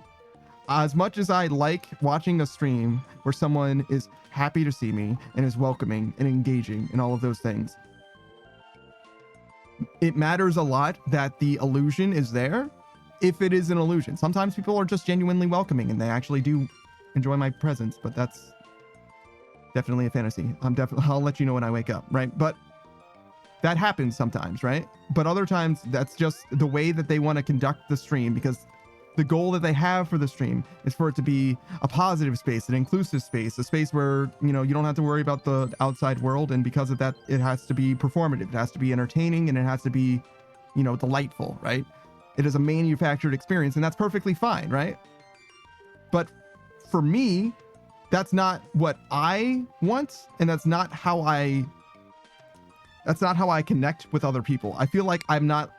As much as I like watching a stream where someone is happy to see me and is welcoming and engaging and all of those things, it matters a lot that the illusion is there. If it is an illusion, sometimes people are just genuinely welcoming and they actually do enjoy my presence, but that's definitely a fantasy. I'll let you know when I wake up, right? But that happens sometimes, right? But other times that's just the way that they want to conduct the stream, because the goal that they have for the stream is for it to be a positive space, an inclusive space, a space where, you know, you don't have to worry about the outside world. And because of that, it has to be performative. It has to be entertaining, and it has to be, you know, delightful, right? It is a manufactured experience, and that's perfectly fine, right? But for me, that's not what I want, and that's not how I connect with other people. I feel like I'm not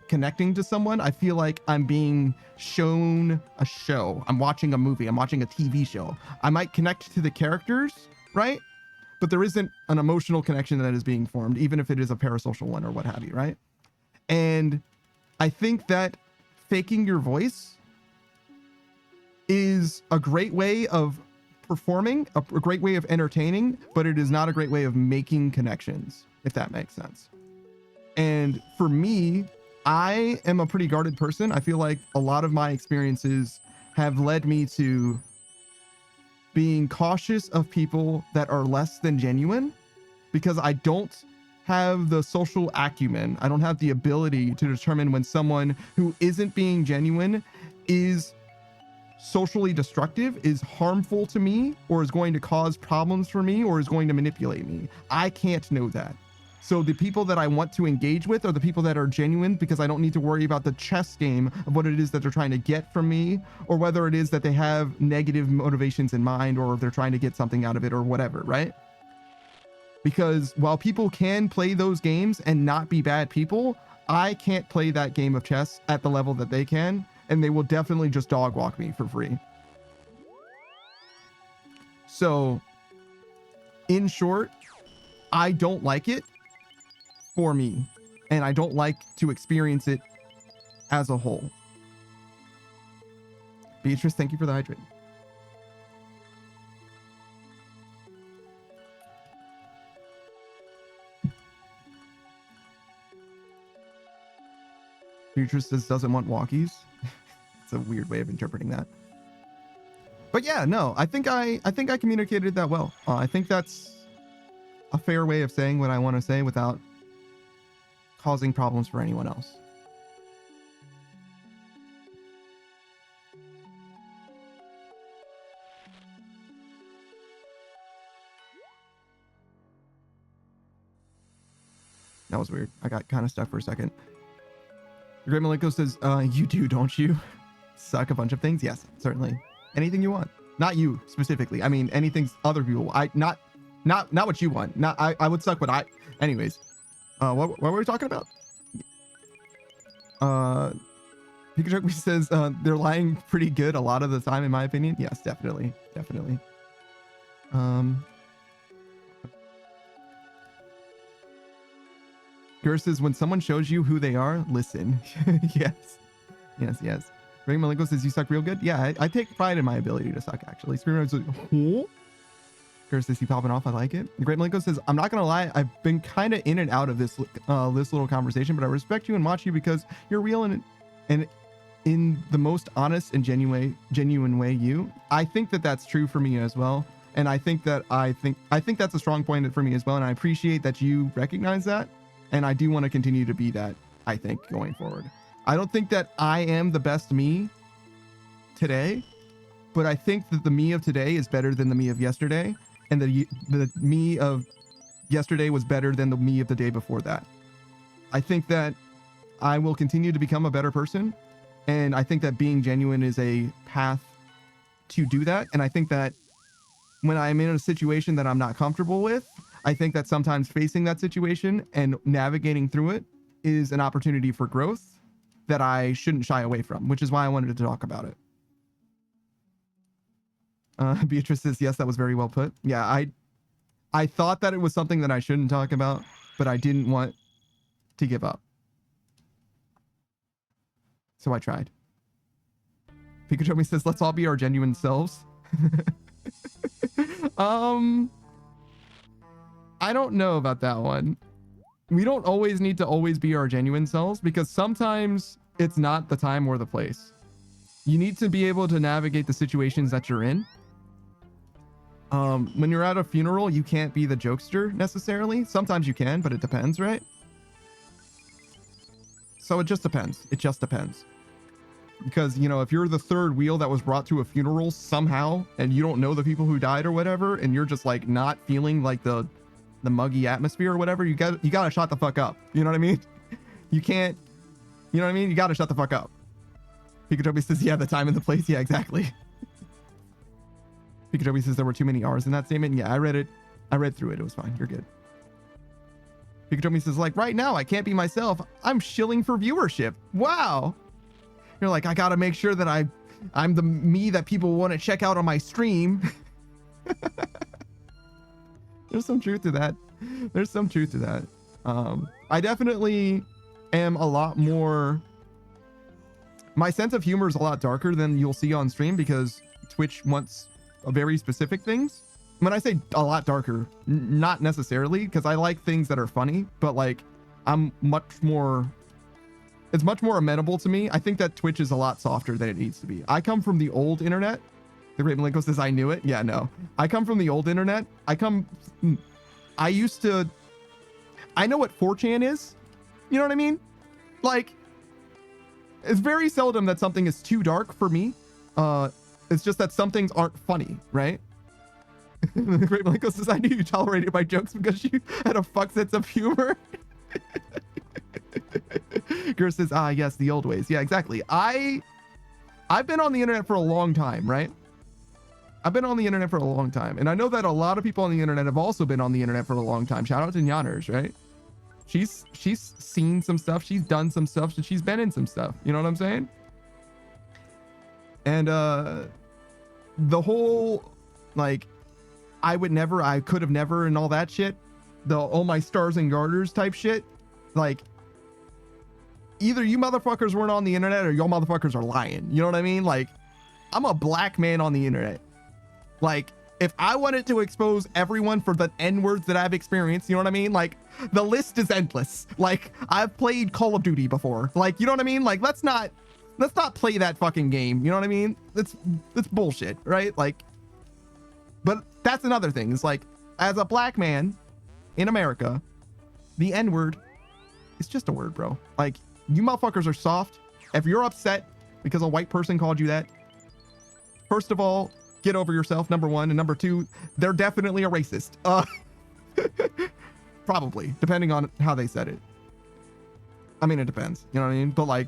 connecting to someone. I feel like I'm being shown a show. I'm watching a movie. I'm watching a TV show. I might connect to the characters, right? But there isn't an emotional connection that is being formed, even if it is a parasocial one or what have you, right? And I think that faking your voice is a great way of performing, a great way of entertaining, but it is not a great way of making connections, if that makes sense. And for me, I am a pretty guarded person. I feel like a lot of my experiences have led me to being cautious of people that are less than genuine, because I don't have the social acumen. I don't have the ability to determine when someone who isn't being genuine is socially destructive, is harmful to me, or is going to cause problems for me, or is going to manipulate me. I can't know that. So the people that I want to engage with are the people that are genuine, because I don't need to worry about the chess game of what it is that they're trying to get from me, or whether it is that they have negative motivations in mind, or if they're trying to get something out of it or whatever, right? Because while people can play those games and not be bad people, I can't play that game of chess at the level that they can, and they will definitely just dog walk me for free. So, in short, I don't like it for me, and I don't like to experience it as a whole. Beatrice, thank you for the hydrate. Beatrice doesn't want walkies. It's a weird way of interpreting that. But yeah, no, I think I communicated that well. I think that's a fair way of saying what I want to say without causing problems for anyone else. That was weird. I got kind of stuck for a second. Great Malenko says, you do, don't you? Suck a bunch of things? Yes, certainly. Anything you want. Not you specifically. I mean, anything other people. Not what you want. I would suck what I... Anyways. What were we talking about? Pikachu says, they're lying pretty good a lot of the time, in my opinion. Yes, definitely. Definitely. Gur says, when someone shows you who they are, listen. Yes. Ring Malenko says, you suck real good? Yeah, I take pride in my ability to suck, actually. Screamer says, huh? Gur says, he popping off, I like it. Great Malenko says, I'm not gonna lie, I've been kind of in and out of this little conversation, but I respect you and watch you because you're real and in the most honest and genuine way you. I think that that's true for me as well. And I think that's a strong point for me as well. And I appreciate that you recognize that. And I do want to continue to be that, I think, going forward. I don't think that I am the best me today, but I think that the me of today is better than the me of yesterday. And the me of yesterday was better than the me of the day before that. I think that I will continue to become a better person. And I think that being genuine is a path to do that. And I think that when I'm in a situation that I'm not comfortable with, I think that sometimes facing that situation and navigating through it is an opportunity for growth that I shouldn't shy away from, which is why I wanted to talk about it. Beatrice says, yes, that was very well put. Yeah, I thought that it was something that I shouldn't talk about, but I didn't want to give up. So I tried. Pikachu says, let's all be our genuine selves. I don't know about that one. We don't always need to always be our genuine selves, because sometimes it's not the time or the place. You need to be able to navigate the situations that you're in. When you're at a funeral, you can't be the jokester necessarily. Sometimes you can, but it depends, right? So it just depends. It just depends. Because, you know, if you're the third wheel that was brought to a funeral somehow, and you don't know the people who died or whatever, and you're just like not feeling like the muggy atmosphere or whatever, you gotta shut the fuck up. You know what I mean? You can't, you know what I mean? You gotta shut the fuck up. Pikachu says, yeah, the time and the place. Yeah, exactly. Pikachu says there were too many R's in that statement. Yeah, I read it. I read through it. It was fine. You're good. Pikachu says, like, right now, I can't be myself. I'm shilling for viewership. Wow. You're like, I gotta make sure that I'm the me that people want to check out on my stream. There's some truth to that. There's some truth to that. I definitely am a lot more... My sense of humor is a lot darker than you'll see on stream because Twitch wants very specific things. When I say a lot darker, not necessarily, because I like things that are funny, but like I'm much more... It's much more amenable to me. I think that Twitch is a lot softer than it needs to be. I come from the old internet. The Great Malenko says, I knew it. Yeah, no. I come from the old internet. I know what 4chan is. You know what I mean? Like, it's very seldom that something is too dark for me. It's just that some things aren't funny, right? The Great Malenko says, I knew you tolerated my jokes because you had a fuck sense of humor. Gur says, yes, the old ways. Yeah, exactly. I've been on the internet for a long time, right? I've been on the internet for a long time. And I know that a lot of people on the internet have also been on the internet for a long time. Shout out to Nyanners, right? She's seen some stuff. She's done some stuff. She's been in some stuff. You know what I'm saying? And the whole, like, I could have never and all that shit. The oh my stars and garters type shit. Like, either you motherfuckers weren't on the internet or y'all motherfuckers are lying. You know what I mean? Like, I'm a black man on the internet. Like, if I wanted to expose everyone for the N-words that I've experienced, you know what I mean? Like, the list is endless. Like, I've played Call of Duty before. Like, you know what I mean? Like, let's not play that fucking game. You know what I mean? It's bullshit, right? Like, but that's another thing. It's like, as a black man in America, the N-word is just a word, bro. Like, you motherfuckers are soft. If you're upset because a white person called you that, first of all, get over yourself, number one. And number two, they're definitely a racist. Probably, depending on how they said it. I mean, it depends. You know what I mean? But like,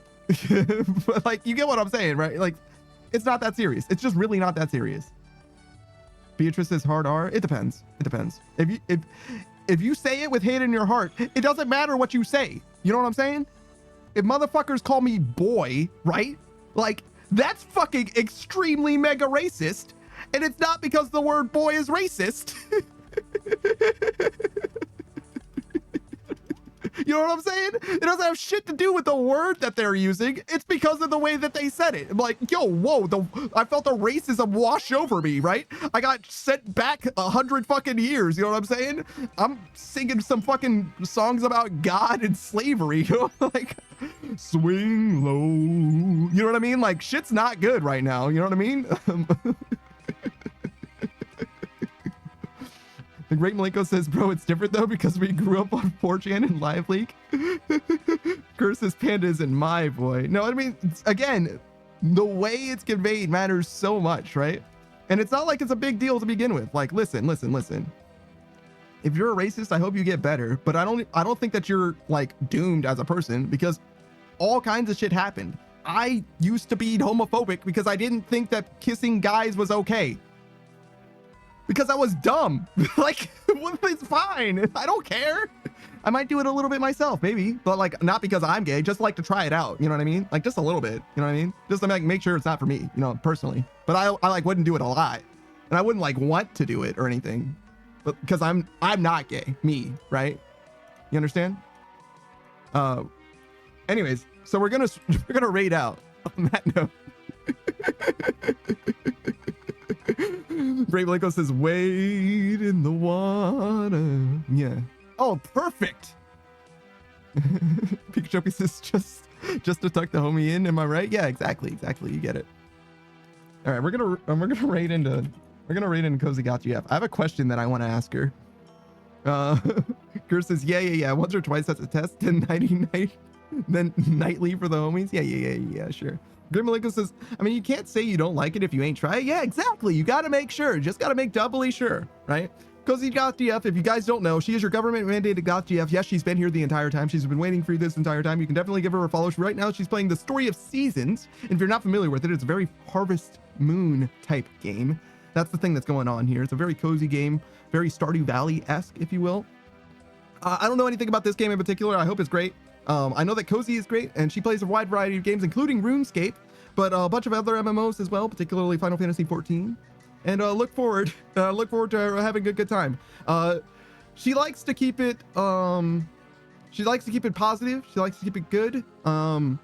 but like, you get what I'm saying, right? Like, it's not that serious. It's just really not that serious. Beatrice says hard R. It depends. It depends. If you say it with hate in your heart, it doesn't matter what you say. You know what I'm saying? If motherfuckers call me boy, right? Like, that's fucking extremely mega racist. And it's not because the word boy is racist. You know what I'm saying? It doesn't have shit to do with the word that they're using. It's because of the way that they said it. I'm like, yo, whoa, I felt the racism wash over me, right? I got sent back 100 fucking years. You know what I'm saying? I'm singing some fucking songs about God and slavery. You know, like, swing low. You know what I mean? Like, shit's not good right now. You know what I mean? The Great Malenko says, bro, it's different though because we grew up on 4chan and Live Leak. Curses Panda isn't my boy. No, I mean, again, the way it's conveyed matters so much, right? And it's not like it's a big deal to begin with. Like, listen. If you're a racist, I hope you get better. But I don't think that you're like doomed as a person because all kinds of shit happened. I used to be homophobic because I didn't think that kissing guys was okay. Because I was dumb. Like, it's fine. I don't care. I might do it a little bit myself, maybe. But like, not because I'm gay, just like to try it out. You know what I mean? Like, just a little bit. You know what I mean? Just to make sure it's not for me, you know, personally. But I like wouldn't do it a lot. And I wouldn't like want to do it or anything. But because I'm not gay. Me, right? You understand? Anyways, so we're gonna raid out on that note. Brave Linko says, wade in the water. Yeah. Oh, perfect. Pikachu says, just to tuck the homie in. Am I right? Yeah, exactly. You get it. All right, we're gonna raid into Cozy Got You. I have a question that I want to ask her. Gur says, yeah. Once or twice that's a test. Then nightly for the homies. Yeah, sure. Grim Malenko says, I mean, you can't say you don't like it if you ain't tried. Yeah, exactly. You got to make sure. Just got to make doubly sure, right? Cozy Got GF, if you guys don't know, she is your government mandated Got GF. Yes, she's been here the entire time. She's been waiting for you this entire time. You can definitely give her a follow. Right now, she's playing the Story of Seasons. And if you're not familiar with it, it's a very Harvest Moon type game. That's the thing that's going on here. It's a very cozy game, very Stardew Valley-esque, if you will. I don't know anything about this game in particular. I hope it's great. I know that Cozy is great, and she plays a wide variety of games, including RuneScape, but a bunch of other MMOs as well, particularly Final Fantasy 14. And look forward to her having a good time. She likes to keep it she likes to keep it positive. She likes to keep it good. And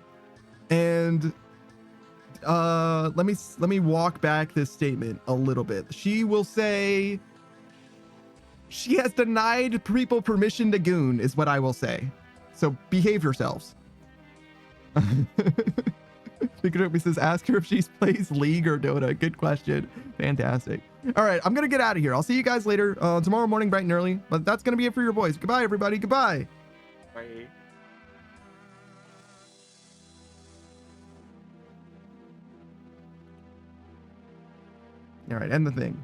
let me walk back this statement a little bit. She will say she has denied people permission to goon, is what I will say. So behave yourselves. He says, ask her if she plays League or Dota. Good question. Fantastic. All right, I'm gonna get out of here. I'll see you guys later tomorrow morning, bright and early. But that's gonna be it for your boys. Goodbye, everybody. Goodbye. Bye. All right, end the thing.